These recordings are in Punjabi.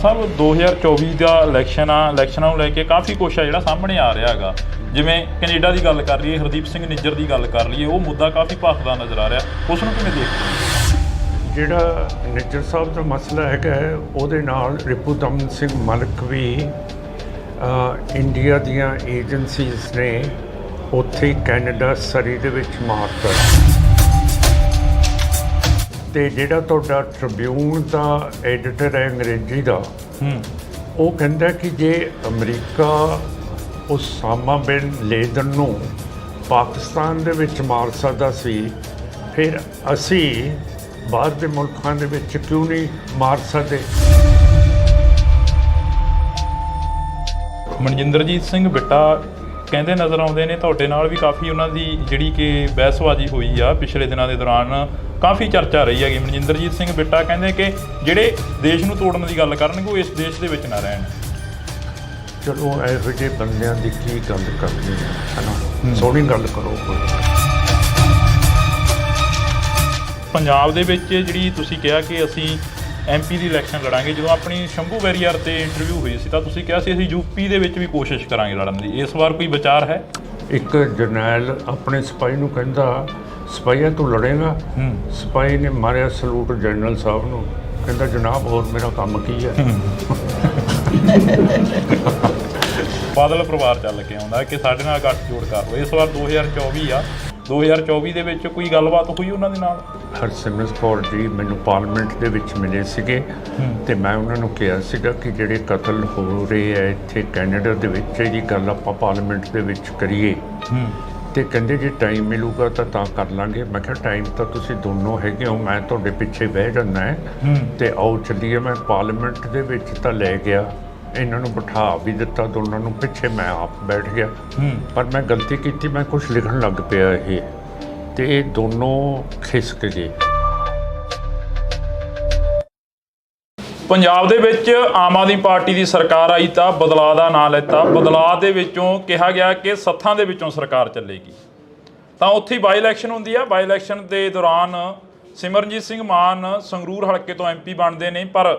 ਸਾਹਿਬ 2024 ਦਾ ਇਲੈਕਸ਼ਨ ਆ, ਇਲੈਕਸ਼ਨਾਂ ਨੂੰ ਲੈ ਕੇ ਕਾਫੀ ਕੁਛ ਆ ਜਿਹੜਾ ਸਾਹਮਣੇ ਆ ਰਿਹਾ ਹੈਗਾ। ਜਿਵੇਂ ਕੈਨੇਡਾ ਦੀ ਗੱਲ ਕਰ ਲਈਏ, ਹਰਦੀਪ ਸਿੰਘ ਨਿੱਜਰ ਦੀ ਗੱਲ ਕਰ ਲਈਏ, ਉਹ ਮੁੱਦਾ ਕਾਫੀ ਭਖਦਾ ਨਜ਼ਰ ਆ ਰਿਹਾ, ਉਸ ਨੂੰ ਕਿਵੇਂ ਦੇਖਦੇ ਹੋ? ਜਿਹੜਾ ਨਿੱਜਰ ਸਾਹਿਬ ਦਾ ਮਸਲਾ ਹੈਗਾ ਉਹਦੇ ਨਾਲ ਰਿਪੂਦਮਨ ਸਿੰਘ ਮਲਿਕ ਵੀ ਇੰਡੀਆ ਦੀਆਂ ਏਜੰਸੀਜ਼ ਨੇ ਉੱਥੇ ਕੈਨੇਡਾ ਸਰੀ ਦੇ ਵਿੱਚ ਮਾਰਤਾ। ਤੇ ਜਿਹੜਾ ਤੁਹਾਡਾ ਟ੍ਰਿਬਿਊਨ ਦਾ ਐਡੀਟਰ ਹੈ ਅੰਗਰੇਜ਼ੀ ਦਾ, ਉਹ ਕਹਿੰਦਾ ਕਿ ਜੇ ਅਮਰੀਕਾ ਉਸਾਮਾ ਬਿਨ ਲੇਦਨ ਨੂੰ ਪਾਕਿਸਤਾਨ ਦੇ ਵਿੱਚ ਮਾਰ ਸਕਦਾ ਸੀ, ਫਿਰ ਅਸੀਂ ਬਾਹਰ ਦੇ ਮੁਲਕਾਂ ਦੇ ਵਿੱਚ ਕਿਉਂ ਨਹੀਂ ਮਾਰ ਸਕਦੇ? ਮਨਜਿੰਦਰਜੀਤ ਸਿੰਘ ਬਿੱਟਾ ਕਹਿੰਦੇ ਨਜ਼ਰ ਆਉਂਦੇ ਨੇ, ਤੁਹਾਡੇ ਨਾਲ ਵੀ ਕਾਫੀ ਉਹਨਾਂ ਦੀ ਜਿਹੜੀ ਕਿ ਬਹਿਸਬਾਜ਼ੀ ਹੋਈ ਆ ਪਿਛਲੇ ਦਿਨਾਂ ਦੇ ਦੌਰਾਨ, ਕਾਫੀ ਚਰਚਾ ਰਹੀ ਹੈਗੀ। ਮਨਜਿੰਦਰਜੀਤ ਸਿੰਘ ਬਿੱਟਾ ਕਹਿੰਦੇ ਕਿ ਜਿਹੜੇ ਦੇਸ਼ ਨੂੰ ਤੋੜਨ ਦੀ ਗੱਲ ਕਰਨਗੇ ਉਹ ਇਸ ਦੇਸ਼ ਦੇ ਵਿੱਚ ਨਾ ਰਹਿਣ। ਚਲੋ ਇਹੋ ਜਿਹੇ ਬੰਦਿਆਂ ਦੀ ਕੀ ਗੱਲ ਕਰਨੀ ਹੈ ਨਾ, ਸੋਹਣੀ ਗੱਲ ਕਰੋ ਕੋਈ। ਪੰਜਾਬ ਦੇ ਵਿੱਚ ਜਿਹੜੀ ਤੁਸੀਂ ਕਿਹਾ ਕਿ ਅਸੀਂ MP ਦੀ ਇਲੈਕਸ਼ਨ ਲੜਾਂਗੇ, ਜਦੋਂ ਆਪਣੀ ਸ਼ੰਭੂ ਵੈਰੀਅਰ ਤੇ ਇੰਟਰਵਿਊ ਹੋਈ ਸੀ ਤਾਂ ਤੁਸੀਂ ਕਿਹਾ ਸੀ ਅਸੀਂ UP ਦੇ ਵਿੱਚ ਵੀ ਕੋਸ਼ਿਸ਼ ਕਰਾਂਗੇ ਲੜਨ ਦੀ। ਇਸ ਵਾਰ ਕੋਈ ਵਿਚਾਰ ਹੈ? ਇੱਕ ਜਰਨੈਲ ਆਪਣੇ ਸਿਪਾਹੀ ਨੂੰ ਕਹਿੰਦਾ, ਸਿਪਾਹੀਆ ਤੂੰ ਲੜੇਗਾ? ਸਿਪਾਹੀ ਨੇ ਮਾਰਿਆ ਸਲੂਟ ਜਨਰਲ ਸਾਹਿਬ ਨੂੰ, ਕਹਿੰਦਾ ਜਨਾਬ ਹੋਰ ਮੇਰਾ ਕੰਮ ਕੀ ਹੈ। ਬਾਦਲ ਪਰਿਵਾਰ ਚੱਲ ਕੇ ਆਉਂਦਾ ਕਿ ਸਾਡੇ ਨਾਲ ਗੱਠਜੋੜ ਕਰ ਲਓ। ਇਸ ਵਾਰ 2024 ਆ, 2024 ਦੇ ਵਿੱਚ ਕੋਈ ਗੱਲਬਾਤ ਹੋਈ ਉਹਨਾਂ ਦੇ ਨਾਲ? ਹਰਸਿਮਰਤ ਕੌਰ ਜੀ ਮੈਨੂੰ ਪਾਰਲੀਮੈਂਟ ਦੇ ਵਿੱਚ ਮਿਲੇ ਸੀਗੇ ਤੇ ਮੈਂ ਉਹਨਾਂ ਨੂੰ ਕਿਹਾ ਸੀਗਾ ਕਿ ਜਿਹੜੇ ਕਤਲ ਹੋ ਰਹੇ ਆ ਇੱਥੇ ਕੈਨੇਡਾ ਦੇ ਵਿੱਚ, ਇਹਦੀ ਗੱਲ ਆਪਾਂ ਪਾਰਲੀਮੈਂਟ ਦੇ ਵਿੱਚ ਕਰੀਏ। ਤੇ ਕਹਿੰਦੇ ਜੇ ਟਾਈਮ ਮਿਲੂਗਾ ਤਾਂ ਕਰ ਲਾਂਗੇ। ਮੈਂ ਕਿਹਾ ਟਾਈਮ ਤਾਂ ਤੁਸੀਂ ਦੋਨੋਂ ਹੈਗੇ ਹੋ, ਮੈਂ ਤੁਹਾਡੇ ਪਿੱਛੇ ਬਹਿ ਜਾਂਦਾ ਹੈ ਤੇ ਆਓ ਚੱਲੀਏ। ਮੈਂ ਪਾਰਲੀਮੈਂਟ ਦੇ ਵਿੱਚ ਤਾਂ ਲੈ ਗਿਆ, ਇਹਨਾਂ ਨੂੰ ਬਿਠਾ ਵੀ ਦਿੱਤਾ ਦੋਨਾਂ ਨੂੰ, ਪਿੱਛੇ ਮੈਂ ਆਪ ਬੈਠ ਗਿਆ। ਪਰ ਮੈਂ ਗਲਤੀ ਕੀਤੀ, ਮੈਂ ਕੁਝ ਲਿਖਣ ਲੱਗ ਪਿਆ ਇਹ, ਤੇ ਇਹ ਦੋਨੋਂ ਖਿਸਕ ਗਏ। ਪੰਜਾਬ ਦੇ ਵਿੱਚ ਆਮ ਆਦਮੀ ਪਾਰਟੀ ਦੀ ਸਰਕਾਰ ਆਈ ਤਾਂ ਬਦਲਾਅ ਦਾ ਨਾਂ ਲੈਤਾ। ਬਦਲਾਅ ਦੇ ਵਿੱਚੋਂ ਕਿਹਾ ਗਿਆ ਕਿ ਸੱਥਾਂ ਦੇ ਵਿੱਚੋਂ ਸਰਕਾਰ ਚੱਲੇਗੀ, ਤਾਂ ਉੱਥੇ ਹੀ ਬਾਈ ਇਲੈਕਸ਼ਨ ਹੁੰਦੀ ਆ। ਬਾਈ ਇਲੈਕਸ਼ਨ ਦੇ ਦੌਰਾਨ ਸਿਮਰਨਜੀਤ ਸਿੰਘ ਮਾਨ ਸੰਗਰੂਰ ਹਲਕੇ ਤੋਂ MP ਬਣਦੇ ਨੇ, ਪਰ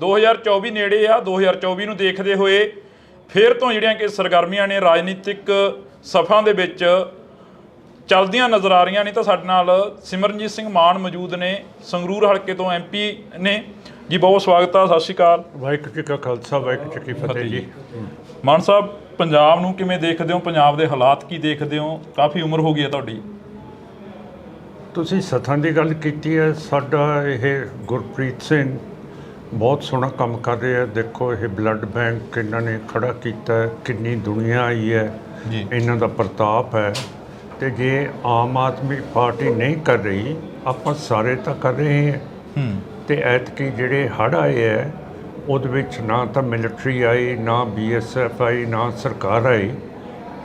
2024 ਨੇੜੇ ਆ। 2024 ਨੂੰ ਦੇਖਦੇ ਹੋਏ ਫਿਰ ਤੋਂ ਜਿਹੜੀਆਂ ਕਿ ਸਰਗਰਮੀਆਂ ਨੇ ਰਾਜਨੀਤਿਕ ਸਫਾਂ ਦੇ ਵਿੱਚ ਚੱਲਦੀਆਂ ਨਜ਼ਰ ਆ ਰਹੀਆਂ ਨੇ। ਤਾਂ ਸਾਡੇ ਨਾਲ ਸਿਮਰਨਜੀਤ ਸਿੰਘ ਮਾਨ ਮੌਜੂਦ ਨੇ, ਸੰਗਰੂਰ ਹਲਕੇ ਤੋਂ MP ਨੇ ਜੀ। ਬਹੁਤ ਸਵਾਗਤ ਆ, ਸਤਿ ਸ਼੍ਰੀ ਅਕਾਲ। ਵਾਹਿਗੁਰੂ ਜੀ ਕਾ ਖਾਲਸਾ, ਵਾਹਿਗੁਰੂ ਜੀ ਕੀ ਫਤਿਹ ਜੀ। ਮਾਨ ਸਾਹਿਬ, ਪੰਜਾਬ ਨੂੰ ਕਿਵੇਂ ਦੇਖਦੇ ਹੋ? ਪੰਜਾਬ ਦੇ ਹਾਲਾਤ ਕੀ ਦੇਖਦੇ ਹੋ? ਕਾਫੀ ਉਮਰ ਹੋ ਗਈ ਹੈ ਤੁਹਾਡੀ। ਤੁਸੀਂ ਸੱਥਾਂ ਦੀ ਗੱਲ ਕੀਤੀ ਹੈ। ਸਾਡਾ ਇਹ ਗੁਰਪ੍ਰੀਤ ਸਿੰਘ ਬਹੁਤ ਸੋਹਣਾ ਕੰਮ ਕਰ ਰਹੇ ਆ। ਦੇਖੋ ਇਹ ਬਲੱਡ ਬੈਂਕ ਇਹਨਾਂ ਨੇ ਖੜਾ ਕੀਤਾ ਹੈ, ਕਿੰਨੀ ਦੁਨੀਆ ਆਈ ਹੈ ਜੀ, ਇਹਨਾਂ ਦਾ ਪ੍ਰਤਾਪ ਹੈ। ਤੇ ਜੇ ਆਮ ਆਦਮੀ ਪਾਰਟੀ ਨਹੀਂ ਕਰ ਰਹੀ, ਆਪਾਂ ਸਾਰੇ ਤਾਂ ਕਰ ਰਹੇ ਹਾਂ। ਤੇ ਐਤਕੀ ਜਿਹੜੇ ਹੜ੍ਹ ਆਏ ਹੈ ਉਹਦੇ ਵਿੱਚ ਨਾ ਤਾਂ ਮਿਲਟਰੀ ਆਈ, ਨਾ BSF ਆਈ, ਨਾ ਸਰਕਾਰ ਆਈ,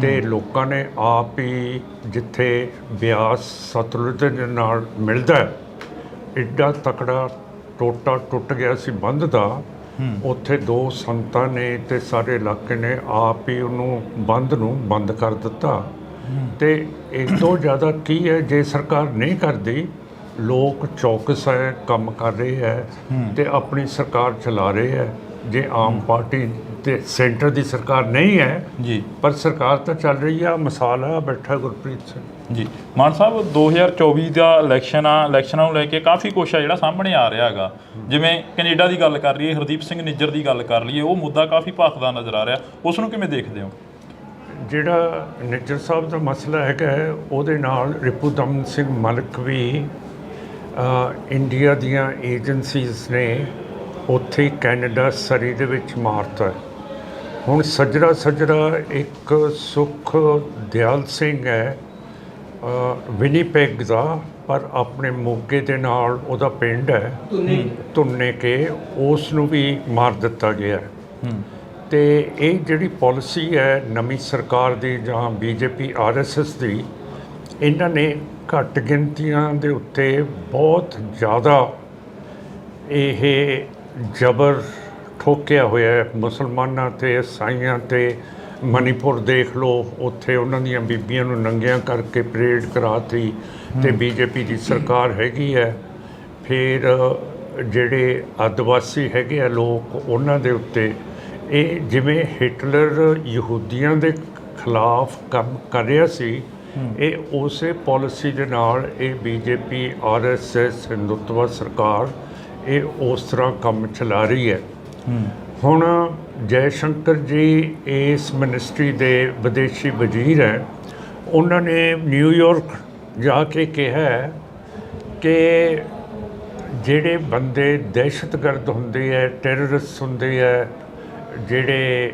ਤੇ ਲੋਕਾਂ ਨੇ ਆਪ ਹੀ, ਜਿੱਥੇ ਬਿਆਸ ਸਤਲੁਜ ਦੇ ਨਾਲ ਮਿਲਦਾ ਐਡਾ ਤਕੜਾ ਟੋਟਾ ਟੁੱਟ ਗਿਆ ਸੀ ਬੰਦ ਦਾ, ਉੱਥੇ ਦੋ ਸੰਤਾਂ ਨੇ ਤੇ ਸਾਰੇ ਇਲਾਕੇ ਨੇ ਆਪ ਹੀ ਉਹਨੂੰ ਬੰਦ ਨੂੰ ਬੰਦ ਕਰ ਦਿੱਤਾ। ਤੇ ਇਸ ਤੋਂ ਜ਼ਿਆਦਾ ਕੀ ਹੈ, ਜੇ ਸਰਕਾਰ ਨਹੀਂ ਕਰਦੀ, ਲੋਕ ਚੌਕਸ ਹੈ, ਕੰਮ ਕਰ ਰਹੇ ਹੈ ਤੇ ਆਪਣੀ ਸਰਕਾਰ ਚਲਾ ਰਹੇ ਹੈ। ਜੇ ਆਮ ਪਾਰਟੀ ਤੇ ਸੈਂਟਰ ਦੀ ਸਰਕਾਰ ਨਹੀਂ ਹੈ ਜੀ, ਪਰ ਸਰਕਾਰ ਤਾਂ ਚੱਲ ਰਹੀ ਆ। ਮਿਸਾਲ ਆ ਬੈਠਾ ਗੁਰਪ੍ਰੀਤ ਸਿੰਘ ਜੀ। ਮਾਨ ਸਾਹਿਬ 2024 ਦਾ ਇਲੈਕਸ਼ਨ ਆ, ਇਲੈਕਸ਼ਨਾਂ ਨੂੰ ਲੈ ਕੇ ਕਾਫੀ ਕੁਛ ਆ ਜਿਹੜਾ ਸਾਹਮਣੇ ਆ ਰਿਹਾ ਹੈਗਾ। ਜਿਵੇਂ ਕੈਨੇਡਾ ਦੀ ਗੱਲ ਕਰ ਲਈਏ, ਹਰਦੀਪ ਸਿੰਘ ਨਿੱਜਰ ਦੀ ਗੱਲ ਕਰ ਲਈਏ, ਉਹ ਮੁੱਦਾ ਕਾਫੀ ਭਖਦਾ ਨਜ਼ਰ ਆ ਰਿਹਾ, ਉਸ ਨੂੰ ਕਿਵੇਂ ਦੇਖਦੇ ਹੋ? ਜਿਹੜਾ ਨਿੱਜਰ ਸਾਹਿਬ ਦਾ ਮਸਲਾ ਹੈਗਾ ਉਹਦੇ ਨਾਲ ਰਿਪੂਦਮਨ ਸਿੰਘ ਮਲਿਕ ਵੀ ਇੰਡੀਆ ਦੀਆਂ ਏਜੰਸੀਜ਼ ਨੇ ਉੱਥੇ ਹੀ ਕੈਨੇਡਾ ਸਰੀ ਦੇ ਵਿੱਚ ਮਾਰਤਾ। ਹੁਣ ਸੱਜਰਾ ਇੱਕ ਸੁਖ ਦਿਆਲ ਸਿੰਘ ਹੈ ਵਿਨੀਪੈਗ ਦਾ, ਪਰ ਆਪਣੇ ਮੋਗੇ ਦੇ ਨਾਲ ਉਹਦਾ ਪਿੰਡ ਹੈ ਧੁੰਨੇ ਕੇ, ਉਸ ਨੂੰ ਵੀ ਮਾਰ ਦਿੱਤਾ ਗਿਆ। ਤੇ ਇਹ ਜਿਹੜੀ ਪਾਲਿਸੀ ਹੈ ਨਵੀਂ ਸਰਕਾਰ ਦੀ ਜਾਂ BJP RSS ਦੀ, ਇਹਨਾਂ ਨੇ ਘੱਟ ਗਿਣਤੀਆਂ ਦੇ ਉੱਤੇ ਬਹੁਤ ਜ਼ਿਆਦਾ ਇਹ ਜ਼ਬਰ ਠੋਕਿਆ ਹੋਇਆ ਹੈ ਮੁਸਲਮਾਨਾਂ 'ਤੇ, ਈਸਾਈਆਂ 'ਤੇ। ਮਨੀਪੁਰ ਦੇਖ ਲਓ, ਉੱਥੇ ਉਹਨਾਂ ਦੀਆਂ ਬੀਬੀਆਂ ਨੂੰ ਨੰਗਿਆਂ ਕਰਕੇ ਪਰੇਡ ਕਰਾਤੀ ਤੇ BJP ਦੀ ਸਰਕਾਰ ਹੈਗੀ ਹੈ। ਫਿਰ ਜਿਹੜੇ ਆਦਿਵਾਸੀ ਹੈਗੇ ਆ ਲੋਕ, ਉਹਨਾਂ ਦੇ ਉੱਤੇ ਇਹ ਜਿਵੇਂ ਹਿਟਲਰ ਯਹੂਦੀਆਂ ਦੇ ਖਿਲਾਫ ਕੰਮ ਕਰ ਰਿਹਾ ਸੀ, ਇਹ ਉਸੇ ਪਾਲਿਸੀ ਦੇ ਨਾਲ ਇਹ ਬੀਜੇਪੀ, ਆਰਐਸਐਸ, ਹਿੰਦੂਤਵਾ ਸਰਕਾਰ ਇਹ ਉਸ ਤਰ੍ਹਾਂ ਕੰਮ ਚਲਾ ਰਹੀ ਹੈ। ਹੁਣ ਜੈ ਸ਼ੰਕਰ ਜੀ ਇਸ ਮਿਨਿਸਟਰੀ ਦੇ ਵਿਦੇਸ਼ੀ ਵਜ਼ੀਰ ਹੈ। ਉਹਨਾਂ ਨੇ ਨਿਊਯਾਰਕ ਜਾ ਕੇ ਕਿਹਾ ਕਿ ਜਿਹੜੇ ਬੰਦੇ ਦਹਿਸ਼ਤਗਰਦ ਹੁੰਦੇ ਹੈ, ਟੈਰਰਿਸਟ ਹੁੰਦੇ ਹੈ, ਜਿਹੜੇ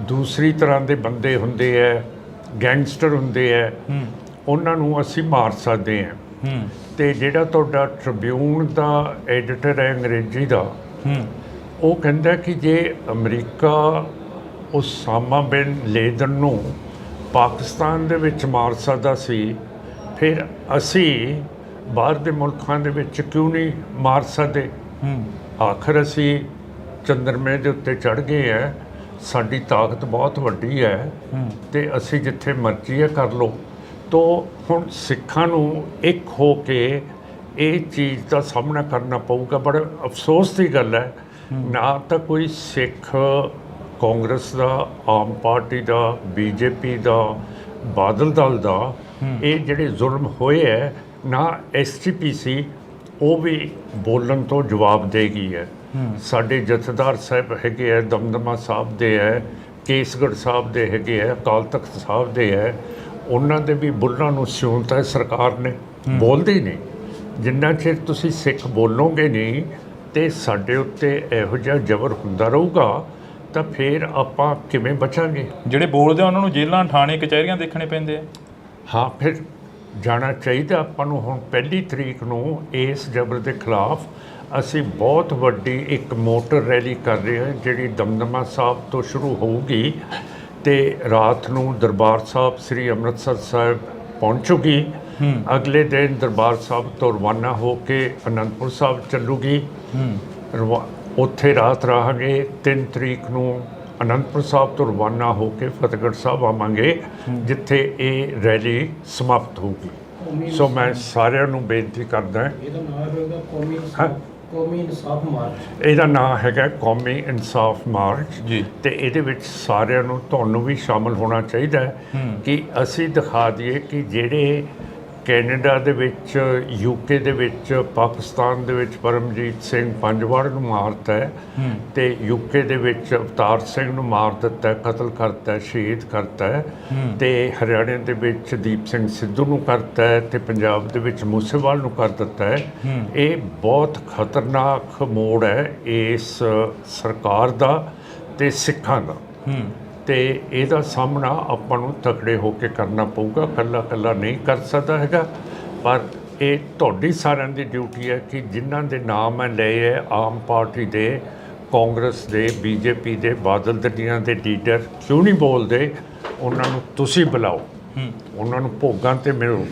ਦੂਸਰੀ ਤਰ੍ਹਾਂ ਦੇ ਬੰਦੇ ਹੁੰਦੇ ਹੈ, ਗੈਂਗਸਟਰ ਹੁੰਦੇ ਹੈ, ਉਹਨਾਂ ਨੂੰ ਅਸੀਂ ਮਾਰ ਸਕਦੇ ਹਾਂ। ਤੇ ਜਿਹੜਾ ਤੁਹਾਡਾ ਟ੍ਰਿਬਿਊਨ ਦਾ ਐਡੀਟਰ ਹੈ ਅੰਗਰੇਜ਼ੀ ਦਾ, ਉਹ ਕਹਿੰਦਾ ਕਿ ਜੇ ਅਮਰੀਕਾ ਉਸਾਮਾ ਬਿਨ ਲੇਦਨ ਨੂੰ ਪਾਕਿਸਤਾਨ ਦੇ ਵਿੱਚ ਮਾਰ ਸਕਦਾ ਸੀ, ਫਿਰ ਅਸੀਂ ਬਾਹਰ ਦੇ ਮੁਲਕਾਂ ਦੇ ਵਿੱਚ ਕਿਉਂ ਨਹੀਂ ਮਾਰ ਸਕਦੇ? ਆਖਰ ਅਸੀਂ ਚੰਦਰਮੇ ਦੇ ਉੱਤੇ ਚੜ੍ਹ ਗਏ ਹੈ, ਸਾਡੀ ਤਾਕਤ ਬਹੁਤ ਵੱਡੀ ਹੈ ਤੇ ਅਸੀਂ ਜਿੱਥੇ ਮਰਜ਼ੀ ਹੈ ਕਰ ਲਓ। ਤੋ ਹੁਣ ਸਿੱਖਾਂ ਨੂੰ ਇੱਕ ਹੋ ਕੇ ਇਹ ਚੀਜ਼ ਦਾ ਸਾਹਮਣਾ ਕਰਨਾ ਪਊਗਾ। ਬੜਾ ਅਫਸੋਸ ਦੀ ਗੱਲ ਹੈ, ਨਾ ਤਾਂ ਕੋਈ ਸਿੱਖ ਕਾਂਗਰਸ ਦਾ, ਆਮ ਪਾਰਟੀ ਦਾ, ਬੀਜੇਪੀ ਦਾ, ਬਾਦਲ ਦਲ ਦਾ ਇਹ ਜਿਹੜੇ ਜ਼ੁਲਮ ਹੋਏ ਹੈ, ਨਾ ਐਸਜੀਪੀਸੀ ਉਹ ਵੀ ਬੋਲਣ ਤੋਂ ਜਵਾਬ ਦੇ ਗਈ ਹੈ। ਸਾਡੇ ਜਥੇਦਾਰ ਸਾਹਿਬ ਹੈਗੇ ਹੈ, ਦਮਦਮਾ ਸਾਹਿਬ ਦੇ ਹੈ, ਕੇਸਗੜ੍ਹ ਸਾਹਿਬ ਦੇ ਹੈਗੇ ਹੈ, ਅਕਾਲ ਤਖਤ ਸਾਹਿਬ ਦੇ ਹੈ, ਉਹਨਾਂ ਦੇ ਵੀ ਬੁੱਲਾਂ ਨੂੰ ਸਿਉਂਤਾ ਹੈ ਸਰਕਾਰ ਨੇ, ਬੋਲਦੇ ਹੀ ਨਹੀਂ। ਜਿੰਨਾ ਚਿਰ ਤੁਸੀਂ ਸਿੱਖ ਬੋਲੋਗੇ ਨਹੀਂ ਤੇ ਸਾਡੇ ਉੱਤੇ ਇਹੋ ਜਿਹਾ ਜ਼ਬਰ ਹੁੰਦਾ ਰਹੂਗਾ ਤਾਂ ਫਿਰ ਆਪਾਂ ਕਿਵੇਂ ਬਚਾਂਗੇ? ਜਿਹੜੇ ਬੋਲਦੇ ਆ ਉਹਨਾਂ ਨੂੰ ਜੇਲ੍ਹਾਂ, ਥਾਣੇ, ਕਚਹਿਰੀਆਂ ਦੇਖਣੇ ਪੈਂਦੇ ਆ। ਹਾਂ, ਫਿਰ ਜਾਣਾ ਚਾਹੀਦਾ ਆਪਾਂ ਨੂੰ। ਹੁਣ 1 ਤਰੀਕ ਨੂੰ ਇਸ ਜ਼ਬਰ ਦੇ ਖਿਲਾਫ ਅਸੀਂ ਬਹੁਤ ਵੱਡੀ ਇੱਕ ਮੋਟਰ ਰੈਲੀ ਕਰ ਰਹੇ ਹਾਂ, ਜਿਹੜੀ ਦਮਦਮਾ ਸਾਹਿਬ ਤੋਂ ਸ਼ੁਰੂ ਹੋਊਗੀ ਤੇ ਰਾਤ ਨੂੰ ਦਰਬਾਰ ਸਾਹਿਬ ਸ੍ਰੀ ਅੰਮ੍ਰਿਤਸਰ ਸਾਹਿਬ ਪਹੁੰਚੂਗੀ। ਅਗਲੇ ਦਿਨ ਦਰਬਾਰ ਸਾਹਿਬ ਤੋਂ ਰਵਾਨਾ ਹੋ ਕੇ ਅਨੰਦਪੁਰ ਸਾਹਿਬ ਚੱਲੂਗੀ। ਉੱਥੇ ਰਾਤ ਰਹਾਂਗੇ। 3 ਤਰੀਕ ਨੂੰ ਅਨੰਦਪੁਰ ਸਾਹਿਬ ਤੋਂ ਰਵਾਨਾ ਹੋ ਕੇ ਫਤਿਹਗੜ੍ਹ ਸਾਹਿਬ ਆਵਾਂਗੇ, ਜਿੱਥੇ ਇਹ ਰੈਲੀ ਸਮਾਪਤ ਹੋਊਗੀ। ਸੋ ਮੈਂ ਸਾਰਿਆਂ ਨੂੰ ਬੇਨਤੀ ਕਰਦਾ, ਕੌਮੀ ਇਨਸਾਫ ਮਾਰਚ, ਇਹਦਾ ਨਾਮ ਹੈਗਾ ਕੌਮੀ ਇਨਸਾਫ ਮਾਰਚ ਜੀ, ਤੇ ਇਹਦੇ ਵਿੱਚ ਸਾਰਿਆਂ ਨੂੰ, ਤੁਹਾਨੂੰ ਵੀ ਸ਼ਾਮਲ ਹੋਣਾ ਚਾਹੀਦਾ ਹੈ ਕਿ ਅਸੀਂ ਦਿਖਾ ਦਈਏ ਕਿ ਜਿਹੜੇ ਕੈਨੇਡਾ ਦੇ ਵਿੱਚ, ਯੂਕੇ ਦੇ ਵਿੱਚ, ਪਾਕਿਸਤਾਨ ਦੇ ਵਿੱਚ ਪਰਮਜੀਤ ਸਿੰਘ ਪੰਜਵਾੜ ਨੂੰ ਮਾਰਤਾ ਹੈ ਤੇ ਯੂਕੇ ਦੇ ਵਿੱਚ ਅਵਤਾਰ ਸਿੰਘ ਨੂੰ ਮਾਰ ਦਿੱਤਾ, ਕਤਲ ਕਰਤਾ, ਸ਼ਹੀਦ ਕਰਤਾ ਤੇ ਹਰਿਆਣੇ ਦੇ ਵਿੱਚ ਦੀਪ ਸਿੰਘ ਸਿੱਧੂ ਨੂੰ ਕਰਤਾ ਹੈ ਤੇ ਪੰਜਾਬ ਦੇ ਵਿੱਚ ਮੂਸੇਵਾਲ ਨੂੰ ਕਰ ਦਿੱਤਾ ਹੈ। ਇਹ ਬਹੁਤ ਖਤਰਨਾਕ ਮੋੜ ਹੈ ਇਸ ਸਰਕਾਰ ਦਾ ਤੇ ਸਿੱਖਾਂ ਦਾ, ਤੇ ਇਹਦਾ ਸਾਹਮਣਾ ਆਪਾਂ ਨੂੰ ਤਕੜੇ ਹੋ ਕੇ ਕਰਨਾ ਪਊਗਾ। ਇਕੱਲਾ ਨਹੀਂ ਕਰ ਸਕਦਾ ਹੈਗਾ, ਪਰ ਇਹ ਤੁਹਾਡੀ ਸਾਰਿਆਂ ਦੀ ਡਿਊਟੀ ਹੈ ਕਿ ਜਿਨ੍ਹਾਂ ਦੇ ਨਾਮ ਮੈਂ ਲਏ ਹੈ, ਆਮ ਪਾਰਟੀ ਦੇ, ਕਾਂਗਰਸ ਦੇ, ਬੀਜੇਪੀ ਦੇ, ਬਾਦਲ ਦਲੀਆਂ ਦੇ ਲੀਡਰ ਕਿਉਂ ਨਹੀਂ ਬੋਲਦੇ, ਉਹਨਾਂ ਨੂੰ ਤੁਸੀਂ ਬੁਲਾਓ, ਉਹਨਾਂ ਨੂੰ ਭੋਗਾਂ 'ਤੇ ਮਿਲੋ,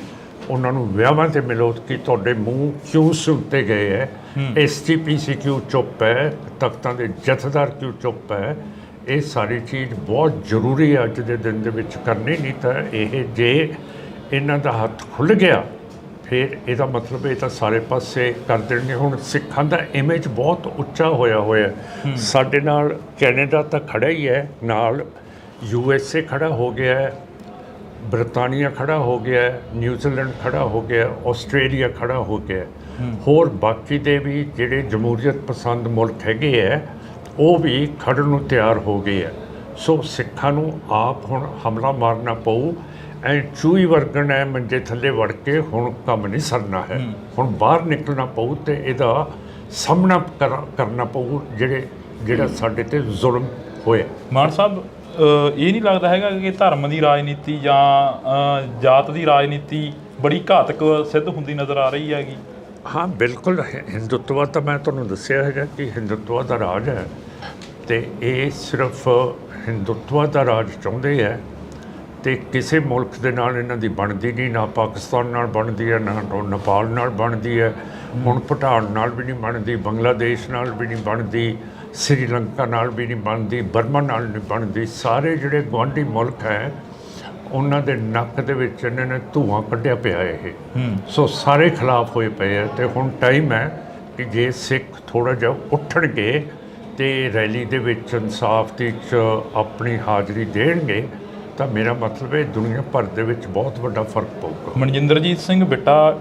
ਉਹਨਾਂ ਨੂੰ ਵਿਆਹਾਂ 'ਤੇ ਮਿਲੋ ਕਿ ਤੁਹਾਡੇ ਮੂੰਹ ਕਿਉਂ ਸੁੱਤੇ ਗਏ ਹੈ, ਐਸਜੀਪੀਸੀ ਕਿਉਂ ਚੁੱਪ ਹੈ, ਤਖਤਾਂ ਦੇ ਜਥੇਦਾਰ ਕਿਉਂ ਚੁੱਪ ਹੈ। ਇਹ ਸਾਰੀ ਚੀਜ਼ ਬਹੁਤ ਜ਼ਰੂਰੀ ਹੈ ਅੱਜ ਦੇ ਦਿਨ ਦੇ ਵਿੱਚ ਕਰਨੀ। ਨਹੀਂ ਤਾਂ ਇਹ ਜੇ ਇਹਨਾਂ ਦਾ ਹੱਥ ਖੁੱਲ੍ਹ ਗਿਆ ਫਿਰ ਇਹਦਾ ਮਤਲਬ ਇਹ ਤਾਂ ਸਾਰੇ ਪਾਸੇ ਕਰ ਦੇਣਗੇ। ਹੁਣ ਸਿੱਖਾਂ ਦਾ ਇਮੇਜ ਬਹੁਤ ਉੱਚਾ ਹੋਇਆ ਸਾਡੇ ਨਾਲ ਕੈਨੇਡਾ ਤਾਂ ਖੜਾ ਹੀ ਹੈ, ਨਾਲ USA ਖੜਾ ਹੋ ਗਿਆ ਹੈ, ਬ੍ਰਿਟਾਨੀਆ ਖੜਾ ਹੋ ਗਿਆ ਹੈ, ਨਿਊਜ਼ੀਲੈਂਡ ਖੜਾ ਹੋ ਗਿਆ, ਆਸਟ੍ਰੇਲੀਆ ਖੜਾ ਹੋ ਗਿਆ, ਹੋਰ ਬਾਕੀ ਦੇ ਵੀ ਜਿਹੜੇ ਜਮਹੂਰੀਅਤ ਪਸੰਦ ਮੁਲਕ ਹੈਗੇ ਹੈ ਉਹ ਵੀ ਖੜਨ ਨੂੰ ਤਿਆਰ ਹੋ ਗਏ ਹੈ। ਸੋ ਸਿੱਖਾਂ ਨੂੰ ਆਪ ਹੁਣ ਹਮਲਾ ਮਾਰਨਾ ਪਊ। ਐ ਚੂਹੀ ਵਰਗਣ ਹੈ ਮੰਜੇ ਥੱਲੇ ਵੜ ਕੇ ਹੁਣ ਕੰਮ ਨਹੀਂ ਸਰਨਾ ਹੈ। ਹੁਣ ਬਾਹਰ ਨਿਕਲਣਾ ਪਊ ਤੇ ਇਹਦਾ ਸਾਹਮਣਾ ਕਰਨਾ ਪਊ ਜਿਹੜਾ ਸਾਡੇ ਤੇ ਜ਼ੁਲਮ ਹੋਇਆ। ਮਾਨ ਸਾਹਿਬ, ਇਹ ਨਹੀਂ ਲੱਗਦਾ ਹੈਗਾ ਕਿ ਧਰਮ ਦੀ ਰਾਜਨੀਤੀ ਜਾਂ ਜਾਤ ਦੀ ਰਾਜਨੀਤੀ ਬੜੀ ਘਾਤਕ ਸਿੱਧ ਹੁੰਦੀ ਨਜ਼ਰ ਆ ਰਹੀ ਹੈਗੀ? ਹਾਂ, ਬਿਲਕੁਲ। ਹਿੰਦੂਤਵਾ ਤਾਂ ਮੈਂ ਤੁਹਾਨੂੰ ਦੱਸਿਆ ਹੈਗਾ ਕਿ ਹਿੰਦੂਤਵਾ ਦਾ ਰਾਜ ਹੈ ਤੇ ਇਹ ਸਿਰਫ ਹਿੰਦੂਤਵਾ ਦਾ ਰਾਜ ਚਾਹੁੰਦੇ ਹੈ ਤੇ ਕਿਸੇ ਮੁਲਕ ਦੇ ਨਾਲ ਇਹਨਾਂ ਦੀ ਬਣਦੀ ਨਹੀਂ। ਨਾ ਪਾਕਿਸਤਾਨ ਨਾਲ ਬਣਦੀ ਹੈ, ਨਾ ਨੇਪਾਲ ਨਾਲ ਬਣਦੀ ਹੈ, ਹੁਣ ਭੂਟਾਨ ਨਾਲ ਵੀ ਨਹੀਂ ਬਣਦੀ, ਬੰਗਲਾਦੇਸ਼ ਨਾਲ ਵੀ ਨਹੀਂ ਬਣਦੀ, ਸ੍ਰੀਲੰਕਾ ਨਾਲ ਵੀ ਨਹੀਂ ਬਣਦੀ, ਬਰਮਾ ਨਾਲ ਨਹੀਂ ਬਣਦੀ। ਸਾਰੇ ਜਿਹੜੇ ਗੁਆਂਢੀ ਮੁਲਕ ਹੈ ਉਹਨਾਂ ਦੇ ਨੱਕ ਦੇ ਵਿੱਚ ਇਹਨਾਂ ਨੇ ਧੂੰਆਂ ਕੱਢਿਆ ਪਿਆ ਇਹ। ਸੋ ਸਾਰੇ ਖਿਲਾਫ ਹੋਏ ਪਏ ਹੈ ਤੇ ਹੁਣ ਟਾਈਮ ਹੈ ਕਿ ਜੇ ਸਿੱਖ ਥੋੜ੍ਹਾ ਜਿਹਾ ਉੱਠਣਗੇ ਤੇ ਰੈਲੀ ਦੇ ਵਿੱਚ ਇਨਸਾਫ ਦੀ 'ਚ ਆਪਣੀ ਹਾਜ਼ਰੀ ਦੇਣਗੇ ਤਾਂ ਮੇਰਾ ਮਤਲਬ ਹੈ ਦੁਨੀਆ ਭਰ ਦੇ ਵਿੱਚ ਬਹੁਤ ਵੱਡਾ ਫਰਕ ਪਊਗਾ। ਮਨਜਿੰਦਰਜੀਤ ਸਿੰਘ ਬਿੱਟਾ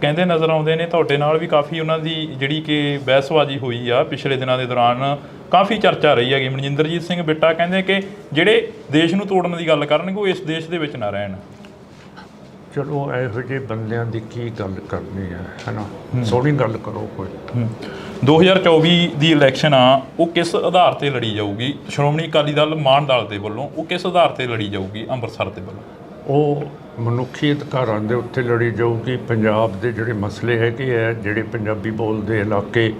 ਕਹਿੰਦੇ ਨਜ਼ਰ ਆਉਂਦੇ ਨੇ, ਤੁਹਾਡੇ ਨਾਲ ਵੀ ਕਾਫੀ ਉਹਨਾਂ ਦੀ ਜਿਹੜੀ ਕਿ ਬਹਿਸਬਾਜ਼ੀ ਹੋਈ ਆ ਪਿਛਲੇ ਦਿਨਾਂ ਦੇ ਦੌਰਾਨ, ਕਾਫੀ ਚਰਚਾ ਰਹੀ ਹੈਗੀ। ਮਨਜਿੰਦਰਜੀਤ ਸਿੰਘ ਬਿੱਟਾ ਕਹਿੰਦੇ ਕਿ ਜਿਹੜੇ ਦੇਸ਼ ਨੂੰ ਤੋੜਨ ਦੀ ਗੱਲ ਕਰਨਗੇ ਉਹ ਇਸ ਦੇਸ਼ ਦੇ ਵਿੱਚ ਨਾ ਰਹਿਣ। ਚਲੋ ਇਹੋ ਜਿਹੇ ਬੰਦਿਆਂ ਦੀ ਕੀ ਗੱਲ ਕਰਨੀ ਹੈ ਨਾ, ਸੋਹਣੀ ਗੱਲ ਕਰੋ ਕੋਈ। 2024 ਦੀ ਇਲੈਕਸ਼ਨ ਆ ਉਹ ਕਿਸ ਆਧਾਰ ਤੇ ਲੜੀ ਜਾਊਗੀ? ਸ਼੍ਰੋਮਣੀ ਅਕਾਲੀ ਦਲ ਮਾਨ ਦਲ ਦੇ ਵੱਲੋਂ ਉਹ ਕਿਸ ਆਧਾਰ ਤੇ ਲੜੀ ਜਾਊਗੀ ਅੰਮ੍ਰਿਤਸਰ ਦੇ ਵੱਲੋਂ? ਉਹ ਮਨੁੱਖੀ ਅਧਿਕਾਰਾਂ ਦੇ ਉੱਤੇ ਲੜੀ ਜਾਊਗੀ। ਪੰਜਾਬ ਦੇ ਜਿਹੜੇ ਮਸਲੇ ਹੈਗੇ ਹੈ, ਜਿਹੜੇ ਪੰਜਾਬੀ ਬੋਲਦੇ ਇਲਾਕੇ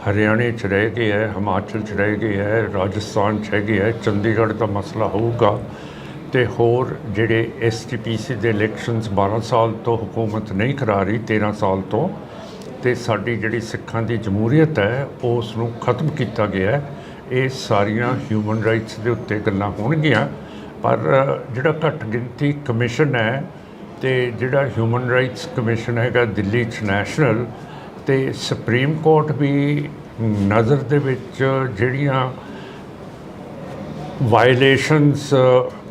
ਹਰਿਆਣੇ 'ਚ ਰਹਿ ਗਏ ਹੈ, ਹਿਮਾਚਲ 'ਚ ਰਹਿ ਗਏ ਹੈ, ਰਾਜਸਥਾਨ 'ਚ ਹੈਗੇ ਹੈ, ਚੰਡੀਗੜ੍ਹ ਦਾ ਮਸਲਾ ਹੋਊਗਾ। ਅਤੇ ਹੋਰ ਜਿਹੜੇ SGPC ਦੇ ਇਲੈਕਸ਼ਨਸ 12 ਸਾਲ ਤੋਂ ਹੁਕੂਮਤ ਨਹੀਂ ਕਰਾ ਰਹੀ, 13 ਸਾਲ ਤੋਂ, ਅਤੇ ਸਾਡੀ ਜਿਹੜੀ ਸਿੱਖਾਂ ਦੀ ਜਮਹੂਰੀਅਤ ਹੈ ਉਸ ਨੂੰ ਖਤਮ ਕੀਤਾ ਗਿਆ ਹੈ। ਇਹ ਸਾਰੀਆਂ ਹਿਊਮਨ ਰਾਈਟਸ ਦੇ ਉੱਤੇ ਗੱਲਾਂ ਹੋਣਗੀਆਂ। ਪਰ ਜਿਹੜਾ ਘੱਟ ਗਿਣਤੀ ਕਮਿਸ਼ਨ ਹੈ ਅਤੇ ਜਿਹੜਾ ਹਿਊਮਨ ਰਾਈਟਸ ਕਮਿਸ਼ਨ ਹੈਗਾ ਦਿੱਲੀ 'ਚ ਨੈਸ਼ਨਲ, ਅਤੇ ਸੁਪਰੀਮ ਕੋਰਟ ਵੀ ਨਜ਼ਰ ਦੇ ਵਿੱਚ ਜਿਹੜੀਆਂ ਵਾਇਲੇਸ਼ਨਸ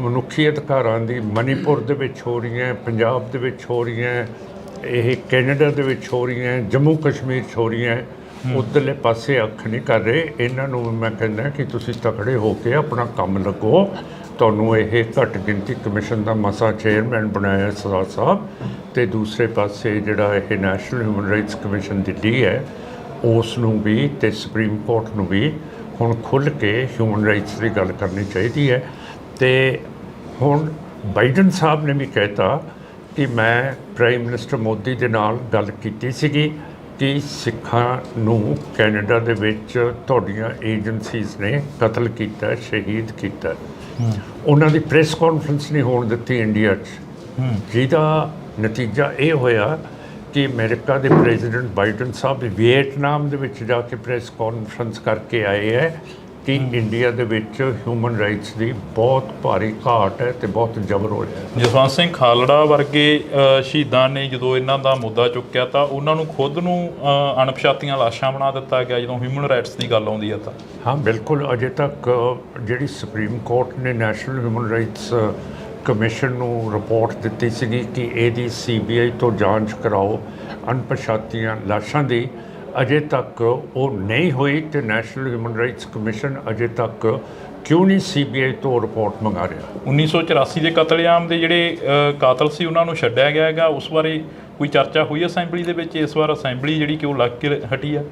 ਮਨੁੱਖੀ ਅਧਿਕਾਰਾਂ ਦੀ ਮਣੀਪੁਰ ਦੇ ਵਿੱਚ ਹੋ ਰਹੀਆਂ, ਪੰਜਾਬ ਦੇ ਵਿੱਚ ਹੋ ਰਹੀਆਂ, ਇਹ ਕੈਨੇਡਾ ਦੇ ਵਿੱਚ ਹੋ ਰਹੀਆਂ, ਜੰਮੂ ਕਸ਼ਮੀਰ 'ਚ ਹੋ ਰਹੀਆਂ, ਉੱਧਰਲੇ ਪਾਸੇ ਅੱਖ ਨਹੀਂ ਕਰ ਰਹੇ। ਇਹਨਾਂ ਨੂੰ ਮੈਂ ਕਹਿੰਦਾ ਕਿ ਤੁਸੀਂ ਤਕੜੇ ਹੋ ਕੇ ਆਪਣਾ ਕੰਮ ਲੱਗੋ। ਤੁਹਾਨੂੰ ਇਹ ਘੱਟ ਗਿਣਤੀ ਕਮਿਸ਼ਨ ਦਾ ਮਸਾ ਚੇਅਰਮੈਨ ਬਣਾਇਆ ਸਰਦਾਰ ਸਾਹਿਬ, ਅਤੇ ਦੂਸਰੇ ਪਾਸੇ ਜਿਹੜਾ ਇਹ national human rights commission Delhi ਹੈ ਉਸ ਨੂੰ ਵੀ ਅਤੇ ਸੁਪਰੀਮ ਕੋਰਟ ਨੂੰ ਵੀ ਹੁਣ ਖੁੱਲ੍ਹ ਕੇ ਹਿਊਮਨ ਰਾਈਟਸ ਦੀ ਗੱਲ ਕਰਨੀ ਚਾਹੀਦੀ ਹੈ। ਅਤੇ ਹੁਣ ਬਾਈਡਨ ਸਾਹਿਬ ਨੇ ਵੀ ਕਹਿਤਾ ਕਿ ਮੈਂ ਪ੍ਰਾਈਮ ਮਿਨਿਸਟਰ ਮੋਦੀ ਦੇ ਨਾਲ ਗੱਲ ਕੀਤੀ ਸੀਗੀ ਕਿ ਸਿੱਖਾਂ ਨੂੰ ਕੈਨੇਡਾ ਦੇ ਵਿੱਚ ਤੁਹਾਡੀਆਂ ਏਜੰਸੀਜ਼ ਨੇ ਕਤਲ ਕੀਤਾ, ਸ਼ਹੀਦ ਕੀਤਾ। ਉਹਨਾਂ ਦੀ ਪ੍ਰੈਸ ਕਾਨਫਰੰਸ ਨਹੀਂ ਹੋਣ ਦਿੱਤੀ ਇੰਡੀਆ 'ਚ, ਜਿਹਦਾ ਨਤੀਜਾ ਇਹ ਹੋਇਆ ਕਿ ਅਮਰੀਕਾ ਦੇ ਪ੍ਰੈਜ਼ੀਡੈਂਟ ਬਾਈਡਨ ਸਾਹਿਬ ਵੀਅਤਨਾਮ ਦੇ ਵਿੱਚ ਜਾ ਕੇ ਪ੍ਰੈਸ ਕਾਨਫਰੰਸ ਕਰਕੇ ਆਏ ਹੈ ਕਿ ਇੰਡੀਆ ਦੇ ਵਿੱਚ ਹਿਊਮਨ ਰਾਈਟਸ ਦੀ ਬਹੁਤ ਭਾਰੀ ਘਾਟ ਹੈ ਅਤੇ ਬਹੁਤ ਜ਼ਬਰ ਹੋ ਰਿਹਾ। ਜਸਵੰਤ ਸਿੰਘ ਖਾਲੜਾ ਵਰਗੇ ਸ਼ਹੀਦਾਂ ਨੇ ਜਦੋਂ ਇਹਨਾਂ ਦਾ ਮੁੱਦਾ ਚੁੱਕਿਆ ਤਾਂ ਉਹਨਾਂ ਨੂੰ ਖੁਦ ਨੂੰ ਅਣਪਛਾਤੀਆਂ ਲਾਸ਼ਾਂ ਬਣਾ ਦਿੱਤਾ ਗਿਆ ਜਦੋਂ ਹਿਊਮਨ ਰਾਈਟਸ ਦੀ ਗੱਲ ਆਉਂਦੀ ਹੈ ਤਾਂ। ਹਾਂ ਬਿਲਕੁਲ, ਅਜੇ ਤੱਕ ਜਿਹੜੀ ਸੁਪਰੀਮ ਕੋਰਟ ਨੇ ਨੈਸ਼ਨਲ ਹਿਊਮਨ ਰਾਈਟਸ ਕਮਿਸ਼ਨ ਨੂੰ ਰਿਪੋਰਟ ਦਿੱਤੀ ਸੀਗੀ ਕਿ ਇਹਦੀ CBI ਤੋਂ ਜਾਂਚ ਕਰਾਓ ਅਣਪਛਾਤੀਆਂ ਲਾਸ਼ਾਂ ਦੀ, ਅਜੇ ਤੱਕ ਉਹ ਨਹੀਂ ਹੋਈ। ਅਤੇ ਨੈਸ਼ਨਲ ਹਿਊਮਨ ਰਾਈਟਸ ਕਮਿਸ਼ਨ ਅਜੇ ਤੱਕ ਕਿਉਂ ਨਹੀਂ CBI ਤੋਂ ਰਿਪੋਰਟ ਮੰਗਾ ਰਿਹਾ? 1984 ਦੇ ਕਤਲੇਆਮ ਦੇ ਜਿਹੜੇ ਕਾਤਲ ਸੀ ਉਹਨਾਂ ਨੂੰ ਛੱਡਿਆ ਗਿਆ ਹੈਗਾ, ਉਸ ਬਾਰੇ ਕੋਈ ਚਰਚਾ ਹੋਈ ਅਸੈਂਬਲੀ ਦੇ ਵਿੱਚ? ਇਸ ਵਾਰ ਅਸੈਂਬਲੀ ਜਿਹੜੀ ਕਿ ਉਹ ਲੱਗ ਕੇ ਹਟੀ ਆ।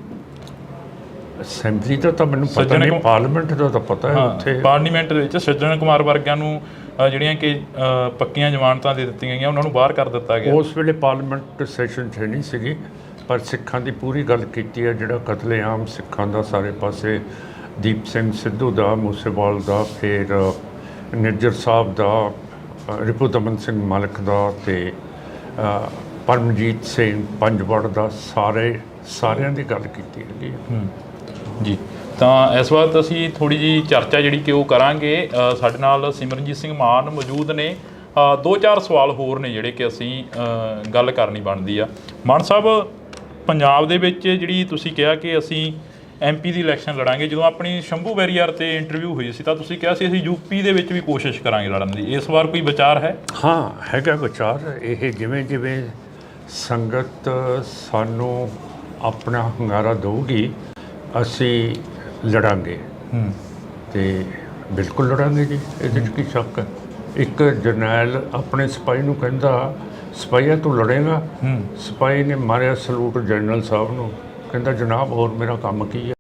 ਅਸੈਂਬਲੀ ਦਾ ਤਾਂ ਮੈਨੂੰ ਪਤਾ ਨਹੀਂ, ਪਾਰਲੀਮੈਂਟ ਦਾ ਤਾਂ ਪਤਾ ਹੈ। ਉੱਥੇ ਪਾਰਲੀਮੈਂਟ ਦੇ ਵਿੱਚ ਸੱਜਣ ਕੁਮਾਰ ਵਰਗਿਆਂ ਨੂੰ ਜਿਹੜੀਆਂ ਕਿ ਪੱਕੀਆਂ ਜ਼ਮਾਨਤਾਂ ਦੇ ਦਿੱਤੀਆਂ ਗਈਆਂ, ਉਹਨਾਂ ਨੂੰ ਬਾਹਰ ਕਰ ਦਿੱਤਾ ਗਿਆ। ਉਸ ਵੇਲੇ ਪਾਰਲੀਮੈਂਟ ਸੈਸ਼ਨ 'ਚ ਨਹੀਂ ਸੀਗੀ, ਪਰ ਸਿੱਖਾਂ ਦੀ ਪੂਰੀ ਗੱਲ ਕੀਤੀ ਹੈ। ਜਿਹੜਾ ਕਤਲੇਆਮ ਸਿੱਖਾਂ ਦਾ ਸਾਰੇ ਪਾਸੇ, ਦੀਪ ਸਿੰਘ ਸਿੱਧੂ ਦਾ, ਮੂਸੇਵਾਲ ਦਾ, ਫਿਰ ਨਿੱਜਰ ਸਾਹਿਬ ਦਾ, ਰਿਪੂ ਦਮਨ ਸਿੰਘ ਮਲਕ ਦਾ, ਅਤੇ ਪਰਮਜੀਤ ਸਿੰਘ ਪੰਜਵੜ ਦਾ, ਸਾਰਿਆਂ ਦੀ ਗੱਲ ਕੀਤੀ ਹੈਗੀ ਜੀ। ਤਾਂ ਇਸ ਵਾਰ ਅਸੀਂ ਥੋੜ੍ਹੀ ਜਿਹੀ ਚਰਚਾ ਜਿਹੜੀ ਕਿ ਉਹ ਕਰਾਂਗੇ। ਸਾਡੇ ਨਾਲ ਸਿਮਰਨਜੀਤ ਸਿੰਘ ਮਾਨ ਮੌਜੂਦ ਨੇ। 2-4 ਸਵਾਲ ਹੋਰ ਨੇ ਜਿਹੜੇ ਕਿ ਅਸੀਂ ਗੱਲ ਕਰਨੀ ਬਣਦੀ ਆ। ਮਾਨ ਸਾਹਿਬ, ਪੰਜਾਬ ਦੇ ਵਿੱਚ ਜਿਹੜੀ ਤੁਸੀਂ ਕਿਹਾ ਕਿ ਅਸੀਂ MP ਦੀ ਇਲੈਕਸ਼ਨ ਲੜਾਂਗੇ, ਜਦੋਂ ਆਪਣੀ ਸ਼ੰਭੂ ਵੈਰੀਅਰ 'ਤੇ ਇੰਟਰਵਿਊ ਹੋਈ ਸੀ ਤਾਂ ਤੁਸੀਂ ਕਿਹਾ ਸੀ ਅਸੀਂ UP ਦੇ ਵਿੱਚ ਵੀ ਕੋਸ਼ਿਸ਼ ਕਰਾਂਗੇ ਲੜਨ ਦੀ। ਇਸ ਵਾਰ ਕੋਈ ਵਿਚਾਰ ਹੈ? ਹਾਂ ਹੈਗਾ ਵਿਚਾਰ। ਇਹ ਜਿਵੇਂ ਜਿਵੇਂ ਸੰਗਤ ਸਾਨੂੰ ਆਪਣਾ ਹੁੰਗਾਰਾ ਦਊਗੀ ਅਸੀਂ ਲੜਾਂਗੇ, ਅਤੇ ਬਿਲਕੁਲ ਲੜਾਂਗੇ ਜੀ, ਇਹਦੇ 'ਚ ਕੀ ਸ਼ੱਕ ਹੈ। ਇੱਕ ਜਰਨੈਲ ਆਪਣੇ ਸਿਪਾਹੀ ਨੂੰ ਕਹਿੰਦਾ, ਸਿਪਾਹੀਆ ਤੂੰ ਲੜੇਗਾ? ਸਿਪਾਹੀ ਨੇ ਮਾਰਿਆ ਸਲੂਟ ਜਨਰਲ ਸਾਹਿਬ ਨੂੰ, ਕਹਿੰਦਾ ਜਨਾਬ ਹੋਰ ਮੇਰਾ ਕੰਮ ਕੀ ਹੈ।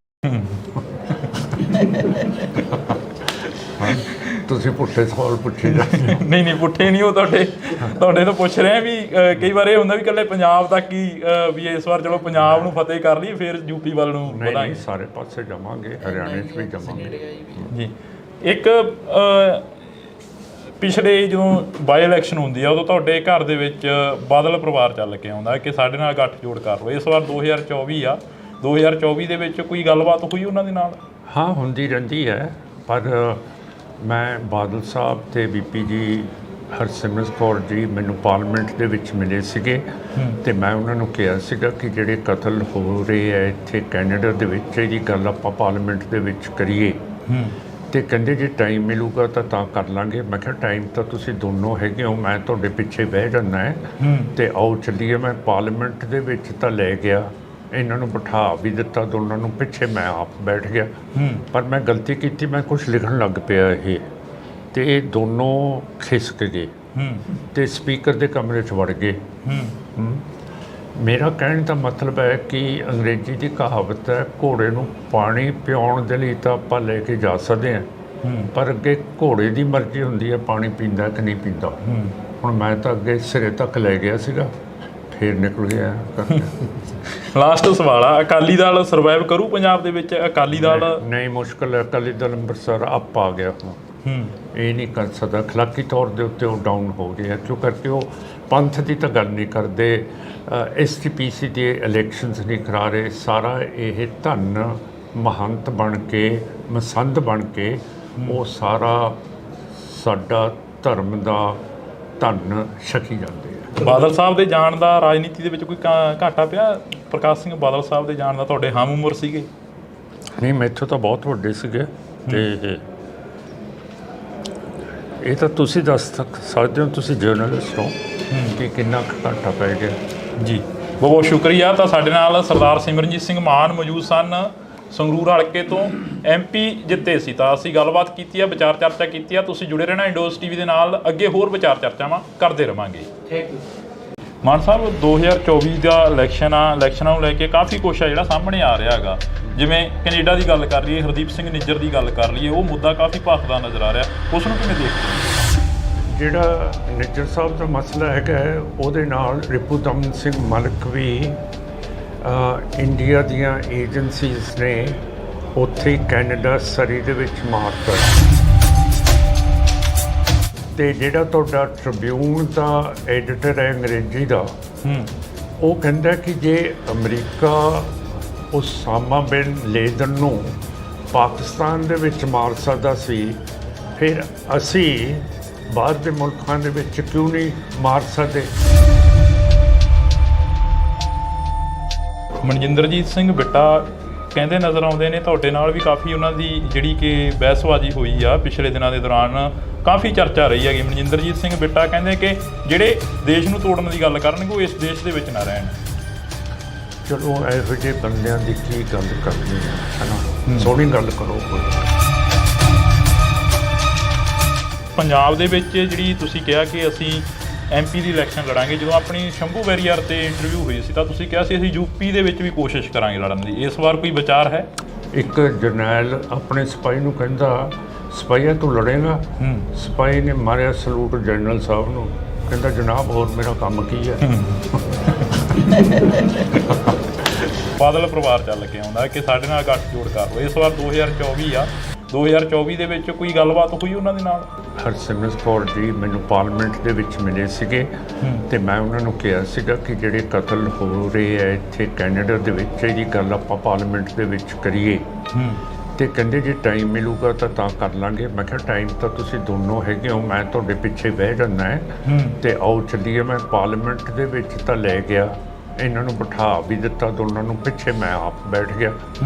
ਤੁਸੀਂ ਪੁੱਠੇ ਸਵਾਲ ਪੁੱਛੇ ਜਾਂਦੇ। ਨਹੀਂ ਪੁੱਠੇ ਨਹੀਂ, ਉਹ ਤੁਹਾਡੇ ਤੋਂ ਪੁੱਛ ਰਹੇ ਵੀ ਕਈ ਵਾਰ ਇਹ ਹੁੰਦਾ ਵੀ ਇਕੱਲੇ ਪੰਜਾਬ ਤੱਕ ਹੀ ਵੀ ਇਸ ਵਾਰ ਚਲੋ ਪੰਜਾਬ ਨੂੰ ਫਤਿਹ ਕਰ ਲਈ ਫਿਰ UP ਵੱਲ ਨੂੰ ਵਧਾਂਗੇ। ਸਾਰੇ ਪਾਸੇ ਜਾਵਾਂਗੇ, ਹਰਿਆਣੇ 'ਚ ਵੀ ਜਾਵਾਂਗੇ ਜੀ। ਇੱਕ ਪਿਛਲੇ ਜਦੋਂ ਬਾਈ ਇਲੈਕਸ਼ਨ ਹੁੰਦੀ ਆ ਉਦੋਂ ਤੁਹਾਡੇ ਘਰ ਦੇ ਵਿੱਚ ਬਾਦਲ ਪਰਿਵਾਰ ਚੱਲ ਕੇ ਆਉਂਦਾ ਕਿ ਸਾਡੇ ਨਾਲ ਗੱਠਜੋੜ ਕਰ ਲਓ। ਇਸ ਵਾਰ 2024 ਆ, 2024 ਦੇ ਵਿੱਚ ਕੋਈ ਗੱਲਬਾਤ ਹੋਈ ਉਹਨਾਂ ਦੇ ਨਾਲ? ਹਾਂ ਹੁੰਦੀ ਰਹਿੰਦੀ ਹੈ, ਪਰ ਮੈਂ ਬਾਦਲ ਸਾਹਿਬ ਅਤੇ BP ਜੀ ਹਰਸਿਮਰਤ ਕੌਰ ਜੀ ਮੈਨੂੰ ਪਾਰਲੀਮੈਂਟ ਦੇ ਵਿੱਚ ਮਿਲੇ ਸੀਗੇ ਤੇ ਮੈਂ ਉਹਨਾਂ ਨੂੰ ਕਿਹਾ ਸੀਗਾ ਕਿ ਜਿਹੜੇ ਕਤਲ ਹੋ ਰਹੇ ਆ ਇੱਥੇ ਕੈਨੇਡਾ ਦੇ ਵਿੱਚ, ਇਹਦੀ ਗੱਲ ਆਪਾਂ ਪਾਰਲੀਮੈਂਟ ਦੇ ਵਿੱਚ ਕਰੀਏ। ਤੇ ਕਹਿੰਦੇ ਜੇ ਟਾਈਮ ਮਿਲੂਗਾ ਤਾਂ ਕਰ ਲਾਂਗੇ। ਮੈਂ ਕਿਹਾ ਟਾਈਮ ਤਾਂ ਤੁਸੀਂ ਦੋਨੋਂ ਹੈਗੇ ਹੋ, ਮੈਂ ਤੁਹਾਡੇ ਪਿੱਛੇ ਬਹਿ ਜਾਂਦਾ ਹੈ ਤੇ ਆਓ ਚੱਲੀਏ। ਮੈਂ ਪਾਰਲੀਮੈਂਟ ਦੇ ਵਿੱਚ ਤਾਂ ਲੈ ਗਿਆ, ਇਹਨਾਂ ਨੂੰ ਬਿਠਾ ਵੀ ਦਿੱਤਾ ਦੋਨਾਂ ਨੂੰ, ਪਿੱਛੇ ਮੈਂ ਆਪ ਬੈਠ ਗਿਆ। ਪਰ ਮੈਂ ਗਲਤੀ ਕੀਤੀ, ਮੈਂ ਕੁਝ ਲਿਖਣ ਲੱਗ ਪਿਆ ਇਹ, ਤੇ ਇਹ ਦੋਨੋਂ ਖਿਸਕ ਗਏ ਤੇ ਸਪੀਕਰ ਦੇ ਕਮਰੇ 'ਚ ਵੜ ਗਏ। ਮੇਰਾ ਕਹਿਣ ਦਾ ਮਤਲਬ ਹੈ ਕਿ ਅੰਗਰੇਜ਼ੀ ਦੀ ਕਹਾਵਤ ਹੈ, ਘੋੜੇ ਨੂੰ ਪਾਣੀ ਪਿਆਉਣ ਦੇ ਲਈ ਤਾਂ ਆਪਾਂ ਲੈ ਕੇ ਜਾ ਸਕਦੇ ਹਾਂ, ਪਰ ਅੱਗੇ ਘੋੜੇ ਦੀ ਮਰਜ਼ੀ ਹੁੰਦੀ ਹੈ ਪਾਣੀ ਪੀਂਦਾ ਕਿ ਨਹੀਂ ਪੀਂਦਾ। ਹੁਣ ਮੈਂ ਤਾਂ ਅੱਗੇ ਸਿਰੇ ਤੱਕ ਲੈ ਗਿਆ ਸੀਗਾ, ਫੇਰ ਨਿਕਲ ਗਿਆ। ਲਾਸਟ ਸਵਾਲ ਆ, ਅਕਾਲੀ ਦਲ ਸਰਵਾਈਵ ਕਰੂ ਪੰਜਾਬ ਦੇ ਵਿੱਚ? ਅਕਾਲੀ ਦਲ ਨਹੀਂ, ਮੁਸ਼ਕਿਲ ਹੈ। ਅਕਾਲੀ ਦਲ ਅੰਮ੍ਰਿਤਸਰ ਅਪ ਆ ਗਿਆ ਹੁਣ, ਇਹ ਨਹੀਂ ਕਰ ਸਕਦਾ। ਅਖਲਾਕੀ ਤੌਰ ਦੇ ਉੱਤੇ ਉਹ ਡਾਊਨ ਹੋ ਗਿਆ, ਕਿਉਂ ਕਰਕੇ ਉਹ ਪੰਥ ਦੀ ਤਾਂ ਗੱਲ ਨਹੀਂ ਕਰਦੇ, STPC ਦੇ ਇਲੈਕਸ਼ਨਸ ਨਹੀਂ ਕਰਾ ਰਹੇ। ਸਾਰਾ ਇਹ ਧਨ ਮਹੰਤ ਬਣ ਕੇ, ਮਸੰਦ ਬਣ ਕੇ ਉਹ ਸਾਰਾ ਸਾਡਾ ਧਰਮ ਦਾ ਧਨ ਛਕੀ ਜਾਂਦੇ ਆ। ਬਾਦਲ ਸਾਹਿਬ ਦੇ ਜਾਣ ਦਾ ਰਾਜਨੀਤੀ ਦੇ ਵਿੱਚ ਕੋਈ ਘਾਟਾ ਪਿਆ? ਪ੍ਰਕਾਸ਼ ਸਿੰਘ ਬਾਦਲ ਸਾਹਿਬ ਦੇ ਜਾਣ ਦਾ, ਤੁਹਾਡੇ ਹਮ ਉਮਰ ਸੀਗੇ। ਨਹੀਂ, ਮੈਥੋਂ ਤਾਂ ਬਹੁਤ ਵੱਡੇ ਸੀਗੇ ਤੇ ਇਹ ਤਾਂ ਤੁਸੀਂ ਦੱਸ ਸਕਦੇ ਹੋ, ਤੁਸੀਂ ਜਰਨਲਿਸਟ ਹੋ, ਕਿ ਕਿੰਨਾ ਘਾਟਾ ਪੈ ਗਿਆ। ਜੀ ਬਹੁਤ ਬਹੁਤ ਸ਼ੁਕਰੀਆ। ਤਾਂ ਸਾਡੇ ਨਾਲ ਸਰਦਾਰ ਸਿਮਰਨਜੀਤ ਸਿੰਘ ਮਾਨ ਮੌਜੂਦ ਸਨ, ਸੰਗਰੂਰ ਹਲਕੇ ਤੋਂ MP ਜਿੱਤੇ ਸੀ। ਤਾਂ ਅਸੀਂ ਗੱਲਬਾਤ ਕੀਤੀ ਆ, ਵਿਚਾਰ ਚਰਚਾ ਕੀਤੀ ਆ। ਤੁਸੀਂ ਜੁੜੇ ਰਹਿਣਾ ਇੰਡੋਜ਼ TV ਦੇ ਨਾਲ, ਅੱਗੇ ਹੋਰ ਵਿਚਾਰ ਚਰਚਾਵਾਂ ਕਰਦੇ ਰਵਾਂਗੇ। Thank you. ਮਾਨ ਸਾਹਿਬ, 2024 ਦਾ ਇਲੈਕਸ਼ਨ ਆ, ਇਲੈਕਸ਼ਨਾਂ ਨੂੰ ਲੈ ਕੇ ਕਾਫੀ ਕੁਛ ਆ ਜਿਹੜਾ ਸਾਹਮਣੇ ਆ ਰਿਹਾ ਹੈਗਾ। ਜਿਵੇਂ ਕੈਨੇਡਾ ਦੀ ਗੱਲ ਕਰ ਲਈਏ, ਹਰਦੀਪ ਸਿੰਘ ਨਿੱਜਰ ਦੀ ਗੱਲ ਕਰ ਲਈਏ, ਉਹ ਮੁੱਦਾ ਕਾਫੀ ਭਖਦਾ ਨਜ਼ਰ ਆ ਰਿਹਾ, ਉਸ ਨੂੰ ਕਿਵੇਂ ਦੇਖਦੇ ਹੋ? ਜਿਹੜਾ ਨਿੱਜਰ ਸਾਹਿਬ ਦਾ ਮਸਲਾ ਹੈਗਾ ਉਹਦੇ ਨਾਲ ਰਿਪੂਦਮਨ ਸਿੰਘ ਮਲਿਕ ਵੀ ਇੰਡੀਆ ਦੀਆਂ ਏਜੰਸੀਜ਼ ਨੇ ਉੱਥੇ ਕੈਨੇਡਾ ਸਰੀ ਦੇ ਵਿੱਚ ਮਾਰਤਾ। ਤੇ ਜਿਹੜਾ ਤੁਹਾਡਾ ਟ੍ਰਿਬਿਊਨ ਦਾ ਐਡੀਟਰ ਹੈ ਅੰਗਰੇਜ਼ੀ ਦਾ, ਉਹ ਕਹਿੰਦਾ ਕਿ ਜੇ ਅਮਰੀਕਾ ਉਸਾਮਾ ਬਿਨ ਲੇਦਨ ਨੂੰ ਪਾਕਿਸਤਾਨ ਦੇ ਵਿੱਚ ਮਾਰ ਸਕਦਾ ਸੀ, ਫਿਰ ਅਸੀਂ ਬਾਹਰ ਦੇ ਮੁਲਕਾਂ ਦੇ ਵਿੱਚ ਕਿਉਂ ਨਹੀਂ ਮਾਰ ਸਕਦੇ? ਮਨਜਿੰਦਰਜੀਤ ਸਿੰਘ ਬਿੱਟਾ ਕਹਿੰਦੇ ਨਜ਼ਰ ਆਉਂਦੇ ਨੇ, ਤੁਹਾਡੇ ਨਾਲ ਵੀ ਕਾਫੀ ਉਹਨਾਂ ਦੀ ਜਿਹੜੀ ਕਿ ਬਹਿਸਬਾਜ਼ੀ ਹੋਈ ਆ ਪਿਛਲੇ ਦਿਨਾਂ ਦੇ ਦੌਰਾਨ, ਕਾਫੀ ਚਰਚਾ ਰਹੀ ਹੈਗੀ। ਮਨਜਿੰਦਰਜੀਤ ਸਿੰਘ ਬਿੱਟਾ ਕਹਿੰਦੇ ਕਿ ਜਿਹੜੇ ਦੇਸ਼ ਨੂੰ ਤੋੜਨ ਦੀ ਗੱਲ ਕਰਨਗੇ ਉਹ ਇਸ ਦੇਸ਼ ਦੇ ਵਿੱਚ ਨਾ ਰਹਿਣ। ਚਲੋ ਇਹੋ ਜਿਹੇ ਬੰਦਿਆਂ ਦੀ ਕੀ ਗੱਲ ਕਰਨੀ ਹੈ ਨਾ, ਸੋਹਣੀ ਗੱਲ ਕਰੋ ਕੋਈ। ਪੰਜਾਬ ਦੇ ਵਿੱਚ ਜਿਹੜੀ ਤੁਸੀਂ ਕਿਹਾ ਕਿ ਅਸੀਂ MP ਦੀ ਇਲੈਕਸ਼ਨ ਲੜਾਂਗੇ, ਜਦੋਂ ਆਪਣੀ ਸ਼ੰਭੂ ਵੈਰੀਅਰ ਤੇ ਇੰਟਰਵਿਊ ਹੋਈ ਸੀ ਤਾਂ ਤੁਸੀਂ ਕਿਹਾ ਸੀ ਅਸੀਂ UP ਦੇ ਵਿੱਚ ਵੀ ਕੋਸ਼ਿਸ਼ ਕਰਾਂਗੇ ਲੜਨ ਦੀ। ਇਸ ਵਾਰ ਕੋਈ ਵਿਚਾਰ ਹੈ? ਇੱਕ ਜਰਨੈਲ ਆਪਣੇ ਸਿਪਾਹੀ ਨੂੰ ਕਹਿੰਦਾ, ਸਿਪਾਹੀਆ ਤੂੰ ਲੜੇਗਾ? ਸਿਪਾਹੀ ਨੇ ਮਾਰਿਆ ਸਲੂਟ ਜਨਰਲ ਸਾਹਿਬ ਨੂੰ, ਕਹਿੰਦਾ ਜਨਾਬ ਹੋਰ ਮੇਰਾ ਕੰਮ ਕੀ ਹੈ। ਬਾਦਲ ਪਰਿਵਾਰ ਚੱਲ ਕੇ ਆਉਂਦਾ ਕਿ ਸਾਡੇ ਨਾਲ ਗੱਠਜੋੜ ਕਰ ਲਓ। ਇਸ ਵਾਰ 2024 ਆ, 2024 ਦੇ ਵਿੱਚ ਕੋਈ ਗੱਲਬਾਤ ਹੋਈ ਉਹਨਾਂ ਦੇ ਨਾਲ? ਹਰਸਿਮਰਤ ਕੌਰ ਜੀ ਮੈਨੂੰ ਪਾਰਲੀਮੈਂਟ ਦੇ ਵਿੱਚ ਮਿਲੇ ਸੀਗੇ ਤੇ ਮੈਂ ਉਹਨਾਂ ਨੂੰ ਕਿਹਾ ਸੀਗਾ ਕਿ ਜਿਹੜੇ ਕਤਲ ਹੋ ਰਹੇ ਆ ਇੱਥੇ ਕੈਨੇਡਾ ਦੇ ਵਿੱਚ, ਇਹਦੀ ਗੱਲ ਆਪਾਂ ਪਾਰਲੀਮੈਂਟ ਦੇ ਵਿੱਚ ਕਰੀਏ। ਤੇ ਕਹਿੰਦੇ ਜੇ ਟਾਈਮ ਮਿਲੂਗਾ ਤਾਂ ਕਰ ਲਾਂਗੇ। ਮੈਂ ਕਿਹਾ ਟਾਈਮ ਤਾਂ ਤੁਸੀਂ ਦੋਨੋਂ ਹੈਗੇ ਹੋ, ਮੈਂ ਤੁਹਾਡੇ ਪਿੱਛੇ ਬਹਿ ਜਾਂਦਾ ਹੈ ਤੇ ਆਓ ਚੱਲੀਏ। ਮੈਂ ਪਾਰਲੀਮੈਂਟ ਦੇ ਵਿੱਚ ਤਾਂ ਲੈ ਗਿਆ, ਇਹਨਾਂ ਨੂੰ ਬਿਠਾ ਵੀ ਦਿੱਤਾ ਦੋਨਾਂ ਨੂੰ, ਪਿੱਛੇ ਮੈਂ ਆਪ ਬੈਠ ਗਿਆ।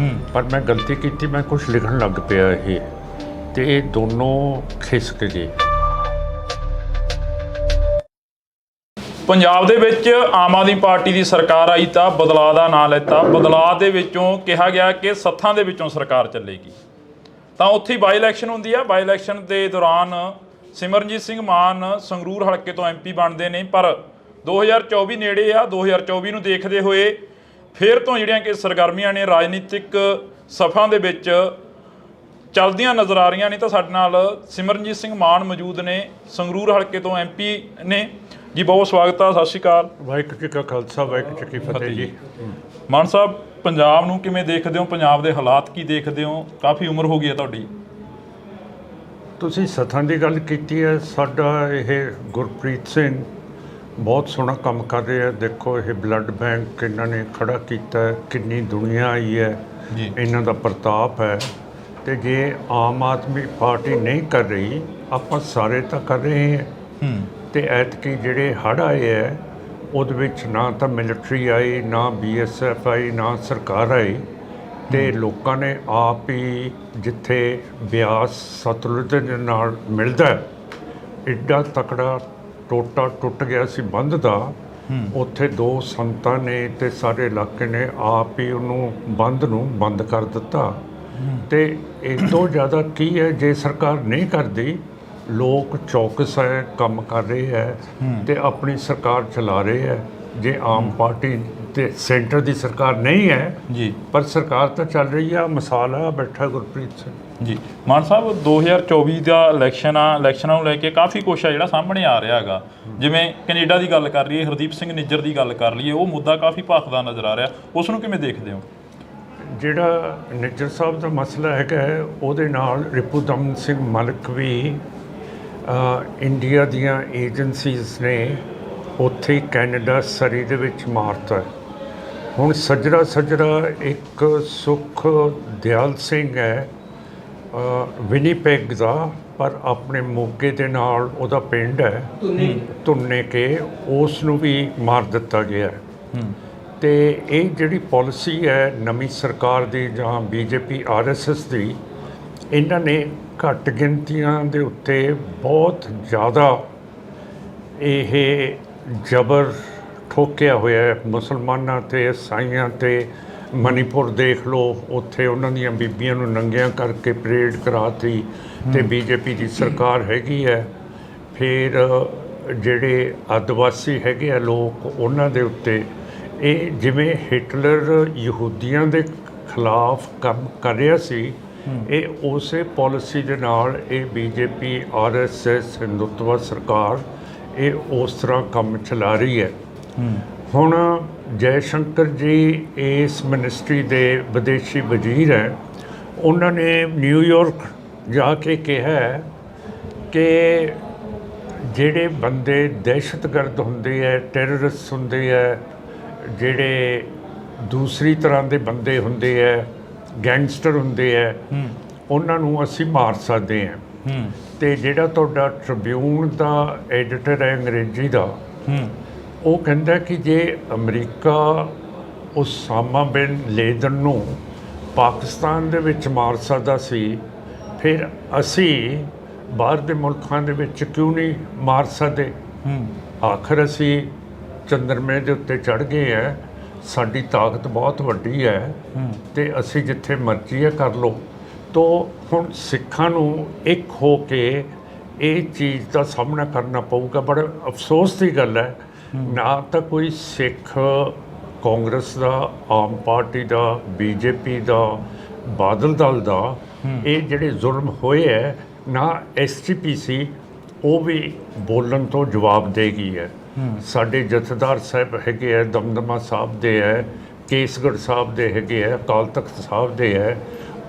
ਪਰ ਮੈਂ ਗਲਤੀ ਕੀਤੀ, ਮੈਂ ਕੁਝ ਲਿਖਣ ਲੱਗ ਪਿਆ ਇਹ, ਤੇ ਇਹ ਦੋਨੋਂ ਖਿਸਕ ਗਏ। ਪੰਜਾਬ ਦੇ ਵਿੱਚ ਆਮ ਆਦਮੀ ਪਾਰਟੀ ਦੀ ਸਰਕਾਰ ਆਈ ਤਾਂ ਬਦਲਾਅ ਦਾ ਨਾਂ ਲੈਤਾ। ਬਦਲਾਅ ਦੇ ਵਿੱਚੋਂ ਕਿਹਾ ਗਿਆ ਕਿ ਸੱਥਾਂ ਦੇ ਵਿੱਚੋਂ ਸਰਕਾਰ ਚੱਲੇਗੀ। ਤਾਂ ਉੱਥੇ ਹੀ ਬਾਈ ਇਲੈਕਸ਼ਨ ਹੁੰਦੀ ਆ। ਬਾਈ ਇਲੈਕਸ਼ਨ ਦੇ ਦੌਰਾਨ ਸਿਮਰਨਜੀਤ ਸਿੰਘ ਮਾਨ ਸੰਗਰੂਰ ਹਲਕੇ ਤੋਂ MP ਬਣਦੇ ਨੇ, ਪਰ 2024 ਨੇੜੇ ਆ। 2024 ਨੂੰ ਦੇਖਦੇ ਹੋਏ ਫਿਰ ਤੋਂ ਜਿਹੜੀਆਂ ਕਿ ਸਰਗਰਮੀਆਂ ਨੇ ਰਾਜਨੀਤਿਕ ਸਫਾ ਦੇ ਵਿੱਚ ਚੱਲਦੀਆਂ ਨਜ਼ਰ ਆ ਰਹੀਆਂ ਨੇ। ਤਾਂ ਸਾਡੇ ਨਾਲ ਸਿਮਰਨਜੀਤ ਸਿੰਘ ਮਾਨ ਮੌਜੂਦ ਨੇ, ਸੰਗਰੂਰ ਹਲਕੇ ਤੋਂ MP ਨੇ ਜੀ। ਬਹੁਤ ਸਵਾਗਤ ਆ, ਸਤਿ ਸ਼੍ਰੀ ਅਕਾਲ। ਵਾਹਿਗੁਰੂ ਜੀ ਕਾ ਖਾਲਸਾ, ਵਾਹਿਗੁਰੂ ਜੀ ਕੀ ਫਤਿਹ ਜੀ। ਮਾਨ ਸਾਹਿਬ, ਪੰਜਾਬ ਨੂੰ ਕਿਵੇਂ ਦੇਖਦੇ ਹੋ? ਪੰਜਾਬ ਦੇ ਹਾਲਾਤ ਕੀ ਦੇਖਦੇ ਹੋ? ਕਾਫੀ ਉਮਰ ਹੋ ਗਈ ਹੈ ਤੁਹਾਡੀ। ਤੁਸੀਂ ਸੱਥਾਂ ਦੀ ਗੱਲ ਕੀਤੀ ਹੈ। ਸਾਡਾ ਇਹ ਗੁਰਪ੍ਰੀਤ ਸਿੰਘ ਬਹੁਤ ਸੋਹਣਾ ਕੰਮ ਕਰ ਰਿਹਾ। ਦੇਖੋ ਇਹ ਬਲੱਡ ਬੈਂਕ ਇਹਨਾਂ ਨੇ ਖੜਾ ਕੀਤਾ, ਕਿੰਨੀ ਦੁਨੀਆ ਆਈ ਹੈ, ਇਹਨਾਂ ਦਾ ਪ੍ਰਤਾਪ ਹੈ। ਤੇ ਜੇ ਆਮ ਆਦਮੀ ਪਾਰਟੀ ਨਹੀਂ ਕਰ ਰਹੀ, ਆਪਾਂ ਸਾਰੇ ਤਾਂ ਕਰ ਰਹੇ ਹਾਂ। ਤੇ ਐਤਕੀ ਜਿਹੜੇ ਹੜ੍ਹ ਆਏ ਹੈ ਉਹਦੇ ਵਿੱਚ ਨਾ ਤਾਂ ਮਿਲਟਰੀ ਆਈ, ਨਾ BSF ਆਈ, ਨਾ ਸਰਕਾਰ ਆਈ, ਤੇ ਲੋਕਾਂ ਨੇ ਆਪ ਹੀ ਜਿੱਥੇ ਬਿਆਸ ਸਤਲੁਜ ਦੇ ਨਾਲ ਮਿਲਦਾ ਹੈ, ਐਡਾ ਤਕੜਾ ਟੋਟਾ ਟੁੱਟ ਗਿਆ ਸੀ ਬੰਦ ਦਾ, ਉੱਥੇ 2 ਸੰਤਾਂ ਨੇ ਤੇ ਸਾਰੇ ਇਲਾਕੇ ਨੇ ਆਪ ਹੀ ਉਹਨੂੰ ਬੰਦ ਨੂੰ ਬੰਦ ਕਰ ਦਿੱਤਾ। ਤੇ ਇਸ ਤੋਂ ਜ਼ਿਆਦਾ ਕੀ ਹੈ, ਜੇ ਸਰਕਾਰ ਨਹੀਂ ਕਰਦੀ, ਲੋਕ ਚੌਕਸ ਹੈ, ਕੰਮ ਕਰ ਰਹੇ ਹੈ ਤੇ ਆਪਣੀ ਸਰਕਾਰ ਚਲਾ ਰਹੇ ਹੈ। ਜੇ ਆਮ ਪਾਰਟੀ ਤੇ ਸੈਂਟਰ ਦੀ ਸਰਕਾਰ ਨਹੀਂ ਹੈ ਜੀ, ਪਰ ਸਰਕਾਰ ਤਾਂ ਚੱਲ ਰਹੀ ਆ। ਮਿਸਾਲ ਆ ਬੈਠਾ ਗੁਰਪ੍ਰੀਤ ਸਿੰਘ ਜੀ। ਮਾਨ ਸਾਹਿਬ 2024 ਦਾ ਇਲੈਕਸ਼ਨਾਂ ਨੂੰ ਲੈ ਕੇ ਕਾਫੀ ਕੁਛ ਆ ਜਿਹੜਾ ਸਾਹਮਣੇ ਆ ਰਿਹਾ ਹੈਗਾ। ਜਿਵੇਂ ਕੈਨੇਡਾ ਦੀ ਗੱਲ ਕਰ ਲਈਏ, ਹਰਦੀਪ ਸਿੰਘ ਨਿੱਜਰ ਦੀ ਗੱਲ ਕਰ ਲਈਏ, ਉਹ ਮੁੱਦਾ ਕਾਫੀ ਭਖਦਾ ਨਜ਼ਰ ਆ ਰਿਹਾ, ਉਸ ਨੂੰ ਕਿਵੇਂ ਦੇਖਦੇ ਹੋ? ਜਿਹੜਾ ਨਿੱਜਰ ਸਾਹਿਬ ਦਾ ਮਸਲਾ ਹੈਗਾ ਉਹਦੇ ਨਾਲ ਰਿਪੂਦਮਨ ਸਿੰਘ ਮਲਿਕ ਵੀ ਇੰਡੀਆ ਦੀਆਂ ਏਜੰਸੀਜ਼ ਨੇ ਉੱਥੇ ਕੈਨੇਡਾ ਸਰੀ ਦੇ ਵਿੱਚ ਮਾਰਤਾ। ਹੁਣ ਸੱਜਰਾ ਇੱਕ ਸੁਖ ਦਿਆਲ ਸਿੰਘ ਹੈ ਵਿਨੀਪੈਗ ਦਾ, ਪਰ ਆਪਣੇ ਮੋਗੇ ਦੇ ਨਾਲ ਉਹਦਾ ਪਿੰਡ ਹੈ ਧੁੰਨੇ ਕੇ, ਉਸ ਨੂੰ ਵੀ ਮਾਰ ਦਿੱਤਾ ਗਿਆ ਹੈ। ਤੇ ਇਹ ਜਿਹੜੀ ਪਾਲਿਸੀ ਹੈ ਨਵੀਂ ਸਰਕਾਰ ਦੀ ਜਾਂ BJP RSS ਦੀ, ਇਹਨਾਂ ਨੇ ਘੱਟ ਗਿਣਤੀਆਂ ਦੇ ਉੱਤੇ ਬਹੁਤ ਜ਼ਿਆਦਾ ਇਹ ਜ਼ਬਰ ਠੋਕਿਆ ਹੋਇਆ ਹੈ ਮੁਸਲਮਾਨਾਂ ਤੇ ਈਸਾਈਆਂ ਤੇ। ਮਨੀਪੁਰ ਦੇਖ ਲਓ, ਉੱਥੇ ਉਹਨਾਂ ਦੀਆਂ ਬੀਬੀਆਂ ਨੂੰ ਨੰਗੀਆਂ ਕਰਕੇ ਪਰੇਡ ਕਰਾਤੀ ਤੇ BJP ਦੀ ਸਰਕਾਰ ਹੈਗੀ ਹੈ। ਫਿਰ ਜਿਹੜੇ ਆਦਿਵਾਸੀ ਹੈਗੇ ਆ ਲੋਕ, ਉਹਨਾਂ ਦੇ ਉੱਤੇ ਇਹ ਜਿਵੇਂ ਹਿਟਲਰ ਯਹੂਦੀਆਂ ਦੇ ਖਿਲਾਫ ਕੰਮ ਕਰ ਰਿਹਾ ਸੀ, ਇਹ ਉਸੇ ਪਾਲਿਸੀ ਦੇ ਨਾਲ ਇਹ BJP RSS ਹਿੰਦੂਤਵਾ ਸਰਕਾਰ ਇਹ ਉਸ ਤਰ੍ਹਾਂ ਕੰਮ ਚਲਾ ਰਹੀ ਹੈ। ਹੁਣ ਜੈ ਸ਼ੰਕਰ ਜੀ ਇਸ ਮਿਨਿਸਟਰੀ ਦੇ ਵਿਦੇਸ਼ੀ ਵਜ਼ੀਰ ਹੈ, ਉਹਨਾਂ ਨੇ ਨਿਊਯਾਰਕ ਜਾ ਕੇ ਕਿਹਾ ਕਿ ਜਿਹੜੇ ਬੰਦੇ ਦਹਿਸ਼ਤਗਰਦ ਹੁੰਦੇ ਹੈ, ਟੈਰਰਿਸਟ ਹੁੰਦੇ ਹੈ, ਜਿਹੜੇ ਦੂਸਰੀ ਤਰ੍ਹਾਂ ਦੇ ਬੰਦੇ ਹੁੰਦੇ ਹੈ, ਗੈਂਗਸਟਰ ਹੁੰਦੇ ਹੈ, ਉਹਨਾਂ ਨੂੰ ਅਸੀਂ ਮਾਰ ਸਕਦੇ ਹਾਂ। ਤੇ ਜਿਹੜਾ ਤੁਹਾਡਾ ਟ੍ਰਿਬਿਊਨ ਦਾ ਐਡੀਟਰ ਹੈ ਅੰਗਰੇਜ਼ੀ ਦਾ, ਉਹ ਕਹਿੰਦਾ ਕਿ ਜੇ ਅਮਰੀਕਾ ਉਸਾਮਾ ਬਿਨ ਲੇਦਨ ਨੂੰ ਪਾਕਿਸਤਾਨ ਦੇ ਵਿੱਚ ਮਾਰ ਸਕਦਾ ਸੀ, ਫਿਰ ਅਸੀਂ ਬਾਹਰ ਦੇ ਮੁਲਕਾਂ ਦੇ ਵਿੱਚ ਕਿਉਂ ਨਹੀਂ ਮਾਰ ਸਕਦੇ? ਆਖਰ ਅਸੀਂ ਚੰਦਰਮੇ ਦੇ ਉੱਤੇ ਚੜ੍ਹ ਗਏ ਹੈ, ਸਾਡੀ ਤਾਕਤ ਬਹੁਤ ਵੱਡੀ ਹੈ ਤੇ ਅਸੀਂ ਜਿੱਥੇ ਮਰਜ਼ੀ ਹੈ ਕਰ ਲਓ। ਤੋ ਹੁਣ ਸਿੱਖਾਂ ਨੂੰ ਇੱਕ ਹੋ ਕੇ ਇਹ ਚੀਜ਼ ਦਾ ਸਾਹਮਣਾ ਕਰਨਾ ਪਊਗਾ। ਬੜਾ ਅਫਸੋਸ ਦੀ ਗੱਲ ਹੈ, ਨਾ ਤਾਂ ਕੋਈ ਸਿੱਖ ਕਾਂਗਰਸ ਦਾ, ਆਮ ਪਾਰਟੀ ਦਾ, BJP ਦਾ, ਬਾਦਲ ਦਲ ਦਾ ਇਹ ਜਿਹੜੇ ਜ਼ੁਲਮ ਹੋਏ ਹੈ, ਨਾ SGPC ਉਹ ਵੀ ਬੋਲਣ ਤੋਂ ਜਵਾਬ ਦੇ ਗਈ ਹੈ। ਸਾਡੇ ਜਥੇਦਾਰ ਸਾਹਿਬ ਹੈਗੇ ਹੈ, ਦਮਦਮਾ ਸਾਹਿਬ ਦੇ ਹੈ, ਕੇਸਗੜ੍ਹ ਸਾਹਿਬ ਦੇ ਹੈਗੇ ਹੈ, ਅਕਾਲ ਤਖਤ ਸਾਹਿਬ ਦੇ ਹੈ,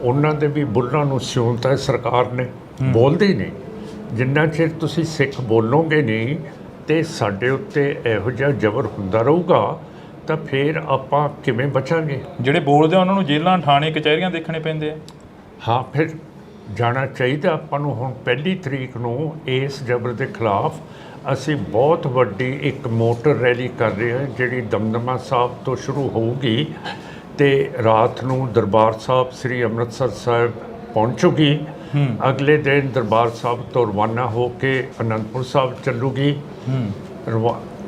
ਉਹਨਾਂ ਦੇ ਵੀ ਬੁੱਲਾਂ ਨੂੰ ਸਿਉਂਤਾ ਸਰਕਾਰ ਨੇ, ਬੋਲਦੇ ਨਹੀਂ। ਜਿੰਨਾ ਚਿਰ ਤੁਸੀਂ ਸਿੱਖ ਬੋਲੋਗੇ ਨਹੀਂ ਤੇ ਸਾਡੇ ਉੱਤੇ ਇਹੋ ਜਿਹਾ ਜ਼ਬਰ ਹੁੰਦਾ ਰਹੂਗਾ ਤਾਂ ਫਿਰ ਆਪਾਂ ਕਿਵੇਂ ਬਚਾਂਗੇ? ਜਿਹੜੇ ਬੋਲਦੇ ਆ ਉਹਨਾਂ ਨੂੰ ਜੇਲ੍ਹਾਂ, ਥਾਣੇ, ਕਚਹਿਰੀਆਂ ਦੇਖਣੇ ਪੈਂਦੇ ਆ। ਹਾਂ, ਫਿਰ ਜਾਣਾ ਚਾਹੀਦਾ ਆਪਾਂ ਨੂੰ। ਹੁਣ 1 ਤਰੀਕ ਨੂੰ ਇਸ ਜ਼ਬਰ ਦੇ ਖਿਲਾਫ ਅਸੀਂ ਬਹੁਤ ਵੱਡੀ ਇੱਕ ਮੋਟਰ ਰੈਲੀ ਕਰ ਰਹੇ ਹਾਂ, ਜਿਹੜੀ ਦਮਦਮਾ ਸਾਹਿਬ ਤੋਂ ਸ਼ੁਰੂ ਹੋਊਗੀ ਤੇ ਰਾਤ ਨੂੰ ਦਰਬਾਰ ਸਾਹਿਬ ਸ੍ਰੀ ਅੰਮ੍ਰਿਤਸਰ ਸਾਹਿਬ ਪਹੁੰਚੂਗੀ। ਅਗਲੇ ਦਿਨ ਦਰਬਾਰ ਸਾਹਿਬ ਤੋਂ ਰਵਾਨਾ ਹੋ ਕੇ ਅਨੰਦਪੁਰ ਸਾਹਿਬ ਚੱਲੂਗੀ,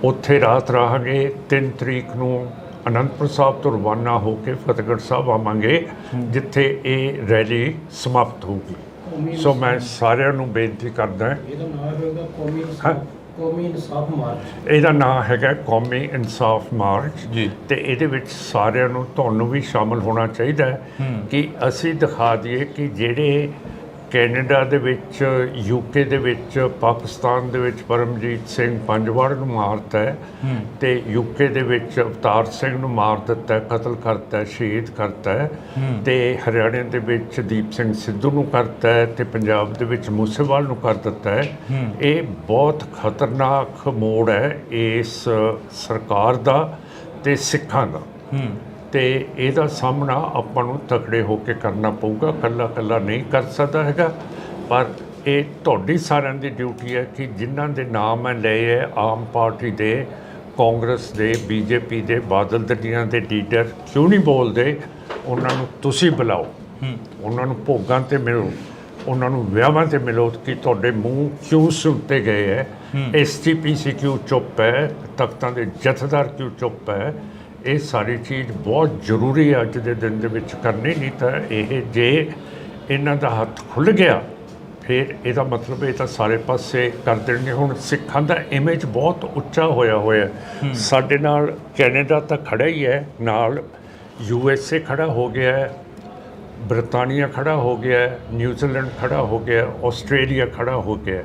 ਉੱਥੇ ਰਾਤ ਰਹਾਂਗੇ। 3 ਤਰੀਕ ਨੂੰ ਅਨੰਦਪੁਰ ਸਾਹਿਬ ਤੋਂ ਰਵਾਨਾ ਹੋ ਕੇ ਫਤਿਹਗੜ੍ਹ ਸਾਹਿਬ ਆਵਾਂਗੇ, ਜਿੱਥੇ ਇਹ ਰੈਲੀ ਸਮਾਪਤ ਹੋਊਗੀ। ਸੋ ਮੈਂ ਸਾਰਿਆਂ ਨੂੰ ਬੇਨਤੀ ਕਰਦਾ, ਇਹਦਾ ਨਾਮ ਹੈਗਾ ਕੌਮੀ ਇਨਸਾਫ ਮਾਰਚ ਜੀ, ਤੇ ਇਹਦੇ ਵਿੱਚ ਸਾਰਿਆਂ ਨੂੰ, ਤੁਹਾਨੂੰ ਵੀ ਸ਼ਾਮਲ ਹੋਣਾ ਚਾਹੀਦਾ ਕਿ ਅਸੀਂ ਦਿਖਾ ਦਈਏ ਕਿ ਜਿਹੜੇ ਕੈਨੇਡਾ ਦੇ ਵਿੱਚ, UK ਦੇ ਵਿੱਚ, ਪਾਕਿਸਤਾਨ ਦੇ ਵਿੱਚ ਪਰਮਜੀਤ ਸਿੰਘ ਪੰਜਵਾੜ ਨੂੰ ਮਾਰਤਾ ਹੈ ਤੇ UK ਦੇ ਵਿੱਚ ਅਵਤਾਰ ਸਿੰਘ ਨੂੰ ਮਾਰ ਦਿੱਤਾ, ਕਤਲ ਕਰਤਾ, ਸ਼ਹੀਦ ਕਰਤਾ ਹੈ, ਤੇ ਹਰਿਆਣੇ ਦੇ ਵਿੱਚ ਦੀਪ ਸਿੰਘ ਸਿੱਧੂ ਨੂੰ ਕਰਤਾ ਹੈ, ਤੇ ਪੰਜਾਬ ਦੇ ਵਿੱਚ ਮੂਸੇਵਾਲ ਨੂੰ ਕਰ ਦਿੱਤਾ ਹੈ। ਇਹ ਬਹੁਤ ਖਤਰਨਾਕ ਮੋੜ ਹੈ ਇਸ ਸਰਕਾਰ ਦਾ ਤੇ ਸਿੱਖਾਂ ਦਾ, ਤੇ ਇਹਦਾ ਸਾਹਮਣਾ ਆਪਾਂ ਨੂੰ ਤਕੜੇ ਹੋ ਕੇ ਕਰਨਾ ਪਊਗਾ। ਇਕੱਲਾ ਨਹੀਂ ਕਰ ਸਕਦਾ ਹੈਗਾ, ਪਰ ਇਹ ਤੁਹਾਡੀ ਸਾਰਿਆਂ ਦੀ ਡਿਊਟੀ ਹੈ ਕਿ ਜਿਨ੍ਹਾਂ ਦੇ ਨਾਮ ਮੈਂ ਲਏ ਹੈ, ਆਮ ਪਾਰਟੀ ਦੇ, ਕਾਂਗਰਸ ਦੇ, ਬੀਜੇਪੀ ਦੇ, ਬਾਦਲ ਦਲੀਆਂ ਦੇ ਲੀਡਰ ਕਿਉਂ ਨਹੀਂ ਬੋਲਦੇ, ਉਹਨਾਂ ਨੂੰ ਤੁਸੀਂ ਬੁਲਾਓ, ਉਹਨਾਂ ਨੂੰ ਭੋਗਾਂ 'ਤੇ ਮਿਲੋ, ਉਹਨਾਂ ਨੂੰ ਵਿਆਹਾਂ 'ਤੇ ਮਿਲੋ ਕਿ ਤੁਹਾਡੇ ਮੂੰਹ ਕਿਉਂ ਸੁੱਤੇ ਗਏ ਹੈ, SGPC ਕਿਉਂ ਚੁੱਪ ਹੈ, ਤਖਤਾਂ ਦੇ ਜਥੇਦਾਰ ਕਿਉਂ ਚੁੱਪ ਹੈ। ਇਹ ਸਾਰੀ ਚੀਜ਼ ਬਹੁਤ ਜ਼ਰੂਰੀ ਹੈ ਅੱਜ ਦੇ ਦਿਨ ਦੇ ਵਿੱਚ ਕਰਨੀ, ਨਹੀਂ ਤਾਂ ਇਹ ਜੇ ਇਹਨਾਂ ਦਾ ਹੱਥ ਖੁੱਲ੍ਹ ਗਿਆ ਫਿਰ ਇਹਦਾ ਮਤਲਬ ਇਹ ਤਾਂ ਸਾਰੇ ਪਾਸੇ ਕਰ ਦੇਣਗੇ। ਹੁਣ ਸਿੱਖਾਂ ਦਾ ਇਮੇਜ ਬਹੁਤ ਉੱਚਾ ਹੋਇਆ ਸਾਡੇ ਨਾਲ ਕੈਨੇਡਾ ਤਾਂ ਖੜਾ ਹੀ ਹੈ, ਨਾਲ USA ਖੜਾ ਹੋ ਗਿਆ ਹੈ, ਬ੍ਰਿਟਾਨੀਆ ਖੜਾ ਹੋ ਗਿਆ ਹੈ, ਨਿਊਜ਼ੀਲੈਂਡ ਖੜਾ ਹੋ ਗਿਆ, ਆਸਟ੍ਰੇਲੀਆ ਖੜਾ ਹੋ ਗਿਆ,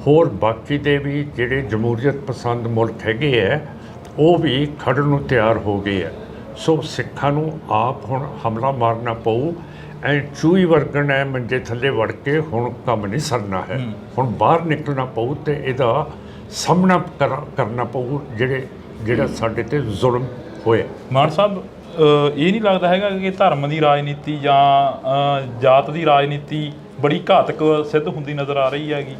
ਹੋਰ ਬਾਕੀ ਦੇ ਵੀ ਜਿਹੜੇ ਜਮਹੂਰੀਅਤ ਪਸੰਦ ਮੁਲਕ ਹੈਗੇ ਹੈ ਉਹ ਵੀ ਖੜਨ ਨੂੰ ਤਿਆਰ ਹੋ ਗਏ ਹੈ। ਸੋ ਸਿੱਖਾਂ ਨੂੰ ਆਪ ਹੁਣ ਹਮਲਾ ਮਾਰਨਾ ਪਊ, ਐ ਚੂਹੀ ਵਰਗਣ ਹੈ ਮੰਜੇ ਥੱਲੇ ਵੜ ਕੇ ਹੁਣ ਕੰਮ ਨਹੀਂ ਸਰਨਾ ਹੈ, ਹੁਣ ਬਾਹਰ ਨਿਕਲਣਾ ਪਊ ਤੇ ਇਹਦਾ ਸਾਹਮਣਾ ਕਰਨਾ ਪਊ ਜਿਹੜਾ ਸਾਡੇ ਤੇ ਜ਼ੁਲਮ ਹੋਇਆ। ਮਾਨ ਸਾਹਿਬ, ਇਹ ਨਹੀਂ ਲੱਗਦਾ ਹੈਗਾ ਕਿ ਧਰਮ ਦੀ ਰਾਜਨੀਤੀ ਜਾਂ ਜਾਤ ਦੀ ਰਾਜਨੀਤੀ ਬੜੀ ਘਾਤਕ ਸਿੱਧ ਹੁੰਦੀ ਨਜ਼ਰ ਆ ਰਹੀ ਹੈਗੀ?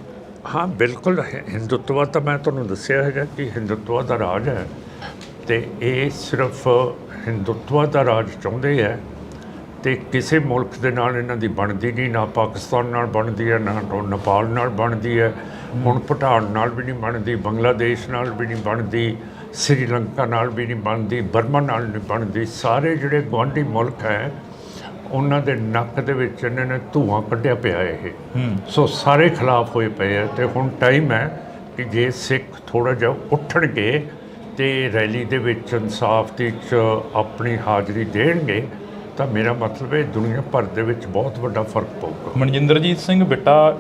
ਹਾਂ ਬਿਲਕੁਲ, ਹਿੰਦੁੱਤਵਾ ਤਾਂ ਮੈਂ ਤੁਹਾਨੂੰ ਦੱਸਿਆ ਹੈਗਾ ਕਿ ਹਿੰਦੁੱਤਵਾ ਦਾ ਰਾਜ ਹੈ ਅਤੇ ਇਹ ਸਿਰਫ ਹਿੰਦੁੱਤਵਾ ਦਾ ਰਾਜ ਚਾਹੁੰਦੇ ਹੈ ਅਤੇ ਕਿਸੇ ਮੁਲਕ ਦੇ ਨਾਲ ਇਹਨਾਂ ਦੀ ਬਣਦੀ ਨਹੀਂ, ਨਾ ਪਾਕਿਸਤਾਨ ਨਾਲ ਬਣਦੀ ਹੈ, ਨਾ ਨੇਪਾਲ ਨਾਲ ਬਣਦੀ ਹੈ, ਹੁਣ ਭੂਟਾਨ ਨਾਲ ਵੀ ਨਹੀਂ ਬਣਦੀ, ਬੰਗਲਾਦੇਸ਼ ਨਾਲ ਵੀ ਨਹੀਂ ਬਣਦੀ, ਸ੍ਰੀਲੰਕਾ ਨਾਲ ਵੀ ਨਹੀਂ ਬਣਦੀ, ਬਰਮਾ ਨਾਲ ਨਹੀਂ ਬਣਦੀ। ਸਾਰੇ ਜਿਹੜੇ ਗੁਆਂਢੀ ਮੁਲਕ ਹੈ ਉਹਨਾਂ ਦੇ ਨੱਕ ਦੇ ਵਿੱਚ ਇਹਨਾਂ ਨੇ ਧੂੰਆਂ ਕੱਢਿਆ ਪਿਆ ਇਹ, ਸੋ ਸਾਰੇ ਖਿਲਾਫ ਹੋਏ ਪਏ ਹੈ। ਅਤੇ ਹੁਣ ਟਾਈਮ ਹੈ ਕਿ ਜੇ ਸਿੱਖ ਥੋੜ੍ਹਾ ਜਿਹਾ ਉੱਠਣਗੇ ਅਤੇ ਰੈਲੀ ਦੇ ਵਿੱਚ ਇਨਸਾਫ ਦੀ 'ਚ ਆਪਣੀ ਹਾਜ਼ਰੀ ਦੇਣਗੇ ਤਾਂ ਮੇਰਾ ਮਤਲਬ ਹੈ ਦੁਨੀਆ ਭਰ ਦੇ ਵਿੱਚ ਬਹੁਤ ਵੱਡਾ ਫਰਕ ਪਊਗਾ। ਮਨਜਿੰਦਰਜੀਤ ਸਿੰਘ ਬਿੱਟਾ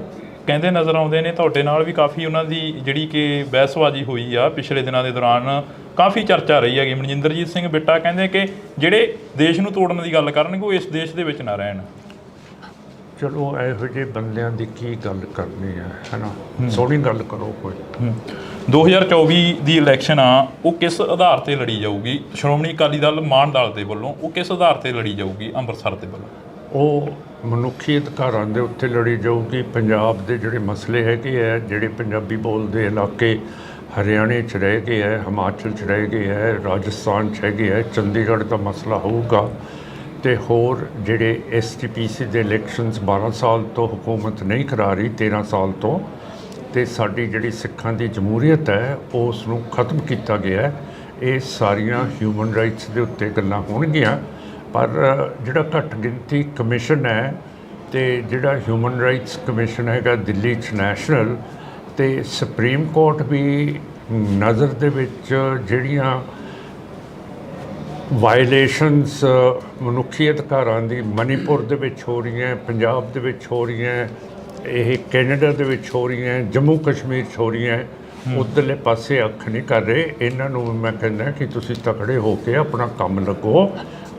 ਕਹਿੰਦੇ ਨਜ਼ਰ ਆਉਂਦੇ ਨੇ, ਤੁਹਾਡੇ ਨਾਲ ਵੀ ਕਾਫੀ ਉਹਨਾਂ ਦੀ ਜਿਹੜੀ ਕਿ ਬਹਿਸਬਾਜ਼ੀ ਹੋਈ ਆ ਪਿਛਲੇ ਦਿਨਾਂ ਦੇ ਦੌਰਾਨ, ਕਾਫੀ ਚਰਚਾ ਰਹੀ ਹੈਗੀ। ਮਨਜਿੰਦਰਜੀਤ ਸਿੰਘ ਬਿੱਟਾ ਕਹਿੰਦੇ ਕਿ ਜਿਹੜੇ ਦੇਸ਼ ਨੂੰ ਤੋੜਨ ਦੀ ਗੱਲ ਕਰਨਗੇ ਉਹ ਇਸ ਦੇਸ਼ ਦੇ ਵਿੱਚ ਨਾ ਰਹਿਣ। ਚਲੋ ਇਹੋ ਜਿਹੇ ਬੰਦਿਆਂ ਦੀ ਕੀ ਗੱਲ ਕਰਨੀ ਹੈ ਨਾ, ਸੋਹਣੀ ਗੱਲ ਕਰੋ ਕੋਈ। 2024 ਦੀ ਇਲੈਕਸ਼ਨ ਆ ਉਹ ਕਿਸ ਆਧਾਰ ਤੇ ਲੜੀ ਜਾਊਗੀ? ਸ਼੍ਰੋਮਣੀ ਅਕਾਲੀ ਦਲ ਮਾਨ ਦਲ ਦੇ ਵੱਲੋਂ ਉਹ ਕਿਸ ਆਧਾਰ ਤੇ ਲੜੀ ਜਾਊਗੀ ਅੰਮ੍ਰਿਤਸਰ ਦੇ ਵੱਲੋਂ? ਉਹ ਮਨੁੱਖੀ ਅਧਿਕਾਰਾਂ ਦੇ ਉੱਤੇ ਲੜੀ ਜਾਊਗੀ। ਪੰਜਾਬ ਦੇ ਜਿਹੜੇ ਮਸਲੇ ਹੈਗੇ ਹੈ, ਜਿਹੜੇ ਪੰਜਾਬੀ ਬੋਲਦੇ ਇਲਾਕੇ ਹਰਿਆਣੇ 'ਚ ਰਹਿ ਗਏ ਹੈ, ਹਿਮਾਚਲ 'ਚ ਰਹਿ ਗਏ ਹੈ, ਰਾਜਸਥਾਨ 'ਚ ਹੈਗੇ ਹੈ, ਚੰਡੀਗੜ੍ਹ ਦਾ ਮਸਲਾ ਹੋਊਗਾ ਅਤੇ ਹੋਰ ਜਿਹੜੇ SGPC ਦੇ ਇਲੈਕਸ਼ਨਸ 12 ਸਾਲ ਤੋਂ ਹੁਕੂਮਤ ਨਹੀਂ ਕਰਾ ਰਹੀ, 13 ਸਾਲ ਤੋਂ, ਅਤੇ ਸਾਡੀ ਜਿਹੜੀ ਸਿੱਖਾਂ ਦੀ ਜਮਹੂਰੀਅਤ ਹੈ ਉਸ ਨੂੰ ਖਤਮ ਕੀਤਾ ਗਿਆ ਹੈ। ਇਹ ਸਾਰੀਆਂ ਹਿਊਮਨ ਰਾਈਟਸ ਦੇ ਉੱਤੇ ਗੱਲਾਂ ਹੋਣਗੀਆਂ, ਪਰ ਜਿਹੜਾ ਘੱਟ ਗਿਣਤੀ ਕਮਿਸ਼ਨ ਹੈ ਅਤੇ ਜਿਹੜਾ ਹਿਊਮਨ ਰਾਈਟਸ ਕਮਿਸ਼ਨ ਹੈਗਾ ਦਿੱਲੀ 'ਚ ਨੈਸ਼ਨਲ, ਅਤੇ ਸੁਪਰੀਮ ਕੋਰਟ ਵੀ ਨਜ਼ਰ ਦੇ ਵਿੱਚ ਜਿਹੜੀਆਂ ਵਾਇਲੇਸ਼ਨਸ ਮਨੁੱਖੀ ਅਧਿਕਾਰਾਂ ਦੀ ਮਨੀਪੁਰ ਦੇ ਵਿੱਚ ਹੋ ਰਹੀਆਂ, ਪੰਜਾਬ ਦੇ ਵਿੱਚ ਹੋ ਰਹੀਆਂ, ਇਹ ਕੈਨੇਡਾ ਦੇ ਵਿੱਚ ਹੋ ਰਹੀਆਂ, ਜੰਮੂ ਕਸ਼ਮੀਰ 'ਚ ਹੋ ਰਹੀਆਂ, ਉੱਧਰਲੇ ਪਾਸੇ ਅੱਖ ਨਹੀਂ ਕਰ ਰਹੇ। ਇਹਨਾਂ ਨੂੰ ਮੈਂ ਕਹਿੰਦਾ ਕਿ ਤੁਸੀਂ ਤਕੜੇ ਹੋ ਕੇ ਆਪਣਾ ਕੰਮ ਲੱਗੋ।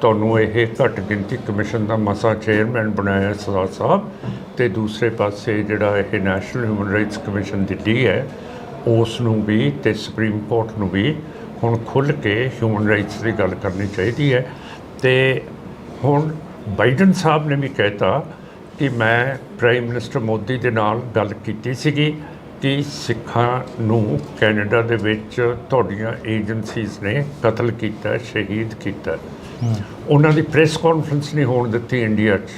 ਤੁਹਾਨੂੰ ਇਹ ਘੱਟ ਗਿਣਤੀ ਕਮਿਸ਼ਨ ਦਾ ਮਸਾ ਚੇਅਰਮੈਨ ਬਣਾਇਆ ਸਰਦਾਰ ਸਾਹਿਬ, ਅਤੇ ਦੂਸਰੇ ਪਾਸੇ ਜਿਹੜਾ ਇਹ national human rights commission Delhi ਹੈ ਉਸ ਨੂੰ ਵੀ ਅਤੇ ਸੁਪਰੀਮ ਕੋਰਟ ਨੂੰ ਵੀ ਹੁਣ ਖੁੱਲ੍ਹ ਕੇ ਹਿਊਮਨ ਰਾਈਟਸ ਦੀ ਗੱਲ ਕਰਨੀ ਚਾਹੀਦੀ ਹੈ। ਅਤੇ ਹੁਣ ਬਾਈਡਨ ਸਾਹਿਬ ਨੇ ਵੀ ਕਹਿਤਾ ਕਿ ਮੈਂ ਪ੍ਰਾਈਮ ਮਿਨਿਸਟਰ ਮੋਦੀ ਦੇ ਨਾਲ ਗੱਲ ਕੀਤੀ ਸੀਗੀ ਕਿ ਸਿੱਖਾਂ ਨੂੰ ਕੈਨੇਡਾ ਦੇ ਵਿੱਚ ਤੁਹਾਡੀਆਂ ਏਜੰਸੀਜ਼ ਨੇ ਕਤਲ ਕੀਤਾ, ਸ਼ਹੀਦ ਕੀਤਾ। ਉਹਨਾਂ ਦੀ ਪ੍ਰੈਸ ਕਾਨਫਰੰਸ ਨਹੀਂ ਹੋਣ ਦਿੱਤੀ ਇੰਡੀਆ 'ਚ,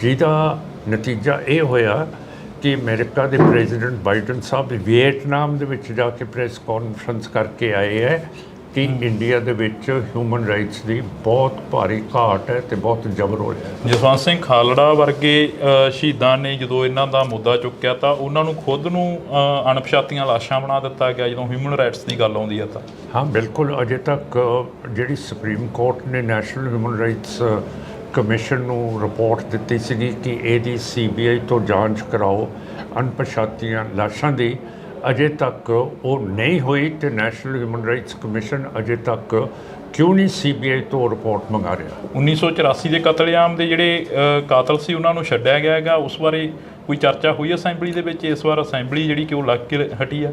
ਜਿਹਦਾ ਨਤੀਜਾ ਇਹ ਹੋਇਆ ਕਿ ਅਮਰੀਕਾ ਦੇ ਪ੍ਰੈਜ਼ੀਡੈਂਟ ਬਾਈਡਨ ਸਾਹਿਬ ਵੀਅਤਨਾਮ ਦੇ ਵਿੱਚ ਜਾ ਕੇ ਪ੍ਰੈਸ ਕਾਨਫਰੰਸ ਕਰਕੇ ਆਏ ਹੈ ਕਿ ਇੰਡੀਆ ਦੇ ਵਿੱਚ ਹਿਊਮਨ ਰਾਈਟਸ ਦੀ ਬਹੁਤ ਭਾਰੀ ਘਾਟ ਹੈ ਅਤੇ ਬਹੁਤ ਜ਼ਬਰ ਹੋ ਰਿਹਾ। ਜਸਵੰਤ ਸਿੰਘ ਖਾਲੜਾ ਵਰਗੇ ਸ਼ਹੀਦਾਂ ਨੇ ਜਦੋਂ ਇਹਨਾਂ ਦਾ ਮੁੱਦਾ ਚੁੱਕਿਆ ਤਾਂ ਉਹਨਾਂ ਨੂੰ ਖੁਦ ਨੂੰ ਅਣਪਛਾਤੀਆਂ ਲਾਸ਼ਾਂ ਬਣਾ ਦਿੱਤਾ ਗਿਆ ਜਦੋਂ ਹਿਊਮਨ ਰਾਈਟਸ ਦੀ ਗੱਲ ਆਉਂਦੀ ਹੈ ਤਾਂ। ਹਾਂ ਬਿਲਕੁਲ, ਅਜੇ ਤੱਕ ਜਿਹੜੀ ਸੁਪਰੀਮ ਕੋਰਟ ਨੇ ਨੈਸ਼ਨਲ ਹਿਊਮਨ ਰਾਈਟਸ ਕਮਿਸ਼ਨ ਨੂੰ ਰਿਪੋਰਟ ਦਿੱਤੀ ਸੀਗੀ ਕਿ ਇਹਦੀ CBI ਤੋਂ ਜਾਂਚ ਕਰਾਓ ਅਣਪਛਾਤੀਆਂ ਲਾਸ਼ਾਂ ਦੀ, ਅਜੇ ਤੱਕ ਉਹ ਨਹੀਂ ਹੋਈ। ਅਤੇ ਨੈਸ਼ਨਲ ਹਿਊਮਨ ਰਾਈਟਸ ਕਮਿਸ਼ਨ ਅਜੇ ਤੱਕ ਕਿਉਂ ਨਹੀਂ CBI ਤੋਂ ਰਿਪੋਰਟ ਮੰਗਾ ਰਿਹਾ? 1984 ਦੇ ਕਤਲੇਆਮ ਦੇ ਜਿਹੜੇ ਕਾਤਲ ਸੀ ਉਹਨਾਂ ਨੂੰ ਛੱਡਿਆ ਗਿਆ ਹੈਗਾ, ਉਸ ਬਾਰੇ ਕੋਈ ਚਰਚਾ ਹੋਈ ਅਸੈਂਬਲੀ ਦੇ ਵਿੱਚ? ਇਸ ਵਾਰ ਅਸੈਂਬਲੀ ਜਿਹੜੀ ਕਿ ਉਹ ਲੱਗ ਕੇ ਹਟੀ ਆ।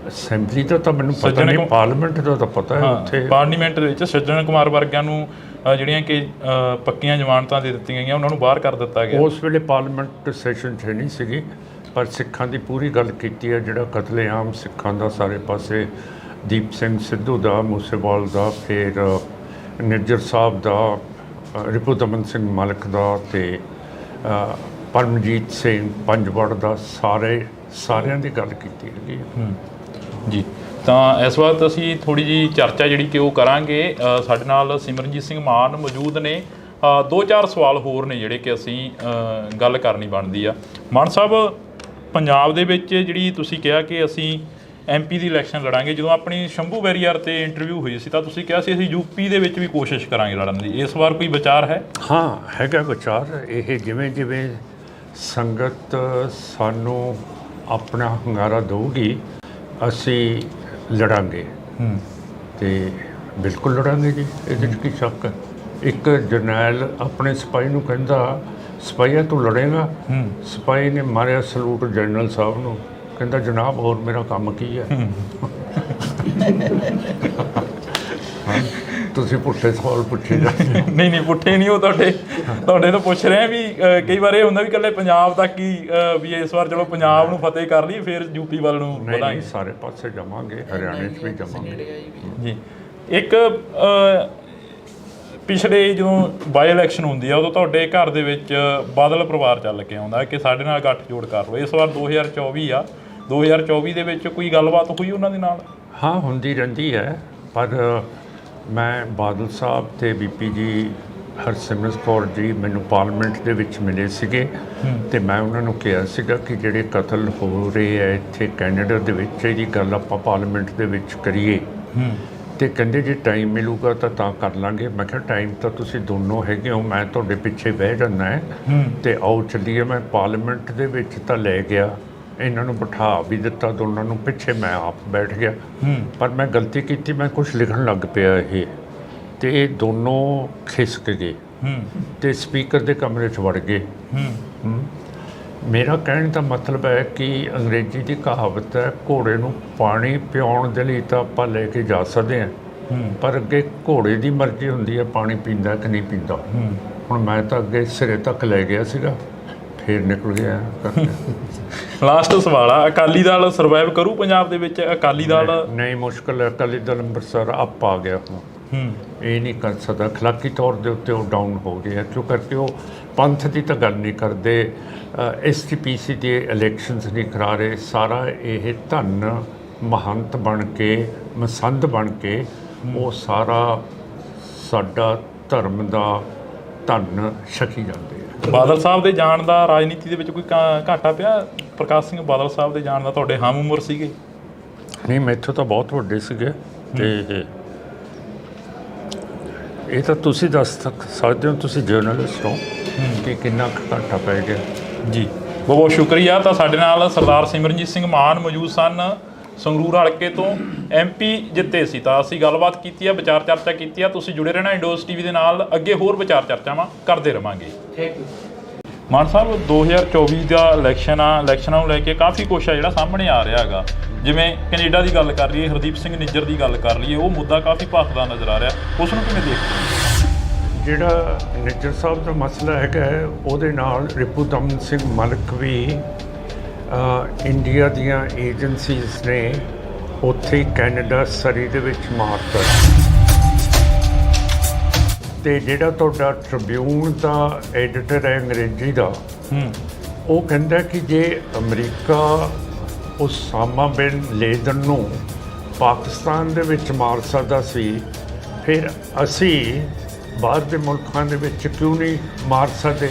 ਅਸੈਂਬਲੀ ਦਾ ਤਾਂ ਮੈਨੂੰ ਪਤਾ ਨਹੀਂ, ਪਾਰਲੀਮੈਂਟ ਦਾ ਤਾਂ ਪਤਾ ਹੈ। ਉੱਥੇ ਪਾਰਲੀਮੈਂਟ ਦੇ ਵਿੱਚ ਸੱਜਣ ਕੁਮਾਰ ਵਰਗਿਆਂ ਨੂੰ ਜਿਹੜੀਆਂ ਕਿ ਪੱਕੀਆਂ ਜ਼ਮਾਨਤਾਂ ਦੇ ਦਿੱਤੀਆਂ ਗਈਆਂ ਉਹਨਾਂ ਨੂੰ ਬਾਹਰ ਕਰ ਦਿੱਤਾ ਗਿਆ। ਉਸ ਵੇਲੇ ਪਾਰਲੀਮੈਂਟ ਸੈਸ਼ਨ 'ਚ ਨਹੀਂ ਸੀਗੀ, ਪਰ ਸਿੱਖਾਂ ਦੀ ਪੂਰੀ ਗੱਲ ਕੀਤੀ ਹੈ। ਜਿਹੜਾ ਕਤਲੇਆਮ ਸਿੱਖਾਂ ਦਾ ਸਾਰੇ ਪਾਸੇ, ਦੀਪ ਸਿੰਘ ਸਿੱਧੂ ਦਾ, ਮੂਸੇਵਾਲ ਦਾ, ਫਿਰ ਨਿੱਜਰ ਸਾਹਿਬ ਦਾ, ਰਿਪੂ ਦਮਨ ਸਿੰਘ ਮਲਕ ਦਾ, ਅਤੇ ਪਰਮਜੀਤ ਸਿੰਘ ਪੰਜਵੜ ਦਾ, ਸਾਰਿਆਂ ਦੀ ਗੱਲ ਕੀਤੀ ਹੈਗੀ ਜੀ। ਤਾਂ ਇਸ ਵਕਤ ਅਸੀਂ ਥੋੜ੍ਹੀ ਜਿਹੀ ਚਰਚਾ ਜਿਹੜੀ ਕਿ ਉਹ ਕਰਾਂਗੇ। ਸਾਡੇ ਨਾਲ ਸਿਮਰਨਜੀਤ ਸਿੰਘ ਮਾਨ ਮੌਜੂਦ ਨੇ। 2-4 ਸਵਾਲ ਹੋਰ ਨੇ ਜਿਹੜੇ ਕਿ ਅਸੀਂ ਗੱਲ ਕਰਨੀ ਬਣਦੀ ਆ। ਮਾਨ ਸਾਹਿਬ, ਪੰਜਾਬ ਦੇ ਵਿੱਚ ਜਿਹੜੀ ਤੁਸੀਂ ਕਿਹਾ ਕਿ ਅਸੀਂ MP ਦੀ ਇਲੈਕਸ਼ਨ ਲੜਾਂਗੇ, ਜਦੋਂ ਆਪਣੀ ਸ਼ੰਭੂ ਬੈਰੀਅਰ 'ਤੇ ਇੰਟਰਵਿਊ ਹੋਈ ਸੀ ਤਾਂ ਤੁਸੀਂ ਕਿਹਾ ਸੀ ਅਸੀਂ UP ਦੇ ਵਿੱਚ ਵੀ ਕੋਸ਼ਿਸ਼ ਕਰਾਂਗੇ ਲੜਨ ਦੀ। ਇਸ ਵਾਰ ਕੋਈ ਵਿਚਾਰ ਹੈ? ਹਾਂ, ਹੈਗਾ ਵਿਚਾਰ। ਇਹ ਜਿਵੇਂ ਜਿਵੇਂ ਸੰਗਤ ਸਾਨੂੰ ਆਪਣਾ ਹੁੰਗਾਰਾ ਦੇਊਗੀ ਅਸੀਂ ਲੜਾਂਗੇ, ਅਤੇ ਬਿਲਕੁਲ ਲੜਾਂਗੇ ਜੀ। ਇਹਦੇ 'ਚ ਕੀ ਸ਼ੱਕ ਹੈ? ਇੱਕ ਜਰਨੈਲ ਆਪਣੇ ਸਿਪਾਹੀ ਨੂੰ ਕਹਿੰਦਾ, ਸਿਪਾਹੀਆ ਤੂੰ ਲੜੇਗਾ? ਸਿਪਾਹੀ ਨੇ ਮਾਰਿਆ ਸਲੂਟ ਜਨਰਲ ਸਾਹਿਬ ਨੂੰ, ਕਹਿੰਦਾ ਜਨਾਬ ਹੋਰ ਮੇਰਾ ਕੰਮ ਕੀ ਹੈ? ਤੁਸੀਂ ਪੁੱਠੇ ਸਵਾਲ ਪੁੱਛੇ ਜਾਂਦੇ। ਨਹੀਂ ਪੁੱਠੇ ਨਹੀਂ, ਉਹ ਤੁਹਾਡੇ ਤੋਂ ਪੁੱਛ ਰਹੇ ਵੀ ਕਈ ਵਾਰ ਇਹ ਹੁੰਦਾ ਵੀ ਇਕੱਲੇ ਪੰਜਾਬ ਤੱਕ ਹੀ ਵੀ ਇਸ ਵਾਰ ਚਲੋ ਪੰਜਾਬ ਨੂੰ ਫਤਿਹ ਕਰ ਲਈ ਫਿਰ UP ਵੱਲ ਨੂੰ ਵਧਾਂਗੇ। ਸਾਰੇ ਪਾਸੇ ਜਾਵਾਂਗੇ, ਹਰਿਆਣੇ 'ਚ ਵੀ ਜਾਵਾਂਗੇ ਜੀ। ਇੱਕ ਪਿਛਲੇ ਜਦੋਂ ਬਾਈ ਇਲੈਕਸ਼ਨ ਹੁੰਦੀ ਆ ਉਦੋਂ ਤੁਹਾਡੇ ਘਰ ਦੇ ਵਿੱਚ ਬਾਦਲ ਪਰਿਵਾਰ ਚੱਲ ਕੇ ਆਉਂਦਾ ਕਿ ਸਾਡੇ ਨਾਲ ਗੱਠਜੋੜ ਕਰ ਲਓ। ਇਸ ਵਾਰ 2024 ਆ, 2024 ਦੇ ਵਿੱਚ ਕੋਈ ਗੱਲਬਾਤ ਹੋਈ ਉਹਨਾਂ ਦੇ ਨਾਲ? ਹਾਂ, ਹੁੰਦੀ ਰਹਿੰਦੀ ਹੈ, ਪਰ ਮੈਂ ਬਾਦਲ ਸਾਹਿਬ ਅਤੇ BP ਜੀ, ਹਰਸਿਮਰਤ ਕੌਰ ਜੀ ਮੈਨੂੰ ਪਾਰਲੀਮੈਂਟ ਦੇ ਵਿੱਚ ਮਿਲੇ ਸੀਗੇ, ਅਤੇ ਮੈਂ ਉਹਨਾਂ ਨੂੰ ਕਿਹਾ ਸੀਗਾ ਕਿ ਜਿਹੜੇ ਕਤਲ ਹੋ ਰਹੇ ਹੈ ਇੱਥੇ ਕੈਨੇਡਾ ਦੇ ਵਿੱਚ, ਇਹਦੀ ਗੱਲ ਆਪਾਂ ਪਾਰਲੀਮੈਂਟ ਦੇ ਵਿੱਚ ਕਰੀਏ। ਅਤੇ ਕਹਿੰਦੇ ਜੇ ਟਾਈਮ ਮਿਲੂਗਾ ਤਾਂ ਕਰ ਲਾਂਗੇ। ਮੈਂ ਕਿਹਾ ਟਾਈਮ ਤਾਂ ਤੁਸੀਂ ਦੋਨੋਂ ਹੈਗੇ ਹੋ, ਮੈਂ ਤੁਹਾਡੇ ਪਿੱਛੇ ਬਹਿ ਜਾਂਦਾ ਹੈ, ਅਤੇ ਆਓ ਚੱਲੀਏ। ਮੈਂ ਪਾਰਲੀਮੈਂਟ ਦੇ ਵਿੱਚ ਤਾਂ ਲੈ ਗਿਆ, ਇਹਨਾਂ ਨੂੰ ਬਿਠਾ ਵੀ ਦਿੱਤਾ ਦੋਨਾਂ ਨੂੰ, ਪਿੱਛੇ ਮੈਂ ਆਪ ਬੈਠ ਗਿਆ। ਪਰ ਮੈਂ ਗਲਤੀ ਕੀਤੀ, ਮੈਂ ਕੁਛ ਲਿਖਣ ਲੱਗ ਪਿਆ ਇਹ, ਅਤੇ ਇਹ ਦੋਨੋਂ ਖਿਸਕ ਗਏ ਅਤੇ ਸਪੀਕਰ ਦੇ ਕਮਰੇ 'ਚ ਵੜ ਗਏ। ਮੇਰਾ ਕਹਿਣ ਦਾ ਮਤਲਬ ਹੈ ਕਿ ਅੰਗਰੇਜ਼ੀ ਦੀ ਕਹਾਵਤ ਹੈ, ਘੋੜੇ ਨੂੰ ਪਾਣੀ ਪਿਆਉਣ ਦੇ ਲਈ ਤਾਂ ਆਪਾਂ ਲੈ ਕੇ ਜਾ ਸਕਦੇ ਹਾਂ, ਪਰ ਅੱਗੇ ਘੋੜੇ ਦੀ ਮਰਜ਼ੀ ਹੁੰਦੀ ਹੈ ਪਾਣੀ ਪੀਂਦਾ ਕਿ ਨਹੀਂ ਪੀਂਦਾ। ਹੁਣ ਮੈਂ ਤਾਂ ਅੱਗੇ ਸਿਰੇ ਤੱਕ ਲੈ ਗਿਆ ਸੀਗਾ, ਫਿਰ ਨਿਕਲ ਗਿਆ। ਲਾਸਟ ਸਵਾਲ ਆ, ਅਕਾਲੀ ਦਲ ਸਰਵਾਈਵ ਕਰੂ ਪੰਜਾਬ ਦੇ ਵਿੱਚ? ਅਕਾਲੀ ਦਲ ਨਹੀਂ, ਮੁਸ਼ਕਿਲ ਹੈ। ਅਕਾਲੀ ਦਲ ਅੰਮ੍ਰਿਤਸਰ ਆਪ ਆ ਗਿਆ ਹੁਣ, ਇਹ ਨਹੀਂ ਕਰ ਸਕਦਾ। ਅਖਲਾਕੀ ਤੌਰ ਦੇ ਉੱਤੇ ਉਹ ਡਾਊਨ ਹੋ ਗਿਆ, ਕਿਉਂ ਕਰਕੇ ਉਹ ਪੰਥ ਦੀ ਤਾਂ ਗੱਲ ਨਹੀਂ ਕਰਦੇ, STPC ਦੇ ਇਲੈਕਸ਼ਨਸ ਨਹੀਂ ਕਰਾ ਰਹੇ। ਸਾਰਾ ਇਹ ਧਨ ਮਹੰਤ ਬਣ ਕੇ, ਮਸੰਦ ਬਣ ਕੇ, ਉਹ ਸਾਰਾ ਸਾਡਾ ਧਰਮ ਦਾ ਧਨ ਛਕੀ ਜਾਂਦੇ ਆ। ਬਾਦਲ ਸਾਹਿਬ ਦੇ ਜਾਣ ਦਾ ਰਾਜਨੀਤੀ ਦੇ ਵਿੱਚ ਕੋਈ ਘਾਟਾ ਪਿਆ? ਪ੍ਰਕਾਸ਼ ਸਿੰਘ ਬਾਦਲ ਸਾਹਿਬ ਦੇ ਜਾਣ ਦਾ ਤੁਹਾਡੇ ਹਮ ਉਮਰ ਸੀਗੇ? ਨਹੀਂ, ਮੈਥੋਂ ਤਾਂ ਬਹੁਤ ਵੱਡੇ ਸੀਗੇ, ਅਤੇ ਇਹ ਤਾਂ ਤੁਸੀਂ ਦੱਸ ਸਕਦੇ ਹੋ, ਤੁਸੀਂ ਜਰਨਲਿਸਟ ਹੋ, ਕਿ ਕਿੰਨਾ ਘਾਟਾ ਪੈ ਗਿਆ। ਜੀ, ਬਹੁਤ ਬਹੁਤ ਸ਼ੁਕਰੀਆ। ਤਾਂ ਸਾਡੇ ਨਾਲ ਸਰਦਾਰ ਸਿਮਰਨਜੀਤ ਸਿੰਘ ਮਾਨ ਮੌਜੂਦ ਸਨ, ਸੰਗਰੂਰ ਹਲਕੇ ਤੋਂ MP ਜਿੱਤੇ ਸੀ। ਤਾਂ ਅਸੀਂ ਗੱਲਬਾਤ ਕੀਤੀ ਆ, ਵਿਚਾਰ ਚਰਚਾ ਕੀਤੀ ਆ। ਤੁਸੀਂ ਜੁੜੇ ਰਹਿਣਾ ਇੰਡੋਜ਼ TV ਦੇ ਨਾਲ, ਅੱਗੇ ਹੋਰ ਵਿਚਾਰ ਚਰਚਾਵਾਂ ਕਰਦੇ ਰਵਾਂਗੇ। Thank you. ਮਾਨ ਸਾਹਿਬ, 2024 ਦਾ ਇਲੈਕਸ਼ਨ ਆ, ਇਲੈਕਸ਼ਨਾਂ ਨੂੰ ਲੈ ਕੇ ਕਾਫੀ ਕੁਛ ਆ ਜਿਹੜਾ ਸਾਹਮਣੇ ਆ ਰਿਹਾ ਹੈਗਾ। ਜਿਵੇਂ ਕੈਨੇਡਾ ਦੀ ਗੱਲ ਕਰ ਲਈਏ, ਹਰਦੀਪ ਸਿੰਘ ਨਿੱਜਰ ਦੀ ਗੱਲ ਕਰ ਲਈਏ, ਉਹ ਮੁੱਦਾ ਕਾਫੀ ਭਖਦਾ ਨਜ਼ਰ ਆ ਰਿਹਾ, ਉਸ ਨੂੰ ਕਿਵੇਂ ਦੇਖਦੇ? ਜਿਹੜਾ ਨਿੱਜਰ ਸਾਹਿਬ ਦਾ ਮਸਲਾ ਹੈਗਾ, ਉਹਦੇ ਨਾਲ ਰਿਪੂ ਦਮਨ ਸਿੰਘ ਮਲਕ ਵੀ ਇੰਡੀਆ ਦੀਆਂ ਏਜੰਸੀਜ਼ ਨੇ ਉੱਥੇ ਕੈਨੇਡਾ ਸਰੀ ਦੇ ਵਿੱਚ ਮਾਰਤਾ। ਅਤੇ ਜਿਹੜਾ ਤੁਹਾਡਾ ਟ੍ਰਿਬਿਊਨ ਦਾ ਐਡੀਟਰ ਹੈ ਅੰਗਰੇਜ਼ੀ ਦਾ, ਉਹ ਕਹਿੰਦਾ ਕਿ ਜੇ ਅਮਰੀਕਾ ਉਸਾਮਾ ਬਿਨ ਲੇਦਨ ਨੂੰ ਪਾਕਿਸਤਾਨ ਦੇ ਵਿੱਚ ਮਾਰ ਸਕਦਾ ਸੀ, ਫਿਰ ਅਸੀਂ ਬਾਹਰ ਦੇ ਮੁਲਕਾਂ ਦੇ ਵਿੱਚ ਕਿਉਂ ਨਹੀਂ ਮਾਰ ਸਕਦੇ?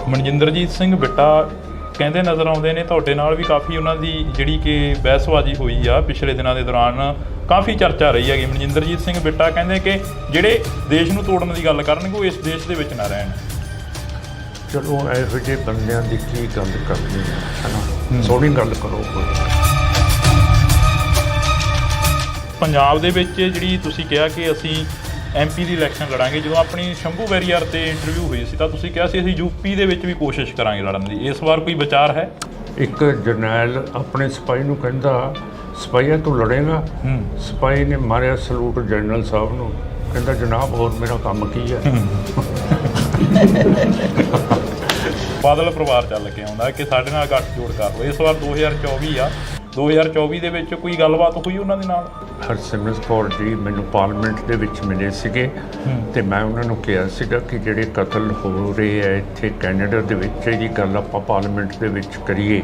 ਮਨਜਿੰਦਰਜੀਤ ਸਿੰਘ ਬਿੱਟਾ ਕਹਿੰਦੇ ਨਜ਼ਰ ਆਉਂਦੇ ਨੇ, ਤੁਹਾਡੇ ਨਾਲ ਵੀ ਕਾਫੀ ਉਹਨਾਂ ਦੀ ਜਿਹੜੀ ਕਿ ਬਹਿਸਬਾਜ਼ੀ ਹੋਈ ਆ ਪਿਛਲੇ ਦਿਨਾਂ ਦੇ ਦੌਰਾਨ, ਕਾਫੀ ਚਰਚਾ ਰਹੀ ਹੈਗੀ। ਮਨਜਿੰਦਰਜੀਤ ਸਿੰਘ ਬਿੱਟਾ ਕਹਿੰਦੇ ਕਿ ਜਿਹੜੇ ਦੇਸ਼ ਨੂੰ ਤੋੜਨ ਦੀ ਗੱਲ ਕਰਨਗੇ ਉਹ ਇਸ ਦੇਸ਼ ਦੇ ਵਿੱਚ ਨਾ ਰਹਿਣ। ਚਲੋ ਇਹੋ ਜਿਹੇ ਬੰਦਿਆਂ ਦੀ ਕੀ ਗੱਲ ਕਰਨੀ ਹੈ ਨਾ, ਸੋਹਣੀ ਗੱਲ ਕਰੋ। ਪੰਜਾਬ ਦੇ ਵਿੱਚ ਜਿਹੜੀ ਤੁਸੀਂ ਕਿਹਾ ਕਿ ਅਸੀਂ MP ਦੀ ਇਲੈਕਸ਼ਨ ਲੜਾਂਗੇ, ਜਦੋਂ ਆਪਣੀ ਸ਼ੰਭੂ ਬੈਰੀਅਰ 'ਤੇ ਇੰਟਰਵਿਊ ਹੋਈ ਸੀ ਤਾਂ ਤੁਸੀਂ ਕਿਹਾ ਸੀ ਅਸੀਂ UP ਦੇ ਵਿੱਚ ਵੀ ਕੋਸ਼ਿਸ਼ ਕਰਾਂਗੇ ਲੜਨ ਦੀ। ਇਸ ਵਾਰ ਕੋਈ ਵਿਚਾਰ ਹੈ? ਇੱਕ ਜਰਨੈਲ ਆਪਣੇ ਸਿਪਾਹੀ ਨੂੰ ਕਹਿੰਦਾ, ਸਿਪਾਹੀਆ ਤੂੰ ਲੜੇਗਾ। ਸਿਪਾਹੀ ਨੇ ਮਾਰਿਆ ਸਲੂਟ ਜਨਰਲ ਸਾਹਿਬ ਨੂੰ, ਕਹਿੰਦਾ ਜਨਾਬ ਹੋਰ ਮੇਰਾ ਕੰਮ ਕੀ ਹੈ। ਬਾਦਲ ਪਰਿਵਾਰ ਚੱਲ ਕੇ ਆਉਂਦਾ ਕਿ ਸਾਡੇ ਨਾਲ ਗੱਠਜੋੜ ਕਰ ਲਓ। ਇਸ ਵਾਰ 2024 ਆ, 2024 ਦੇ ਵਿੱਚ ਕੋਈ ਗੱਲਬਾਤ ਹੋਈ ਉਹਨਾਂ ਦੇ ਨਾਲ? ਹਰਸਿਮਰਤ ਕੌਰ ਜੀ ਮੈਨੂੰ ਪਾਰਲੀਮੈਂਟ ਦੇ ਵਿੱਚ ਮਿਲੇ ਸੀਗੇ ਤੇ ਮੈਂ ਉਹਨਾਂ ਨੂੰ ਕਿਹਾ ਸੀਗਾ ਕਿ ਜਿਹੜੇ ਕਤਲ ਹੋ ਰਹੇ ਆ ਇੱਥੇ ਕੈਨੇਡਾ ਦੇ ਵਿੱਚ, ਇਹਦੀ ਗੱਲ ਆਪਾਂ ਪਾਰਲੀਮੈਂਟ ਦੇ ਵਿੱਚ ਕਰੀਏ।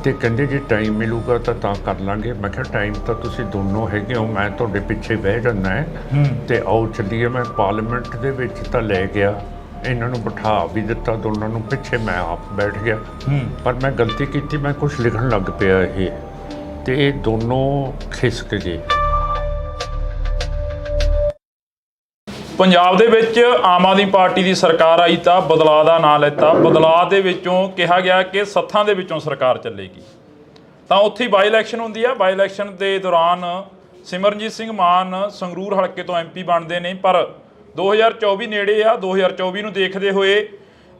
ਤੇ ਕਹਿੰਦੇ ਜੇ ਟਾਈਮ ਮਿਲੂਗਾ ਤਾਂ ਕਰ ਲਾਂਗੇ। ਮੈਂ ਕਿਹਾ ਟਾਈਮ ਤਾਂ ਤੁਸੀਂ ਦੋਨੋਂ ਹੈਗੇ ਹੋ, ਮੈਂ ਤੁਹਾਡੇ ਪਿੱਛੇ ਬਹਿ ਜਾਂਦਾ ਹੈ ਤੇ ਆਓ ਚੱਲੀਏ। ਮੈਂ ਪਾਰਲੀਮੈਂਟ ਦੇ ਵਿੱਚ ਤਾਂ ਲੈ ਗਿਆ, ਇਹਨਾਂ ਨੂੰ ਬਿਠਾ ਵੀ ਦਿੱਤਾ ਦੋਨਾਂ ਨੂੰ, ਪਿੱਛੇ ਮੈਂ ਆਪ ਬੈਠ ਗਿਆ। ਪਰ ਮੈਂ ਗਲਤੀ ਕੀਤੀ, ਮੈਂ ਕੁਝ ਲਿਖਣ ਲੱਗ ਪਿਆ ਇਹ, ਤੇ ਇਹ ਦੋਨੋਂ ਖਿਸਕ ਗਏ। ਪੰਜਾਬ ਦੇ ਵਿੱਚ ਆਮ ਆਦਮੀ ਪਾਰਟੀ ਦੀ ਸਰਕਾਰ ਆਈ ਤਾਂ ਬਦਲਾਅ ਦਾ ਨਾਂ ਲੈਤਾ। ਬਦਲਾਅ ਦੇ ਵਿੱਚੋਂ ਕਿਹਾ ਗਿਆ ਕਿ ਸੱਥਾਂ ਦੇ ਵਿੱਚੋਂ ਸਰਕਾਰ ਚੱਲੇਗੀ। ਤਾਂ ਉੱਥੇ ਬਾਈ ਇਲੈਕਸ਼ਨ ਹੁੰਦੀ ਆ। ਬਾਈ ਇਲੈਕਸ਼ਨ ਦੇ ਦੌਰਾਨ ਸਿਮਰਨਜੀਤ ਸਿੰਘ ਮਾਨ ਸੰਗਰੂਰ ਹਲਕੇ ਤੋਂ MP ਬਣਦੇ ਨੇ, ਪਰ 2024 ਨੇੜੇ ਆ। 2024 ਨੂੰ ਦੇਖਦੇ ਹੋਏ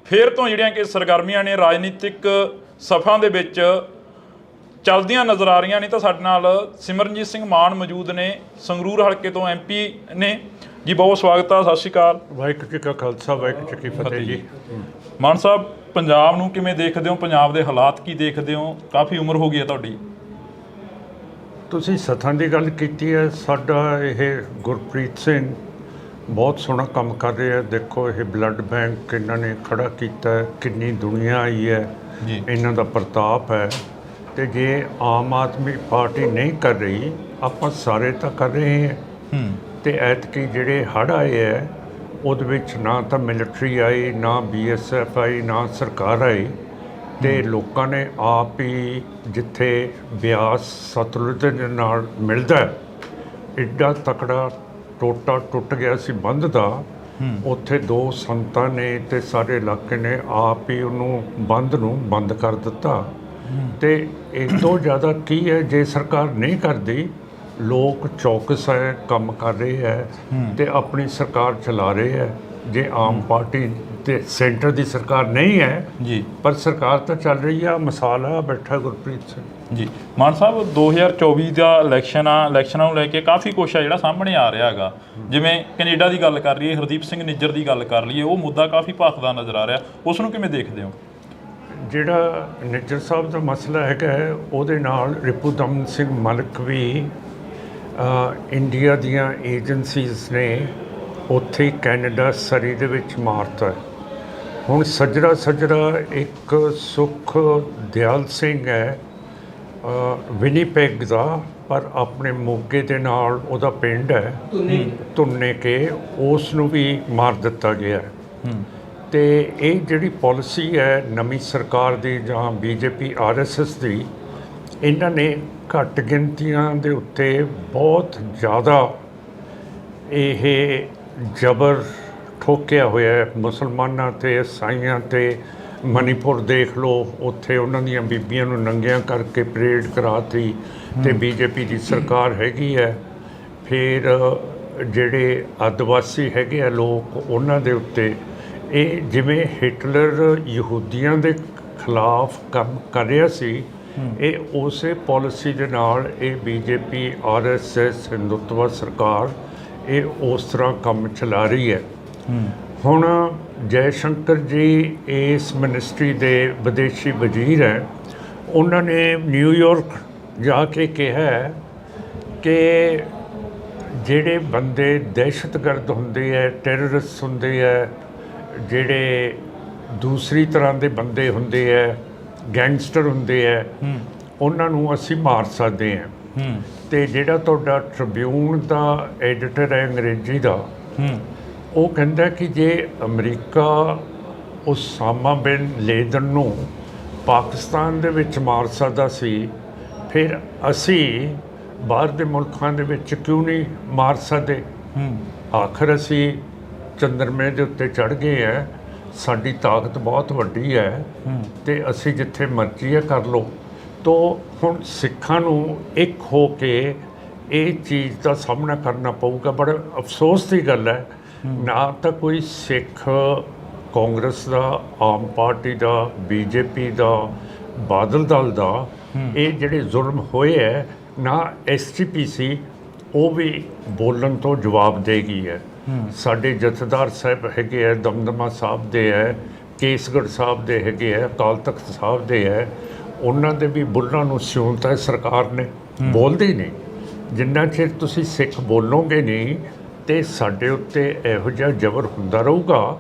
ਫਿਰ ਤੋਂ ਜਿਹੜੀਆਂ ਕਿ ਸਰਗਰਮੀਆਂ ਨੇ ਰਾਜਨੀਤਿਕ ਸਫਾ ਦੇ ਵਿੱਚ ਚੱਲਦੀਆਂ ਨਜ਼ਰ ਆ ਰਹੀਆਂ ਨੇ। ਤਾਂ ਸਾਡੇ ਨਾਲ ਸਿਮਰਨਜੀਤ ਸਿੰਘ ਮਾਨ ਮੌਜੂਦ ਨੇ, ਸੰਗਰੂਰ ਹਲਕੇ ਤੋਂ MP ਨੇ ਜੀ। ਬਹੁਤ ਸਵਾਗਤ ਆ, ਸਤਿ ਸ਼੍ਰੀ ਅਕਾਲ। ਵਾਹਿਗੁਰੂ ਜੀ ਕਾ ਖਾਲਸਾ, ਵਾਹਿਗੁਰੂ ਜੀ ਕੀ ਫਤਿਹ ਜੀ। ਮਾਨ ਸਾਹਿਬ, ਪੰਜਾਬ ਨੂੰ ਕਿਵੇਂ ਦੇਖਦੇ ਹੋ? ਪੰਜਾਬ ਦੇ ਹਾਲਾਤ ਕੀ ਦੇਖਦੇ ਹੋ? ਕਾਫੀ ਉਮਰ ਹੋ ਗਈ ਹੈ ਤੁਹਾਡੀ। ਤੁਸੀਂ ਸੱਥਾਂ ਦੀ ਗੱਲ ਕੀਤੀ ਹੈ। ਸਾਡਾ ਇਹ ਗੁਰਪ੍ਰੀਤ ਸਿੰਘ ਬਹੁਤ ਸੋਹਣਾ ਕੰਮ ਕਰ ਰਿਹਾ। ਦੇਖੋ ਇਹ ਬਲੱਡ ਬੈਂਕ ਇਹਨਾਂ ਨੇ ਖੜਾ ਕੀਤਾ, ਕਿੰਨੀ ਦੁਨੀਆ ਆਈ ਹੈ, ਇਹਨਾਂ ਦਾ ਪ੍ਰਤਾਪ ਹੈ। ਤੇ ਜੇ ਆਮ ਆਦਮੀ ਪਾਰਟੀ ਨਹੀਂ ਕਰ ਰਹੀ, ਆਪਾਂ ਸਾਰੇ ਤਾਂ ਕਰ ਰਹੇ ਹਾਂ। ਤੇ ਐਤਕੀ ਜਿਹੜੇ ਹੜ੍ਹ ਆਏ ਹੈ ਉਹਦੇ ਵਿੱਚ ਨਾ ਤਾਂ ਮਿਲਟਰੀ ਆਈ, ਨਾ BSF ਆਈ, ਨਾ ਸਰਕਾਰ ਆਈ, ਤੇ ਲੋਕਾਂ ਨੇ ਆਪ ਹੀ, ਜਿੱਥੇ ਬਿਆਸ ਸਤਲੁਜ ਦੇ ਨਾਲ ਮਿਲਦਾ ਐਡਾ ਤਕੜਾ ਟੋਟਾ ਟੁੱਟ ਗਿਆ ਸੀ ਬੰਦ ਦਾ, ਉੱਥੇ 2 ਸੰਤਾਂ ਨੇ ਤੇ ਸਾਰੇ ਇਲਾਕੇ ਨੇ ਆਪ ਹੀ ਉਹਨੂੰ ਬੰਦ ਨੂੰ ਬੰਦ ਕਰ ਦਿੱਤਾ। ਤੇ ਇਸ ਤੋਂ ਜ਼ਿਆਦਾ ਕੀ ਹੈ, ਜੇ ਸਰਕਾਰ ਨਹੀਂ ਕਰਦੀ, ਲੋਕ ਚੌਕਸ ਹੈ, ਕੰਮ ਕਰ ਰਹੇ ਹੈ ਤੇ ਆਪਣੀ ਸਰਕਾਰ ਚਲਾ ਰਹੇ ਹੈ। ਜੇ ਆਮ ਪਾਰਟੀ ਤੇ ਸੈਂਟਰ ਦੀ ਸਰਕਾਰ ਨਹੀਂ ਹੈ ਜੀ, ਪਰ ਸਰਕਾਰ ਤਾਂ ਚੱਲ ਰਹੀ ਆ। ਮਿਸਾਲ ਆ ਬੈਠਾ ਗੁਰਪ੍ਰੀਤ ਸਿੰਘ ਜੀ। ਮਾਨ ਸਾਹਿਬ, 2024 ਦਾ ਇਲੈਕਸ਼ਨ ਆ, ਇਲੈਕਸ਼ਨਾਂ ਨੂੰ ਲੈ ਕੇ ਕਾਫੀ ਕੁਛ ਆ ਜਿਹੜਾ ਸਾਹਮਣੇ ਆ ਰਿਹਾ ਹੈਗਾ। ਜਿਵੇਂ ਕੈਨੇਡਾ ਦੀ ਗੱਲ ਕਰ ਲਈਏ, ਹਰਦੀਪ ਸਿੰਘ ਨਿੱਜਰ ਦੀ ਗੱਲ ਕਰ ਲਈਏ, ਉਹ ਮੁੱਦਾ ਕਾਫੀ ਭਖਦਾ ਨਜ਼ਰ ਆ ਰਿਹਾ। ਉਸ ਨੂੰ ਕਿਵੇਂ ਦੇਖਦੇ ਹੋ? ਜਿਹੜਾ ਨਿੱਜਰ ਸਾਹਿਬ ਦਾ ਮਸਲਾ ਹੈਗਾ, ਉਹਦੇ ਨਾਲ ਰਿਪੂਦਮਨ ਸਿੰਘ ਮਲਿਕ ਵੀ ਇੰਡੀਆ ਦੀਆਂ ਏਜੰਸੀਜ਼ ਨੇ ਉੱਥੇ ਕੈਨੇਡਾ ਸਰੀ ਦੇ ਵਿੱਚ ਮਾਰਤਾ। ਹੁਣ ਸੱਜਰਾ ਇੱਕ ਸੁਖ ਦਿਆਲ ਸਿੰਘ ਹੈ ਵਿਨੀਪੈਗ ਦਾ, ਪਰ ਆਪਣੇ ਮੋਗੇ ਦੇ ਨਾਲ ਉਹਦਾ ਪਿੰਡ ਹੈ ਧੁੰਨੇ ਕੇ, ਉਸ ਨੂੰ ਵੀ ਮਾਰ ਦਿੱਤਾ ਗਿਆ। ਤੇ ਇਹ ਜਿਹੜੀ ਪਾਲਿਸੀ ਹੈ ਨਵੀਂ ਸਰਕਾਰ ਦੀ ਜਾਂ BJP RSS ਦੀ, ਇਹਨਾਂ ਨੇ ਘੱਟ ਗਿਣਤੀਆਂ ਦੇ ਉੱਤੇ ਬਹੁਤ ਜ਼ਿਆਦਾ ਇਹ ਜ਼ਬਰ ਠੋਕਿਆ ਹੋਇਆ ਹੈ। ਮੁਸਲਮਾਨਾਂ 'ਤੇ, ਈਸਾਈਆਂ 'ਤੇ। ਮਨੀਪੁਰ ਦੇਖ ਲਓ, ਉੱਥੇ ਉਹਨਾਂ ਦੀਆਂ ਬੀਬੀਆਂ ਨੂੰ ਨੰਗਿਆਂ ਕਰਕੇ ਪਰੇਡ ਕਰਾਤੀ ਤੇ BJP ਦੀ ਸਰਕਾਰ ਹੈਗੀ ਹੈ। ਫਿਰ ਜਿਹੜੇ ਆਦਿਵਾਸੀ ਹੈਗੇ ਆ ਲੋਕ, ਉਹਨਾਂ ਦੇ ਉੱਤੇ ਇਹ ਜਿਵੇਂ ਹਿਟਲਰ ਯਹੂਦੀਆਂ ਦੇ ਖਿਲਾਫ ਕੰਮ ਕਰ ਰਿਹਾ ਸੀ, ਇਹ ਉਸੇ ਪਾਲਿਸੀ ਦੇ ਨਾਲ ਇਹ BJP RSS ਹਿੰਦੂਤਵ ਸਰਕਾਰ ਇਹ ਉਸ ਤਰ੍ਹਾਂ ਕੰਮ ਚਲਾ ਰਹੀ ਹੈ। ਹੁਣ ਜੈ ਸ਼ੰਕਰ ਜੀ ਇਸ ਮਿਨਿਸਟਰੀ ਦੇ ਵਿਦੇਸ਼ੀ ਵਜ਼ੀਰ ਹੈ। ਉਹਨਾਂ ਨੇ ਨਿਊਯਾਰਕ ਜਾ ਕੇ ਕਿਹਾ ਕਿ ਜਿਹੜੇ ਬੰਦੇ ਦਹਿਸ਼ਤਗਰਦ ਹੁੰਦੇ ਹੈ, ਟੈਰਰਿਸਟ ਹੁੰਦੇ ਹੈ, ਜਿਹੜੇ ਦੂਸਰੀ ਤਰ੍ਹਾਂ ਦੇ ਬੰਦੇ ਹੁੰਦੇ ਹੈ, ਗੈਂਗਸਟਰ ਹੁੰਦੇ ਹੈ, ਉਹਨਾਂ ਨੂੰ ਅਸੀਂ ਮਾਰ ਸਕਦੇ ਹਾਂ। ਤੇ ਜਿਹੜਾ ਤੁਹਾਡਾ ਟ੍ਰਿਬਿਊਨ ਦਾ ਐਡੀਟਰ ਹੈ ਅੰਗਰੇਜ਼ੀ ਦਾ, ਉਹ ਕਹਿੰਦਾ ਕਿ ਜੇ ਅਮਰੀਕਾ ਉਸਾਮਾ ਬਿਨ ਲੇਦਨ ਨੂੰ ਪਾਕਿਸਤਾਨ ਦੇ ਵਿੱਚ ਮਾਰ ਸਕਦਾ ਸੀ, ਫਿਰ ਅਸੀਂ ਬਾਹਰ ਦੇ ਮੁਲਕਾਂ ਦੇ ਵਿੱਚ ਕਿਉਂ ਨਹੀਂ ਮਾਰ ਸਕਦੇ? ਆਖਰ ਅਸੀਂ ਚੰਦਰਮੇ ਦੇ ਉੱਤੇ ਚੜ੍ਹ ਗਏ ਹੈ, ਸਾਡੀ ਤਾਕਤ ਬਹੁਤ ਵੱਡੀ ਹੈ ਤੇ ਅਸੀਂ ਜਿੱਥੇ ਮਰਜ਼ੀ ਹੈ ਕਰ ਲਓ। ਤੋ ਹੁਣ ਸਿੱਖਾਂ ਨੂੰ ਇੱਕ ਹੋ ਕੇ ਇਹ ਚੀਜ਼ ਦਾ ਸਾਹਮਣਾ ਕਰਨਾ ਪਊਗਾ। ਬੜਾ ਅਫਸੋਸ ਦੀ ਗੱਲ ਹੈ, ਨਾ ਤਾਂ ਕੋਈ ਸਿੱਖ ਕਾਂਗਰਸ ਦਾ, ਆਮ ਪਾਰਟੀ ਦਾ, BJP ਦਾ, ਬਾਦਲ ਦਲ ਦਾ, ਇਹ ਜਿਹੜੇ ਜ਼ੁਲਮ ਹੋਏ ਹੈ ਨਾ SGPC ਉਹ ਵੀ ਬੋਲਣ ਤੋਂ ਜਵਾਬ ਦੇਗੀ ਹੈ। ਸਾਡੇ ਜਥੇਦਾਰ ਸਾਹਿਬ ਹੈਗੇ ਹੈ, ਦਮਦਮਾ ਸਾਹਿਬ ਦੇ ਹੈ, ਕੇਸਗੜ੍ਹ ਸਾਹਿਬ ਦੇ ਹੈਗੇ ਹੈ, ਅਕਾਲ ਤਖਤ ਸਾਹਿਬ ਦੇ ਹੈ, ਉਹਨਾਂ ਦੇ ਵੀ ਬੁੱਲਾਂ ਨੂੰ ਸਿਉਂਤਾ ਹੈ ਸਰਕਾਰ ਨੇ, ਬੋਲਦੇ ਹੀ ਨਹੀਂ। ਜਿੰਨਾ ਚਿਰ ਤੁਸੀਂ ਸਿੱਖ ਬੋਲੋਗੇ ਨਹੀਂ ਤੇ ਸਾਡੇ ਉੱਤੇ ਇਹੋ ਜਿਹਾ ਜ਼ਬਰ ਹੁੰਦਾ ਰਹੂਗਾ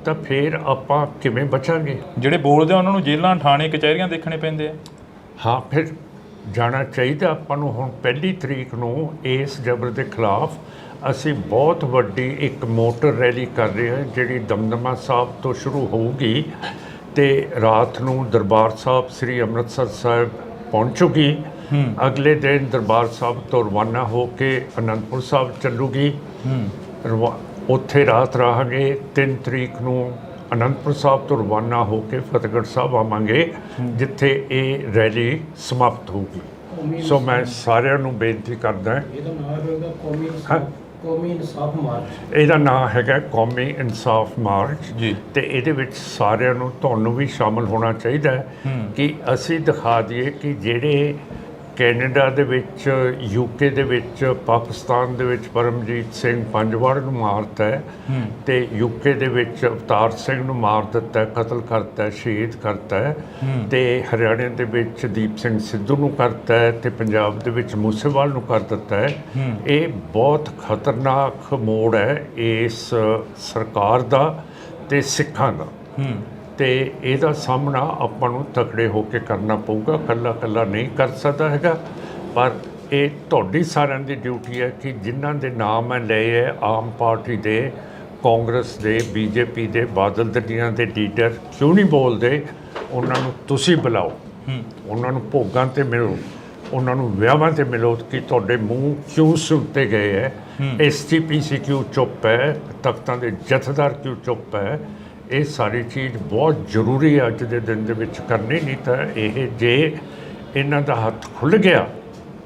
ਤਾਂ ਫਿਰ ਆਪਾਂ ਕਿਵੇਂ ਬਚਾਂਗੇ? ਜਿਹੜੇ ਬੋਲਦੇ ਆ ਉਹਨਾਂ ਨੂੰ ਜੇਲ੍ਹਾਂ, ਥਾਣੇ, ਕਚਹਿਰੀਆਂ ਦੇਖਣੇ ਪੈਂਦੇ ਆ। ਹਾਂ, ਫਿਰ ਜਾਣਾ ਚਾਹੀਦਾ ਆਪਾਂ ਨੂੰ। ਹੁਣ 1 ਤਰੀਕ ਨੂੰ ਇਸ ਜ਼ਬਰ ਦੇ ਖਿਲਾਫ ਅਸੀਂ ਬਹੁਤ ਵੱਡੀ ਇੱਕ ਮੋਟਰ ਰੈਲੀ ਕਰ ਰਹੇ ਹਾਂ, ਜਿਹੜੀ ਦਮਦਮਾ ਸਾਹਿਬ ਤੋਂ ਸ਼ੁਰੂ ਹੋਊਗੀ ਤੇ ਰਾਤ ਨੂੰ ਦਰਬਾਰ ਸਾਹਿਬ ਸ੍ਰੀ ਅੰਮ੍ਰਿਤਸਰ ਸਾਹਿਬ ਪਹੁੰਚੂਗੀ। ਅਗਲੇ ਦਿਨ ਦਰਬਾਰ ਸਾਹਿਬ ਤੋਂ ਰਵਾਨਾ ਹੋ ਕੇ ਅਨੰਦਪੁਰ ਸਾਹਿਬ ਚੱਲੂਗੀ। ਉੱਥੇ ਰਾਤ ਰਹਾਂਗੇ। 3 ਤਰੀਕ ਨੂੰ ਅਨੰਦਪੁਰ ਸਾਹਿਬ ਤੋਂ ਰਵਾਨਾ ਹੋ ਕੇ ਫਤਿਹਗੜ੍ਹ ਸਾਹਿਬ ਆਵਾਂਗੇ, ਜਿੱਥੇ ਇਹ ਰੈਲੀ ਸਮਾਪਤ ਹੋਊਗੀ। ਸੋ ਮੈਂ ਸਾਰਿਆਂ ਨੂੰ ਬੇਨਤੀ ਕਰਦਾ, ਕੌਮੀ ਇਨਸਾਫ ਮਾਰਚ, ਇਹਦਾ ਨਾਮ ਹੈਗਾ ਕੌਮੀ ਇਨਸਾਫ ਮਾਰਚ ਜੀ, ਤੇ ਇਹਦੇ ਵਿੱਚ ਸਾਰਿਆਂ ਨੂੰ, ਤੁਹਾਨੂੰ ਵੀ ਸ਼ਾਮਲ ਹੋਣਾ ਚਾਹੀਦਾ ਹੈ ਕਿ ਅਸੀਂ ਦਿਖਾ ਦਈਏ ਕਿ ਜਿਹੜੇ ਕੈਨੇਡਾ ਦੇ ਵਿੱਚ, UK ਦੇ ਵਿੱਚ, ਪਾਕਿਸਤਾਨ ਦੇ ਵਿੱਚ ਪਰਮਜੀਤ ਸਿੰਘ ਪੰਜਵਾੜ ਨੂੰ ਮਾਰਤਾ ਹੈ ਤੇ UK ਦੇ ਵਿੱਚ ਅਵਤਾਰ ਸਿੰਘ ਨੂੰ ਮਾਰ ਦਿੱਤਾ, ਕਤਲ ਕਰਤਾ, ਸ਼ਹੀਦ ਕਰਤਾ ਹੈ ਤੇ ਹਰਿਆਣੇ ਦੇ ਵਿੱਚ ਦੀਪ ਸਿੰਘ ਸਿੱਧੂ ਨੂੰ ਕਰਤਾ ਹੈ ਤੇ ਪੰਜਾਬ ਦੇ ਵਿੱਚ ਮੂਸੇਵਾਲ ਨੂੰ ਕਰ ਦਿੱਤਾ ਹੈ। ਇਹ ਬਹੁਤ ਖਤਰਨਾਕ ਮੋੜ ਹੈ ਇਸ ਸਰਕਾਰ ਦਾ ਤੇ ਸਿੱਖਾਂ ਦਾ, ਤੇ ਇਹਦਾ ਸਾਹਮਣਾ ਆਪਾਂ ਨੂੰ ਤਕੜੇ ਹੋ ਕੇ ਕਰਨਾ ਪਊਗਾ। ਇਕੱਲਾ ਨਹੀਂ ਕਰ ਸਕਦਾ ਹੈਗਾ, ਪਰ ਇਹ ਤੁਹਾਡੀ ਸਾਰਿਆਂ ਦੀ ਡਿਊਟੀ ਹੈ ਕਿ ਜਿਨ੍ਹਾਂ ਦੇ ਨਾਮ ਮੈਂ ਲਏ ਹੈ, ਆਮ ਪਾਰਟੀ ਦੇ, ਕਾਂਗਰਸ ਦੇ, BJP ਦੇ, ਬਾਦਲ ਦਲੀਆਂ ਦੇ ਲੀਡਰ ਕਿਉਂ ਨਹੀਂ ਬੋਲਦੇ, ਉਹਨਾਂ ਨੂੰ ਤੁਸੀਂ ਬੁਲਾਓ, ਉਹਨਾਂ ਨੂੰ ਭੋਗਾਂ 'ਤੇ ਮਿਲੋ, ਉਹਨਾਂ ਨੂੰ ਵਿਆਹਾਂ 'ਤੇ ਮਿਲੋ ਕਿ ਤੁਹਾਡੇ ਮੂੰਹ ਕਿਉਂ ਸੁੱਤੇ ਗਏ ਹੈ, SGPC ਕਿਉਂ ਚੁੱਪ ਹੈ, ਤਖਤਾਂ ਦੇ ਜਥੇਦਾਰ ਕਿਉਂ ਚੁੱਪ ਹੈ। ਇਹ ਸਾਰੀ ਚੀਜ਼ ਬਹੁਤ ਜ਼ਰੂਰੀ ਹੈ ਅੱਜ ਦੇ ਦਿਨ ਦੇ ਵਿੱਚ ਕਰਨੀ। ਨਹੀਂ ਤਾਂ ਇਹ ਜੇ ਇਹਨਾਂ ਦਾ ਹੱਥ ਖੁੱਲ੍ਹ ਗਿਆ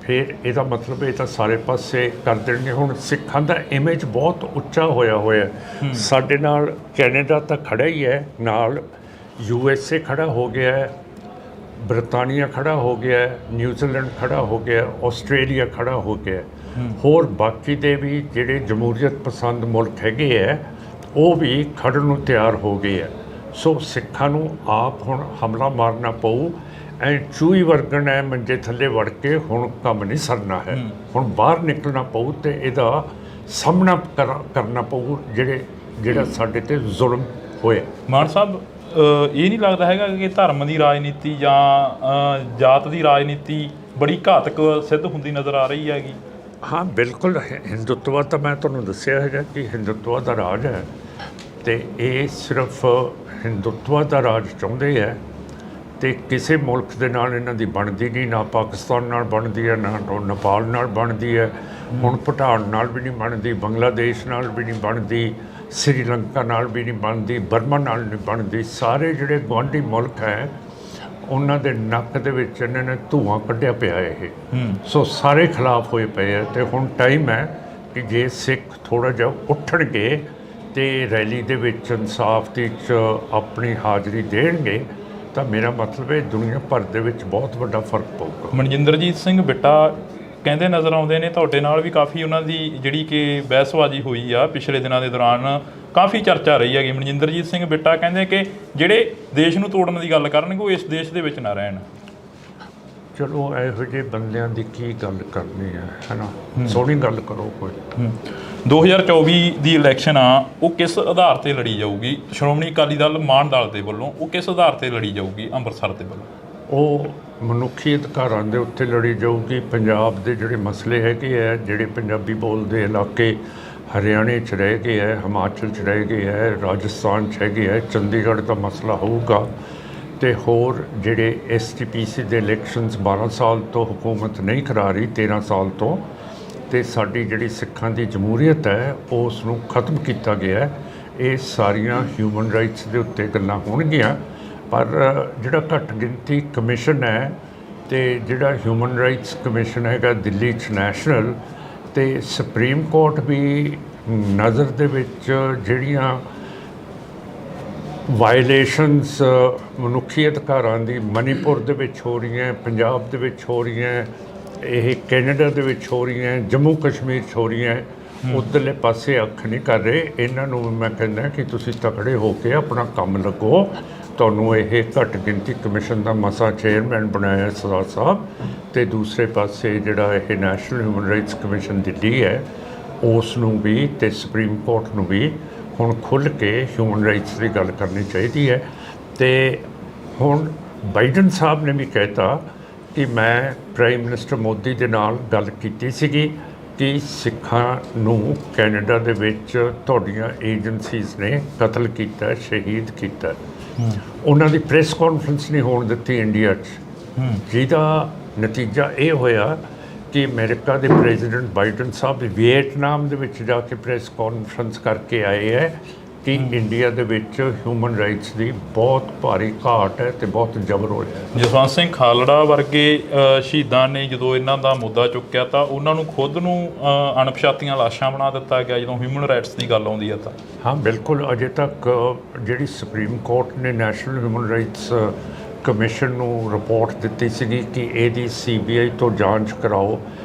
ਫਿਰ ਇਹਦਾ ਮਤਲਬ ਇਹ ਤਾਂ ਸਾਰੇ ਪਾਸੇ ਕਰ ਦੇਣਗੇ। ਹੁਣ ਸਿੱਖਾਂ ਦਾ ਇਮੇਜ ਬਹੁਤ ਉੱਚਾ ਹੋਇਆ ਸਾਡੇ ਨਾਲ ਕੈਨੇਡਾ ਤਾਂ ਖੜਾ ਹੀ ਹੈ, ਨਾਲ USA ਖੜਾ ਹੋ ਗਿਆ ਹੈ, ਬ੍ਰਿਟਾਨੀਆ ਖੜਾ ਹੋ ਗਿਆ ਹੈ, ਨਿਊਜ਼ੀਲੈਂਡ ਖੜਾ ਹੋ ਗਿਆ, ਆਸਟ੍ਰੇਲੀਆ ਖੜਾ ਹੋ ਗਿਆ, ਹੋਰ ਬਾਕੀ ਦੇ ਵੀ ਜਿਹੜੇ ਜਮਹੂਰੀਅਤ ਪਸੰਦ ਮੁਲਕ ਹੈਗੇ ਹੈ ਉਹ ਵੀ ਖੜਨ ਨੂੰ ਤਿਆਰ ਹੋ ਗਏ ਹੈ। ਸੋ ਸਿੱਖਾਂ ਨੂੰ ਆਪ ਹੁਣ ਹਮਲਾ ਮਾਰਨਾ ਪਊ। ਐਂ ਚੂਹੀ ਵਰਗਣ ਹੈ ਮੰਜੇ ਥੱਲੇ ਵੜ ਕੇ ਹੁਣ ਕੰਮ ਨਹੀਂ ਸਰਨਾ ਹੈ। ਹੁਣ ਬਾਹਰ ਨਿਕਲਣਾ ਪਊ ਤੇ ਇਹਦਾ ਸਾਹਮਣਾ ਕਰਨਾ ਪਊ ਜਿਹੜਾ ਸਾਡੇ ਤੇ ਜ਼ੁਲਮ ਹੋਇਆ। ਮਾਨ ਸਾਹਿਬ, ਇਹ ਨਹੀਂ ਲੱਗਦਾ ਹੈਗਾ ਕਿ ਧਰਮ ਦੀ ਰਾਜਨੀਤੀ ਜਾਂ ਜਾਤ ਦੀ ਰਾਜਨੀਤੀ ਬੜੀ ਘਾਤਕ ਸਿੱਧ ਹੁੰਦੀ ਨਜ਼ਰ ਆ ਰਹੀ ਹੈਗੀ? ਹਾਂ, ਬਿਲਕੁਲ। ਹਿੰਦੂਤਵ ਤਾਂ ਮੈਂ ਤੁਹਾਨੂੰ ਦੱਸਿਆ ਹੈਗਾ ਕਿ ਹਿੰਦੂਤਵ ਦਾ ਰਾਜ ਹੈ ਤੇ ਇਹ ਸਿਰਫ ਹਿੰਦੂਤਵ ਦਾ ਰਾਜ ਚਾਹੁੰਦੇ ਹੈ ਤੇ ਕਿਸੇ ਮੁਲਕ ਦੇ ਨਾਲ ਇਹਨਾਂ ਦੀ ਬਣਦੀ ਨਹੀਂ। ਨਾ ਪਾਕਿਸਤਾਨ ਨਾਲ ਬਣਦੀ ਹੈ, ਨਾ ਨੇਪਾਲ ਨਾਲ ਬਣਦੀ ਹੈ, ਹੁਣ ਭੂਟਾਨ ਨਾਲ ਵੀ ਨਹੀਂ ਬਣਦੀ, ਬੰਗਲਾਦੇਸ਼ ਨਾਲ ਵੀ ਨਹੀਂ ਬਣਦੀ, ਸ੍ਰੀਲੰਕਾ ਨਾਲ ਵੀ ਨਹੀਂ ਬਣਦੀ, ਬਰਮਾ ਨਾਲ ਨਹੀਂ ਬਣਦੀ। ਸਾਰੇ ਜਿਹੜੇ ਗੁਆਂਢੀ ਮੁਲਕ ਹੈ ਉਹਨਾਂ ਦੇ ਨੱਕ ਦੇ ਵਿੱਚ ਇਹਨਾਂ ਨੇ ਧੂਆਂ ਕੱਢਿਆ ਪਿਆ ਇਹ। ਸੋ ਸਾਰੇ ਖਿਲਾਫ ਹੋਏ ਪਏ ਹੈ ਤੇ ਹੁਣ ਟਾਈਮ ਹੈ ਕਿ ਜੇ ਸਿੱਖ ਥੋੜ੍ਹਾ ਜਿਹਾ ਉੱਠਣਗੇ ਤੇ ਰੈਲੀ ਦੇ ਵਿੱਚ ਇਨਸਾਫ ਦੀ 'ਚ ਆਪਣੀ ਹਾਜ਼ਰੀ ਦੇਣਗੇ ਤਾਂ ਮੇਰਾ ਮਤਲਬ ਹੈ ਦੁਨੀਆ ਭਰ ਦੇ ਵਿੱਚ ਬਹੁਤ ਵੱਡਾ ਫਰਕ ਪਊਗਾ। ਮਨਜਿੰਦਰਜੀਤ ਸਿੰਘ ਬਿੱਟਾ ਕਹਿੰਦੇ ਨਜ਼ਰ ਆਉਂਦੇ ਨੇ, ਤੁਹਾਡੇ ਨਾਲ ਵੀ ਕਾਫੀ ਉਹਨਾਂ ਦੀ ਜਿਹੜੀ ਕਿ ਬਹਿਸਬਾਜ਼ੀ ਹੋਈ ਆ ਪਿਛਲੇ ਦਿਨਾਂ ਦੇ ਦੌਰਾਨ, ਕਾਫੀ ਚਰਚਾ ਰਹੀ ਹੈਗੀ। ਮਨਜਿੰਦਰਜੀਤ ਸਿੰਘ ਬਿੱਟਾ ਕਹਿੰਦੇ ਕਿ ਜਿਹੜੇ ਦੇਸ਼ ਨੂੰ ਤੋੜਨ ਦੀ ਗੱਲ ਕਰਨਗੇ ਉਹ ਇਸ ਦੇਸ਼ ਦੇ ਵਿੱਚ ਨਾ ਰਹਿਣ। ਚਲੋ ਇਹੋ ਜਿਹੇ ਬੰਦਿਆਂ ਦੀ ਕੀ ਗੱਲ ਕਰਨੀ ਹੈ ਨਾ, ਸੋਹਣੀ ਗੱਲ ਕਰੋ ਕੋਈ। 2024 ਦੀ ਇਲੈਕਸ਼ਨ ਆ, ਉਹ ਕਿਸ ਆਧਾਰ ਤੇ ਲੜੀ ਜਾਊਗੀ? ਸ਼੍ਰੋਮਣੀ ਅਕਾਲੀ ਦਲ ਮਾਨ ਦਲ ਦੇ ਵੱਲੋਂ ਉਹ ਕਿਸ ਆਧਾਰ ਤੇ ਲੜੀ ਜਾਊਗੀ ਅੰਮ੍ਰਿਤਸਰ ਦੇ ਵੱਲੋਂ? ਉਹ ਮਨੁੱਖੀ ਅਧਿਕਾਰਾਂ ਦੇ ਉੱਤੇ ਲੜੀ ਜਾਊਗੀ। ਪੰਜਾਬ ਦੇ ਜਿਹੜੇ ਮਸਲੇ ਹੈਗੇ ਹੈ, ਜਿਹੜੇ ਪੰਜਾਬੀ ਬੋਲਦੇ ਇਲਾਕੇ ਹਰਿਆਣੇ 'ਚ ਰਹਿ ਗਏ ਹੈ, ਹਿਮਾਚਲ 'ਚ ਰਹਿ ਗਏ ਹੈ, ਰਾਜਸਥਾਨ 'ਚ ਹੈਗੇ ਹੈ, ਚੰਡੀਗੜ੍ਹ ਦਾ ਮਸਲਾ ਹੋਊਗਾ ਤੇ ਹੋਰ ਜਿਹੜੇ SGPC ਦੇ ਇਲੈਕਸ਼ਨਸ 12 ਸਾਲ ਤੋਂ ਹੁਕੂਮਤ ਨਹੀਂ ਕਰਾ ਰਹੀ, 13 ਸਾਲ ਤੋਂ, ਤੇ ਸਾਡੀ ਜਿਹੜੀ ਸਿੱਖਾਂ ਦੀ ਜਮਹੂਰੀਅਤ ਹੈ ਉਸ ਨੂੰ ਖਤਮ ਕੀਤਾ ਗਿਆ ਹੈ। ਇਹ ਸਾਰੀਆਂ ਹਿਊਮਨ ਰਾਈਟਸ ਦੇ ਉੱਤੇ ਗੱਲਾਂ ਹੋਣਗੀਆਂ, ਪਰ ਜਿਹੜਾ ਘੱਟ ਗਿਣਤੀ ਕਮਿਸ਼ਨ ਹੈ ਤੇ ਜਿਹੜਾ ਹਿਊਮਨ ਰਾਈਟਸ ਕਮਿਸ਼ਨ ਹੈਗਾ ਦਿੱਲੀ 'ਚ ਨੈਸ਼ਨਲ, ਤੇ ਸੁਪਰੀਮ ਕੋਰਟ ਵੀ ਨਜ਼ਰ ਦੇ ਵਿੱਚ ਜਿਹੜੀਆਂ ਵਾਇਲੇਸ਼ਨਸ ਮਨੁੱਖੀ ਅਧਿਕਾਰਾਂ ਦੀ ਮਨੀਪੁਰ ਦੇ ਵਿੱਚ ਹੋ ਰਹੀਆਂ, ਪੰਜਾਬ ਦੇ ਵਿੱਚ ਹੋ ਰਹੀਆਂ, ਇਹ ਕੈਨੇਡਾ ਦੇ ਵਿੱਚ ਹੋ ਰਹੀਆਂ, ਜੰਮੂ ਕਸ਼ਮੀਰ 'ਚ ਹੋ ਰਹੀਆਂ, ਉੱਧਰਲੇ ਪਾਸੇ ਅੱਖ ਨਹੀਂ ਕਰ ਰਹੇ। ਇਹਨਾਂ ਨੂੰ ਮੈਂ ਕਹਿੰਦਾ ਕਿ ਤੁਸੀਂ ਤਕੜੇ ਹੋ ਕੇ ਆਪਣਾ ਕੰਮ ਲੱਗੋ। ਤੁਹਾਨੂੰ ਇਹ ਘੱਟ ਗਿਣਤੀ ਕਮਿਸ਼ਨ ਦਾ ਮਸਾ ਚੇਅਰਮੈਨ ਬਣਾਇਆ ਸਰਦਾਰ ਸਾਹਿਬ, ਅਤੇ ਦੂਸਰੇ ਪਾਸੇ ਜਿਹੜਾ ਇਹ national human rights commission Delhi ਹੈ, ਉਸ ਨੂੰ ਵੀ ਅਤੇ ਸੁਪਰੀਮ ਕੋਰਟ ਨੂੰ ਵੀ ਹੁਣ ਖੁੱਲ੍ਹ ਕੇ ਹਿਊਮਨ ਰਾਈਟਸ ਦੀ ਗੱਲ ਕਰਨੀ ਚਾਹੀਦੀ ਹੈ। ਅਤੇ ਹੁਣ ਬਾਈਡਨ ਸਾਹਿਬ ਨੇ ਵੀ ਕਹਿਤਾ ਕਿ ਮੈਂ ਪ੍ਰਾਈਮ ਮਿਨਿਸਟਰ ਮੋਦੀ ਦੇ ਨਾਲ ਗੱਲ ਕੀਤੀ ਸੀਗੀ ਕਿ ਸਿੱਖਾਂ ਨੂੰ ਕੈਨੇਡਾ ਦੇ ਵਿੱਚ ਤੁਹਾਡੀਆਂ ਏਜੰਸੀਜ਼ ਨੇ ਕਤਲ ਕੀਤਾ, ਸ਼ਹੀਦ ਕੀਤਾ। ਉਹਨਾਂ ਦੀ ਪ੍ਰੈਸ ਕਾਨਫਰੰਸ ਨਹੀਂ ਹੋਣ ਦਿੱਤੀ ਇੰਡੀਆ 'ਚ, ਜਿਹਦਾ ਨਤੀਜਾ ਇਹ ਹੋਇਆ ਕਿ ਅਮਰੀਕਾ ਦੇ ਪ੍ਰੈਜ਼ੀਡੈਂਟ ਬਾਈਡਨ ਸਾਹਿਬ ਵੀਅਤਨਾਮ ਦੇ ਵਿੱਚ ਜਾ ਕੇ ਪ੍ਰੈਸ ਕਾਨਫਰੰਸ ਕਰਕੇ ਆਏ ਹੈ ਕਿ ਇੰਡੀਆ ਦੇ ਵਿੱਚ ਹਿਊਮਨ ਰਾਈਟਸ ਦੀ ਬਹੁਤ ਭਾਰੀ ਘਾਟ ਹੈ ਅਤੇ ਬਹੁਤ ਜ਼ਬਰ ਹੋ ਰਿਹਾ। ਜਸਵੰਤ ਸਿੰਘ ਖਾਲੜਾ ਵਰਗੇ ਸ਼ਹੀਦਾਂ ਨੇ ਜਦੋਂ ਇਹਨਾਂ ਦਾ ਮੁੱਦਾ ਚੁੱਕਿਆ ਤਾਂ ਉਹਨਾਂ ਨੂੰ ਖੁਦ ਨੂੰ ਅਣਪਛਾਤੀਆਂ ਲਾਸ਼ਾਂ ਬਣਾ ਦਿੱਤਾ ਗਿਆ ਜਦੋਂ ਹਿਊਮਨ ਰਾਈਟਸ ਦੀ ਗੱਲ ਆਉਂਦੀ ਹੈ ਤਾਂ। ਹਾਂ ਬਿਲਕੁਲ, ਅਜੇ ਤੱਕ ਜਿਹੜੀ ਸੁਪਰੀਮ ਕੋਰਟ ਨੇ ਨੈਸ਼ਨਲ ਹਿਊਮਨ ਰਾਈਟਸ ਕਮਿਸ਼ਨ ਨੂੰ ਰਿਪੋਰਟ ਦਿੱਤੀ ਸੀਗੀ ਕਿ ਇਹਦੀ CBI ਤੋਂ ਜਾਂਚ ਕਰਾਓ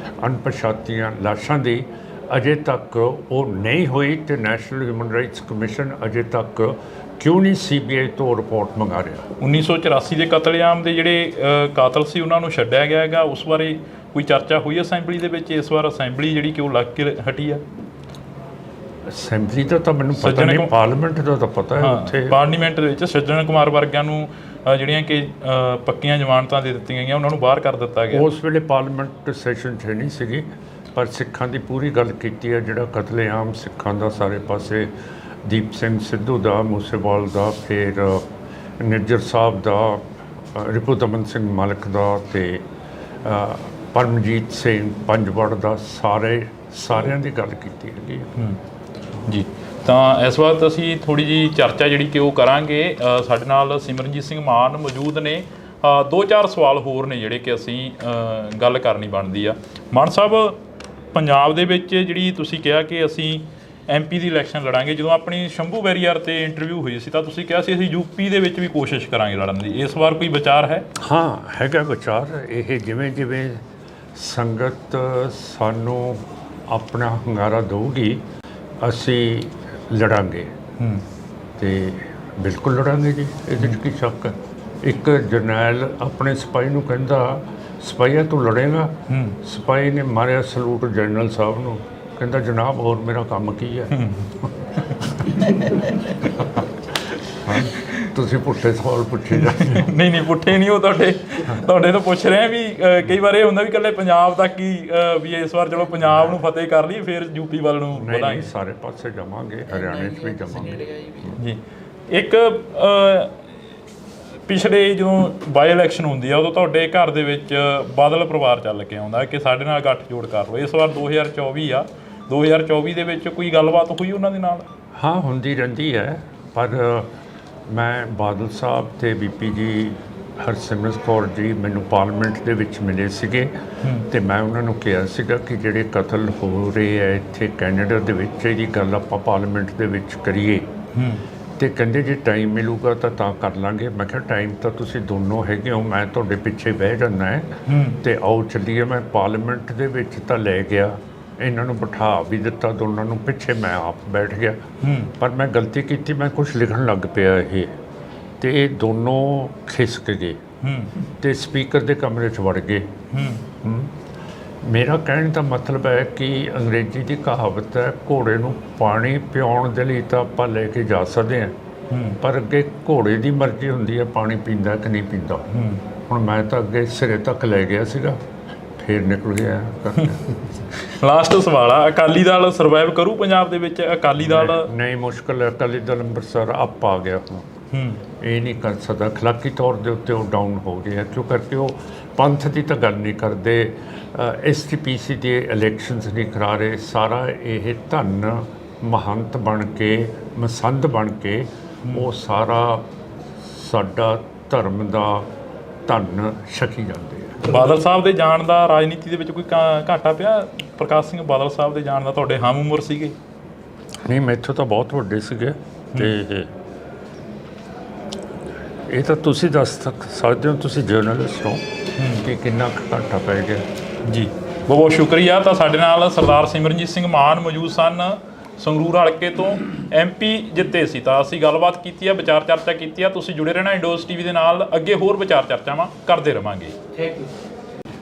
ਅਣਪਛਾਤੀਆਂ ਲਾਸ਼ਾਂ ਦੀ, ਅਜੇ ਤੱਕ ਉਹ ਨਹੀਂ ਹੋਈ। ਅਤੇ ਨੈਸ਼ਨਲ ਹਿਊਮਨ ਰਾਈਟਸ ਕਮਿਸ਼ਨ ਅਜੇ ਤੱਕ ਕਿਉਂ ਨਹੀਂ CBI ਤੋਂ ਰਿਪੋਰਟ ਮੰਗਾ ਰਿਹਾ? 1984 ਦੇ ਕਤਲੇਆਮ ਦੇ ਜਿਹੜੇ ਕਾਤਲ ਸੀ ਉਹਨਾਂ ਨੂੰ ਛੱਡਿਆ ਗਿਆ ਹੈਗਾ, ਉਸ ਬਾਰੇ ਕੋਈ ਚਰਚਾ ਹੋਈ ਅਸੈਂਬਲੀ ਦੇ ਵਿੱਚ? ਇਸ ਵਾਰ ਅਸੈਂਬਲੀ ਜਿਹੜੀ ਕਿ ਉਹ ਲੱਗ ਕੇ ਹਟੀ ਆ। ਅਸੈਂਬਲੀ ਦਾ ਤਾਂ ਮੈਨੂੰ ਪਤਾ ਨਹੀਂ, ਪਾਰਲੀਮੈਂਟ ਦਾ ਤਾਂ ਪਤਾ ਹੈ। ਉੱਥੇ ਪਾਰਲੀਮੈਂਟ ਦੇ ਵਿੱਚ ਸੱਜਣ ਕੁਮਾਰ ਵਰਗਿਆਂ ਨੂੰ ਜਿਹੜੀਆਂ ਕਿ ਪੱਕੀਆਂ ਜ਼ਮਾਨਤਾਂ ਦੇ ਦਿੱਤੀਆਂ ਗਈਆਂ, ਉਹਨਾਂ ਨੂੰ ਬਾਹਰ ਕਰ ਦਿੱਤਾ ਗਿਆ। ਉਸ ਵੇਲੇ ਪਾਰਲੀਮੈਂਟ ਸੈਸ਼ਨ 'ਚ ਨਹੀਂ ਸੀਗੀ, ਪਰ ਸਿੱਖਾਂ ਦੀ ਪੂਰੀ ਗੱਲ ਕੀਤੀ ਹੈ। ਜਿਹੜਾ ਕਤਲੇਆਮ ਸਿੱਖਾਂ ਦਾ ਸਾਰੇ ਪਾਸੇ, ਦੀਪ ਸਿੰਘ ਸਿੱਧੂ ਦਾ, ਮੂਸੇਵਾਲ ਦਾ, ਫਿਰ ਨਿੱਜਰ ਸਾਹਿਬ ਦਾ, ਰਿਪੁਦਮਨ ਸਿੰਘ ਮਲਿਕ ਦਾ ਅਤੇ ਪਰਮਜੀਤ ਸਿੰਘ ਪੰਜਵੜ ਦਾ, ਸਾਰਿਆਂ ਦੀ ਗੱਲ ਕੀਤੀ ਹੈਗੀ ਜੀ। ਤਾਂ ਇਸ ਵਕਤ ਅਸੀਂ ਥੋੜ੍ਹੀ ਜਿਹੀ ਚਰਚਾ ਜਿਹੜੀ ਕਿ ਉਹ ਕਰਾਂਗੇ। ਸਾਡੇ ਨਾਲ ਸਿਮਰਨਜੀਤ ਸਿੰਘ ਮਾਨ ਮੌਜੂਦ ਨੇ। 2-4 ਸਵਾਲ ਹੋਰ ਨੇ ਜਿਹੜੇ ਕਿ ਅਸੀਂ ਗੱਲ ਕਰਨੀ ਬਣਦੀ ਆ। ਮਾਨ ਸਾਹਿਬ, ਪੰਜਾਬ ਦੇ ਵਿੱਚ ਜਿਹੜੀ ਤੁਸੀਂ ਕਿਹਾ ਕਿ ਅਸੀਂ MP ਦੀ ਇਲੈਕਸ਼ਨ ਲੜਾਂਗੇ, ਜਦੋਂ ਆਪਣੀ ਸ਼ੰਭੂ ਬੈਰੀਅਰ 'ਤੇ ਇੰਟਰਵਿਊ ਹੋਈ ਸੀ ਤਾਂ ਤੁਸੀਂ ਕਿਹਾ ਸੀ ਅਸੀਂ UP ਦੇ ਵਿੱਚ ਵੀ ਕੋਸ਼ਿਸ਼ ਕਰਾਂਗੇ ਲੜਨ ਦੀ। ਇਸ ਵਾਰ ਕੋਈ ਵਿਚਾਰ ਹੈ? ਹਾਂ ਹੈਗਾ ਵਿਚਾਰ। ਇਹ ਜਿਵੇਂ ਜਿਵੇਂ ਸੰਗਤ ਸਾਨੂੰ ਆਪਣਾ ਹੁੰਗਾਰਾ ਦੇਊਗੀ ਅਸੀਂ ਲੜਾਂਗੇ, ਅਤੇ ਬਿਲਕੁਲ ਲੜਾਂਗੇ ਜੀ, ਇਹਦੇ 'ਚ ਕੀ ਸ਼ੱਕ ਹੈ। ਇੱਕ ਜਰਨੈਲ ਆਪਣੇ ਸਿਪਾਹੀ ਨੂੰ ਕਹਿੰਦਾ, ਸਿਪਾਹੀਆ ਤੂੰ ਲੜੇਗਾ? ਸਿਪਾਹੀ ਨੇ ਮਾਰਿਆ ਸਲੂਟ ਜਨਰਲ ਸਾਹਿਬ ਨੂੰ, ਕਹਿੰਦਾ ਜਨਾਬ ਹੋਰ ਮੇਰਾ ਕੰਮ ਕੀ ਹੈ। ਤੁਸੀਂ ਪੁੱਠੇ ਸਵਾਲ ਪੁੱਛੇ ਜਾਂਦੇ। ਨਹੀਂ ਪੁੱਠੇ ਨਹੀਂ, ਉਹ ਤੁਹਾਡੇ ਤੋਂ ਪੁੱਛ ਰਹੇ ਵੀ ਕਈ ਵਾਰ ਇਹ ਹੁੰਦਾ ਵੀ ਇਕੱਲੇ ਪੰਜਾਬ ਤੱਕ ਹੀ ਵੀ ਇਸ ਵਾਰ ਚਲੋ ਪੰਜਾਬ ਨੂੰ ਫਤਿਹ ਕਰ ਲਈ ਫਿਰ UP ਵੱਲ ਨੂੰ ਵਧਾਂਗੇ। ਸਾਰੇ ਪਾਸੇ ਜਾਵਾਂਗੇ, ਹਰਿਆਣੇ 'ਚ ਵੀ ਜਾਵਾਂਗੇ ਜੀ। ਇੱਕ ਪਿਛਲੇ ਜਦੋਂ ਬਾਈ ਇਲੈਕਸ਼ਨ ਹੁੰਦੀ ਆ ਉਦੋਂ ਤੁਹਾਡੇ ਘਰ ਦੇ ਵਿੱਚ ਬਾਦਲ ਪਰਿਵਾਰ ਚੱਲ ਕੇ ਆਉਂਦਾ ਕਿ ਸਾਡੇ ਨਾਲ ਗੱਠਜੋੜ ਕਰ ਲਓ। ਇਸ ਵਾਰ 2024 ਆ, 2024 ਦੇ ਵਿੱਚ ਕੋਈ ਗੱਲਬਾਤ ਹੋਈ ਉਹਨਾਂ ਦੇ ਨਾਲ? ਹਾਂ ਹੁੰਦੀ ਰਹਿੰਦੀ ਹੈ, ਪਰ ਮੈਂ ਬਾਦਲ ਸਾਹਿਬ ਅਤੇ VP ਜੀ ਹਰਸਿਮਰਤ ਕੌਰ ਜੀ ਮੈਨੂੰ ਪਾਰਲੀਮੈਂਟ ਦੇ ਵਿੱਚ ਮਿਲੇ ਸੀਗੇ, ਅਤੇ ਮੈਂ ਉਹਨਾਂ ਨੂੰ ਕਿਹਾ ਸੀਗਾ ਕਿ ਜਿਹੜੇ ਕਤਲ ਹੋ ਰਹੇ ਹੈ ਇੱਥੇ ਕੈਨੇਡਾ ਦੇ ਵਿੱਚ, ਇਹਦੀ ਗੱਲ ਆਪਾਂ ਪਾਰਲੀਮੈਂਟ ਦੇ ਵਿੱਚ ਕਰੀਏ। ਅਤੇ ਕਹਿੰਦੇ ਜੇ ਟਾਈਮ ਮਿਲੂਗਾ ਤਾਂ ਕਰ ਲਾਂਗੇ। ਮੈਂ ਕਿਹਾ ਟਾਈਮ ਤਾਂ ਤੁਸੀਂ ਦੋਨੋਂ ਹੈਗੇ ਹੋ, ਮੈਂ ਤੁਹਾਡੇ ਪਿੱਛੇ ਬਹਿ ਜਾਂਦਾ ਹੈ, ਅਤੇ ਆਓ ਚੱਲੀਏ। ਮੈਂ ਪਾਰਲੀਮੈਂਟ ਦੇ ਵਿੱਚ ਤਾਂ ਲੈ ਗਿਆ, ਇਹਨਾਂ ਨੂੰ ਬਿਠਾ ਵੀ ਦਿੱਤਾ ਦੋਨਾਂ ਨੂੰ, ਪਿੱਛੇ ਮੈਂ ਆਪ ਬੈਠ ਗਿਆ। ਪਰ ਮੈਂ ਗਲਤੀ ਕੀਤੀ, ਮੈਂ ਕੁਛ ਲਿਖਣ ਲੱਗ ਪਿਆ ਇਹ, ਅਤੇ ਇਹ ਦੋਨੋਂ ਖਿਸਕ ਗਏ ਅਤੇ ਸਪੀਕਰ ਦੇ ਕਮਰੇ 'ਚ ਵੜ ਗਏ। ਮੇਰਾ ਕਹਿਣ ਦਾ ਮਤਲਬ ਹੈ ਕਿ ਅੰਗਰੇਜ਼ੀ ਦੀ ਕਹਾਵਤ ਹੈ, ਘੋੜੇ ਨੂੰ ਪਾਣੀ ਪਿਆਉਣ ਦੇ ਲਈ ਤਾਂ ਆਪਾਂ ਲੈ ਕੇ ਜਾ ਸਕਦੇ ਹਾਂ, ਪਰ ਅੱਗੇ ਘੋੜੇ ਦੀ ਮਰਜ਼ੀ ਹੁੰਦੀ ਹੈ ਪਾਣੀ ਪੀਂਦਾ ਕਿ ਨਹੀਂ ਪੀਂਦਾ। ਹੁਣ ਮੈਂ ਤਾਂ ਅੱਗੇ ਸਿਰੇ ਤੱਕ ਲੈ ਗਿਆ ਸੀਗਾ, ਫਿਰ ਨਿਕਲ ਗਿਆ। ਲਾਸਟ ਸਵਾਲ ਆ, ਅਕਾਲੀ ਦਲ ਸਰਵਾਈਵ ਕਰੂ ਪੰਜਾਬ ਦੇ ਵਿੱਚ? ਅਕਾਲੀ ਦਲ ਨਹੀਂ, ਮੁਸ਼ਕਿਲ ਹੈ। ਅਕਾਲੀ ਦਲ ਅੰਮ੍ਰਿਤਸਰ ਅਪ ਆ ਗਿਆ ਹੁਣ, ਇਹ ਨਹੀਂ ਕਰ ਸਕਦਾ। ਅਖਲਾਕੀ ਤੌਰ ਦੇ ਉੱਤੇ ਉਹ ਡਾਊਨ ਹੋ ਗਿਆ, ਕਿਉਂ ਕਰਕੇ ਉਹ ਪੰਥ ਦੀ ਤਾਂ ਗੱਲ ਨਹੀਂ ਕਰਦੇ, STPC ਦੇ ਇਲੈਕਸ਼ਨਸ ਨਹੀਂ ਕਰਾ ਰਹੇ। ਸਾਰਾ ਇਹ ਧਨ ਮਹੰਤ ਬਣ ਕੇ, ਮਸੰਦ ਬਣ ਕੇ ਉਹ ਸਾਰਾ ਸਾਡਾ ਧਰਮ ਦਾ ਧਨ ਛਕੀ ਜਾਂਦੇ ਆ। ਬਾਦਲ ਸਾਹਿਬ ਦੇ ਜਾਣ ਦਾ ਰਾਜਨੀਤੀ ਦੇ ਵਿੱਚ ਕੋਈ ਘਾਟਾ ਪਿਆ? ਪ੍ਰਕਾਸ਼ ਸਿੰਘ ਬਾਦਲ ਸਾਹਿਬ ਦੇ ਜਾਣ ਦਾ ਤੁਹਾਡੇ ਹਮ ਉਮਰ ਸੀਗੇ? ਨਹੀਂ, ਮੈਥੋਂ ਤਾਂ ਬਹੁਤ ਵੱਡੇ ਸੀਗੇ, ਅਤੇ ਇਹ ਤਾਂ ਤੁਸੀਂ ਦੱਸ ਸਕਦੇ ਹੋ, ਤੁਸੀਂ ਜਰਨਲਿਸਟ ਹੋ, ਕਿ ਕਿੰਨਾ ਘਾਟਾ ਪੈ ਗਿਆ। ਜੀ ਬਹੁਤ ਬਹੁਤ ਸ਼ੁਕਰੀਆ। ਤਾਂ ਸਾਡੇ ਨਾਲ ਸਰਦਾਰ ਸਿਮਰਨਜੀਤ ਸਿੰਘ ਮਾਨ ਮੌਜੂਦ ਸਨ, ਸੰਗਰੂਰ ਹਲਕੇ ਤੋਂ MP ਜਿੱਤੇ ਸੀ। ਤਾਂ ਅਸੀਂ ਗੱਲਬਾਤ ਕੀਤੀ ਆ, ਵਿਚਾਰ ਚਰਚਾ ਕੀਤੀ ਆ। ਤੁਸੀਂ ਜੁੜੇ ਰਹਿਣਾ ਇੰਡੋਜ਼ TV ਦੇ ਨਾਲ, ਅੱਗੇ ਹੋਰ ਵਿਚਾਰ ਚਰਚਾਵਾਂ ਕਰਦੇ ਰਵਾਂਗੇ। Thank you.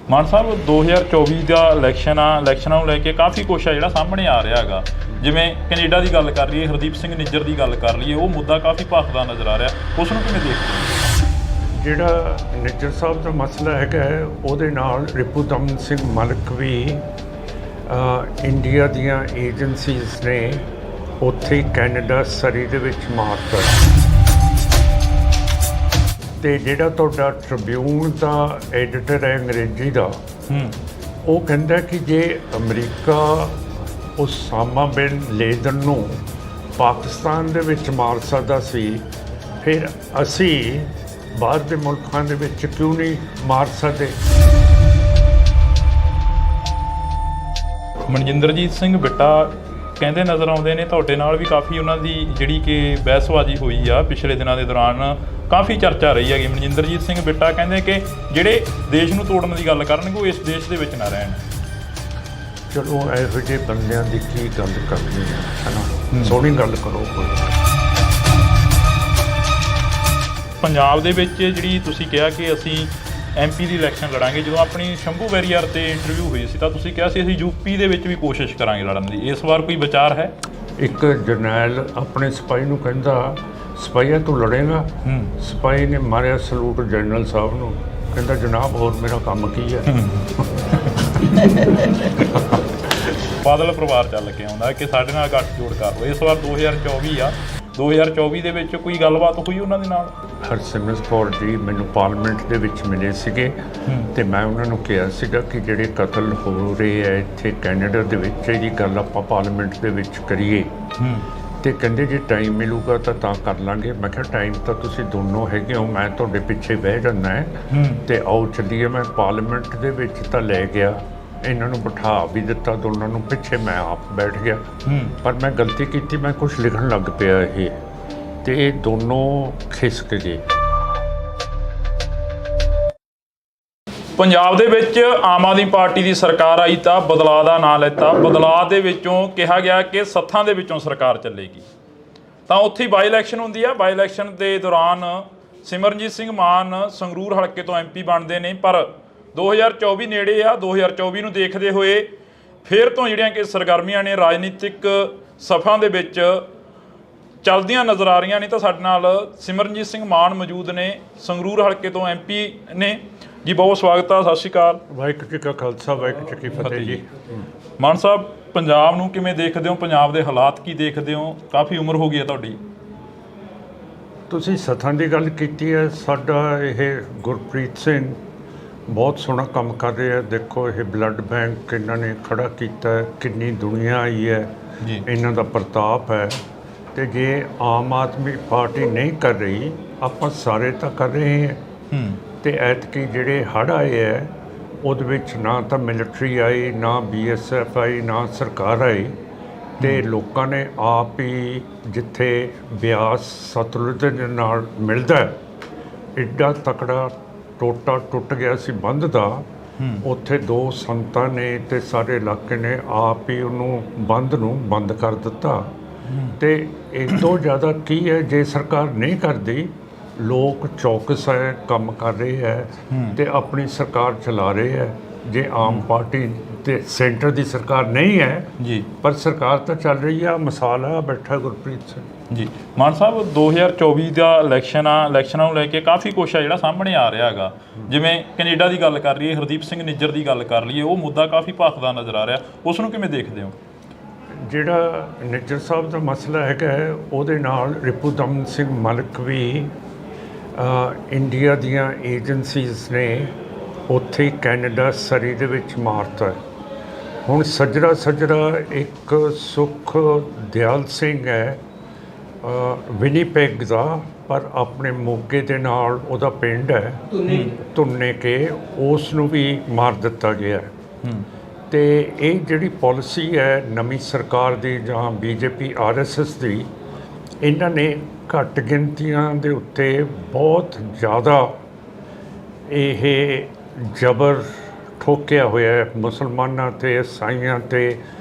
ਮਾਨ ਸਾਹਿਬ, 2024 ਦਾ ਇਲੈਕਸ਼ਨ ਆ, ਇਲੈਕਸ਼ਨਾਂ ਨੂੰ ਲੈ ਕੇ ਕਾਫੀ ਕੁਛ ਆ ਜਿਹੜਾ ਸਾਹਮਣੇ ਆ ਰਿਹਾ ਹੈਗਾ। ਜਿਵੇਂ ਕੈਨੇਡਾ ਦੀ ਗੱਲ ਕਰ ਲਈਏ, ਹਰਦੀਪ ਸਿੰਘ ਨਿੱਜਰ ਦੀ ਗੱਲ ਕਰ ਲਈਏ, ਉਹ ਮੁੱਦਾ ਕਾਫੀ ਭਖਦਾ ਨਜ਼ਰ ਆ ਰਿਹਾ, ਉਸ ਨੂੰ ਕਿਵੇਂ ਦੇਖਦੇ ਹੋ? ਜਿਹੜਾ ਨਿੱਜਰ ਸਾਹਿਬ ਦਾ ਮਸਲਾ ਹੈਗਾ ਉਹਦੇ ਨਾਲ ਰਿਪੂਦਮਨ ਸਿੰਘ ਮਲਿਕ ਵੀ ਇੰਡੀਆ ਦੀਆਂ ਏਜੰਸੀਜ਼ ਨੇ ਉੱਥੇ ਕੈਨੇਡਾ ਸਰੀ ਦੇ ਵਿੱਚ ਮਾਰਤਾ। ਤੇ ਜਿਹੜਾ ਤੁਹਾਡਾ ਟ੍ਰਿਬਿਊਨ ਦਾ ਐਡੀਟਰ ਹੈ ਅੰਗਰੇਜ਼ੀ ਦਾ, ਉਹ ਕਹਿੰਦਾ ਕਿ ਜੇ ਅਮਰੀਕਾ ਉਸਾਮਾ ਬਿਨ ਲੇਦਨ ਨੂੰ ਪਾਕਿਸਤਾਨ ਦੇ ਵਿੱਚ ਮਾਰ ਸਕਦਾ ਸੀ, ਫਿਰ ਅਸੀਂ ਬਾਹਰ ਦੇ ਮੁਲਕਾਂ ਦੇ ਵਿੱਚ ਕਿਉਂ ਨਹੀਂ ਮਾਰ ਸਕਦੇ? ਮਨਜਿੰਦਰਜੀਤ ਸਿੰਘ ਬਿੱਟਾ ਕਹਿੰਦੇ ਨਜ਼ਰ ਆਉਂਦੇ ਨੇ, ਤੁਹਾਡੇ ਨਾਲ ਵੀ ਕਾਫੀ ਉਹਨਾਂ ਦੀ ਜਿਹੜੀ ਕਿ ਬਹਿਸਬਾਜ਼ੀ ਹੋਈ ਆ ਪਿਛਲੇ ਦਿਨਾਂ ਦੇ ਦੌਰਾਨ, ਕਾਫੀ ਚਰਚਾ ਰਹੀ ਹੈਗੀ। ਮਨਜਿੰਦਰਜੀਤ ਸਿੰਘ ਬਿੱਟਾ ਕਹਿੰਦੇ ਕਿ ਜਿਹੜੇ ਦੇਸ਼ ਨੂੰ ਤੋੜਨ ਦੀ ਗੱਲ ਕਰਨਗੇ ਉਹ ਇਸ ਦੇਸ਼ ਦੇ ਵਿੱਚ ਨਾ ਰਹਿਣ। ਚਲੋ ਇਹੋ ਜਿਹੇ ਬੰਦਿਆਂ ਦੀ ਕੀ ਗੱਲ ਕਰਨੀ ਹੈ ਨਾ, ਸੋਹਣੀ ਗੱਲ ਕਰੋ ਕੋਈ। ਪੰਜਾਬ ਦੇ ਵਿੱਚ ਜਿਹੜੀ ਤੁਸੀਂ ਕਿਹਾ ਕਿ ਅਸੀਂ MP ਦੀ ਇਲੈਕਸ਼ਨ ਲੜਾਂਗੇ, ਜਦੋਂ ਆਪਣੀ ਸ਼ੰਭੂ ਵੈਰੀਅਰ ਤੇ ਇੰਟਰਵਿਊ ਹੋਈ ਸੀ ਤਾਂ ਤੁਸੀਂ ਕਿਹਾ ਸੀ ਅਸੀਂ UP ਦੇ ਵਿੱਚ ਵੀ ਕੋਸ਼ਿਸ਼ ਕਰਾਂਗੇ ਲੜਨ ਦੀ। ਇਸ ਵਾਰ ਕੋਈ ਵਿਚਾਰ ਹੈ? ਇੱਕ ਜਰਨੈਲ ਆਪਣੇ ਸਿਪਾਹੀ ਨੂੰ ਕਹਿੰਦਾ, ਸਿਪਾਹੀਆ ਤੂੰ ਲੜੇਗਾ? ਸਿਪਾਹੀ ਨੇ ਮਾਰਿਆ ਸਲੂਟ ਜਨਰਲ ਸਾਹਿਬ ਨੂੰ, ਕਹਿੰਦਾ ਜਨਾਬ ਹੋਰ ਮੇਰਾ ਕੰਮ ਕੀ ਹੈ। ਬਾਦਲ ਪਰਿਵਾਰ ਚੱਲ ਕੇ ਆਉਂਦਾ ਕਿ ਸਾਡੇ ਨਾਲ ਗੱਠਜੋੜ ਕਰ ਲਓ। ਇਸ ਵਾਰ 2024 ਆ, 2024 ਦੇ ਵਿੱਚ ਕੋਈ ਗੱਲਬਾਤ ਹੋਈ ਉਹਨਾਂ ਦੇ ਨਾਲ? ਹਰਸਿਮਰਤ ਕੌਰ ਜੀ ਮੈਨੂੰ ਪਾਰਲੀਮੈਂਟ ਦੇ ਵਿੱਚ ਮਿਲੇ ਸੀਗੇ ਤੇ ਮੈਂ ਉਹਨਾਂ ਨੂੰ ਕਿਹਾ ਸੀਗਾ ਕਿ ਜਿਹੜੇ ਕਤਲ ਹੋ ਰਹੇ ਆ ਇੱਥੇ ਕੈਨੇਡਾ ਦੇ ਵਿੱਚ, ਇਹਦੀ ਗੱਲ ਆਪਾਂ ਪਾਰਲੀਮੈਂਟ ਦੇ ਵਿੱਚ ਕਰੀਏ। ਤੇ ਕਹਿੰਦੇ ਜੇ ਟਾਈਮ ਮਿਲੂਗਾ ਤਾਂ ਕਰ ਲਾਂਗੇ। ਮੈਂ ਕਿਹਾ ਟਾਈਮ ਤਾਂ ਤੁਸੀਂ ਦੋਨੋਂ ਹੈਗੇ ਹੋ, ਮੈਂ ਤੁਹਾਡੇ ਪਿੱਛੇ ਬਹਿ ਜਾਂਦਾ ਹੈ ਤੇ ਆਓ ਚੱਲੀਏ। ਮੈਂ ਪਾਰਲੀਮੈਂਟ ਦੇ ਵਿੱਚ ਤਾਂ ਲੈ ਗਿਆ, ਇਹਨਾਂ ਨੂੰ ਬਿਠਾ ਵੀ ਦਿੱਤਾ ਦੋਨਾਂ ਨੂੰ, ਪਿੱਛੇ ਮੈਂ ਆਪ ਬੈਠ ਗਿਆ। ਪਰ ਮੈਂ ਗਲਤੀ ਕੀਤੀ, ਮੈਂ ਕੁਝ ਲਿਖਣ ਲੱਗ ਪਿਆ ਇਹ, ਤੇ ਇਹ ਦੋਨੋਂ ਖਿਸਕ ਗਏ। ਪੰਜਾਬ ਦੇ ਵਿੱਚ ਆਮ ਆਦਮੀ ਪਾਰਟੀ ਦੀ ਸਰਕਾਰ ਆਈ ਤਾਂ ਬਦਲਾਅ ਦਾ ਨਾਂ ਲੈਤਾ। ਬਦਲਾਅ ਦੇ ਵਿੱਚੋਂ ਕਿਹਾ ਗਿਆ ਕਿ ਸੱਥਾਂ ਦੇ ਵਿੱਚੋਂ ਸਰਕਾਰ ਚੱਲੇਗੀ। ਤਾਂ ਉੱਥੇ ਹੀ ਬਾਈ ਇਲੈਕਸ਼ਨ ਹੁੰਦੀ ਆ। ਬਾਈ ਇਲੈਕਸ਼ਨ ਦੇ ਦੌਰਾਨ ਸਿਮਰਨਜੀਤ ਸਿੰਘ ਮਾਨ ਸੰਗਰੂਰ ਹਲਕੇ ਤੋਂ MP ਬਣਦੇ ਨੇ, ਪਰ 2024 ਨੇੜੇ ਆ। 2024 ਨੂੰ ਦੇਖਦੇ ਹੋਏ ਫਿਰ ਤੋਂ ਜਿਹੜੀਆਂ ਕਿ ਸਰਗਰਮੀਆਂ ਨੇ ਰਾਜਨੀਤਿਕ ਸਫਾਂ ਦੇ ਵਿੱਚ ਚੱਲਦੀਆਂ ਨਜ਼ਰ ਆ ਰਹੀਆਂ ਨੇ। ਤਾਂ ਸਾਡੇ ਨਾਲ ਸਿਮਰਨਜੀਤ ਸਿੰਘ ਮਾਨ ਮੌਜੂਦ ਨੇ, ਸੰਗਰੂਰ ਹਲਕੇ ਤੋਂ MP ਨੇ ਜੀ। ਬਹੁਤ ਸਵਾਗਤ ਆ, ਸਤਿ ਸ਼੍ਰੀ ਅਕਾਲ। ਵਾਹਿਗੁਰੂ ਜੀ ਕਾ ਖਾਲਸਾ, ਵਾਹਿਗੁਰੂ ਜੀ ਕੀ ਫਤਿਹ ਜੀ। ਮਾਨ ਸਾਹਿਬ, ਪੰਜਾਬ ਨੂੰ ਕਿਵੇਂ ਦੇਖਦੇ ਹੋ? ਪੰਜਾਬ ਦੇ ਹਾਲਾਤ ਕੀ ਦੇਖਦੇ ਹੋ? ਕਾਫੀ ਉਮਰ ਹੋ ਗਈ ਹੈ ਤੁਹਾਡੀ। ਤੁਸੀਂ ਸੱਥਾਂ ਦੀ ਗੱਲ ਕੀਤੀ ਹੈ। ਸਾਡਾ ਇਹ ਗੁਰਪ੍ਰੀਤ ਸਿੰਘ ਬਹੁਤ ਸੋਹਣਾ ਕੰਮ ਕਰ ਰਹੇ ਆ। ਦੇਖੋ ਇਹ ਬਲੱਡ ਬੈਂਕ ਇਹਨਾਂ ਨੇ ਖੜਾ ਕੀਤਾ ਹੈ, ਕਿੰਨੀ ਦੁਨੀਆ ਆਈ ਹੈ ਜੀ, ਇਹਨਾਂ ਦਾ ਪ੍ਰਤਾਪ ਹੈ। ਤੇ ਜੇ ਆਮ ਆਦਮੀ ਪਾਰਟੀ ਨਹੀਂ ਕਰ ਰਹੀ, ਆਪਾਂ ਸਾਰੇ ਤਾਂ ਕਰ ਰਹੇ ਹਾਂ। ਤੇ ਐਤਕੀ ਜਿਹੜੇ ਹੜ੍ਹ ਆਏ ਹੈ ਉਹਦੇ ਵਿੱਚ ਨਾ ਤਾਂ ਮਿਲਟਰੀ ਆਈ, ਨਾ BSF ਆਈ, ਨਾ ਸਰਕਾਰ ਆਈ, ਤੇ ਲੋਕਾਂ ਨੇ ਆਪ ਹੀ ਜਿੱਥੇ ਬਿਆਸ ਸਤਲੁਜ ਦੇ ਨਾਲ ਮਿਲਦਾ ਐਡਾ ਤਕੜਾ ਟੋਟਾ ਟੁੱਟ ਗਿਆ ਸੀ ਬੰਦ ਦਾ, ਉੱਥੇ ਦੋ ਸੰਤਾਂ ਨੇ ਤੇ ਸਾਰੇ ਇਲਾਕੇ ਨੇ ਆਪ ਹੀ ਉਹਨੂੰ ਬੰਦ ਨੂੰ ਬੰਦ ਕਰ ਦਿੱਤਾ। ਤੇ ਇਸ ਤੋਂ ਜ਼ਿਆਦਾ ਕੀ ਹੈ, ਜੇ ਸਰਕਾਰ ਨਹੀਂ ਕਰਦੀ, ਲੋਕ ਚੌਕਸ ਹੈ, ਕੰਮ ਕਰ ਰਹੇ ਹੈ ਤੇ ਆਪਣੀ ਸਰਕਾਰ ਚਲਾ ਰਹੇ ਹੈ। ਜੇ ਆਮ ਪਾਰਟੀ ਤੇ ਸੈਂਟਰ ਦੀ ਸਰਕਾਰ ਨਹੀਂ ਹੈ ਜੀ, ਪਰ ਸਰਕਾਰ ਤਾਂ ਚੱਲ ਰਹੀ ਆ। ਮਿਸਾਲ ਆ ਬੈਠਾ ਗੁਰਪ੍ਰੀਤ ਸਿੰਘ ਜੀ। ਮਾਨ ਸਾਹਿਬ, 2024 ਦਾ ਇਲੈਕਸ਼ਨ ਆ, ਇਲੈਕਸ਼ਨਾਂ ਨੂੰ ਲੈ ਕੇ ਕਾਫੀ ਕੁਛ ਆ ਜਿਹੜਾ ਸਾਹਮਣੇ ਆ ਰਿਹਾ ਹੈਗਾ। ਜਿਵੇਂ ਕੈਨੇਡਾ ਦੀ ਗੱਲ ਕਰ ਲਈਏ, ਹਰਦੀਪ ਸਿੰਘ ਨਿੱਜਰ ਦੀ ਗੱਲ ਕਰ ਲਈਏ, ਉਹ ਮੁੱਦਾ ਕਾਫੀ ਭਖਦਾ ਨਜ਼ਰ ਆ ਰਿਹਾ, ਉਸ ਨੂੰ ਕਿਵੇਂ ਦੇਖਦੇ ਹੋ? ਜਿਹੜਾ ਨਿੱਜਰ ਸਾਹਿਬ ਦਾ ਮਸਲਾ ਹੈਗਾ ਉਹਦੇ ਨਾਲ ਰਿਪੂਦਮਨ ਸਿੰਘ ਮਲਿਕ ਵੀ ਇੰਡੀਆ ਦੀਆਂ ਏਜੰਸੀਜ਼ ਨੇ ਉੱਥੇ ਹੀ ਕੈਨੇਡਾ ਸਰੀ ਦੇ ਵਿੱਚ ਮਾਰਤਾ। ਹੁਣ ਸੱਜਰਾ ਇੱਕ ਸੁਖ ਦਿਆਲ ਸਿੰਘ ਹੈ ਵਿਨੀਪੈਗ ਦਾ, ਪਰ ਆਪਣੇ ਮੋਗੇ ਦੇ ਨਾਲ ਉਹਦਾ ਪਿੰਡ ਹੈ ਧੁੰਨੇ ਕੇ, ਉਸ ਨੂੰ ਵੀ ਮਾਰ ਦਿੱਤਾ ਗਿਆ। ਤੇ ਇਹ ਜਿਹੜੀ ਪਾਲਿਸੀ ਹੈ ਨਵੀਂ ਸਰਕਾਰ ਦੀ ਜਾਂ BJP RSS ਦੀ, ਇਹਨਾਂ ਨੇ ਘੱਟ ਗਿਣਤੀਆਂ ਦੇ ਉੱਤੇ ਬਹੁਤ ਜ਼ਿਆਦਾ ਇਹ ਜ਼ਬਰ ਥੋਕਿਆ ਹੋਇਆ ਹੈ ਮੁਸਲਮਾਨਾਂ ਤੇ ਈਸਾਈਆਂ ਤੇ।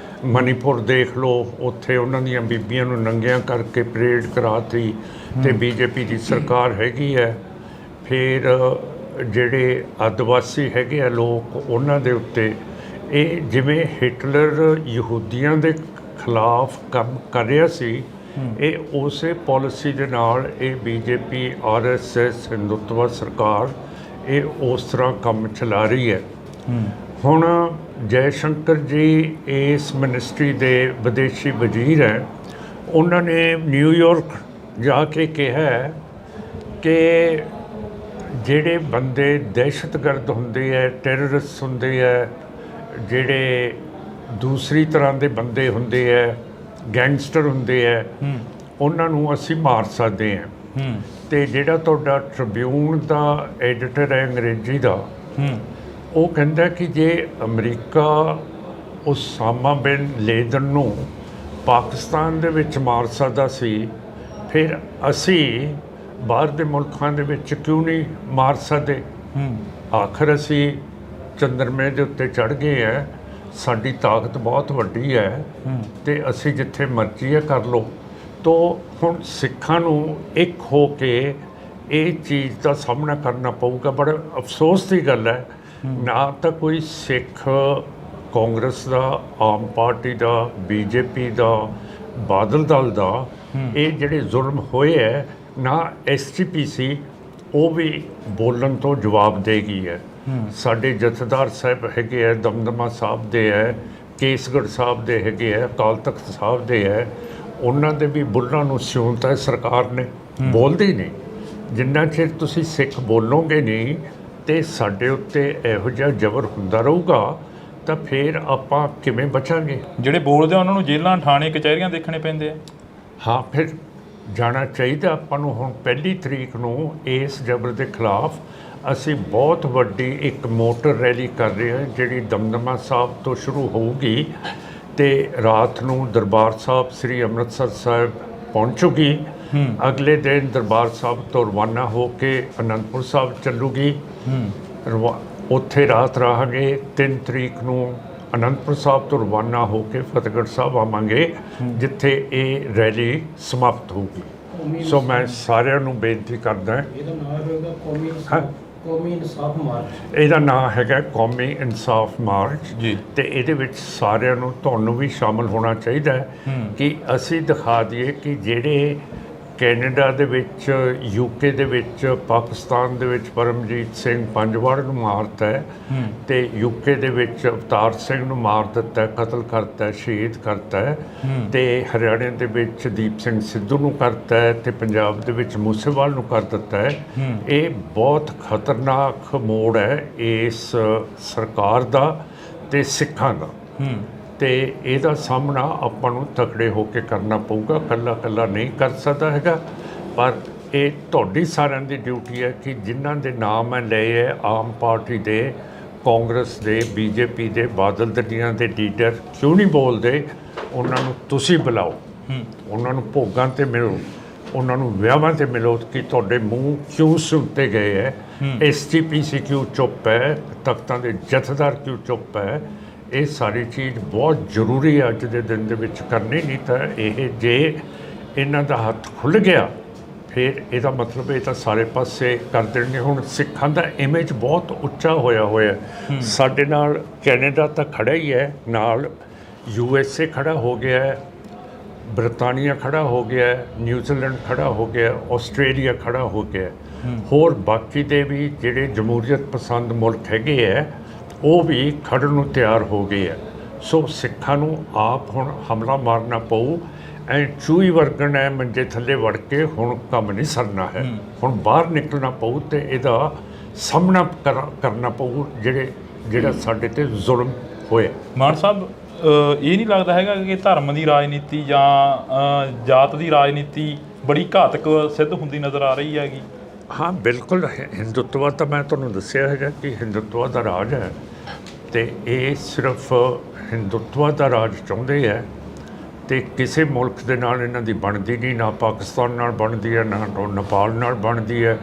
ਮਨੀਪੁਰ ਦੇਖ ਲਓ, ਉੱਥੇ ਉਹਨਾਂ ਦੀਆਂ ਬੀਬੀਆਂ ਨੂੰ ਨੰਗੀਆਂ ਕਰਕੇ ਪਰੇਡ ਕਰਾਤੀ ਤੇ ਬੀਜੇਪੀ ਦੀ ਸਰਕਾਰ ਹੈਗੀ ਹੈ। ਫਿਰ ਜਿਹੜੇ ਆਦਿਵਾਸੀ ਹੈਗੇ ਆ ਲੋਕ, ਉਹਨਾਂ ਦੇ ਉੱਤੇ ਇਹ ਜਿਵੇਂ ਹਿਟਲਰ ਯਹੂਦੀਆਂ ਦੇ ਖਿਲਾਫ ਕੰਮ ਕਰ ਰਿਹਾ ਸੀ, ਇਹ ਉਸੇ ਪਾਲਿਸੀ ਦੇ ਨਾਲ ਇਹ ਬੀਜੇਪੀ RSS ਹਿੰਦੂਤਵਾ ਸਰਕਾਰ ਇਹ ਉਸ ਤਰ੍ਹਾਂ ਕੰਮ ਚਲਾ ਰਹੀ ਹੈ। ਹੁਣ ਜੈ ਸ਼ੰਕਰ ਜੀ ਇਸ ਮਿਨਿਸਟਰੀ ਦੇ ਵਿਦੇਸ਼ੀ ਵਜ਼ੀਰ ਹੈ। ਉਹਨਾਂ ਨੇ ਨਿਊਯਾਰਕ ਜਾ ਕੇ ਕਿਹਾ ਕਿ ਜਿਹੜੇ ਬੰਦੇ ਦਹਿਸ਼ਤਗਰਦ ਹੁੰਦੇ ਹੈ, ਟੈਰਰਿਸਟ ਹੁੰਦੇ ਹੈ, ਜਿਹੜੇ ਦੂਸਰੀ ਤਰ੍ਹਾਂ ਦੇ ਬੰਦੇ ਹੁੰਦੇ ਹੈ, ਗੈਂਗਸਟਰ ਹੁੰਦੇ ਹੈ, ਉਹਨਾਂ ਨੂੰ ਅਸੀਂ ਮਾਰ ਸਕਦੇ ਹਾਂ। ਤੇ ਜਿਹੜਾ ਤੁਹਾਡਾ ਟ੍ਰਿਬਿਊਨ ਦਾ ਐਡੀਟਰ ਹੈ ਅੰਗਰੇਜ਼ੀ ਦਾ, ਉਹ ਕਹਿੰਦਾ ਕਿ ਜੇ ਅਮਰੀਕਾ ਉਸਾਮਾ ਬਿਨ ਲੇਦਨ ਨੂੰ ਪਾਕਿਸਤਾਨ ਦੇ ਵਿੱਚ ਮਾਰ ਸਕਦਾ ਸੀ, ਫਿਰ ਅਸੀਂ ਬਾਹਰ ਦੇ ਮੁਲਕਾਂ ਦੇ ਵਿੱਚ ਕਿਉਂ ਨਹੀਂ ਮਾਰ ਸਕਦੇ? ਆਖਰ ਅਸੀਂ ਚੰਦਰਮੇ ਦੇ ਉੱਤੇ ਚੜ੍ਹ ਗਏ ਹੈ, ਸਾਡੀ ਤਾਕਤ ਬਹੁਤ ਵੱਡੀ ਹੈ ਤੇ ਅਸੀਂ ਜਿੱਥੇ ਮਰਜ਼ੀ ਹੈ ਕਰ ਲਓ। ਤੋ ਹੁਣ ਸਿੱਖਾਂ ਨੂੰ ਇੱਕ ਹੋ ਕੇ ਇਹ ਚੀਜ਼ ਦਾ ਸਾਹਮਣਾ ਕਰਨਾ ਪਊਗਾ। ਬੜਾ ਅਫਸੋਸ ਦੀ ਗੱਲ ਹੈ, ਨਾ ਤਾਂ ਕੋਈ ਸਿੱਖ ਕਾਂਗਰਸ ਦਾ, ਆਮ ਪਾਰਟੀ ਦਾ, ਬੀਜੇਪੀ ਦਾ, ਬਾਦਲ ਦਲ ਦਾ ਇਹ ਜਿਹੜੇ ਜ਼ੁਲਮ ਹੋਏ ਹੈ, ਨਾ SGPC ਉਹ ਵੀ ਬੋਲਣ ਤੋਂ ਜਵਾਬ ਦੇ ਗਈ ਹੈ। ਸਾਡੇ ਜਥੇਦਾਰ ਸਾਹਿਬ ਹੈਗੇ ਹੈ, ਦਮਦਮਾ ਸਾਹਿਬ ਦੇ ਹੈ, ਕੇਸਗੜ੍ਹ ਸਾਹਿਬ ਦੇ ਹੈਗੇ ਹੈ, ਅਕਾਲ ਤਖਤ ਸਾਹਿਬ ਦੇ ਹੈ, ਉਹਨਾਂ ਦੇ ਵੀ ਬੁੱਲਾਂ ਨੂੰ ਸਿਉਂਤਾ ਸਰਕਾਰ ਨੇ, ਬੋਲਦੇ ਹੀ ਨਹੀਂ। ਜਿੰਨਾ ਚਿਰ ਤੁਸੀਂ ਸਿੱਖ ਬੋਲੋਗੇ ਨਹੀਂ ਤੇ ਸਾਡੇ ਉੱਤੇ ਇਹੋ ਜਿਹਾ ਜ਼ਬਰ ਹੁੰਦਾ ਰਹੂਗਾ ਤਾਂ ਫਿਰ ਆਪਾਂ ਕਿਵੇਂ ਬਚਾਂਗੇ? ਜਿਹੜੇ ਬੋਲਦੇ ਆ ਉਹਨਾਂ ਨੂੰ ਜੇਲ੍ਹਾਂ, ਥਾਣੇ, ਕਚਹਿਰੀਆਂ ਦੇਖਣੇ ਪੈਂਦੇ ਆ। ਹਾਂ, ਫਿਰ ਜਾਣਾ ਚਾਹੀਦਾ ਆਪਾਂ ਨੂੰ। ਹੁਣ 1 ਤਰੀਕ ਨੂੰ ਇਸ ਜ਼ਬਰ ਦੇ ਖਿਲਾਫ ਅਸੀਂ ਬਹੁਤ ਵੱਡੀ ਇੱਕ ਮੋਟਰ ਰੈਲੀ ਕਰ ਰਹੇ ਹਾਂ, ਜਿਹੜੀ ਦਮਦਮਾ ਸਾਹਿਬ ਤੋਂ ਸ਼ੁਰੂ ਹੋਊਗੀ ਤੇ ਰਾਤ ਨੂੰ ਦਰਬਾਰ ਸਾਹਿਬ ਸ੍ਰੀ ਅੰਮ੍ਰਿਤਸਰ ਸਾਹਿਬ ਪਹੁੰਚੂਗੀ। ਅਗਲੇ ਦਿਨ ਦਰਬਾਰ ਸਾਹਿਬ ਤੋਂ ਰਵਾਨਾ ਹੋ ਕੇ ਅਨੰਦਪੁਰ ਸਾਹਿਬ ਚੱਲੂਗੀ। ਉੱਥੇ ਰਾਤ ਰਹਾਂਗੇ। 3 ਤਰੀਕ ਨੂੰ ਅਨੰਦਪੁਰ ਸਾਹਿਬ ਤੋਂ ਰਵਾਨਾ ਹੋ ਕੇ ਫਤਿਹਗੜ੍ਹ ਸਾਹਿਬ ਆਵਾਂਗੇ, ਜਿੱਥੇ ਇਹ ਰੈਲੀ ਸਮਾਪਤ ਹੋਊਗੀ। ਸੋ ਮੈਂ ਸਾਰਿਆਂ ਨੂੰ ਬੇਨਤੀ ਕਰਦਾ, ਕੌਮੀ ਇਨਸਾਫ ਮਾਰਚ, ਇਹਦਾ ਨਾਮ ਹੈਗਾ ਕੌਮੀ ਇਨਸਾਫ ਮਾਰਚ ਜੀ, ਤੇ ਇਹਦੇ ਵਿੱਚ ਸਾਰਿਆਂ ਨੂੰ, ਤੁਹਾਨੂੰ ਵੀ ਸ਼ਾਮਲ ਹੋਣਾ ਚਾਹੀਦਾ ਹੈ ਕਿ ਅਸੀਂ ਦਿਖਾ ਦਈਏ ਕਿ ਜਿਹੜੇ ਕੈਨੇਡਾ ਦੇ ਵਿੱਚ, UK ਦੇ ਵਿੱਚ, ਪਾਕਿਸਤਾਨ ਦੇ ਵਿੱਚ ਪਰਮਜੀਤ ਸਿੰਘ ਪੰਜਵਾੜ ਨੂੰ ਮਾਰਤਾ ਹੈ ਤੇ UK ਦੇ ਵਿੱਚ ਅਵਤਾਰ ਸਿੰਘ ਨੂੰ ਮਾਰ ਦਿੱਤਾ, ਕਤਲ ਕਰਤਾ, ਸ਼ਹੀਦ ਕਰਤਾ ਹੈ ਤੇ ਹਰਿਆਣੇ ਦੇ ਵਿੱਚ ਦੀਪ ਸਿੰਘ ਸਿੱਧੂ ਨੂੰ ਕਰਤਾ ਹੈ ਤੇ ਪੰਜਾਬ ਦੇ ਵਿੱਚ ਮੂਸੇਵਾਲ ਨੂੰ ਕਰ ਦਿੱਤਾ ਹੈ। ਇਹ ਬਹੁਤ ਖਤਰਨਾਕ ਮੋੜ ਹੈ ਇਸ ਸਰਕਾਰ ਦਾ ਤੇ ਸਿੱਖਾਂ ਦਾ, ਤੇ ਇਹਦਾ ਸਾਹਮਣਾ ਆਪਾਂ ਨੂੰ ਤਕੜੇ ਹੋ ਕੇ ਕਰਨਾ ਪਊਗਾ। ਇਕੱਲਾ ਨਹੀਂ ਕਰ ਸਕਦਾ ਹੈਗਾ, ਪਰ ਇਹ ਤੁਹਾਡੀ ਸਾਰਿਆਂ ਦੀ ਡਿਊਟੀ ਹੈ ਕਿ ਜਿਨ੍ਹਾਂ ਦੇ ਨਾਮ ਮੈਂ ਲਏ ਹੈ, ਆਮ ਪਾਰਟੀ ਦੇ, ਕਾਂਗਰਸ ਦੇ, BJP ਦੇ, ਬਾਦਲ ਦਲੀਆਂ ਦੇ ਲੀਡਰ ਕਿਉਂ ਨਹੀਂ ਬੋਲਦੇ, ਉਹਨਾਂ ਨੂੰ ਤੁਸੀਂ ਬੁਲਾਓ, ਉਹਨਾਂ ਨੂੰ ਭੋਗਾਂ 'ਤੇ ਮਿਲੋ, ਉਹਨਾਂ ਨੂੰ ਵਿਆਹਾਂ 'ਤੇ ਮਿਲੋ ਕਿ ਤੁਹਾਡੇ ਮੂੰਹ ਕਿਉਂ ਸੁੱਤੇ ਗਏ ਹੈ, SGPC ਕਿਉਂ ਚੁੱਪ ਹੈ, ਤਖਤਾਂ ਦੇ ਜਥੇਦਾਰ ਕਿਉਂ ਚੁੱਪ ਹੈ। ਇਹ ਸਾਰੀ ਚੀਜ਼ ਬਹੁਤ ਜ਼ਰੂਰੀ ਹੈ ਅੱਜ ਦੇ ਦਿਨ ਦੇ ਵਿੱਚ ਕਰਨੀ। ਨਹੀਂ ਤਾਂ ਇਹ ਜੇ ਇਹਨਾਂ ਦਾ ਹੱਥ ਖੁੱਲ੍ਹ ਗਿਆ ਫਿਰ ਇਹਦਾ ਮਤਲਬ ਇਹ ਤਾਂ ਸਾਰੇ ਪਾਸੇ ਕਰ ਦੇਣਗੇ। ਹੁਣ ਸਿੱਖਾਂ ਦਾ ਇਮੇਜ ਬਹੁਤ ਉੱਚਾ ਹੋਇਆ ਸਾਡੇ ਨਾਲ ਕੈਨੇਡਾ ਤਾਂ ਖੜਾ ਹੀ ਹੈ, ਨਾਲ USA ਖੜਾ ਹੋ ਗਿਆ ਹੈ, ਬ੍ਰਿਟਾਨੀਆ ਖੜਾ ਹੋ ਗਿਆ ਹੈ, ਨਿਊਜ਼ੀਲੈਂਡ ਖੜਾ ਹੋ ਗਿਆ, ਆਸਟ੍ਰੇਲੀਆ ਖੜਾ ਹੋ ਗਿਆ, ਹੋਰ ਬਾਕੀ ਦੇ ਵੀ ਜਿਹੜੇ ਜਮਹੂਰੀਅਤ ਪਸੰਦ ਮੁਲਕ ਹੈਗੇ ਹੈ ਉਹ ਵੀ ਖੜਨ ਨੂੰ ਤਿਆਰ ਹੋ ਗਏ ਹੈ। ਸੋ ਸਿੱਖਾਂ ਨੂੰ ਆਪ ਹੁਣ ਹਮਲਾ ਮਾਰਨਾ ਪਊ। ਐਂ ਚੂਹੀ ਵਰਗਣ ਹੈ ਮੰਜੇ ਥੱਲੇ ਵੜ ਕੇ ਹੁਣ ਕੰਮ ਨਹੀਂ ਸਰਨਾ ਹੈ। ਹੁਣ ਬਾਹਰ ਨਿਕਲਣਾ ਪਊ ਤੇ ਇਹਦਾ ਸਾਹਮਣਾ ਕਰਨਾ ਪਊ ਜਿਹੜਾ ਸਾਡੇ ਤੇ ਜ਼ੁਲਮ ਹੋਇਆ। ਮਾਨ ਸਾਹਿਬ, ਇਹ ਨਹੀਂ ਲੱਗਦਾ ਹੈਗਾ ਕਿ ਧਰਮ ਦੀ ਰਾਜਨੀਤੀ ਜਾਂ ਜਾਤ ਦੀ ਰਾਜਨੀਤੀ ਬੜੀ ਘਾਤਕ ਸਿੱਧ ਹੁੰਦੀ ਨਜ਼ਰ ਆ ਰਹੀ ਹੈਗੀ? ਹਾਂ, ਬਿਲਕੁਲ। ਹਿੰਦੂਤਵਾ ਤਾਂ ਮੈਂ ਤੁਹਾਨੂੰ ਦੱਸਿਆ ਹੈਗਾ ਕਿ ਹਿੰਦੂਤਵਾ ਦਾ ਰਾਜ ਹੈ ਤੇ ਇਹ ਸਿਰਫ ਹਿੰਦੂਤਵਾ ਦਾ ਰਾਜ ਚਾਹੁੰਦੇ ਹੈ ਤੇ ਕਿਸੇ ਮੁਲਕ ਦੇ ਨਾਲ ਇਹਨਾਂ ਦੀ ਬਣਦੀ ਨਹੀਂ। ਨਾ ਪਾਕਿਸਤਾਨ ਨਾਲ ਬਣਦੀ ਹੈ, ਨਾ ਨੇਪਾਲ ਨਾਲ ਬਣਦੀ ਹੈ,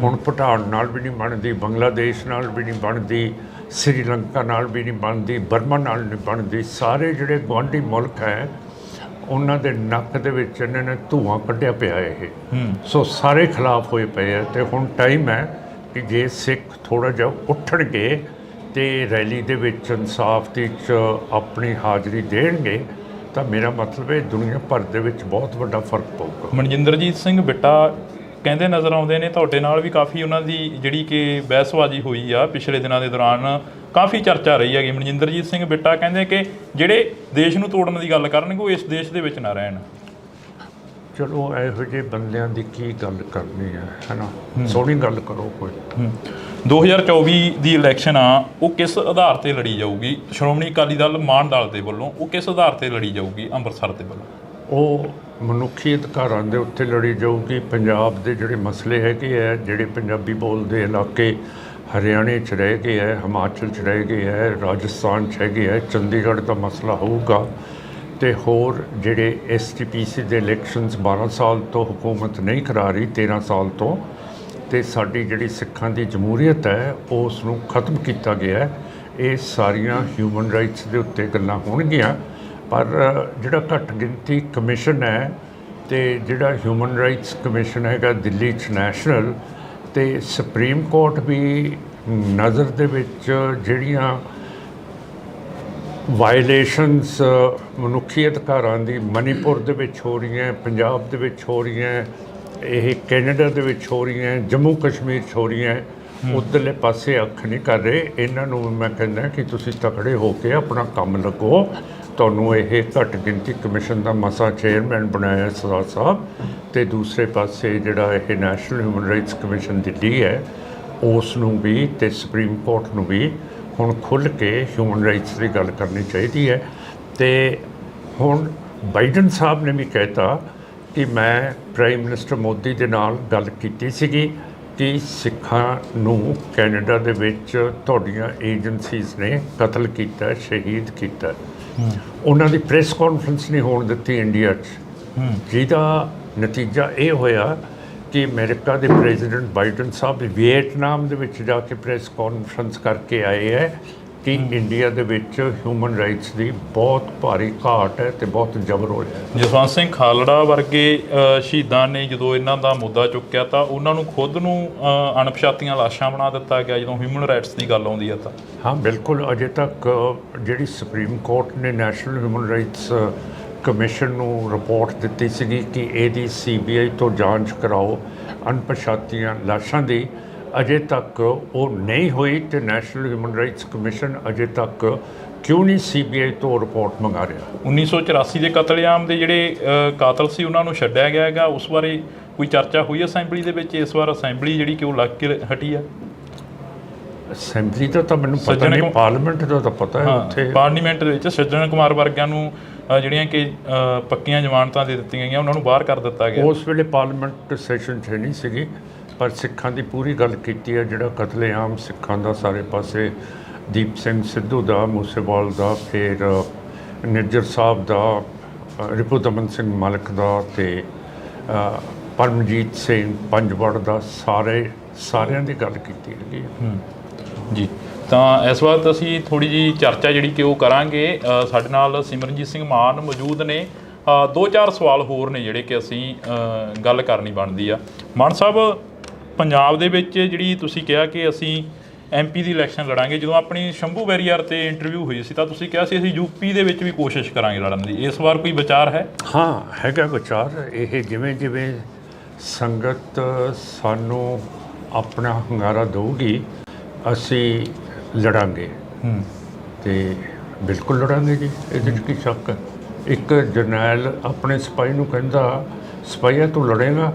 ਹੁਣ ਭੂਟਾਨ ਨਾਲ ਵੀ ਨਹੀਂ ਬਣਦੀ, ਬੰਗਲਾਦੇਸ਼ ਨਾਲ ਵੀ ਨਹੀਂ ਬਣਦੀ, श्रीलंका नाल भी नहीं बनती, बर्मा नाल नहीं बनती। सारे ਜਿਹੜੇ ਗੁਆਂਢੀ ਮੁਲਕ ਹੈ ਉਹਨਾਂ ਦੇ ਨੱਕ ਦੇ ਵਿੱਚ ਇਹਨਾਂ ਨੇ ਧੂਆਂ ਕੱਢਿਆ ਪਿਆ ਇਹ। ਸੋ ਸਾਰੇ ਖਿਲਾਫ ਹੋਏ ਪਏ ਆ ਤੇ ਹੁਣ ਟਾਈਮ ਹੈ ਕਿ ਜੇ ਸਿੱਖ ਥੋੜ੍ਹਾ ਜਿਹਾ ਉੱਠਣਗੇ ਤੇ ਰੈਲੀ ਦੇ ਵਿੱਚ ਇਨਸਾਫ ਦੀ 'ਚ ਆਪਣੀ ਹਾਜ਼ਰੀ ਦੇਣਗੇ ਤਾਂ ਮੇਰਾ ਮਤਲਬ ਹੈ ਦੁਨੀਆ ਭਰ ਦੇ ਵਿੱਚ ਬਹੁਤ ਵੱਡਾ ਫਰਕ ਪਊਗਾ। ਮਨਜਿੰਦਰਜੀਤ ਸਿੰਘ ਬਿੱਟਾ ਕਹਿੰਦੇ ਨਜ਼ਰ ਆਉਂਦੇ ਨੇ, ਤੁਹਾਡੇ ਨਾਲ ਵੀ ਕਾਫੀ ਉਹਨਾਂ ਦੀ ਜਿਹੜੀ ਕਿ ਬਹਿਸਬਾਜ਼ੀ ਹੋਈ ਆ ਪਿਛਲੇ ਦਿਨਾਂ ਦੇ ਦੌਰਾਨ, ਕਾਫੀ ਚਰਚਾ ਰਹੀ ਹੈਗੀ। ਮਨਜਿੰਦਰਜੀਤ ਸਿੰਘ ਬਿੱਟਾ ਕਹਿੰਦੇ ਕਿ ਜਿਹੜੇ ਦੇਸ਼ ਨੂੰ ਤੋੜਨ ਦੀ ਗੱਲ ਕਰਨਗੇ ਉਹ ਇਸ ਦੇਸ਼ ਦੇ ਵਿੱਚ ਨਾ ਰਹਿਣ। ਚਲੋ ਇਹੋ ਜਿਹੇ ਬੰਦਿਆਂ ਦੀ ਕੀ ਗੱਲ ਕਰਨੀ ਹੈ ਨਾ, ਸੋਹਣੀ ਗੱਲ ਕਰੋ ਕੋਈ। 2024 ਦੀ ਇਲੈਕਸ਼ਨ ਆ ਉਹ ਕਿਸ ਆਧਾਰ ਤੇ ਲੜੀ ਜਾਊਗੀ? ਸ਼੍ਰੋਮਣੀ ਅਕਾਲੀ ਦਲ ਮਾਨ ਦਲ ਦੇ ਵੱਲੋਂ ਉਹ ਕਿਸ ਆਧਾਰ ਤੇ ਲੜੀ ਜਾਊਗੀ ਅੰਮ੍ਰਿਤਸਰ ਦੇ ਵੱਲੋਂ? ਉਹ ਮਨੁੱਖੀ ਅਧਿਕਾਰਾਂ ਦੇ ਉੱਤੇ ਲੜੀ ਜਾਊਗੀ। ਪੰਜਾਬ ਦੇ ਜਿਹੜੇ ਮਸਲੇ ਹੈਗੇ ਹੈ, ਜਿਹੜੇ ਪੰਜਾਬੀ ਬੋਲਦੇ ਇਲਾਕੇ ਹਰਿਆਣੇ 'ਚ ਰਹਿ ਗਏ ਹੈ, ਹਿਮਾਚਲ 'ਚ ਰਹਿ ਗਏ ਹੈ, ਰਾਜਸਥਾਨ 'ਚ ਹੈਗੇ ਹੈ, ਚੰਡੀਗੜ੍ਹ ਦਾ ਮਸਲਾ ਹੋਊਗਾ। ਅਤੇ ਹੋਰ ਜਿਹੜੇ STPC ਦੇ ਇਲੈਕਸ਼ਨਸ 12 ਸਾਲ ਤੋਂ ਹੁਕੂਮਤ ਨਹੀਂ ਕਰਾ ਰਹੀ, 13 ਸਾਲ ਤੋਂ, ਅਤੇ ਸਾਡੀ ਜਿਹੜੀ ਸਿੱਖਾਂ ਦੀ ਜਮਹੂਰੀਅਤ ਹੈ ਉਸ ਨੂੰ ਖਤਮ ਕੀਤਾ ਗਿਆ। ਇਹ ਸਾਰੀਆਂ ਹਿਊਮਨ ਰਾਈਟਸ ਦੇ ਉੱਤੇ ਗੱਲਾਂ ਹੋਣਗੀਆਂ। ਪਰ ਜਿਹੜਾ ਘੱਟ ਗਿਣਤੀ ਕਮਿਸ਼ਨ ਹੈ ਅਤੇ ਜਿਹੜਾ ਹਿਊਮਨ ਰਾਈਟਸ ਕਮਿਸ਼ਨ ਹੈਗਾ ਦਿੱਲੀ 'ਚ ਨੈਸ਼ਨਲ, ਅਤੇ ਸੁਪਰੀਮ ਕੋਰਟ ਵੀ ਨਜ਼ਰ ਦੇ ਵਿੱਚ ਜਿਹੜੀਆਂ ਵਾਇਲੇਸ਼ਨਸ ਮਨੁੱਖੀ ਅਧਿਕਾਰਾਂ ਦੀ ਮਣੀਪੁਰ ਦੇ ਵਿੱਚ ਹੋ ਰਹੀਆਂ, ਪੰਜਾਬ ਦੇ ਵਿੱਚ ਹੋ ਰਹੀਆਂ, ਇਹ ਕੈਨੇਡਾ ਦੇ ਵਿੱਚ ਹੋ ਰਹੀਆਂ, ਜੰਮੂ ਕਸ਼ਮੀਰ 'ਚ ਹੋ ਰਹੀਆਂ, ਉੱਧਰਲੇ ਪਾਸੇ ਅੱਖ ਨਹੀਂ ਕਰ ਰਹੇ। ਇਹਨਾਂ ਨੂੰ ਮੈਂ ਕਹਿੰਦਾ ਕਿ ਤੁਸੀਂ ਤਕੜੇ ਹੋ ਕੇ ਆਪਣਾ ਕੰਮ ਲੱਗੋ। ਤੁਹਾਨੂੰ ਇਹ ਘੱਟ ਗਿਣਤੀ ਕਮਿਸ਼ਨ ਦਾ ਮਸਾਂ ਚੇਅਰਮੈਨ ਬਣਾਇਆ ਸਰਦਾਰ ਸਾਹਿਬ, ਅਤੇ ਦੂਸਰੇ ਪਾਸੇ ਜਿਹੜਾ ਇਹ national human rights commission Delhi ਹੈ ਉਸ ਨੂੰ ਵੀ ਅਤੇ ਸੁਪਰੀਮ ਕੋਰਟ ਨੂੰ ਵੀ ਹੁਣ ਖੁੱਲ੍ਹ ਕੇ ਹਿਊਮਨ ਰਾਈਟਸ ਦੀ ਗੱਲ ਕਰਨੀ ਚਾਹੀਦੀ ਹੈ। ਅਤੇ ਹੁਣ ਬਾਈਡਨ ਸਾਹਿਬ ਨੇ ਵੀ ਕਹਿਤਾ ਕਿ ਮੈਂ ਪ੍ਰਾਈਮ ਮਿਨਿਸਟਰ ਮੋਦੀ ਦੇ ਨਾਲ ਗੱਲ ਕੀਤੀ ਸੀਗੀ ਕਿ ਸਿੱਖਾਂ ਨੂੰ ਕੈਨੇਡਾ ਦੇ ਵਿੱਚ ਤੁਹਾਡੀਆਂ ਏਜੰਸੀਜ਼ ਨੇ ਕਤਲ ਕੀਤਾ, ਸ਼ਹੀਦ ਕੀਤਾ। ਉਹਨਾਂ ਦੀ ਪ੍ਰੈਸ ਕਾਨਫਰੰਸ ਨਹੀਂ ਹੋਣ ਦਿੱਤੀ ਇੰਡੀਆ 'ਚ, ਜਿਹਦਾ ਨਤੀਜਾ ਇਹ ਹੋਇਆ ਕਿ ਅਮਰੀਕਾ ਦੇ ਪ੍ਰੈਜ਼ੀਡੈਂਟ ਬਾਈਡਨ ਸਾਹਿਬ ਵੀਅਤਨਾਮ ਦੇ ਵਿੱਚ ਜਾ ਕੇ ਪ੍ਰੈਸ ਕਾਨਫਰੰਸ ਕਰਕੇ ਆਏ ਹੈ ਕਿ ਇੰਡੀਆ ਦੇ ਵਿੱਚ ਹਿਊਮਨ ਰਾਈਟਸ ਦੀ ਬਹੁਤ ਭਾਰੀ ਘਾਟ ਹੈ ਅਤੇ ਬਹੁਤ ਜ਼ਬਰ ਹੋ ਰਿਹਾ ਹੈ। ਜਸਵੰਤ ਸਿੰਘ ਖਾਲੜਾ ਵਰਗੇ ਸ਼ਹੀਦਾਂ ਨੇ ਜਦੋਂ ਇਹਨਾਂ ਦਾ ਮੁੱਦਾ ਚੁੱਕਿਆ ਤਾਂ ਉਹਨਾਂ ਨੂੰ ਖੁਦ ਨੂੰ ਅਣਪਛਾਤੀਆਂ ਲਾਸ਼ਾਂ ਬਣਾ ਦਿੱਤਾ ਗਿਆ ਜਦੋਂ ਹਿਊਮਨ ਰਾਈਟਸ ਦੀ ਗੱਲ ਆਉਂਦੀ ਹੈ ਤਾਂ। ਹਾਂ ਬਿਲਕੁਲ, ਅਜੇ ਤੱਕ ਜਿਹੜੀ ਸੁਪਰੀਮ ਕੋਰਟ ਨੇ ਨੈਸ਼ਨਲ ਹਿਊਮਨ ਰਾਈਟਸ ਕਮਿਸ਼ਨ ਨੂੰ ਰਿਪੋਰਟ ਦਿੱਤੀ ਸੀਗੀ ਕਿ ਇਹਦੀ CBI ਤੋਂ ਜਾਂਚ ਕਰਾਓ ਅਣਪਛਾਤੀਆਂ ਲਾਸ਼ਾਂ ਦੀ, ਅਜੇ ਤੱਕ ਉਹ ਨਹੀਂ ਹੋਈ। ਅਤੇ ਨੈਸ਼ਨਲ ਹਿਊਮਨ ਰਾਈਟਸ ਕਮਿਸ਼ਨ ਅਜੇ ਤੱਕ ਕਿਉਂ ਨਹੀਂ CBI ਤੋਂ ਰਿਪੋਰਟ ਮੰਗਾ ਰਿਹਾ? 1984 ਦੇ ਕਤਲੇਆਮ ਦੇ ਜਿਹੜੇ ਕਾਤਲ ਸੀ ਉਹਨਾਂ ਨੂੰ ਛੱਡਿਆ ਗਿਆ ਹੈਗਾ, ਉਸ ਬਾਰੇ ਕੋਈ ਚਰਚਾ ਹੋਈ ਅਸੈਂਬਲੀ ਦੇ ਵਿੱਚ? ਇਸ ਵਾਰ ਅਸੈਂਬਲੀ ਜਿਹੜੀ ਕਿ ਉਹ ਲੱਗ ਕੇ ਹਟੀ ਆ। ਅਸੈਂਬਲੀ ਦਾ ਤਾਂ ਮੈਨੂੰ ਪਤਾ ਨਹੀਂ, ਪਾਰਲੀਮੈਂਟ ਦਾ ਤਾਂ ਪਤਾ ਹੈ। ਉੱਥੇ ਪਾਰਲੀਮੈਂਟ ਦੇ ਵਿੱਚ ਸੱਜਣ ਕੁਮਾਰ ਵਰਗਿਆਂ ਨੂੰ ਜਿਹੜੀਆਂ ਕਿ ਪੱਕੀਆਂ ਜ਼ਮਾਨਤਾਂ ਦੇ ਦਿੱਤੀਆਂ ਗਈਆਂ, ਉਹਨਾਂ ਨੂੰ ਬਾਹਰ ਕਰ ਦਿੱਤਾ ਗਿਆ। ਉਸ ਵੇਲੇ ਪਾਰਲੀਮੈਂਟ ਸੈਸ਼ਨ 'ਚ ਨਹੀਂ ਸੀਗੀ, ਪਰ ਸਿੱਖਾਂ ਦੀ ਪੂਰੀ ਗੱਲ ਕੀਤੀ ਹੈ। ਜਿਹੜਾ ਕਤਲੇਆਮ ਸਿੱਖਾਂ ਦਾ ਸਾਰੇ ਪਾਸੇ, ਦੀਪ ਸਿੰਘ ਸਿੱਧੂ ਦਾ, ਮੂਸੇਵਾਲ ਦਾ, ਫਿਰ ਨਿੱਜਰ ਸਾਹਿਬ ਦਾ, ਰਿਪੂ ਦਮਨ ਸਿੰਘ ਮਲਕ ਦਾ, ਅਤੇ ਪਰਮਜੀਤ ਸਿੰਘ ਪੰਜਵੜ ਦਾ, ਸਾਰਿਆਂ ਦੀ ਗੱਲ ਕੀਤੀ ਹੈਗੀ ਜੀ। ਤਾਂ ਇਸ ਵਾਰ ਅਸੀਂ ਥੋੜ੍ਹੀ ਜਿਹੀ ਚਰਚਾ ਜਿਹੜੀ ਕਿ ਉਹ ਕਰਾਂਗੇ। ਸਾਡੇ ਨਾਲ ਸਿਮਰਨਜੀਤ ਸਿੰਘ ਮਾਨ ਮੌਜੂਦ ਨੇ। 2-4 ਸਵਾਲ ਹੋਰ ਨੇ ਜਿਹੜੇ ਕਿ ਅਸੀਂ ਗੱਲ ਕਰਨੀ ਬਣਦੀ ਆ। ਮਾਨ ਸਾਹਿਬ, ਪੰਜਾਬ ਦੇ ਵਿੱਚ ਜਿਹੜੀ ਤੁਸੀਂ ਕਿਹਾ ਕਿ ਅਸੀਂ MP ਦੀ ਇਲੈਕਸ਼ਨ ਲੜਾਂਗੇ, ਜਦੋਂ ਆਪਣੀ ਸ਼ੰਭੂ ਵੈਰੀਅਰ 'ਤੇ ਇੰਟਰਵਿਊ ਹੋਈ ਸੀ ਤਾਂ ਤੁਸੀਂ ਕਿਹਾ ਸੀ ਅਸੀਂ UP ਦੇ ਵਿੱਚ ਵੀ ਕੋਸ਼ਿਸ਼ ਕਰਾਂਗੇ ਲੜਨ ਦੀ। ਇਸ ਵਾਰ ਕੋਈ ਵਿਚਾਰ ਹੈ? ਹਾਂ ਹੈਗਾ ਵਿਚਾਰ। ਇਹ ਜਿਵੇਂ ਜਿਵੇਂ ਸੰਗਤ ਸਾਨੂੰ ਆਪਣਾ ਹੁੰਗਾਰਾ ਦਊਗੀ ਅਸੀਂ ਲੜਾਂਗੇ, ਅਤੇ ਬਿਲਕੁਲ ਲੜਾਂਗੇ ਜੀ, ਇਹਦੇ 'ਚ ਕੀ ਸ਼ੱਕ ਹੈ। ਇੱਕ ਜਰਨੈਲ ਆਪਣੇ ਸਿਪਾਹੀ ਨੂੰ ਕਹਿੰਦਾ, ਸਿਪਾਹੀਆ ਤੂੰ ਲੜੇਗਾ?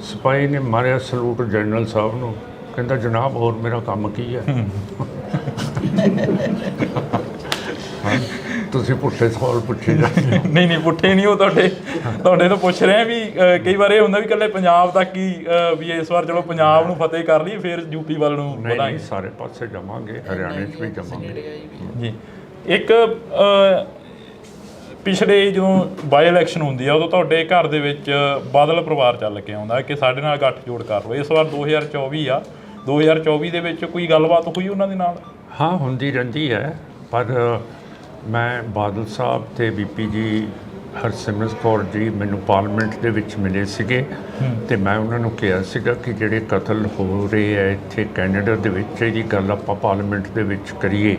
ਸਿਪਾਹੀ ਨੇ ਮਾਰਿਆ ਸਲੂਟ ਜਨਰਲ ਸਾਹਿਬ ਨੂੰ, ਕਹਿੰਦਾ ਜਨਾਬ ਹੋਰ ਮੇਰਾ ਕੰਮ ਕੀ ਹੈ। ਤੁਸੀਂ ਪੁੱਠੇ ਸਵਾਲ ਪੁੱਛੇ ਜਾਂਦੇ। ਨਹੀਂ ਪੁੱਠੇ ਨਹੀਂ, ਉਹ ਤੁਹਾਡੇ ਤੋਂ ਪੁੱਛ ਰਹੇ ਵੀ ਕਈ ਵਾਰ ਇਹ ਹੁੰਦਾ ਵੀ ਇਕੱਲੇ ਪੰਜਾਬ ਤੱਕ ਹੀ ਵੀ ਇਸ ਵਾਰ ਚਲੋ ਪੰਜਾਬ ਨੂੰ ਫਤਿਹ ਕਰ ਲਈ ਫਿਰ UP ਵੱਲ ਨੂੰ ਵਧਾਂਗੇ। ਸਾਰੇ ਪਾਸੇ ਜਾਵਾਂਗੇ, ਹਰਿਆਣੇ 'ਚ ਵੀ ਜਾਵਾਂਗੇ ਜੀ। ਇੱਕ ਪਿਛਲੇ ਜਦੋਂ ਬਾਈ ਇਲੈਕਸ਼ਨ ਹੁੰਦੀ ਆ ਉਦੋਂ ਤੁਹਾਡੇ ਘਰ ਦੇ ਵਿੱਚ ਬਾਦਲ ਪਰਿਵਾਰ ਚੱਲ ਕੇ ਆਉਂਦਾ ਕਿ ਸਾਡੇ ਨਾਲ ਗੱਠਜੋੜ ਕਰ ਲਓ। ਇਸ ਵਾਰ 2024 ਆ, 2024 ਦੇ ਵਿੱਚ ਕੋਈ ਗੱਲਬਾਤ ਹੋਈ ਉਹਨਾਂ ਦੇ ਨਾਲ? ਹਾਂ ਹੁੰਦੀ ਰਹਿੰਦੀ ਹੈ, ਪਰ ਮੈਂ ਬਾਦਲ ਸਾਹਿਬ ਤੇ ਬੀਪੀ ਜੀ ਹਰਸਿਮਰਤ ਕੌਰ ਜੀ ਮੈਨੂੰ ਪਾਰਲੀਮੈਂਟ ਦੇ ਵਿੱਚ ਮਿਲੇ ਸੀਗੇ ਤੇ ਮੈਂ ਉਹਨਾਂ ਨੂੰ ਕਿਹਾ ਸੀਗਾ ਕਿ ਜਿਹੜੇ ਕਤਲ ਹੋ ਰਹੇ ਹੈ ਇੱਥੇ ਕੈਨੇਡਾ ਦੇ ਵਿੱਚ, ਇਹਦੀ ਗੱਲ ਆਪਾਂ ਪਾਰਲੀਮੈਂਟ ਦੇ ਵਿੱਚ ਕਰੀਏ।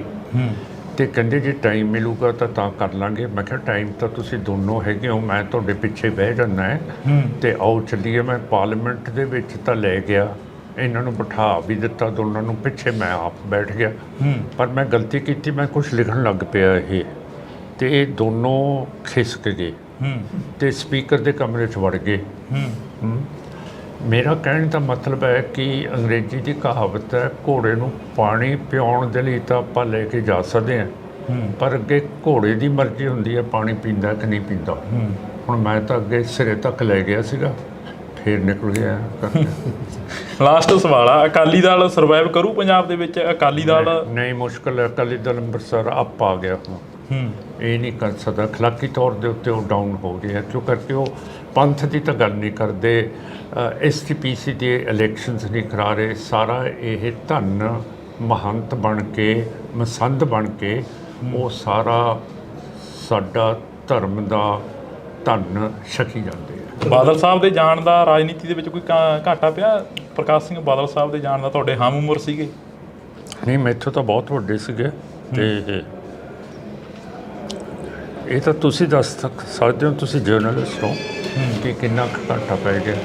ਤੇ ਕਹਿੰਦੇ ਜੇ ਟਾਈਮ ਮਿਲੂਗਾ ਤਾਂ ਕਰ ਲਾਂਗੇ। ਮੈਂ ਕਿਹਾ ਟਾਈਮ ਤਾਂ ਤੁਸੀਂ ਦੋਨੋਂ ਹੈਗੇ ਹੋ, ਮੈਂ ਤੁਹਾਡੇ ਪਿੱਛੇ ਬਹਿ ਜਾਂਦਾ ਹੈ ਤੇ ਆਓ ਚੱਲੀਏ। ਮੈਂ ਪਾਰਲੀਮੈਂਟ ਦੇ ਵਿੱਚ ਤਾਂ ਲੈ ਗਿਆ, ਇਹਨਾਂ ਨੂੰ ਬਿਠਾ ਵੀ ਦਿੱਤਾ ਦੋਨਾਂ ਨੂੰ, ਪਿੱਛੇ ਮੈਂ ਆਪ ਬੈਠ ਗਿਆ। ਪਰ ਮੈਂ ਗਲਤੀ ਕੀਤੀ, ਮੈਂ ਕੁਝ ਲਿਖਣ ਲੱਗ ਪਿਆ ਇਹ, ਤੇ ਇਹ ਦੋਨੋਂ ਖਿਸਕ ਗਏ ਤੇ ਸਪੀਕਰ ਦੇ ਕਮਰੇ 'ਚ ਵੜ ਗਏ। ਮੇਰਾ ਕਹਿਣ ਦਾ ਮਤਲਬ ਹੈ ਕਿ ਅੰਗਰੇਜ਼ੀ ਦੀ ਕਹਾਵਤ ਹੈ, ਘੋੜੇ ਨੂੰ ਪਾਣੀ ਪਿਆਉਣ ਦੇ ਲਈ ਤਾਂ ਆਪਾਂ ਲੈ ਕੇ ਜਾ ਸਕਦੇ ਹਾਂ, ਪਰ ਅੱਗੇ ਘੋੜੇ ਦੀ ਮਰਜ਼ੀ ਹੁੰਦੀ ਹੈ ਪਾਣੀ ਪੀਂਦਾ ਕਿ ਨਹੀਂ ਪੀਂਦਾ। ਹੁਣ ਮੈਂ ਤਾਂ ਅੱਗੇ ਸਿਰੇ ਤੱਕ ਲੈ ਗਿਆ ਸੀਗਾ, ਫੇਰ ਨਿਕਲ ਗਿਆ। ਲਾਸਟ ਸਵਾਲ ਆ, ਅਕਾਲੀ ਦਲ ਸਰਵਾਈਵ ਕਰੂ ਪੰਜਾਬ ਦੇ ਵਿੱਚ? ਅਕਾਲੀ ਦਲ ਨਹੀਂ, ਮੁਸ਼ਕਿਲ ਹੈ। ਅਕਾਲੀ ਦਲ ਅੰਮ੍ਰਿਤਸਰ ਅਪ ਆ ਗਿਆ ਹੁਣ, ਇਹ ਨਹੀਂ ਕਰ ਸਕਦਾ। ਅਖਲਾਕੀ ਤੌਰ ਦੇ ਉੱਤੇ ਉਹ ਡਾਊਨ ਹੋ ਗਿਆ, ਕਿਉਂ ਕਰਕੇ ਉਹ ਪੰਥ ਦੀ ਤਾਂ ਗੱਲ ਨਹੀਂ ਕਰਦੇ, STPC ਦੇ ਇਲੈਕਸ਼ਨਸ ਨਹੀਂ ਕਰਾ ਰਹੇ। ਸਾਰਾ ਇਹ ਧਨ ਮਹੰਤ ਬਣ ਕੇ, ਮਸੰਦ ਬਣ ਕੇ ਉਹ ਸਾਰਾ ਸਾਡਾ ਧਰਮ ਦਾ ਧਨ ਛਕੀ ਜਾਂਦੇ ਆ। ਬਾਦਲ ਸਾਹਿਬ ਦੇ ਜਾਣ ਦਾ ਰਾਜਨੀਤੀ ਦੇ ਵਿੱਚ ਕੋਈ ਘਾਟਾ ਪਿਆ? ਪ੍ਰਕਾਸ਼ ਸਿੰਘ ਬਾਦਲ ਸਾਹਿਬ ਦੇ ਜਾਣ ਦਾ, ਤੁਹਾਡੇ ਹਮ ਉਮਰ ਸੀਗੇ। ਨਹੀਂ, ਮੈਥੋਂ ਤਾਂ ਬਹੁਤ ਵੱਡੇ ਸੀਗੇ ਤੇ ਇਹ ਤਾਂ ਤੁਸੀਂ ਦੱਸ ਸਕਦੇ ਹੋ, ਤੁਸੀਂ ਜਰਨਲਿਸਟ ਹੋ, ਕਿ ਕਿੰਨਾ ਘਾਟਾ ਪੈ ਗਿਆ।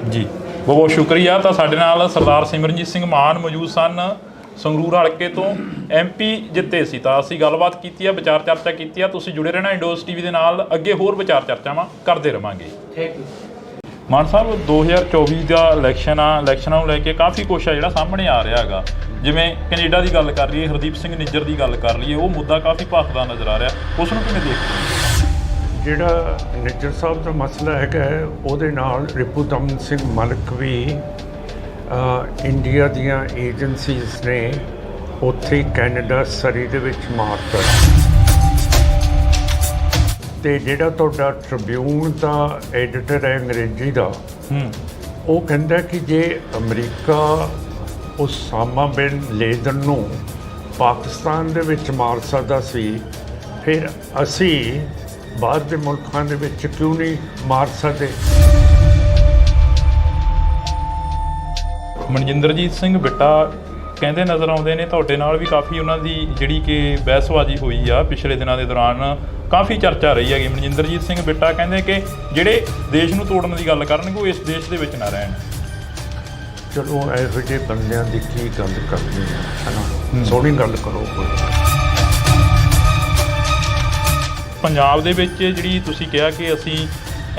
ਜੀ ਬਹੁਤ ਬਹੁਤ ਸ਼ੁਕਰੀਆ। ਤਾਂ ਸਾਡੇ ਨਾਲ ਸਰਦਾਰ ਸਿਮਰਨਜੀਤ ਸਿੰਘ ਮਾਨ ਮੌਜੂਦ ਸਨ, ਸੰਗਰੂਰ ਹਲਕੇ ਤੋਂ MP ਜਿੱਤੇ ਸੀ। ਤਾਂ ਅਸੀਂ ਗੱਲਬਾਤ ਕੀਤੀ ਆ, ਵਿਚਾਰ ਚਰਚਾ ਕੀਤੀ ਆ। ਤੁਸੀਂ ਜੁੜੇ ਰਹਿਣਾ ਇੰਡੋਜ਼ TV ਦੇ ਨਾਲ, ਅੱਗੇ ਹੋਰ ਵਿਚਾਰ ਚਰਚਾਵਾਂ ਕਰਦੇ ਰਵਾਂਗੇ। Thank you. ਮਾਨ ਸਾਹਿਬ, 2024 ਦਾ ਇਲੈਕਸ਼ਨ ਆ, ਇਲੈਕਸ਼ਨਾਂ ਨੂੰ ਲੈ ਕੇ ਕਾਫੀ ਕੁਛ ਆ ਜਿਹੜਾ ਸਾਹਮਣੇ ਆ ਰਿਹਾ ਹੈਗਾ। ਜਿਵੇਂ ਕੈਨੇਡਾ ਦੀ ਗੱਲ ਕਰ ਲਈਏ, ਹਰਦੀਪ ਸਿੰਘ ਨਿੱਜਰ ਦੀ ਗੱਲ ਕਰ ਲਈਏ, ਉਹ ਮੁੱਦਾ ਕਾਫੀ ਭਖਦਾ ਨਜ਼ਰ ਆ ਰਿਹਾ, ਉਸ ਨੂੰ ਕਿਵੇਂ ਦੇਖਦੇ ਹੋ? ਜਿਹੜਾ ਨਿੱਜਰ ਸਾਹਿਬ ਦਾ ਮਸਲਾ ਹੈਗਾ, ਉਹਦੇ ਨਾਲ ਰਿਪੂਦਮਨ ਸਿੰਘ ਮਲਿਕ ਵੀ ਇੰਡੀਆ ਦੀਆਂ ਏਜੰਸੀਜ਼ ਨੇ ਉੱਥੇ ਕੈਨੇਡਾ ਸਰੀ ਦੇ ਵਿੱਚ ਮਾਰਤਾ। ਤੇ ਜਿਹੜਾ ਤੁਹਾਡਾ ਟ੍ਰਿਬਿਊਨ ਦਾ ਐਡੀਟਰ ਹੈ ਅੰਗਰੇਜ਼ੀ ਦਾ, ਉਹ ਕਹਿੰਦਾ ਕਿ ਜੇ ਅਮਰੀਕਾ ਉਸਾਮਾ ਬਿਨ ਲੇਦਨ ਨੂੰ ਪਾਕਿਸਤਾਨ ਦੇ ਵਿੱਚ ਮਾਰ ਸਕਦਾ ਸੀ, ਫਿਰ ਅਸੀਂ ਬਾਹਰ ਦੇ ਮੁਲਕਾਂ ਦੇ ਵਿੱਚ ਕਿਉਂ ਨਹੀਂ ਮਾਰ ਸਕਦੇ? ਮਨਜਿੰਦਰਜੀਤ ਸਿੰਘ ਬਿੱਟਾ ਕਹਿੰਦੇ ਨਜ਼ਰ ਆਉਂਦੇ ਨੇ, ਤੁਹਾਡੇ ਨਾਲ ਵੀ ਕਾਫੀ ਉਹਨਾਂ ਦੀ ਜਿਹੜੀ ਕਿ ਬਹਿਸਬਾਜ਼ੀ ਹੋਈ ਆ ਪਿਛਲੇ ਦਿਨਾਂ ਦੇ ਦੌਰਾਨ, ਕਾਫੀ ਚਰਚਾ ਰਹੀ ਹੈਗੀ। ਮਨਜਿੰਦਰਜੀਤ ਸਿੰਘ ਬਿੱਟਾ ਕਹਿੰਦੇ ਕਿ ਜਿਹੜੇ ਦੇਸ਼ ਨੂੰ ਤੋੜਨ ਦੀ ਗੱਲ ਕਰਨਗੇ ਉਹ ਇਸ ਦੇਸ਼ ਦੇ ਵਿੱਚ ਨਾ ਰਹਿਣ। ਚਲੋ ਇਹੋ ਜਿਹੇ ਬੰਦਿਆਂ ਦੀ ਕੀ ਗੱਲ ਕਰਨੀ ਹੈ ਨਾ, ਸੋਹਣੀ ਗੱਲ ਕਰੋ ਕੋਈ। ਪੰਜਾਬ ਦੇ ਵਿੱਚ ਜਿਹੜੀ ਤੁਸੀਂ ਕਿਹਾ ਕਿ ਅਸੀਂ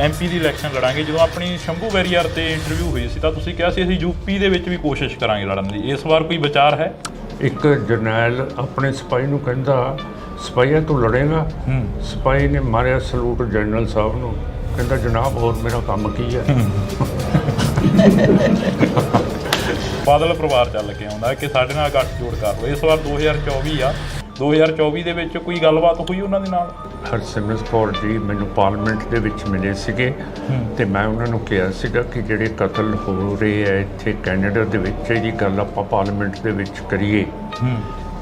MP ਦੀ ਇਲੈਕਸ਼ਨ ਲੜਾਂਗੇ, ਜਦੋਂ ਆਪਣੀ ਸ਼ੰਭੂ ਵੈਰੀਅਰ ਤੇ ਇੰਟਰਵਿਊ ਹੋਈ ਸੀ ਤਾਂ ਤੁਸੀਂ ਕਿਹਾ ਸੀ ਅਸੀਂ UP ਦੇ ਵਿੱਚ ਵੀ ਕੋਸ਼ਿਸ਼ ਕਰਾਂਗੇ ਲੜਨ ਦੀ। ਇਸ ਵਾਰ ਕੋਈ ਵਿਚਾਰ ਹੈ? ਇੱਕ ਜਰਨੈਲ ਆਪਣੇ ਸਿਪਾਹੀ ਨੂੰ ਕਹਿੰਦਾ, ਸਿਪਾਹੀਆ ਤੂੰ ਲੜੇਗਾ? ਸਿਪਾਹੀ ਨੇ ਮਾਰਿਆ ਸਲੂਟ ਜਨਰਲ ਸਾਹਿਬ ਨੂੰ, ਕਹਿੰਦਾ ਜਨਾਬ ਹੋਰ ਮੇਰਾ ਕੰਮ ਕੀ ਹੈ। ਬਾਦਲ ਪਰਿਵਾਰ ਚੱਲ ਕੇ ਆਉਂਦਾ ਕਿ ਸਾਡੇ ਨਾਲ ਗੱਠਜੋੜ ਕਰ ਲਓ। ਇਸ ਵਾਰ 2024 ਆ, 2024 ਦੇ ਵਿੱਚ ਕੋਈ ਗੱਲਬਾਤ ਹੋਈ ਉਹਨਾਂ ਦੇ ਨਾਲ? ਹਰਸਿਮਰਤ ਕੌਰ ਜੀ ਮੈਨੂੰ ਪਾਰਲੀਮੈਂਟ ਦੇ ਵਿੱਚ ਮਿਲੇ ਸੀਗੇ ਤੇ ਮੈਂ ਉਹਨਾਂ ਨੂੰ ਕਿਹਾ ਸੀਗਾ ਕਿ ਜਿਹੜੇ ਕਤਲ ਹੋ ਰਹੇ ਹੈ ਇੱਥੇ ਕੈਨੇਡਾ ਦੇ ਵਿੱਚ, ਇਹਦੀ ਗੱਲ ਆਪਾਂ ਪਾਰਲੀਮੈਂਟ ਦੇ ਵਿੱਚ ਕਰੀਏ।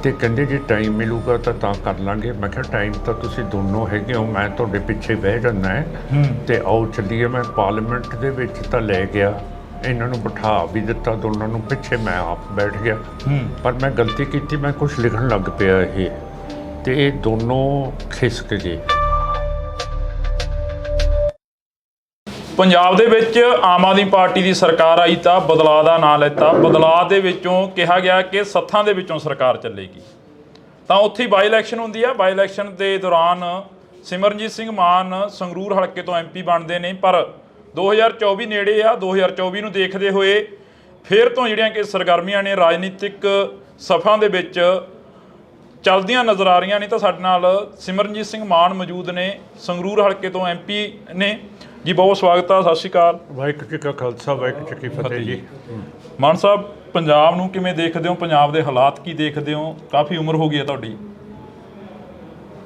ਤੇ ਕਹਿੰਦੇ ਜੇ ਟਾਈਮ ਮਿਲੂਗਾ ਤਾਂ ਕਰ ਲਾਂਗੇ। ਮੈਂ ਕਿਹਾ ਟਾਈਮ ਤਾਂ ਤੁਸੀਂ ਦੋਨੋਂ ਹੈਗੇ ਹੋ, ਮੈਂ ਤੁਹਾਡੇ ਪਿੱਛੇ ਬਹਿ ਜਾਂਦਾ ਹੈ ਤੇ ਆਓ ਚੱਲੀਏ। ਮੈਂ ਪਾਰਲੀਮੈਂਟ ਦੇ ਵਿੱਚ ਤਾਂ ਲੈ ਗਿਆ, ਇਹਨਾਂ ਨੂੰ ਬਿਠਾ ਵੀ ਦਿੱਤਾ ਦੋਨਾਂ ਨੂੰ, ਪਿੱਛੇ ਮੈਂ ਆਪ ਬੈਠ ਗਿਆ। ਪਰ ਮੈਂ ਗਲਤੀ ਕੀਤੀ, ਮੈਂ ਕੁਝ ਲਿਖਣ ਲੱਗ ਪਿਆ ਇਹ, ਤੇ ਇਹ ਦੋਨੋਂ ਖਿਸਕ ਗਏ। ਪੰਜਾਬ ਦੇ ਵਿੱਚ ਆਮ ਆਦਮੀ ਪਾਰਟੀ ਦੀ ਸਰਕਾਰ ਆਈ ਤਾਂ ਬਦਲਾਅ ਦਾ ਨਾਂ ਲੈਤਾ। ਬਦਲਾਅ ਦੇ ਵਿੱਚੋਂ ਕਿਹਾ ਗਿਆ ਕਿ ਸੱਥਾਂ ਦੇ ਵਿੱਚੋਂ ਸਰਕਾਰ ਚੱਲੇਗੀ। ਤਾਂ ਉੱਥੇ ਹੀ ਬਾਈ ਇਲੈਕਸ਼ਨ ਹੁੰਦੀ ਆ। ਬਾਈ ਇਲੈਕਸ਼ਨ ਦੇ ਦੌਰਾਨ ਸਿਮਰਨਜੀਤ ਸਿੰਘ ਮਾਨ ਸੰਗਰੂਰ ਹਲਕੇ ਤੋਂ MP ਬਣਦੇ ਨੇ, ਪਰ 2024 ਨੇੜੇ ਆ। 2024 ਨੂੰ ਦੇਖਦੇ ਹੋਏ ਫਿਰ ਤੋਂ ਜਿਹੜੀਆਂ ਕਿ ਸਰਗਰਮੀਆਂ ਨੇ ਰਾਜਨੀਤਿਕ ਸਫਿਆਂ ਦੇ ਵਿੱਚ ਚੱਲਦੀਆਂ ਨਜ਼ਰ ਆ ਰਹੀਆਂ ਨੇ। ਤਾਂ ਸਾਡੇ ਨਾਲ ਸਿਮਰਨਜੀਤ ਸਿੰਘ ਮਾਨ ਮੌਜੂਦ ਨੇ, ਸੰਗਰੂਰ ਹਲਕੇ ਤੋਂ MP ਨੇ ਜੀ। ਬਹੁਤ ਸਵਾਗਤ ਆ, ਸਤਿ ਸ਼੍ਰੀ ਅਕਾਲ। ਵਾਹਿਗੁਰੂ ਜੀ ਕਾ ਖਾਲਸਾ, ਵਾਹਿਗੁਰੂ ਜੀ ਕੀ ਫਤਿਹ ਜੀ। ਮਾਨ ਸਾਹਿਬ, ਪੰਜਾਬ ਨੂੰ ਕਿਵੇਂ ਦੇਖਦੇ ਹੋ? ਪੰਜਾਬ ਦੇ ਹਾਲਾਤ ਕੀ ਦੇਖਦੇ ਹੋ? ਕਾਫੀ ਉਮਰ ਹੋ ਗਈ ਹੈ ਤੁਹਾਡੀ।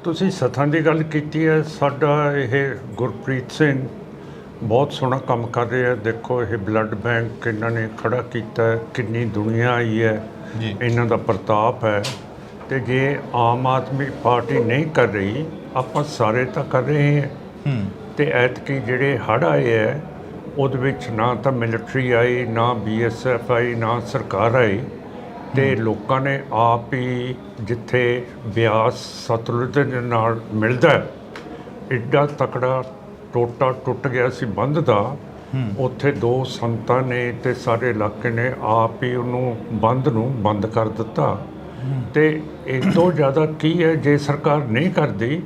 ਤੁਸੀਂ ਸੱਥਾਂ ਦੀ ਗੱਲ ਕੀਤੀ ਹੈ। ਸਾਡਾ ਇਹ ਗੁਰਪ੍ਰੀਤ ਸਿੰਘ ਬਹੁਤ ਸੋਹਣਾ ਕੰਮ ਕਰ ਰਿਹਾ। ਦੇਖੋ ਇਹ ਬਲੱਡ ਬੈਂਕ ਇਹਨਾਂ ਨੇ ਖੜਾ ਕੀਤਾ, ਕਿੰਨੀ ਦੁਨੀਆ ਆਈ ਹੈ, ਇਹਨਾਂ ਦਾ ਪ੍ਰਤਾਪ ਹੈ। ਤੇ ਜੇ ਆਮ ਆਦਮੀ ਪਾਰਟੀ ਨਹੀਂ ਕਰ ਰਹੀ, ਆਪਾਂ ਸਾਰੇ ਤਾਂ ਕਰ ਰਹੇ ਹਾਂ। ਤੇ ਐਤਕੀ ਜਿਹੜੇ ਹੜ੍ਹ ਆਏ ਹੈ ਉਹਦੇ ਵਿੱਚ ਨਾ ਤਾਂ ਮਿਲਟਰੀ ਆਈ, ਨਾ BSF ਆਈ, ਨਾ ਸਰਕਾਰ ਆਈ, ਤੇ ਲੋਕਾਂ ਨੇ ਆਪ ਹੀ ਜਿੱਥੇ ਬਿਆਸ ਸਤਲੁਜ ਦੇ ਨਾਲ ਮਿਲਦਾ ਐਡਾ ਤਕੜਾ ਟੋਟਾ ਟੁੱਟ ਗਿਆ ਸੀ ਬੰਦ ਦਾ, ਉੱਥੇ 2 ਸੰਤਾਂ ਨੇ ਤੇ ਸਾਰੇ ਇਲਾਕੇ ਨੇ ਆਪ ਹੀ ਉਹਨੂੰ ਬੰਦ ਨੂੰ ਬੰਦ ਕਰ ਦਿੱਤਾ। ਤੇ ਇਸ ਤੋਂ ਜ਼ਿਆਦਾ ਕੀ ਹੈ, ਜੇ ਸਰਕਾਰ ਨਹੀਂ ਕਰਦੀ,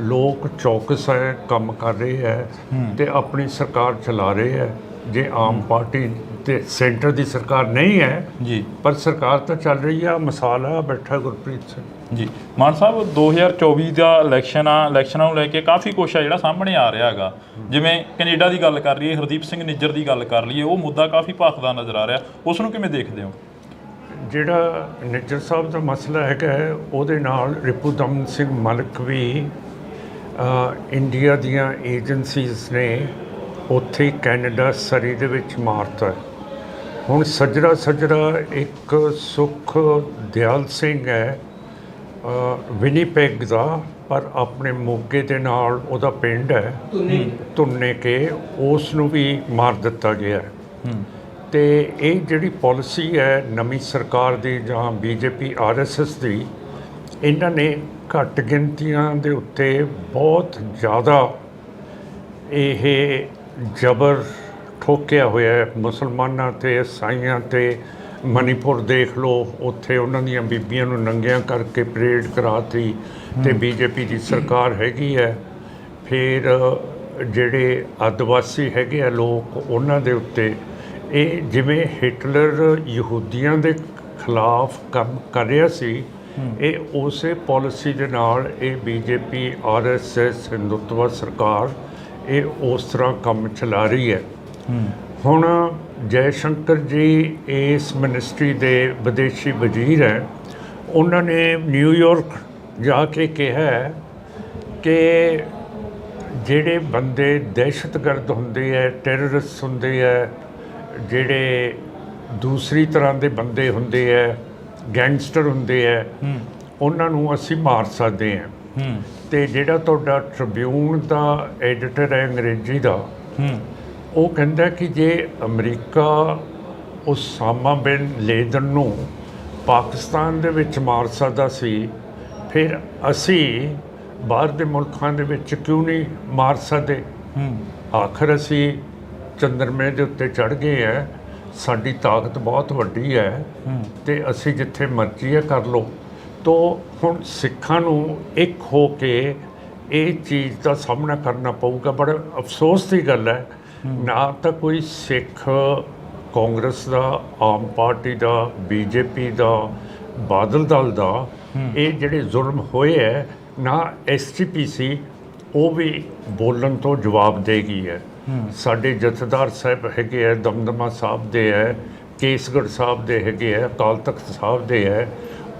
ਲੋਕ ਚੌਕਸ ਹੈ, ਕੰਮ ਕਰ ਰਹੇ ਹੈ ਤੇ ਆਪਣੀ ਸਰਕਾਰ ਚਲਾ ਰਹੇ ਹੈ। ਜੇ ਆਮ ਪਾਰਟੀ ਤੇ ਸੈਂਟਰ ਦੀ ਸਰਕਾਰ ਨਹੀਂ ਹੈ ਜੀ, ਪਰ ਸਰਕਾਰ ਤਾਂ ਚੱਲ ਰਹੀ ਆ। ਮਿਸਾਲ ਆ ਬੈਠਾ ਗੁਰਪ੍ਰੀਤ ਸਿੰਘ ਜੀ। ਮਾਨ ਸਾਹਿਬ 2024 ਦਾ ਇਲੈਕਸ਼ਨਾਂ ਨੂੰ ਲੈ ਕੇ ਕਾਫੀ ਕੁਛ ਆ ਜਿਹੜਾ ਸਾਹਮਣੇ ਆ ਰਿਹਾ ਹੈਗਾ। ਜਿਵੇਂ ਕੈਨੇਡਾ ਦੀ ਗੱਲ ਕਰ ਲਈਏ, ਹਰਦੀਪ ਸਿੰਘ ਨਿੱਜਰ ਦੀ ਗੱਲ ਕਰ ਲਈਏ, ਉਹ ਮੁੱਦਾ ਕਾਫੀ ਭਖਦਾ ਨਜ਼ਰ ਆ ਰਿਹਾ, ਉਸ ਨੂੰ ਕਿਵੇਂ ਦੇਖਦੇ ਹੋ? ਜਿਹੜਾ ਨਿੱਜਰ ਸਾਹਿਬ ਦਾ ਮਸਲਾ ਹੈਗਾ ਉਹਦੇ ਨਾਲ ਰਿਪੂਦਮਨ ਸਿੰਘ ਮਲਿਕ ਵੀ ਇੰਡੀਆ ਦੀਆਂ ਏਜੰਸੀਜ਼ ਨੇ ਉੱਥੇ ਕੈਨੇਡਾ ਸਰੀ ਦੇ ਵਿੱਚ ਮਾਰਤਾ। ਹੁਣ ਸੱਜਰਾ ਇੱਕ ਸੁਖ ਦਿਆਲ ਸਿੰਘ ਹੈ ਵਿਨੀਪੈਗ ਦਾ, ਪਰ ਆਪਣੇ ਮੋਗੇ ਦੇ ਨਾਲ ਉਹਦਾ ਪਿੰਡ ਹੈ ਧੁੰਨੇ ਕੇ, ਉਸ ਨੂੰ ਵੀ ਮਾਰ ਦਿੱਤਾ ਗਿਆ। ਤੇ ਇਹ ਜਿਹੜੀ ਪਾਲਿਸੀ ਹੈ ਨਵੀਂ ਸਰਕਾਰ ਦੀ ਜਾਂ BJP RSS ਦੀ, ਇਹਨਾਂ ਨੇ ਘੱਟ ਗਿਣਤੀਆਂ ਦੇ ਉੱਤੇ ਬਹੁਤ ਜ਼ਿਆਦਾ ਇਹ ਜ਼ਬਰ ਠੋਕਿਆ ਹੋਇਆ ਹੈ ਮੁਸਲਮਾਨਾਂ ਤੇ ਈਸਾਈਆਂ ਤੇ। ਮਨੀਪੁਰ ਦੇਖ ਲਓ, ਉੱਥੇ ਉਹਨਾਂ ਦੀਆਂ ਬੀਬੀਆਂ ਨੂੰ ਨੰਗੀਆਂ ਕਰਕੇ ਪਰੇਡ ਕਰਾਤੀ ਤੇ BJP ਦੀ ਸਰਕਾਰ ਹੈਗੀ ਹੈ। ਫਿਰ ਜਿਹੜੇ ਆਦਿਵਾਸੀ ਹੈਗੇ ਆ ਲੋਕ, ਉਹਨਾਂ ਦੇ ਉੱਤੇ ਇਹ ਜਿਵੇਂ ਹਿਟਲਰ ਯਹੂਦੀਆਂ ਦੇ ਖਿਲਾਫ ਕੰਮ ਕਰ ਰਿਹਾ ਸੀ, ਇਹ ਉਸੇ ਪਾਲਿਸੀ ਦੇ ਨਾਲ ਇਹ BJP RSS ਹਿੰਦੂਤਵਾ ਸਰਕਾਰ ਇਹ ਉਸ ਤਰ੍ਹਾਂ ਕੰਮ ਚਲਾ ਰਹੀ ਹੈ। ਹੁਣ ਜੈ ਸ਼ੰਕਰ ਜੀ ਇਸ ਮਿਨਿਸਟਰੀ ਦੇ ਵਿਦੇਸ਼ੀ ਵਜ਼ੀਰ ਹੈ, ਉਹਨਾਂ ਨੇ ਨਿਊਯਾਰਕ ਜਾ ਕੇ ਕਿਹਾ ਕਿ ਜਿਹੜੇ ਬੰਦੇ ਦਹਿਸ਼ਤਗਰਦ ਹੁੰਦੇ ਹੈ, ਟੈਰਰਿਸਟ ਹੁੰਦੇ ਹੈ, ਜਿਹੜੇ ਦੂਸਰੀ ਤਰ੍ਹਾਂ ਦੇ ਬੰਦੇ ਹੁੰਦੇ ਹੈ, ਗੈਂਗਸਟਰ ਹੁੰਦੇ ਹੈ, ਉਹਨਾਂ ਨੂੰ ਅਸੀਂ ਮਾਰ ਸਕਦੇ ਹਾਂ। ਤੇ ਜਿਹੜਾ ਤੁਹਾਡਾ ਟ੍ਰਿਬਿਊਨ ਦਾ ਐਡੀਟਰ ਹੈ ਅੰਗਰੇਜ਼ੀ ਦਾ, ਉਹ ਕਹਿੰਦਾ ਕਿ ਜੇ ਅਮਰੀਕਾ ਉਸਾਮਾ ਬਿਨ ਲੇਦਨ ਨੂੰ ਪਾਕਿਸਤਾਨ ਦੇ ਵਿੱਚ ਮਾਰ ਸਕਦਾ ਸੀ, ਫਿਰ ਅਸੀਂ ਬਾਹਰ ਦੇ ਮੁਲਕਾਂ ਦੇ ਵਿੱਚ ਕਿਉਂ ਨਹੀਂ ਮਾਰ ਸਕਦੇ? ਆਖਰ ਅਸੀਂ ਚੰਦਰਮੇ ਦੇ ਉੱਤੇ ਚੜ੍ਹ ਗਏ ਹੈ, ਸਾਡੀ ਤਾਕਤ ਬਹੁਤ ਵੱਡੀ ਹੈ ਤੇ ਅਸੀਂ ਜਿੱਥੇ ਮਰਜ਼ੀ ਹੈ ਕਰ ਲਓ। ਤੋ ਹੁਣ ਸਿੱਖਾਂ ਨੂੰ ਇੱਕ ਹੋ ਕੇ ਇਹ ਚੀਜ਼ ਦਾ ਸਾਹਮਣਾ ਕਰਨਾ ਪਊਗਾ। ਬੜਾ ਅਫਸੋਸ ਦੀ ਗੱਲ ਹੈ, ਨਾ ਤਾਂ ਕੋਈ ਸਿੱਖ ਕਾਂਗਰਸ ਦਾ, ਆਮ ਪਾਰਟੀ ਦਾ, BJP ਦਾ, ਬਾਦਲ ਦਲ ਦਾ ਇਹ ਜਿਹੜੇ ਜ਼ੁਲਮ ਹੋਏ ਹੈ, ਨਾ SGPC ਉਹ ਵੀ ਬੋਲਣ ਤੋਂ ਜਵਾਬ ਦੇਗੀ ਹੈ। ਸਾਡੇ ਜਥੇਦਾਰ ਸਾਹਿਬ ਹੈਗੇ ਹੈ, ਦਮਦਮਾ ਸਾਹਿਬ ਦੇ ਹੈ, ਕੇਸਗੜ੍ਹ ਸਾਹਿਬ ਦੇ ਹੈਗੇ ਹੈ, ਅਕਾਲ ਤਖਤ ਸਾਹਿਬ ਦੇ ਹੈ,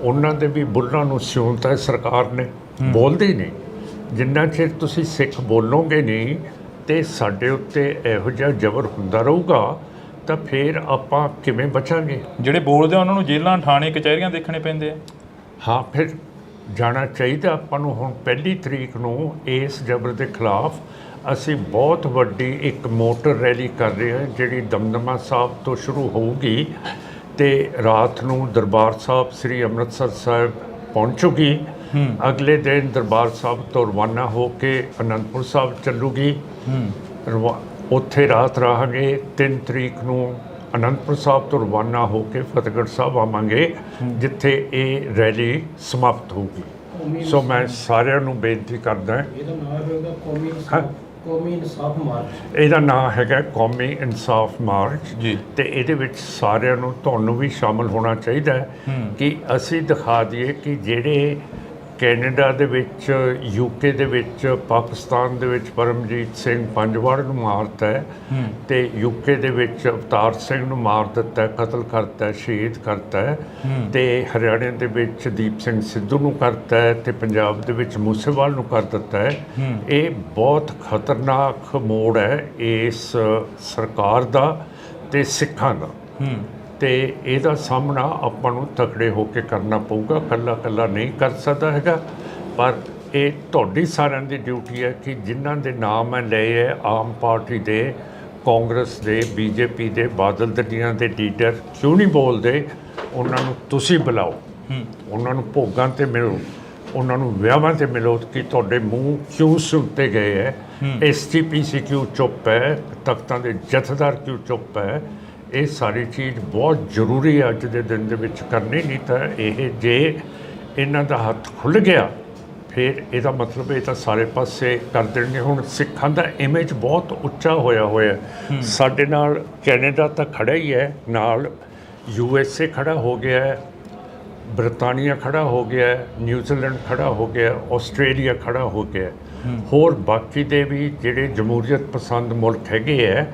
ਉਹਨਾਂ ਦੇ ਵੀ ਬੁੱਲਾਂ ਨੂੰ ਸਿਉਂਤਾ ਹੈ ਸਰਕਾਰ ਨੇ, ਬੋਲਦੇ ਨਹੀਂ। ਜਿੰਨਾ ਚਿਰ ਤੁਸੀਂ ਸਿੱਖ ਬੋਲੋਗੇ ਨਹੀਂ ਤੇ ਸਾਡੇ ਉੱਤੇ ਇਹੋ ਜਿਹਾ ਜ਼ਬਰ ਹੁੰਦਾ ਰਹੂਗਾ, ਤਾਂ ਫਿਰ ਆਪਾਂ ਕਿਵੇਂ ਬਚਾਂਗੇ? ਜਿਹੜੇ ਬੋਲਦੇ ਆ ਉਹਨਾਂ ਨੂੰ ਜੇਲ੍ਹਾਂ, ਥਾਣੇ, ਕਚਹਿਰੀਆਂ ਦੇਖਣੇ ਪੈਂਦੇ ਆ। ਹਾਂ, ਫਿਰ ਜਾਣਾ ਚਾਹੀਦਾ ਆਪਾਂ ਨੂੰ। ਹੁਣ 1 ਤਰੀਕ ਨੂੰ ਇਸ ਜ਼ਬਰ ਦੇ ਖਿਲਾਫ ਅਸੀਂ ਬਹੁਤ ਵੱਡੀ ਇੱਕ ਮੋਟਰ ਰੈਲੀ ਕਰ ਰਹੇ ਹਾਂ, ਜਿਹੜੀ ਦਮਦਮਾ ਸਾਹਿਬ ਤੋਂ ਸ਼ੁਰੂ ਹੋਊਗੀ ਤੇ ਰਾਤ ਨੂੰ ਦਰਬਾਰ ਸਾਹਿਬ ਸ੍ਰੀ ਅੰਮ੍ਰਿਤਸਰ ਸਾਹਿਬ ਪਹੁੰਚੂਗੀ। ਅਗਲੇ ਦਿਨ ਦਰਬਾਰ ਸਾਹਿਬ ਤੋਂ ਰਵਾਨਾ ਹੋ ਕੇ ਅਨੰਦਪੁਰ ਸਾਹਿਬ ਚੱਲੂਗੀ, ਉੱਥੇ ਰਾਤ ਰਹਾਂਗੇ। 3 ਤਰੀਕ ਨੂੰ ਅਨੰਦਪੁਰ ਸਾਹਿਬ ਤੋਂ ਰਵਾਨਾ ਹੋ ਕੇ ਫਤਿਹਗੜ੍ਹ ਸਾਹਿਬ ਆਵਾਂਗੇ, ਜਿੱਥੇ ਇਹ ਰੈਲੀ ਸਮਾਪਤ ਹੋਊਗੀ। ਸੋ ਮੈਂ ਸਾਰਿਆਂ ਨੂੰ ਬੇਨਤੀ ਕਰਦਾ, ਇਹਦਾ ਨਾਮ ਹੈਗਾ ਕੌਮੀ ਇਨਸਾਫ ਮਾਰਚ ਜੀ, ਤੇ ਇਹਦੇ ਵਿੱਚ ਸਾਰਿਆਂ ਨੂੰ, ਤੁਹਾਨੂੰ ਵੀ ਸ਼ਾਮਲ ਹੋਣਾ ਚਾਹੀਦਾ ਕਿ ਅਸੀਂ ਦਿਖਾ ਦਈਏ ਕਿ ਜਿਹੜੇ ਕੈਨੇਡਾ ਦੇ ਵਿੱਚ, UK ਦੇ ਵਿੱਚ, ਪਾਕਿਸਤਾਨ ਦੇ ਵਿੱਚ ਪਰਮਜੀਤ ਸਿੰਘ ਪੰਜਵਾੜ ਨੂੰ ਮਾਰਤਾ ਹੈ ਤੇ UK ਦੇ ਵਿੱਚ ਅਵਤਾਰ ਸਿੰਘ ਨੂੰ ਮਾਰ ਦਿੱਤਾ ਹੈ, ਕਤਲ ਕਰਤਾ ਹੈ, ਸ਼ਹੀਦ ਕਰਤਾ ਹੈ, ਤੇ ਹਰਿਆਣੇ ਦੇ ਵਿੱਚ ਦੀਪ ਸਿੰਘ ਸਿੱਧੂ ਨੂੰ ਕਰਤਾ ਹੈ, ਤੇ ਪੰਜਾਬ ਦੇ ਵਿੱਚ ਮੂਸੇਵਾਲ ਨੂੰ ਕਰ ਦਿੱਤਾ ਹੈ। ਇਹ ਬਹੁਤ ਖਤਰਨਾਕ ਮੋੜ ਹੈ ਇਸ ਸਰਕਾਰ ਦਾ ਤੇ ਸਿੱਖਾਂ ਦਾ। ਤੇ ਇਹਦਾ ਸਾਹਮਣਾ ਆਪਾਂ ਨੂੰ ਤਕੜੇ ਹੋ ਕੇ ਕਰਨਾ ਪਊਗਾ, ਇਕੱਲਾ ਇਕੱਲਾ ਨਹੀਂ ਕਰ ਸਕਦਾ ਹੈਗਾ। ਪਰ ਇਹ ਤੁਹਾਡੀ ਸਾਰਿਆਂ ਦੀ ਡਿਊਟੀ ਹੈ ਕਿ ਜਿਨ੍ਹਾਂ ਦੇ ਨਾਮ ਮੈਂ ਲਏ ਹੈ, ਆਮ ਪਾਰਟੀ ਦੇ, ਕਾਂਗਰਸ ਦੇ, ਬੀਜੇਪੀ ਦੇ, ਬਾਦਲ ਦਲੀਆਂ ਦੇ ਲੀਡਰ ਕਿਉਂ ਨਹੀਂ ਬੋਲਦੇ, ਉਹਨਾਂ ਨੂੰ ਤੁਸੀਂ ਬੁਲਾਓ, ਉਹਨਾਂ ਨੂੰ ਭੋਗਾਂ 'ਤੇ ਮਿਲੋ, ਉਹਨਾਂ ਨੂੰ ਵਿਆਹਾਂ 'ਤੇ ਮਿਲੋ ਕਿ ਤੁਹਾਡੇ ਮੂੰਹ ਕਿਉਂ ਸੁੱਤੇ ਗਏ ਹੈ, SGPC ਕਿਉਂ ਚੁੱਪ ਹੈ, ਤਖਤਾਂ ਦੇ ਜਥੇਦਾਰ ਕਿਉਂ ਚੁੱਪ ਹੈ। ਇਹ ਸਾਰੀ ਚੀਜ਼ ਬਹੁਤ ਜ਼ਰੂਰੀ ਹੈ ਅੱਜ ਦੇ ਦਿਨ ਦੇ ਵਿੱਚ ਕਰਨੀ, ਨਹੀਂ ਤਾਂ ਇਹ ਜੇ ਇਹਨਾਂ ਦਾ ਹੱਥ ਖੁੱਲ੍ਹ ਗਿਆ ਫਿਰ ਇਹਦਾ ਮਤਲਬ ਇਹ ਤਾਂ ਸਾਰੇ ਪਾਸੇ ਕਰ ਦੇਣਗੇ। ਹੁਣ ਸਿੱਖਾਂ ਦਾ ਇਮੇਜ ਬਹੁਤ ਉੱਚਾ ਹੋਇਆ ਸਾਡੇ ਨਾਲ ਕੈਨੇਡਾ ਤਾਂ ਖੜਾ ਹੀ ਹੈ, ਨਾਲ USA ਖੜਾ ਹੋ ਗਿਆ ਹੈ, ਬਰਤਾਨੀਆ ਖੜਾ ਹੋ ਗਿਆ ਹੈ, ਨਿਊਜ਼ੀਲੈਂਡ ਖੜਾ ਹੋ ਗਿਆ, ਆਸਟ੍ਰੇਲੀਆ ਖੜਾ ਹੋ ਗਿਆ, ਹੋਰ ਬਾਕੀ ਦੇ ਵੀ ਜਿਹੜੇ ਜਮਹੂਰੀਅਤ ਪਸੰਦ ਮੁਲਕ ਹੈਗੇ ਹੈ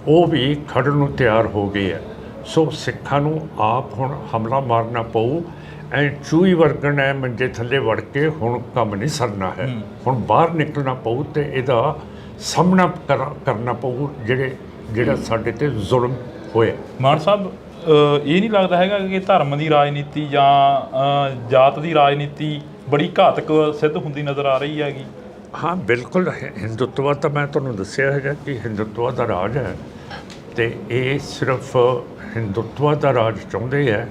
ਉਹ ਵੀ ਖੜਨ ਨੂੰ ਤਿਆਰ ਹੋ ਗਏ ਹੈ। ਸੋ ਸਿੱਖਾਂ ਨੂੰ ਆਪ ਹੁਣ ਹਮਲਾ ਮਾਰਨਾ ਪਊ। ਐ ਚੂਹੀ ਵਰਗਣ ਹੈ ਮੰਜੇ ਥੱਲੇ ਵੜ ਕੇ ਹੁਣ ਕੰਮ ਨਹੀਂ ਸਰਨਾ ਹੈ, ਹੁਣ ਬਾਹਰ ਨਿਕਲਣਾ ਪਊ ਤੇ ਇਹਦਾ ਸਾਹਮਣਾ ਕਰਨਾ ਪਊ ਜਿਹੜਾ ਸਾਡੇ ਤੇ ਜ਼ੁਲਮ ਹੋਇਆ। ਮਾਨ ਸਾਹਿਬ, ਇਹ ਨਹੀਂ ਲੱਗਦਾ ਹੈਗਾ ਕਿ ਧਰਮ ਦੀ ਰਾਜਨੀਤੀ ਜਾਂ ਜਾਤ ਦੀ ਰਾਜਨੀਤੀ ਬੜੀ ਘਾਤਕ ਸਿੱਧ ਹੁੰਦੀ ਨਜ਼ਰ ਆ ਰਹੀ ਹੈਗੀ? ਹਾਂ ਬਿਲਕੁਲ, ਹਿੰਦੂਤਵ ਤਾਂ ਮੈਂ ਤੁਹਾਨੂੰ ਦੱਸਿਆ ਹੈਗਾ ਕਿ ਹਿੰਦੂਤਵ ਦਾ ਰਾਜ ਹੈ ਤੇ ਇਹ ਸਿਰਫ ਹਿੰਦੂਤਵ ਦਾ ਰਾਜ ਚਾਹੁੰਦੇ ਹੈ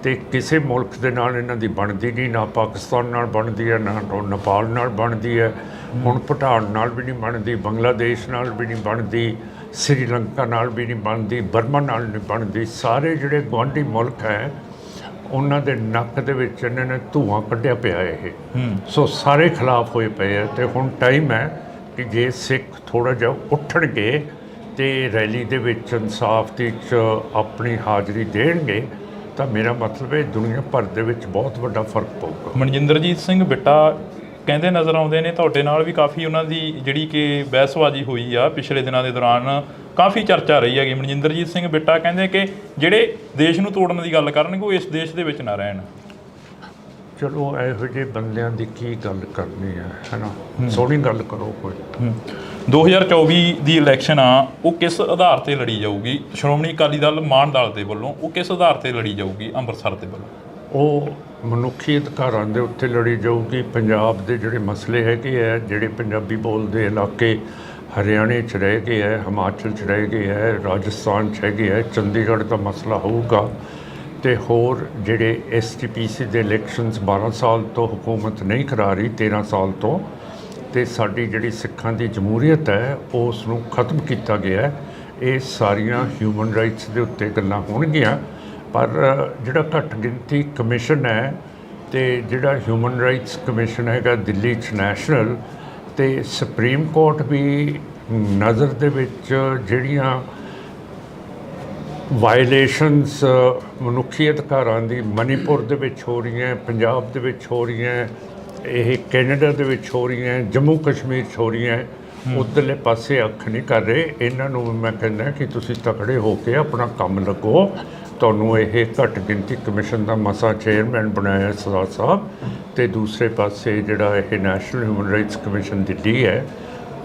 ਤੇ ਕਿਸੇ ਮੁਲਕ ਦੇ ਨਾਲ ਇਹਨਾਂ ਦੀ ਬਣਦੀ ਨਹੀਂ, ਨਾ ਪਾਕਿਸਤਾਨ ਨਾਲ ਬਣਦੀ ਹੈ, ਨਾ ਨੇਪਾਲ ਨਾਲ ਬਣਦੀ ਹੈ, ਹੁਣ ਭੂਟਾਨ ਨਾਲ ਵੀ ਨਹੀਂ ਬਣਦੀ, ਬੰਗਲਾਦੇਸ਼ ਨਾਲ ਵੀ ਨਹੀਂ ਬਣਦੀ, ਸ੍ਰੀਲੰਕਾ ਨਾਲ ਵੀ ਨਹੀਂ ਬਣਦੀ, ਬਰਮਾ ਨਾਲ ਨਹੀਂ ਬਣਦੀ। ਸਾਰੇ ਜਿਹੜੇ ਗੁਆਂਢੀ ਮੁਲਕ ਹੈ ਉਹਨਾਂ ਦੇ ਨੱਕ ਦੇ ਵਿੱਚ ਇਹਨਾਂ ਨੇ ਧੂੰਆਂ ਕੱਢਿਆ ਪਿਆ ਇਹ। ਸੋ ਸਾਰੇ ਖਿਲਾਫ ਹੋਏ ਪਏ ਹੈ ਤੇ ਹੁਣ ਟਾਈਮ ਹੈ ਕਿ ਜੇ ਸਿੱਖ ਥੋੜ੍ਹਾ ਜਿਹਾ ਉੱਠਣਗੇ ਤੇ ਰੈਲੀ ਦੇ ਵਿੱਚ ਇਨਸਾਫ ਦੀ 'ਚ ਆਪਣੀ ਹਾਜ਼ਰੀ ਦੇਣਗੇ ਤਾਂ ਮੇਰਾ ਮਤਲਬ ਹੈ ਦੁਨੀਆ ਭਰ ਦੇ ਵਿੱਚ ਬਹੁਤ ਵੱਡਾ ਫਰਕ ਪਊਗਾ। ਮਨਜਿੰਦਰਜੀਤ ਸਿੰਘ ਬਿੱਟਾ ਕਹਿੰਦੇ ਨਜ਼ਰ ਆਉਂਦੇ ਨੇ, ਤੁਹਾਡੇ ਨਾਲ ਵੀ ਕਾਫੀ ਉਹਨਾਂ ਦੀ ਜਿਹੜੀ ਕਿ ਬਹਿਸਬਾਜ਼ੀ ਹੋਈ ਆ ਪਿਛਲੇ ਦਿਨਾਂ ਦੇ ਦੌਰਾਨ, ਕਾਫੀ ਚਰਚਾ ਰਹੀ ਹੈਗੀ। ਮਨਜਿੰਦਰਜੀਤ ਸਿੰਘ ਬਿੱਟਾ ਕਹਿੰਦੇ ਕਿ ਜਿਹੜੇ ਦੇਸ਼ ਨੂੰ ਤੋੜਨ ਦੀ ਗੱਲ ਕਰਨਗੇ ਉਹ ਇਸ ਦੇਸ਼ ਦੇ ਵਿੱਚ ਨਾ ਰਹਿਣ। ਚਲੋ ਇਹੋ ਜਿਹੇ ਬੰਦਿਆਂ ਦੀ ਕੀ ਗੱਲ ਕਰਨੀ ਹੈ ਨਾ, ਸੋਹਣੀ ਗੱਲ ਕਰੋ ਕੋਈ। 2024 ਦੀ ਇਲੈਕਸ਼ਨ ਆ ਉਹ ਕਿਸ ਆਧਾਰ ਤੇ ਲੜੀ ਜਾਊਗੀ? ਸ਼੍ਰੋਮਣੀ ਅਕਾਲੀ ਦਲ ਮਾਨ ਦਲ ਦੇ ਵੱਲੋਂ ਉਹ ਕਿਸ ਆਧਾਰ ਤੇ ਲੜੀ ਜਾਊਗੀ ਅੰਮ੍ਰਿਤਸਰ ਦੇ ਵੱਲੋਂ? ਉਹ ਮਨੁੱਖੀ ਅਧਿਕਾਰਾਂ ਦੇ ਉੱਤੇ ਲੜੀ ਜਾਊਗੀ। ਪੰਜਾਬ ਦੇ ਜਿਹੜੇ ਮਸਲੇ ਹੈਗੇ ਹੈ, ਜਿਹੜੇ ਪੰਜਾਬੀ ਬੋਲਦੇ ਇਲਾਕੇ ਹਰਿਆਣੇ 'ਚ ਰਹਿ ਗਏ ਹੈ, ਹਿਮਾਚਲ 'ਚ ਰਹਿ ਗਏ ਹੈ, ਰਾਜਸਥਾਨ 'ਚ ਹੈਗੇ ਹੈ, ਚੰਡੀਗੜ੍ਹ ਦਾ ਮਸਲਾ ਹੋਊਗਾ ਤੇ ਹੋਰ ਜਿਹੜੇ SGPC ਦੇ ਇਲੈਕਸ਼ਨਸ 12 ਸਾਲ ਤੋਂ ਹੁਕੂਮਤ ਨਹੀਂ ਕਰਾ ਰਹੀ, 13 ਸਾਲ ਤੋਂ, ਤੇ ਸਾਡੀ ਜਿਹੜੀ ਸਿੱਖਾਂ ਦੀ ਜਮਹੂਰੀਅਤ ਹੈ ਉਸ ਨੂੰ ਖਤਮ ਕੀਤਾ ਗਿਆ ਹੈ। ਇਹ ਸਾਰੀਆਂ ਹਿਊਮਨ ਰਾਈਟਸ ਦੇ ਉੱਤੇ ਗੱਲਾਂ ਹੋਣਗੀਆਂ। ਪਰ ਜਿਹੜਾ ਘੱਟ ਗਿਣਤੀ ਕਮਿਸ਼ਨ ਹੈ ਤੇ ਜਿਹੜਾ ਹਿਊਮਨ ਰਾਈਟਸ ਕਮਿਸ਼ਨ ਹੈਗਾ ਦਿੱਲੀ 'ਚ ਨੈਸ਼ਨਲ, ਤੇ ਸੁਪਰੀਮ ਕੋਰਟ ਵੀ ਨਜ਼ਰ ਦੇ ਵਿੱਚ ਜਿਹੜੀਆਂ ਵਾਇਲੇਸ਼ਨਸ ਮਨੁੱਖੀ ਅਧਿਕਾਰਾਂ ਦੀ ਮਨੀਪੁਰ ਦੇ ਵਿੱਚ ਹੋ ਰਹੀਆਂ, ਪੰਜਾਬ ਦੇ ਵਿੱਚ ਹੋ ਰਹੀਆਂ, ਇਹ ਕੈਨੇਡਾ ਦੇ ਵਿੱਚ ਹੋ ਰਹੀਆਂ, ਜੰਮੂ ਕਸ਼ਮੀਰ 'ਚ ਹੋ ਰਹੀਆਂ, ਉੱਧਰਲੇ ਪਾਸੇ ਅੱਖ ਨਹੀਂ ਕਰ ਰਹੇ। ਇਹਨਾਂ ਨੂੰ ਮੈਂ ਕਹਿੰਦਾ ਕਿ ਤੁਸੀਂ ਤਕੜੇ ਹੋ ਕੇ ਆਪਣਾ ਕੰਮ ਲੱਗੋ। ਤੁਹਾਨੂੰ ਇਹ ਘੱਟ ਗਿਣਤੀ ਕਮਿਸ਼ਨ ਦਾ ਮਸਾ ਚੇਅਰਮੈਨ ਬਣਾਇਆ ਸਰਦਾਰ ਸਾਹਿਬ, ਤੇ ਦੂਸਰੇ ਪਾਸੇ ਜਿਹੜਾ ਇਹ national human rights commission Delhi ਹੈ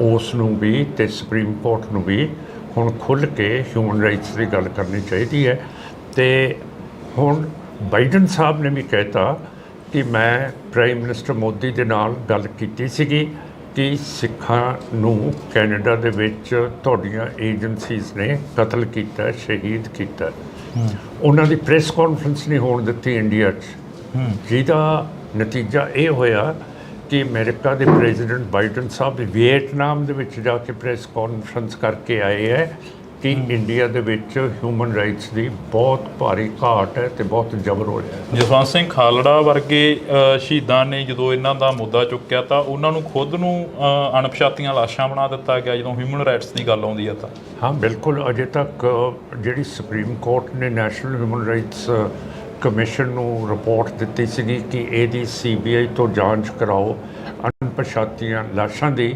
ਉਸ ਨੂੰ ਵੀ ਤੇ ਸੁਪਰੀਮ ਕੋਰਟ ਨੂੰ ਵੀ ਹੁਣ ਖੁੱਲ੍ਹ ਕੇ ਹਿਊਮਨ ਰਾਈਟਸ ਦੀ ਗੱਲ ਕਰਨੀ ਚਾਹੀਦੀ ਹੈ। ਤੇ ਹੁਣ ਬਾਈਡਨ ਸਾਹਿਬ ਨੇ ਵੀ ਕਹਿਤਾ ਕਿ ਮੈਂ ਪ੍ਰਾਈਮ ਮਿਨਿਸਟਰ ਮੋਦੀ ਦੇ ਨਾਲ ਗੱਲ ਕੀਤੀ ਸੀਗੀ ਕਿ ਸਿੱਖਾਂ ਨੂੰ ਕੈਨੇਡਾ ਦੇ ਵਿੱਚ ਤੁਹਾਡੀਆਂ ਏਜੰਸੀਜ਼ ਨੇ ਕਤਲ ਕੀਤਾ, ਸ਼ਹੀਦ ਕੀਤਾ। ਉਹਨਾਂ ਦੀ ਪ੍ਰੈਸ ਕਾਨਫਰੰਸ ਨਹੀਂ ਹੋਣ ਦਿੱਤੀ ਇੰਡੀਆ 'ਚ, ਜਿਹਦਾ ਨਤੀਜਾ ਇਹ ਹੋਇਆ ਕਿ ਅਮਰੀਕਾ ਦੇ ਪ੍ਰੈਜ਼ੀਡੈਂਟ ਬਾਈਡਨ ਸਾਹਿਬ ਵੀਅਤਨਾਮ ਦੇ ਵਿੱਚ ਜਾ ਕੇ ਪ੍ਰੈਸ ਕਾਨਫਰੰਸ ਕਰਕੇ ਆਏ ਹੈ ਕਿ ਇੰਡੀਆ ਦੇ ਵਿੱਚ ਹਿਊਮਨ ਰਾਈਟਸ ਦੀ ਬਹੁਤ ਭਾਰੀ ਘਾਟ ਹੈ ਤੇ ਬਹੁਤ ਜ਼ਬਰ ਹੋ ਰਿਹਾ ਹੈ। ਜਸਵੰਤ ਸਿੰਘ ਖਾਲੜਾ ਵਰਗੇ ਸ਼ਹੀਦਾਂ ਨੇ ਜਦੋਂ ਇਹਨਾਂ ਦਾ ਮੁੱਦਾ ਚੁੱਕਿਆ ਤਾਂ ਉਹਨਾਂ ਨੂੰ ਖੁਦ ਨੂੰ ਅਣਪਛਾਤੀਆਂ ਲਾਸ਼ਾਂ ਬਣਾ ਦਿੱਤਾ ਗਿਆ ਜਦੋਂ ਹਿਊਮਨ ਰਾਈਟਸ ਦੀ ਗੱਲ ਆਉਂਦੀ ਹੈ ਤਾਂ। ਹਾਂ ਬਿਲਕੁਲ, ਅਜੇ ਤੱਕ ਜਿਹੜੀ ਸੁਪਰੀਮ ਕੋਰਟ ਨੇ ਨੈਸ਼ਨਲ ਹਿਊਮਨ ਰਾਈਟਸ ਕਮਿਸ਼ਨ ਨੂੰ ਰਿਪੋਰਟ ਦਿੱਤੀ ਸੀਗੀ ਕਿ ਇਹਦੀ CBI ਤੋਂ ਜਾਂਚ ਕਰਾਓ ਅਣਪਛਾਤੀਆਂ ਲਾਸ਼ਾਂ ਦੀ,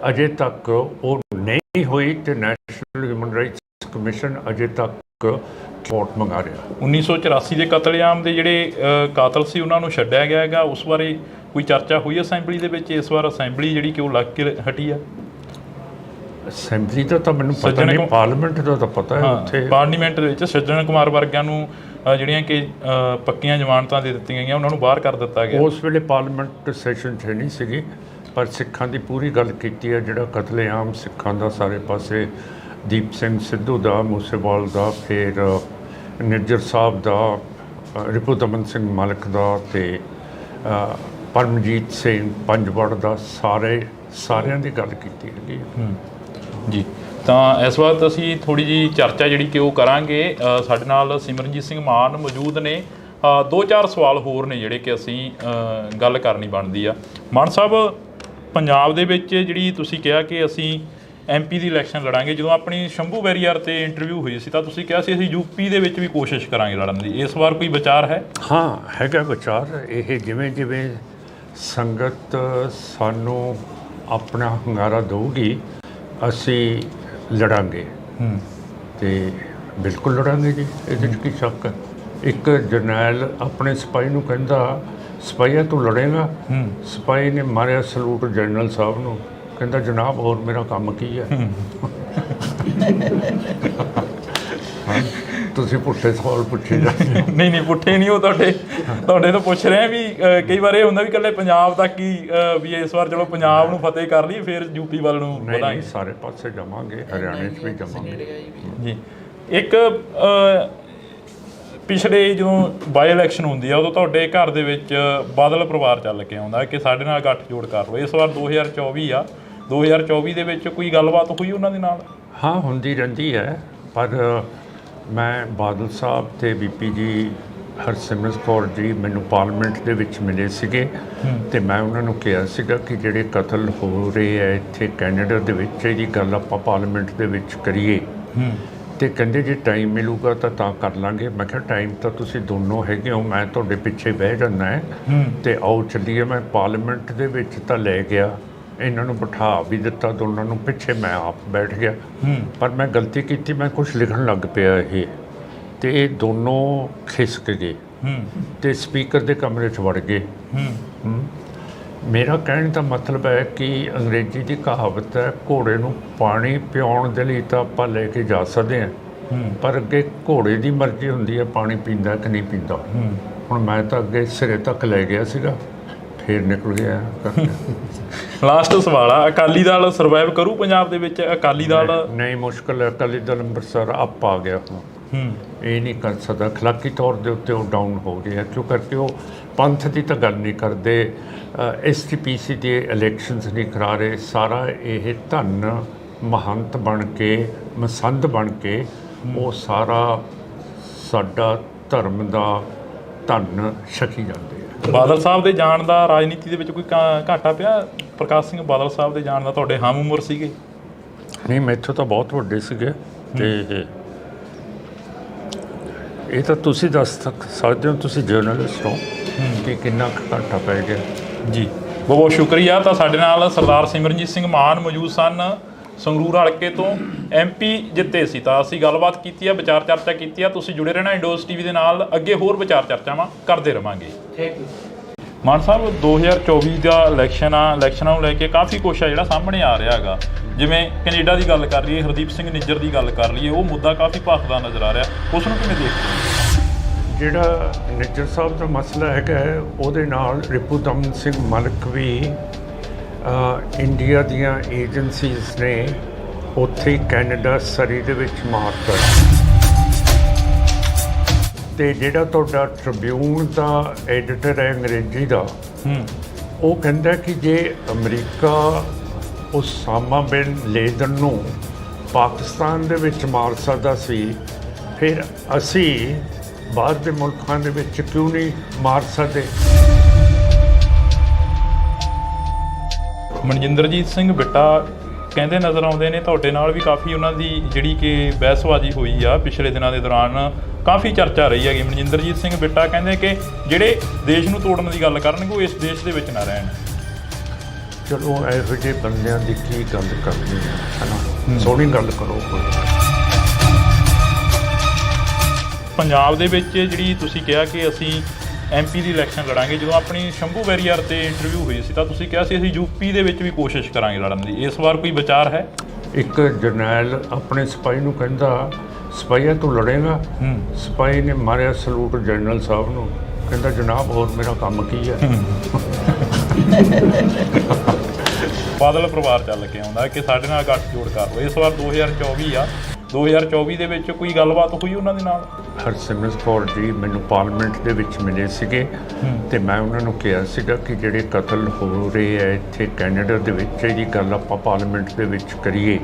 ਅਜੇ ਤੱਕ ਉਹ ਨਹੀਂ ਹੋਈ ਤੇ ਨੈਸ਼ਨਲ ਹਿਊਮਨ ਰਾਈਟਸ ਕਮਿਸ਼ਨ ਅਜੇ ਤੱਕ ਰਿਪੋਰਟ ਮੰਗਾ ਰਿਹਾ। 1984 ਦੇ ਕਤਲੇਆਮ ਦੇ ਜਿਹੜੇ ਕਾਤਲ ਸੀ ਉਹਨਾਂ ਨੂੰ ਛੱਡਿਆ ਗਿਆ ਹੈਗਾ, ਉਸ ਬਾਰੇ ਕੋਈ ਚਰਚਾ ਹੋਈ ਅਸੈਂਬਲੀ ਦੇ ਵਿੱਚ? ਇਸ ਵਾਰ ਅਸੈਂਬਲੀ ਜਿਹੜੀ ਕਿ ਉਹ ਲੱਗ ਕੇ ਹਟੀ ਆ। ਅਸੈਂਬਲੀ ਦਾ ਤਾਂ ਮੈਨੂੰ ਪਤਾ ਸੱਜਣ ਨਹੀਂ, ਕੁ- ਪਾਰਲੀਮੈਂਟ ਦਾ ਤਾਂ ਪਤਾ ਹੈ ਉੱਥੇ। ਪਾਰਲੀਮੈਂਟ ਦੇ ਵਿੱਚ ਸੱਜਣ ਕੁਮਾਰ ਵਰਗਿਆਂ ਨੂੰ ਜਿਹੜੀਆਂ ਕਿ ਪੱਕੀਆਂ ਜ਼ਮਾਨਤਾਂ ਦੇ ਦਿੱਤੀਆਂ ਗਈਆਂ, ਉਹਨਾਂ ਨੂੰ ਬਾਹਰ ਕਰ ਦਿੱਤਾ ਗਿਆ। ਉਸ ਵੇਲੇ ਪਾਰਲੀਮੈਂਟ ਸੈਸ਼ਨ 'ਚ ਨਹੀਂ ਸੀਗੀ, ਪਰ ਸਿੱਖਾਂ ਦੀ ਪੂਰੀ ਗੱਲ ਕੀਤੀ ਹੈ। ਜਿਹੜਾ ਕਤਲੇਆਮ ਸਿੱਖਾਂ ਦਾ ਸਾਰੇ ਪਾਸੇ, ਦੀਪ ਸਿੰਘ ਸਿੱਧੂ ਦਾ, ਮੂਸੇਵਾਲ ਦਾ, ਫਿਰ ਨਿੱਜਰ ਸਾਹਿਬ ਦਾ, ਰਿਪੂ ਦਮਨ ਸਿੰਘ ਮਲਕ ਦਾ, ਅਤੇ ਪਰਮਜੀਤ ਸਿੰਘ ਪੰਜਵੜ ਦਾ, ਸਾਰਿਆਂ ਦੀ ਗੱਲ ਕੀਤੀ ਹੈਗੀ। ਜੀ, ਤਾਂ ਇਸ ਵਾਰ ਅਸੀਂ ਥੋੜੀ ਜੀ ਚਰਚਾ ਜਿਹੜੀ ਕਿ ਉਹ ਕਰਾਂਗੇ। ਸਾਡੇ ਨਾਲ ਸਿਮਰਨਜੀਤ ਸਿੰਘ ਮਾਨ ਮੌਜੂਦ ਨੇ। 2-4 ਸਵਾਲ ਹੋਰ ਨੇ ਜਿਹੜੇ ਕਿ ਅਸੀਂ ਗੱਲ ਕਰਨੀ ਬਣਦੀ ਆ। ਮਾਨ ਸਾਹਿਬ, ਪੰਜਾਬ ਦੇ ਵਿੱਚ ਜਿਹੜੀ ਤੁਸੀਂ ਕਿਹਾ ਕਿ ਅਸੀਂ MP ਦੀ ਇਲੈਕਸ਼ਨ ਲੜਾਂਗੇ, ਜਦੋਂ ਆਪਣੀ ਸ਼ੰਭੂ ਵੈਰੀਅਰ ਤੇ ਇੰਟਰਵਿਊ ਹੋਈ ਸੀ ਤਾਂ ਤੁਸੀਂ ਕਿਹਾ ਸੀ ਅਸੀਂ UP ਦੇ ਵਿੱਚ ਵੀ ਕੋਸ਼ਿਸ਼ ਕਰਾਂਗੇ ਲੜਨ ਦੀ। ਇਸ ਵਾਰ ਕੋਈ ਵਿਚਾਰ ਹੈ? ਹਾਂ, ਹੈਗਾ ਵਿਚਾਰ। ਇਹ ਜਿਵੇਂ ਜਿਵੇਂ ਸੰਗਤ ਸਾਨੂੰ ਆਪਣਾ ਹੁੰਗਾਰਾ ਦੇਊਗੀ, ਅਸੀਂ ਲੜਾਂਗੇ। ਤੇ ਬਿਲਕੁਲ ਲੜਾਂਗੇ ਜੀ, ਇਹਦੇ 'ਚ ਕੀ ਸ਼ੱਕ ਹੈ। ਇੱਕ ਜਰਨੈਲ ਆਪਣੇ ਸਿਪਾਹੀ ਨੂੰ ਕਹਿੰਦਾ, ਸਿਪਾਹੀਆ ਤੂੰ ਲੜੇਗਾ? ਸਿਪਾਹੀ ਨੇ ਮਾਰਿਆ ਸਲੂਟ ਜਨਰਲ ਸਾਹਿਬ ਨੂੰ, ਕਹਿੰਦਾ ਜਨਾਬ ਹੋਰ ਮੇਰਾ ਕੰਮ ਕੀ ਹੈ। ਤੁਸੀਂ ਪੁੱਠੇ ਸਵਾਲ ਪੁੱਛੇ ਜਾਂਦੇ ਹੋ। ਨਹੀਂ ਪੁੱਠੇ ਨਹੀਂ, ਉਹ ਤੁਹਾਡੇ ਤੋਂ ਪੁੱਛ ਰਹੇ ਆ ਵੀ ਕਈ ਵਾਰ ਇਹ ਹੁੰਦਾ ਵੀ ਇਕੱਲੇ ਪੰਜਾਬ ਤੱਕ ਹੀ ਵੀ ਇਸ ਵਾਰ ਚਲੋ ਪੰਜਾਬ ਨੂੰ ਫਤਿਹ ਕਰ ਲਈ, ਫਿਰ UP ਵੱਲ ਨੂੰ ਵਧਾਂਗੇ। ਸਾਰੇ ਪਾਸੇ ਜਾਵਾਂਗੇ, ਹਰਿਆਣੇ 'ਚ ਵੀ ਜਾਵਾਂਗੇ ਜੀ। ਇੱਕ ਪਿਛਲੇ ਜਦੋਂ ਬਾਈ ਇਲੈਕਸ਼ਨ ਹੁੰਦੀ ਆ, ਉਦੋਂ ਤੁਹਾਡੇ ਘਰ ਦੇ ਵਿੱਚ ਬਾਦਲ ਪਰਿਵਾਰ ਚੱਲ ਕੇ ਆਉਂਦਾ ਕਿ ਸਾਡੇ ਨਾਲ ਗੱਠਜੋੜ ਕਰ ਲਓ। ਇਸ ਵਾਰ 2024 ਆ, 2024 ਦੇ ਵਿੱਚ ਕੋਈ ਗੱਲਬਾਤ ਹੋਈ ਉਹਨਾਂ ਦੇ ਨਾਲ? ਹਾਂ, ਹੁੰਦੀ ਰਹਿੰਦੀ ਹੈ, ਪਰ ਮੈਂ ਬਾਦਲ ਸਾਹਿਬ ਤੇ VP ਜੀ ਹਰਸਿਮਰਤ ਕੌਰ ਜੀ ਮੈਨੂੰ ਪਾਰਲੀਮੈਂਟ ਦੇ ਵਿੱਚ ਮਿਲੇ ਸੀਗੇ, ਤੇ ਮੈਂ ਉਹਨਾਂ ਨੂੰ ਕਿਹਾ ਸੀਗਾ ਕਿ ਜਿਹੜੇ ਕਤਲ ਹੋ ਰਹੇ ਹੈ ਇੱਥੇ ਕੈਨੇਡਾ ਦੇ ਵਿੱਚ, ਇਹਦੀ ਗੱਲ ਆਪਾਂ ਪਾਰਲੀਮੈਂਟ ਦੇ ਵਿੱਚ ਕਰੀਏ। ਤੇ ਕਹਿੰਦੇ ਜੇ ਟਾਈਮ ਮਿਲੂਗਾ ਤਾਂ ਕਰ ਲਾਂਗੇ। ਮੈਂ ਕਿਹਾ ਟਾਈਮ ਤਾਂ ਤੁਸੀਂ ਦੋਨੋਂ ਹੈਗੇ ਹੋ, ਮੈਂ ਤੁਹਾਡੇ ਪਿੱਛੇ ਬਹਿ ਜਾਂਦਾ ਹੈ, ਤੇ ਆਓ ਚੱਲੀਏ। ਮੈਂ ਪਾਰਲੀਮੈਂਟ ਦੇ ਵਿੱਚ ਤਾਂ ਲੈ ਗਿਆ, ਇਹਨਾਂ ਨੂੰ ਬਿਠਾ ਵੀ ਦਿੱਤਾ ਦੋਨਾਂ ਨੂੰ, ਪਿੱਛੇ ਮੈਂ ਆਪ ਬੈਠ ਗਿਆ। ਪਰ ਮੈਂ ਗਲਤੀ ਕੀਤੀ, ਮੈਂ ਕੁਛ ਲਿਖਣ ਲੱਗ ਪਿਆ ਇਹ, ਤੇ ਇਹ ਦੋਨੋਂ ਖਿਸਕ ਗਏ ਤੇ ਸਪੀਕਰ ਦੇ ਕਮਰੇ 'ਚ ਵੜ ਗਏ। ਮੇਰਾ ਕਹਿਣ ਦਾ ਮਤਲਬ ਹੈ ਕਿ ਅੰਗਰੇਜ਼ੀ ਦੀ ਕਹਾਵਤ ਹੈ, ਘੋੜੇ ਨੂੰ ਪਾਣੀ ਪਿਆਉਣ ਦੇ ਲਈ ਤਾਂ ਆਪਾਂ ਲੈ ਕੇ ਜਾ ਸਕਦੇ ਹਾਂ, ਪਰ ਅੱਗੇ ਘੋੜੇ ਦੀ ਮਰਜ਼ੀ ਹੁੰਦੀ ਹੈ ਪਾਣੀ ਪੀਂਦਾ ਕਿ ਨਹੀਂ ਪੀਂਦਾ। ਹੁਣ ਮੈਂ ਤਾਂ ਅੱਗੇ ਸਿਰੇ ਤੱਕ ਲੈ ਗਿਆ ਸੀਗਾ, ਫਿਰ ਨਿਕਲ ਗਿਆ। ਲਾਸਟ ਸਵਾਲ ਆ, ਅਕਾਲੀ ਦਲ ਸਰਵਾਈਵ ਕਰੂ ਪੰਜਾਬ ਦੇ ਵਿੱਚ? ਅਕਾਲੀ ਦਲ ਨਹੀਂ, ਮੁਸ਼ਕਿਲ ਹੈ। ਅਕਾਲੀ ਦਲ ਅੰਮ੍ਰਿਤਸਰ ਅਪ ਆ ਗਿਆ ਹੁਣ, ਇਹ ਨਹੀਂ ਕਰ ਸਕਦਾ। ਅਖਲਾਕੀ ਤੌਰ ਦੇ ਉੱਤੇ ਉਹ ਡਾਊਨ ਹੋ ਗਿਆ, ਕਿਉਂ ਕਰਕੇ ਉਹ ਪੰਥ ਦੀ ਤਾਂ ਗੱਲ ਨਹੀਂ ਕਰਦੇ, STPC ਦੇ ਇਲੈਕਸ਼ਨਸ ਨਹੀਂ ਕਰਾ ਰਹੇ। ਸਾਰਾ ਇਹ ਧਨ ਮਹੰਤ ਬਣ ਕੇ, ਮਸੰਦ ਬਣ ਕੇ, ਉਹ ਸਾਰਾ ਸਾਡਾ ਧਰਮ ਦਾ ਧਨ ਛਕੀ ਜਾਂਦੇ ਆ। ਬਾਦਲ ਸਾਹਿਬ ਦੇ ਜਾਣ ਦਾ ਰਾਜਨੀਤੀ ਦੇ ਵਿੱਚ ਕੋਈ ਘਾਟਾ ਪਿਆ? ਪ੍ਰਕਾਸ਼ ਸਿੰਘ ਬਾਦਲ ਸਾਹਿਬ ਦੇ ਜਾਣ ਦਾ ਤੁਹਾਡੇ ਹਮ ਉਮਰ ਸੀਗੇ? ਨਹੀਂ, ਮੈਥੋਂ ਤਾਂ ਬਹੁਤ ਵੱਡੇ ਸੀਗੇ, ਤੇ ਇਹ ਤਾਂ ਤੁਸੀਂ ਦੱਸ ਸਕਦੇ ਹੋ, ਤੁਸੀਂ ਜਰਨਲਿਸਟ ਹੋ, ਕਿ ਕਿੰਨਾ ਘਾਟਾ ਪੈ ਗਿਆ। ਜੀ, ਬਹੁਤ ਬਹੁਤ ਸ਼ੁਕਰੀਆ। ਤਾਂ ਸਾਡੇ ਨਾਲ ਸਰਦਾਰ ਸਿਮਰਨਜੀਤ ਸਿੰਘ ਮਾਨ ਮੌਜੂਦ ਸਨ, ਸੰਗਰੂਰ ਹਲਕੇ ਤੋਂ MP ਜਿੱਤੇ ਸੀ। ਤਾਂ ਅਸੀਂ ਗੱਲਬਾਤ ਕੀਤੀ ਆ, ਵਿਚਾਰ ਚਰਚਾ ਕੀਤੀ ਆ। ਤੁਸੀਂ ਜੁੜੇ ਰਹਿਣਾ ਇੰਡੋਜ਼ TV ਦੇ ਨਾਲ, ਅੱਗੇ ਹੋਰ ਵਿਚਾਰ ਚਰਚਾਵਾਂ ਕਰਦੇ ਰਵਾਂਗੇ। Thank you. ਮਾਨ ਸਾਹਿਬ, 2024 ਦਾ ਇਲੈਕਸ਼ਨ ਆ, ਇਲੈਕਸ਼ਨਾਂ ਨੂੰ ਲੈ ਕੇ ਕਾਫੀ ਕੁਛ ਆ ਜਿਹੜਾ ਸਾਹਮਣੇ ਆ ਰਿਹਾ ਹੈਗਾ। ਜਿਵੇਂ ਕੈਨੇਡਾ ਦੀ ਗੱਲ ਕਰ ਲਈਏ, ਹਰਦੀਪ ਸਿੰਘ ਨਿੱਜਰ ਦੀ ਗੱਲ ਕਰ ਲਈਏ, ਉਹ ਮੁੱਦਾ ਕਾਫੀ ਭਖਦਾ ਨਜ਼ਰ ਆ ਰਿਹਾ, ਉਸ ਨੂੰ ਕਿਵੇਂ ਦੇਖਦੇ ਹੋ? ਜਿਹੜਾ ਨਿੱਜਰ ਸਾਹਿਬ ਦਾ ਮਸਲਾ ਹੈਗਾ, ਉਹਦੇ ਨਾਲ ਰਿਪੂ ਦਮਨ ਸਿੰਘ ਮਲਕ ਵੀ ਇੰਡੀਆ ਦੀਆਂ ਏਜੰਸੀਜ਼ ਨੇ ਉੱਥੇ ਕੈਨੇਡਾ ਸਰੀ ਦੇ ਵਿੱਚ ਮਾਰਤਾ। ਤੇ ਜਿਹੜਾ ਤੁਹਾਡਾ ਟ੍ਰਿਬਿਊਨ ਦਾ ਐਡੀਟਰ ਹੈ ਅੰਗਰੇਜ਼ੀ ਦਾ, ਉਹ ਕਹਿੰਦਾ ਕਿ ਜੇ ਅਮਰੀਕਾ ਉਸਾਮਾ ਬਿਨ ਲੇਦਨ ਨੂੰ ਪਾਕਿਸਤਾਨ ਦੇ ਵਿੱਚ ਮਾਰ ਸਕਦਾ ਸੀ, ਫਿਰ ਅਸੀਂ ਬਾਹਰ ਦੇ ਮੁਲਕਾਂ ਦੇ ਵਿੱਚ ਕਿਉਂ ਨਹੀਂ ਮਾਰ ਸਕਦੇ? ਮਨਜਿੰਦਰਜੀਤ ਸਿੰਘ ਬਿੱਟਾ ਕਹਿੰਦੇ ਨਜ਼ਰ ਆਉਂਦੇ ਨੇ, ਤੁਹਾਡੇ ਨਾਲ ਵੀ ਕਾਫੀ ਉਹਨਾਂ ਦੀ ਜਿਹੜੀ ਕਿ ਬਹਿਸਬਾਜ਼ੀ ਹੋਈ ਆ ਪਿਛਲੇ ਦਿਨਾਂ ਦੇ ਦੌਰਾਨ, ਕਾਫੀ ਚਰਚਾ ਰਹੀ ਹੈਗੀ। ਮਨਜਿੰਦਰਜੀਤ ਸਿੰਘ ਬਿੱਟਾ ਕਹਿੰਦੇ ਕਿ ਜਿਹੜੇ ਦੇਸ਼ ਨੂੰ ਤੋੜਨ ਦੀ ਗੱਲ ਕਰਨਗੇ ਉਹ ਇਸ ਦੇਸ਼ ਦੇ ਵਿੱਚ ਨਾ ਰਹਿਣ। ਚਲੋ ਇਹੋ ਜਿਹੇ ਬੰਦਿਆਂ ਦੀ ਕੀ ਗੱਲ ਕਰਨੀ ਹੈ ਨਾ, ਸੋਹਣੀ ਗੱਲ ਕਰੋ। ਪੰਜਾਬ ਦੇ ਵਿੱਚ ਜਿਹੜੀ ਤੁਸੀਂ ਕਿਹਾ ਕਿ ਅਸੀਂ MP ਦੀ ਇਲੈਕਸ਼ਨ ਲੜਾਂਗੇ, ਜਦੋਂ ਆਪਣੀ ਸ਼ੰਭੂ ਵੈਰੀਅਰ ਤੇ ਇੰਟਰਵਿਊ ਹੋਈ ਸੀ ਤਾਂ ਤੁਸੀਂ ਕਿਹਾ ਸੀ ਅਸੀਂ UP ਦੇ ਵਿੱਚ ਵੀ ਕੋਸ਼ਿਸ਼ ਕਰਾਂਗੇ ਲੜਨ ਦੀ। ਇਸ ਵਾਰ ਕੋਈ ਵਿਚਾਰ ਹੈ? ਇੱਕ ਜਰਨੈਲ ਆਪਣੇ ਸਿਪਾਹੀ ਨੂੰ ਕਹਿੰਦਾ, ਸਿਪਾਹੀਆ ਤੂੰ ਲੜੇਗਾ? ਸਿਪਾਹੀ ਨੇ ਮਾਰਿਆ ਸਲੂਟ ਜਨਰਲ ਸਾਹਿਬ ਨੂੰ, ਕਹਿੰਦਾ ਜਨਾਬ ਹੋਰ ਮੇਰਾ ਕੰਮ ਕੀ ਹੈ। ਬਾਦਲ ਪਰਿਵਾਰ ਚੱਲ ਕੇ ਆਉਂਦਾ ਕਿ ਸਾਡੇ ਨਾਲ ਗੱਠਜੋੜ ਕਰ ਲਓ। ਇਸ ਵਾਰ 2024 ਆ, 2024 ਦੇ ਵਿੱਚ ਕੋਈ ਗੱਲਬਾਤ ਹੋਈ ਉਹਨਾਂ ਦੇ ਨਾਲ? ਹਰਸਿਮਰਤ ਕੌਰ ਜੀ ਮੈਨੂੰ ਪਾਰਲੀਮੈਂਟ ਦੇ ਵਿੱਚ ਮਿਲੇ ਸੀਗੇ ਤੇ ਮੈਂ ਉਹਨਾਂ ਨੂੰ ਕਿਹਾ ਸੀਗਾ ਕਿ ਜਿਹੜੇ ਕਤਲ ਹੋ ਰਹੇ ਆ ਇੱਥੇ ਕੈਨੇਡਾ ਦੇ ਵਿੱਚ, ਇਹਦੀ ਗੱਲ ਆਪਾਂ ਪਾਰਲੀਮੈਂਟ ਦੇ ਵਿੱਚ ਕਰੀਏ।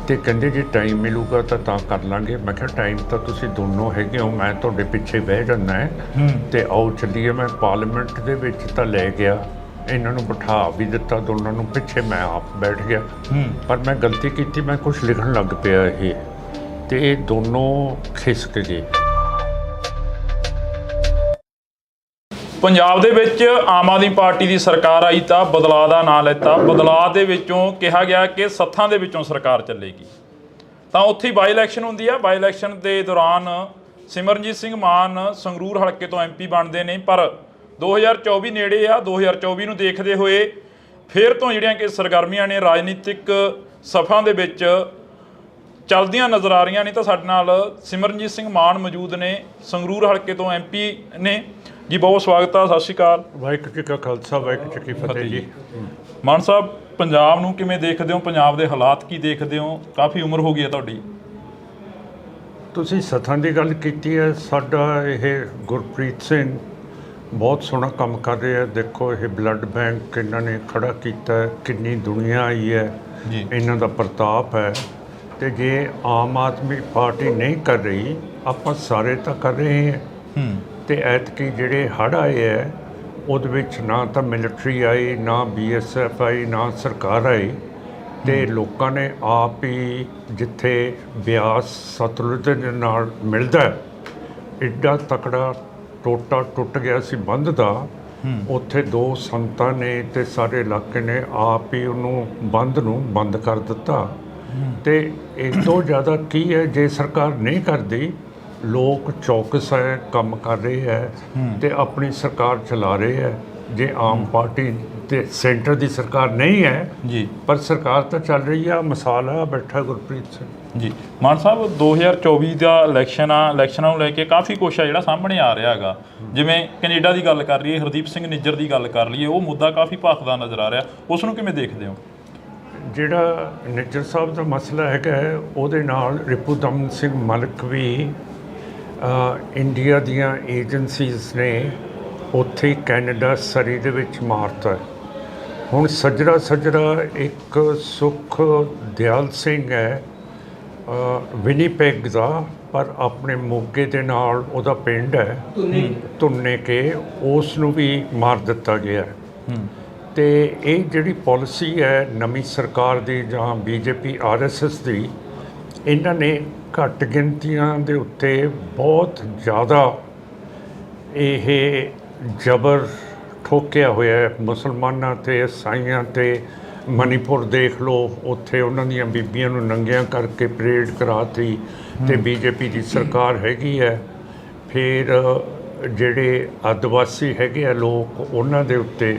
ਤੇ ਕਹਿੰਦੇ ਜੇ ਟਾਈਮ ਮਿਲੂਗਾ ਤਾਂ ਕਰ ਲਾਂਗੇ। ਮੈਂ ਕਿਹਾ ਟਾਈਮ ਤਾਂ ਤੁਸੀਂ ਦੋਨੋਂ ਹੈਗੇ ਹੋ, ਮੈਂ ਤੁਹਾਡੇ ਪਿੱਛੇ ਬਹਿ ਜਾਂਦਾ ਹੈ ਤੇ ਆਓ ਚੱਲੀਏ। ਮੈਂ ਪਾਰਲੀਮੈਂਟ ਦੇ ਵਿੱਚ ਤਾਂ ਲੈ ਗਿਆ, ਇਹਨਾਂ ਨੂੰ ਬਿਠਾ ਵੀ ਦਿੱਤਾ ਦੋਨਾਂ ਨੂੰ, ਪਿੱਛੇ ਮੈਂ ਆਪ ਬੈਠ ਗਿਆ। ਪਰ ਮੈਂ ਗਲਤੀ ਕੀਤੀ, ਮੈਂ ਕੁਝ ਲਿਖਣ ਲੱਗ ਪਿਆ ਇਹ, ਤੇ ਇਹ ਦੋਨੋਂ ਖਿਸਕ ਗਏ। ਪੰਜਾਬ ਦੇ ਵਿੱਚ ਆਮ ਆਦਮੀ ਪਾਰਟੀ ਦੀ ਸਰਕਾਰ ਆਈ ਤਾਂ ਬਦਲਾਅ ਦਾ ਨਾਂ ਲੈਤਾ। ਬਦਲਾਅ ਦੇ ਵਿੱਚੋਂ ਕਿਹਾ ਗਿਆ ਕਿ ਸੱਥਾਂ ਦੇ ਵਿੱਚੋਂ ਸਰਕਾਰ ਚੱਲੇਗੀ। ਤਾਂ ਉੱਥੇ ਹੀ ਬਾਈ ਇਲੈਕਸ਼ਨ ਹੁੰਦੀ ਆ। ਬਾਈ ਇਲੈਕਸ਼ਨ ਦੇ ਦੌਰਾਨ ਸਿਮਰਨਜੀਤ ਸਿੰਘ ਮਾਨ ਸੰਗਰੂਰ ਹਲਕੇ ਤੋਂ MP ਬਣਦੇ ਨੇ, ਪਰ 2024 ਨੇੜੇ ਆ। 2024 ਨੂੰ ਦੇਖਦੇ ਹੋਏ ਫਿਰ ਤੋਂ ਜਿਹੜੀਆਂ ਕਿ ਸਰਗਰਮੀਆਂ ਨੇ ਰਾਜਨੀਤਿਕ ਸਫਾਂ ਦੇ ਵਿੱਚ ਚੱਲਦੀਆਂ ਨਜ਼ਰ ਆ ਰਹੀਆਂ ਨੇ। ਤਾਂ ਸਾਡੇ ਨਾਲ ਸਿਮਰਨਜੀਤ ਸਿੰਘ ਮਾਨ ਮੌਜੂਦ ਨੇ, ਸੰਗਰੂਰ ਹਲਕੇ ਤੋਂ MP ਨੇ ਜੀ। ਬਹੁਤ ਸਵਾਗਤ ਆ, ਸਤਿ ਸ਼੍ਰੀ ਅਕਾਲ। ਵਾਹਿਗੁਰੂ ਜੀ ਕਾ ਖਾਲਸਾ, ਵਾਹਿਗੁਰੂ ਜੀ ਕੀ ਫਤਿਹ ਜੀ। ਮਾਨ ਸਾਹਿਬ, ਪੰਜਾਬ ਨੂੰ ਕਿਵੇਂ ਦੇਖਦੇ ਹੋ? ਪੰਜਾਬ ਦੇ ਹਾਲਾਤ ਕੀ ਦੇਖਦੇ ਹੋ? ਕਾਫੀ ਉਮਰ ਹੋ ਗਈ ਹੈ ਤੁਹਾਡੀ। ਤੁਸੀਂ ਸੱਥਾਂ ਦੀ ਗੱਲ ਕੀਤੀ ਹੈ। ਸਾਡਾ ਇਹ ਗੁਰਪ੍ਰੀਤ ਸਿੰਘ ਬਹੁਤ ਸੋਹਣਾ ਕੰਮ ਕਰ ਰਹੇ ਆ। ਦੇਖੋ ਇਹ ਬਲੱਡ ਬੈਂਕ ਇਹਨਾਂ ਨੇ ਖੜਾ ਕੀਤਾ ਹੈ, ਕਿੰਨੀ ਦੁਨੀਆ ਆਈ ਹੈ ਜੀ, ਇਹਨਾਂ ਦਾ ਪ੍ਰਤਾਪ ਹੈ। ਤੇ ਜੇ ਆਮ ਆਦਮੀ ਪਾਰਟੀ ਨਹੀਂ ਕਰ ਰਹੀ, ਆਪਾਂ ਸਾਰੇ ਤਾਂ ਕਰ ਰਹੇ ਹਾਂ। ਤੇ ਐਤਕੀ ਜਿਹੜੇ ਹੜ੍ਹ ਆਏ ਹੈ ਉਹਦੇ ਵਿੱਚ ਨਾ ਤਾਂ ਮਿਲਟਰੀ ਆਈ, ਨਾ BSF ਆਈ, ਨਾ ਸਰਕਾਰ ਆਈ, ਤੇ ਲੋਕਾਂ ਨੇ ਆਪ ਹੀ ਜਿੱਥੇ ਬਿਆਸ ਸਤਲੁਜ ਦੇ ਨਾਲ ਮਿਲਦਾ ਐਡਾ ਤਕੜਾ ਟੋਟਾ ਟੁੱਟ ਗਿਆ ਸੀ ਬੰਦ ਦਾ, ਉੱਥੇ ਦੋ ਸੰਤਾਂ ਨੇ ਤੇ ਸਾਰੇ ਇਲਾਕੇ ਨੇ ਆਪ ਹੀ ਉਹਨੂੰ ਬੰਦ ਨੂੰ ਬੰਦ ਕਰ ਦਿੱਤਾ। ਤੇ ਇਸ ਤੋਂ ਜ਼ਿਆਦਾ ਕੀ ਹੈ, ਜੇ ਸਰਕਾਰ ਨਹੀਂ ਕਰਦੀ, ਲੋਕ ਚੌਕਸ ਹੈ, ਕੰਮ ਕਰ ਰਹੇ ਹੈ ਤੇ ਆਪਣੀ ਸਰਕਾਰ ਚਲਾ ਰਹੇ ਹੈ। ਜੇ ਆਮ ਪਾਰਟੀ ਤੇ ਸੈਂਟਰ ਦੀ ਸਰਕਾਰ ਨਹੀਂ ਹੈ ਜੀ, ਪਰ ਸਰਕਾਰ ਤਾਂ ਚੱਲ ਰਹੀ ਆ। ਮਿਸਾਲ ਆ ਬੈਠਾ ਗੁਰਪ੍ਰੀਤ ਸਿੰਘ ਜੀ। ਮਾਨ ਸਾਹਿਬ, 2024 ਦਾ ਇਲੈਕਸ਼ਨ ਆ, ਇਲੈਕਸ਼ਨਾਂ ਨੂੰ ਲੈ ਕੇ ਕਾਫੀ ਕੁਛ ਆ ਜਿਹੜਾ ਸਾਹਮਣੇ ਆ ਰਿਹਾ ਹੈਗਾ। ਜਿਵੇਂ ਕੈਨੇਡਾ ਦੀ ਗੱਲ ਕਰ ਲਈਏ, ਹਰਦੀਪ ਸਿੰਘ ਨਿੱਜਰ ਦੀ ਗੱਲ ਕਰ ਲਈਏ, ਉਹ ਮੁੱਦਾ ਕਾਫੀ ਭਖਦਾ ਨਜ਼ਰ ਆ ਰਿਹਾ। ਉਸ ਨੂੰ ਕਿਵੇਂ ਦੇਖਦੇ ਹੋ? ਜਿਹੜਾ ਨਿੱਜਰ ਸਾਹਿਬ ਦਾ ਮਸਲਾ ਹੈਗਾ ਉਹਦੇ ਨਾਲ ਰਿਪੂਦਮਨ ਸਿੰਘ ਮਲਿਕ ਵੀ ਇੰਡੀਆ ਦੀਆਂ ਏਜੰਸੀਜ਼ ਨੇ ਉੱਥੇ ਹੀ ਕੈਨੇਡਾ ਸਰੀ ਦੇ ਵਿੱਚ ਮਾਰਤਾ। ਹੁਣ ਸੱਜਰਾ ਇੱਕ ਸੁਖ ਦਿਆਲ ਸਿੰਘ ਹੈ ਵਿਨੀਪੈਗ ਦਾ, ਪਰ ਆਪਣੇ ਮੋਗੇ ਦੇ ਨਾਲ ਉਹਦਾ ਪਿੰਡ ਹੈ ਧੁੰਨੇ ਕੇ, ਉਸ ਨੂੰ ਵੀ ਮਾਰ ਦਿੱਤਾ ਗਿਆ। ਤੇ ਇਹ ਜਿਹੜੀ ਪਾਲਿਸੀ ਹੈ ਨਵੀਂ ਸਰਕਾਰ ਦੀ ਜਾਂ BJP RSS ਦੀ, ਇਹਨਾਂ ਨੇ ਘੱਟ ਗਿਣਤੀਆਂ ਦੇ ਉੱਤੇ ਬਹੁਤ ਜ਼ਿਆਦਾ ਇਹ ਜ਼ਬਰ ਠੋਕਿਆ ਹੋਇਆ ਹੈ ਮੁਸਲਮਾਨਾਂ ਤੇ ਈਸਾਈਆਂ ਤੇ। ਮਨੀਪੁਰ ਦੇਖ ਲਓ, ਉੱਥੇ ਉਹਨਾਂ ਦੀਆਂ ਬੀਬੀਆਂ ਨੂੰ ਨੰਗਿਆਂ ਕਰਕੇ ਪਰੇਡ ਕਰਾਤੀ ਤੇ BJP ਦੀ ਸਰਕਾਰ ਹੈਗੀ ਹੈ। ਫਿਰ ਜਿਹੜੇ ਆਦਿਵਾਸੀ ਹੈਗੇ ਆ ਲੋਕ, ਉਹਨਾਂ ਦੇ ਉੱਤੇ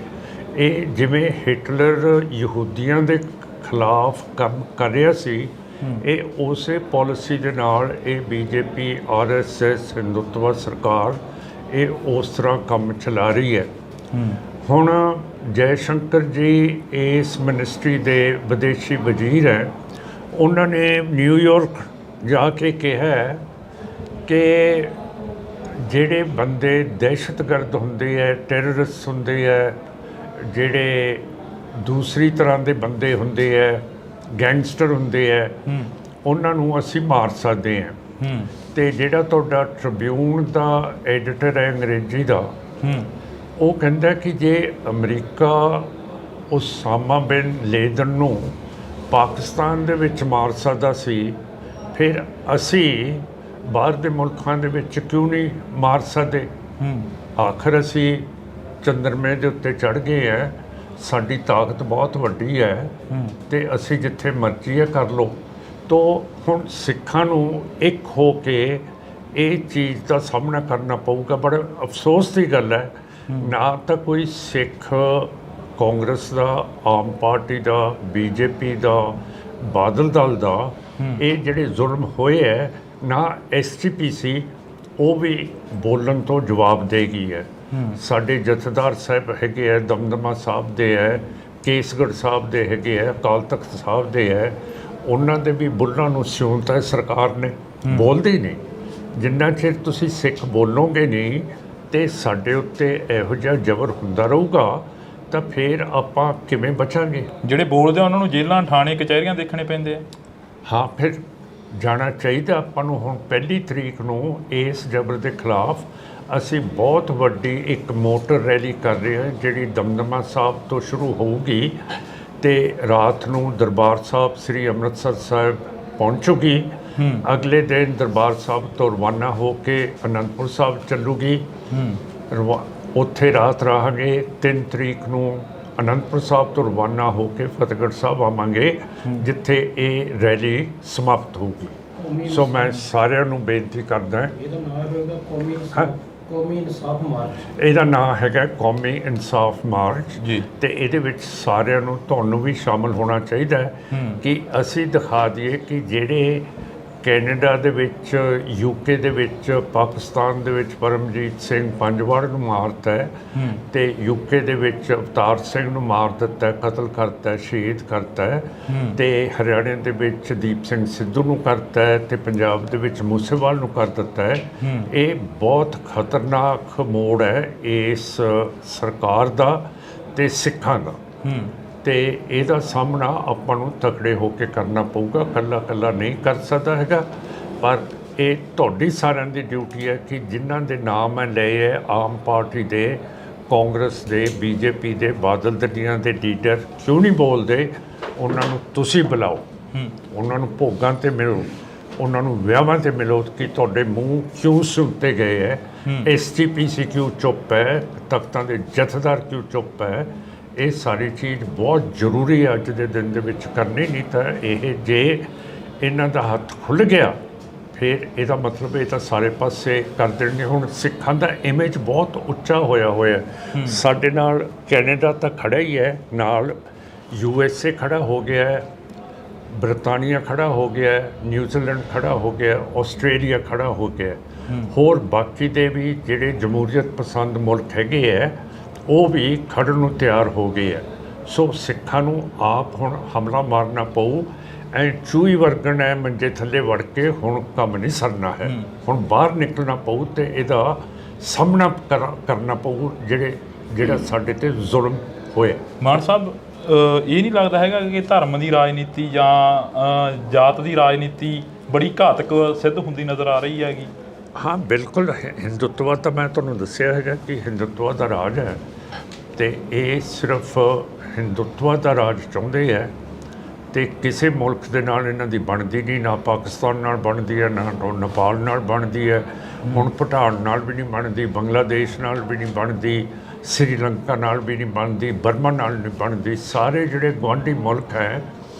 ਇਹ ਜਿਵੇਂ ਹਿਟਲਰ ਯਹੂਦੀਆਂ ਦੇ ਖਿਲਾਫ ਕੰਮ ਕਰ ਰਿਹਾ ਸੀ, ਇਹ ਉਸੇ ਪਾਲਿਸੀ ਦੇ ਨਾਲ ਇਹ BJP RSS ਹਿੰਦੂਤਵਾ ਸਰਕਾਰ ਇਹ ਉਸ ਤਰ੍ਹਾਂ ਕੰਮ ਚਲਾ ਰਹੀ ਹੈ। ਹੁਣ ਜੈ ਸ਼ੰਕਰ ਜੀ ਇਸ ਮਿਨਿਸਟਰੀ ਦੇ ਵਿਦੇਸ਼ੀ ਵਜ਼ੀਰ ਹੈ, ਉਹਨਾਂ ਨੇ ਨਿਊਯਾਰਕ ਜਾ ਕੇ ਕਿਹਾ ਕਿ ਜਿਹੜੇ ਬੰਦੇ ਦਹਿਸ਼ਤਗਰਦ ਹੁੰਦੇ ਹੈ, ਟੈਰਰਿਸਟ ਹੁੰਦੇ ਹੈ, ਜਿਹੜੇ ਦੂਸਰੀ ਤਰ੍ਹਾਂ ਦੇ ਬੰਦੇ ਹੁੰਦੇ ਹੈ, ਗੈਂਗਸਟਰ ਹੁੰਦੇ ਹੈ, ਉਹਨਾਂ ਨੂੰ ਅਸੀਂ ਮਾਰ ਸਕਦੇ ਹਾਂ। ਤੇ ਜਿਹੜਾ ਤੁਹਾਡਾ ਟ੍ਰਿਬਿਊਨ ਦਾ ਐਡੀਟਰ ਹੈ ਅੰਗਰੇਜ਼ੀ ਦਾ, ਉਹ ਕਹਿੰਦਾ ਕਿ ਜੇ ਅਮਰੀਕਾ ਉਸਾਮਾ ਬਿਨ ਲੇਦਨ ਨੂੰ ਪਾਕਿਸਤਾਨ ਦੇ ਵਿੱਚ ਮਾਰ ਸਕਦਾ ਸੀ, ਫਿਰ ਅਸੀਂ ਬਾਹਰ ਦੇ ਮੁਲਕਾਂ ਦੇ ਵਿੱਚ ਕਿਉਂ ਨਹੀਂ ਮਾਰ ਸਕਦੇ? ਆਖਰ ਅਸੀਂ ਚੰਦਰਮੇ ਦੇ ਉੱਤੇ ਚੜ੍ਹ ਗਏ ਹੈ, ਸਾਡੀ ਤਾਕਤ ਬਹੁਤ ਵੱਡੀ ਹੈ ਤੇ ਅਸੀਂ ਜਿੱਥੇ ਮਰਜ਼ੀ ਹੈ ਕਰ ਲਓ। ਤੋ ਹੁਣ ਸਿੱਖਾਂ ਨੂੰ ਇੱਕ ਹੋ ਕੇ ਇਹ ਚੀਜ਼ ਦਾ ਸਾਹਮਣਾ ਕਰਨਾ ਪਊਗਾ। ਬੜਾ ਅਫਸੋਸ ਦੀ ਗੱਲ ਹੈ, ਨਾ ਤਾਂ ਕੋਈ ਸਿੱਖ ਕਾਂਗਰਸ ਦਾ, ਆਮ ਪਾਰਟੀ ਦਾ, BJP ਦਾ, ਬਾਦਲ ਦਲ ਦਾ ਇਹ ਜਿਹੜੇ ਜ਼ੁਲਮ ਹੋਏ ਹੈ ਨਾ SGPC ਉਹ ਵੀ ਬੋਲਣ ਤੋਂ ਜਵਾਬ ਦੇਗੀ ਹੈ। ਸਾਡੇ ਜਥੇਦਾਰ ਸਾਹਿਬ ਹੈਗੇ ਹੈ, ਦਮਦਮਾ ਸਾਹਿਬ ਦੇ ਹੈ, ਕੇਸਗੜ੍ਹ ਸਾਹਿਬ ਦੇ ਹੈਗੇ ਹੈ, ਅਕਾਲ ਤਖਤ ਸਾਹਿਬ ਦੇ ਹੈ, ਉਹਨਾਂ ਦੇ ਵੀ ਬੁੱਲਾਂ ਨੂੰ ਸਿਉਂਤਾ ਹੈ ਸਰਕਾਰ ਨੇ, ਬੋਲਦੇ ਹੀ ਨਹੀਂ। ਜਿੰਨਾ ਚਿਰ ਤੁਸੀਂ ਸਿੱਖ ਬੋਲੋਗੇ ਨਹੀਂ ਤੇ ਸਾਡੇ ਉੱਤੇ ਇਹੋ ਜਿਹਾ ਜ਼ਬਰ ਹੁੰਦਾ ਰਹੂਗਾ ਤਾਂ ਫਿਰ ਆਪਾਂ ਕਿਵੇਂ ਬਚਾਂਗੇ? ਜਿਹੜੇ ਬੋਲਦੇ ਆ ਉਹਨਾਂ ਨੂੰ ਜੇਲ੍ਹਾਂ, ਥਾਣੇ, ਕਚਹਿਰੀਆਂ ਦੇਖਣੇ ਪੈਂਦੇ ਆ। ਹਾਂ, ਫਿਰ ਜਾਣਾ ਚਾਹੀਦਾ ਆਪਾਂ ਨੂੰ। ਹੁਣ 1 ਤਰੀਕ ਨੂੰ ਇਸ ਜ਼ਬਰ ਦੇ ਖਿਲਾਫ ਅਸੀਂ ਬਹੁਤ ਵੱਡੀ ਇੱਕ ਮੋਟਰ ਰੈਲੀ ਕਰ ਰਹੇ ਹਾਂ, ਜਿਹੜੀ ਦਮਦਮਾ ਸਾਹਿਬ ਤੋਂ ਸ਼ੁਰੂ ਹੋਊਗੀ ਤੇ ਰਾਤ ਨੂੰ ਦਰਬਾਰ ਸਾਹਿਬ ਸ੍ਰੀ ਅੰਮ੍ਰਿਤਸਰ ਸਾਹਿਬ ਪਹੁੰਚੂਗੀ। ਅਗਲੇ ਦਿਨ ਦਰਬਾਰ ਸਾਹਿਬ ਤੋਂ ਰਵਾਨਾ ਹੋ ਕੇ ਅਨੰਦਪੁਰ ਸਾਹਿਬ ਚੱਲੂਗੀ। ਉੱਥੇ ਰਾਤ ਰਹਾਂਗੇ। 3 ਤਰੀਕ ਨੂੰ ਅਨੰਦਪੁਰ ਸਾਹਿਬ ਤੋਂ ਰਵਾਨਾ ਹੋ ਕੇ ਫਤਿਹਗੜ੍ਹ ਸਾਹਿਬ ਆਵਾਂਗੇ, ਜਿੱਥੇ ਇਹ ਰੈਲੀ ਸਮਾਪਤ ਹੋਊਗੀ। ਸੋ ਮੈਂ ਸਾਰਿਆਂ ਨੂੰ ਬੇਨਤੀ ਕਰਦਾ, ਕੌਮੀ ਇਨਸਾਫ ਮਾਰਚ, ਇਹਦਾ ਨਾਮ ਹੈਗਾ ਕੌਮੀ ਇਨਸਾਫ ਮਾਰਚ ਜੀ, ਤੇ ਇਹਦੇ ਵਿੱਚ ਸਾਰਿਆਂ ਨੂੰ, ਤੁਹਾਨੂੰ ਵੀ ਸ਼ਾਮਲ ਹੋਣਾ ਚਾਹੀਦਾ ਹੈ ਕਿ ਅਸੀਂ ਦਿਖਾ ਦਈਏ ਕਿ ਜਿਹੜੇ ਕੈਨੇਡਾ ਦੇ ਵਿੱਚ, UK ਦੇ ਵਿੱਚ, ਪਾਕਿਸਤਾਨ ਦੇ ਵਿੱਚ ਪਰਮਜੀਤ ਸਿੰਘ ਪੰਜਵਾੜ ਨੂੰ ਮਾਰਤਾ ਹੈ ਤੇ UK ਦੇ ਵਿੱਚ ਅਵਤਾਰ ਸਿੰਘ ਨੂੰ ਮਾਰ ਦਿੱਤਾ, ਕਤਲ ਕਰਤਾ, ਸ਼ਹੀਦ ਕਰਤਾ ਤੇ ਹਰਿਆਣੇ ਦੇ ਵਿੱਚ ਦੀਪ ਸਿੰਘ ਸਿੱਧੂ ਨੂੰ ਕਰਤਾ ਹੈ ਤੇ ਪੰਜਾਬ ਦੇ ਵਿੱਚ ਮੂਸੇਵਾਲ ਨੂੰ ਕਰ ਦਿੱਤਾ ਹੈ। ਇਹ ਬਹੁਤ ਖਤਰਨਾਕ ਮੋੜ ਹੈ ਇਸ ਸਰਕਾਰ ਦਾ ਤੇ ਸਿੱਖਾਂ ਦਾ ਤੇ ਇਹਦਾ ਸਾਹਮਣਾ ਆਪਾਂ ਨੂੰ ਤਕੜੇ ਹੋ ਕੇ ਕਰਨਾ ਪਊਗਾ। ਇਕੱਲਾ ਨਹੀਂ ਕਰ ਸਕਦਾ ਹੈਗਾ, ਪਰ ਇਹ ਤੁਹਾਡੀ ਸਾਰਿਆਂ ਦੀ ਡਿਊਟੀ ਹੈ ਕਿ ਜਿਨ੍ਹਾਂ ਦੇ ਨਾਮ ਮੈਂ ਲਏ ਹੈ, ਆਮ ਪਾਰਟੀ ਦੇ, ਕਾਂਗਰਸ ਦੇ, BJP ਦੇ, ਬਾਦਲ ਦਲੀਆਂ ਦੇ ਲੀਡਰ ਕਿਉਂ ਨਹੀਂ ਬੋਲਦੇ, ਉਹਨਾਂ ਨੂੰ ਤੁਸੀਂ ਬੁਲਾਓ, ਉਹਨਾਂ ਨੂੰ ਭੋਗਾਂ 'ਤੇ ਮਿਲੋ, ਉਹਨਾਂ ਨੂੰ ਵਿਆਹਾਂ 'ਤੇ ਮਿਲੋ ਕਿ ਤੁਹਾਡੇ ਮੂੰਹ ਕਿਉਂ ਸੁੱਤੇ ਗਏ ਹੈ, SGPC ਕਿਉਂ ਚੁੱਪ ਹੈ, ਤਖਤਾਂ ਦੇ ਜਥੇਦਾਰ ਕਿਉਂ ਚੁੱਪ ਹੈ। ਇਹ ਸਾਰੀ ਚੀਜ਼ ਬਹੁਤ ਜ਼ਰੂਰੀ ਹੈ ਅੱਜ ਦੇ ਦਿਨ ਦੇ ਵਿੱਚ ਕਰਨੀ। ਨਹੀਂ ਤਾਂ ਇਹ ਜੇ ਇਹਨਾਂ ਦਾ ਹੱਥ ਖੁੱਲ੍ਹ ਗਿਆ ਫਿਰ ਇਹਦਾ ਮਤਲਬ ਇਹ ਤਾਂ ਸਾਰੇ ਪਾਸੇ ਕਰ ਦੇਣਗੇ। ਹੁਣ ਸਿੱਖਾਂ ਦਾ ਇਮੇਜ ਬਹੁਤ ਉੱਚਾ ਹੋਇਆ ਸਾਡੇ ਨਾਲ ਕੈਨੇਡਾ ਤਾਂ ਖੜਾ ਹੀ ਹੈ, ਨਾਲ USA ਖੜਾ ਹੋ ਗਿਆ ਹੈ, ਬ੍ਰਿਟਾਨੀਆ ਖੜਾ ਹੋ ਗਿਆ ਹੈ, ਨਿਊਜ਼ੀਲੈਂਡ ਖੜਾ ਹੋ ਗਿਆ, ਆਸਟ੍ਰੇਲੀਆ ਖੜਾ ਹੋ ਗਿਆ, ਹੋਰ ਬਾਕੀ ਦੇ ਵੀ ਜਿਹੜੇ ਜਮਹੂਰੀਅਤ ਪਸੰਦ ਮੁਲਕ ਹੈਗੇ ਹੈ ਉਹ ਵੀ ਖੜਨ ਨੂੰ ਤਿਆਰ ਹੋ ਗਏ ਹੈ। ਸੋ ਸਿੱਖਾਂ ਨੂੰ ਆਪ ਹੁਣ ਹਮਲਾ ਮਾਰਨਾ ਪਊ। ਐ ਚੂਹੀ ਵਰਗਣ ਹੈ ਮੰਜੇ ਥੱਲੇ ਵੜ ਕੇ ਹੁਣ ਕੰਮ ਨਹੀਂ ਸਰਨਾ ਹੈ। ਹੁਣ ਬਾਹਰ ਨਿਕਲਣਾ ਪਊ ਤੇ ਇਹਦਾ ਸਾਹਮਣਾ ਕਰਨਾ ਪਊ ਜਿਹੜਾ ਸਾਡੇ ਤੇ ਜ਼ੁਲਮ ਹੋਇਆ। ਮਾਨ ਸਾਹਿਬ, ਇਹ ਨਹੀਂ ਲੱਗਦਾ ਹੈਗਾ ਕਿ ਧਰਮ ਦੀ ਰਾਜਨੀਤੀ ਜਾਂ ਜਾਤ ਦੀ ਰਾਜਨੀਤੀ ਬੜੀ ਘਾਤਕ ਸਿੱਧ ਹੁੰਦੀ ਨਜ਼ਰ ਆ ਰਹੀ ਹੈਗੀ? ਹਾਂ, ਬਿਲਕੁਲ। ਹਿੰਦੂਤਵ ਤਾਂ ਮੈਂ ਤੁਹਾਨੂੰ ਦੱਸਿਆ ਹੈਗਾ ਕਿ ਹਿੰਦੂਤਵ ਦਾ ਰਾਜ ਹੈ ਤੇ ਇਹ ਸਿਰਫ ਹਿੰਦੂਤਵ ਦਾ ਰਾਜ ਚਾਹੁੰਦੇ ਹੈ ਤੇ ਕਿਸੇ ਮੁਲਕ ਦੇ ਨਾਲ ਇਹਨਾਂ ਦੀ ਬਣਦੀ ਨਹੀਂ। ਨਾ ਪਾਕਿਸਤਾਨ ਨਾਲ ਬਣਦੀ ਹੈ, ਨਾ ਨੇਪਾਲ ਨਾਲ ਬਣਦੀ ਹੈ, ਹੁਣ ਭੂਟਾਨ ਨਾਲ ਵੀ ਨਹੀਂ ਬਣਦੀ, ਬੰਗਲਾਦੇਸ਼ ਨਾਲ ਵੀ ਨਹੀਂ ਬਣਦੀ, ਸ੍ਰੀਲੰਕਾ ਨਾਲ ਵੀ ਨਹੀਂ ਬਣਦੀ, ਬਰਮਾ ਨਾਲ ਨਹੀਂ ਬਣਦੀ। ਸਾਰੇ ਜਿਹੜੇ ਗੁਆਂਢੀ ਮੁਲਕ ਹੈ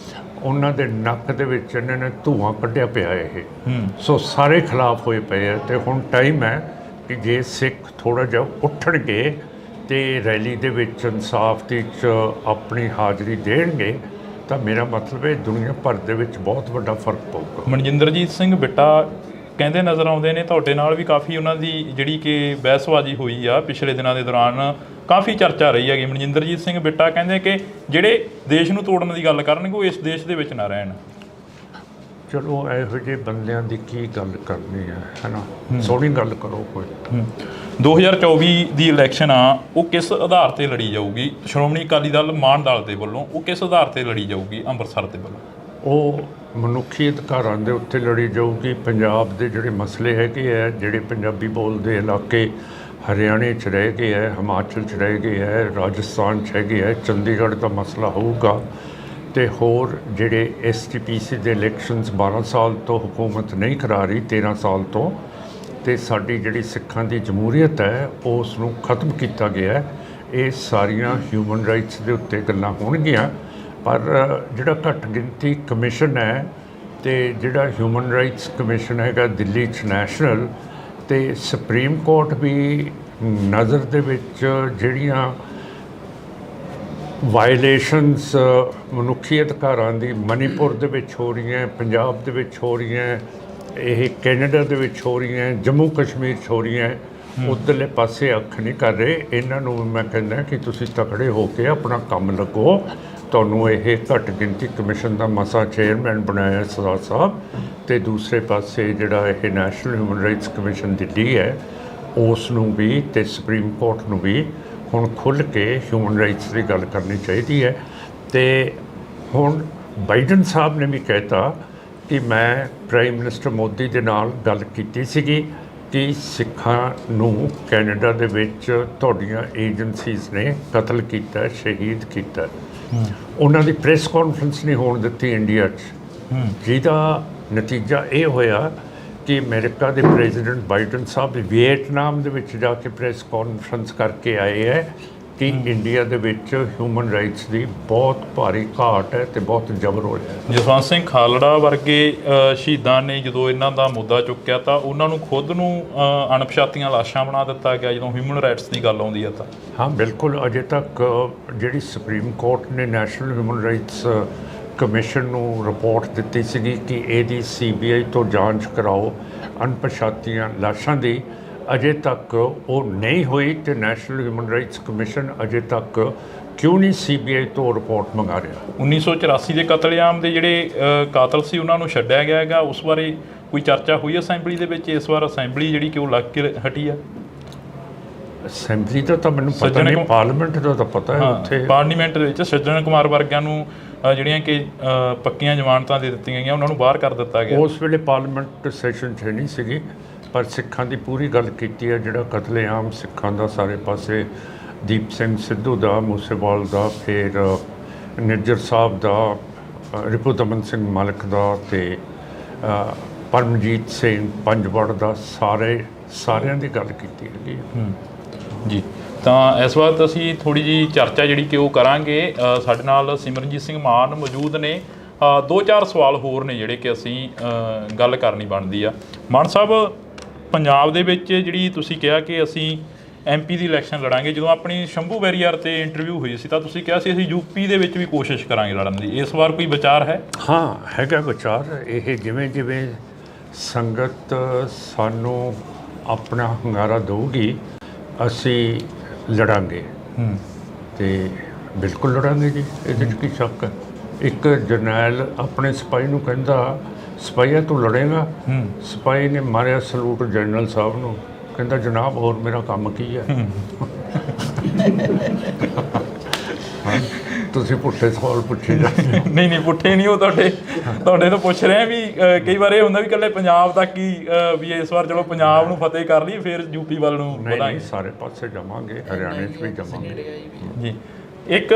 ਉਹਨਾਂ ਦੇ ਨੱਕ ਦੇ ਵਿੱਚ ਇਹਨਾਂ ਨੇ ਧੂੰਆਂ ਕੱਢਿਆ ਪਿਆ ਇਹ। ਸੋ ਸਾਰੇ ਖਿਲਾਫ ਹੋਏ ਪਏ ਹੈ ਤੇ ਹੁਣ ਟਾਈਮ ਹੈ ਕਿ ਜੇ ਸਿੱਖ ਥੋੜ੍ਹਾ ਜਿਹਾ ਉੱਠਣਗੇ ਤੇ ਰੈਲੀ ਦੇ ਵਿੱਚ ਇਨਸਾਫ ਦੀ 'ਚ ਆਪਣੀ ਹਾਜ਼ਰੀ ਦੇਣਗੇ ਤਾਂ ਮੇਰਾ ਮਤਲਬ ਹੈ ਦੁਨੀਆ ਭਰ ਦੇ ਵਿੱਚ ਬਹੁਤ ਵੱਡਾ ਫਰਕ ਪਊਗਾ। ਮਨਜਿੰਦਰਜੀਤ ਸਿੰਘ ਬਿੱਟਾ ਕਹਿੰਦੇ ਨਜ਼ਰ ਆਉਂਦੇ ਨੇ, ਤੁਹਾਡੇ ਨਾਲ ਵੀ ਕਾਫੀ ਉਹਨਾਂ ਦੀ ਜਿਹੜੀ ਕਿ ਬਹਿਸਬਾਜ਼ੀ ਹੋਈ ਆ ਪਿਛਲੇ ਦਿਨਾਂ ਦੇ ਦੌਰਾਨ, ਕਾਫੀ ਚਰਚਾ ਰਹੀ ਹੈਗੀ। ਮਨਜਿੰਦਰਜੀਤ ਸਿੰਘ ਬਿੱਟਾ ਕਹਿੰਦੇ ਕਿ ਜਿਹੜੇ ਦੇਸ਼ ਨੂੰ ਤੋੜਨ ਦੀ ਗੱਲ ਕਰਨਗੇ ਉਹ ਇਸ ਦੇਸ਼ ਦੇ ਵਿੱਚ ਨਾ ਰਹਿਣ। ਚਲੋ ਇਹੋ ਜਿਹੇ ਬੰਦਿਆਂ ਦੀ ਕੀ ਗੱਲ ਕਰਨੀ ਹੈ ਨਾ, ਸੋਹਣੀ ਗੱਲ ਕਰੋ ਕੋਈ। 2024 ਦੀ ਇਲੈਕਸ਼ਨ ਆ, ਉਹ ਕਿਸ ਆਧਾਰ ਤੇ ਲੜੀ ਜਾਊਗੀ? ਸ਼੍ਰੋਮਣੀ ਅਕਾਲੀ ਦਲ ਮਾਨ ਦਲ ਦੇ ਵੱਲੋਂ ਉਹ ਕਿਸ ਆਧਾਰ ਤੇ ਲੜੀ ਜਾਊਗੀ ਅੰਮ੍ਰਿਤਸਰ ਦੇ ਵੱਲੋਂ? ਉਹ ਮਨੁੱਖੀ ਅਧਿਕਾਰਾਂ ਦੇ ਉੱਤੇ ਲੜੀ ਜਾਊਗੀ। ਪੰਜਾਬ ਦੇ ਜਿਹੜੇ ਮਸਲੇ ਹੈਗੇ ਹੈ, ਜਿਹੜੇ ਪੰਜਾਬੀ ਬੋਲਦੇ ਇਲਾਕੇ ਹਰਿਆਣੇ 'ਚ ਰਹਿ ਗਏ ਹੈ, ਹਿਮਾਚਲ 'ਚ ਰਹਿ ਗਏ ਹੈ, ਰਾਜਸਥਾਨ 'ਚ ਹੈਗੇ ਹੈ, ਚੰਡੀਗੜ੍ਹ ਦਾ ਮਸਲਾ ਹੋਊਗਾ ਤੇ ਹੋਰ ਜਿਹੜੇ SGPC ਦੇ ਇਲੈਕਸ਼ਨਸ 12 ਸਾਲ ਤੋਂ ਹੁਕੂਮਤ ਨਹੀਂ ਕਰਾ ਰਹੀ, 13 ਸਾਲ ਤੋਂ, ਤੇ ਸਾਡੀ ਜਿਹੜੀ ਸਿੱਖਾਂ ਦੀ ਜਮਹੂਰੀਅਤ ਹੈ ਉਸ ਨੂੰ ਖਤਮ ਕੀਤਾ ਗਿਆ। ਇਹ ਸਾਰੀਆਂ ਹਿਊਮਨ ਰਾਈਟਸ ਦੇ ਉੱਤੇ ਗੱਲਾਂ ਹੋਣਗੀਆਂ, ਪਰ ਜਿਹੜਾ ਘੱਟ ਗਿਣਤੀ ਕਮਿਸ਼ਨ ਹੈ ਤੇ ਜਿਹੜਾ ਹਿਊਮਨ ਰਾਈਟਸ ਕਮਿਸ਼ਨ ਹੈਗਾ ਦਿੱਲੀ 'ਚ ਨੈਸ਼ਨਲ, ਤੇ ਸੁਪਰੀਮ ਕੋਰਟ ਵੀ ਨਜ਼ਰ ਦੇ ਵਿੱਚ ਜਿਹੜੀਆਂ ਵਾਇਲੇਸ਼ਨਸ ਮਨੁੱਖੀ ਅਧਿਕਾਰਾਂ ਦੀ ਮਣੀਪੁਰ ਦੇ ਵਿੱਚ ਹੋ ਰਹੀਆਂ, ਪੰਜਾਬ ਦੇ ਵਿੱਚ ਹੋ ਰਹੀਆਂ, ਇਹ ਕੈਨੇਡਾ ਦੇ ਵਿੱਚ ਹੋ ਰਹੀਆਂ, ਜੰਮੂ ਕਸ਼ਮੀਰ 'ਚ ਹੋ ਰਹੀਆਂ, ਉੱਧਰਲੇ ਪਾਸੇ ਅੱਖ ਨਹੀਂ ਕਰ ਰਹੇ। ਇਹਨਾਂ ਨੂੰ ਮੈਂ ਕਹਿੰਦਾ ਕਿ ਤੁਸੀਂ ਤਕੜੇ ਹੋ ਕੇ ਆਪਣਾ ਕੰਮ ਲੱਗੋ। ਤੁਹਾਨੂੰ ਇਹ ਘੱਟ ਗਿਣਤੀ ਕਮਿਸ਼ਨ ਦਾ ਮਸਾ ਚੇਅਰਮੈਨ ਬਣਾਇਆ ਸਰਦਾਰ ਸਾਹਿਬ, ਅਤੇ ਦੂਸਰੇ ਪਾਸੇ ਜਿਹੜਾ ਇਹ national human rights commission Delhi ਹੈ, ਉਸ ਨੂੰ ਵੀ ਅਤੇ ਸੁਪਰੀਮ ਕੋਰਟ ਨੂੰ ਵੀ ਹੁਣ ਖੁੱਲ੍ਹ ਕੇ ਹਿਊਮਨ ਰਾਈਟਸ ਦੀ ਗੱਲ ਕਰਨੀ ਚਾਹੀਦੀ ਹੈ। ਅਤੇ ਹੁਣ ਬਾਈਡਨ ਸਾਹਿਬ ਨੇ ਵੀ ਕਹਿਤਾ ਕਿ ਮੈਂ ਪ੍ਰਾਈਮ ਮਿਨਿਸਟਰ ਮੋਦੀ ਦੇ ਨਾਲ ਗੱਲ ਕੀਤੀ ਸੀਗੀ ਕਿ ਸਿੱਖਾਂ ਨੂੰ ਕੈਨੇਡਾ ਦੇ ਵਿੱਚ ਤੁਹਾਡੀਆਂ ਏਜੰਸੀਜ਼ ਨੇ ਕਤਲ ਕੀਤਾ, ਸ਼ਹੀਦ ਕੀਤਾ। ਉਹਨਾਂ ਦੀ ਪ੍ਰੈਸ ਕਾਨਫਰੰਸ ਨਹੀਂ ਹੋਣ ਦਿੱਤੀ ਇੰਡੀਆ 'ਚ, ਜਿਹਦਾ ਨਤੀਜਾ ਇਹ ਹੋਇਆ ਕਿ ਅਮਰੀਕਾ ਦੇ ਪ੍ਰੈਜ਼ੀਡੈਂਟ ਬਾਈਡਨ ਸਾਹਿਬ ਵੀਅਤਨਾਮ ਦੇ ਵਿੱਚ ਜਾ ਕੇ ਪ੍ਰੈਸ ਕਾਨਫਰੰਸ ਕਰਕੇ ਆਏ ਹੈ ਕਿ ਇੰਡੀਆ ਦੇ ਵਿੱਚ ਹਿਊਮਨ ਰਾਈਟਸ ਦੀ ਬਹੁਤ ਭਾਰੀ ਘਾਟ ਹੈ ਅਤੇ ਬਹੁਤ ਜ਼ਬਰ ਹੋ ਰਿਹਾ। ਜਸਵੰਤ ਸਿੰਘ ਖਾਲੜਾ ਵਰਗੇ ਸ਼ਹੀਦਾਂ ਨੇ ਜਦੋਂ ਇਹਨਾਂ ਦਾ ਮੁੱਦਾ ਚੁੱਕਿਆ ਤਾਂ ਉਹਨਾਂ ਨੂੰ ਖੁਦ ਨੂੰ ਅਣਪਛਾਤੀਆਂ ਲਾਸ਼ਾਂ ਬਣਾ ਦਿੱਤਾ ਗਿਆ ਜਦੋਂ ਹਿਊਮਨ ਰਾਈਟਸ ਦੀ ਗੱਲ ਆਉਂਦੀ ਹੈ ਤਾਂ। ਹਾਂ ਬਿਲਕੁਲ, ਅਜੇ ਤੱਕ ਜਿਹੜੀ ਸੁਪਰੀਮ ਕੋਰਟ ਨੇ ਨੈਸ਼ਨਲ ਹਿਊਮਨ ਰਾਈਟਸ ਕਮਿਸ਼ਨ ਨੂੰ ਰਿਪੋਰਟ ਦਿੱਤੀ ਸੀਗੀ ਕਿ ਇਹਦੀ CBI ਤੋਂ ਜਾਂਚ ਕਰਾਓ ਅਣਪਛਾਤੀਆਂ ਲਾਸ਼ਾਂ ਦੀ, ਅਜੇ ਤੱਕ ਉਹ ਨਹੀਂ ਹੋਈ। ਅਤੇ ਨੈਸ਼ਨਲ ਹਿਊਮਨ ਰਾਈਟਸ ਕਮਿਸ਼ਨ ਅਜੇ ਤੱਕ ਕਿਉਂ ਨਹੀਂ CBI ਤੋਂ ਰਿਪੋਰਟ ਮੰਗਾ ਰਿਹਾ? 1984 ਦੇ ਕਤਲੇਆਮ ਦੇ ਜਿਹੜੇ ਕਾਤਲ ਸੀ ਉਹਨਾਂ ਨੂੰ ਛੱਡਿਆ ਗਿਆ ਹੈਗਾ, ਉਸ ਬਾਰੇ ਕੋਈ ਚਰਚਾ ਹੋਈ ਅਸੈਂਬਲੀ ਦੇ ਵਿੱਚ? ਇਸ ਵਾਰ ਅਸੈਂਬਲੀ ਜਿਹੜੀ ਕਿ ਉਹ ਲੱਗ ਕੇ ਹਟੀ ਆ। ਅਸੈਂਬਲੀ ਦਾ ਤਾਂ ਮੈਨੂੰ ਪਤਾ ਨਹੀਂ, ਪਾਰਲੀਮੈਂਟ ਦਾ ਤਾਂ ਪਤਾ ਹੈ। ਉੱਥੇ ਪਾਰਲੀਮੈਂਟ ਦੇ ਵਿੱਚ ਸੱਜਣ ਕੁਮਾਰ ਵਰਗਿਆਂ ਨੂੰ ਜਿਹੜੀਆਂ ਕਿ ਪੱਕੀਆਂ ਜ਼ਮਾਨਤਾਂ ਦੇ ਦਿੱਤੀਆਂ ਗਈਆਂ, ਉਹਨਾਂ ਨੂੰ ਬਾਹਰ ਕਰ ਦਿੱਤਾ ਗਿਆ। ਉਸ ਵੇਲੇ ਪਾਰਲੀਮੈਂਟ ਸੈਸ਼ਨ 'ਚ ਨਹੀਂ ਸੀਗੀ, ਪਰ ਸਿੱਖਾਂ ਦੀ ਪੂਰੀ ਗੱਲ ਕੀਤੀ ਹੈ। ਜਿਹੜਾ ਕਤਲੇਆਮ ਸਿੱਖਾਂ ਦਾ ਸਾਰੇ ਪਾਸੇ, ਦੀਪ ਸਿੰਘ ਸਿੱਧੂ ਦਾ, ਮੂਸੇਵਾਲ ਦਾ, ਫਿਰ ਨਿੱਜਰ ਸਾਹਿਬ ਦਾ, ਰਿਪੂ ਦਮਨ ਸਿੰਘ ਮਲਕ ਦਾ, ਅਤੇ ਪਰਮਜੀਤ ਸਿੰਘ ਪੰਜਵੜ ਦਾ, ਸਾਰਿਆਂ ਦੀ ਗੱਲ ਕੀਤੀ ਹੈਗੀ ਜੀ। ਤਾਂ ਇਸ ਵਾਰ ਅਸੀਂ ਥੋੜ੍ਹੀ ਜਿਹੀ ਚਰਚਾ ਜਿਹੜੀ ਕਿ ਉਹ ਕਰਾਂਗੇ। ਸਾਡੇ ਨਾਲ ਸਿਮਰਨਜੀਤ ਸਿੰਘ ਮਾਨ ਮੌਜੂਦ ਨੇ। 2-4 ਸਵਾਲ ਹੋਰ ਨੇ ਜਿਹੜੇ ਕਿ ਅਸੀਂ ਗੱਲ ਕਰਨੀ ਬਣਦੀ ਆ। ਮਾਨ ਸਾਹਿਬ, ਪੰਜਾਬ ਦੇ ਵਿੱਚ ਜਿਹੜੀ ਤੁਸੀਂ ਕਿਹਾ ਕਿ ਅਸੀਂ MP ਦੀ ਇਲੈਕਸ਼ਨ ਲੜਾਂਗੇ, ਜਦੋਂ ਆਪਣੀ ਸ਼ੰਭੂ ਬੈਰੀਅਰ 'ਤੇ ਇੰਟਰਵਿਊ ਹੋਈ ਸੀ ਤਾਂ ਤੁਸੀਂ ਕਿਹਾ ਸੀ ਅਸੀਂ UP ਦੇ ਵਿੱਚ ਵੀ ਕੋਸ਼ਿਸ਼ ਕਰਾਂਗੇ ਲੜਨ ਦੀ। ਇਸ ਵਾਰ ਕੋਈ ਵਿਚਾਰ ਹੈ? ਹਾਂ ਹੈਗਾ ਵਿਚਾਰ। ਇਹ ਜਿਵੇਂ ਜਿਵੇਂ ਸੰਗਤ ਸਾਨੂੰ ਆਪਣਾ ਹੁੰਗਾਰਾ ਦੇਊਗੀ ਅਸੀਂ ਲੜਾਂਗੇ, ਅਤੇ ਬਿਲਕੁਲ ਲੜਾਂਗੇ ਜੀ, ਇਹਦੇ 'ਚ ਕੀ ਸ਼ੱਕ ਹੈ। ਇੱਕ ਜਰਨੈਲ ਆਪਣੇ ਸਿਪਾਹੀ ਨੂੰ ਕਹਿੰਦਾ, ਸਿਪਾਹੀਆ ਤੂੰ ਲੜੇਗਾ? ਸਿਪਾਹੀ ਨੇ ਮਾਰਿਆ ਸਲੂਟ ਜਨਰਲ ਸਾਹਿਬ ਨੂੰ, ਕਹਿੰਦਾ ਜਨਾਬ ਹੋਰ ਮੇਰਾ ਕੰਮ ਕੀ ਹੈ। ਤੁਸੀਂ ਪੁੱਠੇ ਸਵਾਲ ਪੁੱਛੇ ਜਾਂਦੇ। ਨਹੀਂ ਪੁੱਠੇ ਨਹੀਂ, ਉਹ ਤੁਹਾਡੇ ਤੋਂ ਪੁੱਛ ਰਹੇ ਵੀ ਕਈ ਵਾਰ ਇਹ ਹੁੰਦਾ ਵੀ ਇਕੱਲੇ ਪੰਜਾਬ ਤੱਕ ਹੀ ਵੀ ਇਸ ਵਾਰ ਚਲੋ ਪੰਜਾਬ ਨੂੰ ਫਤਿਹ ਕਰ ਲਈ ਫਿਰ UP ਵੱਲ ਨੂੰ ਵਧਾਂਗੇ। ਸਾਰੇ ਪਾਸੇ ਜਾਵਾਂਗੇ, ਹਰਿਆਣੇ 'ਚ ਵੀ ਜਾਵਾਂਗੇ ਜੀ। ਇੱਕ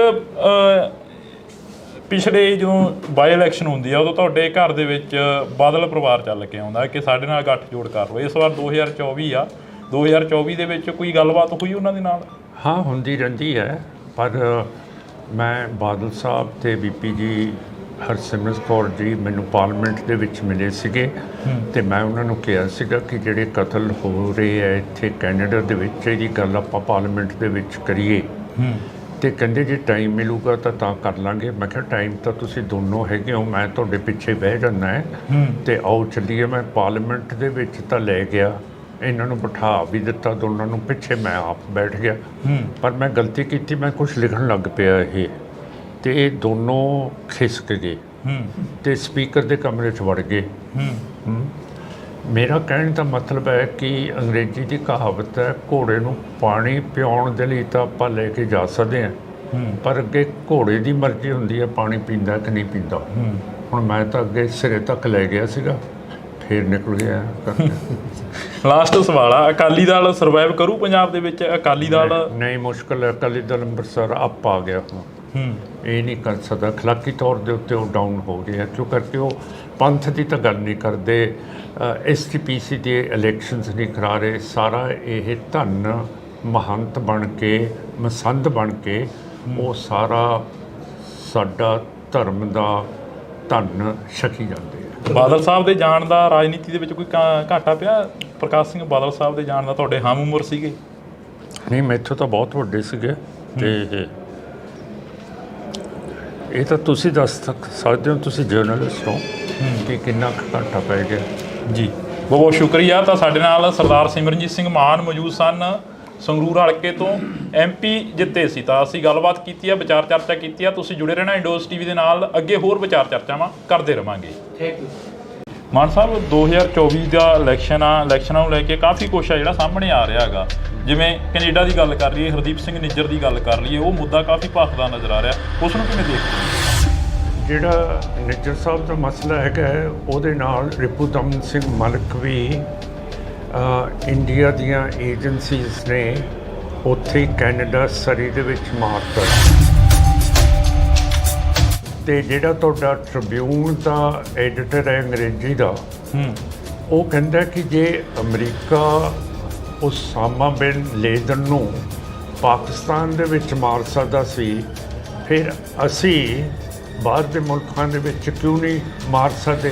ਪਿਛਲੇ ਜਦੋਂ ਬਾਈ ਇਲੈਕਸ਼ਨ ਹੁੰਦੀ ਆ ਉਦੋਂ ਤੁਹਾਡੇ ਘਰ ਦੇ ਵਿੱਚ ਬਾਦਲ ਪਰਿਵਾਰ ਚੱਲ ਕੇ ਆਉਂਦਾ ਕਿ ਸਾਡੇ ਨਾਲ ਗੱਠਜੋੜ ਕਰ ਲਓ। ਇਸ ਵਾਰ 2024 ਆ, 2024 ਦੇ ਵਿੱਚ ਕੋਈ ਗੱਲਬਾਤ ਹੋਈ ਉਹਨਾਂ ਦੇ ਨਾਲ? ਹਾਂ ਹੁੰਦੀ ਰਹਿੰਦੀ ਹੈ, ਪਰ ਮੈਂ ਬਾਦਲ ਸਾਹਿਬ ਅਤੇ VP ਜੀ ਹਰਸਿਮਰਤ ਕੌਰ ਜੀ ਮੈਨੂੰ ਪਾਰਲੀਮੈਂਟ ਦੇ ਵਿੱਚ ਮਿਲੇ ਸੀਗੇ, ਅਤੇ ਮੈਂ ਉਹਨਾਂ ਨੂੰ ਕਿਹਾ ਸੀਗਾ ਕਿ ਜਿਹੜੇ ਕਤਲ ਹੋ ਰਹੇ ਹੈ ਇੱਥੇ ਕੈਨੇਡਾ ਦੇ ਵਿੱਚ, ਇਹਦੀ ਗੱਲ ਆਪਾਂ ਪਾਰਲੀਮੈਂਟ ਦੇ ਵਿੱਚ ਕਰੀਏ। ਅਤੇ ਕਹਿੰਦੇ ਜੇ ਟਾਈਮ ਮਿਲੂਗਾ ਤਾਂ ਕਰ ਲਾਂਗੇ। ਮੈਂ ਕਿਹਾ ਟਾਈਮ ਤਾਂ ਤੁਸੀਂ ਦੋਨੋਂ ਹੈਗੇ ਹੋ, ਮੈਂ ਤੁਹਾਡੇ ਪਿੱਛੇ ਬਹਿ ਜਾਂਦਾ ਹੈ, ਅਤੇ ਆਓ ਚੱਲੀਏ। ਮੈਂ ਪਾਰਲੀਮੈਂਟ ਦੇ ਵਿੱਚ ਤਾਂ ਲੈ ਗਿਆ, ਇਹਨਾਂ ਨੂੰ ਬਿਠਾ ਵੀ ਦਿੱਤਾ ਦੋਨਾਂ ਨੂੰ, ਪਿੱਛੇ ਮੈਂ ਆਪ ਬੈਠ ਗਿਆ। ਪਰ ਮੈਂ ਗਲਤੀ ਕੀਤੀ, ਮੈਂ ਕੁਛ ਲਿਖਣ ਲੱਗ ਪਿਆ ਇਹ, ਅਤੇ ਇਹ ਦੋਨੋਂ ਖਿਸਕ ਗਏ ਅਤੇ ਸਪੀਕਰ ਦੇ ਕਮਰੇ 'ਚ ਵੜ ਗਏ। ਮੇਰਾ ਕਹਿਣ ਦਾ ਮਤਲਬ ਹੈ ਕਿ ਅੰਗਰੇਜ਼ੀ ਦੀ ਕਹਾਵਤ ਹੈ, ਘੋੜੇ ਨੂੰ ਪਾਣੀ ਪਿਆਉਣ ਦੇ ਲਈ ਤਾਂ ਆਪਾਂ ਲੈ ਕੇ ਜਾ ਸਕਦੇ ਹਾਂ, ਪਰ ਅੱਗੇ ਘੋੜੇ ਦੀ ਮਰਜ਼ੀ ਹੁੰਦੀ ਹੈ ਪਾਣੀ ਪੀਂਦਾ ਕਿ ਨਹੀਂ ਪੀਂਦਾ। ਹੁਣ ਮੈਂ ਤਾਂ ਅੱਗੇ ਸਿਰੇ ਤੱਕ ਲੈ ਗਿਆ ਸੀਗਾ, ਫਿਰ ਨਿਕਲ ਗਿਆ। ਲਾਸਟ ਸਵਾਲ ਆ, ਅਕਾਲੀ ਦਲ ਸਰਵਾਈਵ ਕਰੂ ਪੰਜਾਬ ਦੇ ਵਿੱਚ? ਅਕਾਲੀ ਦਲ ਨਹੀਂ, ਮੁਸ਼ਕਿਲ ਹੈ। ਅਕਾਲੀ ਦਲ ਅੰਮ੍ਰਿਤਸਰ ਅਪ ਆ ਗਿਆ, ਇਹ ਨਹੀਂ ਕਰ ਸਕਦਾ। ਅਖਲਾਕੀ ਤੌਰ ਦੇ ਉੱਤੇ ਉਹ ਡਾਊਨ ਹੋ ਗਿਆ, ਕਿਉਂ ਕਰਕੇ ਉਹ ਪੰਥ ਦੀ ਤਾਂ ਗੱਲ ਨਹੀਂ ਕਰਦੇ, STPC ਦੇ ਇਲੈਕਸ਼ਨਸ ਨਹੀਂ ਕਰਾ ਰਹੇ। ਸਾਰਾ ਇਹ ਧਨ ਮਹੰਤ ਬਣ ਕੇ, ਮਸੰਦ ਬਣ ਕੇ, ਉਹ ਸਾਰਾ ਸਾਡਾ ਧਰਮ ਦਾ ਧਨ ਛਕੀ ਜਾਂਦੇ ਆ। ਬਾਦਲ ਸਾਹਿਬ ਦੇ ਜਾਣ ਦਾ ਰਾਜਨੀਤੀ ਦੇ ਵਿੱਚ ਕੋਈ ਘਾਟਾ ਪਿਆ? ਪ੍ਰਕਾਸ਼ ਸਿੰਘ ਬਾਦਲ ਸਾਹਿਬ ਦੇ ਜਾਣ ਦਾ ਤੁਹਾਡੇ ਹਮ ਉਮਰ ਸੀਗੇ? ਨਹੀਂ, ਮੈਥੋਂ ਤਾਂ ਬਹੁਤ ਵੱਡੇ ਸੀਗੇ, ਅਤੇ ਇਹ ਤਾਂ ਤੁਸੀਂ ਦੱਸ ਸਕਦੇ ਹੋ, ਤੁਸੀਂ ਜਰਨਲਿਸਟ ਹੋ ਕਿ ਕਿੰਨਾ ਕੁ ਘੰਟਾ ਪੈ ਗਿਆ। ਜੀ ਬਹੁਤ ਬਹੁਤ ਸ਼ੁਕਰੀਆ। ਤਾਂ ਸਾਡੇ ਨਾਲ ਸਰਦਾਰ ਸਿਮਰਨਜੀਤ ਸਿੰਘ ਮਾਨ ਮੌਜੂਦ ਸਨ, ਸੰਗਰੂਰ ਹਲਕੇ ਤੋਂ MP ਜਿੱਤੇ ਸੀ। ਤਾਂ ਅਸੀਂ ਗੱਲਬਾਤ ਕੀਤੀ ਆ, ਵਿਚਾਰ ਚਰਚਾ ਕੀਤੀ ਆ। ਤੁਸੀਂ ਜੁੜੇ ਰਹਿਣਾ ਇੰਡੋਜ਼ TV ਦੇ ਨਾਲ, ਅੱਗੇ ਹੋਰ ਵਿਚਾਰ ਚਰਚਾਵਾਂ ਕਰਦੇ ਰਵਾਂਗੇ। Thank you. ਮਾਨ ਸਾਹਿਬ, 2024 ਦਾ ਇਲੈਕਸ਼ਨ ਆ, ਇਲੈਕਸ਼ਨਾਂ ਨੂੰ ਲੈ ਕੇ ਕਾਫੀ ਕੁਛ ਆ ਜਿਹੜਾ ਸਾਹਮਣੇ ਆ ਰਿਹਾ ਹੈਗਾ। ਜਿਵੇਂ ਕੈਨੇਡਾ ਦੀ ਗੱਲ ਕਰ ਲਈਏ, ਹਰਦੀਪ ਸਿੰਘ ਨਿੱਜਰ ਦੀ ਗੱਲ ਕਰ ਲਈਏ, ਉਹ ਮੁੱਦਾ ਕਾਫੀ ਭਖਦਾ ਨਜ਼ਰ ਆ ਰਿਹਾ, ਉਸ ਨੂੰ ਕਿਵੇਂ ਦੇਖਦੇ ਹੋ? ਜਿਹੜਾ ਨਿੱਜਰ ਸਾਹਿਬ ਦਾ ਮਸਲਾ ਹੈਗਾ ਉਹਦੇ ਨਾਲ ਰਿਪੂਦਮਨ ਸਿੰਘ ਮਲਿਕ ਵੀ ਇੰਡੀਆ ਦੀਆਂ ਏਜੰਸੀਜ਼ ਨੇ ਉੱਥੇ ਕੈਨੇਡਾ ਸਰੀ ਦੇ ਵਿੱਚ ਮਾਰਤਾ। ਤੇ ਜਿਹੜਾ ਤੁਹਾਡਾ ਟ੍ਰਿਬਿਊਨ ਦਾ ਐਡੀਟਰ ਹੈ ਅੰਗਰੇਜ਼ੀ ਦਾ, ਉਹ ਕਹਿੰਦਾ ਕਿ ਜੇ ਅਮਰੀਕਾ ਉਸਾਮਾ ਬਿਨ ਲੇਦਨ ਨੂੰ ਪਾਕਿਸਤਾਨ ਦੇ ਵਿੱਚ ਮਾਰ ਸਕਦਾ ਸੀ, ਫਿਰ ਅਸੀਂ ਬਾਹਰ ਦੇ ਮੁਲਕਾਂ ਦੇ ਵਿੱਚ ਕਿਉਂ ਨਹੀਂ ਮਾਰ ਸਕਦੇ?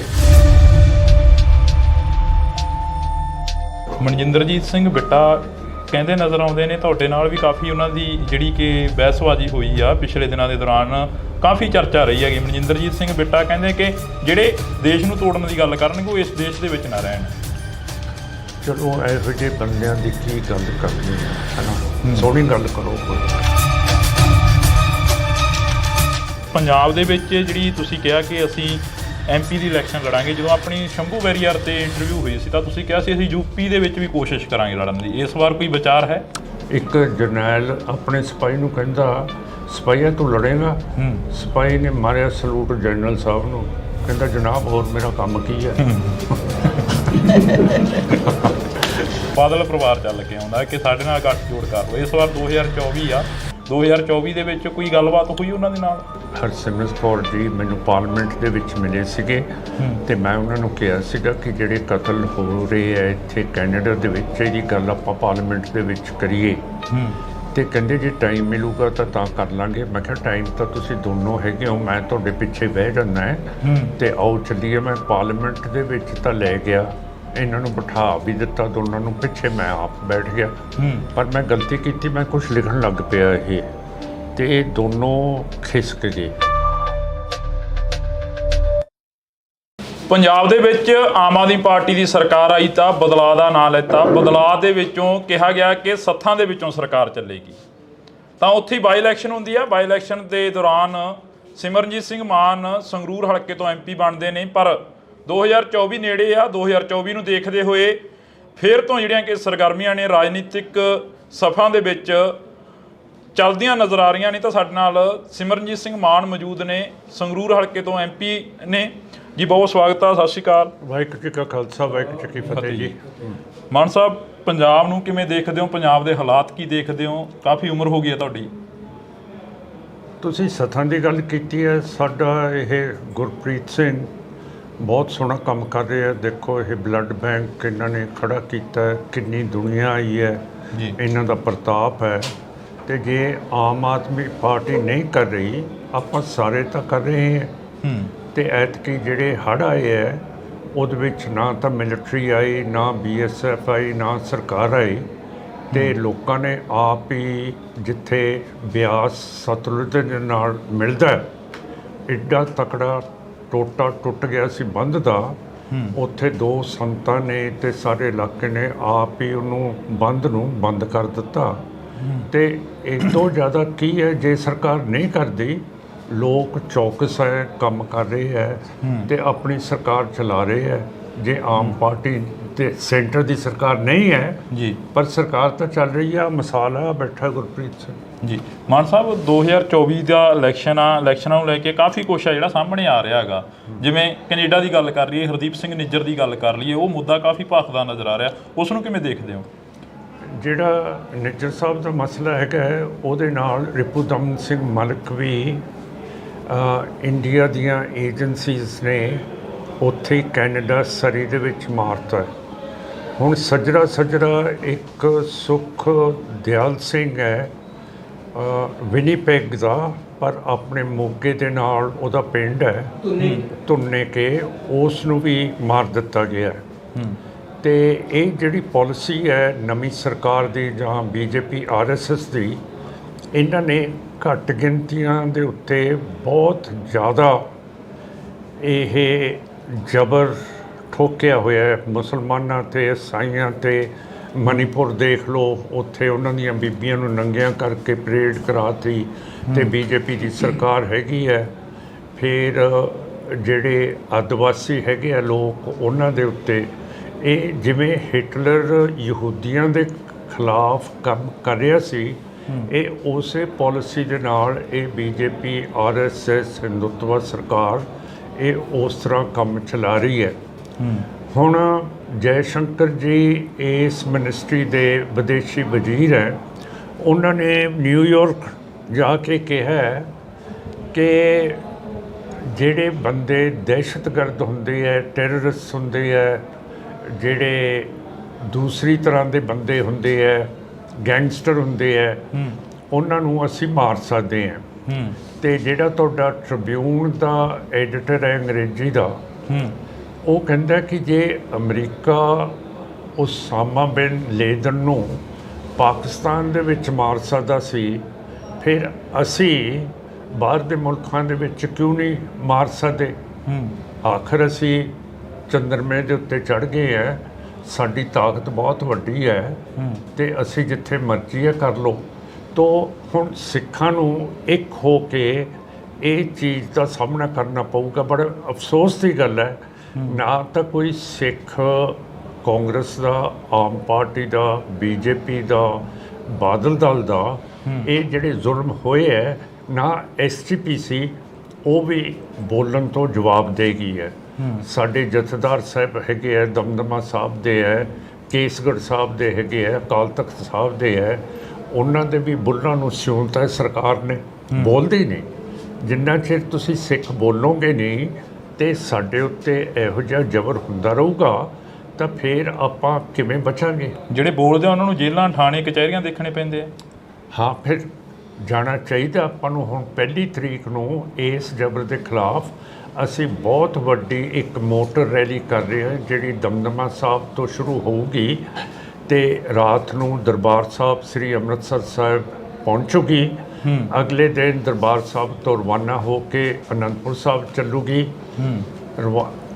ਮਨਜਿੰਦਰਜੀਤ ਸਿੰਘ ਬਿੱਟਾ ਕਹਿੰਦੇ ਨਜ਼ਰ ਆਉਂਦੇ ਨੇ, ਤੁਹਾਡੇ ਨਾਲ ਵੀ ਕਾਫੀ ਉਹਨਾਂ ਦੀ ਜਿਹੜੀ ਕਿ ਬਹਿਸਬਾਜ਼ੀ ਹੋਈ ਆ ਪਿਛਲੇ ਦਿਨਾਂ ਦੇ ਦੌਰਾਨ, ਕਾਫੀ ਚਰਚਾ ਰਹੀ ਹੈਗੀ। ਮਨਜਿੰਦਰਜੀਤ ਸਿੰਘ ਬਿੱਟਾ ਕਹਿੰਦੇ ਕਿ ਜਿਹੜੇ ਦੇਸ਼ ਨੂੰ ਤੋੜਨ ਦੀ ਗੱਲ ਕਰਨਗੇ ਉਹ ਇਸ ਦੇਸ਼ ਦੇ ਵਿੱਚ ਨਾ ਰਹਿਣ। ਚਲੋ ਇਹੋ ਜਿਹੇ ਬੰਦਿਆਂ ਦੀ ਕੀ ਗੱਲ ਕਰਨੀ ਹੈ ਨਾ, ਸੋਹਣੀ ਗੱਲ ਕਰੋ ਕੋਈ। ਪੰਜਾਬ ਦੇ ਵਿੱਚ ਜਿਹੜੀ ਤੁਸੀਂ ਕਿਹਾ ਕਿ ਅਸੀਂ MP ਦੀ ਇਲੈਕਸ਼ਨ ਲੜਾਂਗੇ, ਜਦੋਂ ਆਪਣੀ ਸ਼ੰਭੂ ਬੈਰੀਅਰ ਤੇ ਇੰਟਰਵਿਊ ਹੋਈ ਸੀ ਤਾਂ ਤੁਸੀਂ ਕਿਹਾ ਸੀ ਅਸੀਂ UP ਦੇ ਵਿੱਚ ਵੀ ਕੋਸ਼ਿਸ਼ ਕਰਾਂਗੇ ਲੜਨ ਦੀ। ਇਸ ਵਾਰ ਕੋਈ ਵਿਚਾਰ ਹੈ? ਇੱਕ ਜਰਨੈਲ ਆਪਣੇ ਸਿਪਾਹੀ ਨੂੰ ਕਹਿੰਦਾ, ਸਿਪਾਹੀਆ ਤੂੰ ਲੜੇਗਾ? ਸਿਪਾਹੀ ਨੇ ਮਾਰਿਆ ਸਲੂਟ ਜਨਰਲ ਸਾਹਿਬ ਨੂੰ, ਕਹਿੰਦਾ ਜਨਾਬ ਹੋਰ ਮੇਰਾ ਕੰਮ ਕੀ ਹੈ। ਬਾਦਲ ਪਰਿਵਾਰ ਚੱਲ ਕੇ ਆਉਂਦਾ ਕਿ ਸਾਡੇ ਨਾਲ ਗੱਠਜੋੜ ਕਰ ਲਓ। ਇਸ ਵਾਰ 2024 ਆ, 2024 ਦੇ ਵਿੱਚ ਕੋਈ ਗੱਲਬਾਤ ਹੋਈ ਉਹਨਾਂ ਦੇ ਨਾਲ? ਹਰਸਿਮਰਤ ਕੌਰ ਜੀ ਮੈਨੂੰ ਪਾਰਲੀਮੈਂਟ ਦੇ ਵਿੱਚ ਮਿਲੇ ਸੀਗੇ ਤੇ ਮੈਂ ਉਹਨਾਂ ਨੂੰ ਕਿਹਾ ਸੀਗਾ ਕਿ ਜਿਹੜੇ ਕਤਲ ਹੋ ਰਹੇ ਹੈ ਇੱਥੇ ਕੈਨੇਡਾ ਦੇ ਵਿੱਚ, ਇਹਦੀ ਗੱਲ ਆਪਾਂ ਪਾਰਲੀਮੈਂਟ ਦੇ ਵਿੱਚ ਕਰੀਏ। ਤੇ ਕਹਿੰਦੇ ਜੇ ਟਾਈਮ ਮਿਲੂਗਾ ਤਾਂ ਕਰ ਲਾਂਗੇ। ਮੈਂ ਕਿਹਾ ਟਾਈਮ ਤਾਂ ਤੁਸੀਂ ਦੋਨੋਂ ਹੈਗੇ ਹੋ, ਮੈਂ ਤੁਹਾਡੇ ਪਿੱਛੇ ਬਹਿ ਜਾਂਦਾ ਹੈ ਤੇ ਆਓ ਚੱਲੀਏ। ਮੈਂ ਪਾਰਲੀਮੈਂਟ ਦੇ ਵਿੱਚ ਤਾਂ ਲੈ ਗਿਆ, ਇਹਨਾਂ ਨੂੰ ਬਿਠਾ ਵੀ ਦਿੱਤਾ ਦੋਨਾਂ ਨੂੰ, ਪਿੱਛੇ ਮੈਂ ਆਪ ਬੈਠ ਗਿਆ। ਪਰ ਮੈਂ ਗਲਤੀ ਕੀਤੀ, ਮੈਂ ਕੁਝ ਲਿਖਣ ਲੱਗ ਪਿਆ ਇਹ, ਤੇ ਇਹ ਦੋਨੋਂ ਖਿਸਕ ਗਏ। ਪੰਜਾਬ ਦੇ ਵਿੱਚ ਆਮ ਆਦਮੀ ਪਾਰਟੀ ਦੀ ਸਰਕਾਰ ਆਈ ਤਾਂ ਬਦਲਾਅ ਦਾ ਨਾਂ ਲੈਤਾ। ਬਦਲਾਅ ਦੇ ਵਿੱਚੋਂ ਕਿਹਾ ਗਿਆ ਕਿ ਸੱਥਾਂ ਦੇ ਵਿੱਚੋਂ ਸਰਕਾਰ ਚੱਲੇਗੀ। ਤਾਂ ਉੱਥੇ ਹੀ ਬਾਈ ਇਲੈਕਸ਼ਨ ਹੁੰਦੀ ਆ। ਬਾਈ ਇਲੈਕਸ਼ਨ ਦੇ ਦੌਰਾਨ ਸਿਮਰਨਜੀਤ ਸਿੰਘ ਮਾਨ ਸੰਗਰੂਰ ਹਲਕੇ ਤੋਂ MP ਬਣਦੇ ਨੇ, ਪਰ 2024 ਨੇੜੇ ਆ। 2024 ਨੂੰ ਦੇਖਦੇ ਹੋਏ ਫਿਰ ਤੋਂ ਜਿਹੜੀਆਂ ਕਿ ਸਰਗਰਮੀਆਂ ਨੇ ਰਾਜਨੀਤਿਕ ਸਫਾ ਦੇ ਵਿੱਚ ਚੱਲਦੀਆਂ ਨਜ਼ਰ ਆ ਰਹੀਆਂ ਨੇ। ਤਾਂ ਸਾਡੇ ਨਾਲ ਸਿਮਰਨਜੀਤ ਸਿੰਘ ਮਾਨ ਮੌਜੂਦ ਨੇ, ਸੰਗਰੂਰ ਹਲਕੇ ਤੋਂ MP ਨੇ ਜੀ। ਬਹੁਤ ਸਵਾਗਤ ਆ, ਸਤਿ ਸ਼੍ਰੀ ਅਕਾਲ। ਵਾਹਿਗੁਰੂ ਜੀ ਕਾ ਖਾਲਸਾ, ਵਾਹਿਗੁਰੂ ਜੀ ਕੀ ਫਤਿਹ ਜੀ। ਮਾਨ ਸਾਹਿਬ, ਪੰਜਾਬ ਨੂੰ ਕਿਵੇਂ ਦੇਖਦੇ ਹੋ? ਪੰਜਾਬ ਦੇ ਹਾਲਾਤ ਕੀ ਦੇਖਦੇ ਹੋ? ਕਾਫੀ ਉਮਰ ਹੋ ਗਈ ਹੈ ਤੁਹਾਡੀ। ਤੁਸੀਂ ਸੱਥਾਂ ਦੀ ਗੱਲ ਕੀਤੀ ਹੈ। ਸਾਡਾ ਇਹ ਗੁਰਪ੍ਰੀਤ ਸਿੰਘ ਬਹੁਤ ਸੋਹਣਾ ਕੰਮ ਕਰ ਰਿਹਾ। ਦੇਖੋ ਇਹ ਬਲੱਡ ਬੈਂਕ ਇਹਨਾਂ ਨੇ ਖੜਾ ਕੀਤਾ, ਕਿੰਨੀ ਦੁਨੀਆ ਆਈ ਹੈ ਜੀ, ਇਹਨਾਂ ਦਾ ਪ੍ਰਤਾਪ ਹੈ। ਤੇ ਜੇ ਆਮ ਆਦਮੀ ਪਾਰਟੀ ਨਹੀਂ ਕਰ ਰਹੀ, ਆਪਾਂ ਸਾਰੇ ਤਾਂ ਕਰ ਰਹੇ ਹਾਂ। ਤੇ ਐਤਕੀ ਜਿਹੜੇ ਹੜ੍ਹ ਆਏ ਹੈ ਉਹਦੇ ਵਿੱਚ ਨਾ ਤਾਂ ਮਿਲਟਰੀ ਆਈ, ਨਾ BSF ਆਈ, ਨਾ ਸਰਕਾਰ ਆਈ, ਤੇ ਲੋਕਾਂ ਨੇ ਆਪ ਹੀ ਜਿੱਥੇ ਬਿਆਸ ਸਤਲੁਜ ਦੇ ਨਾਲ ਮਿਲਦਾ ਐਡਾ ਤਕੜਾ ਟੋਟਾ ਟੁੱਟ ਗਿਆ ਸੀ ਬੰਦ ਦਾ, ਉੱਥੇ ਦੋ ਸੰਤਾਂ ਨੇ ਤੇ ਸਾਰੇ ਇਲਾਕੇ ਨੇ ਆਪ ਹੀ ਉਹਨੂੰ ਬੰਦ ਨੂੰ ਬੰਦ ਕਰ ਦਿੱਤਾ। ਤੇ ਇਸ ਤੋਂ ਜ਼ਿਆਦਾ ਕੀ ਹੈ, ਜੇ ਸਰਕਾਰ ਨਹੀਂ ਕਰਦੀ, ਲੋਕ ਚੌਕਸ ਹੈ, ਕੰਮ ਕਰ ਰਹੇ ਹੈ ਤੇ ਆਪਣੀ ਸਰਕਾਰ ਚਲਾ ਰਹੇ ਹੈ। ਜੇ ਆਮ ਪਾਰਟੀ ਤੇ ਸੈਂਟਰ ਦੀ ਸਰਕਾਰ ਨਹੀਂ ਹੈ ਜੀ, ਪਰ ਸਰਕਾਰ ਤਾਂ ਚੱਲ ਰਹੀ ਆ। ਮਿਸਾਲ ਆ ਬੈਠਾ ਗੁਰਪ੍ਰੀਤ ਸਿੰਘ ਜੀ। ਮਾਨ ਸਾਹਿਬ, 2024 ਦਾ ਇਲੈਕਸ਼ਨ ਆ, ਇਲੈਕਸ਼ਨਾਂ ਨੂੰ ਲੈ ਕੇ ਕਾਫੀ ਕੁਛ ਆ ਜਿਹੜਾ ਸਾਹਮਣੇ ਆ ਰਿਹਾ ਹੈਗਾ। ਜਿਵੇਂ ਕੈਨੇਡਾ ਦੀ ਗੱਲ ਕਰ ਲਈਏ, ਹਰਦੀਪ ਸਿੰਘ ਨਿੱਜਰ ਦੀ ਗੱਲ ਕਰ ਲਈਏ, ਉਹ ਮੁੱਦਾ ਕਾਫੀ ਭਖਦਾ ਨਜ਼ਰ ਆ ਰਿਹਾ, ਉਸ ਨੂੰ ਕਿਵੇਂ ਦੇਖਦੇ ਹੋ? ਜਿਹੜਾ ਨਿੱਜਰ ਸਾਹਿਬ ਦਾ ਮਸਲਾ ਹੈਗਾ ਉਹਦੇ ਨਾਲ ਰਿਪੂਦਮਨ ਸਿੰਘ ਮਲਿਕ ਵੀ ਇੰਡੀਆ ਦੀਆਂ ਏਜੰਸੀਜ਼ ਨੇ ਉੱਥੇ ਹੀ ਕੈਨੇਡਾ ਸਰੀ ਦੇ ਵਿੱਚ ਮਾਰਤਾ। ਹੁਣ ਸੱਜਰਾ ਇੱਕ ਸੁਖ ਦਿਆਲ ਸਿੰਘ ਹੈ ਵਿਨੀਪੈਗ ਦਾ, ਪਰ ਆਪਣੇ ਮੋਗੇ ਦੇ ਨਾਲ ਉਹਦਾ ਪਿੰਡ ਹੈ ਧੁੰਨੇ ਕੇ, ਉਸ ਨੂੰ ਵੀ ਮਾਰ ਦਿੱਤਾ ਗਿਆ। ਤੇ ਇਹ ਜਿਹੜੀ ਪਾਲਿਸੀ ਹੈ ਨਵੀਂ ਸਰਕਾਰ ਦੀ ਜਾਂ BJP RSS ਦੀ, ਇਹਨਾਂ ਨੇ ਘੱਟ ਗਿਣਤੀਆਂ ਦੇ ਉੱਤੇ ਬਹੁਤ ਜ਼ਿਆਦਾ ਇਹ ਜ਼ਬਰ ਠੋਕਿਆ ਹੋਇਆ ਹੈ ਮੁਸਲਮਾਨਾਂ 'ਤੇ, ਈਸਾਈਆਂ 'ਤੇ। ਮਨੀਪੁਰ ਦੇਖ ਲਓ, ਉੱਥੇ ਉਹਨਾਂ ਦੀਆਂ ਬੀਬੀਆਂ ਨੂੰ ਨੰਗੀਆਂ ਕਰਕੇ ਪਰੇਡ ਕਰਾਤੀ ਅਤੇ ਬੀਜੇਪੀ ਦੀ ਸਰਕਾਰ ਹੈਗੀ ਹੈ। ਫਿਰ ਜਿਹੜੇ ਆਦਿਵਾਸੀ ਹੈਗੇ ਆ ਲੋਕ, ਉਹਨਾਂ ਦੇ ਉੱਤੇ ਇਹ ਜਿਵੇਂ ਹਿਟਲਰ ਯਹੂਦੀਆਂ ਦੇ ਖਿਲਾਫ ਕੰਮ ਕਰ ਰਿਹਾ ਸੀ, ਇਹ ਉਸੇ ਪਾਲਿਸੀ ਦੇ ਨਾਲ ਇਹ ਬੀਜੇਪੀ, RSS, ਹਿੰਦੂਤਵਾ ਸਰਕਾਰ ਇਹ ਉਸ ਤਰ੍ਹਾਂ ਕੰਮ ਚਲਾ ਰਹੀ ਹੈ। ਹੁਣ ਜੈ ਸ਼ੰਕਰ ਜੀ ਇਸ ਮਿਨਿਸਟਰੀ ਦੇ ਵਿਦੇਸ਼ੀ ਵਜ਼ੀਰ ਹੈ। ਉਹਨਾਂ ਨੇ ਨਿਊਯਾਰਕ ਜਾ ਕੇ ਕਿਹਾ ਕਿ ਜਿਹੜੇ ਬੰਦੇ ਦਹਿਸ਼ਤਗਰਦ ਹੁੰਦੇ ਹੈ, ਟੈਰਰਿਸਟ ਹੁੰਦੇ ਹੈ, ਜਿਹੜੇ ਦੂਸਰੀ ਤਰ੍ਹਾਂ ਦੇ ਬੰਦੇ ਹੁੰਦੇ ਹੈ, ਗੈਂਗਸਟਰ ਹੁੰਦੇ ਹੈ, ਉਹਨਾਂ ਨੂੰ ਅਸੀਂ ਮਾਰ ਸਕਦੇ ਹਾਂ। ਅਤੇ ਜਿਹੜਾ ਤੁਹਾਡਾ ਟ੍ਰਿਬਿਊਨ ਦਾ ਐਡੀਟਰ ਹੈ ਅੰਗਰੇਜ਼ੀ ਦਾ, ਉਹ ਕਹਿੰਦਾ ਕਿ ਜੇ ਅਮਰੀਕਾ ਉਸਾਮਾ ਬਿਨ ਲੇਦਨ ਨੂੰ ਪਾਕਿਸਤਾਨ ਦੇ ਵਿੱਚ ਮਾਰ ਸਕਦਾ ਸੀ, ਫਿਰ ਅਸੀਂ ਬਾਹਰ ਦੇ ਮੁਲਕਾਂ ਦੇ ਵਿੱਚ ਕਿਉਂ ਨਹੀਂ ਮਾਰ ਸਕਦੇ? ਆਖਰ ਅਸੀਂ ਚੰਦਰਮੇ ਦੇ ਉੱਤੇ ਚੜ੍ਹ ਗਏ ਹੈ, ਸਾਡੀ ਤਾਕਤ ਬਹੁਤ ਵੱਡੀ ਹੈ ਅਤੇ ਅਸੀਂ ਜਿੱਥੇ ਮਰਜ਼ੀ ਹੈ ਕਰ ਲਓ। ਤੋ ਹੁਣ ਸਿੱਖਾਂ ਨੂੰ ਇੱਕ ਹੋ ਕੇ ਇਹ ਚੀਜ਼ ਦਾ ਸਾਹਮਣਾ ਕਰਨਾ ਪਊਗਾ। ਬੜਾ ਅਫਸੋਸ ਦੀ ਗੱਲ ਹੈ, ਨਾ ਤਾਂ ਕੋਈ ਸਿੱਖ ਕਾਂਗਰਸ ਦਾ, ਆਮ ਪਾਰਟੀ ਦਾ, BJP ਦਾ, ਬਾਦਲ ਦਲ ਦਾ ਇਹ ਜਿਹੜੇ ਜ਼ੁਲਮ ਹੋਏ ਹੈ, ਨਾ SGPC ਉਹ ਵੀ ਬੋਲਣ ਤੋਂ ਜਵਾਬ ਦੇ ਗਈ ਹੈ। ਸਾਡੇ ਜਥੇਦਾਰ ਸਾਹਿਬ ਹੈਗੇ ਹੈ, ਦਮਦਮਾ ਸਾਹਿਬ ਦੇ ਹੈ, ਕੇਸਗੜ੍ਹ ਸਾਹਿਬ ਦੇ ਹੈਗੇ ਹੈ, ਅਕਾਲ ਤਖਤ ਸਾਹਿਬ ਦੇ ਹੈ, ਉਹਨਾਂ ਦੇ ਵੀ ਬੁੱਲਾਂ ਨੂੰ ਸਿਉਂਤਾ ਹੈ ਸਰਕਾਰ ਨੇ, ਬੋਲਦੇ ਹੀ ਨਹੀਂ। ਜਿੰਨਾ ਚਿਰ ਤੁਸੀਂ ਸਿੱਖ ਬੋਲੋਗੇ ਨਹੀਂ ਅਤੇ ਸਾਡੇ ਉੱਤੇ ਇਹੋ ਜਿਹਾ ਜ਼ਬਰ ਹੁੰਦਾ ਰਹੂਗਾ ਤਾਂ ਫਿਰ ਆਪਾਂ ਕਿਵੇਂ ਬਚਾਂਗੇ? ਜਿਹੜੇ ਬੋਲਦੇ ਆ ਉਹਨਾਂ ਨੂੰ ਜੇਲ੍ਹਾਂ, ਥਾਣੇ, ਕਚਹਿਰੀਆਂ ਦੇਖਣੇ ਪੈਂਦੇ ਆ। ਹਾਂ, ਫਿਰ ਜਾਣਾ ਚਾਹੀਦਾ ਆਪਾਂ ਨੂੰ। ਹੁਣ 1 ਤਰੀਕ ਨੂੰ ਇਸ ਜ਼ਬਰ ਦੇ ਖਿਲਾਫ ਅਸੀਂ ਬਹੁਤ ਵੱਡੀ ਇੱਕ ਮੋਟਰ ਰੈਲੀ ਕਰ ਰਹੇ ਹਾਂ, ਜਿਹੜੀ ਦਮਦਮਾ ਸਾਹਿਬ ਤੋਂ ਸ਼ੁਰੂ ਹੋਊਗੀ ਅਤੇ ਰਾਤ ਨੂੰ ਦਰਬਾਰ ਸਾਹਿਬ ਸ੍ਰੀ ਅੰਮ੍ਰਿਤਸਰ ਸਾਹਿਬ ਪਹੁੰਚੂਗੀ। ਅਗਲੇ ਦਿਨ ਦਰਬਾਰ ਸਾਹਿਬ ਤੋਂ ਰਵਾਨਾ ਹੋ ਕੇ ਅਨੰਦਪੁਰ ਸਾਹਿਬ ਚੱਲੂਗੀ।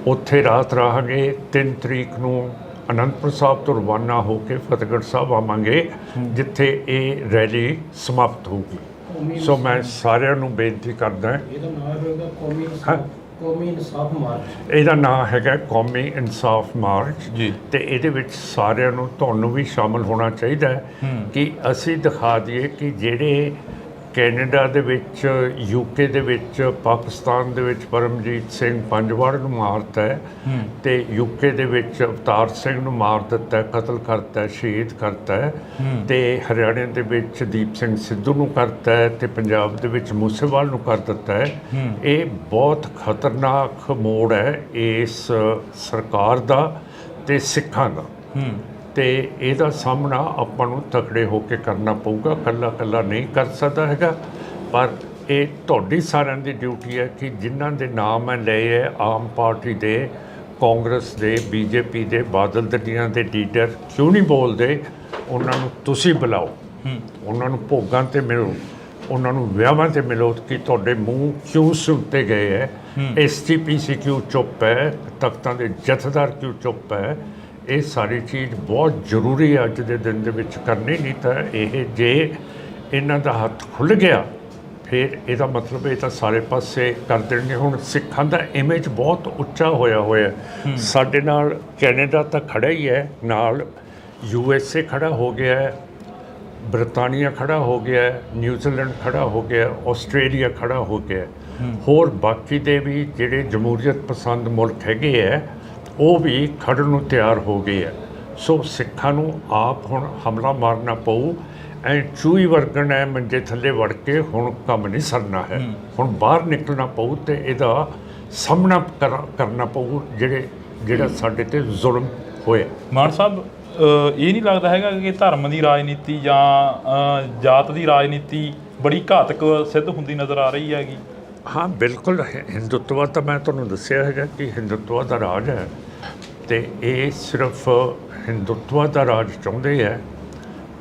ਉੱਥੇ ਰਾਤ ਰਹਾਂਗੇ। 3 ਤਰੀਕ ਨੂੰ ਅਨੰਦਪੁਰ ਸਾਹਿਬ ਤੋਂ ਰਵਾਨਾ ਹੋ ਕੇ ਫਤਿਹਗੜ੍ਹ ਸਾਹਿਬ ਆਵਾਂਗੇ, ਜਿੱਥੇ ਇਹ ਰੈਲੀ ਸਮਾਪਤ ਹੋਊਗੀ। ਸੋ ਮੈਂ ਸਾਰਿਆਂ ਨੂੰ ਬੇਨਤੀ ਕਰਦਾ, ਇਹਦਾ ਨਾਮ ਹੈਗਾ ਕੌਮੀ ਇਨਸਾਫ ਮਾਰਚ ਜੀ, ਅਤੇ ਇਹਦੇ ਵਿੱਚ ਸਾਰਿਆਂ ਨੂੰ, ਤੁਹਾਨੂੰ ਵੀ ਸ਼ਾਮਲ ਹੋਣਾ ਚਾਹੀਦਾ ਕਿ ਅਸੀਂ ਦਿਖਾ ਦਈਏ ਕਿ ਜਿਹੜੇ ਕੈਨੇਡਾ ਦੇ ਵਿੱਚ, UK ਦੇ ਵਿੱਚ, ਪਾਕਿਸਤਾਨ ਦੇ ਵਿੱਚ ਪਰਮਜੀਤ ਸਿੰਘ ਪੰਜਵਾੜ ਨੂੰ ਮਾਰਤਾ ਹੈ, ਅਤੇ UK ਦੇ ਵਿੱਚ ਅਵਤਾਰ ਸਿੰਘ ਨੂੰ ਮਾਰ ਦਿੱਤਾ, ਕਤਲ ਕਰਤਾ, ਸ਼ਹੀਦ ਕਰਤਾ ਹੈ, ਅਤੇ ਹਰਿਆਣੇ ਦੇ ਵਿੱਚ ਦੀਪ ਸਿੰਘ ਸਿੱਧੂ ਨੂੰ ਕਰਤਾ ਹੈ, ਅਤੇ ਪੰਜਾਬ ਦੇ ਵਿੱਚ ਮੂਸੇਵਾਲ ਨੂੰ ਕਰ ਦਿੱਤਾ ਹੈ। ਇਹ ਬਹੁਤ ਖਤਰਨਾਕ ਮੋੜ ਹੈ ਇਸ ਸਰਕਾਰ ਦਾ ਅਤੇ ਸਿੱਖਾਂ ਦਾ, ਅਤੇ ਇਹਦਾ ਸਾਹਮਣਾ ਆਪਾਂ ਨੂੰ ਤਕੜੇ ਹੋ ਕੇ ਕਰਨਾ ਪਊਗਾ। ਇਕੱਲਾ ਨਹੀਂ ਕਰ ਸਕਦਾ ਹੈਗਾ, ਪਰ ਇਹ ਤੁਹਾਡੀ ਸਾਰਿਆਂ ਦੀ ਡਿਊਟੀ ਹੈ ਕਿ ਜਿਨ੍ਹਾਂ ਦੇ ਨਾਮ ਮੈਂ ਲਏ ਹੈ, ਆਮ ਪਾਰਟੀ ਦੇ, ਕਾਂਗਰਸ ਦੇ, BJP ਦੇ, ਬਾਦਲ ਦਲੀਆਂ ਦੇ ਲੀਡਰ ਕਿਉਂ ਨਹੀਂ ਬੋਲਦੇ, ਉਹਨਾਂ ਨੂੰ ਤੁਸੀਂ ਬੁਲਾਓ, ਉਹਨਾਂ ਨੂੰ ਭੋਗਾਂ 'ਤੇ ਮਿਲੋ, ਉਹਨਾਂ ਨੂੰ ਵਿਆਹਾਂ 'ਤੇ ਮਿਲੋ ਕਿ ਤੁਹਾਡੇ ਮੂੰਹ ਕਿਉਂ ਸੁੱਤੇ ਗਏ ਹੈ, SGPC ਕਿਉਂ ਚੁੱਪ ਹੈ, ਤਖਤਾਂ ਦੇ ਜਥੇਦਾਰ ਕਿਉਂ ਚੁੱਪ ਹੈ। ਇਹ ਸਾਰੀ ਚੀਜ਼ ਬਹੁਤ ਜ਼ਰੂਰੀ ਹੈ ਅੱਜ ਦੇ ਦਿਨ ਦੇ ਵਿੱਚ ਕਰਨੀ, ਨਹੀਂ ਤਾਂ ਇਹ ਜੇ ਇਹਨਾਂ ਦਾ ਹੱਥ ਖੁੱਲ੍ਹ ਗਿਆ ਫਿਰ ਇਹਦਾ ਮਤਲਬ ਇਹ ਤਾਂ ਸਾਰੇ ਪਾਸੇ ਕਰ ਦੇਣਗੇ। ਹੁਣ ਸਿੱਖਾਂ ਦਾ ਇਮੇਜ ਬਹੁਤ ਉੱਚਾ ਹੋਇਆ ਸਾਡੇ ਨਾਲ ਕੈਨੇਡਾ ਤਾਂ ਖੜਾ ਹੀ ਹੈ, ਨਾਲ USA ਖੜਾ ਹੋ ਗਿਆ ਹੈ, ਬ੍ਰਿਟਾਨੀਆ ਖੜਾ ਹੋ ਗਿਆ ਹੈ, ਨਿਊਜ਼ੀਲੈਂਡ ਖੜਾ ਹੋ ਗਿਆ, ਆਸਟ੍ਰੇਲੀਆ ਖੜਾ ਹੋ ਗਿਆ, ਹੋਰ ਬਾਕੀ ਦੇ ਵੀ ਜਿਹੜੇ ਜਮਹੂਰੀਅਤ ਪਸੰਦ ਮੁਲਕ ਹੈਗੇ ਹੈ ਉਹ ਵੀ ਖੜਨ ਨੂੰ ਤਿਆਰ ਹੋ ਗਏ ਹੈ। ਸੋ ਸਿੱਖਾਂ ਨੂੰ ਆਪ ਹੁਣ ਹਮਲਾ ਮਾਰਨਾ ਪਊ। ਐ ਚੂਹੀ ਵਰਗਣ ਹੈ ਮੰਜੇ ਥੱਲੇ ਵੜ ਕੇ ਹੁਣ ਕੰਮ ਨਹੀਂ ਸਰਨਾ ਹੈ, ਹੁਣ ਬਾਹਰ ਨਿਕਲਣਾ ਪਊ ਅਤੇ ਇਹਦਾ ਸਾਹਮਣਾ ਕਰਨਾ ਪਊ ਜਿਹੜਾ ਸਾਡੇ 'ਤੇ ਜ਼ੁਲਮ ਹੋਇਆ। ਮਾਨ ਸਾਹਿਬ, ਇਹ ਨਹੀਂ ਲੱਗਦਾ ਹੈਗਾ ਕਿ ਧਰਮ ਦੀ ਰਾਜਨੀਤੀ ਜਾਂ ਜਾਤ ਦੀ ਰਾਜਨੀਤੀ ਬੜੀ ਘਾਤਕ ਸਿੱਧ ਹੁੰਦੀ ਨਜ਼ਰ ਆ ਰਹੀ ਹੈਗੀ? ਹਾਂ, ਬਿਲਕੁਲ। ਹਿੰਦੂਤਵਾ ਤਾਂ ਮੈਂ ਤੁਹਾਨੂੰ ਦੱਸਿਆ ਹੈਗਾ ਕਿ ਹਿੰਦੂਤਵਾ ਦਾ ਰਾਜ ਹੈ, ਅਤੇ ਇਹ ਸਿਰਫ ਹਿੰਦੂਤਵਾ ਦਾ ਰਾਜ ਚਾਹੁੰਦੇ ਹੈ,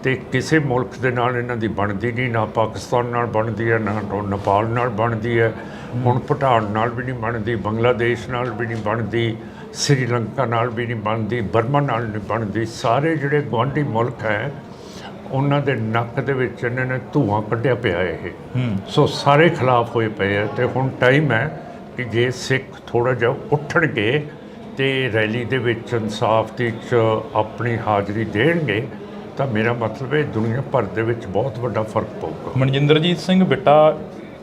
ਤੇ ਕਿਸੇ ਮੁਲਕ ਦੇ ਨਾਲ ਇਹਨਾਂ ਦੀ ਬਣਦੀ ਨਹੀਂ, ਨਾ ਪਾਕਿਸਤਾਨ ਨਾਲ ਬਣਦੀ ਹੈ, ਨਾ ਨੇਪਾਲ ਨਾਲ ਬਣਦੀ ਹੈ, ਹੁਣ ਭੂਟਾਨ ਨਾਲ ਵੀ ਨਹੀਂ ਬਣਦੀ, ਬੰਗਲਾਦੇਸ਼ ਨਾਲ ਵੀ ਨਹੀਂ ਬਣਦੀ, ਸ੍ਰੀਲੰਕਾ ਨਾਲ ਵੀ ਨਹੀਂ ਬਣਦੀ, ਬਰਮਾ ਨਾਲ ਨਹੀਂ ਬਣਦੀ। ਸਾਰੇ ਜਿਹੜੇ ਗੁਆਂਢੀ ਮੁਲਕ ਹੈ ਉਹਨਾਂ ਦੇ ਨੱਕ ਦੇ ਵਿੱਚ ਇਹਨਾਂ ਨੇ ਧੂੰਆਂ ਕੱਢਿਆ ਪਿਆ ਇਹ। ਸੋ ਸਾਰੇ ਖਿਲਾਫ ਹੋਏ ਪਏ ਆ ਤੇ ਹੁਣ ਟਾਈਮ ਹੈ ਕਿ ਜੇ ਸਿੱਖ ਥੋੜ੍ਹਾ ਜਿਹਾ ਉੱਠਣਗੇ ਤੇ ਰੈਲੀ ਦੇ ਵਿੱਚ ਇਨਸਾਫ ਦੀ 'ਚ ਆਪਣੀ ਹਾਜ਼ਰੀ ਦੇਣਗੇ ਤਾਂ ਮੇਰਾ ਮਤਲਬ ਹੈ ਦੁਨੀਆ ਭਰ ਦੇ ਵਿੱਚ ਬਹੁਤ ਵੱਡਾ ਫਰਕ ਪਊਗਾ। ਮਨਜਿੰਦਰਜੀਤ ਸਿੰਘ ਬਿੱਟਾ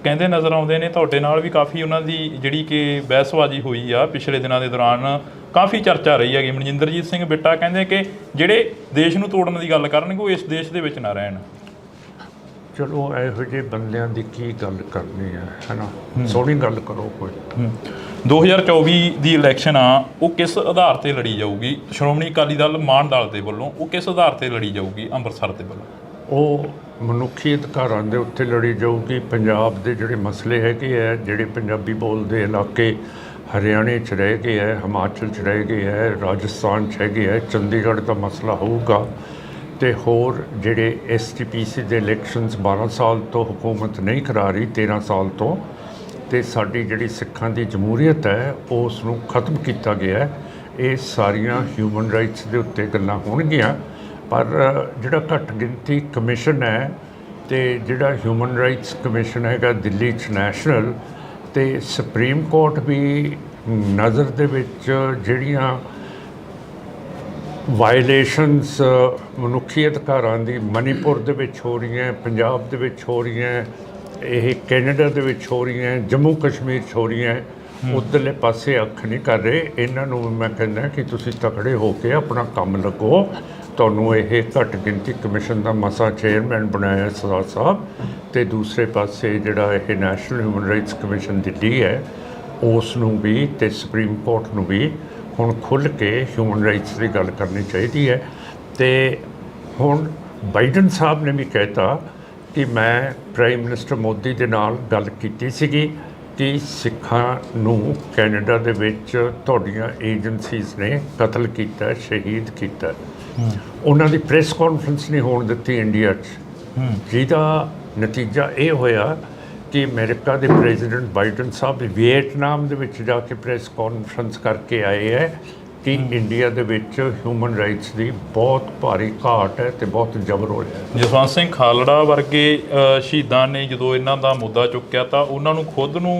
ਕਹਿੰਦੇ ਨਜ਼ਰ ਆਉਂਦੇ ਨੇ, ਤੁਹਾਡੇ ਨਾਲ ਵੀ ਕਾਫੀ ਉਹਨਾਂ ਦੀ ਜਿਹੜੀ ਕਿ ਬਹਿਸਬਾਜ਼ੀ ਹੋਈ ਆ ਪਿਛਲੇ ਦਿਨਾਂ ਦੇ ਦੌਰਾਨ, ਕਾਫੀ ਚਰਚਾ ਰਹੀ ਹੈਗੀ। ਮਨਜਿੰਦਰਜੀਤ ਸਿੰਘ ਬਿੱਟਾ ਕਹਿੰਦੇ ਕਿ ਜਿਹੜੇ ਦੇਸ਼ ਨੂੰ ਤੋੜਨ ਦੀ ਗੱਲ ਕਰਨਗੇ ਉਹ ਇਸ ਦੇਸ਼ ਦੇ ਵਿੱਚ ਨਾ ਰਹਿਣ। ਚਲੋ ਇਹੋ ਜਿਹੇ ਬੰਦਿਆਂ ਦੀ ਕੀ ਗੱਲ ਕਰਨੀ ਹੈ ਨਾ, ਸੋਹਣੀ ਗੱਲ ਕਰੋ ਕੋਈ। 2024 ਦੀ ਇਲੈਕਸ਼ਨ ਆ ਉਹ ਕਿਸ ਆਧਾਰ ਤੇ ਲੜੀ ਜਾਊਗੀ? ਸ਼੍ਰੋਮਣੀ ਅਕਾਲੀ ਦਲ ਮਾਨ ਦਲ ਦੇ ਵੱਲੋਂ ਉਹ ਕਿਸ ਆਧਾਰ ਤੇ ਲੜੀ ਜਾਊਗੀ ਅੰਮ੍ਰਿਤਸਰ ਦੇ ਵੱਲੋਂ? ਉਹ ਮਨੁੱਖੀ ਅਧਿਕਾਰਾਂ ਦੇ ਉੱਤੇ ਲੜੀ ਜਾਊਗੀ। ਪੰਜਾਬ ਦੇ ਜਿਹੜੇ ਮਸਲੇ ਹੈਗੇ ਹੈ, ਜਿਹੜੇ ਪੰਜਾਬੀ ਬੋਲਦੇ ਇਲਾਕੇ ਹਰਿਆਣੇ 'ਚ ਰਹਿ ਗਏ ਹੈ, ਹਿਮਾਚਲ 'ਚ ਰਹਿ ਗਏ ਹੈ, ਰਾਜਸਥਾਨ 'ਚ ਹੈਗੇ ਹੈ, ਚੰਡੀਗੜ੍ਹ ਦਾ ਮਸਲਾ ਹੋਊਗਾ। ਤੇ ਹੋਰ ਜਿਹੜੇ STPC ਦੇ ਇਲੈਕਸ਼ਨਸ 12 ਸਾਲ ਤੋਂ ਹੁਕੂਮਤ ਨਹੀਂ ਕਰਾ ਰਹੀ, 13 ਸਾਲ ਤੋਂ, ਤੇ ਸਾਡੀ ਜਿਹੜੀ ਸਿੱਖਾਂ ਦੀ ਜਮਹੂਰੀਅਤ ਹੈ ਉਸ ਨੂੰ ਖਤਮ ਕੀਤਾ ਗਿਆ ਹੈ। ਇਹ ਸਾਰੀਆਂ ਹਿਊਮਨ ਰਾਈਟਸ ਦੇ ਉੱਤੇ ਗੱਲਾਂ ਹੋਣਗੀਆਂ। ਪਰ ਜਿਹੜਾ ਘੱਟ ਗਿਣਤੀ ਕਮਿਸ਼ਨ ਹੈ ਤੇ ਜਿਹੜਾ ਹਿਊਮਨ ਰਾਈਟਸ ਕਮਿਸ਼ਨ ਹੈਗਾ ਦਿੱਲੀ 'ਚ ਨੈਸ਼ਨਲ, ਤੇ ਸੁਪਰੀਮ ਕੋਰਟ ਵੀ ਨਜ਼ਰ ਦੇ ਵਿੱਚ ਜਿਹੜੀਆਂ ਵਾਇਲੇਸ਼ਨਸ ਮਨੁੱਖੀ ਅਧਿਕਾਰਾਂ ਦੀ ਮਨੀਪੁਰ ਦੇ ਵਿੱਚ ਹੋ ਰਹੀਆਂ, ਪੰਜਾਬ ਦੇ ਵਿੱਚ ਹੋ ਰਹੀਆਂ, ਇਹ ਕੈਨੇਡਾ ਦੇ ਵਿੱਚ ਹੋ ਰਹੀਆਂ, ਜੰਮੂ ਕਸ਼ਮੀਰ 'ਚ ਹੋ ਰਹੀਆਂ, ਉੱਧਰਲੇ ਪਾਸੇ ਅੱਖ ਨਹੀਂ ਕਰ ਰਹੇ। ਇਹਨਾਂ ਨੂੰ ਮੈਂ ਕਹਿੰਦਾ ਕਿ ਤੁਸੀਂ ਤਕੜੇ ਹੋ ਕੇ ਆਪਣਾ ਕੰਮ ਲੱਗੋ। ਤੁਹਾਨੂੰ ਇਹ ਘੱਟ ਗਿਣਤੀ ਕਮਿਸ਼ਨ ਦਾ ਮਸਾ ਚੇਅਰਮੈਨ ਬਣਾਇਆ ਸਰਦਾਰ ਸਾਹਿਬ, ਤੇ ਦੂਸਰੇ ਪਾਸੇ ਜਿਹੜਾ ਇਹ national human rights commission Delhi ਹੈ ਉਸ ਨੂੰ ਵੀ ਤੇ ਸੁਪਰੀਮ ਕੋਰਟ ਨੂੰ ਵੀ ਹੁਣ ਖੁੱਲ੍ਹ ਕੇ ਹਿਊਮਨ ਰਾਈਟਸ ਦੀ ਗੱਲ ਕਰਨੀ ਚਾਹੀਦੀ ਹੈ। ਤੇ ਹੁਣ ਬਾਈਡਨ ਸਾਹਿਬ ਨੇ ਵੀ ਕਹਿਤਾ ਕਿ ਮੈਂ ਪ੍ਰਾਈਮ ਮਿਨਿਸਟਰ ਮੋਦੀ ਦੇ ਨਾਲ ਗੱਲ ਕੀਤੀ ਸੀਗੀ ਕਿ ਸਿੱਖਾਂ ਨੂੰ ਕੈਨੇਡਾ ਦੇ ਵਿੱਚ ਤੁਹਾਡੀਆਂ ਏਜੰਸੀਜ਼ ਨੇ ਕਤਲ ਕੀਤਾ, ਸ਼ਹੀਦ ਕੀਤਾ। ਉਹਨਾਂ ਦੀ ਪ੍ਰੈਸ ਕਾਨਫਰੰਸ ਨਹੀਂ ਹੋਣ ਦਿੱਤੀ ਇੰਡੀਆ 'ਚ, ਜਿਹਦਾ ਨਤੀਜਾ ਇਹ ਹੋਇਆ ਕਿ ਅਮਰੀਕਾ ਦੇ ਪ੍ਰੈਜ਼ੀਡੈਂਟ ਬਾਈਡਨ ਸਾਹਿਬ ਵੀਅਤਨਾਮ ਦੇ ਵਿੱਚ ਜਾ ਕੇ ਪ੍ਰੈਸ ਕਾਨਫਰੰਸ ਕਰਕੇ ਆਏ ਹੈ ਕਿ ਇੰਡੀਆ ਦੇ ਵਿੱਚ ਹਿਊਮਨ ਰਾਈਟਸ ਦੀ ਬਹੁਤ ਭਾਰੀ ਘਾਟ ਹੈ ਤੇ ਬਹੁਤ ਜ਼ਬਰ ਹੋ ਰਿਹਾ। ਜਸਵੰਤ ਸਿੰਘ ਖਾਲੜਾ ਵਰਗੇ ਸ਼ਹੀਦਾਂ ਨੇ ਜਦੋਂ ਇਹਨਾਂ ਦਾ ਮੁੱਦਾ ਚੁੱਕਿਆ ਤਾਂ ਉਹਨਾਂ ਨੂੰ ਖੁਦ ਨੂੰ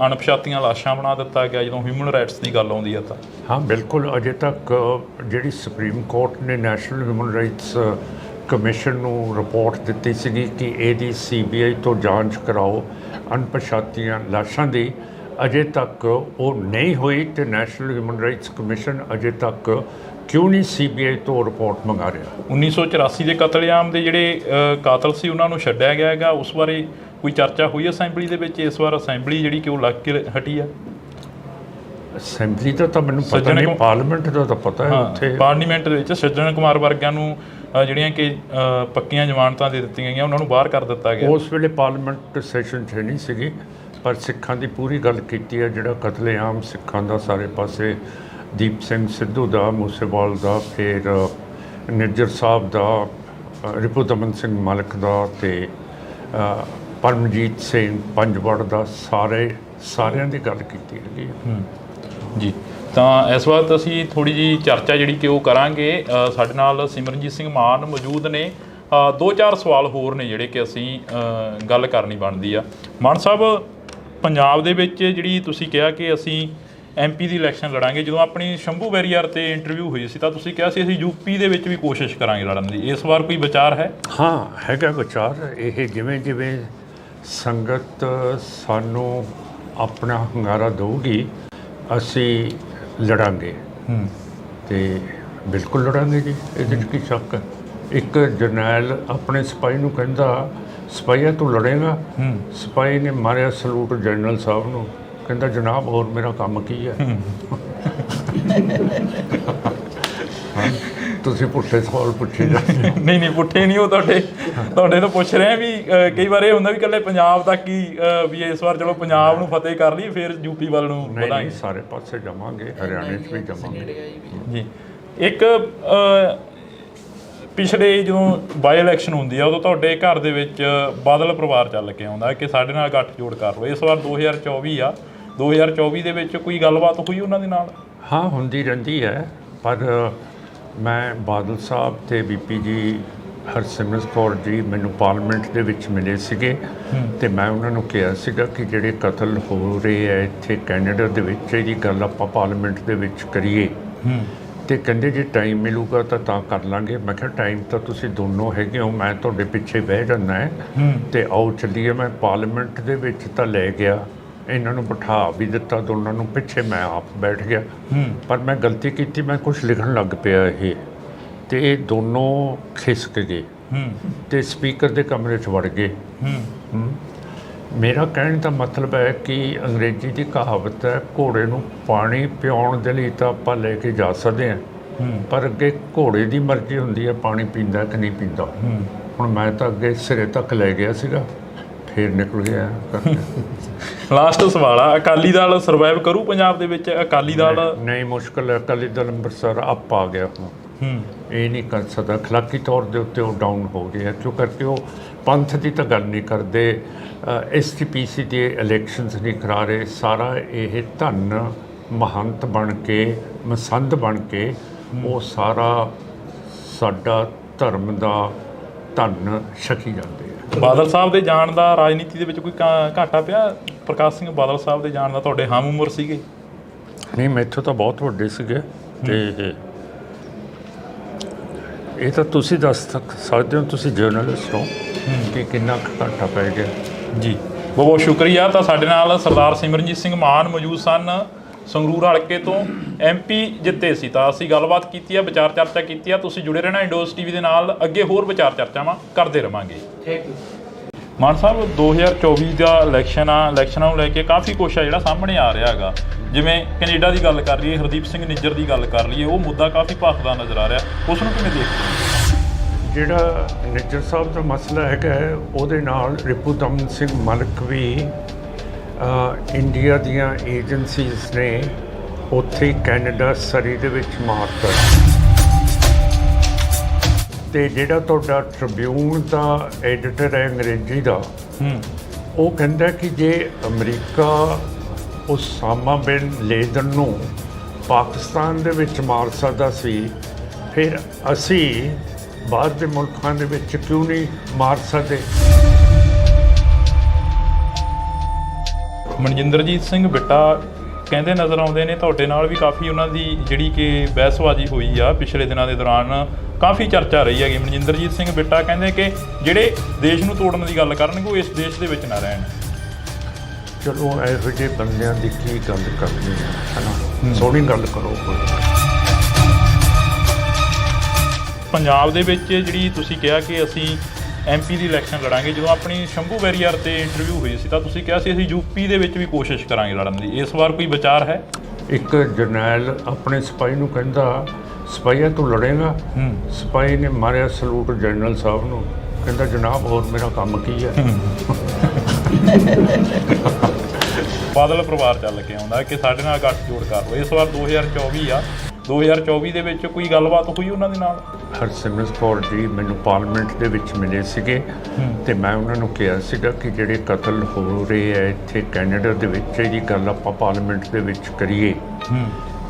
ਅਣਪਛਾਤੀਆਂ ਲਾਸ਼ਾਂ ਬਣਾ ਦਿੱਤਾ ਗਿਆ ਜਦੋਂ ਹਿਊਮਨ ਰਾਈਟਸ ਦੀ ਗੱਲ ਆਉਂਦੀ ਹੈ ਤਾਂ। ਹਾਂ ਬਿਲਕੁਲ, ਅਜੇ ਤੱਕ ਜਿਹੜੀ ਸੁਪਰੀਮ ਕੋਰਟ ਨੇ ਨੈਸ਼ਨਲ ਹਿਊਮਨ ਰਾਈਟਸ ਕਮਿਸ਼ਨ ਨੂੰ ਰਿਪੋਰਟ ਦਿੱਤੀ ਸੀਗੀ ਕਿ ਇਹਦੀ CBI ਤੋਂ ਜਾਂਚ ਕਰਾਓ ਅਣਪਛਾਤੀਆਂ ਲਾਸ਼ਾਂ ਦੀ, ਅਜੇ ਤੱਕ ਉਹ ਨਹੀਂ ਹੋਈ। ਤੇ ਨੈਸ਼ਨਲ ਹਿਊਮਨ ਰਾਈਟਸ ਕਮਿਸ਼ਨ ਅਜੇ ਤੱਕ ਕਿਉਂ ਨਹੀਂ CBI ਤੋਂ ਰਿਪੋਰਟ ਮੰਗਾ ਰਿਹਾ? 1984 ਦੇ ਕਤਲੇਆਮ ਦੇ ਜਿਹੜੇ ਕਾਤਲ ਸੀ ਉਹਨਾਂ ਨੂੰ ਛੱਡਿਆ ਗਿਆ ਹੈਗਾ, ਉਸ ਬਾਰੇ ਕੋਈ ਚਰਚਾ ਹੋਈ ਅਸੈਂਬਲੀ ਦੇ ਵਿੱਚ? ਇਸ ਵਾਰ ਅਸੈਂਬਲੀ ਜਿਹੜੀ ਕਿ ਉਹ ਲੱਗ ਕੇ ਹਟੀ ਆ। ਅਸੈਂਬਲੀ ਦਾ ਤਾਂ ਮੈਨੂੰ ਪਤਾ ਨਹੀਂ, ਪਾਰਲੀਮੈਂਟ ਦਾ ਤਾਂ ਪਤਾ ਹੈ। ਉੱਥੇ ਪਾਰਲੀਮੈਂਟ ਦੇ ਵਿੱਚ ਸੱਜਣ ਕੁਮਾਰ ਵਰਗਿਆਂ ਨੂੰ ਜਿਹੜੀਆਂ ਕਿ ਪੱਕੀਆਂ ਜ਼ਮਾਨਤਾਂ ਦੇ ਦਿੱਤੀਆਂ ਗਈਆਂ, ਉਹਨਾਂ ਨੂੰ ਬਾਹਰ ਕਰ ਦਿੱਤਾ ਗਿਆ। ਉਸ ਵੇਲੇ ਪਾਰਲੀਮੈਂਟ ਸੈਸ਼ਨ 'ਚ ਨਹੀਂ ਸੀਗੀ, ਪਰ ਸਿੱਖਾਂ ਦੀ ਪੂਰੀ ਗੱਲ ਕੀਤੀ ਹੈ। ਜਿਹੜਾ ਕਤਲੇਆਮ ਸਿੱਖਾਂ ਦਾ ਸਾਰੇ ਪਾਸੇ, ਦੀਪ ਸਿੰਘ ਸਿੱਧੂ ਦਾ, ਮੂਸੇਵਾਲ ਦਾ, ਫਿਰ ਨਿੱਜਰ ਸਾਹਿਬ ਦਾ, ਰਿਪੁਦਮਨ ਸਿੰਘ ਮਲਿਕ ਦਾ, ਤੇ ਪਰਮਜੀਤ ਸਿੰਘ ਪੰਜਵੜ ਦਾ, ਸਾਰਿਆਂ ਦੀ ਗੱਲ ਕੀਤੀ ਹੈਗੀ ਜੀ। ਤਾਂ ਇਸ ਵਾਰ ਅਸੀਂ ਥੋੜ੍ਹੀ ਜਿਹੀ ਚਰਚਾ ਜਿਹੜੀ ਕਿ ਉਹ ਕਰਾਂਗੇ। ਸਾਡੇ ਨਾਲ ਸਿਮਰਨਜੀਤ ਸਿੰਘ ਮਾਨ ਮੌਜੂਦ ਨੇ। 2-4 ਸਵਾਲ ਹੋਰ ਨੇ ਜਿਹੜੇ ਕਿ ਅਸੀਂ ਗੱਲ ਕਰਨੀ ਬਣਦੀ ਆ। ਮਾਨ ਸਾਹਿਬ, ਪੰਜਾਬ ਦੇ ਵਿੱਚ ਜਿਹੜੀ ਤੁਸੀਂ ਕਿਹਾ ਕਿ ਅਸੀਂ MP ਦੀ ਇਲੈਕਸ਼ਨ ਲੜਾਂਗੇ, ਜਦੋਂ ਆਪਣੀ ਸ਼ੰਭੂ ਬੈਰੀਅਰ 'ਤੇ ਇੰਟਰਵਿਊ ਹੋਈ ਸੀ ਤਾਂ ਤੁਸੀਂ ਕਿਹਾ ਸੀ ਅਸੀਂ UP ਦੇ ਵਿੱਚ ਵੀ ਕੋਸ਼ਿਸ਼ ਕਰਾਂਗੇ ਲੜਨ ਦੀ। ਇਸ ਵਾਰ ਕੋਈ ਵਿਚਾਰ ਹੈ? ਹਾਂ ਹੈਗਾ ਵਿਚਾਰ। ਇਹ ਜਿਵੇਂ ਜਿਵੇਂ ਸੰਗਤ ਸਾਨੂੰ ਆਪਣਾ ਹੁੰਗਾਰਾ ਦੇਊਗੀ ਅਸੀਂ ਲੜਾਂਗੇ। ਤੇ ਬਿਲਕੁਲ ਲੜਾਂਗੇ ਜੀ, ਇਹਦੇ 'ਚ ਕੀ ਸ਼ੱਕ ਹੈ? ਇੱਕ ਜਰਨੈਲ ਆਪਣੇ ਸਿਪਾਹੀ ਨੂੰ ਕਹਿੰਦਾ, ਸਿਪਾਹੀਆ ਤੂੰ ਲੜੇਗਾ? ਸਿਪਾਹੀ ਨੇ ਮਾਰਿਆ ਸਲੂਟ ਜਨਰਲ ਸਾਹਿਬ ਨੂੰ, ਕਹਿੰਦਾ ਜਨਾਬ ਹੋਰ ਮੇਰਾ ਕੰਮ ਕੀ ਹੈ? ਤੁਸੀਂ ਪੁੱਠੇ ਸਵਾਲ ਪੁੱਛੇ ਜਾਂਦੇ। ਨਹੀਂ ਪੁੱਠੇ ਨਹੀਂ, ਉਹ ਤੁਹਾਡੇ ਤੋਂ ਪੁੱਛ ਰਹੇ ਵੀ ਕਈ ਵਾਰ ਇਹ ਹੁੰਦਾ ਵੀ ਇਕੱਲੇ ਪੰਜਾਬ ਤੱਕ ਹੀ ਵੀ ਇਸ ਵਾਰ ਚਲੋ ਪੰਜਾਬ ਨੂੰ ਫਤਿਹ ਕਰ ਲਈ ਫਿਰ UP ਵੱਲ ਨੂੰ ਵਧਾਂਗੇ। ਸਾਰੇ ਪਾਸੇ ਜਾਵਾਂਗੇ, ਹਰਿਆਣੇ 'ਚ ਵੀ ਜਾਵਾਂਗੇ ਜੀ। ਇੱਕ ਪਿਛਲੇ ਜਦੋਂ ਬਾਈ ਇਲੈਕਸ਼ਨ ਹੁੰਦੀ ਆ ਉਦੋਂ ਤੁਹਾਡੇ ਘਰ ਦੇ ਵਿੱਚ ਬਾਦਲ ਪਰਿਵਾਰ ਚੱਲ ਕੇ ਆਉਂਦਾ ਕਿ ਸਾਡੇ ਨਾਲ ਗੱਠਜੋੜ ਕਰ ਲਓ। ਇਸ ਵਾਰ 2024 ਆ, 2024 ਦੇ ਵਿੱਚ ਕੋਈ ਗੱਲਬਾਤ ਹੋਈ ਉਹਨਾਂ ਦੇ ਨਾਲ? ਹਾਂ, ਹੁੰਦੀ ਰਹਿੰਦੀ ਹੈ, ਪਰ ਮੈਂ ਬਾਦਲ ਸਾਹਿਬ ਤੇ ਬੀਪੀ ਜੀ ਹਰਸਿਮਰਤ ਕੌਰ ਜੀ ਮੈਨੂੰ ਪਾਰਲੀਮੈਂਟ ਦੇ ਵਿੱਚ ਮਿਲੇ ਸੀਗੇ ਤੇ ਮੈਂ ਉਹਨਾਂ ਨੂੰ ਕਿਹਾ ਸੀਗਾ ਕਿ ਜਿਹੜੇ ਕਤਲ ਹੋ ਰਹੇ ਆ ਇੱਥੇ ਕੈਨੇਡਾ ਦੇ ਵਿੱਚ, ਇਹਦੀ ਗੱਲ ਆਪਾਂ ਪਾਰਲੀਮੈਂਟ ਦੇ ਵਿੱਚ ਕਰੀਏ। ਤੇ ਕਹਿੰਦੇ ਜੇ ਟਾਈਮ ਮਿਲੂਗਾ ਤਾਂ ਕਰ ਲਾਂਗੇ। ਮੈਂ ਕਿਹਾ ਟਾਈਮ ਤਾਂ ਤੁਸੀਂ ਦੋਨੋਂ ਹੈਗੇ ਹੋ, ਮੈਂ ਤੁਹਾਡੇ ਪਿੱਛੇ ਬਹਿ ਜਾਂਦਾ ਹੈ ਤੇ ਆਓ ਚੱਲੀਏ। ਮੈਂ ਪਾਰਲੀਮੈਂਟ ਦੇ ਵਿੱਚ ਤਾਂ ਲੈ ਗਿਆ, ਇਹਨਾਂ ਨੂੰ ਬਿਠਾ ਵੀ ਦਿੱਤਾ ਦੋਨਾਂ ਨੂੰ, ਪਿੱਛੇ ਮੈਂ ਆਪ ਬੈਠ ਗਿਆ। ਪਰ ਮੈਂ ਗਲਤੀ ਕੀਤੀ, ਮੈਂ ਕੁਝ ਲਿਖਣ ਲੱਗ ਪਿਆ ਇਹ, ਤੇ ਇਹ ਦੋਨੋਂ ਖਿਸਕ ਗਏ ਤੇ ਸਪੀਕਰ ਦੇ ਕਮਰੇ 'ਚ ਵੜ ਗਏ। ਮੇਰਾ ਕਹਿਣ ਦਾ ਮਤਲਬ ਹੈ ਕਿ ਅੰਗਰੇਜ਼ੀ ਦੀ ਕਹਾਵਤ ਹੈ, ਘੋੜੇ ਨੂੰ ਪਾਣੀ ਪਿਆਉਣ ਦੇ ਲਈ ਤਾਂ ਆਪਾਂ ਲੈ ਕੇ ਜਾ ਸਕਦੇ ਹਾਂ, ਪਰ ਅੱਗੇ ਘੋੜੇ ਦੀ ਮਰਜ਼ੀ ਹੁੰਦੀ ਹੈ ਪਾਣੀ ਪੀਂਦਾ ਕਿ ਨਹੀਂ ਪੀਂਦਾ। ਹੁਣ ਮੈਂ ਤਾਂ ਅੱਗੇ ਸਿਰੇ ਤੱਕ ਲੈ ਗਿਆ ਸੀਗਾ, ਫੇਰ ਨਿਕਲ ਗਿਆ। ਲਾਸਟ ਸਵਾਲ ਆ, ਅਕਾਲੀ ਦਲ ਸਰਵਾਈਵ ਕਰੂ ਪੰਜਾਬ ਦੇ ਵਿੱਚ? ਅਕਾਲੀ ਦਲ ਨਹੀਂ, ਮੁਸ਼ਕਿਲ ਹੈ। ਅਕਾਲੀ ਦਲ ਅੰਮ੍ਰਿਤਸਰ ਆਪ ਆ ਗਿਆ ਹੁਣ, ਇਹ ਨਹੀਂ ਕਰ ਸਕਦਾ। ਅਖਲਾਕੀ ਤੌਰ ਦੇ ਉੱਤੇ ਉਹ ਡਾਊਨ ਹੋ ਗਿਆ, ਕਿਉਂ ਕਰਕੇ ਉਹ ਪੰਥ ਦੀ ਤਾਂ ਗੱਲ ਨਹੀਂ ਕਰਦੇ, STPC ਦੇ ਇਲੈਕਸ਼ਨਸ ਨਹੀਂ ਕਰਾ ਰਹੇ। ਸਾਰਾ ਇਹ ਧਨ ਮਹੰਤ ਬਣ ਕੇ, ਮਸੰਦ ਬਣ ਕੇ ਉਹ ਸਾਰਾ ਸਾਡਾ ਧਰਮ ਦਾ ਧਨ ਛਕੀ ਜਾਂਦੇ ਆ। ਬਾਦਲ ਸਾਹਿਬ ਦੇ ਜਾਣ ਦਾ ਰਾਜਨੀਤੀ ਦੇ ਵਿੱਚ ਕੋਈ ਘਾਟਾ ਪਿਆ? ਪ੍ਰਕਾਸ਼ ਸਿੰਘ ਬਾਦਲ ਸਾਹਿਬ ਦੇ ਜਾਣ ਦਾ ਤੁਹਾਡੇ ਹਮ ਉਮਰ ਸੀਗੇ? ਨਹੀਂ, ਮੈਥੋਂ ਤਾਂ ਬਹੁਤ ਵੱਡੇ ਸੀਗੇ ਤੇ ਇਹ ਤਾਂ ਤੁਸੀਂ ਦੱਸ ਸਕਦੇ ਹੋ, ਤੁਸੀਂ ਜਰਨਲਿਸਟ ਹੋ, ਕਿ ਕਿੰਨਾ ਘਾਟਾ ਪੈ ਗਿਆ। ਜੀ, ਬਹੁਤ ਬਹੁਤ ਸ਼ੁਕਰੀਆ। ਤਾਂ ਸਾਡੇ ਨਾਲ ਸਰਦਾਰ ਸਿਮਰਨਜੀਤ ਸਿੰਘ ਮਾਨ ਮੌਜੂਦ ਸਨ, ਸੰਗਰੂਰ ਹਲਕੇ ਤੋਂ MP ਜਿੱਤੇ ਸੀ। ਤਾਂ ਅਸੀਂ ਗੱਲਬਾਤ ਕੀਤੀ ਆ, ਵਿਚਾਰ ਚਰਚਾ ਕੀਤੀ ਆ। ਤੁਸੀਂ ਜੁੜੇ ਰਹਿਣਾ ਇੰਡੋਜ਼ TV ਦੇ ਨਾਲ, ਅੱਗੇ ਹੋਰ ਵਿਚਾਰ ਚਰਚਾਵਾਂ ਕਰਦੇ ਰਵਾਂਗੇ। Thank you. ਮਾਨ ਸਾਹਿਬ, 2024 ਦਾ ਇਲੈਕਸ਼ਨ ਆ, ਇਲੈਕਸ਼ਨਾਂ ਨੂੰ ਲੈ ਕੇ ਕਾਫੀ ਕੁਛ ਆ ਜਿਹੜਾ ਸਾਹਮਣੇ ਆ ਰਿਹਾ ਹੈਗਾ। ਜਿਵੇਂ ਕੈਨੇਡਾ ਦੀ ਗੱਲ ਕਰ ਲਈਏ, ਹਰਦੀਪ ਸਿੰਘ ਨਿੱਜਰ ਦੀ ਗੱਲ ਕਰ ਲਈਏ, ਉਹ ਮੁੱਦਾ ਕਾਫੀ ਭਖਦਾ ਨਜ਼ਰ ਆ ਰਿਹਾ, ਉਸ ਨੂੰ ਕਿਵੇਂ ਦੇਖਦੇ ਹੋ? ਜਿਹੜਾ ਨਿੱਜਰ ਸਾਹਿਬ ਦਾ ਮਸਲਾ ਹੈਗਾ, ਉਹਦੇ ਨਾਲ ਰਿਪੂ ਦਮਨ ਸਿੰਘ ਮਲਿਕ ਵੀ ਇੰਡੀਆ ਦੀਆਂ ਏਜੰਸੀਜ਼ ਨੇ ਉੱਥੇ ਕੈਨੇਡਾ ਸਰੀ ਦੇ ਵਿੱਚ ਮਾਰਤਾ। ਤੇ ਜਿਹੜਾ ਤੁਹਾਡਾ ਟ੍ਰਿਬਿਊਨ ਦਾ ਐਡੀਟਰ ਹੈ ਅੰਗਰੇਜ਼ੀ ਦਾ, ਉਹ ਕਹਿੰਦਾ ਕਿ ਜੇ ਅਮਰੀਕਾ ਉਸਾਮਾ ਬਿਨ ਲੇਦਨ ਨੂੰ ਪਾਕਿਸਤਾਨ ਦੇ ਵਿੱਚ ਮਾਰ ਸਕਦਾ ਸੀ, ਫਿਰ ਅਸੀਂ ਬਾਹਰ ਦੇ ਮੁਲਕਾਂ ਦੇ ਵਿੱਚ ਕਿਉਂ ਨਹੀਂ ਮਾਰ ਸਕਦੇ? ਮਨਜਿੰਦਰਜੀਤ ਸਿੰਘ ਬਿੱਟਾ ਕਹਿੰਦੇ ਨਜ਼ਰ ਆਉਂਦੇ ਨੇ, ਤੁਹਾਡੇ ਨਾਲ ਵੀ ਕਾਫੀ ਉਹਨਾਂ ਦੀ ਜਿਹੜੀ ਕਿ ਬਹਿਸਬਾਜ਼ੀ ਹੋਈ ਆ ਪਿਛਲੇ ਦਿਨਾਂ ਦੇ ਦੌਰਾਨ, ਕਾਫੀ ਚਰਚਾ ਰਹੀ ਹੈਗੀ। ਮਨਜਿੰਦਰਜੀਤ ਸਿੰਘ ਬਿੱਟਾ ਕਹਿੰਦੇ ਕਿ ਜਿਹੜੇ ਦੇਸ਼ ਨੂੰ ਤੋੜਨ ਦੀ ਗੱਲ ਕਰਨਗੇ ਉਹ ਇਸ ਦੇਸ਼ ਦੇ ਵਿੱਚ ਨਾ ਰਹਿਣ। ਚਲੋ, ਇਹੋ ਜਿਹੇ ਬੰਦਿਆਂ ਦੀ ਕੀ ਗੱਲ ਕਰਨੀ ਹੈ ਨਾ, ਸੋਹਣੀ ਗੱਲ ਕਰੋ। ਪੰਜਾਬ ਦੇ ਵਿੱਚ ਜਿਹੜੀ ਤੁਸੀਂ ਕਿਹਾ ਕਿ ਅਸੀਂ MP ਦੀ ਇਲੈਕਸ਼ਨ ਲੜਾਂਗੇ, ਜਦੋਂ ਆਪਣੀ ਸ਼ੰਭੂ ਵੈਰੀਅਰ ਤੇ ਇੰਟਰਵਿਊ ਹੋਈ ਸੀ ਤਾਂ ਤੁਸੀਂ ਕਿਹਾ ਸੀ ਅਸੀਂ UP ਦੇ ਵਿੱਚ ਵੀ ਕੋਸ਼ਿਸ਼ ਕਰਾਂਗੇ ਲੜਨ ਦੀ। ਇਸ ਵਾਰ ਕੋਈ ਵਿਚਾਰ ਹੈ? ਇੱਕ ਜਰਨੈਲ ਆਪਣੇ ਸਿਪਾਹੀ ਨੂੰ ਕਹਿੰਦਾ, ਸਿਪਾਹੀਆ ਤੂੰ ਲੜੇਗਾ? ਸਿਪਾਹੀ ਨੇ ਮਾਰਿਆ ਸਲੂਟ ਜਨਰਲ ਸਾਹਿਬ ਨੂੰ, ਕਹਿੰਦਾ ਜਨਾਬ ਹੋਰ ਮੇਰਾ ਕੰਮ ਕੀ ਹੈ। ਬਾਦਲ ਪਰਿਵਾਰ ਚੱਲ ਕੇ ਆਉਂਦਾ ਕਿ ਸਾਡੇ ਨਾਲ ਗੱਠਜੋੜ ਕਰ ਲਓ। ਇਸ ਵਾਰ 2024 ਆ, 2024 ਦੇ ਵਿੱਚ ਕੋਈ ਗੱਲਬਾਤ ਹੋਈ ਉਹਨਾਂ ਦੇ ਨਾਲ? ਹਰਸਿਮਰਤ ਕੌਰ ਜੀ ਮੈਨੂੰ ਪਾਰਲੀਮੈਂਟ ਦੇ ਵਿੱਚ ਮਿਲੇ ਸੀਗੇ ਤੇ ਮੈਂ ਉਹਨਾਂ ਨੂੰ ਕਿਹਾ ਸੀਗਾ ਕਿ ਜਿਹੜੇ ਕਤਲ ਹੋ ਰਹੇ ਆ ਇੱਥੇ ਕੈਨੇਡਾ ਦੇ ਵਿੱਚ, ਇਹਦੀ ਗੱਲ ਆਪਾਂ ਪਾਰਲੀਮੈਂਟ ਦੇ ਵਿੱਚ ਕਰੀਏ।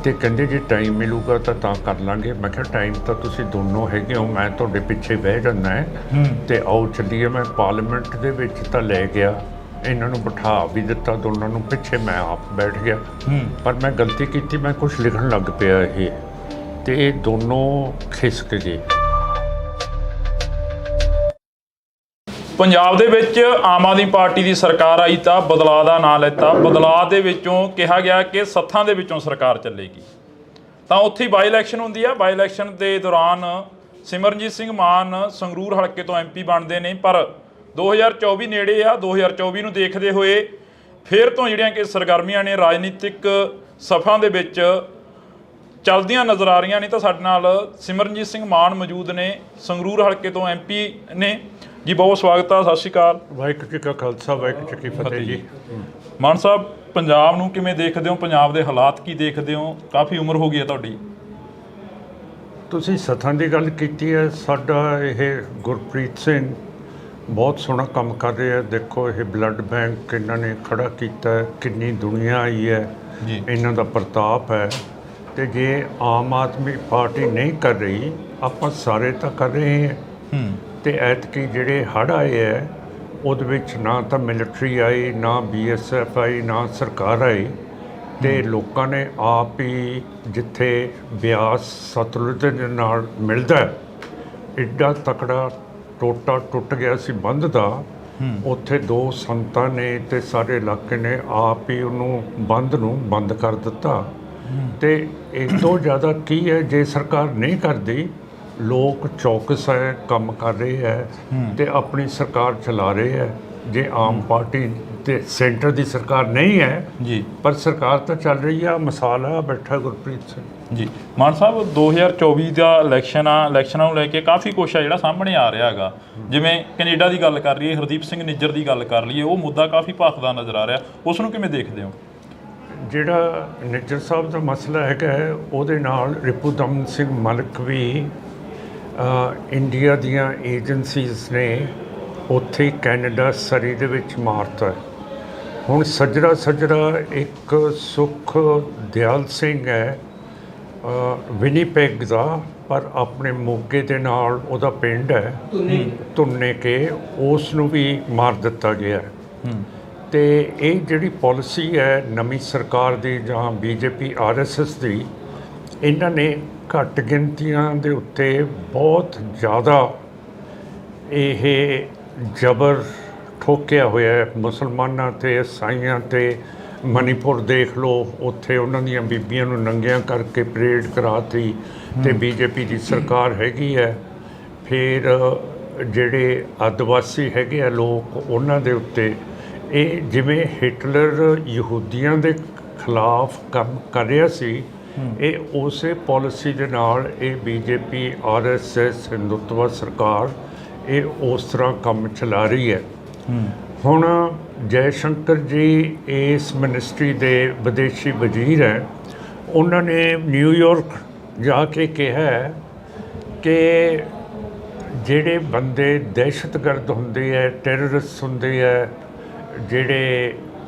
ਤੇ ਕਹਿੰਦੇ ਜੇ ਟਾਈਮ ਮਿਲੂਗਾ ਤਾਂ ਕਰ ਲਾਂਗੇ। ਮੈਂ ਕਿਹਾ ਟਾਈਮ ਤਾਂ ਤੁਸੀਂ ਦੋਨੋਂ ਹੈਗੇ ਹੋ, ਮੈਂ ਤੁਹਾਡੇ ਪਿੱਛੇ ਬਹਿ ਜਾਂਦਾ ਹੈ ਤੇ ਆਓ ਚੱਲੀਏ। ਮੈਂ ਪਾਰਲੀਮੈਂਟ ਦੇ ਵਿੱਚ ਤਾਂ ਲੈ ਗਿਆ, ਇਹਨਾਂ ਨੂੰ ਬਿਠਾ ਵੀ ਦਿੱਤਾ ਦੋਨਾਂ ਨੂੰ, ਪਿੱਛੇ ਮੈਂ ਆਪ ਬੈਠ ਗਿਆ। ਪਰ ਮੈਂ ਗਲਤੀ ਕੀਤੀ, ਮੈਂ ਕੁਝ ਲਿਖਣ ਲੱਗ ਪਿਆ ਇਹ, ਤੇ ਇਹ ਦੋਨੋਂ ਖਿਸਕ ਗਏ। ਪੰਜਾਬ ਦੇ ਵਿੱਚ ਆਮ ਆਦਮੀ ਪਾਰਟੀ ਦੀ ਸਰਕਾਰ ਆਈ ਤਾਂ ਬਦਲਾਅ ਦਾ ਨਾਂ ਲੈਤਾ। ਬਦਲਾਅ ਦੇ ਵਿੱਚੋਂ ਕਿਹਾ ਗਿਆ ਕਿ ਸੱਥਾਂ ਦੇ ਵਿੱਚੋਂ ਸਰਕਾਰ ਚੱਲੇਗੀ। ਤਾਂ ਉੱਥੇ ਬਾਈ ਇਲੈਕਸ਼ਨ ਹੁੰਦੀ ਆ, ਬਾਈ ਇਲੈਕਸ਼ਨ ਦੇ ਦੌਰਾਨ ਸਿਮਰਨਜੀਤ ਸਿੰਘ ਮਾਨ ਸੰਗਰੂਰ ਹਲਕੇ ਤੋਂ MP ਬਣਦੇ ਨੇ। ਪਰ 2024 ਨੇੜੇ ਆ, 2024 ਨੂੰ ਦੇਖਦੇ ਹੋਏ ਫਿਰ ਤੋਂ ਜਿਹੜੀਆਂ ਕਿ ਸਰਗਰਮੀਆਂ ਨੇ ਰਾਜਨੀਤਿਕ ਸਫਾ ਦੇ ਵਿੱਚ ਚੱਲਦੀਆਂ ਨਜ਼ਰ ਆ ਰਹੀਆਂ ਨੇ। ਤਾਂ ਸਾਡੇ ਨਾਲ ਸਿਮਰਨਜੀਤ ਸਿੰਘ ਮਾਨ ਮੌਜੂਦ ਨੇ, ਸੰਗਰੂਰ ਹਲਕੇ ਤੋਂ MP ਨੇ ਜੀ। ਬਹੁਤ ਸਵਾਗਤ ਆ, ਸਤਿ ਸ਼੍ਰੀ ਅਕਾਲ। ਵਾਹਿਗੁਰੂ ਜੀ ਕਾ ਖਾਲਸਾ, ਵਾਹਿਗੁਰੂ ਜੀ ਕੀ ਫਤਿਹ ਜੀ। ਮਾਨ ਸਾਹਿਬ, ਪੰਜਾਬ ਨੂੰ ਕਿਵੇਂ ਦੇਖਦੇ ਹੋ? ਪੰਜਾਬ ਦੇ ਹਾਲਾਤ ਕੀ ਦੇਖਦੇ ਹੋ? ਕਾਫੀ ਉਮਰ ਹੋ ਗਈ ਹੈ ਤੁਹਾਡੀ। ਤੁਸੀਂ ਸਥਾਂ ਦੀ ਗੱਲ ਕੀਤੀ ਹੈ। ਸਾਡਾ ਇਹ ਗੁਰਪ੍ਰੀਤ ਸਿੰਘ ਬਹੁਤ ਸੋਹਣਾ ਕੰਮ ਕਰ ਰਿਹਾ। ਦੇਖੋ ਇਹ ਬਲੱਡ ਬੈਂਕ ਇਹਨਾਂ ਨੇ ਖੜਾ ਕੀਤਾ ਹੈ, ਕਿੰਨੀ ਦੁਨੀਆ ਆਈ ਹੈ ਜੀ। ਇਹਨਾਂ ਦਾ ਪ੍ਰਤਾਪ ਹੈ। ਤੇ ਜੇ ਆਮ ਆਦਮੀ ਪਾਰਟੀ ਨਹੀਂ ਕਰ ਰਹੀ, ਆਪਾਂ ਸਾਰੇ ਤਾਂ ਕਰ ਰਹੇ ਹਾਂ। ਤੇ ਐਤਕੀ ਜਿਹੜੇ ਹੜ੍ਹ ਆਏ ਹੈ ਉਹਦੇ ਵਿੱਚ ਨਾ ਤਾਂ ਮਿਲਟਰੀ ਆਈ, ਨਾ BSF ਆਈ, ਨਾ ਸਰਕਾਰ ਆਈ। ਤੇ ਲੋਕਾਂ ਨੇ ਆਪ ਹੀ, ਜਿੱਥੇ ਬਿਆਸ ਸਤਲੁਜ ਦੇ ਨਾਲ ਮਿਲਦਾ ਐਡਾ ਤਕੜਾ ਟੋਟਾ ਟੁੱਟ ਗਿਆ ਸੀ ਬੰਦ ਦਾ, ਉੱਥੇ 2 ਸੰਤਾਂ ਨੇ ਤੇ ਸਾਰੇ ਇਲਾਕੇ ਨੇ ਆਪ ਹੀ ਉਹਨੂੰ ਬੰਦ ਨੂੰ ਬੰਦ ਕਰ ਦਿੱਤਾ। ਤੇ ਇਸ ਤੋਂ ਜ਼ਿਆਦਾ ਕੀ ਹੈ, ਜੇ ਸਰਕਾਰ ਨਹੀਂ ਕਰਦੀ, ਲੋਕ ਚੌਕਸ ਹੈ, ਕੰਮ ਕਰ ਰਹੇ ਹੈ ਤੇ ਆਪਣੀ ਸਰਕਾਰ ਚਲਾ ਰਹੇ ਹੈ। ਜੇ ਆਮ ਪਾਰਟੀ ਤੇ ਸੈਂਟਰ ਦੀ ਸਰਕਾਰ ਨਹੀਂ ਹੈ ਜੀ, ਪਰ ਸਰਕਾਰ ਤਾਂ ਚੱਲ ਰਹੀ ਆ। ਮਿਸਾਲ ਆ ਬੈਠਾ ਗੁਰਪ੍ਰੀਤ ਸਿੰਘ ਜੀ। ਮਾਨ ਸਾਹਿਬ 2024 ਦਾ ਇਲੈਕਸ਼ਨ ਆ, ਇਲੈਕਸ਼ਨਾਂ ਨੂੰ ਲੈ ਕੇ ਕਾਫੀ ਕੁਛ ਆ ਜਿਹੜਾ ਸਾਹਮਣੇ ਆ ਰਿਹਾ ਹੈਗਾ। ਜਿਵੇਂ ਕੈਨੇਡਾ ਦੀ ਗੱਲ ਕਰ ਲਈਏ, ਹਰਦੀਪ ਸਿੰਘ ਨਿੱਜਰ ਦੀ ਗੱਲ ਕਰ ਲਈਏ, ਉਹ ਮੁੱਦਾ ਕਾਫੀ ਭਖਦਾ ਨਜ਼ਰ ਆ ਰਿਹਾ। ਉਸ ਨੂੰ ਕਿਵੇਂ ਦੇਖਦੇ ਹੋ? ਜਿਹੜਾ ਨਿੱਜਰ ਸਾਹਿਬ ਦਾ ਮਸਲਾ ਹੈਗਾ ਹੈ, ਉਹਦੇ ਨਾਲ ਰਿਪੂਦਮਨ ਸਿੰਘ ਮਲਿਕ ਵੀ ਇੰਡੀਆ ਦੀਆਂ ਏਜੰਸੀਜ਼ ਨੇ ਉੱਥੇ ਕੈਨੇਡਾ ਸਰੀ ਦੇ ਵਿੱਚ ਮਾਰਤਾ। ਹੁਣ ਸੱਜਰਾ ਇੱਕ ਸੁਖ ਦਿਆਲ ਸਿੰਘ ਹੈ ਵਿਨੀਪੈਗ ਦਾ, ਪਰ ਆਪਣੇ ਮੋਗੇ ਦੇ ਨਾਲ ਉਹਦਾ ਪਿੰਡ ਹੈ ਧੁੰਨੇ ਕੇ, ਉਸ ਨੂੰ ਵੀ ਮਾਰ ਦਿੱਤਾ ਗਿਆ। ਤੇ ਇਹ ਜਿਹੜੀ ਪਾਲਿਸੀ ਹੈ ਨਵੀਂ ਸਰਕਾਰ ਦੀ ਜਾਂ BJP RSS ਦੀ, ਇਹਨਾਂ ਨੇ ਘੱਟ ਗਿਣਤੀਆਂ ਦੇ ਉੱਤੇ ਬਹੁਤ ਜ਼ਿਆਦਾ ਇਹ ਜ਼ਬਰ ਠੋਕਿਆ ਹੋਇਆ ਹੈ। ਮੁਸਲਮਾਨਾਂ ਤੇ ਈਸਾਈਆਂ ਤੇ ਮਨੀਪੁਰ ਦੇਖ ਲਓ, ਉੱਥੇ ਉਹਨਾਂ ਦੀਆਂ ਬੀਬੀਆਂ ਨੂੰ ਨੰਗੀਆਂ ਕਰਕੇ ਪਰੇਡ ਕਰਾਤੀ ਤੇ BJP ਦੀ ਸਰਕਾਰ ਹੈਗੀ ਹੈ। ਫਿਰ ਜਿਹੜੇ ਆਦਿਵਾਸੀ ਹੈਗੇ ਆ ਲੋਕ, ਉਹਨਾਂ ਦੇ ਉੱਤੇ ਇਹ ਜਿਵੇਂ ਹਿਟਲਰ ਯਹੂਦੀਆਂ ਦੇ ਖਿਲਾਫ ਕੰਮ ਕਰ ਰਿਹਾ ਸੀ, ਇਹ ਉਸੇ ਪਾਲਿਸੀ ਦੇ ਨਾਲ ਇਹ BJP RSS ਹਿੰਦੂਤਵਾ ਸਰਕਾਰ ਇਹ ਉਸ ਤਰ੍ਹਾਂ ਕੰਮ ਚਲਾ ਰਹੀ ਹੈ। ਹੁਣ ਜੈ ਸ਼ੰਕਰ ਜੀ ਇਸ ਮਿਨਿਸਟਰੀ ਦੇ ਵਿਦੇਸ਼ੀ ਵਜ਼ੀਰ ਹੈ। ਉਹਨਾਂ ਨੇ ਨਿਊਯਾਰਕ ਜਾ ਕੇ ਕਿਹਾ ਕਿ ਜਿਹੜੇ ਬੰਦੇ ਦਹਿਸ਼ਤਗਰਦ ਹੁੰਦੇ ਹੈ, ਟੈਰਰਿਸਟ ਹੁੰਦੇ ਹੈ, ਜਿਹੜੇ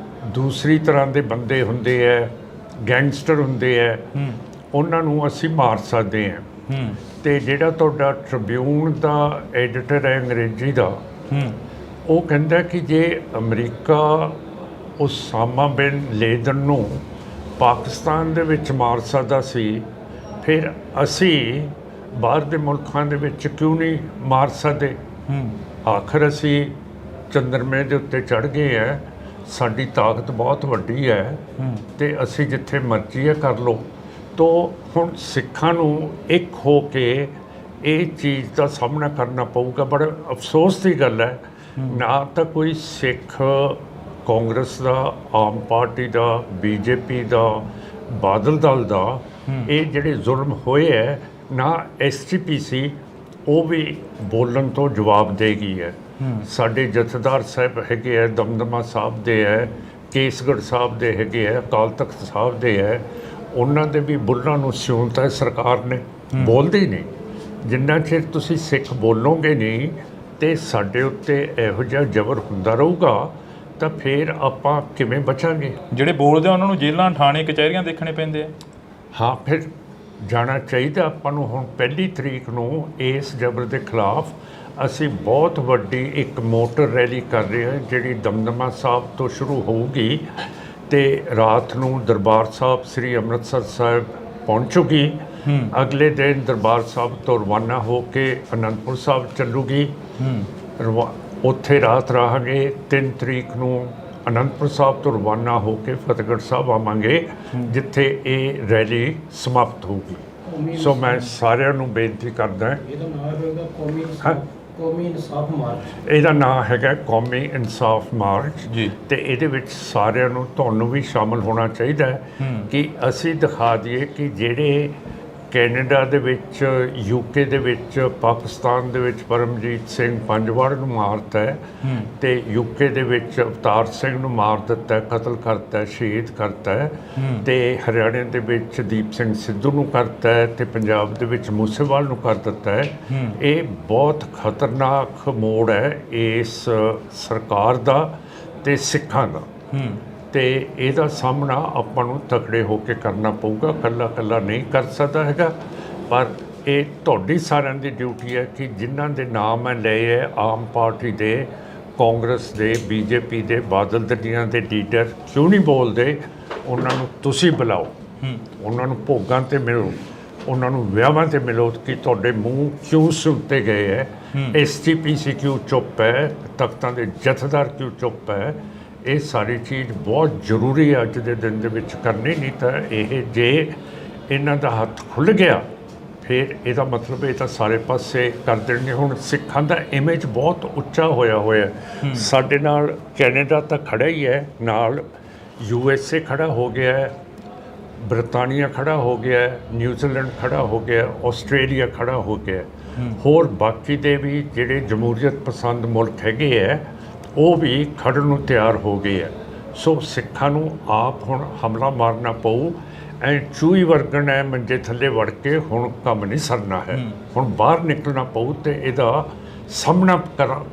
ਦੂਸਰੀ ਤਰ੍ਹਾਂ ਦੇ ਬੰਦੇ ਹੁੰਦੇ ਹੈ, ਗੈਂਗਸਟਰ ਹੁੰਦੇ ਹੈ, ਉਹਨਾਂ ਨੂੰ ਅਸੀਂ ਮਾਰ ਸਕਦੇ ਹਾਂ। ਤੇ ਜਿਹੜਾ ਤੁਹਾਡਾ ਟ੍ਰਿਬਿਊਨ ਦਾ ਐਡੀਟਰ ਹੈ ਅੰਗਰੇਜ਼ੀ ਦਾ, ਉਹ ਕਹਿੰਦਾ ਕਿ ਜੇ ਅਮਰੀਕਾ ਉਸਾਮਾ ਬਿਨ ਲੇਦਨ ਨੂੰ ਪਾਕਿਸਤਾਨ ਦੇ ਵਿੱਚ ਮਾਰ ਸਕਦਾ ਸੀ, ਫਿਰ ਅਸੀਂ ਬਾਹਰ ਦੇ ਮੁਲਕਾਂ ਦੇ ਵਿੱਚ ਕਿਉਂ ਨਹੀਂ ਮਾਰ ਸਕਦੇ? ਆਖਰ ਅਸੀਂ ਚੰਦਰਮੇ ਦੇ ਉੱਤੇ ਚੜ੍ਹ ਗਏ ਹੈ, ਸਾਡੀ ਤਾਕਤ ਬਹੁਤ ਵੱਡੀ ਹੈ ਤੇ ਅਸੀਂ ਜਿੱਥੇ ਮਰਜ਼ੀ ਹੈ ਕਰ ਲਓ। ਤੋ ਹੁਣ ਸਿੱਖਾਂ ਨੂੰ ਇੱਕ ਹੋ ਕੇ ਇਹ ਚੀਜ਼ ਦਾ ਸਾਹਮਣਾ ਕਰਨਾ ਪਊਗਾ। ਬੜਾ ਅਫਸੋਸ ਦੀ ਗੱਲ ਹੈ, ਨਾ ਤਾਂ ਕੋਈ ਸਿੱਖ ਕਾਂਗਰਸ ਦਾ, ਆਮ ਪਾਰਟੀ ਦਾ, BJP ਦਾ, ਬਾਦਲ ਦਲ ਦਾ ਇਹ ਜਿਹੜੇ ਜ਼ੁਲਮ ਹੋਏ ਹੈ, ਨਾ SGPC ਉਹ ਵੀ ਬੋਲਣ ਤੋਂ ਜਵਾਬ ਦੇ ਗਈ ਹੈ। ਸਾਡੇ ਜਥੇਦਾਰ ਸਾਹਿਬ ਹੈਗੇ ਹੈ, ਦਮਦਮਾ ਸਾਹਿਬ ਦੇ ਹੈ, ਕੇਸਗੜ੍ਹ ਸਾਹਿਬ ਦੇ ਹੈਗੇ ਹੈ, ਅਕਾਲ ਤਖਤ ਸਾਹਿਬ ਦੇ ਹੈ, ਉਹਨਾਂ ਦੇ ਵੀ ਬੁੱਲਾਂ ਨੂੰ ਸਿਉਂਤਾ ਹੈ ਸਰਕਾਰ ਨੇ, ਬੋਲਦੀ ਨਹੀਂ। ਜਿੰਨਾ ਚਿਰ ਤੁਸੀਂ ਸਿੱਖ ਬੋਲੋਗੇ ਨਹੀਂ ਤੇ ਸਾਡੇ ਉੱਤੇ ਇਹੋ ਜਿਹਾ ਜ਼ਬਰ ਹੁੰਦਾ ਰਹੂਗਾ, ਤਾਂ ਫਿਰ ਆਪਾਂ ਕਿਵੇਂ ਬਚਾਂਗੇ? ਜਿਹੜੇ ਬੋਲਦੇ ਆ ਉਹਨਾਂ ਨੂੰ ਜੇਲ੍ਹਾਂ, ਥਾਣੇ, ਕਚਹਿਰੀਆਂ ਦੇਖਣੇ ਪੈਂਦੇ ਆ। ਹਾਂ, ਫਿਰ ਜਾਣਾ ਚਾਹੀਦਾ ਆਪਾਂ ਨੂੰ। ਹੁਣ 1 ਤਰੀਕ ਨੂੰ ਇਸ ਜ਼ਬਰ ਦੇ ਖਿਲਾਫ ਅਸੀਂ ਬਹੁਤ ਵੱਡੀ ਇੱਕ ਮੋਟਰ ਰੈਲੀ ਕਰ ਰਹੇ ਹਾਂ, ਜਿਹੜੀ ਦਮਦਮਾ ਸਾਹਿਬ ਤੋਂ ਸ਼ੁਰੂ ਹੋਊਗੀ ਤੇ ਰਾਤ ਨੂੰ ਦਰਬਾਰ ਸਾਹਿਬ ਸ੍ਰੀ ਅੰਮ੍ਰਿਤਸਰ ਸਾਹਿਬ ਪਹੁੰਚੂਗੀ। ਅਗਲੇ ਦਿਨ ਦਰਬਾਰ ਸਾਹਿਬ ਤੋਂ ਰਵਾਨਾ ਹੋ ਕੇ ਅਨੰਦਪੁਰ ਸਾਹਿਬ ਚੱਲੂਗੀ। ਉੱਥੇ ਰਾਤ ਰਹਾਂਗੇ। 3 ਤਰੀਕ ਨੂੰ ਅਨੰਦਪੁਰ ਸਾਹਿਬ ਤੋਂ ਰਵਾਨਾ ਹੋ ਕੇ ਫਤਿਹਗੜ੍ਹ ਸਾਹਿਬ ਆਵਾਂਗੇ, ਜਿੱਥੇ ਇਹ ਰੈਲੀ ਸਮਾਪਤ ਹੋਊਗੀ। ਸੋ ਮੈਂ ਸਾਰਿਆਂ ਨੂੰ ਬੇਨਤੀ ਕਰਦਾ, ਇਹਦਾ ਨਾਮ ਹੈਗਾ ਕੌਮੀ ਇਨਸਾਫ ਮਾਰਚ ਜੀ। ਤੇ ਇਹਦੇ ਵਿੱਚ ਸਾਰਿਆਂ ਨੂੰ, ਤੁਹਾਨੂੰ ਵੀ ਸ਼ਾਮਲ ਹੋਣਾ ਚਾਹੀਦਾ ਹੈ ਕਿ ਅਸੀਂ ਦਿਖਾ ਦਈਏ ਕਿ ਜਿਹੜੇ ਕੈਨੇਡਾ ਦੇ ਵਿੱਚ, ਯੂਕੇ ਦੇ ਵਿੱਚ, ਪਾਕਿਸਤਾਨ ਦੇ ਵਿੱਚ ਪਰਮਜੀਤ ਸਿੰਘ ਪੰਜਵਾੜ ਨੂੰ ਮਾਰਤਾ ਹੈ ਤੇ ਯੂਕੇ ਦੇ ਵਿੱਚ ਅਵਤਾਰ ਸਿੰਘ ਨੂੰ ਮਾਰ ਦਿੱਤਾ ਹੈ, ਕਤਲ ਕਰਤਾ ਹੈ, ਸ਼ਹੀਦ ਕਰਤਾ ਹੈ ਤੇ ਹਰਿਆਣੇ ਦੇ ਵਿੱਚ ਦੀਪ ਸਿੰਘ ਸਿੱਧੂ ਨੂੰ ਕਰਤਾ ਹੈ ਤੇ ਪੰਜਾਬ ਦੇ ਵਿੱਚ ਮੂਸੇਵਾਲ ਨੂੰ ਕਰ ਦਿੱਤਾ ਹੈ। ਇਹ ਬਹੁਤ ਖਤਰਨਾਕ ਮੋੜ ਹੈ ਇਸ ਸਰਕਾਰ ਦਾ ਤੇ ਸਿੱਖਾਂ ਦਾ ਤੇ ਇਹਦਾ ਸਾਹਮਣਾ ਆਪਾਂ ਨੂੰ ਤਕੜੇ ਹੋ ਕੇ ਕਰਨਾ ਪਊਗਾ। ਇਕੱਲਾ ਨਹੀਂ ਕਰ ਸਕਦਾ ਹੈਗਾ, ਪਰ ਇਹ ਤੁਹਾਡੀ ਸਾਰਿਆਂ ਦੀ ਡਿਊਟੀ ਹੈ ਕਿ ਜਿਨ੍ਹਾਂ ਦੇ ਨਾਮ ਮੈਂ ਲਏ ਹੈ, ਆਮ ਪਾਰਟੀ ਦੇ, ਕਾਂਗਰਸ ਦੇ, ਬੀਜੇਪੀ ਦੇ, ਬਾਦਲ ਦਲੀਆਂ ਦੇ ਲੀਡਰ ਕਿਉਂ ਨਹੀਂ ਬੋਲਦੇ, ਉਹਨਾਂ ਨੂੰ ਤੁਸੀਂ ਬੁਲਾਓ, ਉਹਨਾਂ ਨੂੰ ਭੋਗਾਂ 'ਤੇ ਮਿਲੋ, ਉਹਨਾਂ ਨੂੰ ਵਿਆਹਾਂ 'ਤੇ ਮਿਲੋ ਕਿ ਤੁਹਾਡੇ ਮੂੰਹ ਕਿਉਂ ਸੁੱਤੇ ਗਏ ਹੈ, SGPC ਕਿਉਂ ਚੁੱਪ ਹੈ, ਤਖਤਾਂ ਦੇ ਜਥੇਦਾਰ ਕਿਉਂ ਚੁੱਪ ਹੈ। ਇਹ ਸਾਰੀ ਚੀਜ਼ ਬਹੁਤ ਜ਼ਰੂਰੀ ਹੈ ਅੱਜ ਦੇ ਦਿਨ ਦੇ ਵਿੱਚ ਕਰਨੀ, ਨਹੀਂ ਤਾਂ ਇਹ ਜੇ ਇਹਨਾਂ ਦਾ ਹੱਥ ਖੁੱਲ੍ਹ ਗਿਆ ਫਿਰ ਇਹਦਾ ਮਤਲਬ ਇਹ ਤਾਂ ਸਾਰੇ ਪਾਸੇ ਕਰ ਦੇਣਗੇ। ਹੁਣ ਸਿੱਖਾਂ ਦਾ ਇਮੇਜ ਬਹੁਤ ਉੱਚਾ ਹੋਇਆ ਸਾਡੇ ਨਾਲ ਕੈਨੇਡਾ ਤਾਂ ਖੜਾ ਹੀ ਹੈ, ਨਾਲ USA ਖੜਾ ਹੋ ਗਿਆ ਹੈ, ਬਰਤਾਨੀਆ ਖੜਾ ਹੋ ਗਿਆ ਹੈ, ਨਿਊਜ਼ੀਲੈਂਡ ਖੜਾ ਹੋ ਗਿਆ, ਆਸਟ੍ਰੇਲੀਆ ਖੜਾ ਹੋ ਗਿਆ, ਹੋਰ ਬਾਕੀ ਦੇ ਵੀ ਜਿਹੜੇ ਜਮਹੂਰੀਅਤ ਪਸੰਦ ਮੁਲਕ ਹੈਗੇ ਹੈ ਉਹ ਵੀ ਖੜਨ ਨੂੰ ਤਿਆਰ ਹੋ ਗਏ ਹੈ। ਸੋ ਸਿੱਖਾਂ ਨੂੰ ਆਪ ਹੁਣ ਹਮਲਾ ਮਾਰਨਾ ਪਊ। ਐਂ ਚੂਹੀ ਵਰਗਣ ਹੈ ਮੰਜੇ ਥੱਲੇ ਵੜ ਕੇ ਹੁਣ ਕੰਮ ਨਹੀਂ ਸਰਨਾ ਹੈ, ਹੁਣ ਬਾਹਰ ਨਿਕਲਣਾ ਪਊ ਤੇ ਇਹਦਾ ਸਾਹਮਣਾ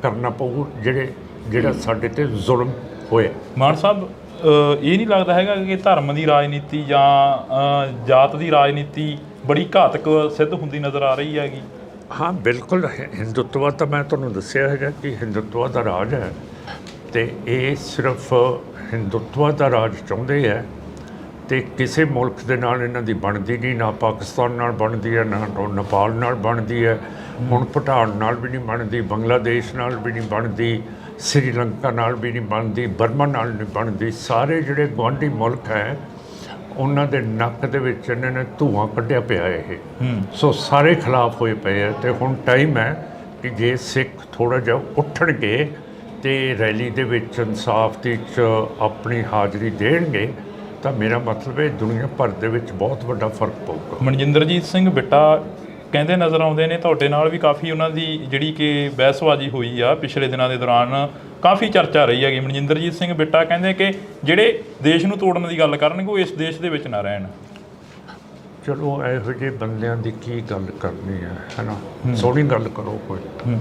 ਕਰਨਾ ਪਊ ਜਿਹੜਾ ਸਾਡੇ ਤੇ ਜ਼ੁਲਮ ਹੋਇਆ। ਮਾਨ ਸਾਹਿਬ, ਇਹ ਨਹੀਂ ਲੱਗਦਾ ਹੈਗਾ ਕਿ ਧਰਮ ਦੀ ਰਾਜਨੀਤੀ ਜਾਂ ਜਾਤ ਦੀ ਰਾਜਨੀਤੀ ਬੜੀ ਘਾਤਕ ਸਿੱਧ ਹੁੰਦੀ ਨਜ਼ਰ ਆ ਰਹੀ ਹੈਗੀ? ਹਾਂ ਬਿਲਕੁਲ, ਹਿੰਦੂਤਵ ਤਾਂ ਮੈਂ ਤੁਹਾਨੂੰ ਦੱਸਿਆ ਹੈਗਾ ਕਿ ਹਿੰਦੂਤਵ ਦਾ ਰਾਜ ਹੈ ਤੇ ਇਹ ਸਿਰਫ ਹਿੰਦੂਤਵ ਦਾ ਰਾਜ ਚਾਹੁੰਦੇ ਹੈ ਤੇ ਕਿਸੇ ਮੁਲਕ ਦੇ ਨਾਲ ਇਹਨਾਂ ਦੀ ਬਣਦੀ ਨਹੀਂ, ਨਾ ਪਾਕਿਸਤਾਨ ਨਾਲ ਬਣਦੀ ਹੈ, ਨਾ ਨੇਪਾਲ ਨਾਲ ਬਣਦੀ ਹੈ, ਹੁਣ ਭੂਟਾਨ ਨਾਲ ਵੀ ਨਹੀਂ ਬਣਦੀ, ਬੰਗਲਾਦੇਸ਼ ਨਾਲ ਵੀ ਨਹੀਂ ਬਣਦੀ, ਸ੍ਰੀਲੰਕਾ ਨਾਲ ਵੀ ਨਹੀਂ ਬਣਦੀ, ਬਰਮਾ ਨਾਲ ਨਹੀਂ ਬਣਦੀ। ਸਾਰੇ ਜਿਹੜੇ ਗੁਆਂਢੀ ਮੁਲਕ ਹੈ ਉਹਨਾਂ ਦੇ ਨੱਕ ਦੇ ਵਿੱਚ ਇਹਨਾਂ ਨੇ ਧੂਆਂ ਕੱਢਿਆ ਪਿਆ ਇਹ, ਸੋ ਸਾਰੇ ਖਿਲਾਫ ਹੋਏ ਪਏ ਹੈ ਤੇ ਹੁਣ ਟਾਈਮ ਹੈ ਕਿ ਜੇ ਸਿੱਖ ਥੋੜ੍ਹਾ ਜਿਹਾ ਉੱਠਣਗੇ ਤੇ ਰੈਲੀ ਦੇ ਵਿੱਚ ਇਨਸਾਫ ਦੀ 'ਚ ਆਪਣੀ ਹਾਜ਼ਰੀ ਦੇਣਗੇ ਤਾਂ ਮੇਰਾ ਮਤਲਬ ਹੈ ਦੁਨੀਆ ਭਰ ਦੇ ਵਿੱਚ ਬਹੁਤ ਵੱਡਾ ਫਰਕ ਪਊਗਾ। ਮਨਜਿੰਦਰਜੀਤ ਸਿੰਘ ਬਿੱਟਾ ਕਹਿੰਦੇ ਨਜ਼ਰ ਆਉਂਦੇ ਨੇ, ਤੁਹਾਡੇ ਨਾਲ ਵੀ ਕਾਫੀ ਉਹਨਾਂ ਦੀ ਜਿਹੜੀ ਕਿ ਬਹਿਸਬਾਜ਼ੀ ਹੋਈ ਆ ਪਿਛਲੇ ਦਿਨਾਂ ਦੇ ਦੌਰਾਨ, ਕਾਫੀ ਚਰਚਾ ਰਹੀ ਹੈਗੀ। ਮਨਜਿੰਦਰਜੀਤ ਸਿੰਘ ਬਿੱਟਾ ਕਹਿੰਦੇ ਕਿ ਜਿਹੜੇ ਦੇਸ਼ ਨੂੰ ਤੋੜਨ ਦੀ ਗੱਲ ਕਰਨਗੇ ਉਹ ਇਸ ਦੇਸ਼ ਦੇ ਵਿੱਚ ਨਾ ਰਹਿਣ। ਚਲੋ ਇਹੋ ਜਿਹੇ ਬੰਦਿਆਂ ਦੀ ਕੀ ਗੱਲ ਕਰਨੀ ਹੈ ਨਾ, ਸੋਹਣੀ ਗੱਲ ਕਰੋ ਕੋਈ।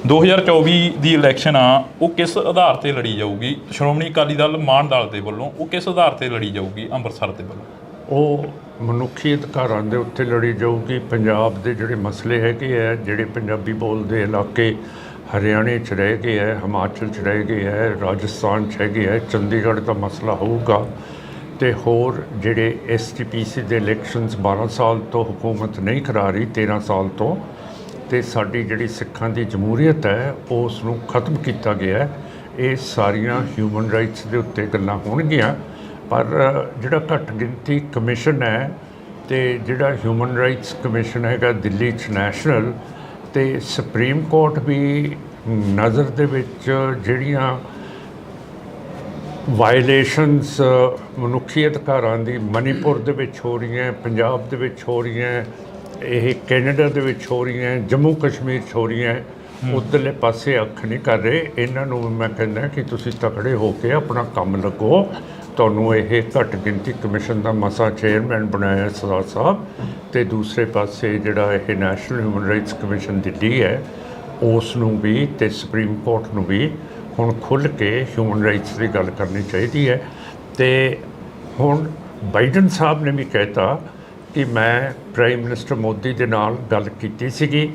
2024 ਦੀ ਇਲੈਕਸ਼ਨ ਆ ਉਹ ਕਿਸ ਆਧਾਰ ਤੇ ਲੜੀ ਜਾਊਗੀ? ਸ਼੍ਰੋਮਣੀ ਅਕਾਲੀ ਦਲ ਮਾਨ ਦਲ ਦੇ ਵੱਲੋਂ ਉਹ ਕਿਸ ਆਧਾਰ ਤੇ ਲੜੀ ਜਾਊਗੀ ਅੰਮ੍ਰਿਤਸਰ ਦੇ ਵੱਲੋਂ? ਉਹ ਮਨੁੱਖੀ ਅਧਿਕਾਰਾਂ ਦੇ ਉੱਤੇ ਲੜੀ ਜਾਊਗੀ। ਪੰਜਾਬ ਦੇ ਜਿਹੜੇ ਮਸਲੇ ਹੈਗੇ ਹੈ, ਜਿਹੜੇ ਪੰਜਾਬੀ ਬੋਲਦੇ ਇਲਾਕੇ ਹਰਿਆਣੇ 'ਚ ਰਹਿ ਗਏ ਹੈ, ਹਿਮਾਚਲ 'ਚ ਰਹਿ ਗਏ ਹੈ, ਰਾਜਸਥਾਨ 'ਚ ਹੈਗੇ ਹੈ, ਚੰਡੀਗੜ੍ਹ ਦਾ ਮਸਲਾ ਹੋਊਗਾ ਤੇ ਹੋਰ ਜਿਹੜੇ SGPC ਦੇ ਇਲੈਕਸ਼ਨਸ 12 ਸਾਲ ਤੋਂ ਹੁਕੂਮਤ ਨਹੀਂ ਕਰਾ ਰਹੀ, 13 ਸਾਲ ਤੋਂ, ਤੇ ਸਾਡੀ ਜਿਹੜੀ ਸਿੱਖਾਂ ਦੀ ਜਮਹੂਰੀਅਤ ਹੈ ਉਸ ਨੂੰ ਖਤਮ ਕੀਤਾ ਗਿਆ ਹੈ। ਇਹ ਸਾਰੀਆਂ ਹਿਊਮਨ ਰਾਈਟਸ ਦੇ ਉੱਤੇ ਗੱਲਾਂ ਹੋਣਗੀਆਂ, ਪਰ ਜਿਹੜਾ ਘੱਟ ਗਿਣਤੀ ਕਮਿਸ਼ਨ ਹੈ ਤੇ ਜਿਹੜਾ ਹਿਊਮਨ ਰਾਈਟਸ ਕਮਿਸ਼ਨ ਹੈਗਾ ਦਿੱਲੀ 'ਚ ਨੈਸ਼ਨਲ, ਤੇ ਸੁਪਰੀਮ ਕੋਰਟ ਵੀ ਨਜ਼ਰ ਦੇ ਵਿੱਚ ਜਿਹੜੀਆਂ ਵਾਇਲੇਸ਼ਨਸ ਮਨੁੱਖੀ ਅਧਿਕਾਰਾਂ ਦੀ ਮਨੀਪੁਰ ਦੇ ਵਿੱਚ ਹੋ ਰਹੀਆਂ, ਪੰਜਾਬ ਦੇ ਵਿੱਚ ਹੋ ਰਹੀਆਂ, ਇਹ ਕੈਨੇਡਾ ਦੇ ਵਿੱਚ ਹੋ ਰਹੀਆਂ, ਜੰਮੂ ਕਸ਼ਮੀਰ 'ਚ ਹੋ ਰਹੀਆਂ, ਉੱਧਰਲੇ ਪਾਸੇ ਅੱਖ ਨਹੀਂ ਕਰ ਰਹੇ। ਇਹਨਾਂ ਨੂੰ ਮੈਂ ਕਹਿੰਦਾ ਕਿ ਤੁਸੀਂ ਤਕੜੇ ਹੋ ਕੇ ਆਪਣਾ ਕੰਮ ਲੱਗੋ। ਤੁਹਾਨੂੰ ਇਹ ਘੱਟ ਗਿਣਤੀ ਕਮਿਸ਼ਨ ਦਾ ਮਸਾ ਚੇਅਰਮੈਨ ਬਣਾਇਆ ਸਰਦਾਰ ਸਾਹਿਬ, ਤੇ ਦੂਸਰੇ ਪਾਸੇ ਜਿਹੜਾ ਇਹ national human rights commission Delhi ਹੈ ਉਸ ਨੂੰ ਵੀ ਤੇ ਸੁਪਰੀਮ ਕੋਰਟ ਨੂੰ ਵੀ ਹੁਣ ਖੁੱਲ੍ਹ ਕੇ ਹਿਊਮਨ ਰਾਈਟਸ ਦੀ ਗੱਲ ਕਰਨੀ ਚਾਹੀਦੀ ਹੈ। ਤੇ ਹੁਣ ਬਾਈਡਨ ਸਾਹਿਬ ਨੇ ਵੀ ਕਹਿਤਾ ਕਿ ਮੈਂ ਪ੍ਰਾਈਮ ਮਿਨਿਸਟਰ ਮੋਦੀ ਦੇ ਨਾਲ ਗੱਲ ਕੀਤੀ ਸੀਗੀ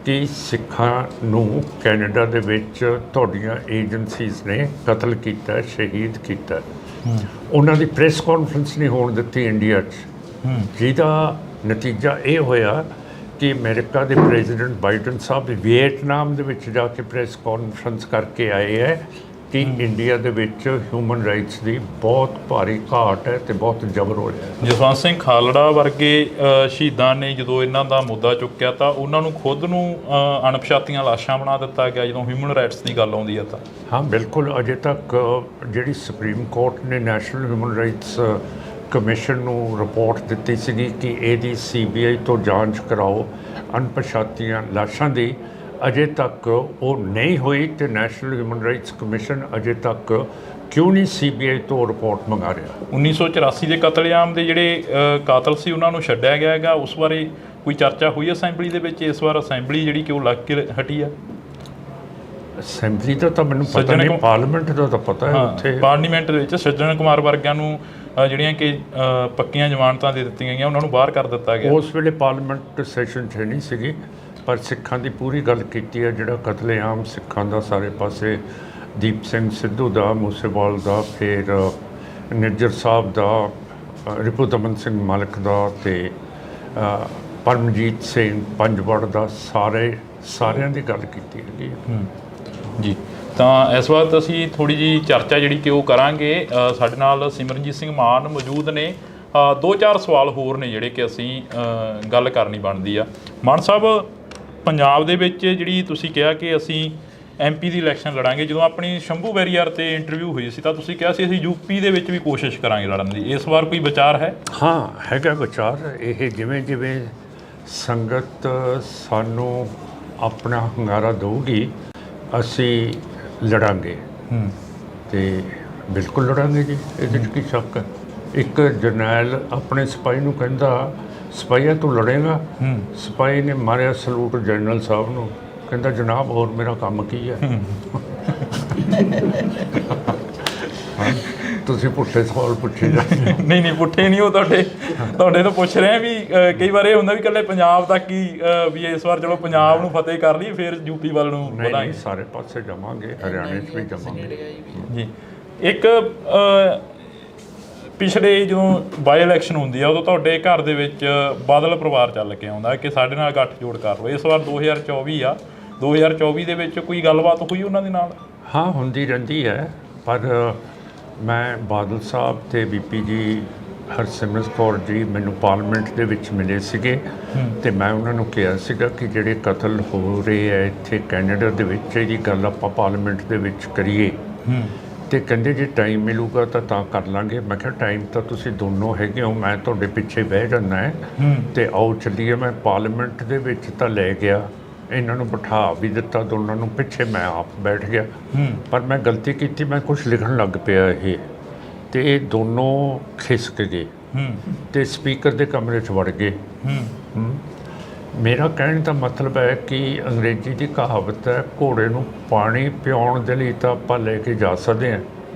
ਕਿ ਸਿੱਖਾਂ ਨੂੰ ਕੈਨੇਡਾ ਦੇ ਵਿੱਚ ਤੁਹਾਡੀਆਂ ਏਜੰਸੀਜ਼ ਨੇ ਕਤਲ ਕੀਤਾ, ਸ਼ਹੀਦ ਕੀਤਾ। ਉਹਨਾਂ ਦੀ ਪ੍ਰੈਸ ਕਾਨਫਰੰਸ ਨਹੀਂ ਹੋਣ ਦਿੱਤੀ ਇੰਡੀਆ 'ਚ, ਜਿਹਦਾ ਨਤੀਜਾ ਇਹ ਹੋਇਆ ਕਿ ਅਮਰੀਕਾ ਦੇ ਪ੍ਰੈਜ਼ੀਡੈਂਟ ਬਾਈਡਨ ਸਾਹਿਬ ਵੀਅਤਨਾਮ ਦੇ ਵਿੱਚ ਜਾ ਕੇ ਪ੍ਰੈਸ ਕਾਨਫਰੰਸ ਕਰਕੇ ਆਏ ਹੈ ਕਿ ਇੰਡੀਆ ਦੇ ਵਿੱਚ ਹਿਊਮਨ ਰਾਈਟਸ ਦੀ ਬਹੁਤ ਭਾਰੀ ਘਾਟ ਹੈ ਤੇ ਬਹੁਤ ਜ਼ਬਰ ਹੋ ਰਿਹਾ ਹੈ। ਜਸਵੰਤ ਸਿੰਘ ਖਾਲੜਾ ਵਰਗੇ ਸ਼ਹੀਦਾਂ ਨੇ ਜਦੋਂ ਇਹਨਾਂ ਦਾ ਮੁੱਦਾ ਚੁੱਕਿਆ ਤਾਂ ਉਹਨਾਂ ਨੂੰ ਖੁਦ ਨੂੰ ਅਣਪਛਾਤੀਆਂ ਲਾਸ਼ਾਂ ਬਣਾ ਦਿੱਤਾ ਗਿਆ ਜਦੋਂ ਹਿਊਮਨ ਰਾਈਟਸ ਦੀ ਗੱਲ ਆਉਂਦੀ ਹੈ ਤਾਂ। ਹਾਂ ਬਿਲਕੁਲ, ਅਜੇ ਤੱਕ ਜਿਹੜੀ ਸੁਪਰੀਮ ਕੋਰਟ ਨੇ ਨੈਸ਼ਨਲ ਹਿਊਮਨ ਰਾਈਟਸ ਕਮਿਸ਼ਨ ਨੂੰ ਰਿਪੋਰਟ ਦਿੱਤੀ ਸੀਗੀ ਕਿ ਇਹਦੀ CBI ਤੋਂ ਜਾਂਚ ਕਰਾਓ ਅਣਪਛਾਤੀਆਂ ਲਾਸ਼ਾਂ ਦੀ। ਅਜੇ ਤੱਕ ਉਹ ਨਹੀਂ ਹੋਈ ਤੇ ਨੈਸ਼ਨਲ ਹਿਊਮਨ ਰਾਈਟਸ ਕਮਿਸ਼ਨ ਅਜੇ ਤੱਕ ਕਿਉਂ ਨਹੀਂ CBI ਤੋਂ ਰਿਪੋਰਟ ਮੰਗਾ ਰਿਹਾ। 1984 ਦੇ ਕਤਲੇਆਮ ਦੇ ਜਿਹੜੇ ਕਾਤਲ ਸੀ ਉਹਨਾਂ ਨੂੰ ਛੱਡਿਆ ਗਿਆ ਹੈਗਾ, ਉਸ ਬਾਰੇ ਕੋਈ ਚਰਚਾ ਹੋਈ ਅਸੈਂਬਲੀ ਦੇ ਵਿੱਚ? ਇਸ ਵਾਰ ਅਸੈਂਬਲੀ ਜਿਹੜੀ ਕਿ ਉਹ ਲੱਗ ਕੇ ਹਟੀ ਆ। ਅਸੈਂਬਲੀ ਦਾ ਤਾਂ ਮੈਨੂੰ ਪਤਾ ਨਹੀਂ, ਪਾਰਲੀਮੈਂਟ ਦਾ ਤਾਂ ਪਤਾ ਹੈ। ਉੱਥੇ ਪਾਰਲੀਮੈਂਟ ਦੇ ਵਿੱਚ ਸੱਜਣ ਕੁਮਾਰ ਵਰਗਿਆਂ ਨੂੰ ਜਿਹੜੀਆਂ ਕਿ ਪੱਕੀਆਂ ਜ਼ਮਾਨਤਾਂ ਦੇ ਦਿੱਤੀਆਂ ਗਈਆਂ, ਉਹਨਾਂ ਨੂੰ ਬਾਹਰ ਕਰ ਦਿੱਤਾ ਗਿਆ। ਉਸ ਵੇਲੇ ਪਾਰਲੀਮੈਂਟ ਸੈਸ਼ਨ 'ਚ ਨਹੀਂ ਸੀਗੀ, ਪਰ ਸਿੱਖਾਂ ਦੀ ਪੂਰੀ ਗੱਲ ਕੀਤੀ ਹੈ। ਜਿਹੜਾ ਕਤਲੇਆਮ ਸਿੱਖਾਂ ਦਾ ਸਾਰੇ ਪਾਸੇ, ਦੀਪ ਸਿੰਘ ਸਿੱਧੂ ਦਾ, ਮੂਸੇਵਾਲ ਦਾ, ਫਿਰ ਨਿੱਜਰ ਸਾਹਿਬ ਦਾ, ਰਿਪੁਦਮਨ ਸਿੰਘ ਮਲਕ ਦਾ ਤੇ ਪਰਮਜੀਤ ਸਿੰਘ ਪੰਜਵੜ ਦਾ, ਸਾਰਿਆਂ ਦੀ ਗੱਲ ਕੀਤੀ ਹੈਗੀ ਜੀ। ਤਾਂ ਇਸ ਵਾਰ ਅਸੀਂ ਥੋੜ੍ਹੀ ਜਿਹੀ ਚਰਚਾ ਜਿਹੜੀ ਕਿ ਉਹ ਕਰਾਂਗੇ। ਸਾਡੇ ਨਾਲ ਸਿਮਰਨਜੀਤ ਸਿੰਘ ਮਾਨ ਮੌਜੂਦ ਨੇ। 2-4 ਸਵਾਲ ਹੋਰ ਨੇ ਜਿਹੜੇ ਕਿ ਅਸੀਂ ਗੱਲ ਕਰਨੀ ਬਣਦੀ ਆ। ਮਾਨ ਸਾਹਿਬ, ਪੰਜਾਬ ਦੇ ਵਿੱਚ ਜਿਹੜੀ ਤੁਸੀਂ ਕਿਹਾ ਕਿ ਅਸੀਂ MP ਦੀ ਇਲੈਕਸ਼ਨ ਲੜਾਂਗੇ, ਜਦੋਂ ਆਪਣੀ ਸ਼ੰਭੂ ਬੈਰੀਅਰ ਤੇ ਇੰਟਰਵਿਊ ਹੋਈ ਸੀ ਤਾਂ ਤੁਸੀਂ ਕਿਹਾ ਸੀ ਅਸੀਂ UP ਦੇ ਵਿੱਚ ਵੀ ਕੋਸ਼ਿਸ਼ ਕਰਾਂਗੇ ਲੜਨ ਦੀ। ਇਸ ਵਾਰ ਕੋਈ ਵਿਚਾਰ ਹੈ? ਹਾਂ, ਹੈਗਾ ਵਿਚਾਰ। ਇਹ ਜਿਵੇਂ ਸੰਗਤ ਸਾਨੂੰ ਆਪਣਾ ਹੁੰਗਾਰਾ ਦੇਊਗੀ ਅਸੀਂ ਲੜਾਂਗੇ ਤੇ ਬਿਲਕੁਲ ਲੜਾਂਗੇ ਜੀ। ਇਹਦੇ 'ਚ ਕੀ ਸ਼ੱਕ ਹੈ? ਇੱਕ ਜਰਨੈਲ ਆਪਣੇ ਸਿਪਾਹੀ ਨੂੰ ਕਹਿੰਦਾ, ਸਿਪਾਹੀਆ ਤੂੰ ਲੜੇਗਾ? ਸਿਪਾਹੀ ਨੇ ਮਾਰਿਆ ਸਲੂਟ ਜਨਰਲ ਸਾਹਿਬ ਨੂੰ, ਕਹਿੰਦਾ ਜਨਾਬ ਹੋਰ ਮੇਰਾ ਕੰਮ ਕੀ ਹੈ? ਤੁਸੀਂ ਪੁੱਠੇ ਸਵਾਲ ਪੁੱਛੇ ਜਾਂਦੇ। ਨਹੀਂ ਪੁੱਠੇ ਨਹੀਂ, ਉਹ ਤੁਹਾਡੇ ਤੋਂ ਪੁੱਛ ਰਹੇ ਵੀ ਕਈ ਵਾਰ ਇਹ ਹੁੰਦਾ ਵੀ ਇਕੱਲੇ ਪੰਜਾਬ ਤੱਕ ਹੀ ਵੀ ਇਸ ਵਾਰ ਚਲੋ ਪੰਜਾਬ ਨੂੰ ਫਤਿਹ ਕਰ ਲਈ, ਫਿਰ UP ਵੱਲ ਨੂੰ ਵਧਾਂਗੇ। ਸਾਰੇ ਪਾਸੇ ਜਾਵਾਂਗੇ, ਹਰਿਆਣੇ 'ਚ ਵੀ ਜਾਵਾਂਗੇ ਜੀ। ਇੱਕ ਪਿਛਲੇ ਜਦੋਂ ਬਾਈ ਇਲੈਕਸ਼ਨ ਹੁੰਦੀ ਆ ਉਦੋਂ ਤੁਹਾਡੇ ਘਰ ਦੇ ਵਿੱਚ ਬਾਦਲ ਪਰਿਵਾਰ ਚੱਲ ਕੇ ਆਉਂਦਾ ਕਿ ਸਾਡੇ ਨਾਲ ਗੱਠਜੋੜ ਕਰ ਲਓ। ਇਸ ਵਾਰ 2024 ਆ, 2024 ਦੇ ਵਿੱਚ ਕੋਈ ਗੱਲਬਾਤ ਹੋਈ ਉਹਨਾਂ ਦੇ ਨਾਲ? ਹਾਂ, ਹੁੰਦੀ ਰਹਿੰਦੀ ਹੈ, ਪਰ ਮੈਂ ਬਾਦਲ ਸਾਹਿਬ ਤੇ VP ਜੀ ਹਰਸਿਮਰਤ ਕੌਰ ਜੀ ਮੈਨੂੰ ਪਾਰਲੀਮੈਂਟ ਦੇ ਵਿੱਚ ਮਿਲੇ ਸੀਗੇ ਤੇ ਮੈਂ ਉਹਨਾਂ ਨੂੰ ਕਿਹਾ ਸੀਗਾ ਕਿ ਜਿਹੜੇ ਕਤਲ ਹੋ ਰਹੇ ਹੈ ਇੱਥੇ ਕੈਨੇਡਾ ਦੇ ਵਿੱਚ, ਇਹਦੀ ਗੱਲ ਆਪਾਂ ਪਾਰਲੀਮੈਂਟ ਦੇ ਵਿੱਚ ਕਰੀਏ। ਤੇ ਕਹਿੰਦੇ ਜੇ ਟਾਈਮ ਮਿਲੂਗਾ ਤਾਂ ਕਰ ਲਾਂਗੇ। ਮੈਂ ਕਿਹਾ ਟਾਈਮ ਤਾਂ ਤੁਸੀਂ ਦੋਨੋਂ ਹੈਗੇ ਹੋ, ਮੈਂ ਤੁਹਾਡੇ ਪਿੱਛੇ ਬਹਿ ਜਾਂਦਾ ਹੈ ਤੇ ਆਓ ਚੱਲੀਏ। ਮੈਂ ਪਾਰਲੀਮੈਂਟ ਦੇ ਵਿੱਚ ਤਾਂ ਲੈ ਗਿਆ, ਇਹਨਾਂ ਨੂੰ ਬਿਠਾ ਵੀ ਦਿੱਤਾ ਦੋਨਾਂ ਨੂੰ, ਪਿੱਛੇ ਮੈਂ ਆਪ ਬੈਠ ਗਿਆ। ਪਰ ਮੈਂ ਗਲਤੀ ਕੀਤੀ, ਮੈਂ ਕੁਝ ਲਿਖਣ ਲੱਗ ਪਿਆ ਇਹ, ਤੇ ਇਹ ਦੋਨੋਂ ਖਿਸਕ ਗਏ ਤੇ ਸਪੀਕਰ ਦੇ ਕਮਰੇ 'ਚ ਵੜ ਗਏ। ਮੇਰਾ ਕਹਿਣ ਦਾ ਮਤਲਬ ਹੈ ਕਿ ਅੰਗਰੇਜ਼ੀ ਦੀ ਕਹਾਵਤ ਹੈ, ਘੋੜੇ ਨੂੰ ਪਾਣੀ ਪਿਆਉਣ ਦੇ ਲਈ ਤਾਂ ਆਪਾਂ ਲੈ ਕੇ ਜਾ ਸਕਦੇ ਹਾਂ,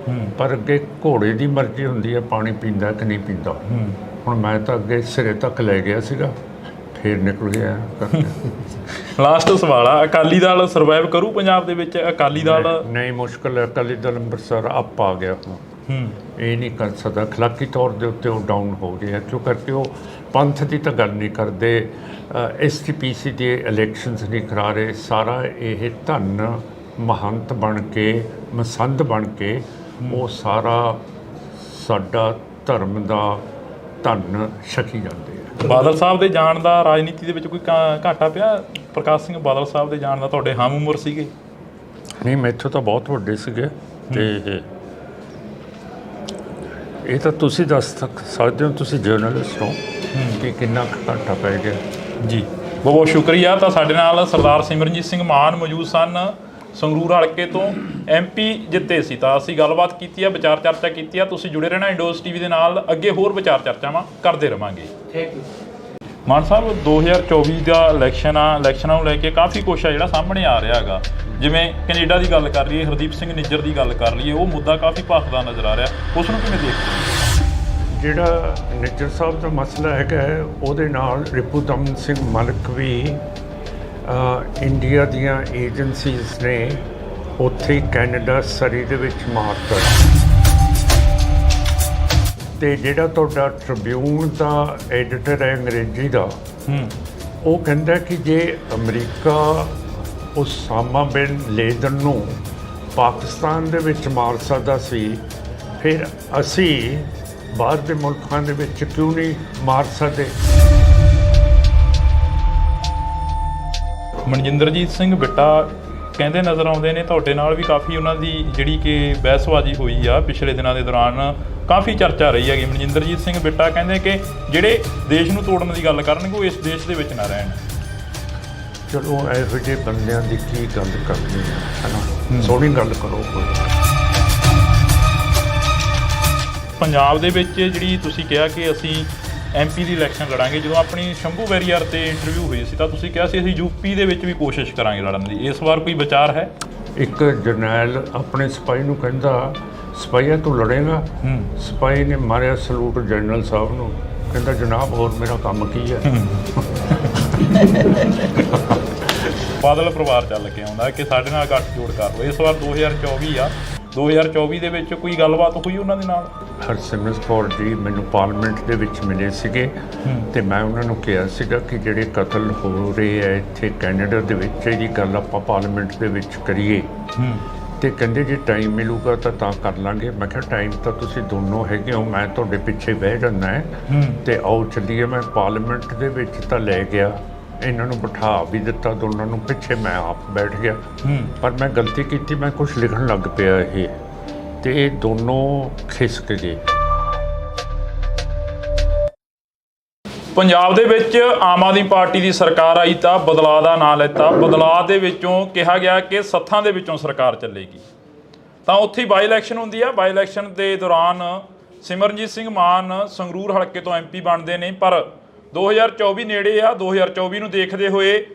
ਪਰ ਅੱਗੇ ਘੋੜੇ ਦੀ ਮਰਜ਼ੀ ਹੁੰਦੀ ਹੈ ਪਾਣੀ ਪੀਂਦਾ ਕਿ ਨਹੀਂ ਪੀਂਦਾ। ਹੁਣ ਮੈਂ ਤਾਂ ਅੱਗੇ ਸਿਰੇ ਤੱਕ ਲੈ ਗਿਆ ਸੀਗਾ, ਫੇਰ ਨਿਕਲ ਗਿਆ। ਲਾਸਟ ਸਵਾਲ ਆ, ਅਕਾਲੀ ਦਲ ਸਰਵਾਈਵ ਕਰੂ ਪੰਜਾਬ ਦੇ ਵਿੱਚ? ਅਕਾਲੀ ਦਲ ਨਹੀਂ, ਮੁਸ਼ਕਲ ਹੈ। ਅਕਾਲੀ ਦਲ ਅੰਮ੍ਰਿਤਸਰ ਅਪ ਆ ਗਿਆ ਹੁਣ, ਇਹ ਨਹੀਂ ਕਰ ਸਕਦਾ। ਅਖਲਾਕੀ ਤੌਰ ਦੇ ਉੱਤੇ ਉਹ ਡਾਊਨ ਹੋ ਗਿਆ, ਕਿਉਂ ਕਰਕੇ ਉਹ ਪੰਥ ਦੀ ਤਾਂ ਗੱਲ ਨਹੀਂ ਕਰਦੇ, STPC ਦੇ ਇਲੈਕਸ਼ਨਸ ਨਹੀਂ ਕਰਾ ਰਹੇ। ਸਾਰਾ ਇਹ ਧਨ ਮਹੰਤ ਬਣ ਕੇ, ਮਸੰਦ ਬਣ ਕੇ ਉਹ ਸਾਰਾ ਸਾਡਾ ਧਰਮ ਦਾ ਧਨ ਛਕੀ ਜਾਂਦੇ ਆ। ਬਾਦਲ ਸਾਹਿਬ ਦੇ ਜਾਣ ਦਾ ਰਾਜਨੀਤੀ ਦੇ ਵਿੱਚ ਕੋਈ ਘਾਟਾ ਪਿਆ? ਪ੍ਰਕਾਸ਼ ਸਿੰਘ ਬਾਦਲ ਸਾਹਿਬ ਦੇ ਜਾਣ ਦਾ ਤੁਹਾਡੇ ਹਮ ਉਮਰ ਸੀਗੇ? ਨਹੀਂ, ਮੈਥੋਂ ਤਾਂ ਬਹੁਤ ਵੱਡੇ ਸੀਗੇ ਤੇ ਇਹ ਤਾਂ ਤੁਸੀਂ ਦੱਸ ਸਕਦੇ ਹੋ, ਤੁਸੀਂ ਜਰਨਲਿਸਟ ਹੋ, ਕਿ ਕਿੰਨਾ ਘਾਟਾ ਪੈ ਗਿਆ। ਜੀ, ਬਹੁਤ ਬਹੁਤ ਸ਼ੁਕਰੀਆ। ਤਾਂ ਸਾਡੇ ਨਾਲ ਸਰਦਾਰ ਸਿਮਰਨਜੀਤ ਸਿੰਘ ਮਾਨ ਮੌਜੂਦ ਸਨ, ਸੰਗਰੂਰ ਹਲਕੇ ਤੋਂ MP ਜਿੱਤੇ ਸੀ। ਤਾਂ ਅਸੀਂ ਗੱਲਬਾਤ ਕੀਤੀ ਆ, ਵਿਚਾਰ ਚਰਚਾ ਕੀਤੀ ਆ। ਤੁਸੀਂ ਜੁੜੇ ਰਹਿਣਾ ਇੰਡੋਜ਼ TV ਦੇ ਨਾਲ, ਅੱਗੇ ਹੋਰ ਵਿਚਾਰ ਚਰਚਾਵਾਂ ਕਰਦੇ ਰਵਾਂਗੇ। Thank you. ਮਾਨ ਸਾਹਿਬ, 2024 ਦਾ ਇਲੈਕਸ਼ਨ ਆ, ਇਲੈਕਸ਼ਨਾਂ ਨੂੰ ਲੈ ਕੇ ਕਾਫੀ ਕੁਛ ਆ ਜਿਹੜਾ ਸਾਹਮਣੇ ਆ ਰਿਹਾ ਹੈਗਾ। ਜਿਵੇਂ ਕੈਨੇਡਾ ਦੀ ਗੱਲ ਕਰ ਲਈਏ, ਹਰਦੀਪ ਸਿੰਘ ਨਿੱਜਰ ਦੀ ਗੱਲ ਕਰ ਲਈਏ, ਉਹ ਮੁੱਦਾ ਕਾਫੀ ਭਖਦਾ ਨਜ਼ਰ ਆ ਰਿਹਾ, ਉਸ ਨੂੰ ਕਿਵੇਂ ਦੇਖਦੇ? ਜਿਹੜਾ ਨਿੱਜਰ ਸਾਹਿਬ ਦਾ ਮਸਲਾ ਹੈਗਾ, ਉਹਦੇ ਨਾਲ ਰਿਪੁਦਮਨ ਸਿੰਘ ਮਲਕ ਵੀ ਇੰਡੀਆ ਦੀਆਂ ਏਜੰਸੀਜ਼ ਨੇ ਉੱਥੇ ਕੈਨੇਡਾ ਸਰੀ ਦੇ ਵਿੱਚ ਮਾਰਤਾ। ਤੇ ਜਿਹੜਾ ਤੁਹਾਡਾ ਟ੍ਰਿਬਿਊਨ ਦਾ ਐਡੀਟਰ ਹੈ ਅੰਗਰੇਜ਼ੀ ਦਾ, ਉਹ ਕਹਿੰਦਾ ਕਿ ਜੇ ਅਮਰੀਕਾ ਉਸਾਮਾ ਬਿਨ ਲੇਦਨ ਨੂੰ ਪਾਕਿਸਤਾਨ ਦੇ ਵਿੱਚ ਮਾਰ ਸਕਦਾ ਸੀ, ਫਿਰ ਅਸੀਂ ਬਾਹਰ ਦੇ ਮੁਲਕਾਂ ਦੇ ਵਿੱਚ ਕਿਉਂ ਨਹੀਂ ਮਾਰ ਸਕਦੇ? ਮਨਜਿੰਦਰਜੀਤ ਸਿੰਘ ਬਿੱਟਾ ਕਹਿੰਦੇ ਨਜ਼ਰ ਆਉਂਦੇ ਨੇ ਤੁਹਾਡੇ ਨਾਲ ਵੀ ਕਾਫੀ ਉਹਨਾਂ ਦੀ ਜਿਹੜੀ ਕਿ ਬਹਿਸਬਾਜ਼ੀ ਹੋਈ ਆ ਪਿਛਲੇ ਦਿਨਾਂ ਦੇ ਦੌਰਾਨ ਕਾਫੀ ਚਰਚਾ ਰਹੀ ਹੈਗੀ। ਮਨਜਿੰਦਰਜੀਤ ਸਿੰਘ ਬਿੱਟਾ ਕਹਿੰਦੇ ਕਿ ਜਿਹੜੇ ਦੇਸ਼ ਨੂੰ ਤੋੜਨ ਦੀ ਗੱਲ ਕਰਨਗੇ ਉਹ ਇਸ ਦੇਸ਼ ਦੇ ਵਿੱਚ ਨਾ ਰਹਿਣ। ਚਲੋ ਇਹੋ ਜਿਹੇ ਬੰਦਿਆਂ ਦੀ ਕੀ ਗੱਲ ਕਰਨੀ ਹੈ ਨਾ, ਸੋਹਣੀ ਗੱਲ ਕਰੋ ਕੋਈ। ਪੰਜਾਬ ਦੇ ਵਿੱਚ ਜਿਹੜੀ ਤੁਸੀਂ ਕਿਹਾ ਕਿ ਅਸੀਂ MP ਦੀ ਇਲੈਕਸ਼ਨ ਲੜਾਂਗੇ, ਜਦੋਂ ਆਪਣੀ ਸ਼ੰਭੂ ਵੈਰੀਅਰ ਤੇ ਇੰਟਰਵਿਊ ਹੋਈ ਸੀ ਤਾਂ ਤੁਸੀਂ ਕਿਹਾ ਸੀ ਅਸੀਂ UP ਦੇ ਵਿੱਚ ਵੀ ਕੋਸ਼ਿਸ਼ ਕਰਾਂਗੇ ਲੜਨ ਦੀ। ਇਸ ਵਾਰ ਕੋਈ ਵਿਚਾਰ ਹੈ? ਇੱਕ ਜਰਨੈਲ ਆਪਣੇ ਸਿਪਾਹੀ ਨੂੰ ਕਹਿੰਦਾ, ਸਿਪਾਹੀਆ ਤੂੰ ਲੜੇਗਾ? ਸਿਪਾਹੀ ਨੇ ਮਾਰਿਆ ਸਲੂਟ ਜਨਰਲ ਸਾਹਿਬ ਨੂੰ, ਕਹਿੰਦਾ ਜਨਾਬ ਹੋਰ ਮੇਰਾ ਕੰਮ ਕੀ ਹੈ। ਬਾਦਲ ਪਰਿਵਾਰ ਚੱਲ ਕੇ ਆਉਂਦਾ ਕਿ ਸਾਡੇ ਨਾਲ ਗੱਠਜੋੜ ਕਰ ਲਓ। ਇਸ ਵਾਰ 2024 ਆ, 2024 ਦੇ ਵਿੱਚ ਕੋਈ ਗੱਲਬਾਤ ਹੋਈ ਉਹਨਾਂ ਦੇ ਨਾਲ? ਹਰਸਿਮਰਤ ਕੌਰ ਜੀ ਮੈਨੂੰ ਪਾਰਲੀਮੈਂਟ ਦੇ ਵਿੱਚ ਮਿਲੇ ਸੀਗੇ ਤੇ ਮੈਂ ਉਹਨਾਂ ਨੂੰ ਕਿਹਾ ਸੀਗਾ ਕਿ ਜਿਹੜੇ ਕਤਲ ਹੋ ਰਹੇ ਹੈ ਇੱਥੇ ਕੈਨੇਡਾ ਦੇ ਵਿੱਚ, ਇਹਦੀ ਗੱਲ ਆਪਾਂ ਪਾਰਲੀਮੈਂਟ ਦੇ ਵਿੱਚ ਕਰੀਏ। ਤੇ ਕਹਿੰਦੇ ਜੇ ਟਾਈਮ ਮਿਲੂਗਾ ਤਾਂ ਕਰ ਲਾਂਗੇ। ਮੈਂ ਕਿਹਾ ਟਾਈਮ ਤਾਂ ਤੁਸੀਂ ਦੋਨੋਂ ਹੈਗੇ ਹੋ, ਮੈਂ ਤੁਹਾਡੇ ਪਿੱਛੇ ਬਹਿ ਜਾਂਦਾ ਹੈ ਤੇ ਆਓ ਚੱਲੀਏ। ਮੈਂ ਪਾਰਲੀਮੈਂਟ ਦੇ ਵਿੱਚ ਤਾਂ ਲੈ ਗਿਆ, ਇਹਨਾਂ ਨੂੰ ਬਿਠਾ ਵੀ ਦਿੱਤਾ ਦੋਨਾਂ ਨੂੰ, ਪਿੱਛੇ ਮੈਂ ਆਪ ਬੈਠ ਗਿਆ। ਪਰ ਮੈਂ ਗਲਤੀ ਕੀਤੀ, ਮੈਂ ਕੁਝ ਲਿਖਣ ਲੱਗ ਪਿਆ ਇਹ, ਤੇ ਇਹ ਦੋਨੋਂ ਖਿਸਕ ਗਏ। ਪੰਜਾਬ ਦੇ ਵਿੱਚ ਆਮ ਆਦਮੀ ਪਾਰਟੀ ਦੀ ਸਰਕਾਰ ਆਈ ਤਾਂ ਬਦਲਾਅ ਦਾ ਨਾਂ ਲੈਤਾ। ਬਦਲਾਅ ਦੇ ਵਿੱਚੋਂ ਕਿਹਾ ਗਿਆ ਕਿ ਸੱਥਾਂ ਦੇ ਵਿੱਚੋਂ ਸਰਕਾਰ ਚੱਲੇਗੀ। ਤਾਂ ਉੱਥੇ ਹੀ ਬਾਈ ਇਲੈਕਸ਼ਨ ਹੁੰਦੀ ਆ। ਬਾਈ ਇਲੈਕਸ਼ਨ ਦੇ ਦੌਰਾਨ ਸਿਮਰਨਜੀਤ ਸਿੰਘ ਮਾਨ ਸੰਗਰੂਰ ਹਲਕੇ ਤੋਂ MP ਬਣਦੇ ਨੇ, ਪਰ 2024 ਨੇੜੇ ਆ। 2024 ਨੂੰ ਦੇਖਦੇ ਹੋਏ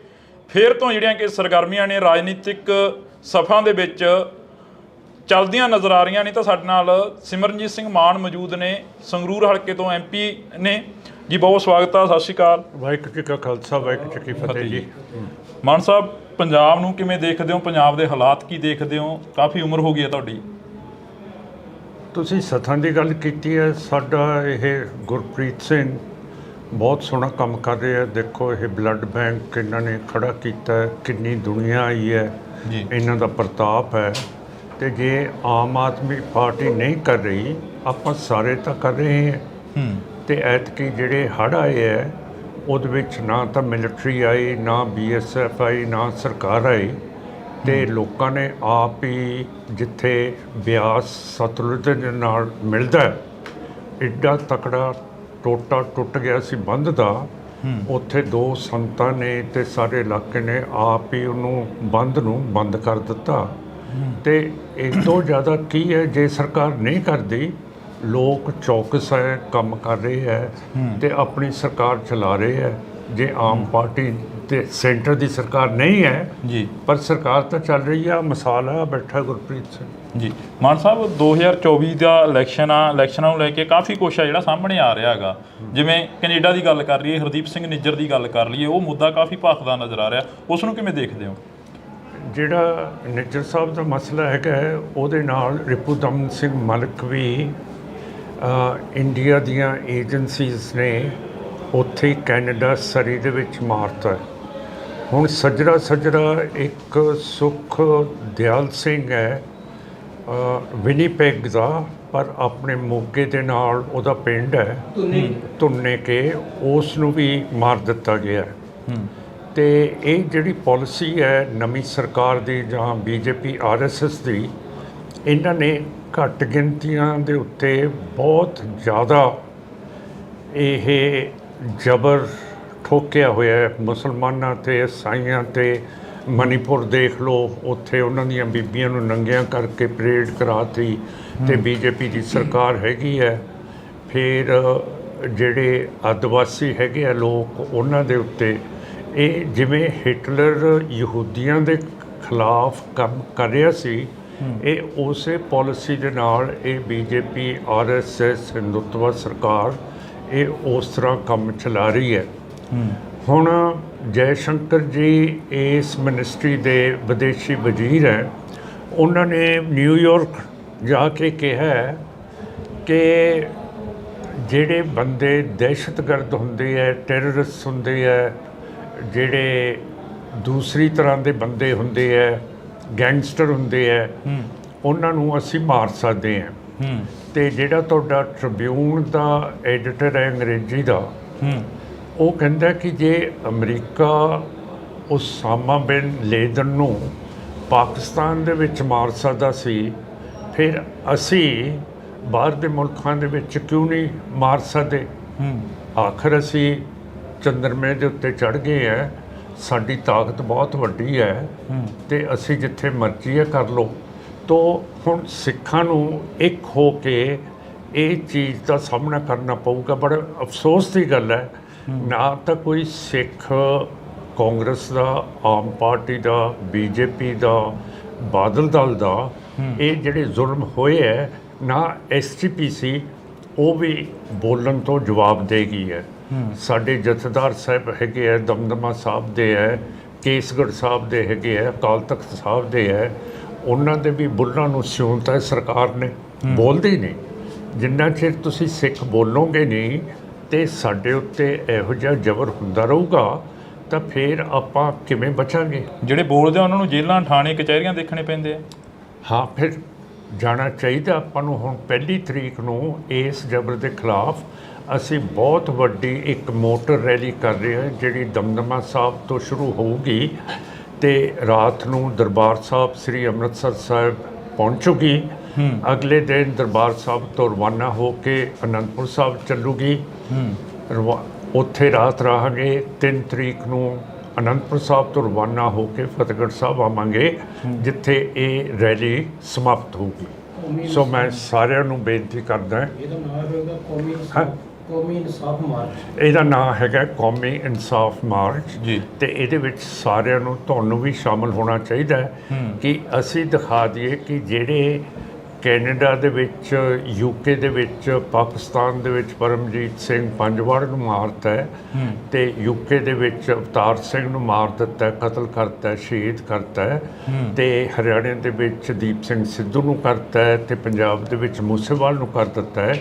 ਫਿਰ ਤੋਂ ਜਿਹੜੀਆਂ ਕਿ ਸਰਗਰਮੀਆਂ ਨੇ ਰਾਜਨੀਤਿਕ ਸਫਾਂ ਦੇ ਵਿੱਚ ਚੱਲਦੀਆਂ ਨਜ਼ਰ ਆ ਰਹੀਆਂ ਨੇ। ਤਾਂ ਸਾਡੇ ਨਾਲ ਸਿਮਰਨਜੀਤ ਸਿੰਘ ਮਾਨ ਮੌਜੂਦ ਨੇ, ਸੰਗਰੂਰ ਹਲਕੇ ਤੋਂ MP ਨੇ ਜੀ। ਬਹੁਤ ਸਵਾਗਤ ਆ, ਸਤਿ ਸ਼੍ਰੀ ਅਕਾਲ। ਵਾਹਿਗੁਰੂ ਜੀ ਕਾ ਖਾਲਸਾ, ਵਾਹਿਗੁਰੂ ਜੀ ਕੀ ਫਤਿਹ ਜੀ। ਮਾਨ ਸਾਹਿਬ, ਪੰਜਾਬ ਨੂੰ ਕਿਵੇਂ ਦੇਖਦੇ ਹੋ? ਪੰਜਾਬ ਦੇ ਹਾਲਾਤ ਕੀ ਦੇਖਦੇ ਹੋ? ਕਾਫੀ ਉਮਰ ਹੋ ਗਈ ਹੈ ਤੁਹਾਡੀ। ਤੁਸੀਂ ਸੱਥਾਂ ਦੀ ਗੱਲ ਕੀਤੀ ਹੈ। ਸਾਡਾ ਇਹ ਗੁਰਪ੍ਰੀਤ ਸਿੰਘ ਬਹੁਤ ਸੋਹਣਾ ਕੰਮ ਕਰ ਰਹੇ ਆ। ਦੇਖੋ ਇਹ ਬਲੱਡ ਬੈਂਕ ਇਹਨਾਂ ਨੇ ਖੜਾ ਕੀਤਾ ਹੈ, ਕਿੰਨੀ ਦੁਨੀਆ ਆਈ ਹੈ ਜੀ, ਇਹਨਾਂ ਦਾ ਪ੍ਰਤਾਪ ਹੈ। ਤੇ ਜੇ ਆਮ ਆਦਮੀ ਪਾਰਟੀ ਨਹੀਂ ਕਰ ਰਹੀ, ਆਪਾਂ ਸਾਰੇ ਤਾਂ ਕਰ ਰਹੇ ਹਾਂ। ਤੇ ਐਤਕੀ ਜਿਹੜੇ ਹੜ੍ਹ ਆਏ ਹੈ ਉਹਦੇ ਵਿੱਚ ਨਾ ਤਾਂ ਮਿਲਟਰੀ ਆਈ, ਨਾ BSF ਆਈ, ਨਾ ਸਰਕਾਰ ਆਈ, ਤੇ ਲੋਕਾਂ ਨੇ ਆਪ ਹੀ ਜਿੱਥੇ ਬਿਆਸ ਸਤਲੁਜ ਦੇ ਨਾਲ ਮਿਲਦਾ ਐਡਾ ਤਕੜਾ ਟੋਟਾ ਟੁੱਟ ਗਿਆ ਸੀ ਬੰਦ ਦਾ, ਉੱਥੇ ਦੋ ਸੰਤਾਂ ਨੇ ਤੇ ਸਾਰੇ ਇਲਾਕੇ ਨੇ ਆਪ ਹੀ ਉਹਨੂੰ ਬੰਦ ਨੂੰ ਬੰਦ ਕਰ ਦਿੱਤਾ। ਤੇ ਇਸ ਤੋਂ ਜ਼ਿਆਦਾ ਕੀ ਹੈ, ਜੇ ਸਰਕਾਰ ਨਹੀਂ ਕਰਦੀ, ਲੋਕ ਚੌਕਸ ਹੈ, ਕੰਮ ਕਰ ਰਹੇ ਹੈ ਤੇ ਆਪਣੀ ਸਰਕਾਰ ਚਲਾ ਰਹੇ ਹੈ। ਜੇ ਆਮ ਪਾਰਟੀ ਤੇ ਸੈਂਟਰ ਦੀ ਸਰਕਾਰ ਨਹੀਂ ਹੈ ਜੀ, ਪਰ ਸਰਕਾਰ ਤਾਂ ਚੱਲ ਰਹੀ ਆ। ਮਿਸਾਲ ਆ ਬੈਠਾ ਗੁਰਪ੍ਰੀਤ ਸਿੰਘ ਜੀ। ਮਾਨ ਸਾਹਿਬ, 2024 ਦਾ ਇਲੈਕਸ਼ਨ ਆ, ਇਲੈਕਸ਼ਨਾਂ ਨੂੰ ਲੈ ਕੇ ਕਾਫੀ ਕੁਛ ਆ ਜਿਹੜਾ ਸਾਹਮਣੇ ਆ ਰਿਹਾ ਹੈਗਾ। ਜਿਵੇਂ ਕੈਨੇਡਾ ਦੀ ਗੱਲ ਕਰ ਲਈਏ, ਹਰਦੀਪ ਸਿੰਘ ਨਿੱਜਰ ਦੀ ਗੱਲ ਕਰ ਲਈਏ, ਉਹ ਮੁੱਦਾ ਕਾਫੀ ਭਖਦਾ ਨਜ਼ਰ ਆ ਰਿਹਾ। ਉਸ ਨੂੰ ਕਿਵੇਂ ਦੇਖਦੇ ਹੋ? ਜਿਹੜਾ ਨਿੱਜਰ ਸਾਹਿਬ ਦਾ ਮਸਲਾ ਹੈਗਾ ਉਹਦੇ ਨਾਲ ਰਿਪੂਦਮਨ ਸਿੰਘ ਮਲਿਕ ਵੀ ਇੰਡੀਆ ਦੀਆਂ ਏਜੰਸੀਜ਼ ਨੇ ਉੱਥੇ ਹੀ ਕੈਨੇਡਾ ਸਰੀ ਦੇ ਵਿੱਚ ਮਾਰਤਾ। ਹੁਣ ਸੱਜਰਾ ਇੱਕ ਸੁਖ ਦਿਆਲ ਸਿੰਘ ਹੈ ਵਿਨੀਪੈਗ ਦਾ, ਪਰ ਆਪਣੇ ਮੋਗੇ ਦੇ ਨਾਲ ਉਹਦਾ ਪਿੰਡ ਹੈ ਧੁੰਨੇ ਕੇ, ਉਸ ਨੂੰ ਵੀ ਮਾਰ ਦਿੱਤਾ ਗਿਆ। ਤੇ ਇਹ ਜਿਹੜੀ ਪਾਲਿਸੀ ਹੈ ਨਵੀਂ ਸਰਕਾਰ ਦੀ ਜਾਂ BJP RSS ਦੀ, ਇਹਨਾਂ ਨੇ ਘੱਟ ਗਿਣਤੀਆਂ ਦੇ ਉੱਤੇ ਬਹੁਤ ਜ਼ਿਆਦਾ ਇਹ ਜ਼ਬਰ ਠੋਕਿਆ ਹੋਇਆ ਹੈ ਮੁਸਲਮਾਨਾਂ ਤੇ ਈਸਾਈਆਂ ਤੇ। ਮਨੀਪੁਰ ਦੇਖ ਲਓ, ਉੱਥੇ ਉਹਨਾਂ ਦੀਆਂ ਬੀਬੀਆਂ ਨੂੰ ਨੰਗਿਆਂ ਕਰਕੇ ਪਰੇਡ ਕਰਾਤੀ ਤੇ BJP ਦੀ ਸਰਕਾਰ ਹੈਗੀ ਹੈ। ਫਿਰ ਜਿਹੜੇ ਆਦਿਵਾਸੀ ਹੈਗੇ ਆ ਲੋਕ, ਉਹਨਾਂ ਦੇ ਉੱਤੇ ਇਹ ਜਿਵੇਂ ਹਿਟਲਰ ਯਹੂਦੀਆਂ ਦੇ ਖਿਲਾਫ ਕੰਮ ਕਰ ਰਿਹਾ ਸੀ, ਇਹ ਉਸੇ ਪਾਲਿਸੀ ਦੇ ਨਾਲ ਇਹ BJP RSS ਹਿੰਦੂਤਵਾ ਸਰਕਾਰ ਇਹ ਉਸ ਤਰ੍ਹਾਂ ਕੰਮ ਚਲਾ ਰਹੀ ਹੈ। ਹੁਣ ਜੈ ਸ਼ੰਕਰ ਜੀ ਇਸ ਮਿਨਿਸਟਰੀ ਦੇ ਵਿਦੇਸ਼ੀ ਵਜ਼ੀਰ ਹੈ, ਉਹਨਾਂ ਨੇ ਨਿਊਯਾਰਕ ਜਾ ਕੇ ਕਿਹਾ ਕਿ ਜਿਹੜੇ ਬੰਦੇ ਦਹਿਸ਼ਤਗਰਦ ਹੁੰਦੇ ਹੈ, ਟੈਰਰਿਸਟ ਹੁੰਦੇ ਹੈ, ਜਿਹੜੇ ਦੂਸਰੀ ਤਰ੍ਹਾਂ ਦੇ ਬੰਦੇ ਹੁੰਦੇ ਹੈ, ਗੈਂਗਸਟਰ ਹੁੰਦੇ ਹੈ, ਉਹਨਾਂ ਨੂੰ ਅਸੀਂ ਮਾਰ ਸਕਦੇ ਹਾਂ। ਤੇ ਜਿਹੜਾ ਤੁਹਾਡਾ ਟ੍ਰਿਬਿਊਨ ਦਾ ਐਡੀਟਰ ਹੈ ਅੰਗਰੇਜ਼ੀ ਦਾ, ਉਹ ਕਹਿੰਦਾ ਕਿ ਜੇ ਅਮਰੀਕਾ ਉਸਾਮਾ ਬਿਨ ਲੇਦਨ ਨੂੰ ਪਾਕਿਸਤਾਨ ਦੇ ਵਿੱਚ ਮਾਰ ਸਕਦਾ ਸੀ, ਫਿਰ ਅਸੀਂ ਬਾਹਰ ਦੇ ਮੁਲਕਾਂ ਦੇ ਵਿੱਚ ਕਿਉਂ ਨਹੀਂ ਮਾਰ ਸਕਦੇ? ਆਖਰ ਅਸੀਂ ਚੰਦਰਮੇ ਦੇ ਉੱਤੇ ਚੜ੍ਹ ਗਏ ਹੈ, ਸਾਡੀ ਤਾਕਤ ਬਹੁਤ ਵੱਡੀ ਹੈ ਤੇ ਅਸੀਂ ਜਿੱਥੇ ਮਰਜ਼ੀ ਹੈ ਕਰ ਲਓ। ਤੋ ਹੁਣ ਸਿੱਖਾਂ ਨੂੰ ਇੱਕ ਹੋ ਕੇ ਇਹ ਚੀਜ਼ ਦਾ ਸਾਹਮਣਾ ਕਰਨਾ ਪਊਗਾ। ਬੜਾ ਅਫਸੋਸ ਦੀ ਗੱਲ ਹੈ, ਨਾ ਤਾਂ ਕੋਈ ਸਿੱਖ ਕਾਂਗਰਸ ਦਾ, ਆਮ ਪਾਰਟੀ ਦਾ, ਬੀਜੇਪੀ ਦਾ, ਬਾਦਲ ਦਲ ਦਾ ਇਹ ਜਿਹੜੇ ਜ਼ੁਲਮ ਹੋਏ ਹੈ, ਨਾ SGPC ਉਹ ਵੀ ਬੋਲਣ ਤੋਂ ਜਵਾਬ ਦੇ ਗਈ ਹੈ। ਸਾਡੇ ਜਥੇਦਾਰ ਸਾਹਿਬ ਹੈਗੇ ਹੈ, ਦਮਦਮਾ ਸਾਹਿਬ ਦੇ ਹੈ, ਕੇਸਗੜ੍ਹ ਸਾਹਿਬ ਦੇ ਹੈਗੇ ਹੈ, ਅਕਾਲ ਤਖਤ ਸਾਹਿਬ ਦੇ ਹੈ, ਉਹਨਾਂ ਦੇ ਵੀ ਬੁੱਲਾਂ ਨੂੰ ਸਿਉਂਤ ਹੈ ਸਰਕਾਰ ਨੇ, ਬੋਲਦੇ ਹੀ ਨਹੀਂ। ਜਿੰਨਾ ਚਿਰ ਤੁਸੀਂ ਸਿੱਖ ਬੋਲੋਗੇ ਨਹੀਂ ਤੇ ਸਾਡੇ ਉੱਤੇ ਇਹੋ ਜਿਹਾ ਜ਼ਬਰ ਹੁੰਦਾ ਰਹੂਗਾ ਤਾਂ ਫਿਰ ਆਪਾਂ ਕਿਵੇਂ ਬਚਾਂਗੇ? ਜਿਹੜੇ ਬੋਲਦੇ ਆ ਉਹਨਾਂ ਨੂੰ ਜੇਲ੍ਹਾਂ, ਥਾਣੇ, ਕਚਹਿਰੀਆਂ ਦੇਖਣੇ ਪੈਂਦੇ ਆ। ਹਾਂ, ਫਿਰ ਜਾਣਾ ਚਾਹੀਦਾ ਆਪਾਂ ਨੂੰ। ਹੁਣ 1 ਤਰੀਕ ਨੂੰ ਇਸ ਜ਼ਬਰ ਦੇ ਖਿਲਾਫ ਅਸੀਂ ਬਹੁਤ ਵੱਡੀ ਇੱਕ ਮੋਟਰ ਰੈਲੀ ਕਰ ਰਹੇ ਹਾਂ, ਜਿਹੜੀ ਦਮਦਮਾ ਸਾਹਿਬ ਤੋਂ ਸ਼ੁਰੂ ਹੋਊਗੀ ਤੇ ਰਾਤ ਨੂੰ ਦਰਬਾਰ ਸਾਹਿਬ ਸ੍ਰੀ ਅੰਮ੍ਰਿਤਸਰ ਸਾਹਿਬ ਪਹੁੰਚੂਗੀ। ਅਗਲੇ ਦਿਨ ਦਰਬਾਰ ਸਾਹਿਬ ਤੋਂ ਰਵਾਨਾ ਹੋ ਕੇ ਅਨੰਦਪੁਰ ਸਾਹਿਬ ਚੱਲੂਗੀ। ਉੱਥੇ ਰਾਤ ਰਹਾਂਗੇ। 3 ਤਰੀਕ ਨੂੰ ਅਨੰਦਪੁਰ ਸਾਹਿਬ ਤੋਂ ਰਵਾਨਾ ਹੋ ਕੇ ਫਤਿਹਗੜ੍ਹ ਸਾਹਿਬ ਆਵਾਂਗੇ, ਜਿੱਥੇ ਇਹ ਰੈਲੀ ਸਮਾਪਤ ਹੋਊਗੀ। ਸੋ ਮੈਂ ਸਾਰਿਆਂ ਨੂੰ ਬੇਨਤੀ ਕਰਦਾ, ਕੌਮੀ ਇਨਸਾਫ ਮਾਰਚ, ਇਹਦਾ ਨਾਮ ਹੈਗਾ ਕੌਮੀ ਇਨਸਾਫ ਮਾਰਚ ਜੀ, ਤੇ ਇਹਦੇ ਵਿੱਚ ਸਾਰਿਆਂ ਨੂੰ, ਤੁਹਾਨੂੰ ਵੀ ਸ਼ਾਮਲ ਹੋਣਾ ਚਾਹੀਦਾ ਹੈ ਕਿ ਅਸੀਂ ਦਿਖਾ ਦਈਏ ਕਿ ਜਿਹੜੇ ਕੈਨੇਡਾ ਦੇ ਵਿੱਚ, UK ਦੇ ਵਿੱਚ, ਪਾਕਿਸਤਾਨ ਦੇ ਵਿੱਚ ਪਰਮਜੀਤ ਸਿੰਘ ਪੰਜਵਾੜ ਨੂੰ ਮਾਰਤਾ ਹੈ ਤੇ UK ਦੇ ਵਿੱਚ ਅਵਤਾਰ ਸਿੰਘ ਨੂੰ ਮਾਰ ਦਿੱਤਾ, ਕਤਲ ਕਰਤਾ, ਸ਼ਹੀਦ ਕਰਤਾ ਹੈ ਤੇ ਹਰਿਆਣੇ ਦੇ ਵਿੱਚ ਦੀਪ ਸਿੰਘ ਸਿੱਧੂ ਨੂੰ ਕਰਤਾ ਹੈ ਤੇ ਪੰਜਾਬ ਦੇ ਵਿੱਚ ਮੂਸੇਵਾਲ ਨੂੰ ਕਰ ਦਿੱਤਾ ਹੈ।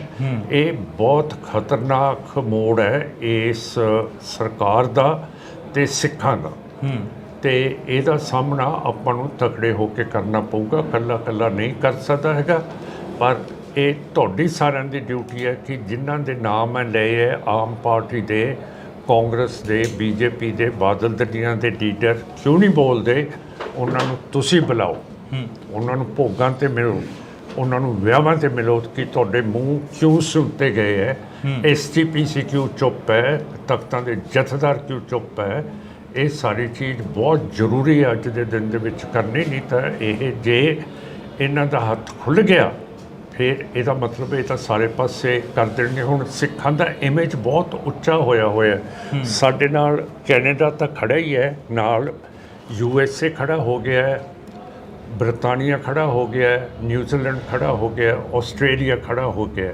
ਇਹ ਬਹੁਤ ਖਤਰਨਾਕ ਮੋੜ ਹੈ ਇਸ ਸਰਕਾਰ ਦਾ ਤੇ ਸਿੱਖਾਂ ਦਾ, ਤੇ ਇਹਦਾ ਸਾਹਮਣਾ ਆਪਾਂ ਨੂੰ ਤਕੜੇ ਹੋ ਕੇ ਕਰਨਾ ਪਊਗਾ। ਇਕੱਲਾ ਨਹੀਂ ਕਰ ਸਕਦਾ ਹੈਗਾ, ਪਰ ਇਹ ਤੁਹਾਡੀ ਸਾਰਿਆਂ ਦੀ ਡਿਊਟੀ ਹੈ ਕਿ ਜਿਨ੍ਹਾਂ ਦੇ ਨਾਮ ਮੈਂ ਲਏ ਹੈ, ਆਮ ਪਾਰਟੀ ਦੇ, ਕਾਂਗਰਸ ਦੇ, BJP ਦੇ, ਬਾਦਲ ਦਲੀਆਂ ਦੇ ਲੀਡਰ ਕਿਉਂ ਨਹੀਂ ਬੋਲਦੇ, ਉਹਨਾਂ ਨੂੰ ਤੁਸੀਂ ਬੁਲਾਓ, ਉਹਨਾਂ ਨੂੰ ਭੋਗਾਂ 'ਤੇ ਮਿਲੋ, ਉਹਨਾਂ ਨੂੰ ਵਿਆਹਾਂ 'ਤੇ ਮਿਲੋ ਕਿ ਤੁਹਾਡੇ ਮੂੰਹ ਕਿਉਂ ਸੁੱਤੇ ਗਏ ਹੈ, SGPC ਕਿਉਂ ਚੁੱਪ ਹੈ, ਤਖਤਾਂ ਦੇ ਜਥੇਦਾਰ ਕਿਉਂ ਚੁੱਪ ਹੈ। ਇਹ ਸਾਰੀ ਚੀਜ਼ ਬਹੁਤ ਜ਼ਰੂਰੀ ਹੈ ਅੱਜ ਦੇ ਦਿਨ ਦੇ ਵਿੱਚ ਕਰਨੀ। ਨਹੀਂ ਤਾਂ ਇਹ ਜੇ ਇਹਨਾਂ ਦਾ ਹੱਥ ਖੁੱਲ੍ਹ ਗਿਆ ਫਿਰ ਇਹਦਾ ਮਤਲਬ ਇਹ ਤਾਂ ਸਾਰੇ ਪਾਸੇ ਕਰ ਦੇਣਗੇ। ਹੁਣ ਸਿੱਖਾਂ ਦਾ ਇਮੇਜ ਬਹੁਤ ਉੱਚਾ ਹੋਇਆ ਸਾਡੇ ਨਾਲ ਕੈਨੇਡਾ ਤਾਂ ਖੜਾ ਹੀ ਹੈ, ਨਾਲ USA ਖੜਾ ਹੋ ਗਿਆ ਹੈ, ਬਰਤਾਨੀਆ ਖੜਾ ਹੋ ਗਿਆ ਹੈ, ਨਿਊਜ਼ੀਲੈਂਡ ਖੜਾ ਹੋ ਗਿਆ, ਆਸਟ੍ਰੇਲੀਆ ਖੜਾ ਹੋ ਗਿਆ,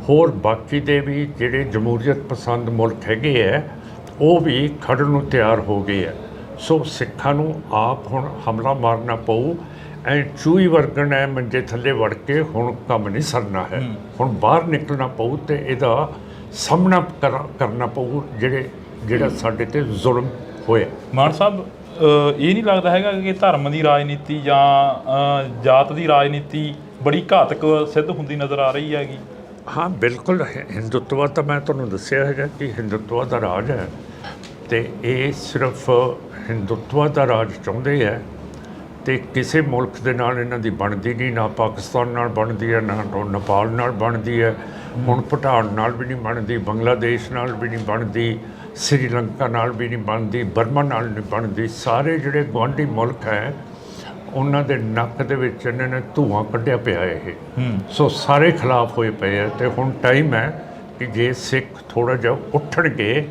ਹੋਰ ਬਾਕੀ ਦੇ ਵੀ ਜਿਹੜੇ ਜਮਹੂਰੀਅਤ ਪਸੰਦ ਮੁਲਕ ਹੈਗੇ ਹੈ ਉਹ ਵੀ ਖੜਨ ਨੂੰ ਤਿਆਰ ਹੋ ਗਏ ਹੈ। ਸੋ ਸਿੱਖਾਂ ਨੂੰ ਆਪ ਹੁਣ ਹਮਲਾ ਮਾਰਨਾ ਪਊ। ਐਂ ਚੂਹੀ ਵਰਗਣ ਹੈ ਮੰਜੇ ਥੱਲੇ ਵੜ ਕੇ ਹੁਣ ਕੰਮ ਨਹੀਂ ਸਰਨਾ ਹੈ। ਹੁਣ ਬਾਹਰ ਨਿਕਲਣਾ ਪਊ ਤੇ ਇਹਦਾ ਸਾਹਮਣਾ ਕਰਨਾ ਪਊ ਜਿਹੜਾ ਸਾਡੇ ਤੇ ਜ਼ੁਲਮ ਹੋਇਆ। ਮਾਨ ਸਾਹਿਬ, ਇਹ ਨਹੀਂ ਲੱਗਦਾ ਹੈਗਾ ਕਿ ਧਰਮ ਦੀ ਰਾਜਨੀਤੀ ਜਾਂ ਜਾਤ ਦੀ ਰਾਜਨੀਤੀ ਬੜੀ ਘਾਤਕ ਸਿੱਧ ਹੁੰਦੀ ਨਜ਼ਰ ਆ ਰਹੀ ਹੈਗੀ? ਹਾਂ, ਬਿਲਕੁਲ। ਹਿੰਦੂਤਵ ਤਾਂ ਮੈਂ ਤੁਹਾਨੂੰ ਦੱਸਿਆ ਹੈਗਾ ਕਿ ਹਿੰਦੂਤਵ ਦਾ ਰਾਜ ਹੈ ਤੇ ਇਹ ਸਿਰਫ ਹਿੰਦੂਤਵ ਦਾ ਰਾਜ ਚਾਹੁੰਦੇ ਹੈ ਤੇ ਕਿਸੇ ਮੁਲਕ ਦੇ ਨਾਲ ਇਹਨਾਂ ਦੀ ਬਣਦੀ ਨਹੀਂ। ਨਾ ਪਾਕਿਸਤਾਨ ਨਾਲ ਬਣਦੀ ਹੈ, ਨਾ ਨੇਪਾਲ ਨਾਲ ਬਣਦੀ ਹੈ, ਹੁਣ ਭੂਟਾਨ ਨਾਲ ਵੀ ਨਹੀਂ ਬਣਦੀ, ਬੰਗਲਾਦੇਸ਼ ਨਾਲ ਵੀ ਨਹੀਂ ਬਣਦੀ, ਸ੍ਰੀਲੰਕਾ ਨਾਲ ਵੀ ਨਹੀਂ ਬਣਦੀ, ਬਰਮਾ ਨਾਲ ਨਹੀਂ ਬਣਦੀ। ਸਾਰੇ ਜਿਹੜੇ ਗੁਆਂਢੀ ਮੁਲਕ ਹੈ ਉਹਨਾਂ ਦੇ ਨੱਕ ਦੇ ਵਿੱਚ ਇਹਨਾਂ ਨੇ ਧੂੰਆਂ ਕੱਢਿਆ ਪਿਆ ਇਹ। ਸੋ ਸਾਰੇ ਖਿਲਾਫ ਹੋਏ ਪਏ ਹੈ ਤੇ ਹੁਣ ਟਾਈਮ ਹੈ ਕਿ ਜੇ ਸਿੱਖ ਥੋੜ੍ਹਾ ਜਿਹਾ ਉੱਠਣਗੇ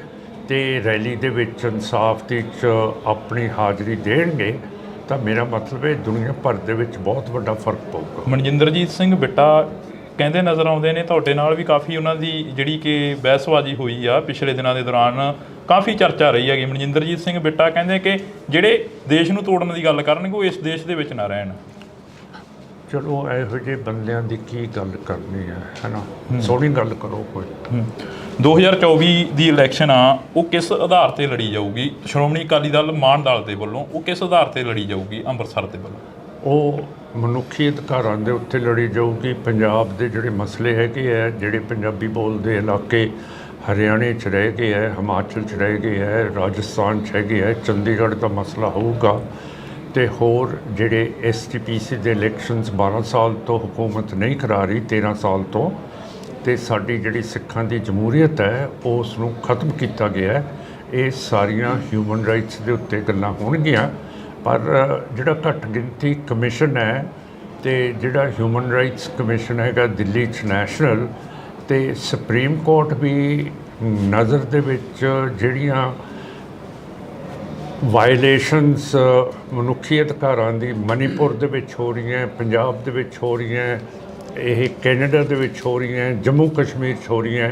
ਤੇ ਰੈਲੀ ਦੇ ਵਿੱਚ ਇਨਸਾਫ ਦੀ 'ਚ ਆਪਣੀ ਹਾਜ਼ਰੀ ਦੇਣਗੇ ਤਾਂ ਮੇਰਾ ਮਤਲਬ ਹੈ ਦੁਨੀਆ ਭਰ ਦੇ ਵਿੱਚ ਬਹੁਤ ਵੱਡਾ ਫਰਕ ਪਊਗਾ। ਮਨਜਿੰਦਰਜੀਤ ਸਿੰਘ ਬਿੱਟਾ ਕਹਿੰਦੇ ਨਜ਼ਰ ਆਉਂਦੇ ਨੇ, ਤੁਹਾਡੇ ਨਾਲ ਵੀ ਕਾਫੀ ਉਹਨਾਂ ਦੀ ਜਿਹੜੀ ਕਿ ਬਹਿਸਬਾਜ਼ੀ ਹੋਈ ਆ ਪਿਛਲੇ ਦਿਨਾਂ ਦੇ ਦੌਰਾਨ, ਕਾਫੀ ਚਰਚਾ ਰਹੀ ਹੈਗੀ। ਮਨਜਿੰਦਰਜੀਤ ਸਿੰਘ ਬਿੱਟਾ ਕਹਿੰਦੇ ਕਿ ਜਿਹੜੇ ਦੇਸ਼ ਨੂੰ ਤੋੜਨ ਦੀ ਗੱਲ ਕਰਨਗੇ ਉਹ ਇਸ ਦੇਸ਼ ਦੇ ਵਿੱਚ ਨਾ ਰਹਿਣ। ਚਲੋ ਇਹੋ ਜਿਹੇ ਬੰਦਿਆਂ ਦੀ ਕੀ ਗੱਲ ਕਰਨੀ ਹੈ ਨਾ, ਸੋਹਣੀ ਗੱਲ ਕਰੋ ਕੋਈ। 2024 ਦੀ ਇਲੈਕਸ਼ਨ ਆ, ਉਹ ਕਿਸ ਆਧਾਰ ਤੇ ਲੜੀ ਜਾਊਗੀ? ਸ਼੍ਰੋਮਣੀ ਅਕਾਲੀ ਦਲ ਮਾਨ ਦਲ ਦੇ ਵੱਲੋਂ ਉਹ ਕਿਸ ਆਧਾਰ ਤੇ ਲੜੀ ਜਾਊਗੀ ਅੰਮ੍ਰਿਤਸਰ ਦੇ ਵੱਲੋਂ? ਉਹ ਮਨੁੱਖੀ ਅਧਿਕਾਰਾਂ ਦੇ ਉੱਤੇ ਲੜੀ ਜਾਊਗੀ। ਪੰਜਾਬ ਦੇ ਜਿਹੜੇ ਮਸਲੇ ਹੈਗੇ ਹੈ, ਜਿਹੜੇ ਪੰਜਾਬੀ ਬੋਲਦੇ ਇਲਾਕੇ ਹਰਿਆਣੇ 'ਚ ਰਹਿ ਗਏ ਹੈ, ਹਿਮਾਚਲ 'ਚ ਰਹਿ ਗਏ ਹੈ, ਰਾਜਸਥਾਨ 'ਚ ਹੈਗੇ ਹੈ, ਚੰਡੀਗੜ੍ਹ ਦਾ ਮਸਲਾ ਹੋਊਗਾ ਤੇ ਹੋਰ ਜਿਹੜੇ STPC ਦੇ ਇਲੈਕਸ਼ਨਸ 12 ਸਾਲ ਤੋਂ ਹੁਕੂਮਤ ਨਹੀਂ ਕਰਾ ਰਹੀ, 13 ਸਾਲ ਤੋਂ, ਤੇ ਸਾਡੀ ਜਿਹੜੀ ਸਿੱਖਾਂ ਦੀ ਜਮਹੂਰੀਅਤ ਹੈ ਉਸ ਨੂੰ ਖਤਮ ਕੀਤਾ ਗਿਆ ਹੈ। ਇਹ ਸਾਰੀਆਂ ਹਿਊਮਨ ਰਾਈਟਸ ਦੇ ਉੱਤੇ ਗੱਲਾਂ ਹੋਣਗੀਆਂ, ਪਰ ਜਿਹੜਾ ਘੱਟ ਗਿਣਤੀ ਕਮਿਸ਼ਨ ਹੈ ਤੇ ਜਿਹੜਾ ਹਿਊਮਨ ਰਾਈਟਸ ਕਮਿਸ਼ਨ ਹੈਗਾ ਦਿੱਲੀ 'ਚ ਨੈਸ਼ਨਲ, ਤੇ ਸੁਪਰੀਮ ਕੋਰਟ ਵੀ ਨਜ਼ਰ ਦੇ ਵਿੱਚ ਜਿਹੜੀਆਂ ਵਾਇਲੇਸ਼ਨਸ ਮਨੁੱਖੀ ਅਧਿਕਾਰਾਂ ਦੀ ਮਣੀਪੁਰ ਦੇ ਵਿੱਚ ਹੋ ਰਹੀਆਂ, ਪੰਜਾਬ ਦੇ ਵਿੱਚ ਹੋ ਰਹੀਆਂ, ਇਹ ਕੈਨੇਡਾ ਦੇ ਵਿੱਚ ਹੋ ਰਹੀਆਂ, ਜੰਮੂ ਕਸ਼ਮੀਰ 'ਚ ਹੋ ਰਹੀਆਂ,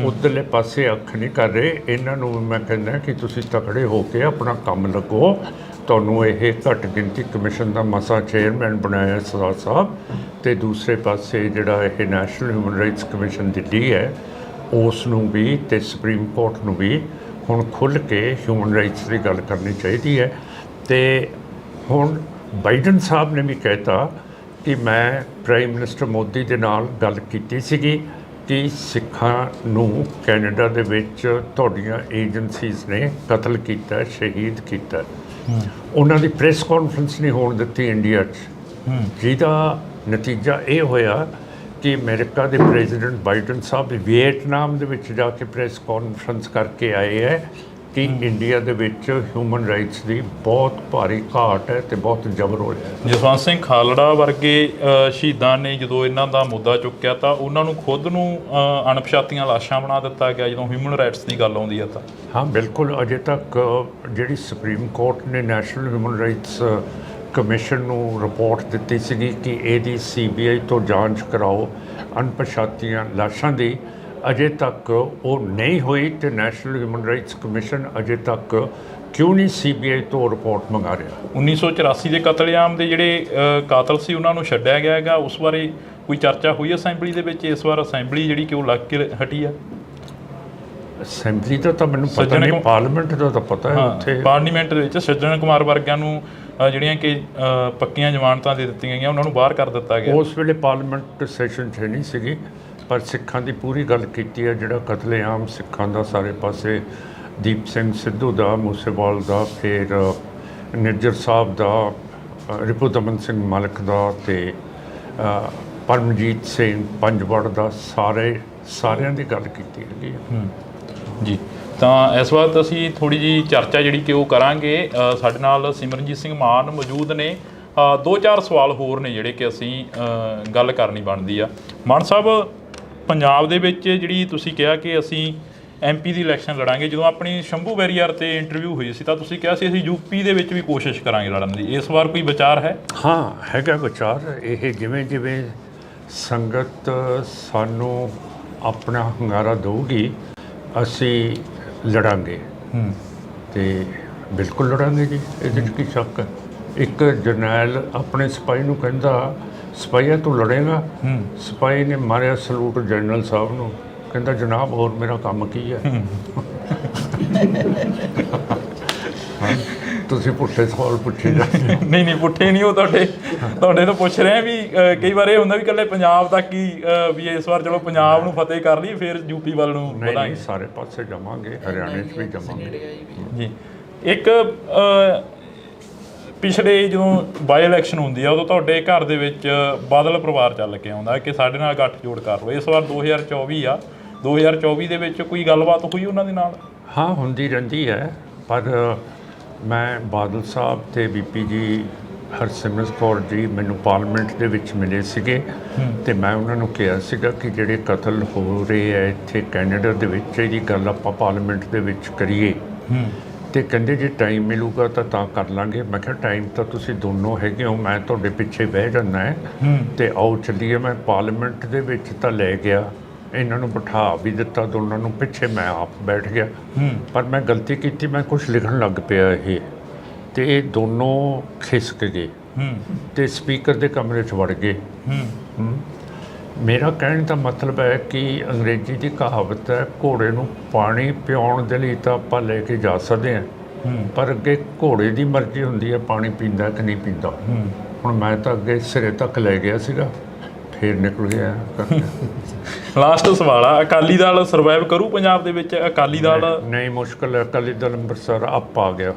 ਉੱਧਰਲੇ ਪਾਸੇ ਅੱਖ ਨਹੀਂ ਕਰ ਰਹੇ। ਇਹਨਾਂ ਨੂੰ ਮੈਂ ਕਹਿੰਦਾ ਕਿ ਤੁਸੀਂ ਤਕੜੇ ਹੋ ਕੇ ਆਪਣਾ ਕੰਮ ਲੱਗੋ। ਤੁਹਾਨੂੰ ਇਹ ਘੱਟ ਗਿਣਤੀ ਕਮਿਸ਼ਨ ਦਾ ਮਸਾਂ ਚੇਅਰਮੈਨ ਬਣਾਇਆ ਸਰਦਾਰ ਸਾਹਿਬ, ਤੇ ਦੂਸਰੇ ਪਾਸੇ ਜਿਹੜਾ ਇਹ national human rights commission Delhi ਹੈ ਉਸ ਨੂੰ ਵੀ ਤੇ ਸੁਪਰੀਮ ਕੋਰਟ ਨੂੰ ਵੀ ਹੁਣ ਖੁੱਲ੍ਹ ਕੇ ਹਿਊਮਨ ਰਾਈਟਸ ਦੀ ਗੱਲ ਕਰਨੀ ਚਾਹੀਦੀ ਹੈ। ਤੇ ਹੁਣ ਬਾਈਡਨ ਸਾਹਿਬ ਨੇ ਵੀ ਕਹਿਤਾ ਕਿ ਮੈਂ ਪ੍ਰਾਈਮ ਮਿਨਿਸਟਰ ਮੋਦੀ ਦੇ ਨਾਲ ਗੱਲ ਕੀਤੀ ਸੀਗੀ ਕਿ ਸਿੱਖਾਂ ਨੂੰ ਕੈਨੇਡਾ ਦੇ ਵਿੱਚ ਤੁਹਾਡੀਆਂ ਏਜੰਸੀਜ਼ ਨੇ ਕਤਲ ਕੀਤਾ, ਸ਼ਹੀਦ ਕੀਤਾ। ਉਹਨਾਂ ਦੀ ਪ੍ਰੈਸ ਕਾਨਫਰੰਸ ਨਹੀਂ ਹੋਣ ਦਿੱਤੀ ਇੰਡੀਆ 'ਚ, ਜਿਹਦਾ ਨਤੀਜਾ ਇਹ ਹੋਇਆ ਕਿ ਅਮਰੀਕਾ ਦੇ ਪ੍ਰੈਜ਼ੀਡੈਂਟ ਬਾਈਡਨ ਸਾਹਿਬ ਵੀਅਤਨਾਮ ਦੇ ਵਿੱਚ ਜਾ ਕੇ ਪ੍ਰੈਸ ਕਾਨਫਰੰਸ ਕਰਕੇ ਆਏ ਹੈ ਕਿ ਇੰਡੀਆ ਦੇ ਵਿੱਚ ਹਿਊਮਨ ਰਾਈਟਸ ਦੀ ਬਹੁਤ ਭਾਰੀ ਘਾਟ ਹੈ ਤੇ ਬਹੁਤ ਜ਼ਬਰ ਹੋ ਰਿਹਾ ਹੈ। ਜਸਵੰਤ ਸਿੰਘ ਖਾਲੜਾ ਵਰਗੇ ਸ਼ਹੀਦਾਂ ਨੇ ਜਦੋਂ ਇਹਨਾਂ ਦਾ ਮੁੱਦਾ ਚੁੱਕਿਆ ਤਾਂ ਉਹਨਾਂ ਨੂੰ ਖੁਦ ਨੂੰ ਅਣਪਛਾਤੀਆਂ ਲਾਸ਼ਾਂ ਬਣਾ ਦਿੱਤਾ ਗਿਆ ਜਦੋਂ ਹਿਊਮਨ ਰਾਈਟਸ ਦੀ ਗੱਲ ਆਉਂਦੀ ਹੈ ਤਾਂ। ਹਾਂ ਬਿਲਕੁਲ, ਅਜੇ ਤੱਕ ਜਿਹੜੀ ਸੁਪਰੀਮ ਕੋਰਟ ਨੇ ਨੈਸ਼ਨਲ ਹਿਊਮਨ ਰਾਈਟਸ ਕਮਿਸ਼ਨ ਨੂੰ ਰਿਪੋਰਟ ਦਿੱਤੀ ਸੀਗੀ ਕਿ ਇਹਦੀ CBI ਤੋਂ ਜਾਂਚ ਕਰਾਓ ਅਣਪਛਾਤੀਆਂ ਲਾਸ਼ਾਂ ਦੀ, ਅਜੇ ਤੱਕ ਉਹ ਨਹੀਂ ਹੋਈ। ਤੇ ਨੈਸ਼ਨਲ ਹਿਊਮਨ ਰਾਈਟਸ ਕਮਿਸ਼ਨ ਅਜੇ ਤੱਕ ਕਿਉਂ ਨਹੀਂ CBI ਤੋਂ ਰਿਪੋਰਟ ਮੰਗਾ ਰਿਹਾ? 1984 ਦੇ ਕਤਲੇਆਮ ਦੇ ਜਿਹੜੇ ਕਾਤਲ ਸੀ ਉਹਨਾਂ ਨੂੰ ਛੱਡਿਆ ਗਿਆ ਹੈਗਾ, ਉਸ ਬਾਰੇ ਕੋਈ ਚਰਚਾ ਹੋਈ ਅਸੈਂਬਲੀ ਦੇ ਵਿੱਚ? ਇਸ ਵਾਰ ਅਸੈਂਬਲੀ ਜਿਹੜੀ ਕਿ ਉਹ ਲੱਗ ਕੇ ਹਟੀ ਆ। ਅਸੈਂਬਲੀ ਦਾ ਤਾਂ ਮੈਨੂੰ ਪਤਾ ਨਹੀਂ, ਪਾਰਲੀਮੈਂਟ ਦਾ ਤਾਂ ਪਤਾ ਹੈ। ਉੱਥੇ ਪਾਰਲੀਮੈਂਟ ਦੇ ਵਿੱਚ ਸੱਜਣ ਕੁਮਾਰ ਵਰਗਿਆਂ ਨੂੰ ਜਿਹੜੀਆਂ ਕਿ ਪੱਕੀਆਂ ਜ਼ਮਾਨਤਾਂ ਦੇ ਦਿੱਤੀਆਂ ਗਈਆਂ, ਉਹਨਾਂ ਨੂੰ ਬਾਹਰ ਕਰ ਦਿੱਤਾ ਗਿਆ। ਉਸ ਵੇਲੇ ਪਾਰਲੀਮੈਂਟ ਸੈਸ਼ਨ 'ਚ ਨਹੀਂ ਸੀਗੀ, ਪਰ ਸਿੱਖਾਂ ਦੀ ਪੂਰੀ ਗੱਲ ਕੀਤੀ ਹੈ। ਜਿਹੜਾ ਕਤਲੇਆਮ ਸਿੱਖਾਂ ਦਾ ਸਾਰੇ ਪਾਸੇ, ਦੀਪ ਸਿੰਘ ਸਿੱਧੂ ਦਾ, ਮੂਸੇਵਾਲ ਦਾ, ਫਿਰ ਨਿਰਜਰ ਸਾਹਿਬ ਦਾ, ਰਿਪੂ ਦਮਨ ਸਿੰਘ ਮਲਕ ਦਾ, ਤੇ ਪਰਮਜੀਤ ਸਿੰਘ ਪੰਜਵੜ ਦਾ, ਸਾਰਿਆਂ ਦੀ ਗੱਲ ਕੀਤੀ ਹੈਗੀ ਜੀ। ਤਾਂ ਇਸ ਵਾਰ ਅਸੀਂ ਥੋੜ੍ਹੀ ਜਿਹੀ ਚਰਚਾ ਜਿਹੜੀ ਕਿ ਉਹ ਕਰਾਂਗੇ। ਸਾਡੇ ਨਾਲ ਸਿਮਰਨਜੀਤ ਸਿੰਘ ਮਾਨ ਮੌਜੂਦ ਨੇ। 2-4 ਸਵਾਲ ਹੋਰ ਨੇ ਜਿਹੜੇ ਕਿ ਅਸੀਂ ਗੱਲ ਕਰਨੀ ਬਣਦੀ ਆ। ਮਾਨ ਸਾਹਿਬ, ਪੰਜਾਬ ਦੇ ਵਿੱਚ ਜਿਹੜੀ ਤੁਸੀਂ ਕਿਹਾ ਕਿ ਅਸੀਂ MP ਦੀ ਇਲੈਕਸ਼ਨ ਲੜਾਂਗੇ, ਜਦੋਂ ਆਪਣੀ ਸ਼ੰਭੂ ਵੈਰੀਅਰ 'ਤੇ ਇੰਟਰਵਿਊ ਹੋਈ ਸੀ ਤਾਂ ਤੁਸੀਂ ਕਿਹਾ ਸੀ ਅਸੀਂ UP ਦੇ ਵਿੱਚ ਵੀ ਕੋਸ਼ਿਸ਼ ਕਰਾਂਗੇ ਲੜਨ ਦੀ। ਇਸ ਵਾਰ ਕੋਈ ਵਿਚਾਰ ਹੈ? ਹਾਂ ਹੈਗਾ ਵਿਚਾਰ। ਇਹ ਜਿਵੇਂ ਜਿਵੇਂ ਸੰਗਤ ਸਾਨੂੰ ਆਪਣਾ ਹੁੰਗਾਰਾ ਦੇਊਗੀ ਅਸੀਂ ਲੜਾਂਗੇ, ਤੇ ਬਿਲਕੁਲ ਲੜਾਂਗੇ ਜੀ, ਇਹਦੇ 'ਚ ਕੀ ਸ਼ੱਕ ਹੈ। ਇੱਕ ਜਰਨੈਲ ਆਪਣੇ ਸਿਪਾਹੀ ਨੂੰ ਕਹਿੰਦਾ, ਸਿਪਾਹੀਆ ਤੂੰ ਲੜੇਗਾ? ਸਿਪਾਹੀ ਨੇ ਮਾਰਿਆ ਸਲੂਟ ਜਨਰਲ ਸਾਹਿਬ ਨੂੰ, ਕਹਿੰਦਾ ਜਨਾਬ ਹੋਰ ਮੇਰਾ ਕੰਮ ਕੀ ਹੈ? ਤੁਸੀਂ ਪੁੱਠੇ ਸਵਾਲ ਪੁੱਛੇ ਜਾਂਦੇ। ਨਹੀਂ ਪੁੱਠੇ ਨਹੀਂ, ਉਹ ਤੁਹਾਡੇ ਤੋਂ ਪੁੱਛ ਰਹੇ ਵੀ ਕਈ ਵਾਰ ਇਹ ਹੁੰਦਾ ਵੀ ਇਕੱਲੇ ਪੰਜਾਬ ਤੱਕ ਹੀ ਵੀ ਇਸ ਵਾਰ ਚਲੋ ਪੰਜਾਬ ਨੂੰ ਫਤਿਹ ਕਰ ਲਈ ਫਿਰ UP ਵੱਲ ਨੂੰ ਵਧਾਂਗੇ। ਸਾਰੇ ਪਾਸੇ ਜਾਵਾਂਗੇ, ਹਰਿਆਣੇ 'ਚ ਵੀ ਜਾਵਾਂਗੇ ਜੀ। ਇੱਕ ਪਿਛਲੇ ਜਦੋਂ ਬਾਈ ਇਲੈਕਸ਼ਨ ਹੁੰਦੀ ਆ ਉਦੋਂ ਤੁਹਾਡੇ ਘਰ ਦੇ ਵਿੱਚ ਬਾਦਲ ਪਰਿਵਾਰ ਚੱਲ ਕੇ ਆਉਂਦਾ ਕਿ ਸਾਡੇ ਨਾਲ ਗੱਠਜੋੜ ਕਰ ਲਓ। ਇਸ ਵਾਰ 2024 ਆ, 2024 ਦੇ ਵਿੱਚ ਕੋਈ ਗੱਲਬਾਤ ਹੋਈ ਉਹਨਾਂ ਦੇ ਨਾਲ? ਹਾਂ ਹੁੰਦੀ ਰਹਿੰਦੀ ਹੈ, ਪਰ ਮੈਂ ਬਾਦਲ ਸਾਹਿਬ ਤੇ BP ਜੀ, ਹਰਸਿਮਰਤ ਕੌਰ ਜੀ ਮੈਨੂੰ ਪਾਰਲੀਮੈਂਟ ਦੇ ਵਿੱਚ ਮਿਲੇ ਸੀਗੇ, ਤੇ ਮੈਂ ਉਹਨਾਂ ਨੂੰ ਕਿਹਾ ਸੀਗਾ ਕਿ ਜਿਹੜੇ ਕਤਲ ਹੋ ਰਹੇ ਹੈ ਇੱਥੇ ਕੈਨੇਡਾ ਦੇ ਵਿੱਚ, ਇਹਦੀ ਗੱਲ ਆਪਾਂ ਪਾਰਲੀਮੈਂਟ ਦੇ ਵਿੱਚ ਕਰੀਏ। ਤੇ ਕਹਿੰਦੇ ਜੇ ਟਾਈਮ ਮਿਲੂਗਾ ਤਾਂ ਕਰ ਲਾਂਗੇ। ਮੈਂ ਕਿਹਾ ਟਾਈਮ ਤਾਂ ਤੁਸੀਂ ਦੋਨੋਂ ਹੈਗੇ ਹੋ, ਮੈਂ ਤੁਹਾਡੇ ਪਿੱਛੇ ਬਹਿ ਜਾਂਦਾ ਹੈ, ਤੇ ਆਓ ਚੱਲੀਏ। ਮੈਂ ਪਾਰਲੀਮੈਂਟ ਦੇ ਵਿੱਚ ਤਾਂ ਲੈ ਗਿਆ, ਇਹਨਾਂ ਨੂੰ ਬਿਠਾ ਵੀ ਦਿੱਤਾ ਦੋਨਾਂ ਨੂੰ, ਪਿੱਛੇ ਮੈਂ ਆਪ ਬੈਠ ਗਿਆ। ਪਰ ਮੈਂ ਗਲਤੀ ਕੀਤੀ, ਮੈਂ ਕੁਝ ਲਿਖਣ ਲੱਗ ਪਿਆ ਇਹ, ਤੇ ਇਹ ਦੋਨੋਂ ਖਿਸਕ ਗਏ ਤੇ ਸਪੀਕਰ ਦੇ ਕਮਰੇ 'ਚ ਵੜ ਗਏ। ਮੇਰਾ ਕਹਿਣ ਦਾ ਮਤਲਬ ਹੈ ਕਿ ਅੰਗਰੇਜ਼ੀ ਦੀ ਕਹਾਵਤ ਹੈ, ਘੋੜੇ ਨੂੰ ਪਾਣੀ ਪਿਆਉਣ ਦੇ ਲਈ ਤਾਂ ਆਪਾਂ ਲੈ ਕੇ ਜਾ ਸਕਦੇ ਹਾਂ, ਪਰ ਅੱਗੇ ਘੋੜੇ ਦੀ ਮਰਜ਼ੀ ਹੁੰਦੀ ਹੈ ਪਾਣੀ ਪੀਂਦਾ ਕਿ ਨਹੀਂ ਪੀਂਦਾ। ਹੁਣ ਮੈਂ ਤਾਂ ਅੱਗੇ ਸਿਰੇ ਤੱਕ ਲੈ ਗਿਆ ਸੀਗਾ, ਫਿਰ ਨਿਕਲ ਗਿਆ। ਲਾਸਟ ਸਵਾਲ ਆ, ਅਕਾਲੀ ਦਲ ਸਰਵਾਈਵ ਕਰੂ ਪੰਜਾਬ ਦੇ ਵਿੱਚ? ਅਕਾਲੀ ਦਲ ਨਹੀਂ, ਮੁਸ਼ਕਲ ਹੈ। ਅਕਾਲੀ ਦਲ ਅੰਮ੍ਰਿਤਸਰ ਅੱਪ ਆ ਗਿਆ।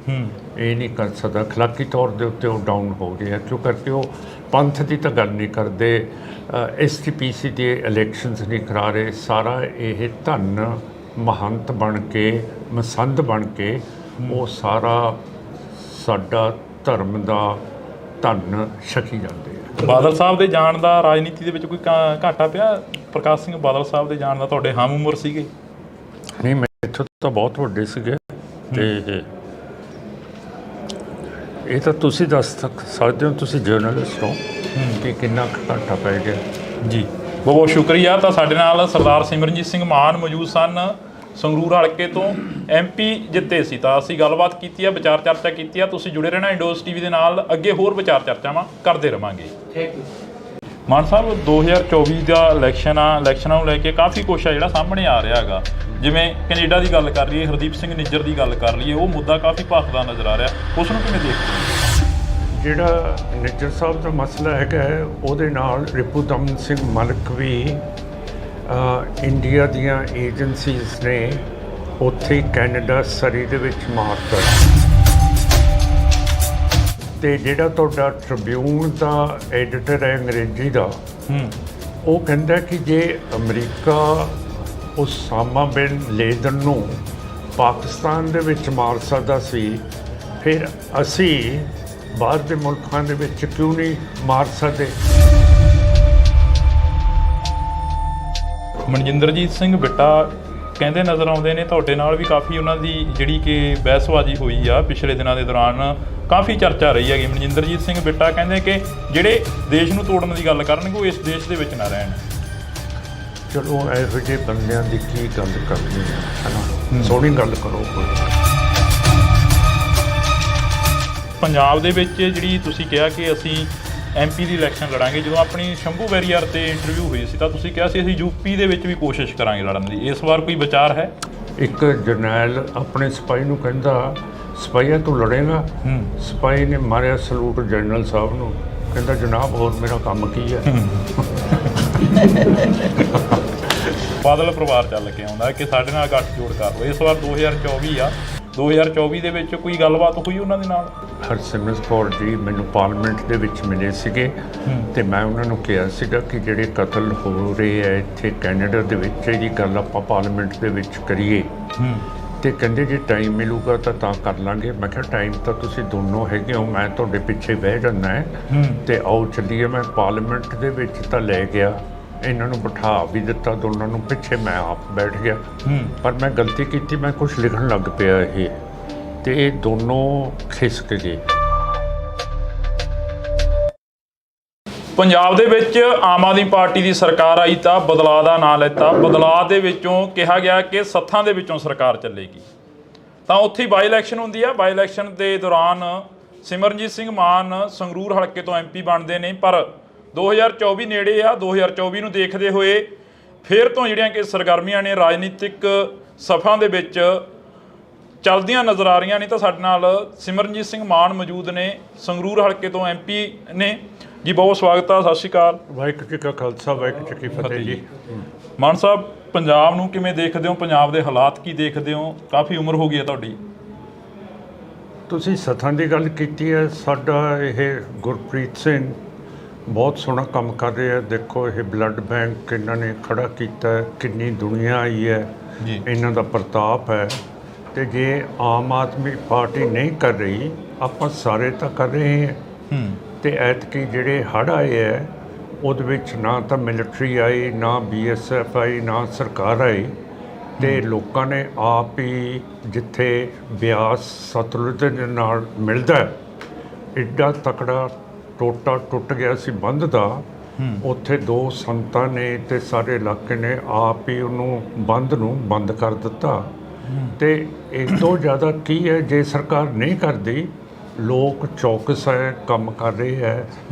ਇਹ ਨਹੀਂ ਕਰ ਸਕਦਾ। ਅਖਲਾਕੀ ਤੌਰ ਦੇ ਉੱਤੇ ਉਹ ਡਾਊਨ ਹੋ ਗਿਆ, ਕਿਉਂ ਕਰਕੇ ਉਹ ਪੰਥ ਦੀ ਤਾਂ ਗੱਲ ਨਹੀਂ ਕਰਦੇ, STPC ਦੇ ਇਲੈਕਸ਼ਨਸ ਨਹੀਂ ਕਰਾ ਰਹੇ। ਸਾਰਾ ਇਹ ਧਨ ਮਹੰਤ ਬਣ ਕੇ, ਮਸੰਦ ਬਣ ਕੇ ਉਹ ਸਾਰਾ ਸਾਡਾ ਧਰਮ ਦਾ ਧਨ ਛਕੀ ਜਾਂਦੇ ਆ। ਬਾਦਲ ਸਾਹਿਬ ਦੇ ਜਾਣ ਦਾ ਰਾਜਨੀਤੀ ਦੇ ਵਿੱਚ ਕੋਈ ਘਾਟਾ ਪਿਆ? ਪ੍ਰਕਾਸ਼ ਸਿੰਘ ਬਾਦਲ ਸਾਹਿਬ ਦੇ ਜਾਣ ਦਾ ਤੁਹਾਡੇ ਹਮ ਉਮਰ ਸੀਗੇ? ਨਹੀਂ, ਮੈਥੋਂ ਤਾਂ ਬਹੁਤ ਵੱਡੇ ਸੀਗੇ ਤੇ ਇਹ ਤਾਂ ਤੁਸੀਂ ਦੱਸ ਸਕਦੇ ਹੋ, ਤੁਸੀਂ ਜਰਨਲਿਸਟ ਹੋ, ਕਿ ਕਿੰਨਾ ਘਾਟਾ ਪੈ ਗਿਆ। ਜੀ, ਬਹੁਤ ਬਹੁਤ ਸ਼ੁਕਰੀਆ। ਤਾਂ ਸਾਡੇ ਨਾਲ ਸਰਦਾਰ ਸਿਮਰਨਜੀਤ ਸਿੰਘ ਮਾਨ ਮੌਜੂਦ ਸਨ, ਸੰਗਰੂਰ ਹਲਕੇ ਤੋਂ MP ਜਿੱਤੇ ਸੀ। ਤਾਂ ਅਸੀਂ ਗੱਲਬਾਤ ਕੀਤੀ ਆ, ਵਿਚਾਰ ਚਰਚਾ ਕੀਤੀ ਆ। ਤੁਸੀਂ ਜੁੜੇ ਰਹਿਣਾ ਇੰਡੋਜ਼ TV ਦੇ ਨਾਲ, ਅੱਗੇ ਹੋਰ ਵਿਚਾਰ ਚਰਚਾਵਾਂ ਕਰਦੇ ਰਵਾਂਗੇ। Thank you. ਮਾਨ ਸਾਹਿਬ, 2024 ਦਾ ਇਲੈਕਸ਼ਨ ਆ, ਇਲੈਕਸ਼ਨਾਂ ਨੂੰ ਲੈ ਕੇ ਕਾਫੀ ਕੁਛ ਆ ਜਿਹੜਾ ਸਾਹਮਣੇ ਆ ਰਿਹਾ ਹੈਗਾ। ਜਿਵੇਂ ਕੈਨੇਡਾ ਦੀ ਗੱਲ ਕਰ ਲਈਏ, ਹਰਦੀਪ ਸਿੰਘ ਨਿੱਜਰ ਦੀ ਗੱਲ ਕਰ ਲਈਏ, ਉਹ ਮੁੱਦਾ ਕਾਫੀ ਭਖਦਾ ਨਜ਼ਰ ਆ ਰਿਹਾ, ਉਸ ਨੂੰ ਕਿਵੇਂ ਦੇਖਦੇ ਹੋ? ਜਿਹੜਾ ਨਿੱਜਰ ਸਾਹਿਬ ਦਾ ਮਸਲਾ ਹੈਗਾ, ਉਹਦੇ ਨਾਲ ਰਿਪੂ ਦਮਨ ਸਿੰਘ ਮਲਿਕ ਵੀ ਇੰਡੀਆ ਦੀਆਂ ਏਜੰਸੀਜ਼ ਨੇ ਉੱਥੇ ਕੈਨੇਡਾ ਸਰੀ ਦੇ ਵਿੱਚ ਮਾਰਤਾ। ਤੇ ਜਿਹੜਾ ਤੁਹਾਡਾ ਟ੍ਰਿਬਿਊਨ ਦਾ ਐਡੀਟਰ ਹੈ ਅੰਗਰੇਜ਼ੀ ਦਾ, ਉਹ ਕਹਿੰਦਾ ਕਿ ਜੇ ਅਮਰੀਕਾ ਉਸਾਮਾ ਬਿਨ ਲੇਦਨ ਨੂੰ ਪਾਕਿਸਤਾਨ ਦੇ ਵਿੱਚ ਮਾਰ ਸਕਦਾ ਸੀ, ਫਿਰ ਅਸੀਂ ਬਾਹਰ ਦੇ ਮੁਲਕਾਂ ਦੇ ਵਿੱਚ ਕਿਉਂ ਨਹੀਂ ਮਾਰ ਸਕਦੇ? ਮਨਜਿੰਦਰਜੀਤ ਸਿੰਘ ਬਿੱਟਾ ਕਹਿੰਦੇ ਨਜ਼ਰ ਆਉਂਦੇ ਨੇ, ਤੁਹਾਡੇ ਨਾਲ ਵੀ ਕਾਫੀ ਉਹਨਾਂ ਦੀ ਜਿਹੜੀ ਕਿ ਬਹਿਸਬਾਜ਼ੀ ਹੋਈ ਆ ਪਿਛਲੇ ਦਿਨਾਂ ਦੇ ਦੌਰਾਨ, ਕਾਫੀ ਚਰਚਾ ਰਹੀ ਹੈਗੀ। ਮਨਜਿੰਦਰਜੀਤ ਸਿੰਘ ਬਿੱਟਾ ਕਹਿੰਦੇ ਕਿ ਜਿਹੜੇ ਦੇਸ਼ ਨੂੰ ਤੋੜਨ ਦੀ ਗੱਲ ਕਰਨਗੇ ਉਹ ਇਸ ਦੇਸ਼ ਦੇ ਵਿੱਚ ਨਾ ਰਹਿਣ। ਚਲੋ ਇਹੋ ਜਿਹੇ ਬੰਦਿਆਂ ਦੀ ਕੀ ਗੱਲ ਕਰਨੀ ਹੈ ਨਾ, ਸੋਹਣੀ ਗੱਲ ਕਰੋ ਕੋਈ। ਪੰਜਾਬ ਦੇ ਵਿੱਚ ਜਿਹੜੀ ਤੁਸੀਂ ਕਿਹਾ ਕਿ ਅਸੀਂ MP ਦੀ ਇਲੈਕਸ਼ਨ ਲੜਾਂਗੇ, ਜਦੋਂ ਆਪਣੀ ਸ਼ੰਭੂ ਵੈਰੀਅਰ ਤੇ ਇੰਟਰਵਿਊ ਹੋਈ ਸੀ ਤਾਂ ਤੁਸੀਂ ਕਿਹਾ ਸੀ ਅਸੀਂ UP ਦੇ ਵਿੱਚ ਵੀ ਕੋਸ਼ਿਸ਼ ਕਰਾਂਗੇ ਲੜਨ ਦੀ। ਇਸ ਵਾਰ ਕੋਈ ਵਿਚਾਰ ਹੈ? ਇੱਕ ਜਰਨੈਲ ਆਪਣੇ ਸਿਪਾਹੀ ਨੂੰ ਕਹਿੰਦਾ, ਸਿਪਾਹੀਆ ਤੂੰ ਲੜੇਗਾ? ਸਿਪਾਹੀ ਨੇ ਮਾਰਿਆ ਸਲੂਟ ਜਨਰਲ ਸਾਹਿਬ ਨੂੰ, ਕਹਿੰਦਾ ਜਨਾਬ ਹੋਰ ਮੇਰਾ ਕੰਮ ਕੀ ਹੈ। ਬਾਦਲ ਪਰਿਵਾਰ ਚੱਲ ਕੇ ਆਉਂਦਾ ਕਿ ਸਾਡੇ ਨਾਲ ਗੱਠਜੋੜ ਕਰ ਲਓ। ਇਸ ਵਾਰ 2024 ਆ, 2024 ਦੇ ਵਿੱਚ ਕੋਈ ਗੱਲਬਾਤ ਹੋਈ ਉਹਨਾਂ ਦੇ ਨਾਲ? ਹਰਸਿਮਰਤ ਕੌਰ ਜੀ ਮੈਨੂੰ ਪਾਰਲੀਮੈਂਟ ਦੇ ਵਿੱਚ ਮਿਲੇ ਸੀਗੇ ਤੇ ਮੈਂ ਉਹਨਾਂ ਨੂੰ ਕਿਹਾ ਸੀਗਾ ਕਿ ਜਿਹੜੇ ਕਤਲ ਹੋ ਰਹੇ ਆ ਇੱਥੇ ਕੈਨੇਡਾ ਦੇ ਵਿੱਚ, ਇਹਦੀ ਗੱਲ ਆਪਾਂ ਪਾਰਲੀਮੈਂਟ ਦੇ ਵਿੱਚ ਕਰੀਏ। ਤੇ ਕਹਿੰਦੇ ਜੇ ਟਾਈਮ ਮਿਲੂਗਾ ਤਾਂ ਕਰ ਲਾਂਗੇ। ਮੈਂ ਕਿਹਾ ਟਾਈਮ ਤਾਂ ਤੁਸੀਂ ਦੋਨੋਂ ਹੈਗੇ ਹੋ, ਮੈਂ ਤੁਹਾਡੇ ਪਿੱਛੇ ਬਹਿ ਜਾਂਦਾ ਹੈ ਤੇ ਆਓ ਚੱਲੀਏ। ਮੈਂ ਪਾਰਲੀਮੈਂਟ ਦੇ ਵਿੱਚ ਤਾਂ ਲੈ ਗਿਆ, ਇਹਨਾਂ ਨੂੰ ਬਿਠਾ ਵੀ ਦਿੱਤਾ ਦੋਨਾਂ ਨੂੰ, ਪਿੱਛੇ ਮੈਂ ਆਪ ਬੈਠ ਗਿਆ। ਪਰ ਮੈਂ ਗਲਤੀ ਕੀਤੀ, ਮੈਂ ਕੁਝ ਲਿਖਣ ਲੱਗ ਪਿਆ ਇਹ, ਤੇ ਇਹ ਦੋਨੋਂ ਖਿਸਕ ਗਏ। ਪੰਜਾਬ ਦੇ ਵਿੱਚ ਆਮ ਆਦਮੀ ਪਾਰਟੀ ਦੀ ਸਰਕਾਰ ਆਈ ਤਾਂ ਬਦਲਾਅ ਦਾ ਨਾਂ ਲੈਤਾ। ਬਦਲਾਅ ਦੇ ਵਿੱਚੋਂ ਕਿਹਾ ਗਿਆ ਕਿ ਸੱਥਾਂ ਦੇ ਵਿੱਚੋਂ ਸਰਕਾਰ ਚੱਲੇਗੀ। ਤਾਂ ਉੱਥੇ ਬਾਈ ਇਲੈਕਸ਼ਨ ਹੁੰਦੀ ਆ। ਬਾਈ ਇਲੈਕਸ਼ਨ ਦੇ ਦੌਰਾਨ ਸਿਮਰਨਜੀਤ ਸਿੰਘ ਮਾਨ ਸੰਗਰੂਰ ਹਲਕੇ ਤੋਂ MP ਬਣਦੇ ਨੇ, ਪਰ 2024 ਨੇੜੇ ਆ। 2024 ਨੂੰ ਦੇਖਦੇ ਹੋਏ ਫਿਰ ਤੋਂ ਜਿਹੜੀਆਂ ਕਿ ਸਰਗਰਮੀਆਂ ਨੇ ਰਾਜਨੀਤਿਕ ਸਫਾ ਦੇ ਵਿੱਚ ਚੱਲਦੀਆਂ ਨਜ਼ਰ ਆ ਰਹੀਆਂ ਨੇ। ਤਾਂ ਸਾਡੇ ਨਾਲ ਸਿਮਰਨਜੀਤ ਸਿੰਘ ਮਾਨ ਮੌਜੂਦ ਨੇ, ਸੰਗਰੂਰ ਹਲਕੇ ਤੋਂ MP ਨੇ ਜੀ। ਬਹੁਤ ਸਵਾਗਤ ਆ, ਸਤਿ ਸ਼੍ਰੀ ਅਕਾਲ। ਵਾਹਿਗੁਰੂ ਜੀ ਕਾ ਖਾਲਸਾ, ਵਾਹਿਗੁਰੂ ਜੀ ਕੀ ਫਤਿਹ ਜੀ। ਮਾਨ ਸਾਹਿਬ, ਪੰਜਾਬ ਨੂੰ ਕਿਵੇਂ ਦੇਖਦੇ ਹੋ? ਪੰਜਾਬ ਦੇ ਹਾਲਾਤ ਕੀ ਦੇਖਦੇ ਹੋ? ਕਾਫੀ ਉਮਰ ਹੋ ਗਈ ਹੈ ਤੁਹਾਡੀ। ਤੁਸੀਂ ਸੱਥਾਂ ਦੀ ਗੱਲ ਕੀਤੀ ਹੈ। ਸਾਡਾ ਇਹ ਗੁਰਪ੍ਰੀਤ ਸਿੰਘ ਬਹੁਤ ਸੋਹਣਾ ਕੰਮ ਕਰ ਰਿਹਾ। ਦੇਖੋ ਇਹ ਬਲੱਡ ਬੈਂਕ ਇਹਨਾਂ ਨੇ ਖੜਾ ਕੀਤਾ, ਕਿੰਨੀ ਦੁਨੀਆ ਆਈ ਹੈ, ਇਹਨਾਂ ਦਾ ਪ੍ਰਤਾਪ ਹੈ। ਤੇ ਜੇ ਆਮ ਆਦਮੀ ਪਾਰਟੀ ਨਹੀਂ ਕਰ ਰਹੀ, ਆਪਾਂ ਸਾਰੇ ਤਾਂ ਕਰ ਰਹੇ ਹਾਂ। ਤੇ ਐਤਕੀ ਜਿਹੜੇ ਹੜ੍ਹ ਆਏ ਹੈ ਉਹਦੇ ਵਿੱਚ ਨਾ ਤਾਂ ਮਿਲਟਰੀ ਆਈ, ਨਾ BSF ਆਈ, ਨਾ ਸਰਕਾਰ ਆਈ, ਤੇ ਲੋਕਾਂ ਨੇ ਆਪ ਹੀ, ਜਿੱਥੇ ਬਿਆਸ ਸਤਲੁਜ ਦੇ ਨਾਲ ਮਿਲਦਾ ਐਡਾ ਤਕੜਾ ਟੋਟਾ ਟੁੱਟ ਗਿਆ ਸੀ ਬੰਦ ਦਾ, ਉੱਥੇ ਦੋ ਸੰਤਾਂ ਨੇ ਤੇ ਸਾਰੇ ਇਲਾਕੇ ਨੇ ਆਪ ਹੀ ਉਹਨੂੰ ਬੰਦ ਨੂੰ ਬੰਦ ਕਰ ਦਿੱਤਾ। ਤੇ ਇਸ ਤੋਂ ਜ਼ਿਆਦਾ ਕੀ ਹੈ, ਜੇ ਸਰਕਾਰ ਨਹੀਂ ਕਰਦੀ, ਲੋਕ ਚੌਕਸ ਹੈ, ਕੰਮ ਕਰ ਰਹੇ ਹੈ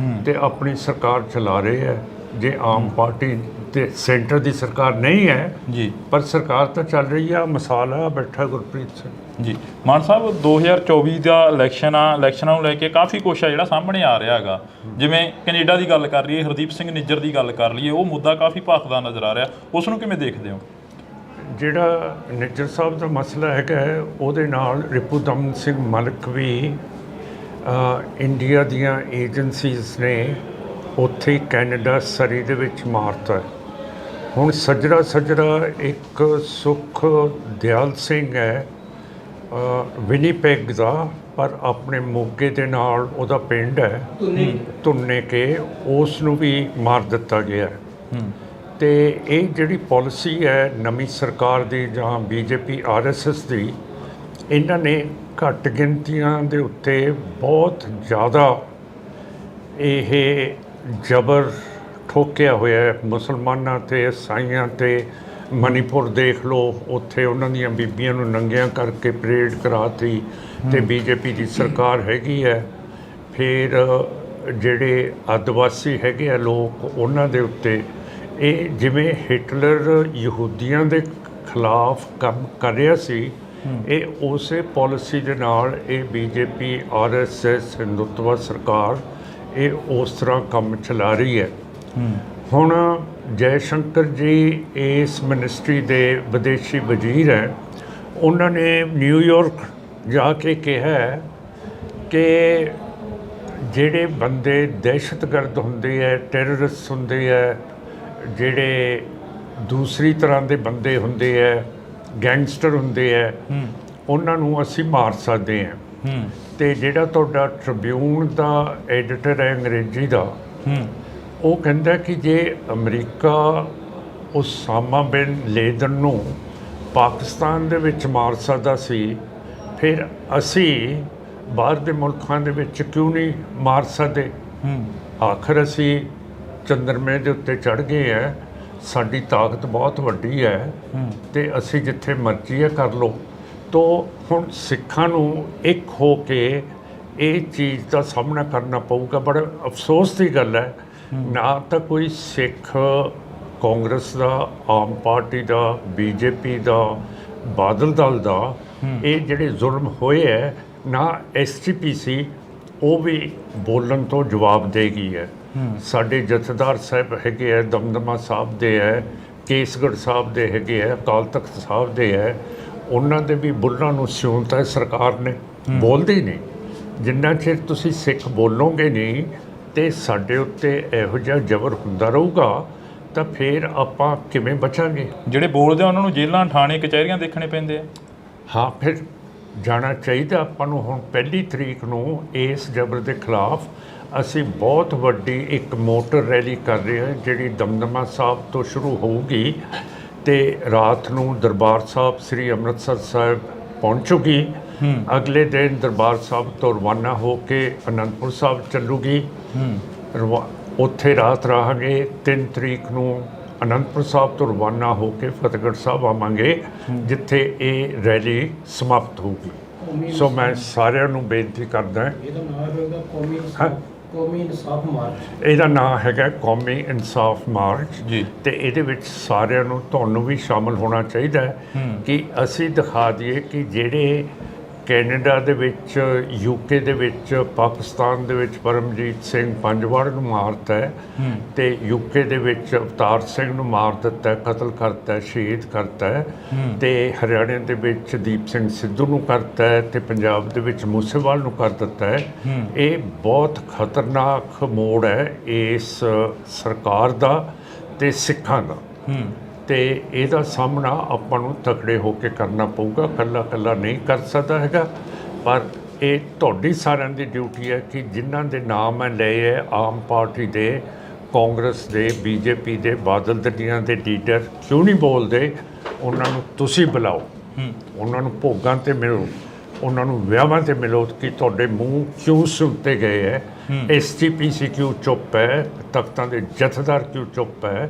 ਤੇ ਆਪਣੀ ਸਰਕਾਰ ਚਲਾ ਰਹੇ ਹੈ। ਜੇ ਆਮ ਪਾਰਟੀ ਤੇ ਸੈਂਟਰ ਦੀ ਸਰਕਾਰ ਨਹੀਂ ਹੈ ਜੀ, ਪਰ ਸਰਕਾਰ ਤਾਂ ਚੱਲ ਰਹੀ ਆ। ਮਿਸਾਲ ਆ ਬੈਠਾ ਗੁਰਪ੍ਰੀਤ ਸਿੰਘ ਜੀ। ਮਾਨ ਸਾਹਿਬ, 2024 ਦਾ ਇਲੈਕਸ਼ਨ ਆ, ਇਲੈਕਸ਼ਨਾਂ ਨੂੰ ਲੈ ਕੇ ਕਾਫੀ ਕੁਛ ਆ ਜਿਹੜਾ ਸਾਹਮਣੇ ਆ ਰਿਹਾ ਹੈਗਾ। ਜਿਵੇਂ ਕੈਨੇਡਾ ਦੀ ਗੱਲ ਕਰ ਲਈਏ, ਹਰਦੀਪ ਸਿੰਘ ਨਿੱਜਰ ਦੀ ਗੱਲ ਕਰ ਲਈਏ, ਉਹ ਮੁੱਦਾ ਕਾਫੀ ਭਖਦਾ ਨਜ਼ਰ ਆ ਰਿਹਾ, ਉਸ ਨੂੰ ਕਿਵੇਂ ਦੇਖਦੇ ਹੋ? ਜਿਹੜਾ ਨਿੱਜਰ ਸਾਹਿਬ ਦਾ ਮਸਲਾ ਹੈਗਾ ਹੈ, ਉਹਦੇ ਨਾਲ ਰਿਪੂਦਮਨ ਸਿੰਘ ਮਲਿਕ ਵੀ ਇੰਡੀਆ ਦੀਆਂ ਏਜੰਸੀਜ਼ ਨੇ ਉੱਥੇ ਕੈਨੇਡਾ ਸਰੀ ਦੇ ਵਿੱਚ ਮਾਰਤਾ। ਹੁਣ ਸੱਜਰਾ ਇੱਕ ਸੁਖ ਦਿਆਲ ਸਿੰਘ ਹੈ ਵਿਨੀਪੈਗ ਦਾ, ਪਰ ਆਪਣੇ ਮੋਗੇ ਦੇ ਨਾਲ ਉਹਦਾ ਪਿੰਡ ਹੈ ਧੁੰਨੇ ਕੇ, ਉਸ ਨੂੰ ਵੀ ਮਾਰ ਦਿੱਤਾ ਗਿਆ। ਤੇ ਇਹ ਜਿਹੜੀ ਪਾਲਿਸੀ ਹੈ ਨਵੀਂ ਸਰਕਾਰ ਦੀ ਜਾਂ ਬੀਜੇਪੀ RSS ਦੀ, ਇਹਨਾਂ ਨੇ ਘੱਟ ਗਿਣਤੀਆਂ ਦੇ ਉੱਤੇ ਬਹੁਤ ਜ਼ਿਆਦਾ ਇਹ ਜ਼ਬਰ ਠੋਕਿਆ ਹੋਇਆ ਹੈ, ਮੁਸਲਮਾਨਾਂ 'ਤੇ, ਈਸਾਈਆਂ 'ਤੇ। ਮਨੀਪੁਰ ਦੇਖ ਲਓ, ਉੱਥੇ ਉਹਨਾਂ ਦੀਆਂ ਬੀਬੀਆਂ ਨੂੰ ਨੰਗੀਆਂ ਕਰਕੇ ਪਰੇਡ ਕਰਾਤੀ, ਤੇ ਬੀਜੇਪੀ ਦੀ ਸਰਕਾਰ ਹੈਗੀ ਹੈ। ਫਿਰ ਜਿਹੜੇ ਆਦਿਵਾਸੀ ਹੈਗੇ ਆ ਲੋਕ, ਉਹਨਾਂ ਦੇ ਉੱਤੇ ਇਹ ਜਿਵੇਂ ਹਿਟਲਰ ਯਹੂਦੀਆਂ ਦੇ ਖਿਲਾਫ ਕੰਮ ਕਰ ਰਿਹਾ ਸੀ, ਇਹ ਉਸੇ ਪਾਲਿਸੀ ਦੇ ਨਾਲ ਇਹ ਬੀਜੇਪੀ RSS ਹਿੰਦੂਤਵਾ ਸਰਕਾਰ ਇਹ ਉਸ ਤਰ੍ਹਾਂ ਕੰਮ ਚਲਾ ਰਹੀ ਹੈ। ਹੁਣ ਜੈ ਸ਼ੰਕਰ ਜੀ ਇਸ ਮਿਨਿਸਟਰੀ ਦੇ ਵਿਦੇਸ਼ੀ ਵਜ਼ੀਰ ਹੈ, ਉਹਨਾਂ ਨੇ ਨਿਊਯਾਰਕ ਜਾ ਕੇ ਕਿਹਾ ਕਿ ਜਿਹੜੇ ਬੰਦੇ ਦਹਿਸ਼ਤਗਰਦ ਹੁੰਦੇ ਹੈ, ਟੈਰਰਿਸਟ ਹੁੰਦੇ ਹੈ, ਜਿਹੜੇ ਦੂਸਰੀ ਤਰ੍ਹਾਂ ਦੇ ਬੰਦੇ ਹੁੰਦੇ ਹੈ, ਗੈਂਗਸਟਰ ਹੁੰਦੇ ਹੈ, ਉਹਨਾਂ ਨੂੰ ਅਸੀਂ ਮਾਰ ਸਕਦੇ ਹਾਂ। ਤੇ ਜਿਹੜਾ ਤੁਹਾਡਾ ਟ੍ਰਿਬਿਊਨ ਦਾ ਐਡੀਟਰ ਹੈ ਅੰਗਰੇਜ਼ੀ ਦਾ, ਉਹ ਕਹਿੰਦਾ ਕਿ ਜੇ ਅਮਰੀਕਾ ਉਸਾਮਾ ਬਿਨ ਲੇਦਨ ਨੂੰ ਪਾਕਿਸਤਾਨ ਦੇ ਵਿੱਚ ਮਾਰ ਸਕਦਾ ਸੀ, ਫਿਰ ਅਸੀਂ ਬਾਹਰ ਦੇ ਮੁਲਕਾਂ ਦੇ ਵਿੱਚ ਕਿਉਂ ਨਹੀਂ ਮਾਰ ਸਕਦੇ? ਆਖਰ ਅਸੀਂ ਚੰਦਰਮੇ ਦੇ ਉੱਤੇ ਚੜ੍ਹ ਗਏ ਹੈ, ਸਾਡੀ ਤਾਕਤ ਬਹੁਤ ਵੱਡੀ ਹੈ, ਤੇ ਅਸੀਂ ਜਿੱਥੇ ਮਰਜ਼ੀ ਹੈ ਕਰ ਲਓ। ਤੋ ਹੁਣ ਸਿੱਖਾਂ ਨੂੰ ਇੱਕ ਹੋ ਕੇ ਇਹ ਚੀਜ਼ ਦਾ ਸਾਹਮਣਾ ਕਰਨਾ ਪਊਗਾ। ਬੜਾ ਅਫਸੋਸ ਦੀ ਗੱਲ ਹੈ, ਨਾ ਤਾਂ ਕੋਈ ਸਿੱਖ ਕਾਂਗਰਸ ਦਾ, ਆਮ ਪਾਰਟੀ ਦਾ, ਬੀਜੇਪੀ ਦਾ, ਬਾਦਲ ਦਲ ਦਾ ਇਹ ਜਿਹੜੇ ਜ਼ੁਲਮ ਹੋਏ ਹੈ, ਨਾ SGPC ਉਹ ਵੀ ਬੋਲਣ ਤੋਂ ਜਵਾਬ ਦੇਗੀ ਹੈ। ਸਾਡੇ ਜਥੇਦਾਰ ਸਾਹਿਬ ਹੈਗੇ ਹੈ, ਦਮਦਮਾ ਸਾਹਿਬ ਦੇ ਹੈ, ਕੇਸਗੜ੍ਹ ਸਾਹਿਬ ਦੇ ਹੈਗੇ ਹੈ, ਅਕਾਲ ਤਖਤ ਸਾਹਿਬ ਦੇ ਹੈ, ਉਹਨਾਂ ਦੇ ਵੀ ਬੁੱਲਾਂ ਨੂੰ ਸਿਉਂਤਾ ਹੈ ਸਰਕਾਰ ਨੇ, ਬੋਲਦੇ ਹੀ ਨਹੀਂ। ਜਿੰਨਾ ਚਿਰ ਤੁਸੀਂ ਸਿੱਖ ਬੋਲੋਗੇ ਨਹੀਂ ਤੇ ਸਾਡੇ ਉੱਤੇ ਇਹੋ ਜਿਹਾ ਜ਼ਬਰ ਹੁੰਦਾ ਰਹੂਗਾ, ਤਾਂ ਫਿਰ ਆਪਾਂ ਕਿਵੇਂ ਬਚਾਂਗੇ? ਜਿਹੜੇ ਬੋਲਦੇ ਆ ਉਹਨਾਂ ਨੂੰ ਜੇਲ੍ਹਾਂ, ਥਾਣੇ, ਕਚਹਿਰੀਆਂ ਦੇਖਣੇ ਪੈਂਦੇ ਆ। ਹਾਂ, ਫਿਰ ਜਾਣਾ ਚਾਹੀਦਾ ਆਪਾਂ ਨੂੰ। ਹੁਣ 1 ਤਰੀਕ ਨੂੰ ਇਸ ਜ਼ਬਰ ਦੇ ਖਿਲਾਫ ਅਸੀਂ ਬਹੁਤ ਵੱਡੀ ਇੱਕ ਮੋਟਰ ਰੈਲੀ ਕਰ ਰਹੇ ਹਾਂ, ਜਿਹੜੀ ਦਮਦਮਾ ਸਾਹਿਬ ਤੋਂ ਸ਼ੁਰੂ ਹੋਊਗੀ ਤੇ ਰਾਤ ਨੂੰ ਦਰਬਾਰ ਸਾਹਿਬ ਸ੍ਰੀ ਅੰਮ੍ਰਿਤਸਰ ਸਾਹਿਬ ਪਹੁੰਚੂਗੀ। ਅਗਲੇ ਦਿਨ ਦਰਬਾਰ ਸਾਹਿਬ ਤੋਂ ਰਵਾਨਾ ਹੋ ਕੇ ਅਨੰਦਪੁਰ ਸਾਹਿਬ ਚੱਲੂਗੀ, ਉੱਥੇ ਰਾਤ ਰਹਾਂਗੇ। 3 ਤਰੀਕ ਨੂੰ ਅਨੰਦਪੁਰ ਸਾਹਿਬ ਤੋਂ ਰਵਾਨਾ ਹੋ ਕੇ ਫਤਿਹਗੜ੍ਹ ਸਾਹਿਬ ਆਵਾਂਗੇ, ਜਿੱਥੇ ਇਹ ਰੈਲੀ ਸਮਾਪਤ ਹੋਊਗੀ। ਸੋ ਮੈਂ ਸਾਰਿਆਂ ਨੂੰ ਬੇਨਤੀ ਕਰਦਾ, ਇਹਦਾ ਨਾਮ ਹੈਗਾ ਕੌਮੀ ਇਨਸਾਫ ਮਾਰਚ ਜੀ, ਤੇ ਇਹਦੇ ਵਿੱਚ ਸਾਰਿਆਂ ਨੂੰ, ਤੁਹਾਨੂੰ ਵੀ ਸ਼ਾਮਲ ਹੋਣਾ ਚਾਹੀਦਾ ਹੈ ਕਿ ਅਸੀਂ ਦਿਖਾ ਦਈਏ ਕਿ ਜਿਹੜੇ ਕੈਨੇਡਾ ਦੇ ਵਿੱਚ, UK ਦੇ ਵਿੱਚ, ਪਾਕਿਸਤਾਨ ਦੇ ਵਿੱਚ ਪਰਮਜੀਤ ਸਿੰਘ ਪੰਜਵਾੜ ਨੂੰ ਮਾਰਤਾ ਹੈ, ਤੇ UK ਦੇ ਵਿੱਚ ਅਵਤਾਰ ਸਿੰਘ ਨੂੰ ਮਾਰ ਦਿੱਤਾ, ਕਤਲ ਕਰਤਾ, ਸ਼ਹੀਦ ਕਰਤਾ ਹੈ, ਤੇ ਹਰਿਆਣੇ ਦੇ ਵਿੱਚ ਦੀਪ ਸਿੰਘ ਸਿੱਧੂ ਨੂੰ ਕਰਤਾ ਹੈ, ਤੇ ਪੰਜਾਬ ਦੇ ਵਿੱਚ ਮੂਸੇਵਾਲ ਨੂੰ ਕਰ ਦਿੱਤਾ ਹੈ। ਇਹ ਬਹੁਤ ਖਤਰਨਾਕ ਮੋੜ ਹੈ ਇਸ ਸਰਕਾਰ ਦਾ ਤੇ ਸਿੱਖਾਂ ਦਾ, ਤੇ ਇਹਦਾ ਸਾਹਮਣਾ ਆਪਾਂ ਨੂੰ ਤਕੜੇ ਹੋ ਕੇ ਕਰਨਾ ਪਊਗਾ। ਇਕੱਲਾ ਨਹੀਂ ਕਰ ਸਕਦਾ ਹੈਗਾ, ਪਰ ਇਹ ਤੁਹਾਡੀ ਸਾਰਿਆਂ ਦੀ ਡਿਊਟੀ ਹੈ ਕਿ ਜਿਨ੍ਹਾਂ ਦੇ ਨਾਮ ਮੈਂ ਲਏ ਹੈ, ਆਮ ਪਾਰਟੀ ਦੇ, ਕਾਂਗਰਸ ਦੇ, BJP ਦੇ, ਬਾਦਲ ਦਲੀਆਂ ਦੇ ਲੀਡਰ ਕਿਉਂ ਨਹੀਂ ਬੋਲਦੇ, ਉਹਨਾਂ ਨੂੰ ਤੁਸੀਂ ਬੁਲਾਓ, ਉਹਨਾਂ ਨੂੰ ਭੋਗਾਂ 'ਤੇ ਮਿਲੋ, ਉਹਨਾਂ ਨੂੰ ਵਿਆਹਾਂ 'ਤੇ ਮਿਲੋ ਕਿ ਤੁਹਾਡੇ ਮੂੰਹ ਕਿਉਂ ਸੁੱਤੇ ਗਏ ਹੈ, SGPC ਕਿਉਂ ਚੁੱਪ ਹੈ, ਤਖਤਾਂ ਦੇ ਜਥੇਦਾਰ ਕਿਉਂ ਚੁੱਪ ਹੈ।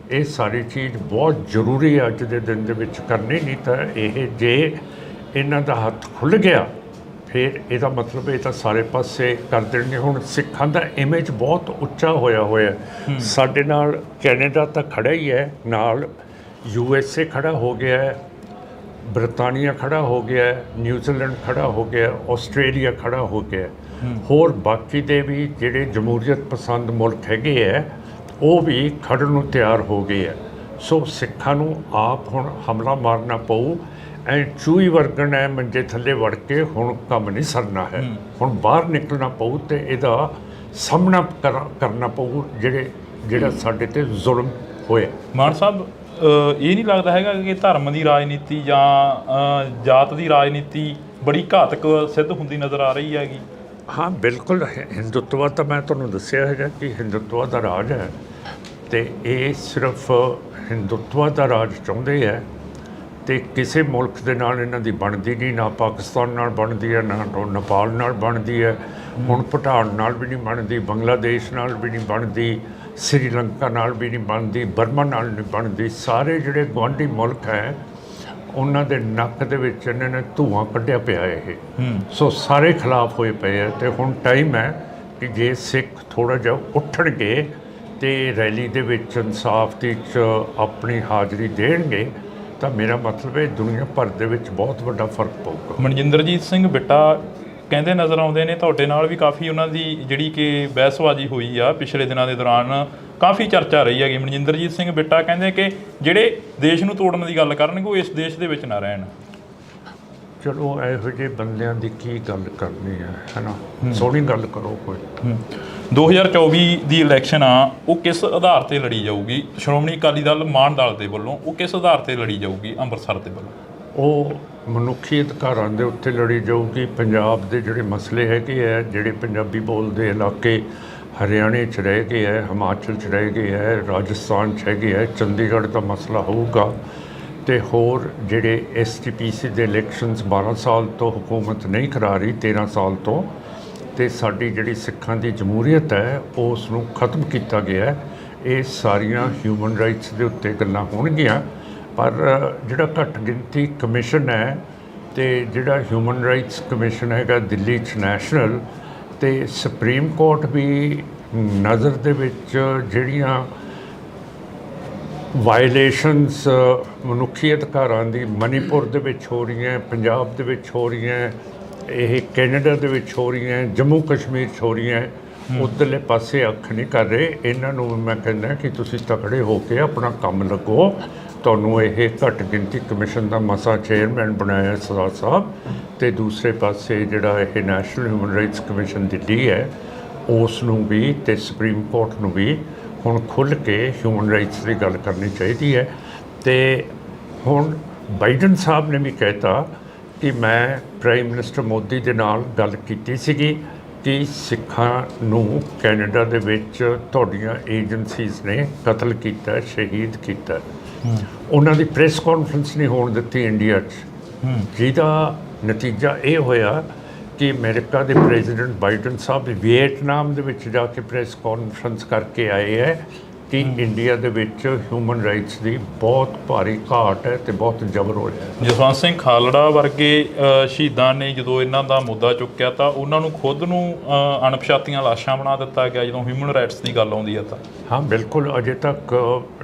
ਇਹ ਸਾਰੀ ਚੀਜ਼ ਬਹੁਤ ਜ਼ਰੂਰੀ ਹੈ ਅੱਜ ਦੇ ਦਿਨ ਦੇ ਵਿੱਚ ਕਰਨੀ, ਨਹੀਂ ਤਾਂ ਇਹ ਜੇ ਇਹਨਾਂ ਦਾ ਹੱਥ ਖੁੱਲ੍ਹ ਗਿਆ ਫਿਰ ਇਹਦਾ ਮਤਲਬ ਇਹ ਤਾਂ ਸਾਰੇ ਪਾਸੇ ਕਰ ਦੇਣਗੇ। ਹੁਣ ਸਿੱਖਾਂ ਦਾ ਇਮੇਜ ਬਹੁਤ ਉੱਚਾ ਹੋਇਆ ਸਾਡੇ ਨਾਲ ਕੈਨੇਡਾ ਤਾਂ ਖੜਾ ਹੀ ਹੈ, ਨਾਲ USA ਖੜਾ ਹੋ ਗਿਆ ਹੈ, ਬ੍ਰਿਟਾਨੀਆ ਖੜਾ ਹੋ ਗਿਆ ਹੈ, ਨਿਊਜ਼ੀਲੈਂਡ ਖੜਾ ਹੋ ਗਿਆ, ਆਸਟ੍ਰੇਲੀਆ ਖੜਾ ਹੋ ਗਿਆ, ਹੋਰ ਬਾਕੀ ਦੇ ਵੀ ਜਿਹੜੇ ਜਮਹੂਰੀਅਤ ਪਸੰਦ ਮੁਲਕ ਹੈਗੇ ਹੈ ਉਹ ਵੀ ਖੜਨ ਨੂੰ ਤਿਆਰ ਹੋ ਗਏ ਹੈ। ਸੋ ਸਿੱਖਾਂ ਨੂੰ ਆਪ ਹੁਣ ਹਮਲਾ ਮਾਰਨਾ ਪਊ। ਐ ਚੂਹੀ ਵਰਗਣ ਹੈ ਮੰਜੇ ਥੱਲੇ ਵੜ ਕੇ ਹੁਣ ਕੰਮ ਨਹੀਂ ਸਰਨਾ ਹੈ। ਹੁਣ ਬਾਹਰ ਨਿਕਲਣਾ ਪਊ ਅਤੇ ਇਹਦਾ ਸਾਹਮਣਾ ਕਰਨਾ ਪਊ ਜਿਹੜਾ ਸਾਡੇ 'ਤੇ ਜ਼ੁਲਮ ਹੋਇਆ। ਮਾਨ ਸਾਹਿਬ, ਇਹ ਨਹੀਂ ਲੱਗਦਾ ਹੈਗਾ ਕਿ ਧਰਮ ਦੀ ਰਾਜਨੀਤੀ ਜਾਂ ਜਾਤ ਦੀ ਰਾਜਨੀਤੀ ਬੜੀ ਘਾਤਕ ਸਿੱਧ ਹੁੰਦੀ ਨਜ਼ਰ ਆ ਰਹੀ ਹੈਗੀ? ਹਾਂ ਬਿਲਕੁਲ, ਹਿੰਦੂਤਵ ਤਾਂ ਮੈਂ ਤੁਹਾਨੂੰ ਦੱਸਿਆ ਹੈਗਾ ਕਿ ਹਿੰਦੂਤਵ ਦਾ ਰਾਜ ਹੈ ਅਤੇ ਇਹ ਸਿਰਫ ਹਿੰਦੂਤਵ ਦਾ ਰਾਜ ਚਾਹੁੰਦੇ ਹੈ ਅਤੇ ਕਿਸੇ ਮੁਲਕ ਦੇ ਨਾਲ ਇਹਨਾਂ ਦੀ ਬਣਦੀ ਨਹੀਂ। ਨਾ ਪਾਕਿਸਤਾਨ ਨਾਲ ਬਣਦੀ ਹੈ, ਨਾ ਨੇਪਾਲ ਨਾਲ ਬਣਦੀ ਹੈ, ਹੁਣ ਭੂਟਾਨ ਨਾਲ ਵੀ ਨਹੀਂ ਬਣਦੀ, ਬੰਗਲਾਦੇਸ਼ ਨਾਲ ਵੀ ਨਹੀਂ ਬਣਦੀ, ਸ੍ਰੀਲੰਕਾ ਨਾਲ ਵੀ ਨਹੀਂ ਬਣਦੀ, ਬਰਮਾ ਨਾਲ ਨਹੀਂ ਬਣਦੀ। ਸਾਰੇ ਜਿਹੜੇ ਗੁਆਂਢੀ ਮੁਲਕ ਹੈ ਉਹਨਾਂ ਦੇ ਨੱਕ ਦੇ ਵਿੱਚ ਇਹਨਾਂ ਨੇ ਧੂੰਆਂ ਕੱਢਿਆ ਪਿਆ ਇਹ। ਸੋ ਸਾਰੇ ਖਿਲਾਫ ਹੋਏ ਪਏ ਹੈ ਅਤੇ ਹੁਣ ਟਾਈਮ ਹੈ ਕਿ ਜੇ ਸਿੱਖ ਥੋੜ੍ਹਾ ਜਿਹਾ ਉੱਠਣਗੇ ਅਤੇ ਰੈਲੀ ਦੇ ਵਿੱਚ ਇਨਸਾਫ ਦੀ 'ਚ ਆਪਣੀ ਹਾਜ਼ਰੀ ਦੇਣਗੇ ਤਾਂ ਮੇਰਾ ਮਤਲਬ ਹੈ ਦੁਨੀਆ ਭਰ ਦੇ ਵਿੱਚ ਬਹੁਤ ਵੱਡਾ ਫਰਕ ਪਊਗਾ। ਮਨਜਿੰਦਰਜੀਤ ਸਿੰਘ ਬਿੱਟਾ ਕਹਿੰਦੇ ਨਜ਼ਰ ਆਉਂਦੇ ਨੇ, ਤੁਹਾਡੇ ਨਾਲ ਵੀ ਕਾਫੀ ਉਹਨਾਂ ਦੀ ਜਿਹੜੀ ਕਿ ਬਹਿਸਬਾਜ਼ੀ ਹੋਈ ਆ ਪਿਛਲੇ ਦਿਨਾਂ ਦੇ ਦੌਰਾਨ, ਕਾਫੀ ਚਰਚਾ ਰਹੀ ਹੈਗੀ। ਮਨਜਿੰਦਰਜੀਤ ਸਿੰਘ ਬਿੱਟਾ ਕਹਿੰਦੇ ਕਿ ਜਿਹੜੇ ਦੇਸ਼ ਨੂੰ ਤੋੜਨ ਦੀ ਗੱਲ ਕਰਨਗੇ ਉਹ ਇਸ ਦੇਸ਼ ਦੇ ਵਿੱਚ ਨਾ ਰਹਿਣ। ਚਲੋ ਇਹੋ ਜਿਹੇ ਬੰਦਿਆਂ ਦੀ ਕੀ ਗੱਲ ਕਰਨੀ ਹੈ ਨਾ, ਸੋਹਣੀ ਗੱਲ ਕਰੋ ਕੋਈ। 2024 ਦੀ ਇਲੈਕਸ਼ਨ ਆ ਉਹ ਕਿਸ ਆਧਾਰ ਤੇ ਲੜੀ ਜਾਊਗੀ? ਸ਼੍ਰੋਮਣੀ ਅਕਾਲੀ ਦਲ ਮਾਨ ਦਲ ਦੇ ਵੱਲੋਂ ਉਹ ਕਿਸ ਆਧਾਰ ਤੇ ਲੜੀ ਜਾਊਗੀ ਅੰਮ੍ਰਿਤਸਰ ਦੇ ਵੱਲੋਂ? ਉਹ ਮਨੁੱਖੀ ਅਧਿਕਾਰਾਂ ਦੇ ਉੱਤੇ ਲੜੀ ਜਾਊਗੀ। ਪੰਜਾਬ ਦੇ ਜਿਹੜੇ ਮਸਲੇ ਹੈਗੇ ਹੈ, ਜਿਹੜੇ ਪੰਜਾਬੀ ਬੋਲਦੇ ਇਲਾਕੇ ਹਰਿਆਣੇ 'ਚ ਰਹਿ ਗਏ ਹੈ, ਹਿਮਾਚਲ 'ਚ ਰਹਿ ਗਏ ਹੈ, ਰਾਜਸਥਾਨ 'ਚ ਹੈਗੇ ਹੈ, ਚੰਡੀਗੜ੍ਹ ਦਾ ਮਸਲਾ ਹੋਊਗਾ ਅਤੇ ਹੋਰ ਜਿਹੜੇ STPC ਦੇ ਇਲੈਕਸ਼ਨਸ 12 ਸਾਲ ਤੋਂ ਹੁਕੂਮਤ ਨਹੀਂ ਕਰਾ ਰਹੀ, 13 ਸਾਲ ਤੋਂ, ਅਤੇ ਸਾਡੀ ਜਿਹੜੀ ਸਿੱਖਾਂ ਦੀ ਜਮਹੂਰੀਅਤ ਹੈ ਉਸ ਨੂੰ ਖਤਮ ਕੀਤਾ ਗਿਆ ਹੈ। ਇਹ ਸਾਰੀਆਂ ਹਿਊਮਨ ਰਾਈਟਸ ਦੇ ਉੱਤੇ ਗੱਲਾਂ ਹੋਣਗੀਆਂ। ਪਰ ਜਿਹੜਾ ਘੱਟ ਗਿਣਤੀ ਕਮਿਸ਼ਨ ਹੈ ਅਤੇ ਜਿਹੜਾ ਹਿਊਮਨ ਰਾਈਟਸ ਕਮਿਸ਼ਨ ਹੈਗਾ ਦਿੱਲੀ 'ਚ ਨੈਸ਼ਨਲ, ਅਤੇ ਸੁਪਰੀਮ ਕੋਰਟ ਵੀ ਨਜ਼ਰ ਦੇ ਵਿੱਚ ਜਿਹੜੀਆਂ ਵਾਇਲੇਸ਼ਨਸ ਮਨੁੱਖੀ ਅਧਿਕਾਰਾਂ ਦੀ ਮਣੀਪੁਰ ਦੇ ਵਿੱਚ ਹੋ ਰਹੀਆਂ, ਪੰਜਾਬ ਦੇ ਵਿੱਚ ਹੋ ਰਹੀਆਂ, ਇਹ ਕੈਨੇਡਾ ਦੇ ਵਿੱਚ ਹੋ ਰਹੀਆਂ, ਜੰਮੂ ਕਸ਼ਮੀਰ 'ਚ ਹੋ ਰਹੀਆਂ, ਉੱਧਰਲੇ ਪਾਸੇ ਅੱਖ ਨਹੀਂ ਕਰ ਰਹੇ। ਇਹਨਾਂ ਨੂੰ ਮੈਂ ਕਹਿੰਦਾ ਕਿ ਤੁਸੀਂ ਤਕੜੇ ਹੋ ਕੇ ਆਪਣਾ ਕੰਮ ਲੱਗੋ। ਤੁਹਾਨੂੰ ਇਹ ਘੱਟ ਗਿਣਤੀ ਕਮਿਸ਼ਨ ਦਾ ਮਸਾ ਚੇਅਰਮੈਨ ਬਣਾਇਆ ਸਰਦਾਰ ਸਾਹਿਬ, ਅਤੇ ਦੂਸਰੇ ਪਾਸੇ ਜਿਹੜਾ ਇਹ national human rights commission Delhi ਹੈ ਉਸ ਨੂੰ ਵੀ ਅਤੇ ਸੁਪਰੀਮ ਕੋਰਟ ਨੂੰ ਵੀ ਹੁਣ ਖੁੱਲ੍ਹ ਕੇ ਹਿਊਮਨ ਰਾਈਟਸ ਦੀ ਗੱਲ ਕਰਨੀ ਚਾਹੀਦੀ ਹੈ। ਅਤੇ ਹੁਣ ਬਾਈਡਨ ਸਾਹਿਬ ਨੇ ਵੀ ਕਹਿਤਾ ਕਿ ਮੈਂ ਪ੍ਰਾਈਮ ਮਿਨਿਸਟਰ ਮੋਦੀ ਦੇ ਨਾਲ ਗੱਲ ਕੀਤੀ ਸੀਗੀ ਕਿ ਸਿੱਖਾਂ ਨੂੰ ਕੈਨੇਡਾ ਦੇ ਵਿੱਚ ਤੁਹਾਡੀਆਂ ਏਜੰਸੀਜ਼ ਨੇ ਕਤਲ ਕੀਤਾ, ਸ਼ਹੀਦ ਕੀਤਾ। ਉਹਨਾਂ ਦੀ ਪ੍ਰੈਸ ਕਾਨਫਰੰਸ ਨਹੀਂ ਹੋਣ ਦਿੱਤੀ ਇੰਡੀਆ 'ਚ, ਜਿਹਦਾ ਨਤੀਜਾ ਇਹ ਹੋਇਆ ਕਿ ਅਮਰੀਕਾ ਦੇ ਪ੍ਰੈਜ਼ੀਡੈਂਟ ਬਾਈਡਨ ਸਾਹਿਬ ਵੀਅਤਨਾਮ ਦੇ ਵਿੱਚ ਜਾ ਕੇ ਪ੍ਰੈਸ ਕਾਨਫਰੰਸ ਕਰਕੇ ਆਏ ਹੈ ਕਿ ਇੰਡੀਆ ਦੇ ਵਿੱਚ ਹਿਊਮਨ ਰਾਈਟਸ ਦੀ ਬਹੁਤ ਭਾਰੀ ਘਾਟ ਹੈ ਅਤੇ ਬਹੁਤ ਜ਼ਬਰ ਹੋ ਰਿਹਾ। ਜਸਵੰਤ ਸਿੰਘ ਖਾਲੜਾ ਵਰਗੇ ਸ਼ਹੀਦਾਂ ਨੇ ਜਦੋਂ ਇਹਨਾਂ ਦਾ ਮੁੱਦਾ ਚੁੱਕਿਆ ਤਾਂ ਉਹਨਾਂ ਨੂੰ ਖੁਦ ਨੂੰ ਅਣਪਛਾਤੀਆਂ ਲਾਸ਼ਾਂ ਬਣਾ ਦਿੱਤਾ ਗਿਆ ਜਦੋਂ ਹਿਊਮਨ ਰਾਈਟਸ ਦੀ ਗੱਲ ਆਉਂਦੀ ਹੈ ਤਾਂ। ਹਾਂ ਬਿਲਕੁਲ, ਅਜੇ ਤੱਕ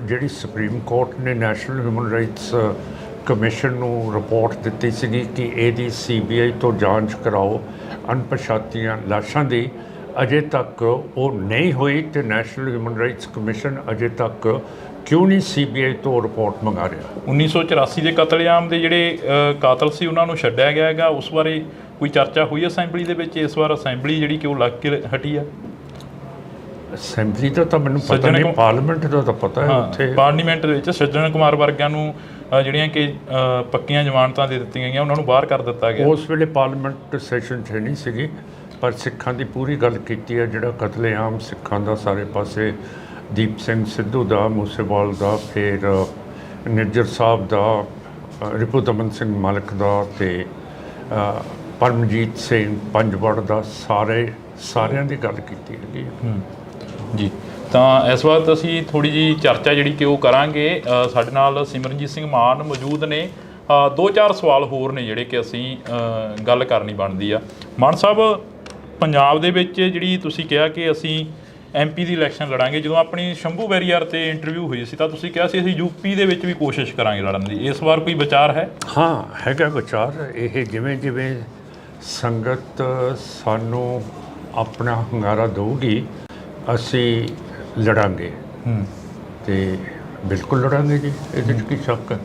ਜਿਹੜੀ ਸੁਪਰੀਮ ਕੋਰਟ ਨੇ ਨੈਸ਼ਨਲ ਹਿਊਮਨ ਰਾਈਟਸ ਕਮਿਸ਼ਨ ਨੂੰ ਰਿਪੋਰਟ ਦਿੱਤੀ ਸੀਗੀ ਕਿ ਇਹਦੀ CBI ਤੋਂ ਜਾਂਚ ਕਰਾਓ ਅਣਪਛਾਤੀਆਂ ਲਾਸ਼ਾਂ ਦੀ, ਅਜੇ ਤੱਕ ਉਹ ਨਹੀਂ ਹੋਈ। ਅਤੇ ਨੈਸ਼ਨਲ ਹਿਊਮਨ ਰਾਈਟਸ ਕਮਿਸ਼ਨ ਅਜੇ ਤੱਕ ਕਿਉਂ ਨਹੀਂ CBI ਤੋਂ ਰਿਪੋਰਟ ਮੰਗਾ ਰਿਹਾ? 1984 ਦੇ ਕਤਲੇਆਮ ਦੇ ਜਿਹੜੇ ਕਾਤਲ ਸੀ ਉਹਨਾਂ ਨੂੰ ਛੱਡਿਆ ਗਿਆ ਹੈਗਾ, ਉਸ ਬਾਰੇ ਕੋਈ ਚਰਚਾ ਹੋਈ ਅਸੈਂਬਲੀ ਦੇ ਵਿੱਚ? ਇਸ ਵਾਰ ਅਸੈਂਬਲੀ ਜਿਹੜੀ ਕਿ ਉਹ ਲੱਗ ਕੇ ਹਟੀ ਆ। ਅਸੈਂਬਲੀ ਦਾ ਤਾਂ ਮੈਨੂੰ ਪਤਾ ਨਹੀਂ, ਪਾਰਲੀਮੈਂਟ ਦਾ ਤਾਂ ਪਤਾ ਹੈ। ਉੱਥੇ ਪਾਰਲੀਮੈਂਟ ਦੇ ਵਿੱਚ ਸੱਜਣ ਕੁਮਾਰ ਵਰਗਿਆਂ ਨੂੰ ਜਿਹੜੀਆਂ ਕਿ ਪੱਕੀਆਂ ਜ਼ਮਾਨਤਾਂ ਦੇ ਦਿੱਤੀਆਂ ਗਈਆਂ ਉਹਨਾਂ ਨੂੰ ਬਾਹਰ ਕਰ ਦਿੱਤਾ ਗਿਆ। ਉਸ ਵੇਲੇ ਪਾਰਲੀਮੈਂਟ ਸੈਸ਼ਨ 'ਚ ਨਹੀਂ ਸੀਗੀ, ਪਰ ਸਿੱਖਾਂ ਦੀ ਪੂਰੀ ਗੱਲ ਕੀਤੀ ਹੈ। ਜਿਹੜਾ ਕਤਲੇਆਮ ਸਿੱਖਾਂ ਦਾ ਸਾਰੇ ਪਾਸੇ, ਦੀਪ ਸਿੰਘ ਸਿੱਧੂ ਦਾ, ਮੂਸੇਵਾਲ ਦਾ, ਫਿਰ ਨਿੱਜਰ ਸਾਹਿਬ ਦਾ, ਰਿਪੁਦਮਨ ਸਿੰਘ ਮਲਿਕ ਦਾ ਅਤੇ ਪਰਮਜੀਤ ਸਿੰਘ ਪੰਜਵੜ ਦਾ, ਸਾਰਿਆਂ ਦੀ ਗੱਲ ਕੀਤੀ ਹੈਗੀ ਜੀ। ਤਾਂ ਇਸ ਵਾਰ ਅਸੀਂ ਥੋੜ੍ਹੀ ਜਿਹੀ ਚਰਚਾ ਜਿਹੜੀ ਕਿ ਉਹ ਕਰਾਂਗੇ। ਸਾਡੇ ਨਾਲ ਸਿਮਰਨਜੀਤ ਸਿੰਘ ਮਾਨ ਮੌਜੂਦ ਨੇ। 2-4 ਸਵਾਲ ਹੋਰ ਨੇ ਜਿਹੜੇ ਕਿ ਅਸੀਂ ਗੱਲ ਕਰਨੀ ਬਣਦੀ ਆ। ਮਾਨ ਸਾਹਿਬ, ਪੰਜਾਬ ਦੇ ਵਿੱਚ ਜਿਹੜੀ ਤੁਸੀਂ ਕਿਹਾ ਕਿ ਅਸੀਂ MP ਦੀ ਇਲੈਕਸ਼ਨ ਲੜਾਂਗੇ, ਜਦੋਂ ਆਪਣੀ ਸ਼ੰਭੂ ਬੈਰੀਅਰ 'ਤੇ ਇੰਟਰਵਿਊ ਹੋਈ ਸੀ ਤਾਂ ਤੁਸੀਂ ਕਿਹਾ ਸੀ ਅਸੀਂ UP ਦੇ ਵਿੱਚ ਵੀ ਕੋਸ਼ਿਸ਼ ਕਰਾਂਗੇ ਲੜਨ ਦੀ। ਇਸ ਵਾਰ ਕੋਈ ਵਿਚਾਰ ਹੈ? ਹਾਂ ਹੈਗਾ ਵਿਚਾਰ। ਇਹ ਜਿਵੇਂ ਜਿਵੇਂ ਸੰਗਤ ਸਾਨੂੰ ਆਪਣਾ ਹੁੰਗਾਰਾ ਦਊਗੀ ਅਸੀਂ ਲੜਾਂਗੇ। ਅਤੇ ਬਿਲਕੁਲ ਲੜਾਂਗੇ ਜੀ, ਇਹਦੇ 'ਚ ਕੀ ਸ਼ੱਕ ਹੈ।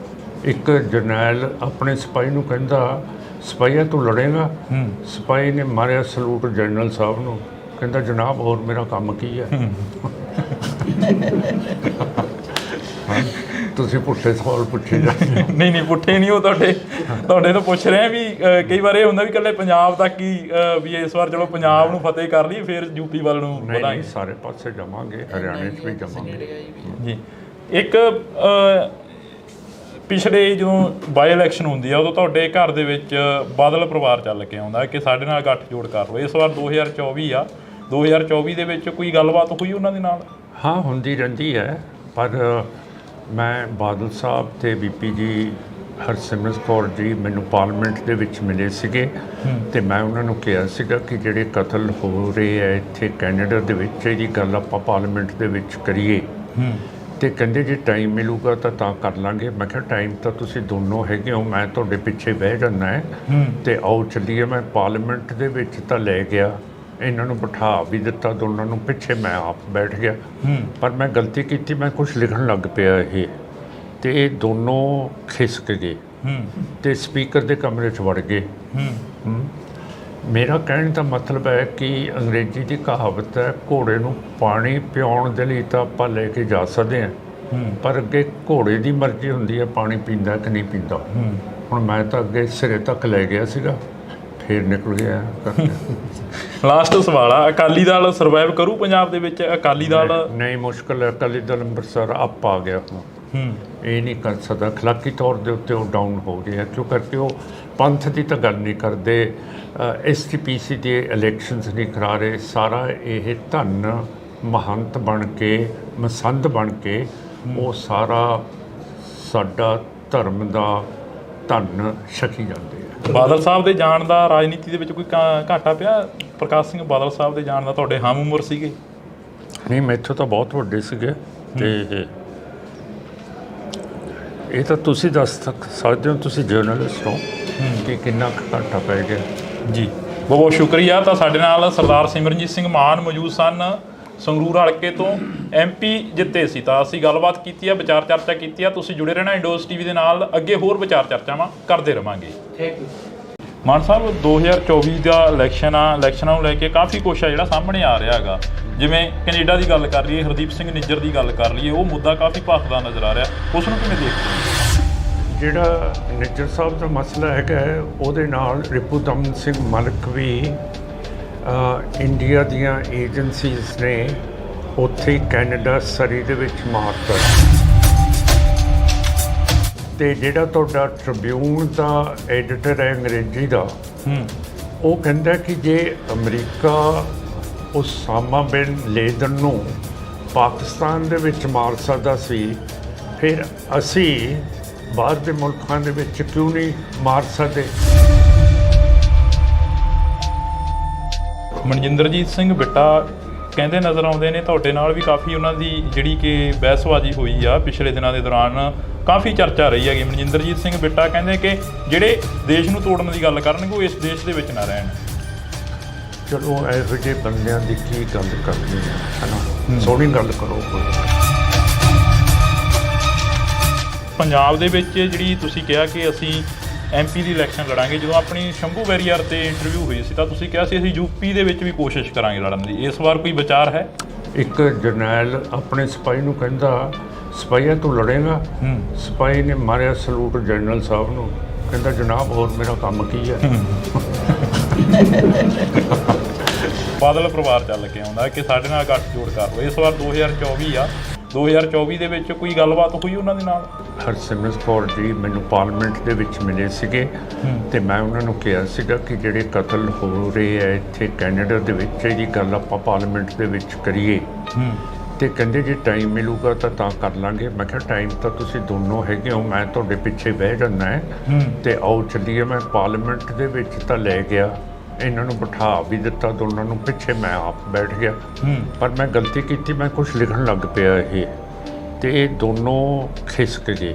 ਇੱਕ ਜਰਨੈਲ ਆਪਣੇ ਸਿਪਾਹੀ ਨੂੰ ਕਹਿੰਦਾ, ਸਿਪਾਹੀਆ ਤੂੰ ਲੜੇਗਾ? ਸਿਪਾਹੀ ਨੇ ਮਾਰਿਆ ਸਲੂਟ ਜਨਰਲ ਸਾਹਿਬ ਨੂੰ, ਕਹਿੰਦਾ ਜਨਾਬ ਹੋਰ ਮੇਰਾ ਕੰਮ ਕੀ ਹੈ। ਤੁਸੀਂ ਪੁੱਠੇ ਸਵਾਲ ਪੁੱਛੇ ਜਾਂਦੇ। ਨਹੀਂ ਪੁੱਠੇ ਨਹੀਂ, ਉਹ ਤੁਹਾਡੇ ਤੋਂ ਪੁੱਛ ਰਹੇ ਵੀ ਕਈ ਵਾਰ ਇਹ ਹੁੰਦਾ ਵੀ ਇਕੱਲੇ ਪੰਜਾਬ ਤੱਕ ਹੀ ਵੀ ਇਸ ਵਾਰ ਚਲੋ ਪੰਜਾਬ ਨੂੰ ਫਤਿਹ ਕਰ ਲਈ, ਫਿਰ ਯੂਪੀ ਵੱਲ ਨੂੰ ਵਧਾਂਗੇ। ਸਾਰੇ ਪਾਸੇ ਜਾਵਾਂਗੇ, ਹਰਿਆਣੇ 'ਚ ਵੀ ਜਾਵਾਂਗੇ ਜੀ। ਇੱਕ ਪਿਛਲੇ ਜਦੋਂ ਬਾਈ ਇਲੈਕਸ਼ਨ ਹੁੰਦੀ ਆ ਉਦੋਂ ਤੁਹਾਡੇ ਘਰ ਦੇ ਵਿੱਚ ਬਾਦਲ ਪਰਿਵਾਰ ਚੱਲ ਕੇ ਆਉਂਦਾ ਕਿ ਸਾਡੇ ਨਾਲ ਗੱਠਜੋੜ ਕਰ ਲਓ। ਇਸ ਵਾਰ 2024 ਆ, 2024 ਦੇ ਵਿੱਚ ਕੋਈ ਗੱਲਬਾਤ ਹੋਈ ਉਹਨਾਂ ਦੇ ਨਾਲ? ਹਾਂ, ਹੁੰਦੀ ਰਹਿੰਦੀ ਹੈ, ਪਰ ਮੈਂ ਬਾਦਲ ਸਾਹਿਬ ਅਤੇ ਬੀਪੀ ਜੀ ਹਰਸਿਮਰਤ ਕੌਰ ਜੀ ਮੈਨੂੰ ਪਾਰਲੀਮੈਂਟ ਦੇ ਵਿੱਚ ਮਿਲੇ ਸੀਗੇ ਅਤੇ ਮੈਂ ਉਹਨਾਂ ਨੂੰ ਕਿਹਾ ਸੀਗਾ ਕਿ ਜਿਹੜੇ ਕਤਲ ਹੋ ਰਹੇ ਹੈ ਇੱਥੇ ਕੈਨੇਡਾ ਦੇ ਵਿੱਚ, ਇਹਦੀ ਗੱਲ ਆਪਾਂ ਪਾਰਲੀਮੈਂਟ ਦੇ ਵਿੱਚ ਕਰੀਏ। ਅਤੇ ਕਹਿੰਦੇ ਜੇ ਟਾਈਮ ਮਿਲੂਗਾ ਤਾਂ ਕਰ ਲਾਂਗੇ। ਮੈਂ ਕਿਹਾ ਟਾਈਮ ਤਾਂ ਤੁਸੀਂ ਦੋਨੋਂ ਹੈਗੇ ਹੋ, ਮੈਂ ਤੁਹਾਡੇ ਪਿੱਛੇ ਬਹਿ ਜਾਂਦਾ ਹੈ ਅਤੇ ਆਓ ਚੱਲੀਏ। ਮੈਂ ਪਾਰਲੀਮੈਂਟ ਦੇ ਵਿੱਚ ਤਾਂ ਲੈ ਗਿਆ, ਇਹਨਾਂ ਨੂੰ ਬਿਠਾ ਵੀ ਦਿੱਤਾ ਦੋਨਾਂ ਨੂੰ, ਪਿੱਛੇ ਮੈਂ ਆਪ ਬੈਠ ਗਿਆ। ਪਰ ਮੈਂ ਗਲਤੀ ਕੀਤੀ, ਮੈਂ ਕੁਛ ਲਿਖਣ ਲੱਗ ਪਿਆ ਇਹ, ਅਤੇ ਇਹ ਦੋਨੋਂ ਖਿਸਕ ਗਏ ਅਤੇ ਸਪੀਕਰ ਦੇ ਕਮਰੇ 'ਚ ਵੜ ਗਏ। ਮੇਰਾ ਕਹਿਣ ਦਾ ਮਤਲਬ ਹੈ ਕਿ ਅੰਗਰੇਜ਼ੀ ਦੀ ਕਹਾਵਤ ਹੈ, ਘੋੜੇ ਨੂੰ ਪਾਣੀ ਪਿਆਉਣ ਦੇ ਲਈ ਤਾਂ ਆਪਾਂ ਲੈ ਕੇ ਜਾ ਸਕਦੇ ਹਾਂ, ਪਰ ਅੱਗੇ ਘੋੜੇ ਦੀ ਮਰਜ਼ੀ ਹੁੰਦੀ ਹੈ ਪਾਣੀ ਪੀਂਦਾ ਕਿ ਨਹੀਂ ਪੀਂਦਾ। ਹੁਣ ਮੈਂ ਤਾਂ ਅੱਗੇ ਸਿਰੇ ਤੱਕ ਲੈ ਗਿਆ ਸੀਗਾ, ਫੇਰ ਨਿਕਲ ਗਿਆ। ਲਾਸਟ ਸਵਾਲ ਆ, ਅਕਾਲੀ ਦਲ ਸਰਵਾਈਵ ਕਰੂ ਪੰਜਾਬ ਦੇ ਵਿੱਚ? ਅਕਾਲੀ ਦਲ ਨਹੀਂ, ਮੁਸ਼ਕਿਲ ਹੈ। ਅਕਾਲੀ ਦਲ ਅੰਮ੍ਰਿਤਸਰ ਅਪ ਆ ਗਿਆ ਹੁਣ, ਇਹ ਨਹੀਂ ਕਰ ਸਕਦਾ। ਅਖਲਾਕੀ ਤੌਰ ਦੇ ਉੱਤੇ ਉਹ ਡਾਊਨ ਹੋ ਗਿਆ, ਕਿਉਂ ਕਰਕੇ ਉਹ ਪੰਥ ਦੀ ਤਾਂ ਗੱਲ ਨਹੀਂ ਕਰਦੇ, STPC ਦੇ ਇਲੈਕਸ਼ਨਸ ਨਹੀਂ ਕਰਾ ਰਹੇ। ਸਾਰਾ ਇਹ ਧਨ ਮਹੰਤ ਬਣ ਕੇ, ਮਸੰਦ ਬਣ ਕੇ ਉਹ ਸਾਰਾ ਸਾਡਾ ਧਰਮ ਦਾ ਧਨ ਛਕੀ ਜਾਂਦੇ ਆ। ਬਾਦਲ ਸਾਹਿਬ ਦੇ ਜਾਣ ਦਾ ਰਾਜਨੀਤੀ ਦੇ ਵਿੱਚ ਕੋਈ ਘਾਟਾ ਪਿਆ? ਪ੍ਰਕਾਸ਼ ਸਿੰਘ ਬਾਦਲ ਸਾਹਿਬ ਦੇ ਜਾਣ ਦਾ ਤੁਹਾਡੇ ਹਮ ਉਮਰ ਸੀਗੇ? ਨਹੀਂ, ਮੈਥੋਂ ਤਾਂ ਬਹੁਤ ਵੱਡੇ ਸੀਗੇ, ਅਤੇ ਇਹ ਤਾਂ ਤੁਸੀਂ ਦੱਸ ਸਕਦੇ ਹੋ, ਤੁਸੀਂ ਜਰਨਲਿਸਟ ਹੋ, ਕਿ ਕਿੰਨਾ ਘਾਟਾ ਪੈ ਗਿਆ। ਜੀ, ਬਹੁਤ ਬਹੁਤ ਸ਼ੁਕਰੀਆ। ਤਾਂ ਸਾਡੇ ਨਾਲ ਸਰਦਾਰ ਸਿਮਰਨਜੀਤ ਸਿੰਘ ਮਾਨ ਮੌਜੂਦ ਸਨ, ਸੰਗਰੂਰ ਹਲਕੇ ਤੋਂ MP ਜਿੱਤੇ ਸੀ। ਤਾਂ ਅਸੀਂ ਗੱਲਬਾਤ ਕੀਤੀ ਆ, ਵਿਚਾਰ ਚਰਚਾ ਕੀਤੀ ਆ। ਤੁਸੀਂ ਜੁੜੇ ਰਹਿਣਾ ਇੰਡੋਜ਼ TV ਦੇ ਨਾਲ, ਅੱਗੇ ਹੋਰ ਵਿਚਾਰ ਚਰਚਾਵਾਂ ਕਰਦੇ ਰਵਾਂਗੇ। Thank you. ਮਾਨ ਸਾਹਿਬ, 2024 ਦਾ ਇਲੈਕਸ਼ਨ ਆ, ਇਲੈਕਸ਼ਨਾਂ ਨੂੰ ਲੈ ਕੇ ਕਾਫੀ ਕੁਛ ਆ ਜਿਹੜਾ ਸਾਹਮਣੇ ਆ ਰਿਹਾ ਹੈਗਾ। ਜਿਵੇਂ ਕੈਨੇਡਾ ਦੀ ਗੱਲ ਕਰ ਲਈਏ, ਹਰਦੀਪ ਸਿੰਘ ਨਿੱਜਰ ਦੀ ਗੱਲ ਕਰ ਲਈਏ, ਉਹ ਮੁੱਦਾ ਕਾਫੀ ਭਖਦਾ ਨਜ਼ਰ ਆ ਰਿਹਾ, ਉਸ ਨੂੰ ਕਿਵੇਂ ਦੇਖਦੇ ਹੋ? ਜਿਹੜਾ ਨਿੱਜਰ ਸਾਹਿਬ ਦਾ ਮਸਲਾ ਹੈਗਾ, ਉਹਦੇ ਨਾਲ ਰਿਪੂਦਮਨ ਸਿੰਘ ਮਲਿਕ ਵੀ ਇੰਡੀਆ ਦੀਆਂ ਏਜੰਸੀਜ਼ ਨੇ ਉੱਥੇ ਕੈਨੇਡਾ ਸਰੀ ਦੇ ਵਿੱਚ ਮਾਰਤਾ। ਅਤੇ ਜਿਹੜਾ ਤੁਹਾਡਾ ਟ੍ਰਿਬਿਊਨ ਦਾ ਐਡੀਟਰ ਹੈ ਅੰਗਰੇਜ਼ੀ ਦਾ, ਉਹ ਕਹਿੰਦਾ ਕਿ ਜੇ ਅਮਰੀਕਾ ਉਸਾਮਾ ਬਿਨ ਲੇਦਨ ਨੂੰ ਪਾਕਿਸਤਾਨ ਦੇ ਵਿੱਚ ਮਾਰ ਸਕਦਾ ਸੀ, ਫਿਰ ਅਸੀਂ ਬਾਹਰ ਦੇ ਮੁਲਕਾਂ ਦੇ ਵਿੱਚ ਕਿਉਂ ਨਹੀਂ ਮਾਰ ਸਕਦੇ? ਮਨਜਿੰਦਰਜੀਤ ਸਿੰਘ ਬਿੱਟਾ ਕਹਿੰਦੇ ਨਜ਼ਰ ਆਉਂਦੇ ਨੇ, ਤੁਹਾਡੇ ਨਾਲ ਵੀ ਕਾਫੀ ਉਹਨਾਂ ਦੀ ਜਿਹੜੀ ਕਿ ਬਹਿਸਬਾਜ਼ੀ ਹੋਈ ਆ ਪਿਛਲੇ ਦਿਨਾਂ ਦੇ ਦੌਰਾਨ, ਕਾਫੀ ਚਰਚਾ ਰਹੀ ਹੈਗੀ। ਮਨਜਿੰਦਰਜੀਤ ਸਿੰਘ ਬਿੱਟਾ ਕਹਿੰਦੇ ਕਿ ਜਿਹੜੇ ਦੇਸ਼ ਨੂੰ ਤੋੜਨ ਦੀ ਗੱਲ ਕਰਨਗੇ ਉਹ ਇਸ ਦੇਸ਼ ਦੇ ਵਿੱਚ ਨਾ ਰਹਿਣ। ਚਲੋ ਇਹੋ ਜਿਹੇ ਬੰਦਿਆਂ ਦੀ ਕੀ ਗੱਲ ਕਰਨੀ ਹੈ ਨਾ, ਸੋਹਣੀ ਗੱਲ ਕਰੋ। ਪੰਜਾਬ ਦੇ ਵਿੱਚ ਜਿਹੜੀ ਤੁਸੀਂ ਕਿਹਾ ਕਿ ਅਸੀਂ MP ਦੀ ਇਲੈਕਸ਼ਨ ਲੜਾਂਗੇ, ਜਦੋਂ ਆਪਣੀ ਸ਼ੰਭੂ ਵੈਰੀਅਰ 'ਤੇ ਇੰਟਰਵਿਊ ਹੋਈ ਸੀ ਤਾਂ ਤੁਸੀਂ ਕਿਹਾ ਸੀ ਅਸੀਂ UP ਦੇ ਵਿੱਚ ਵੀ ਕੋਸ਼ਿਸ਼ ਕਰਾਂਗੇ ਲੜਨ ਦੀ। ਇਸ ਵਾਰ ਕੋਈ ਵਿਚਾਰ ਹੈ? ਇੱਕ ਜਰਨੈਲ ਆਪਣੇ ਸਿਪਾਹੀ ਨੂੰ ਕਹਿੰਦਾ, ਸਿਪਾਹੀਆ ਤੂੰ ਲੜੇਗਾ? ਸਿਪਾਹੀ ਨੇ ਮਾਰਿਆ ਸਲੂਟ ਜਨਰਲ ਸਾਹਿਬ ਨੂੰ, ਕਹਿੰਦਾ ਜਨਾਬ ਹੋਰ ਮੇਰਾ ਕੰਮ ਕੀ ਹੈ। ਬਾਦਲ ਪਰਿਵਾਰ ਚੱਲ ਕੇ ਆਉਂਦਾ ਕਿ ਸਾਡੇ ਨਾਲ ਗੱਠਜੋੜ ਕਰ ਲਓ। ਇਸ ਵਾਰ 2024 ਆ, 2024 ਦੇ ਵਿੱਚ ਕੋਈ ਗੱਲਬਾਤ ਹੋਈ ਉਹਨਾਂ ਦੇ ਨਾਲ? ਹਰਸਿਮਰਤ ਕੌਰ ਜੀ ਮੈਨੂੰ ਪਾਰਲੀਮੈਂਟ ਦੇ ਵਿੱਚ ਮਿਲੇ ਸੀਗੇ, ਅਤੇ ਮੈਂ ਉਹਨਾਂ ਨੂੰ ਕਿਹਾ ਸੀਗਾ ਕਿ ਜਿਹੜੇ ਕਤਲ ਹੋ ਰਹੇ ਹੈ ਇੱਥੇ ਕੈਨੇਡਾ ਦੇ ਵਿੱਚ, ਇਹਦੀ ਗੱਲ ਆਪਾਂ ਪਾਰਲੀਮੈਂਟ ਦੇ ਵਿੱਚ ਕਰੀਏ। ਅਤੇ ਕਹਿੰਦੇ ਜੇ ਟਾਈਮ ਮਿਲੂਗਾ ਤਾਂ ਕਰ ਲਾਂਗੇ। ਮੈਂ ਕਿਹਾ ਟਾਈਮ ਤਾਂ ਤੁਸੀਂ ਦੋਨੋਂ ਹੈਗੇ ਹੋ, ਮੈਂ ਤੁਹਾਡੇ ਪਿੱਛੇ ਬਹਿ ਜਾਂਦਾ ਹੈ, ਅਤੇ ਆਓ ਚੱਲੀਏ। ਮੈਂ ਪਾਰਲੀਮੈਂਟ ਦੇ ਵਿੱਚ ਤਾਂ ਲੈ ਗਿਆ, ਇਹਨਾਂ ਨੂੰ ਬਿਠਾ ਵੀ ਦਿੱਤਾ ਦੋਨਾਂ ਨੂੰ, ਪਿੱਛੇ ਮੈਂ ਆਪ ਬੈਠ ਗਿਆ। ਪਰ ਮੈਂ ਗਲਤੀ ਕੀਤੀ, ਮੈਂ ਕੁਛ ਲਿਖਣ ਲੱਗ ਪਿਆ ਇਹ, ਅਤੇ ਇਹ ਦੋਨੋਂ ਖਿਸਕ ਗਏ।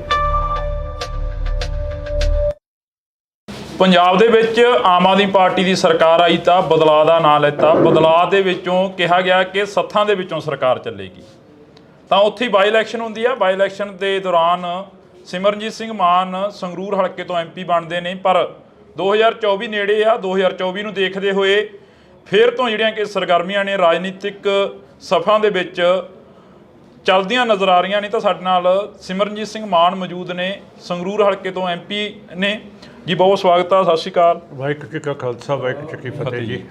ਪੰਜਾਬ ਦੇ ਵਿੱਚ ਆਮ ਆਦਮੀ ਪਾਰਟੀ ਦੀ ਸਰਕਾਰ ਆਈ ਤਾਂ ਬਦਲਾਅ ਦਾ ਨਾਂ ਲੈਤਾ। ਬਦਲਾਅ ਦੇ ਵਿੱਚੋਂ ਕਿਹਾ ਗਿਆ ਕਿ ਸੱਥਾਂ ਦੇ ਵਿੱਚੋਂ ਸਰਕਾਰ ਚੱਲੇਗੀ। ਤਾਂ ਉੱਥੇ ਹੀ ਬਾਈ ਇਲੈਕਸ਼ਨ ਹੁੰਦੀ ਆ। ਬਾਈ ਇਲੈਕਸ਼ਨ ਦੇ ਦੌਰਾਨ ਸਿਮਰਨਜੀਤ ਸਿੰਘ ਮਾਨ ਸੰਗਰੂਰ ਹਲਕੇ ਤੋਂ MP ਬਣਦੇ ਨੇ, ਪਰ 2024 ਨੇੜੇ ਆ। 2024 ਨੂੰ ਦੇਖਦੇ ਹੋਏ ਫਿਰ ਤੋਂ ਜਿਹੜੀਆਂ ਕਿ ਸਰਗਰਮੀਆਂ ਨੇ ਰਾਜਨੀਤਿਕ ਸਫਾ ਦੇ ਵਿੱਚ ਚੱਲਦੀਆਂ ਨਜ਼ਰ ਆ ਰਹੀਆਂ ਨੇ। ਤਾਂ ਸਾਡੇ ਨਾਲ ਸਿਮਰਨਜੀਤ ਸਿੰਘ ਮਾਨ ਮੌਜੂਦ ਨੇ, ਸੰਗਰੂਰ ਹਲਕੇ ਤੋਂ MP ਨੇ ਜੀ। ਬਹੁਤ ਸਵਾਗਤ ਆ, ਸਤਿ ਸ਼੍ਰੀ ਅਕਾਲ। ਵਾਹਿਗੁਰੂ ਜੀ ਕਾ ਖਾਲਸਾ, ਵਾਹਿਗੁਰੂ ਜੀ ਕੀ ਫਤਿਹ ਜੀ।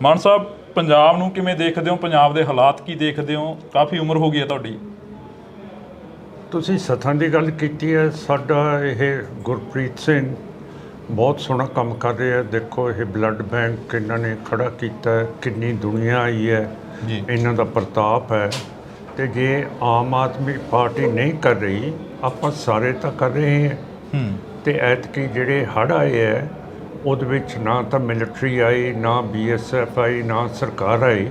ਮਾਨ ਸਾਹਿਬ, ਪੰਜਾਬ ਨੂੰ ਕਿਵੇਂ ਦੇਖਦੇ ਹੋ? ਪੰਜਾਬ ਦੇ ਹਾਲਾਤ ਕੀ ਦੇਖਦੇ ਹੋ? ਕਾਫੀ ਉਮਰ ਹੋ ਗਈ ਹੈ ਤੁਹਾਡੀ। ਤੁਸੀਂ ਸਥਾਂ ਦੀ ਗੱਲ ਕੀਤੀ ਹੈ। ਸਾਡਾ ਇਹ ਗੁਰਪ੍ਰੀਤ ਸਿੰਘ ਬਹੁਤ ਸੋਹਣਾ ਕੰਮ ਕਰ ਰਿਹਾ। ਦੇਖੋ, ਇਹ ਬਲੱਡ ਬੈਂਕ ਇਹਨਾਂ ਨੇ ਖੜਾ ਕੀਤਾ ਹੈ, ਕਿੰਨੀ ਦੁਨੀਆ ਆਈ ਹੈ ਜੀ, ਇਹਨਾਂ ਦਾ ਪ੍ਰਤਾਪ ਹੈ। ਤੇ ਜੇ ਆਮ ਆਦਮੀ ਪਾਰਟੀ ਨਹੀਂ ਕਰ ਰਹੀ, ਆਪਾਂ ਸਾਰੇ ਤਾਂ ਕਰ ਰਹੇ ਹਾਂ। ਤੇ ਐਤਕੀ ਜਿਹੜੇ ਹੜ੍ਹ ਆਏ ਹੈ ਉਹਦੇ ਵਿੱਚ ਨਾ ਤਾਂ ਮਿਲਟਰੀ ਆਈ, ਨਾ BSF ਆਈ, ਨਾ ਸਰਕਾਰ ਆਈ।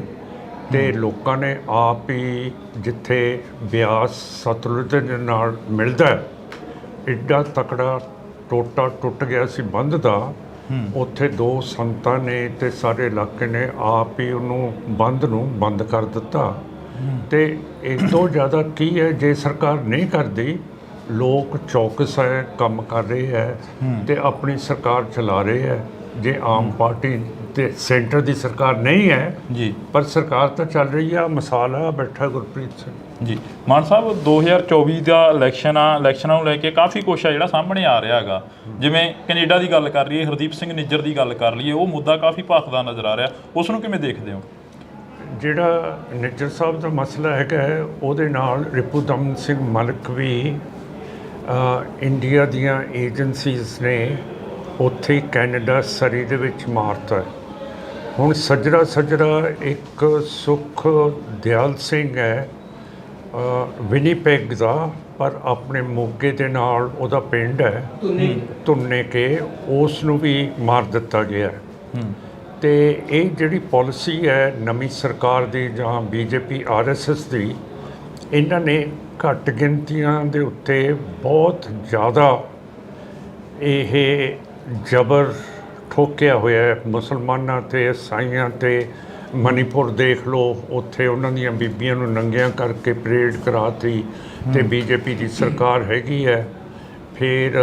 ਤੇ ਲੋਕਾਂ ਨੇ ਆਪ ਹੀ, ਜਿੱਥੇ ਬਿਆਸ ਸਤਲੁਜ ਦੇ ਨਾਲ ਮਿਲਦਾ ਐਡਾ ਤਕੜਾ ਟੋਟਾ ਟੁੱਟ ਗਿਆ ਸੀ ਬੰਦ ਦਾ, ਉੱਥੇ ਦੋ ਸੰਤਾਂ ਨੇ ਤੇ ਸਾਰੇ ਇਲਾਕੇ ਨੇ ਆਪ ਹੀ ਉਹਨੂੰ ਬੰਦ ਨੂੰ ਬੰਦ ਕਰ ਦਿੱਤਾ। ਤੇ ਇਸ ਤੋਂ ਜ਼ਿਆਦਾ ਕੀ ਹੈ, ਜੇ ਸਰਕਾਰ ਨਹੀਂ ਕਰਦੀ, ਲੋਕ ਚੌਕਸ ਹੈ, ਕੰਮ ਕਰ ਰਹੇ ਹੈ ਤੇ ਆਪਣੀ ਸਰਕਾਰ ਚਲਾ ਰਹੇ ਹੈ। ਜੇ ਆਮ ਪਾਰਟੀ ਤੇ ਸੈਂਟਰ ਦੀ ਸਰਕਾਰ ਨਹੀਂ ਹੈ ਜੀ, ਪਰ ਸਰਕਾਰ ਤਾਂ ਚੱਲ ਰਹੀ ਆ। ਮਿਸਾਲ ਆ ਬੈਠਾ ਗੁਰਪ੍ਰੀਤ ਸਿੰਘ ਜੀ। ਮਾਨ ਸਾਹਿਬ, 2024 ਦਾ ਇਲੈਕਸ਼ਨ ਆ, ਇਲੈਕਸ਼ਨਾਂ ਨੂੰ ਲੈ ਕੇ ਕਾਫੀ ਕੁਛ ਆ ਜਿਹੜਾ ਸਾਹਮਣੇ ਆ ਰਿਹਾ ਹੈਗਾ। ਜਿਵੇਂ ਕੈਨੇਡਾ ਦੀ ਗੱਲ ਕਰ ਲਈਏ, ਹਰਦੀਪ ਸਿੰਘ ਨਿੱਜਰ ਦੀ ਗੱਲ ਕਰ ਲਈਏ, ਉਹ ਮੁੱਦਾ ਕਾਫੀ ਭਖਦਾ ਨਜ਼ਰ ਆ ਰਿਹਾ। ਉਸ ਨੂੰ ਕਿਵੇਂ ਦੇਖਦੇ ਹੋ? ਜਿਹੜਾ ਨਿੱਜਰ ਸਾਹਿਬ ਦਾ ਮਸਲਾ ਹੈਗਾ ਹੈ, ਉਹਦੇ ਨਾਲ ਰਿਪੂਦਮਨ ਸਿੰਘ ਮਲਿਕ ਵੀ ਇੰਡੀਆ ਦੀਆਂ ਏਜੰਸੀਜ਼ ਨੇ ਉੱਥੇ ਕੈਨੇਡਾ ਸਰੀ ਦੇ ਵਿੱਚ ਮਾਰਤਾ। ਹੁਣ ਸੱਜਰਾ ਇੱਕ ਸੁਖ ਦਿਆਲ ਸਿੰਘ ਹੈ ਵਿਨੀਪੈਗ ਦਾ, ਪਰ ਆਪਣੇ ਮੋਗੇ ਦੇ ਨਾਲ ਉਹਦਾ ਪਿੰਡ ਹੈ ਧੁੰਨੇ ਕੇ, ਉਸ ਨੂੰ ਵੀ ਮਾਰ ਦਿੱਤਾ ਗਿਆ। ਤੇ ਇਹ ਜਿਹੜੀ ਪਾਲਿਸੀ ਹੈ ਨਵੀਂ ਸਰਕਾਰ ਦੀ ਜਾਂ BJP RSS ਦੀ, ਇਹਨਾਂ ਨੇ ਘੱਟ ਗਿਣਤੀਆਂ ਦੇ ਉੱਤੇ ਬਹੁਤ ਜ਼ਿਆਦਾ ਇਹ ਜ਼ਬਰ ਠੋਕਿਆ ਹੋਇਆ ਹੈ ਮੁਸਲਮਾਨਾਂ ਤੇ, ਈਸਾਈਆਂ ਤੇ। ਮਨੀਪੁਰ ਦੇਖ ਲਓ, ਉੱਥੇ ਉਹਨਾਂ ਦੀਆਂ ਬੀਬੀਆਂ ਨੂੰ ਨੰਗੀਆਂ ਕਰਕੇ ਪਰੇਡ ਕਰਾਤੀ ਤੇ BJP ਦੀ ਸਰਕਾਰ ਹੈਗੀ ਹੈ। ਫਿਰ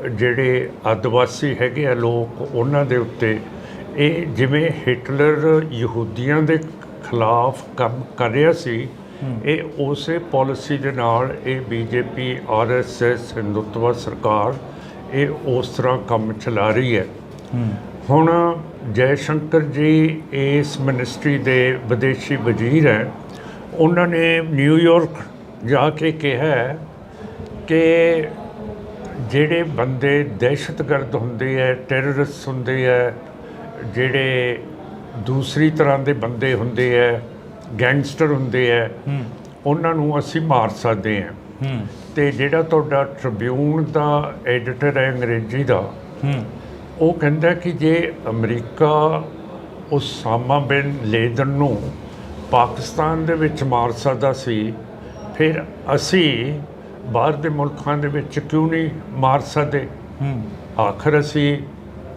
ਜਿਹੜੇ ਆਦਿਵਾਸੀ ਹੈਗੇ ਆ ਲੋਕ, ਉਹਨਾਂ ਦੇ ਉੱਤੇ ਇਹ ਜਿਵੇਂ ਹਿਟਲਰ ਯਹੂਦੀਆਂ ਦੇ ਖਿਲਾਫ ਕੰਮ ਕਰ ਰਿਹਾ ਸੀ, ਇਹ ਉਸੇ ਪਾਲਿਸੀ ਦੇ ਨਾਲ ਇਹ BJP RSS ਹਿੰਦੂਤਵਾ ਸਰਕਾਰ ਇਹ ਉਸ ਤਰ੍ਹਾਂ ਕੰਮ ਚਲਾ ਰਹੀ ਹੈ। ਹੁਣ ਜੈ ਸ਼ੰਕਰ ਜੀ ਇਸ ਮਿਨਿਸਟਰੀ ਦੇ ਵਿਦੇਸ਼ੀ ਵਜ਼ੀਰ ਹੈ। ਉਹਨਾਂ ਨੇ ਨਿਊਯਾਰਕ ਜਾ ਕੇ ਕਿਹਾ ਕਿ ਜਿਹੜੇ ਬੰਦੇ ਦਹਿਸ਼ਤਗਰਦ ਹੁੰਦੇ ਹੈ, ਟੈਰਰਿਸਟ ਹੁੰਦੇ ਹੈ, ਜਿਹੜੇ ਦੂਸਰੀ ਤਰ੍ਹਾਂ ਦੇ ਬੰਦੇ ਹੁੰਦੇ ਹੈ, ਗੈਂਗਸਟਰ ਹੁੰਦੇ ਹੈ, ਉਹਨਾਂ ਨੂੰ ਅਸੀਂ ਮਾਰ ਸਕਦੇ ਹਾਂ। ਤੇ ਜਿਹੜਾ ਤੁਹਾਡਾ ਟ੍ਰਿਬਿਊਨ ਦਾ ਐਡੀਟਰ ਹੈ ਅੰਗਰੇਜ਼ੀ ਦਾ, ਉਹ ਕਹਿੰਦਾ ਕਿ ਜੇ ਅਮਰੀਕਾ ਉਸਾਮਾ ਬਿਨ ਲਾਦਨ ਨੂੰ ਪਾਕਿਸਤਾਨ ਦੇ ਵਿੱਚ ਮਾਰ ਸਕਦਾ ਸੀ, ਫਿਰ ਅਸੀਂ ਬਾਹਰ ਦੇ ਮੁਲਕਾਂ ਦੇ ਵਿੱਚ ਕਿਉਂ ਨਹੀਂ ਮਾਰ ਸਕਦੇ? ਆਖਰ ਅਸੀਂ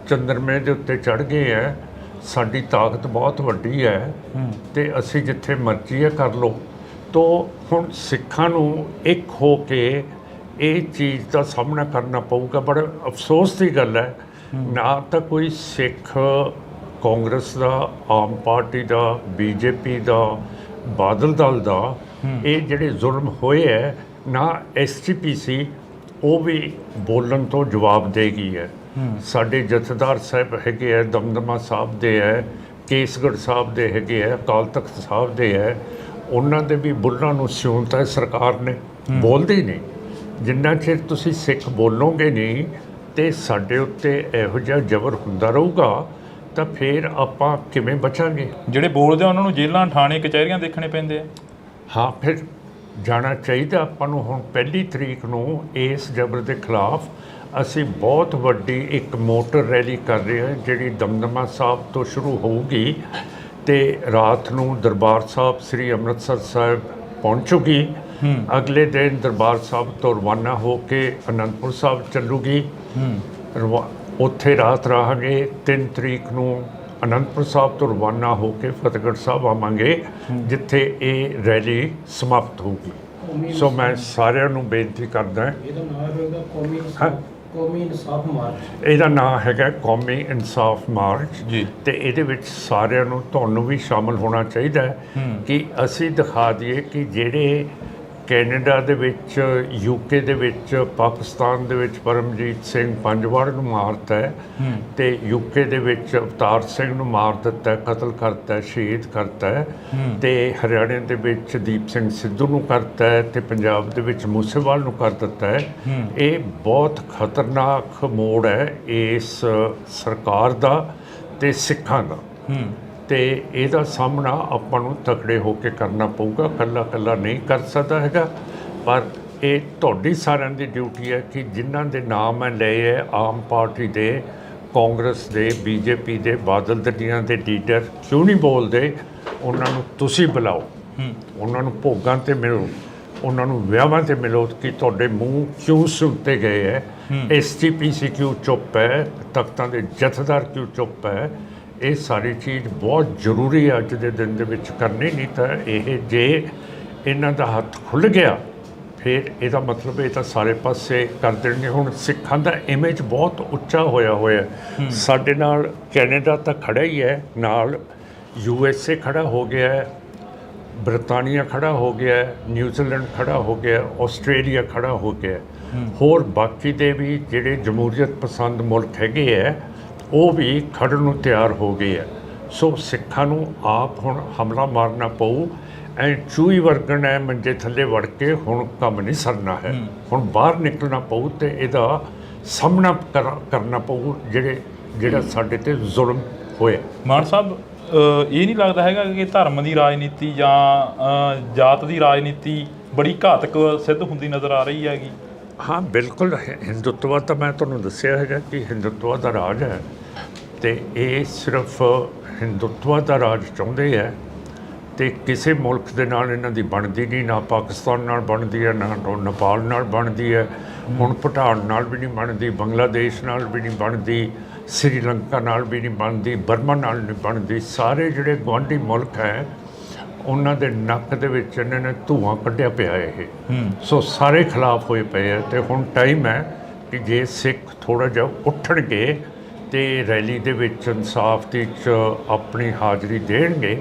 ਚੰਦਰਮੇ ਦੇ ਉੱਤੇ ਚੜ੍ਹ ਗਏ ਹੈ, ਸਾਡੀ ਤਾਕਤ ਬਹੁਤ ਵੱਡੀ ਹੈ ਤੇ ਅਸੀਂ ਜਿੱਥੇ ਮਰਜ਼ੀ ਹੈ ਕਰ ਲਓ। ਤੋ ਹੁਣ ਸਿੱਖਾਂ ਨੂੰ ਇੱਕ ਹੋ ਕੇ ਇਹ ਚੀਜ਼ ਦਾ ਸਾਹਮਣਾ ਕਰਨਾ ਪਊਗਾ। ਬੜਾ ਅਫਸੋਸ ਦੀ ਗੱਲ ਹੈ, ਨਾ ਤਾਂ ਕੋਈ ਸਿੱਖ ਕਾਂਗਰਸ ਦਾ, ਆਮ ਪਾਰਟੀ ਦਾ, BJP ਦਾ, ਬਾਦਲ ਦਲ ਦਾ ਇਹ ਜਿਹੜੇ ਜ਼ੁਲਮ ਹੋਏ ਹੈ, ਨਾ SGPC ਉਹ ਵੀ ਬੋਲਣ ਤੋਂ ਜਵਾਬ ਦੇਗੀ ਹੈ। ਸਾਡੇ ਜਥੇਦਾਰ ਸਾਹਿਬ ਹੈਗੇ ਹੈ, ਦਮਦਮਾ ਸਾਹਿਬ ਦੇ ਹੈ, ਕੇਸਗੜ੍ਹ ਸਾਹਿਬ ਦੇ ਹੈਗੇ ਹੈ, ਅਕਾਲ ਤਖਤ ਸਾਹਿਬ ਦੇ ਹੈ, ਉਹਨਾਂ ਦੇ ਵੀ ਬੁੱਲਾਂ ਨੂੰ ਸਿਉਂਤਾ ਸਰਕਾਰ ਨੇ, ਬੋਲਦੀ ਨਹੀਂ। ਜਿੰਨਾ ਚਿਰ ਤੁਸੀਂ ਸਿੱਖ ਬੋਲੋਗੇ ਨਹੀਂ ਤੇ ਸਾਡੇ ਉੱਤੇ ਇਹੋ ਜਿਹਾ ਜ਼ਬਰ ਹੁੰਦਾ ਰਹੂਗਾ, ਤਾਂ ਫਿਰ ਆਪਾਂ ਕਿਵੇਂ ਬਚਾਂਗੇ? ਜਿਹੜੇ ਬੋਲਦੇ ਆ ਉਹਨਾਂ ਨੂੰ ਜੇਲ੍ਹਾਂ, ਥਾਣੇ, ਕਚਹਿਰੀਆਂ ਦੇਖਣੇ ਪੈਂਦੇ ਆ। ਹਾਂ, ਫਿਰ ਜਾਣਾ ਚਾਹੀਦਾ ਆਪਾਂ ਨੂੰ। ਹੁਣ 1 ਤਰੀਕ ਨੂੰ ਇਸ ਜ਼ਬਰ ਦੇ ਖਿਲਾਫ ਅਸੀਂ ਬਹੁਤ ਵੱਡੀ ਇੱਕ ਮੋਟਰ ਰੈਲੀ ਕਰ ਰਹੇ ਹਾਂ, ਜਿਹੜੀ ਦਮਦਮਾ ਸਾਹਿਬ ਤੋਂ ਸ਼ੁਰੂ ਹੋਊਗੀ ਤੇ ਰਾਤ ਨੂੰ ਦਰਬਾਰ ਸਾਹਿਬ ਸ੍ਰੀ ਅੰਮ੍ਰਿਤਸਰ ਸਾਹਿਬ ਪਹੁੰਚੂਗੀ। ਅਗਲੇ ਦਿਨ ਦਰਬਾਰ ਸਾਹਿਬ ਤੋਂ ਰਵਾਨਾ ਹੋ ਕੇ ਅਨੰਦਪੁਰ ਸਾਹਿਬ ਚੱਲੂਗੀ। ਉੱਥੇ ਰਾਤ ਰਹਾਂਗੇ। 3 ਤਰੀਕ ਨੂੰ ਅਨੰਦਪੁਰ ਸਾਹਿਬ ਤੋਂ ਰਵਾਨਾ ਹੋ ਕੇ ਫਤਿਹਗੜ੍ਹ ਸਾਹਿਬ ਆਵਾਂਗੇ ਜਿੱਥੇ ਇਹ ਰੈਲੀ ਸਮਾਪਤ ਹੋਊਗੀ। ਸੋ ਮੈਂ ਸਾਰਿਆਂ ਨੂੰ ਬੇਨਤੀ ਕਰਦਾ ਕੌਮੀ ਇਨਸਾਫ ਮਾਰਚ। ਇਹਦਾ ਨਾਮ ਹੈਗਾ ਕੌਮੀ ਇਨਸਾਫ ਮਾਰਚ ਜੀ। ਤੇ ਇਹਦੇ ਵਿੱਚ ਸਾਰਿਆਂ ਨੂੰ, ਤੁਹਾਨੂੰ ਵੀ ਸ਼ਾਮਲ ਹੋਣਾ ਚਾਹੀਦਾ ਹੈ ਕਿ ਅਸੀਂ ਦਿਖਾ ਦਈਏ ਕਿ ਜਿਹੜੇ ਕੈਨੇਡਾ ਦੇ ਵਿੱਚ, ਯੂਕੇ ਦੇ ਵਿੱਚ, ਪਾਕਿਸਤਾਨ ਦੇ ਵਿੱਚ ਪਰਮਜੀਤ ਸਿੰਘ ਪੰਜਵਾੜ ਨੂੰ ਮਾਰਤਾ ਹੈ ਤੇ ਯੂਕੇ ਦੇ ਵਿੱਚ ਅਵਤਾਰ ਸਿੰਘ ਨੂੰ ਮਾਰ ਦਿੱਤਾ ਹੈ, ਕਤਲ ਕਰਤਾ ਹੈ, ਸ਼ਹੀਦ ਕਰਤਾ ਹੈ ਤੇ ਹਰਿਆਣੇ ਦੇ ਵਿੱਚ ਦੀਪ ਸਿੰਘ ਸਿੱਧੂ ਨੂੰ ਕਰਤਾ ਹੈ ਤੇ ਪੰਜਾਬ ਦੇ ਵਿੱਚ ਮੂਸੇਵਾਲ ਨੂੰ ਕਰ ਦਿੱਤਾ ਹੈ। ਇਹ ਬਹੁਤ ਖਤਰਨਾਕ ਮੋੜ ਹੈ ਇਸ ਸਰਕਾਰ ਦਾ ਤੇ ਸਿੱਖਾਂ ਦਾ ਤੇ ਇਹਦਾ ਸਾਹਮਣਾ ਆਪਾਂ ਨੂੰ ਤਕੜੇ ਹੋ ਕੇ ਕਰਨਾ ਪਊਗਾ। ਇਕੱਲਾ ਨਹੀਂ ਕਰ ਸਕਦਾ ਹੈਗਾ, ਪਰ ਇਹ ਤੁਹਾਡੀ ਸਾਰਿਆਂ ਦੀ ਡਿਊਟੀ ਹੈ ਕਿ ਜਿਨ੍ਹਾਂ ਦੇ ਨਾਮ ਮੈਂ ਲਏ ਹੈ, ਆਮ ਪਾਰਟੀ ਦੇ, ਕਾਂਗਰਸ ਦੇ, ਬੀਜੇਪੀ ਦੇ, ਬਾਦਲ ਦਲੀਆਂ ਦੇ ਲੀਡਰ ਕਿਉਂ ਨਹੀਂ ਬੋਲਦੇ, ਉਹਨਾਂ ਨੂੰ ਤੁਸੀਂ ਬੁਲਾਓ, ਉਹਨਾਂ ਨੂੰ ਭੋਗਾਂ 'ਤੇ ਮਿਲੋ, ਉਹਨਾਂ ਨੂੰ ਵਿਆਹਾਂ 'ਤੇ ਮਿਲੋ ਕਿ ਤੁਹਾਡੇ ਮੂੰਹ ਕਿਉਂ ਸੁੱਤੇ ਗਏ ਹੈ, SGPC ਕਿਉਂ ਚੁੱਪ ਹੈ, ਤਖਤਾਂ ਦੇ ਜਥੇਦਾਰ ਕਿਉਂ ਚੁੱਪ ਹੈ। ਇਹ ਸਾਰੀ ਚੀਜ਼ ਬਹੁਤ ਜ਼ਰੂਰੀ ਹੈ ਅੱਜ ਦੇ ਦਿਨ ਦੇ ਵਿੱਚ ਕਰਨੀ, ਨਹੀਂ ਤਾਂ ਇਹ ਜੇ ਇਹਨਾਂ ਦਾ ਹੱਥ ਖੁੱਲ੍ਹ ਗਿਆ ਫਿਰ ਇਹਦਾ ਮਤਲਬ ਇਹ ਤਾਂ ਸਾਰੇ ਪਾਸੇ ਕਰ ਦੇਣਗੇ। ਹੁਣ ਸਿੱਖਾਂ ਦਾ ਇਮੇਜ ਬਹੁਤ ਉੱਚਾ ਹੋਇਆ ਸਾਡੇ ਨਾਲ ਕੈਨੇਡਾ ਤਾਂ ਖੜਾ ਹੀ ਹੈ, ਨਾਲ USA ਖੜਾ ਹੋ ਗਿਆ ਹੈ, ਬ੍ਰਿਟਾਨੀਆ ਖੜਾ ਹੋ ਗਿਆ ਹੈ, ਨਿਊਜ਼ੀਲੈਂਡ ਖੜਾ ਹੋ ਗਿਆ, ਆਸਟ੍ਰੇਲੀਆ ਖੜਾ ਹੋ ਗਿਆ, ਹੋਰ ਬਾਕੀ ਦੇ ਵੀ ਜਿਹੜੇ ਜਮਹੂਰੀਅਤ ਪਸੰਦ ਮੁਲਕ ਹੈਗੇ ਹੈ ਉਹ ਵੀ ਖੜਨ ਨੂੰ ਤਿਆਰ ਹੋ ਗਏ ਹੈ। ਸੋ ਸਿੱਖਾਂ ਨੂੰ ਆਪ ਹੁਣ ਹਮਲਾ ਮਾਰਨਾ ਪਊ। ਐ ਚੂਹੀ ਵਰਗਣ ਹੈ ਮੰਜੇ ਥੱਲੇ ਵੜ ਕੇ ਹੁਣ ਕੰਮ ਨਹੀਂ ਸਰਨਾ ਹੈ, ਹੁਣ ਬਾਹਰ ਨਿਕਲਣਾ ਪਊ ਤੇ ਇਹਦਾ ਸਾਹਮਣਾ ਕਰਨਾ ਪਊ ਜਿਹੜਾ ਸਾਡੇ ਤੇ ਜ਼ੁਲਮ ਹੋਇਆ। ਮਾਨ ਸਾਹਿਬ, ਇਹ ਨਹੀਂ ਲੱਗਦਾ ਹੈਗਾ ਕਿ ਧਰਮ ਦੀ ਰਾਜਨੀਤੀ ਜਾਂ ਜਾਤ ਦੀ ਰਾਜਨੀਤੀ ਬੜੀ ਘਾਤਕ ਸਿੱਧ ਹੁੰਦੀ ਨਜ਼ਰ ਆ ਰਹੀ ਹੈਗੀ? ਹਾਂ ਬਿਲਕੁਲ, ਹਿੰਦੂਤਵ ਤਾਂ ਮੈਂ ਤੁਹਾਨੂੰ ਦੱਸਿਆ ਹੈਗਾ ਕਿ ਹਿੰਦੂਤਵ ਦਾ ਰਾਜ ਹੈ ਤੇ ਇਹ ਸਿਰਫ ਹਿੰਦੂਤਵ ਦਾ ਰਾਜ ਚਾਹੁੰਦੇ ਹੈ ਤੇ ਕਿਸੇ ਮੁਲਕ ਦੇ ਨਾਲ ਇਹਨਾਂ ਦੀ ਬਣਦੀ ਨਹੀਂ, ਨਾ ਪਾਕਿਸਤਾਨ ਨਾਲ ਬਣਦੀ ਹੈ, ਨਾ ਨੇਪਾਲ ਨਾਲ ਬਣਦੀ ਹੈ, ਹੁਣ ਭੂਟਾਨ ਨਾਲ ਵੀ ਨਹੀਂ ਬਣਦੀ, ਬੰਗਲਾਦੇਸ਼ ਨਾਲ ਵੀ ਨਹੀਂ ਬਣਦੀ, ਸ੍ਰੀਲੰਕਾ ਨਾਲ ਵੀ ਨਹੀਂ ਬਣਦੀ, ਬਰਮਾ ਨਾਲ ਨਹੀਂ ਬਣਦੀ। ਸਾਰੇ ਜਿਹੜੇ ਗੁਆਂਢੀ ਮੁਲਕ ਹੈ ਉਹਨਾਂ ਦੇ ਨੱਕ ਦੇ ਵਿੱਚ ਇਹਨਾਂ ਨੇ ਧੂੰਆਂ ਕੱਢਿਆ ਪਿਆ ਇਹ, ਸੋ ਸਾਰੇ ਖਿਲਾਫ ਹੋਏ ਪਏ ਹੈ ਤੇ ਹੁਣ ਟਾਈਮ ਹੈ ਕਿ ਜੇ ਸਿੱਖ ਥੋੜ੍ਹਾ ਜਿਹਾ ਉੱਠਣਗੇ ਤੇ ਰੈਲੀ ਦੇ ਵਿੱਚ ਇਨਸਾਫ ਦੀ 'ਚ ਆਪਣੀ ਹਾਜ਼ਰੀ ਦੇਣਗੇ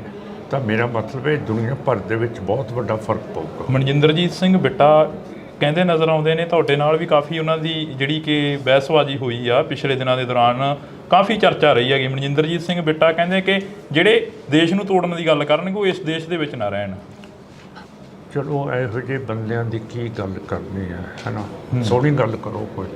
ਤਾਂ ਮੇਰਾ ਮਤਲਬ ਹੈ ਦੁਨੀਆ ਭਰ ਦੇ ਵਿੱਚ ਬਹੁਤ ਵੱਡਾ ਫਰਕ ਪਊਗਾ। ਮਨਜਿੰਦਰਜੀਤ ਸਿੰਘ ਬਿੱਟਾ ਕਹਿੰਦੇ ਨਜ਼ਰ ਆਉਂਦੇ ਨੇ, ਤੁਹਾਡੇ ਨਾਲ ਵੀ ਕਾਫੀ ਉਹਨਾਂ ਦੀ ਜਿਹੜੀ ਕਿ ਬਹਿਸਬਾਜ਼ੀ ਹੋਈ ਆ ਪਿਛਲੇ ਦਿਨਾਂ ਦੇ ਦੌਰਾਨ, ਕਾਫੀ ਚਰਚਾ ਰਹੀ ਹੈਗੀ। ਮਨਜਿੰਦਰਜੀਤ ਸਿੰਘ ਬਿੱਟਾ ਕਹਿੰਦੇ ਕਿ ਜਿਹੜੇ ਦੇਸ਼ ਨੂੰ ਤੋੜਨ ਦੀ ਗੱਲ ਕਰਨਗੇ ਉਹ ਇਸ ਦੇਸ਼ ਦੇ ਵਿੱਚ ਨਾ ਰਹਿਣ। ਚਲੋ ਇਹੋ ਜਿਹੇ ਬੰਦਿਆਂ ਦੀ ਕੀ ਗੱਲ ਕਰਨੀ ਹੈ ਨਾ, ਸੋਹਣੀ ਗੱਲ ਕਰੋ ਕੋਈ।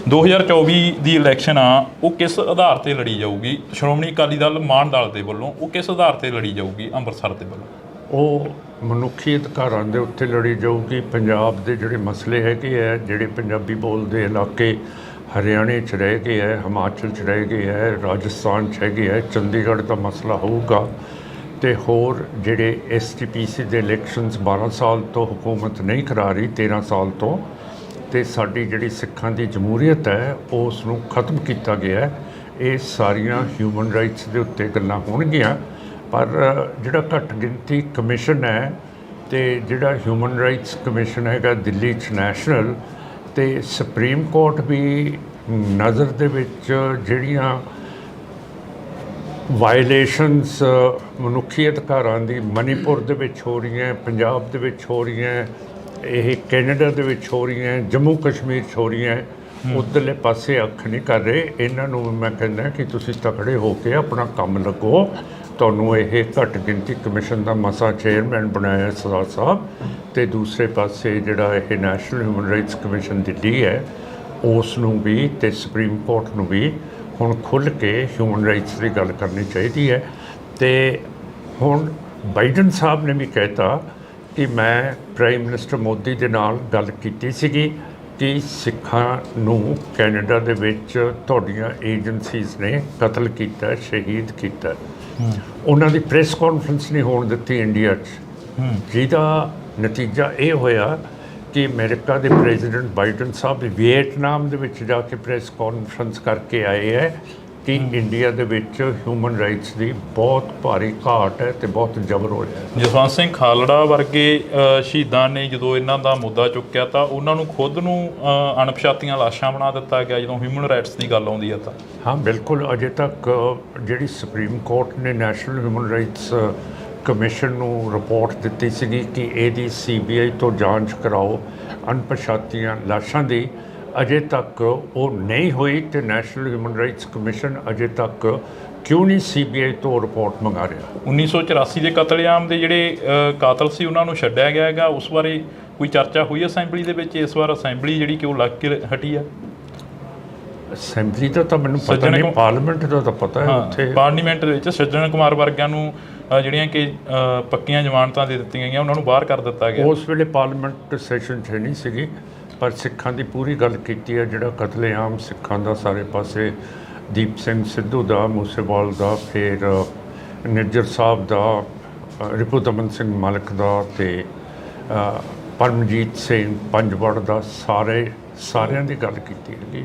2024 ਦੀ ਇਲੈਕਸ਼ਨ ਆ ਉਹ ਕਿਸ ਆਧਾਰ ਤੇ ਲੜੀ ਜਾਊਗੀ? ਸ਼੍ਰੋਮਣੀ ਅਕਾਲੀ ਦਲ ਮਾਨ ਦਲ ਦੇ ਵੱਲੋਂ ਉਹ ਕਿਸ ਆਧਾਰ ਤੇ ਲੜੀ ਜਾਊਗੀ ਅੰਮ੍ਰਿਤਸਰ ਦੇ ਵੱਲੋਂ? ਉਹ ਮਨੁੱਖੀ ਅਧਿਕਾਰਾਂ ਦੇ ਉੱਤੇ ਲੜੀ ਜਾਊਗੀ। ਪੰਜਾਬ ਦੇ ਜਿਹੜੇ ਮਸਲੇ ਹੈਗੇ ਹੈ, ਜਿਹੜੇ ਪੰਜਾਬੀ ਬੋਲਦੇ ਇਲਾਕੇ ਹਰਿਆਣੇ 'ਚ ਰਹਿ ਗਏ ਹੈ, ਹਿਮਾਚਲ 'ਚ ਰਹਿ ਗਏ ਹੈ, ਰਾਜਸਥਾਨ 'ਚ ਹੈਗੇ ਹੈ, ਚੰਡੀਗੜ੍ਹ ਦਾ ਮਸਲਾ ਹੋਊਗਾ ਤੇ ਹੋਰ ਜਿਹੜੇ SGPC ਦੇ ਇਲੈਕਸ਼ਨਸ 12 ਸਾਲ ਤੋਂ ਹੁਕੂਮਤ ਨਹੀਂ ਕਰਾ ਰਹੀ, 13 ਸਾਲ ਤੋਂ, ਤੇ ਸਾਡੀ ਜਿਹੜੀ ਸਿੱਖਾਂ ਦੀ ਜਮਹੂਰੀਅਤ ਹੈ ਉਸ ਨੂੰ ਖਤਮ ਕੀਤਾ ਗਿਆ ਹੈ। ਇਹ ਸਾਰੀਆਂ ਹਿਊਮਨ ਰਾਈਟਸ ਦੇ ਉੱਤੇ ਗੱਲਾਂ ਹੋਣਗੀਆਂ, ਪਰ ਜਿਹੜਾ ਘੱਟ ਗਿਣਤੀ ਕਮਿਸ਼ਨ ਹੈ ਤੇ ਜਿਹੜਾ ਹਿਊਮਨ ਰਾਈਟਸ ਕਮਿਸ਼ਨ ਹੈਗਾ ਦਿੱਲੀ 'ਚ ਨੈਸ਼ਨਲ, ਤੇ ਸੁਪਰੀਮ ਕੋਰਟ ਵੀ ਨਜ਼ਰ ਦੇ ਵਿੱਚ ਜਿਹੜੀਆਂ ਵਾਇਲੇਸ਼ਨਸ ਮਨੁੱਖੀ ਅਧਿਕਾਰਾਂ ਦੀ ਮਨੀਪੁਰ ਦੇ ਵਿੱਚ ਹੋ ਰਹੀਆਂ, ਪੰਜਾਬ ਦੇ ਵਿੱਚ ਹੋ ਰਹੀਆਂ, ਇਹ ਕੈਨੇਡਾ ਦੇ ਵਿੱਚ ਹੋ ਰਹੀਆਂ, ਜੰਮੂ ਕਸ਼ਮੀਰ 'ਚ ਹੋ ਰਹੀਆਂ, ਉੱਧਰਲੇ ਪਾਸੇ ਅੱਖ ਨਹੀਂ ਕਰ ਰਹੇ। ਇਹਨਾਂ ਨੂੰ ਮੈਂ ਕਹਿੰਦਾ ਕਿ ਤੁਸੀਂ ਤਕੜੇ ਹੋ ਕੇ ਆਪਣਾ ਕੰਮ ਲੱਗੋ। ਤੁਹਾਨੂੰ ਇਹ ਘੱਟ ਗਿਣਤੀ ਕਮਿਸ਼ਨ ਦਾ ਮਸਾ ਚੇਅਰਮੈਨ ਬਣਾਇਆ ਸਰਦਾਰ ਸਾਹਿਬ, ਤੇ ਦੂਸਰੇ ਪਾਸੇ ਜਿਹੜਾ ਇਹ national human rights commission Delhi ਹੈ ਉਸ ਨੂੰ ਵੀ ਤੇ ਸੁਪਰੀਮ ਕੋਰਟ ਨੂੰ ਵੀ ਹੁਣ ਖੁੱਲ੍ਹ ਕੇ ਹਿਊਮਨ ਰਾਈਟਸ ਦੀ ਗੱਲ ਕਰਨੀ ਚਾਹੀਦੀ ਹੈ। ਤੇ ਹੁਣ ਬਾਈਡਨ ਸਾਹਿਬ ਨੇ ਵੀ ਕਹਿਤਾ ਕਿ ਮੈਂ ਪ੍ਰਾਈਮ ਮਿਨਿਸਟਰ ਮੋਦੀ ਦੇ ਨਾਲ ਗੱਲ ਕੀਤੀ ਸੀਗੀ ਕਿ ਸਿੱਖਾਂ ਨੂੰ ਕੈਨੇਡਾ ਦੇ ਵਿੱਚ ਤੁਹਾਡੀਆਂ ਏਜੰਸੀਜ਼ ਨੇ ਕਤਲ ਕੀਤਾ, ਸ਼ਹੀਦ ਕੀਤਾ। ਉਹਨਾਂ ਦੀ ਪ੍ਰੈਸ ਕਾਨਫਰੰਸ ਨਹੀਂ ਹੋਣ ਦਿੱਤੀ ਇੰਡੀਆ 'ਚ, ਜਿਹਦਾ ਨਤੀਜਾ ਇਹ ਹੋਇਆ ਕਿ ਅਮਰੀਕਾ ਦੇ ਪ੍ਰੈਜ਼ੀਡੈਂਟ ਬਾਈਡਨ ਸਾਹਿਬ ਵੀਅਤਨਾਮ ਦੇ ਵਿੱਚ ਜਾ ਕੇ ਪ੍ਰੈਸ ਕਾਨਫਰੰਸ ਕਰਕੇ ਆਏ ਹੈ ਕਿ ਇੰਡੀਆ ਦੇ ਵਿੱਚ ਹਿਊਮਨ ਰਾਈਟਸ ਦੀ ਬਹੁਤ ਭਾਰੀ ਘਾਟ ਹੈ ਤੇ ਬਹੁਤ ਜ਼ਬਰ ਹੋ ਰਿਹਾ ਹੈ। ਜਸਵੰਤ ਸਿੰਘ ਖਾਲੜਾ ਵਰਗੇ ਸ਼ਹੀਦਾਂ ਨੇ ਜਦੋਂ ਇਹਨਾਂ ਦਾ ਮੁੱਦਾ ਚੁੱਕਿਆ ਤਾਂ ਉਹਨਾਂ ਨੂੰ ਖੁਦ ਨੂੰ ਅਣਪਛਾਤੀਆਂ ਲਾਸ਼ਾਂ ਬਣਾ ਦਿੱਤਾ ਗਿਆ ਜਦੋਂ ਹਿਊਮਨ ਰਾਈਟਸ ਦੀ ਗੱਲ ਆਉਂਦੀ ਹੈ ਤਾਂ। ਹਾਂ ਬਿਲਕੁਲ, ਅਜੇ ਤੱਕ ਜਿਹੜੀ ਸੁਪਰੀਮ ਕੋਰਟ ਨੇ ਨੈਸ਼ਨਲ ਹਿਊਮਨ ਰਾਈਟਸ ਕਮਿਸ਼ਨ ਨੂੰ ਰਿਪੋਰਟ ਦਿੱਤੀ ਸੀਗੀ ਕਿ ਇਹਦੀ CBI ਤੋਂ ਜਾਂਚ ਕਰਾਓ ਅਣਪਛਾਤੀਆਂ ਲਾਸ਼ਾਂ ਦੀ, ਅਜੇ ਤੱਕ ਉਹ ਨਹੀਂ ਹੋਈ ਤੇ ਨੈਸ਼ਨਲ ਹਿਊਮਨ ਰਾਈਟਸ ਕਮਿਸ਼ਨ ਅਜੇ ਤੱਕ ਕਿਉਂ ਨਹੀਂ CBI ਤੋਂ ਰਿਪੋਰਟ ਮੰਗਾ ਰਿਹਾ। 1984 ਦੇ ਕਤਲੇਆਮ ਦੇ ਜਿਹੜੇ ਕਾਤਲ ਸੀ ਉਹਨਾਂ ਨੂੰ ਛੱਡਿਆ ਗਿਆ ਹੈਗਾ, ਉਸ ਬਾਰੇ ਕੋਈ ਚਰਚਾ ਹੋਈ ਅਸੈਂਬਲੀ ਦੇ ਵਿੱਚ? ਇਸ ਵਾਰ ਅਸੈਂਬਲੀ ਜਿਹੜੀ ਕਿ ਉਹ ਲੱਗ ਕੇ ਹਟੀ ਆ। ਅਸੈਂਬਲੀ ਦਾ ਤਾਂ ਮੈਨੂੰ ਪਤਾ ਨਹੀਂ, ਪਾਰਲੀਮੈਂਟ ਦਾ ਤਾਂ ਪਤਾ ਹੈ। ਉੱਥੇ ਪਾਰਲੀਮੈਂਟ ਦੇ ਵਿੱਚ ਸੱਜਣ ਕੁਮਾਰ ਵਰਗਿਆਂ ਨੂੰ ਜਿਹੜੀਆਂ ਕਿ ਪੱਕੀਆਂ ਜ਼ਮਾਨਤਾਂ ਦੇ ਦਿੱਤੀਆਂ ਗਈਆਂ ਉਹਨਾਂ ਨੂੰ ਬਾਹਰ ਕਰ ਦਿੱਤਾ ਗਿਆ। ਉਸ ਵੇਲੇ ਪਾਰਲੀਮੈਂਟ ਸੈਸ਼ਨ 'ਚ ਨਹੀਂ ਸੀਗੀ, ਪਰ ਸਿੱਖਾਂ ਦੀ ਪੂਰੀ ਗੱਲ ਕੀਤੀ ਹੈ। ਜਿਹੜਾ ਕਤਲੇਆਮ ਸਿੱਖਾਂ ਦਾ ਸਾਰੇ ਪਾਸੇ, ਦੀਪ ਸਿੰਘ ਸਿੱਧੂ ਦਾ, ਮੂਸੇਵਾਲ ਦਾ, ਫਿਰ ਨਿੱਜਰ ਸਾਹਿਬ ਦਾ, ਰਿਪੁਦਮਨ ਸਿੰਘ ਮਲਿਕ ਦਾ ਤੇ ਪਰਮਜੀਤ ਸਿੰਘ ਪੰਜਵੜ ਦਾ, ਸਾਰਿਆਂ ਦੀ ਗੱਲ ਕੀਤੀ ਹੈਗੀ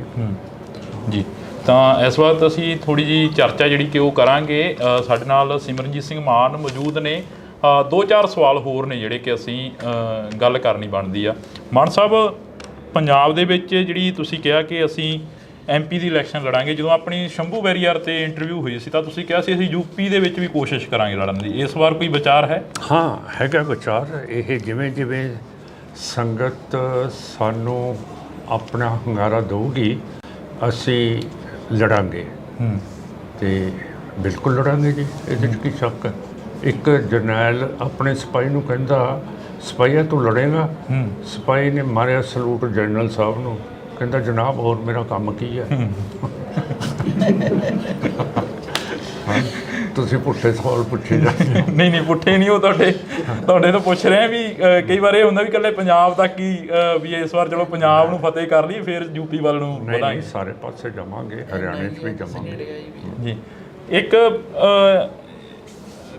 ਜੀ। ਤਾਂ ਇਸ ਵਾਰ ਅਸੀਂ ਥੋੜ੍ਹੀ ਜਿਹੀ ਚਰਚਾ ਜਿਹੜੀ ਕਿ ਉਹ ਕਰਾਂਗੇ। ਸਾਡੇ ਨਾਲ ਸਿਮਰਨਜੀਤ ਸਿੰਘ ਮਾਨ ਮੌਜੂਦ ਨੇ। 2-4 ਸਵਾਲ ਹੋਰ ਨੇ ਜਿਹੜੇ ਕਿ ਅਸੀਂ ਗੱਲ ਕਰਨੀ ਬਣਦੀ ਆ। ਮਾਨ ਸਾਹਿਬ, ਪੰਜਾਬ ਦੇ ਵਿੱਚ ਜਿਹੜੀ ਤੁਸੀਂ ਕਿਹਾ ਕਿ ਅਸੀਂ MP ਦੀ ਇਲੈਕਸ਼ਨ ਲੜਾਂਗੇ, ਜਦੋਂ ਆਪਣੀ ਸ਼ੰਭੂ ਬੈਰੀਅਰ ਤੇ ਇੰਟਰਵਿਊ ਹੋਈ ਸੀ ਤਾਂ ਤੁਸੀਂ ਕਿਹਾ ਸੀ ਅਸੀਂ UP ਦੇ ਵਿੱਚ ਵੀ ਕੋਸ਼ਿਸ਼ ਕਰਾਂਗੇ ਲੜਨ ਦੀ। ਇਸ ਵਾਰ ਕੋਈ ਵਿਚਾਰ ਹੈ? ਹਾਂ ਹੈਗਾ ਵਿਚਾਰ। ਇਹ ਜਿਵੇਂ ਜਿਵੇਂ ਸੰਗਤ ਸਾਨੂੰ ਆਪਣਾ ਹੁੰਗਾਰਾ ਦੇਊਗੀ ਅਸੀਂ ਲੜਾਂਗੇ ਤੇ ਬਿਲਕੁਲ ਲੜਾਂਗੇ ਜੀ, ਇਹਦੇ 'ਚ ਕੀ ਸ਼ੱਕ ਹੈ। ਇੱਕ ਜਰਨੈਲ ਆਪਣੇ ਸਿਪਾਹੀ ਨੂੰ ਕਹਿੰਦਾ, ਸਿਪਾਹੀਆ ਤੂੰ ਲੜੇਗਾ? ਸਿਪਾਹੀ ਨੇ ਮਾਰਿਆ ਸਲੂਟ ਜਨਰਲ ਸਾਹਿਬ ਨੂੰ, ਕਹਿੰਦਾ ਜਨਾਬ ਹੋਰ ਮੇਰਾ ਕੰਮ ਕੀ ਹੈ। ਤੁਸੀਂ ਪੁੱਠੇ ਸਵਾਲ ਪੁੱਛੇ ਜਾਂਦੇ ਹੋ। ਨਹੀਂ ਪੁੱਠੇ ਨਹੀਂ, ਉਹ ਤੁਹਾਡੇ ਤੋਂ ਪੁੱਛ ਰਹੇ ਵੀ ਕਈ ਵਾਰ ਇਹ ਹੁੰਦਾ ਵੀ ਇਕੱਲੇ ਪੰਜਾਬ ਤੱਕ ਹੀ ਵੀ ਇਸ ਵਾਰ ਚਲੋ ਪੰਜਾਬ ਨੂੰ ਫਤਿਹ ਕਰ ਲਈਏ ਫਿਰ UP ਵੱਲ ਨੂੰ ਵਧਾਂਗੇ। ਸਾਰੇ ਪਾਸੇ ਜਾਵਾਂਗੇ, ਹਰਿਆਣੇ 'ਚ ਵੀ ਜਾਵਾਂਗੇ ਜੀ। ਇੱਕ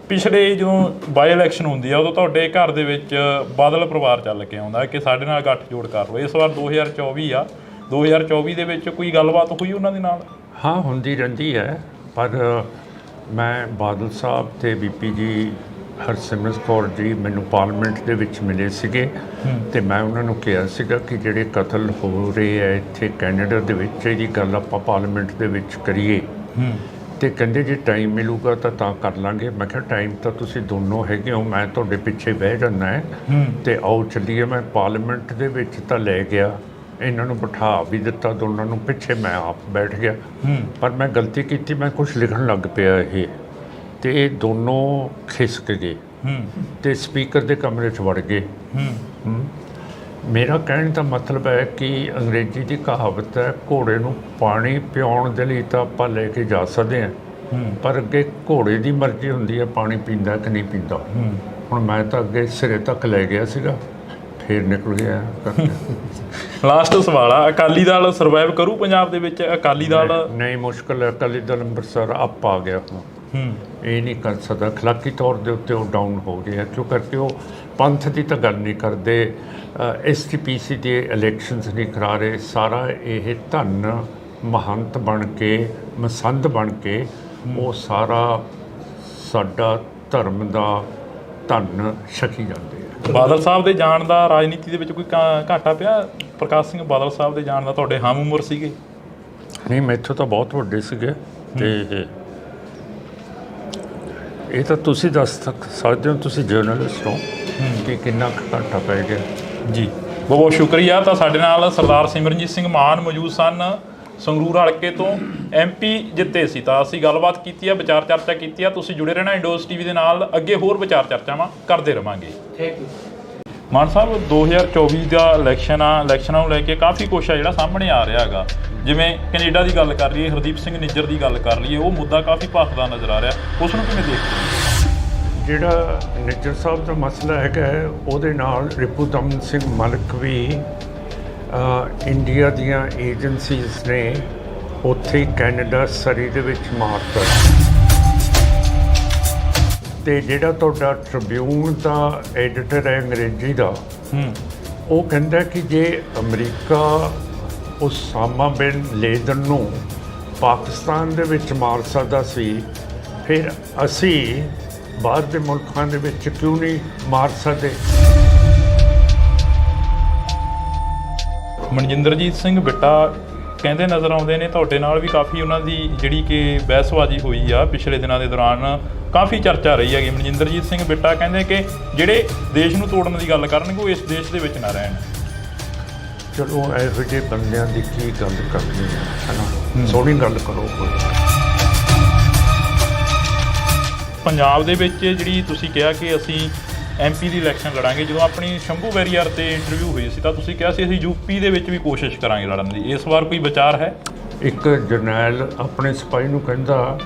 ਪਿਛਲੇ ਜਦੋਂ ਬਾਈ ਇਲੈਕਸ਼ਨ ਹੁੰਦੀ ਆ ਉਦੋਂ ਤੁਹਾਡੇ ਘਰ ਦੇ ਵਿੱਚ ਬਾਦਲ ਪਰਿਵਾਰ ਚੱਲ ਕੇ ਆਉਂਦਾ ਕਿ ਸਾਡੇ ਨਾਲ ਗੱਠਜੋੜ ਕਰ ਲਓ। ਇਸ ਵਾਰ 2024 ਆ, 2024 ਦੇ ਵਿੱਚ ਕੋਈ ਗੱਲਬਾਤ ਹੋਈ ਉਹਨਾਂ ਦੇ ਨਾਲ? ਹਾਂ ਹੁੰਦੀ ਰਹਿੰਦੀ ਹੈ, ਪਰ ਮੈਂ ਬਾਦਲ ਸਾਹਿਬ ਤੇ VP ਜੀ ਹਰਸਿਮਰਤ ਕੌਰ ਜੀ ਮੈਨੂੰ ਪਾਰਲੀਮੈਂਟ ਦੇ ਵਿੱਚ ਮਿਲੇ ਸੀਗੇ ਤੇ ਮੈਂ ਉਹਨਾਂ ਨੂੰ ਕਿਹਾ ਸੀਗਾ ਕਿ ਜਿਹੜੇ ਕਤਲ ਹੋ ਰਹੇ ਹੈ ਇੱਥੇ ਕੈਨੇਡਾ ਦੇ ਵਿੱਚ, ਇਹਦੀ ਗੱਲ ਆਪਾਂ ਪਾਰਲੀਮੈਂਟ ਦੇ ਵਿੱਚ ਕਰੀਏ। ਤੇ ਕਹਿੰਦੇ ਜੇ ਟਾਈਮ ਮਿਲੂਗਾ ਤਾਂ ਕਰ ਲਾਂਗੇ। ਮੈਂ ਕਿਹਾ ਟਾਈਮ ਤਾਂ ਤੁਸੀਂ ਦੋਨੋਂ ਹੈਗੇ ਹੋ, ਮੈਂ ਤੁਹਾਡੇ ਪਿੱਛੇ ਬਹਿ ਜਾਂਦਾ ਹੈ ਤੇ ਆਓ ਚੱਲੀਏ। ਮੈਂ ਪਾਰਲੀਮੈਂਟ ਦੇ ਵਿੱਚ ਤਾਂ ਲੈ ਗਿਆ, ਇਹਨਾਂ ਨੂੰ ਬਿਠਾ ਵੀ ਦਿੱਤਾ ਦੋਨਾਂ ਨੂੰ, ਪਿੱਛੇ ਮੈਂ ਆਪ ਬੈਠ ਗਿਆ। ਪਰ ਮੈਂ ਗਲਤੀ ਕੀਤੀ, ਮੈਂ ਕੁਛ ਲਿਖਣ ਲੱਗ ਪਿਆ ਇਹ ਤੇ ਇਹ ਦੋਨੋਂ ਖਿਸਕ ਗਏ ਤੇ ਸਪੀਕਰ ਦੇ ਕਮਰੇ 'ਚ ਵੜ ਗਏ। ਮੇਰਾ ਕਹਿਣ ਦਾ ਮਤਲਬ ਹੈ ਕਿ ਅੰਗਰੇਜ਼ੀ ਦੀ ਕਹਾਵਤ ਹੈ, ਘੋੜੇ ਨੂੰ ਪਾਣੀ ਪਿਆਉਣ ਦੇ ਲਈ ਤਾਂ ਆਪਾਂ ਲੈ ਕੇ ਜਾ ਸਕਦੇ ਹਾਂ, ਪਰ ਅੱਗੇ ਘੋੜੇ ਦੀ ਮਰਜ਼ੀ ਹੁੰਦੀ ਹੈ ਪਾਣੀ ਪੀਂਦਾ ਕਿ ਨਹੀਂ ਪੀਂਦਾ। ਹੁਣ ਮੈਂ ਤਾਂ ਅੱਗੇ ਸਿਰੇ ਤੱਕ ਲੈ ਗਿਆ ਸੀਗਾ, ਫੇਰ ਨਿਕਲ ਗਿਆ। ਲਾਸਟ ਸਵਾਲ ਆ, ਅਕਾਲੀ ਦਲ ਸਰਵਾਈਵ ਕਰੂ ਪੰਜਾਬ ਦੇ ਵਿੱਚ? ਅਕਾਲੀ ਦਲ ਨਹੀਂ, ਮੁਸ਼ਕਿਲ ਹੈ। ਅਕਾਲੀ ਦਲ ਅੰਮ੍ਰਿਤਸਰ ਅਪ ਆ ਗਿਆ ਹੁਣ, ਇਹ ਨਹੀਂ ਕਰ ਸਕਦਾ। ਅਖਲਾਕੀ ਤੌਰ ਦੇ ਉੱਤੇ ਉਹ ਡਾਊਨ ਹੋ ਗਿਆ, ਕਿਉਂ ਕਰਕੇ ਉਹ ਪੰਥ ਦੀ ਤਾਂ ਗੱਲ ਨਹੀਂ ਕਰਦੇ, STPC ਦੇ ਇਲੈਕਸ਼ਨਸ ਨਹੀਂ ਕਰਾ ਰਹੇ। ਸਾਰਾ ਇਹ ਧਨ ਮਹੰਤ ਬਣ ਕੇ, ਮਸੰਦ ਬਣ ਕੇ ਉਹ ਸਾਰਾ ਸਾਡਾ ਧਰਮ ਦਾ ਧਨ ਛਕੀ ਜਾਂਦੇ ਆ। ਬਾਦਲ ਸਾਹਿਬ ਦੇ ਜਾਣ ਦਾ ਰਾਜਨੀਤੀ ਦੇ ਵਿੱਚ ਕੋਈ ਘਾਟਾ ਪਿਆ? ਪ੍ਰਕਾਸ਼ ਸਿੰਘ ਬਾਦਲ ਸਾਹਿਬ ਦੇ ਜਾਣ ਦਾ ਤੁਹਾਡੇ ਹਮ ਉਮਰ ਸੀਗੇ? ਨਹੀਂ, ਮੈਥੋਂ ਤਾਂ ਬਹੁਤ ਵੱਡੇ ਸੀਗੇ ਤੇ ਇਹ ਤਾਂ ਤੁਸੀਂ ਦੱਸ ਸਕਦੇ ਹੋ, ਤੁਸੀਂ ਜਰਨਲਿਸਟ ਹੋ, ਕਿ ਕਿੰਨਾ ਘਾਟਾ ਪੈ ਗਿਆ। ਜੀ ਬਹੁਤ ਬਹੁਤ ਸ਼ੁਕਰੀਆ। ਤਾਂ ਸਾਡੇ ਨਾਲ ਸਰਦਾਰ ਸਿਮਰਨਜੀਤ ਸਿੰਘ ਮਾਨ ਮੌਜੂਦ ਸਨ, ਸੰਗਰੂਰ ਹਲਕੇ ਤੋਂ MP ਜਿੱਤੇ ਸੀ। ਤਾਂ ਅਸੀਂ ਗੱਲਬਾਤ ਕੀਤੀ ਆ, ਵਿਚਾਰ ਚਰਚਾ ਕੀਤੀ ਆ। ਤੁਸੀਂ ਜੁੜੇ ਰਹਿਣਾ ਇੰਡੋਜ਼ TV ਦੇ ਨਾਲ, ਅੱਗੇ ਹੋਰ ਵਿਚਾਰ ਚਰਚਾਵਾਂ ਕਰਦੇ ਰਵਾਂਗੇ। Thank you. ਮਾਨ ਸਾਹਿਬ, 2024 ਦਾ ਇਲੈਕਸ਼ਨ ਆ, ਇਲੈਕਸ਼ਨਾਂ ਨੂੰ ਲੈ ਕੇ ਕਾਫੀ ਕੁਛ ਆ ਜਿਹੜਾ ਸਾਹਮਣੇ ਆ ਰਿਹਾ ਹੈਗਾ। ਜਿਵੇਂ ਕੈਨੇਡਾ ਦੀ ਗੱਲ ਕਰ ਲਈਏ, ਹਰਦੀਪ ਸਿੰਘ ਨਿੱਜਰ ਦੀ ਗੱਲ ਕਰ ਲਈਏ, ਉਹ ਮੁੱਦਾ ਕਾਫੀ ਭਖਦਾ ਨਜ਼ਰ ਆ ਰਿਹਾ, ਉਸ ਨੂੰ ਕਿਵੇਂ ਦੇਖਦੇ ਹੋ? ਜਿਹੜਾ ਨਿੱਜਰ ਸਾਹਿਬ ਦਾ ਮਸਲਾ ਹੈਗਾ ਉਹਦੇ ਨਾਲ ਰਿਪੁਦਮਨ ਸਿੰਘ ਮਲਿਕ ਵੀ ਇੰਡੀਆ ਦੀਆਂ ਏਜੰਸੀਜ਼ ਨੇ ਉੱਥੇ ਹੀ ਕੈਨੇਡਾ ਸਰੀ ਦੇ ਵਿੱਚ ਮਾਰਤਾ। ਤੇ ਜਿਹੜਾ ਤੁਹਾਡਾ ਟ੍ਰਿਬਿਊਨ ਦਾ ਐਡੀਟਰ ਹੈ ਅੰਗਰੇਜ਼ੀ ਦਾ, ਉਹ ਕਹਿੰਦਾ ਕਿ ਜੇ ਅਮਰੀਕਾ ਉਸਾਮਾ ਬਿਨ ਲੇਦਨ ਨੂੰ ਪਾਕਿਸਤਾਨ ਦੇ ਵਿੱਚ ਮਾਰ ਸਕਦਾ ਸੀ, ਫਿਰ ਅਸੀਂ ਬਾਹਰ ਦੇ ਮੁਲਕਾਂ ਦੇ ਵਿੱਚ ਕਿਉਂ ਨਹੀਂ ਮਾਰ ਸਕਦੇ? ਮਨਜਿੰਦਰਜੀਤ ਸਿੰਘ ਬਿੱਟਾ ਕਹਿੰਦੇ ਨਜ਼ਰ ਆਉਂਦੇ ਨੇ, ਤੁਹਾਡੇ ਨਾਲ ਵੀ ਕਾਫੀ ਉਹਨਾਂ ਦੀ ਜਿਹੜੀ ਕਿ ਬਹਿਸਬਾਜ਼ੀ ਹੋਈ ਆ ਪਿਛਲੇ ਦਿਨਾਂ ਦੇ ਦੌਰਾਨ, ਕਾਫੀ ਚਰਚਾ ਰਹੀ ਹੈਗੀ। ਮਨਜਿੰਦਰਜੀਤ ਸਿੰਘ ਬਿੱਟਾ ਕਹਿੰਦੇ ਕਿ ਜਿਹੜੇ ਦੇਸ਼ ਨੂੰ ਤੋੜਨ ਦੀ ਗੱਲ ਕਰਨਗੇ ਉਹ ਇਸ ਦੇਸ਼ ਦੇ ਵਿੱਚ ਨਾ ਰਹਿਣ। ਚਲੋ ਇਹੋ ਜਿਹੇ ਬੰਦਿਆਂ ਦੀ ਕੀ ਗੱਲ ਕਰਨੀ ਹੈ ਨਾ, ਸੋਹਣੀ ਗੱਲ ਕਰੋ ਕੋਈ। ਪੰਜਾਬ ਦੇ ਵਿੱਚ ਜਿਹੜੀ ਤੁਸੀਂ ਕਿਹਾ ਕਿ ਅਸੀਂ MP ਦੀ ਇਲੈਕਸ਼ਨ ਲੜਾਂਗੇ, ਜਦੋਂ ਆਪਣੀ ਸ਼ੰਭੂ ਵੈਰੀਅਰ ਤੇ ਇੰਟਰਵਿਊ ਹੋਈ ਸੀ ਤਾਂ ਤੁਸੀਂ ਕਿਹਾ ਸੀ ਅਸੀਂ UP ਦੇ ਵਿੱਚ ਵੀ ਕੋਸ਼ਿਸ਼ ਕਰਾਂਗੇ ਲੜਨ ਦੀ। ਇਸ ਵਾਰ ਕੋਈ ਵਿਚਾਰ ਹੈ? ਇੱਕ ਜਰਨੈਲ ਆਪਣੇ ਸਿਪਾਹੀ ਨੂੰ ਕਹਿੰਦਾ,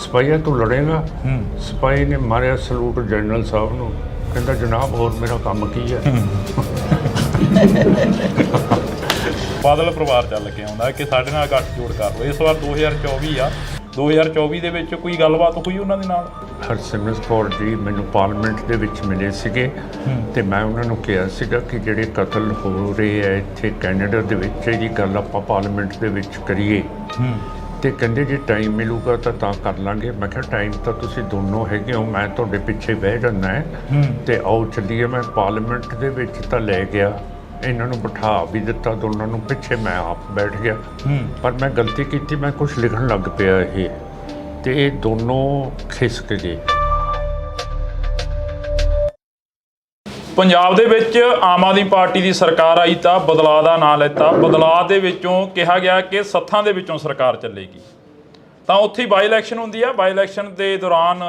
ਸਿਪਾਹੀਆ ਤੂੰ ਲੜੇਗਾ? ਸਿਪਾਹੀ ਨੇ ਮਾਰਿਆ ਸਲੂਟ ਜਨਰਲ ਸਾਹਿਬ ਨੂੰ, ਕਹਿੰਦਾ ਜਨਾਬ ਹੋਰ ਮੇਰਾ ਕੰਮ ਕੀ ਹੈ। ਬਾਦਲ ਪਰਿਵਾਰ ਚੱਲ ਕੇ ਆਉਂਦਾ ਕਿ ਸਾਡੇ ਨਾਲ ਗੱਠਜੋੜ ਕਰ ਲਓ। ਇਸ ਵਾਰ 2024 ਆ, 2024 ਦੇ ਵਿੱਚ ਕੋਈ ਗੱਲਬਾਤ ਹੋਈ ਉਹਨਾਂ ਦੇ ਨਾਲ? ਹਰਸਿਮਰਤ ਕੌਰ ਜੀ ਮੈਨੂੰ ਪਾਰਲੀਮੈਂਟ ਦੇ ਵਿੱਚ ਮਿਲੇ ਸੀਗੇ ਤੇ ਮੈਂ ਉਹਨਾਂ ਨੂੰ ਕਿਹਾ ਸੀਗਾ ਕਿ ਜਿਹੜੇ ਕਤਲ ਹੋ ਰਹੇ ਆ ਇੱਥੇ ਕੈਨੇਡਾ ਦੇ ਵਿੱਚ, ਇਹਦੀ ਗੱਲ ਆਪਾਂ ਪਾਰਲੀਮੈਂਟ ਦੇ ਵਿੱਚ ਕਰੀਏ। ਤੇ ਕਹਿੰਦੇ ਜੇ ਟਾਈਮ ਮਿਲੂਗਾ ਤਾਂ ਕਰ ਲਾਂਗੇ। ਮੈਂ ਕਿਹਾ ਟਾਈਮ ਤਾਂ ਤੁਸੀਂ ਦੋਨੋਂ ਹੈਗੇ ਹੋ, ਮੈਂ ਤੁਹਾਡੇ ਪਿੱਛੇ ਬਹਿ ਜਾਂਦਾ ਹੈ ਤੇ ਆਓ ਚੱਲੀਏ। ਮੈਂ ਪਾਰਲੀਮੈਂਟ ਦੇ ਵਿੱਚ ਤਾਂ ਲੈ ਗਿਆ, ਇਹਨਾਂ ਨੂੰ ਬਿਠਾ ਵੀ ਦਿੱਤਾ ਦੋਨਾਂ ਨੂੰ, ਪਿੱਛੇ ਮੈਂ ਆਪ ਬੈਠ ਗਿਆ। ਪਰ ਮੈਂ ਗਲਤੀ ਕੀਤੀ, ਮੈਂ ਕੁਝ ਲਿਖਣ ਲੱਗ ਪਿਆ ਇਹ, ਤੇ ਇਹ ਦੋਨੋਂ ਖਿਸਕ ਗਏ। ਪੰਜਾਬ ਦੇ ਵਿੱਚ ਆਮ ਆਦਮੀ ਪਾਰਟੀ ਦੀ ਸਰਕਾਰ ਆਈ ਤਾਂ ਬਦਲਾਅ ਦਾ ਨਾਂ ਲੈਤਾ। ਬਦਲਾਅ ਦੇ ਵਿੱਚੋਂ ਕਿਹਾ ਗਿਆ ਕਿ ਸੱਥਾਂ ਦੇ ਵਿੱਚੋਂ ਸਰਕਾਰ ਚੱਲੇਗੀ, ਤਾਂ ਉੱਥੇ ਹੀ ਬਾਈ ਇਲੈਕਸ਼ਨ ਹੁੰਦੀ ਆ। ਬਾਈ ਇਲੈਕਸ਼ਨ ਦੇ ਦੌਰਾਨ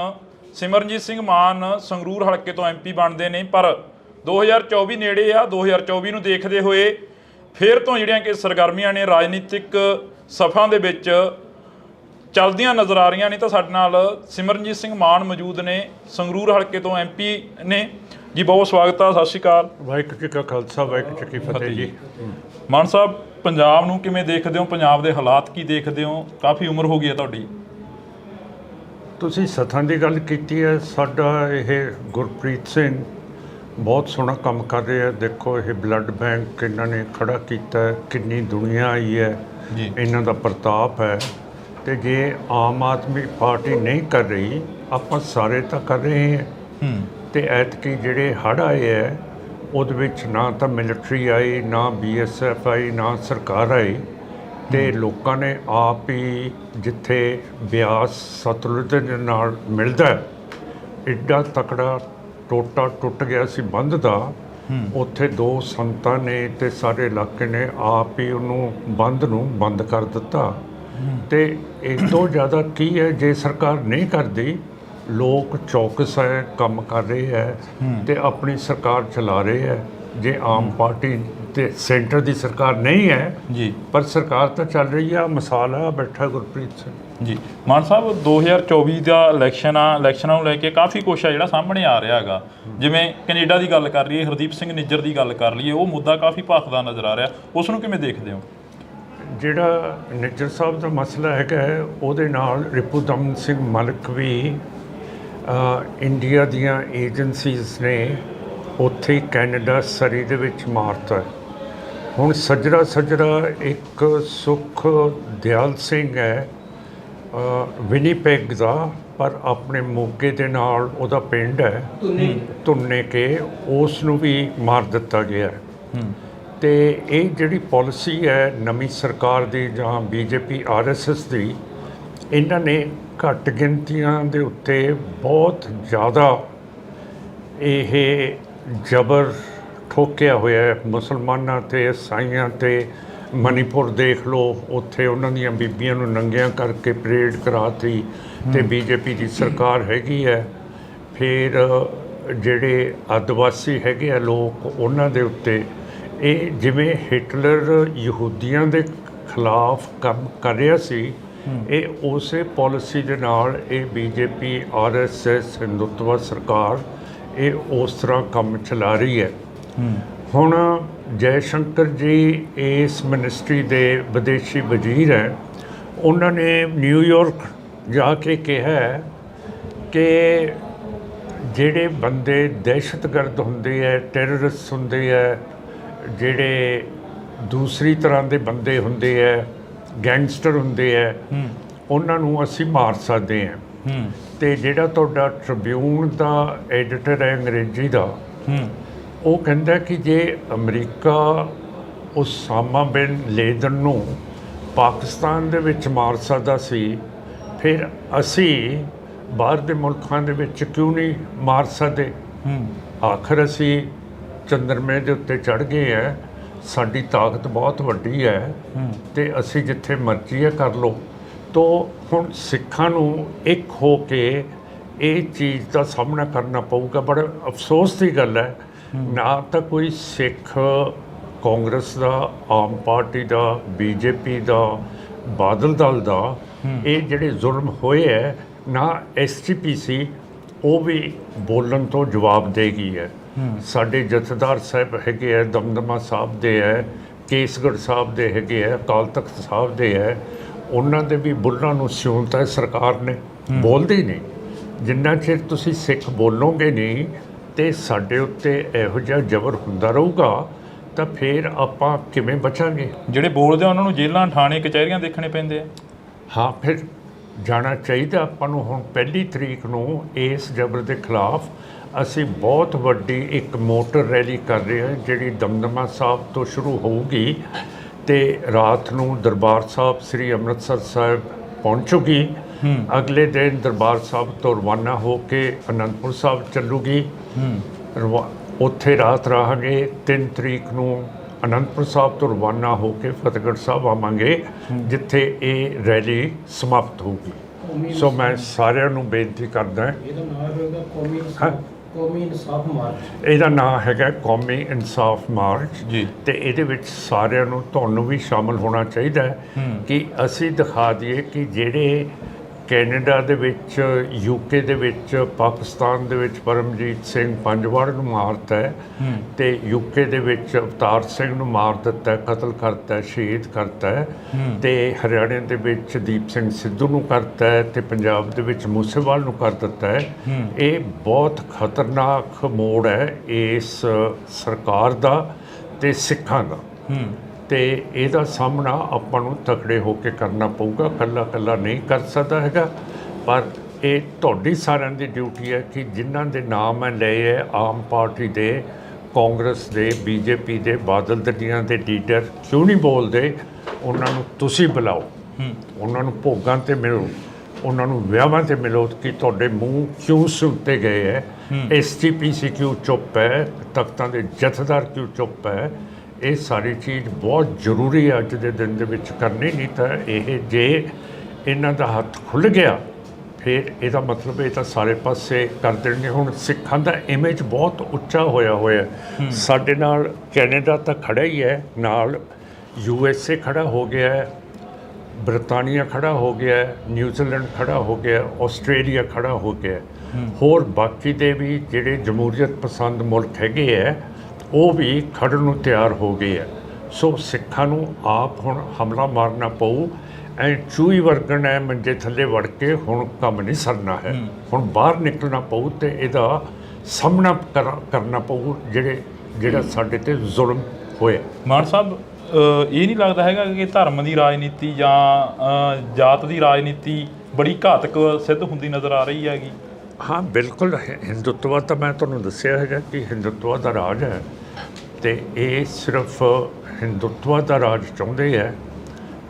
ਸਿਮਰਨਜੀਤ ਸਿੰਘ ਮਾਨ ਸੰਗਰੂਰ ਹਲਕੇ ਤੋਂ MP ਬਣਦੇ ਨੇ, ਪਰ 2024 ਨੇੜੇ ਆ। 2024 ਨੂੰ ਦੇਖਦੇ ਹੋਏ ਫਿਰ ਤੋਂ ਜਿਹੜੀਆਂ ਕਿ ਸਰਗਰਮੀਆਂ ਨੇ ਰਾਜਨੀਤਿਕ ਸਫਾਂ ਦੇ ਵਿੱਚ ਚੱਲਦੀਆਂ ਨਜ਼ਰ ਆ ਰਹੀਆਂ ਨੇ। ਤਾਂ ਸਾਡੇ ਨਾਲ ਸਿਮਰਨਜੀਤ ਸਿੰਘ ਮਾਨ ਮੌਜੂਦ ਨੇ, ਸੰਗਰੂਰ ਹਲਕੇ ਤੋਂ MP ਨੇ ਜੀ। ਬਹੁਤ ਸਵਾਗਤ ਆ, ਸਤਿ ਸ਼੍ਰੀ ਅਕਾਲ। ਵਾਹਿਗੁਰੂ ਜੀ ਕਾ ਖਾਲਸਾ, ਵਾਹਿਗੁਰੂ ਜੀ ਕੀ ਫਤਿਹ ਜੀ। ਮਾਨ ਸਾਹਿਬ, ਪੰਜਾਬ ਨੂੰ ਕਿਵੇਂ ਦੇਖਦੇ ਹੋ? ਪੰਜਾਬ ਦੇ ਹਾਲਾਤ ਕੀ ਦੇਖਦੇ ਹੋ? ਕਾਫੀ ਉਮਰ ਹੋ ਗਈ ਹੈ ਤੁਹਾਡੀ। ਤੁਸੀਂ ਸੱਥਾਂ ਦੀ ਗੱਲ ਕੀਤੀ ਹੈ। ਸਾਡਾ ਇਹ ਗੁਰਪ੍ਰੀਤ ਸਿੰਘ ਬਹੁਤ ਸੋਹਣਾ ਕੰਮ ਕਰ ਰਿਹਾ। ਦੇਖੋ ਇਹ ਬਲੱਡ ਬੈਂਕ ਇਹਨਾਂ ਨੇ ਖੜਾ ਕੀਤਾ, ਕਿੰਨੀ ਦੁਨੀਆ ਆਈ ਹੈ, ਇਹਨਾਂ ਦਾ ਪ੍ਰਤਾਪ ਹੈ। ਤੇ ਜੇ ਆਮ ਆਦਮੀ ਪਾਰਟੀ ਨਹੀਂ ਕਰ ਰਹੀ, ਆਪਾਂ ਸਾਰੇ ਤਾਂ ਕਰ ਰਹੇ ਹਾਂ। ਤੇ ਐਤਕੀ ਜਿਹੜੇ ਹੜ੍ਹ ਆਏ ਹੈ ਉਹਦੇ ਵਿੱਚ ਨਾ ਤਾਂ ਮਿਲਟਰੀ ਆਈ, ਨਾ BSF ਆਈ, ਨਾ ਸਰਕਾਰ ਆਈ, ਤੇ ਲੋਕਾਂ ਨੇ ਆਪ ਹੀ, ਜਿੱਥੇ ਬਿਆਸ ਸਤਲੁਜ ਦੇ ਨਾਲ ਮਿਲਦਾ ਐਡਾ ਤਕੜਾ ਟੋਟਾ ਟੁੱਟ ਗਿਆ ਸੀ ਬੰਦ ਦਾ, ਉੱਥੇ ਦੋ ਸੰਤਾਂ ਨੇ ਤੇ ਸਾਰੇ ਇਲਾਕੇ ਨੇ ਆਪ ਹੀ ਉਹਨੂੰ ਬੰਦ ਨੂੰ ਬੰਦ ਕਰ ਦਿੱਤਾ। ਤੇ ਇਸ ਤੋਂ ਜ਼ਿਆਦਾ ਕੀ ਹੈ, ਜੇ ਸਰਕਾਰ ਨਹੀਂ ਕਰਦੀ, ਲੋਕ ਚੌਕਸ ਹੈ, ਕੰਮ ਕਰ ਰਹੇ ਹੈ ਤੇ ਆਪਣੀ ਸਰਕਾਰ ਚਲਾ ਰਹੇ ਹੈ। ਜੇ ਆਮ ਪਾਰਟੀ ਤੇ ਸੈਂਟਰ ਦੀ ਸਰਕਾਰ ਨਹੀਂ ਹੈ ਜੀ, ਪਰ ਸਰਕਾਰ ਤਾਂ ਚੱਲ ਰਹੀ ਆ। ਮਿਸਾਲ ਆ ਬੈਠਾ ਗੁਰਪ੍ਰੀਤ ਸਿੰਘ ਜੀ। ਮਾਨ ਸਾਹਿਬ, 2024 ਦਾ ਇਲੈਕਸ਼ਨ ਆ, ਇਲੈਕਸ਼ਨਾਂ ਨੂੰ ਲੈ ਕੇ ਕਾਫੀ ਕੁਛ ਆ ਜਿਹੜਾ ਸਾਹਮਣੇ ਆ ਰਿਹਾ ਹੈਗਾ। ਜਿਵੇਂ ਕੈਨੇਡਾ ਦੀ ਗੱਲ ਕਰ ਲਈਏ, ਹਰਦੀਪ ਸਿੰਘ ਨਿੱਜਰ ਦੀ ਗੱਲ ਕਰ ਲਈਏ, ਉਹ ਮੁੱਦਾ ਕਾਫੀ ਭਖਦਾ ਨਜ਼ਰ ਆ ਰਿਹਾ, ਉਸ ਨੂੰ ਕਿਵੇਂ ਦੇਖਦੇ ਹੋ? ਜਿਹੜਾ ਨਿੱਜਰ ਸਾਹਿਬ ਦਾ ਮਸਲਾ ਹੈਗਾ, ਉਹਦੇ ਨਾਲ ਰਿਪੂਦਮਨ ਸਿੰਘ ਮਲਿਕ ਵੀ ਇੰਡੀਆ ਦੀਆਂ ਏਜੰਸੀਜ਼ ਨੇ ਉੱਥੇ ਕੈਨੇਡਾ ਸਰੀ ਦੇ ਵਿੱਚ ਮਾਰਤਾ। ਹੁਣ ਸੱਜਰਾ ਇੱਕ ਸੁਖ ਦਿਆਲ ਸਿੰਘ ਹੈ ਵਿਨੀਪੈਗ ਦਾ, ਪਰ ਆਪਣੇ ਮੋਗੇ ਦੇ ਨਾਲ ਉਹਦਾ ਪਿੰਡ ਹੈ ਧੁੰਨੇ ਕੇ, ਉਸ ਨੂੰ ਵੀ ਮਾਰ ਦਿੱਤਾ ਗਿਆ। ਤੇ ਇਹ ਜਿਹੜੀ ਪਾਲਿਸੀ ਹੈ ਨਵੀਂ ਸਰਕਾਰ ਦੀ ਜਾਂ BJP RSS ਦੀ, ਇਹਨਾਂ ਨੇ ਘੱਟ ਗਿਣਤੀਆਂ ਦੇ ਉੱਤੇ ਬਹੁਤ ਜ਼ਿਆਦਾ ਇਹ ਜ਼ਬਰ ਠੋਕਿਆ ਹੋਇਆ ਹੈ, ਮੁਸਲਮਾਨਾਂ ਤੇ ਈਸਾਈਆਂ ਤੇ। ਮਨੀਪੁਰ ਦੇਖ ਲਓ, ਉੱਥੇ ਉਹਨਾਂ ਦੀਆਂ ਬੀਬੀਆਂ ਨੂੰ ਨੰਗੀਆਂ ਕਰਕੇ ਪਰੇਡ ਕਰਾਤੀ ਤੇ BJP ਦੀ ਸਰਕਾਰ ਹੈਗੀ ਹੈ। ਫਿਰ ਜਿਹੜੇ ਆਦਿਵਾਸੀ ਹੈਗੇ ਆ ਲੋਕ, ਉਹਨਾਂ ਦੇ ਉੱਤੇ ਇਹ ਜਿਵੇਂ ਹਿਟਲਰ ਯਹੂਦੀਆਂ ਦੇ ਖਿਲਾਫ ਕੰਮ ਕਰ ਰਿਹਾ ਸੀ, ਇਹ ਉਸੇ ਪਾਲਿਸੀ ਦੇ ਨਾਲ ਇਹ BJP RSS ਹਿੰਦੂਤਵ ਸਰਕਾਰ ਇਹ ਉਸ ਤਰ੍ਹਾਂ ਕੰਮ ਚਲਾ ਰਹੀ ਹੈ। ਹੁਣ ਜੈ ਸ਼ੰਕਰ ਜੀ ਇਸ ਮਿਨਿਸਟਰੀ ਦੇ ਵਿਦੇਸ਼ੀ ਵਜ਼ੀਰ ਹੈ, ਉਹਨਾਂ ਨੇ ਨਿਊਯਾਰਕ ਜਾ ਕੇ ਕਿਹਾ ਕਿ ਜਿਹੜੇ ਬੰਦੇ ਦਹਿਸ਼ਤਗਰਦ ਹੁੰਦੇ ਹੈ, ਟੈਰਰਿਸਟ ਹੁੰਦੇ ਹੈ, ਜਿਹੜੇ ਦੂਸਰੀ ਤਰ੍ਹਾਂ ਦੇ ਬੰਦੇ ਹੁੰਦੇ ਹੈ, ਗੈਂਗਸਟਰ ਹੁੰਦੇ ਹੈ ਉਹਨਾਂ ਨੂੰ ਅਸੀਂ ਮਾਰ ਸਕਦੇ ਹਾਂ। ਤੇ ਜਿਹੜਾ ਤੁਹਾਡਾ ਟ੍ਰਿਬਿਊਨ ਦਾ ਐਡੀਟਰ ਹੈ ਅੰਗਰੇਜ਼ੀ ਦਾ, ਉਹ ਕਹਿੰਦਾ ਕਿ ਜੇ ਅਮਰੀਕਾ ਉਸਾਮਾ ਬਿਨ ਲੇਦਨ ਨੂੰ ਪਾਕਿਸਤਾਨ ਦੇ ਵਿੱਚ ਮਾਰ ਸਕਦਾ ਸੀ, ਫਿਰ ਅਸੀਂ ਬਾਹਰ ਦੇ ਮੁਲਕਾਂ ਦੇ ਵਿੱਚ ਕਿਉਂ ਨਹੀਂ ਮਾਰ ਸਕਦੇ? ਆਖਰ ਅਸੀਂ ਚੰਦਰਮੇ ਦੇ ਉੱਤੇ ਚੜ੍ਹ ਗਏ ਹੈ, ਸਾਡੀ ਤਾਕਤ ਬਹੁਤ ਵੱਡੀ ਹੈ ਤੇ ਅਸੀਂ ਜਿੱਥੇ ਮਰਜ਼ੀ ਹੈ ਕਰ ਲਓ। ਤੋ ਹੁਣ ਸਿੱਖਾਂ ਨੂੰ ਇੱਕ ਹੋ ਕੇ ਇਹ ਚੀਜ਼ ਦਾ ਸਾਹਮਣਾ ਕਰਨਾ ਪਊਗਾ। ਬੜਾ ਅਫਸੋਸ ਦੀ ਗੱਲ ਹੈ, ਨਾ ਤਾਂ ਕੋਈ ਸਿੱਖ ਕਾਂਗਰਸ ਦਾ, ਆਮ ਪਾਰਟੀ ਦਾ, ਬੀਜੇਪੀ ਦਾ, ਬਾਦਲ ਦਲ ਦਾ ਇਹ ਜਿਹੜੇ ਜ਼ੁਲਮ ਹੋਏ ਹੈ, ਨਾ SGPC ਉਹ ਵੀ ਬੋਲਣ ਤੋਂ ਜਵਾਬ ਦੇ ਗਈ ਹੈ। ਸਾਡੇ ਜਥੇਦਾਰ ਸਾਹਿਬ ਹੈਗੇ ਹੈ, ਦਮਦਮਾ ਸਾਹਿਬ ਦੇ ਹੈ, ਕੇਸਗੜ੍ਹ ਸਾਹਿਬ ਦੇ ਹੈਗੇ ਹੈ, ਅਕਾਲ ਤਖਤ ਸਾਹਿਬ ਦੇ ਹੈ, ਉਹਨਾਂ ਦੇ ਵੀ ਬੁੱਲਾਂ ਨੂੰ ਸਿਉਂਤਾ ਹੈ ਸਰਕਾਰ ਨੇ, ਬੋਲਦੇ ਹੀ ਨਹੀਂ। ਜਿੰਨਾ ਚਿਰ ਤੁਸੀਂ ਸਿੱਖ ਬੋਲੋਗੇ ਨਹੀਂ ਤੇ ਸਾਡੇ ਉੱਤੇ ਇਹੋ ਜਿਹਾ ਜ਼ਬਰ ਹੁੰਦਾ ਰਹੂਗਾ ਤਾਂ ਫਿਰ ਆਪਾਂ ਕਿਵੇਂ ਬਚਾਂਗੇ? ਜਿਹੜੇ ਬੋਲਦੇ ਆ ਉਹਨਾਂ ਨੂੰ ਜੇਲ੍ਹਾਂ, ਥਾਣੇ, ਕਚਹਿਰੀਆਂ ਦੇਖਣੇ ਪੈਂਦੇ ਆ। ਹਾਂ, ਫਿਰ ਜਾਣਾ ਚਾਹੀਦਾ ਆਪਾਂ ਨੂੰ। ਹੁਣ 1 ਤਰੀਕ ਨੂੰ ਇਸ ਜ਼ਬਰ ਦੇ ਖਿਲਾਫ ਅਸੀਂ ਬਹੁਤ ਵੱਡੀ ਇੱਕ ਮੋਟਰ ਰੈਲੀ ਕਰ ਰਹੇ ਹਾਂ, ਜਿਹੜੀ ਦਮਦਮਾ ਸਾਹਿਬ ਤੋਂ ਸ਼ੁਰੂ ਹੋਊਗੀ ਤੇ ਰਾਤ ਨੂੰ ਦਰਬਾਰ ਸਾਹਿਬ ਸ੍ਰੀ ਅੰਮ੍ਰਿਤਸਰ ਸਾਹਿਬ ਪਹੁੰਚੂਗੀ। ਅਗਲੇ ਦਿਨ ਦਰਬਾਰ ਸਾਹਿਬ ਤੋਂ ਰਵਾਨਾ ਹੋ ਕੇ ਅਨੰਦਪੁਰ ਸਾਹਿਬ ਚੱਲੂਗੀ। ਉੱਥੇ ਰਾਤ ਰਹਾਂਗੇ। 3 ਤਰੀਕ ਨੂੰ ਅਨੰਦਪੁਰ ਸਾਹਿਬ ਤੋਂ ਰਵਾਨਾ ਹੋ ਕੇ ਫਤਿਹਗੜ੍ਹ ਸਾਹਿਬ ਆਵਾਂਗੇ, ਜਿੱਥੇ ਇਹ ਰੈਲੀ ਸਮਾਪਤ ਹੋਊਗੀ। ਸੋ ਮੈਂ ਸਾਰਿਆਂ ਨੂੰ ਬੇਨਤੀ ਕਰਦਾ, ਇਹਦਾ ਨਾਮ ਹੈਗਾ ਕੌਮੀ ਇਨਸਾਫ ਮਾਰਚ ਜੀ, ਤੇ ਇਹਦੇ ਵਿੱਚ ਸਾਰਿਆਂ ਨੂੰ, ਤੁਹਾਨੂੰ ਵੀ ਸ਼ਾਮਲ ਹੋਣਾ ਚਾਹੀਦਾ ਹੈ ਕਿ ਅਸੀਂ ਦਿਖਾ ਦਈਏ ਕਿ ਜਿਹੜੇ ਕੈਨੇਡਾ ਦੇ ਵਿੱਚ, UK ਦੇ ਵਿੱਚ, ਪਾਕਿਸਤਾਨ ਦੇ ਵਿੱਚ ਪਰਮਜੀਤ ਸਿੰਘ ਪੰਜਵਾੜ ਨੂੰ ਮਾਰਤਾ ਹੈ ਤੇ UK ਦੇ ਵਿੱਚ ਅਵਤਾਰ ਸਿੰਘ ਨੂੰ ਮਾਰ ਦਿੱਤਾ, ਕਤਲ ਕਰਤਾ, ਸ਼ਹੀਦ ਕਰਤਾ ਹੈ ਤੇ ਹਰਿਆਣੇ ਦੇ ਵਿੱਚ ਦੀਪ ਸਿੰਘ ਸਿੱਧੂ ਨੂੰ ਕਰਤਾ ਹੈ ਤੇ ਪੰਜਾਬ ਦੇ ਵਿੱਚ ਮੂਸੇਵਾਲ ਨੂੰ ਕਰ ਦਿੱਤਾ ਹੈ। ਇਹ ਬਹੁਤ ਖਤਰਨਾਕ ਮੋੜ ਹੈ ਇਸ ਸਰਕਾਰ ਦਾ ਤੇ ਸਿੱਖਾਂ ਦਾ, ਤੇ ਇਹਦਾ ਸਾਹਮਣਾ ਆਪਾਂ ਨੂੰ ਤਕੜੇ ਹੋ ਕੇ ਕਰਨਾ ਪਊਗਾ। ਇਕੱਲਾ ਨਹੀਂ ਕਰ ਸਕਦਾ ਹੈਗਾ, ਪਰ ਇਹ ਤੁਹਾਡੀ ਸਾਰਿਆਂ ਦੀ ਡਿਊਟੀ ਹੈ ਕਿ ਜਿਨ੍ਹਾਂ ਦੇ ਨਾਮ ਮੈਂ ਲਏ ਹੈ, ਆਮ ਪਾਰਟੀ ਦੇ, ਕਾਂਗਰਸ ਦੇ, BJP ਦੇ, ਬਾਦਲ ਦਲੀਆਂ ਦੇ ਲੀਡਰ ਕਿਉਂ ਨਹੀਂ ਬੋਲਦੇ, ਉਹਨਾਂ ਨੂੰ ਤੁਸੀਂ ਬੁਲਾਓ, ਉਹਨਾਂ ਨੂੰ ਭੋਗਾਂ 'ਤੇ ਮਿਲੋ, ਉਹਨਾਂ ਨੂੰ ਵਿਆਹਾਂ 'ਤੇ ਮਿਲੋ ਕਿ ਤੁਹਾਡੇ ਮੂੰਹ ਕਿਉਂ ਸੁੱਤੇ ਗਏ ਹੈ, SGPC ਕਿਉਂ ਚੁੱਪ ਹੈ, ਤਖਤਾਂ ਦੇ ਜਥੇਦਾਰ ਕਿਉਂ ਚੁੱਪ ਹੈ। ਇਹ ਸਾਰੀ ਚੀਜ਼ ਬਹੁਤ ਜ਼ਰੂਰੀ ਹੈ ਅੱਜ ਦੇ ਦਿਨ ਦੇ ਵਿੱਚ ਕਰਨੀ। ਨਹੀਂ ਤਾਂ ਇਹ ਜੇ ਇਹਨਾਂ ਦਾ ਹੱਥ ਖੁੱਲ੍ਹ ਗਿਆ ਫਿਰ ਇਹਦਾ ਮਤਲਬ ਇਹ ਤਾਂ ਸਾਰੇ ਪਾਸੇ ਕਰ ਦੇਣਗੇ। ਹੁਣ ਸਿੱਖਾਂ ਦਾ ਇਮੇਜ ਬਹੁਤ ਉੱਚਾ ਹੋਇਆ ਸਾਡੇ ਨਾਲ ਕੈਨੇਡਾ ਤਾਂ ਖੜਾ ਹੀ ਹੈ, ਨਾਲ USA ਖੜਾ ਹੋ ਗਿਆ ਹੈ, ਬ੍ਰਿਟਾਨੀਆ ਖੜਾ ਹੋ ਗਿਆ ਹੈ, ਨਿਊਜ਼ੀਲੈਂਡ ਖੜਾ ਹੋ ਗਿਆ, ਆਸਟ੍ਰੇਲੀਆ ਖੜਾ ਹੋ ਗਿਆ, ਹੋਰ ਬਾਕੀ ਦੇ ਵੀ ਜਿਹੜੇ ਜਮਹੂਰੀਅਤ ਪਸੰਦ ਮੁਲਕ ਹੈਗੇ ਹੈ ਉਹ ਵੀ ਖੜਨ ਨੂੰ ਤਿਆਰ ਹੋ ਗਏ ਹੈ। ਸੋ ਸਿੱਖਾਂ ਨੂੰ ਆਪ ਹੁਣ ਹਮਲਾ ਮਾਰਨਾ ਪਊ। ਐਂ ਚੂਹੀ ਵਰਗਣ ਹੈ ਮੰਜੇ ਥੱਲੇ ਵੜ ਕੇ ਹੁਣ ਕੰਮ ਨਹੀਂ ਸਰਨਾ ਹੈ। ਹੁਣ ਬਾਹਰ ਨਿਕਲਣਾ ਪਊ ਤੇ ਇਹਦਾ ਸਾਹਮਣਾ ਕਰਨਾ ਪਊ ਜਿਹੜਾ ਸਾਡੇ ਤੇ ਜ਼ੁਲਮ ਹੋਇਆ। ਮਾਨ ਸਾਹਿਬ, ਇਹ ਨਹੀਂ ਲੱਗਦਾ ਹੈਗਾ ਕਿ ਧਰਮ ਦੀ ਰਾਜਨੀਤੀ ਜਾਂ ਜਾਤ ਦੀ ਰਾਜਨੀਤੀ ਬੜੀ ਘਾਤਕ ਸਿੱਧ ਹੁੰਦੀ ਨਜ਼ਰ ਆ ਰਹੀ ਹੈਗੀ? ਹਾਂ, ਬਿਲਕੁਲ। ਹਿੰਦੂਤਵ ਤਾਂ ਮੈਂ ਤੁਹਾਨੂੰ ਦੱਸਿਆ ਹੈਗਾ ਕਿ ਹਿੰਦੂਤਵ ਦਾ ਰਾਜ ਹੈ ਤੇ ਇਹ ਸਿਰਫ ਹਿੰਦੂਤਵ ਦਾ ਰਾਜ ਚਾਹੁੰਦੇ ਹੈ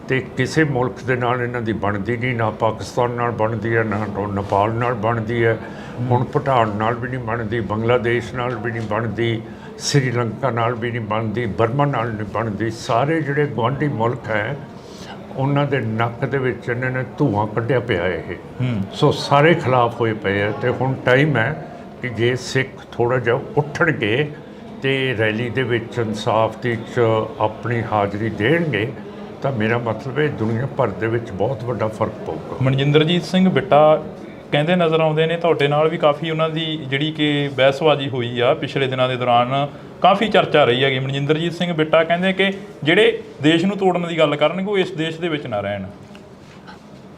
ਤੇ ਕਿਸੇ ਮੁਲਕ ਦੇ ਨਾਲ ਇਹਨਾਂ ਦੀ ਬਣਦੀ ਨਹੀਂ। ਨਾ ਪਾਕਿਸਤਾਨ ਨਾਲ ਬਣਦੀ ਹੈ, ਨਾ ਨੇਪਾਲ ਨਾਲ ਬਣਦੀ ਹੈ, ਹੁਣ ਭੂਟਾਨ ਨਾਲ ਵੀ ਨਹੀਂ ਬਣਦੀ, ਬੰਗਲਾਦੇਸ਼ ਨਾਲ ਵੀ ਨਹੀਂ ਬਣਦੀ, ਸ੍ਰੀਲੰਕਾ ਨਾਲ ਵੀ ਨਹੀਂ ਬਣਦੀ, ਬਰਮਾ ਨਾਲ ਨਹੀਂ ਬਣਦੀ। ਸਾਰੇ ਜਿਹੜੇ ਗੁਆਂਢੀ ਮੁਲਕ ਹੈ ਉਹਨਾਂ ਦੇ ਨੱਕ ਦੇ ਵਿੱਚ ਇਹਨਾਂ ਨੇ ਧੂਆਂ ਕੱਢਿਆ ਪਿਆ ਇਹ। ਸੋ ਸਾਰੇ ਖਿਲਾਫ ਹੋਏ ਪਏ ਆ ਤੇ ਹੁਣ ਟਾਈਮ ਹੈ ਕਿ ਜੇ ਸਿੱਖ ਥੋੜ੍ਹਾ ਜਿਹਾ ਉੱਠਣਗੇ ਤੇ ਰੈਲੀ ਦੇ ਵਿੱਚ ਇਨਸਾਫ ਦੀ 'ਚ ਆਪਣੀ ਹਾਜ਼ਰੀ ਦੇਣਗੇ ਤਾਂ ਮੇਰਾ ਮਤਲਬ ਹੈ ਦੁਨੀਆ ਭਰ ਦੇ ਵਿੱਚ ਬਹੁਤ ਵੱਡਾ ਫਰਕ ਪਊਗਾ। ਮਨਜਿੰਦਰਜੀਤ ਸਿੰਘ ਬਿੱਟਾ ਕਹਿੰਦੇ ਨਜ਼ਰ ਆਉਂਦੇ ਨੇ, ਤੁਹਾਡੇ ਨਾਲ ਵੀ ਕਾਫੀ ਉਹਨਾਂ ਦੀ ਜਿਹੜੀ ਕਿ ਬਹਿਸਬਾਜ਼ੀ ਹੋਈ ਆ ਪਿਛਲੇ ਦਿਨਾਂ ਦੇ ਦੌਰਾਨ, ਕਾਫੀ ਚਰਚਾ ਰਹੀ ਹੈਗੀ। ਮਨਜਿੰਦਰਜੀਤ ਸਿੰਘ ਬਿੱਟਾ ਕਹਿੰਦੇ ਕਿ ਜਿਹੜੇ ਦੇਸ਼ ਨੂੰ ਤੋੜਨ ਦੀ ਗੱਲ ਕਰਨਗੇ ਉਹ ਇਸ ਦੇਸ਼ ਦੇ ਵਿੱਚ ਨਾ ਰਹਿਣ।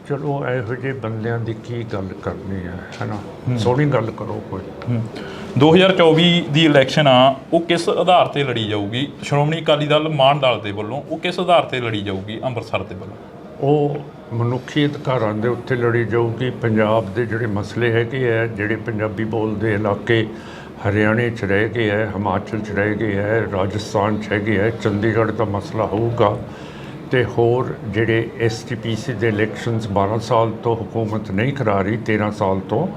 ਚਲੋ ਇਹੋ ਜਿਹੇ ਬੰਦਿਆਂ ਦੀ ਕੀ ਗੱਲ ਕਰਨੀ ਹੈ ਨਾ, ਸੋਹਣੀ ਗੱਲ ਕਰੋ ਕੋਈ। 2024 ਦੀ ਇਲੈਕਸ਼ਨ ਆ, ਉਹ ਕਿਸ ਆਧਾਰ ਤੇ ਲੜੀ ਜਾਊਗੀ? ਸ਼੍ਰੋਮਣੀ ਅਕਾਲੀ ਦਲ ਮਾਨ ਦਲ ਦੇ ਵੱਲੋਂ ਉਹ ਕਿਸ ਆਧਾਰ ਤੇ ਲੜੀ ਜਾਊਗੀ ਅੰਮ੍ਰਿਤਸਰ ਦੇ ਵੱਲੋਂ? ਉਹ ਮਨੁੱਖੀ ਅਧਿਕਾਰਾਂ ਦੇ ਉੱਤੇ ਲੜੀ ਜਾਊਗੀ। ਪੰਜਾਬ ਦੇ ਜਿਹੜੇ ਮਸਲੇ ਹੈਗੇ ਹੈ, ਜਿਹੜੇ ਪੰਜਾਬੀ ਬੋਲਦੇ ਇਲਾਕੇ ਹਰਿਆਣੇ 'ਚ ਰਹਿ ਗਏ ਹੈ, ਹਿਮਾਚਲ 'ਚ ਰਹਿ ਗਏ ਹੈ, ਰਾਜਸਥਾਨ 'ਚ ਹੈਗੇ ਹੈ, ਚੰਡੀਗੜ੍ਹ ਦਾ ਮਸਲਾ ਹੋਊਗਾ। ਅਤੇ ਹੋਰ ਜਿਹੜੇ STPC ਦੇ ਇਲੈਕਸ਼ਨਸ 12 ਸਾਲ ਤੋਂ ਹੁਕੂਮਤ ਨਹੀਂ ਕਰਾ ਰਹੀ, 13 ਸਾਲ ਤੋਂ,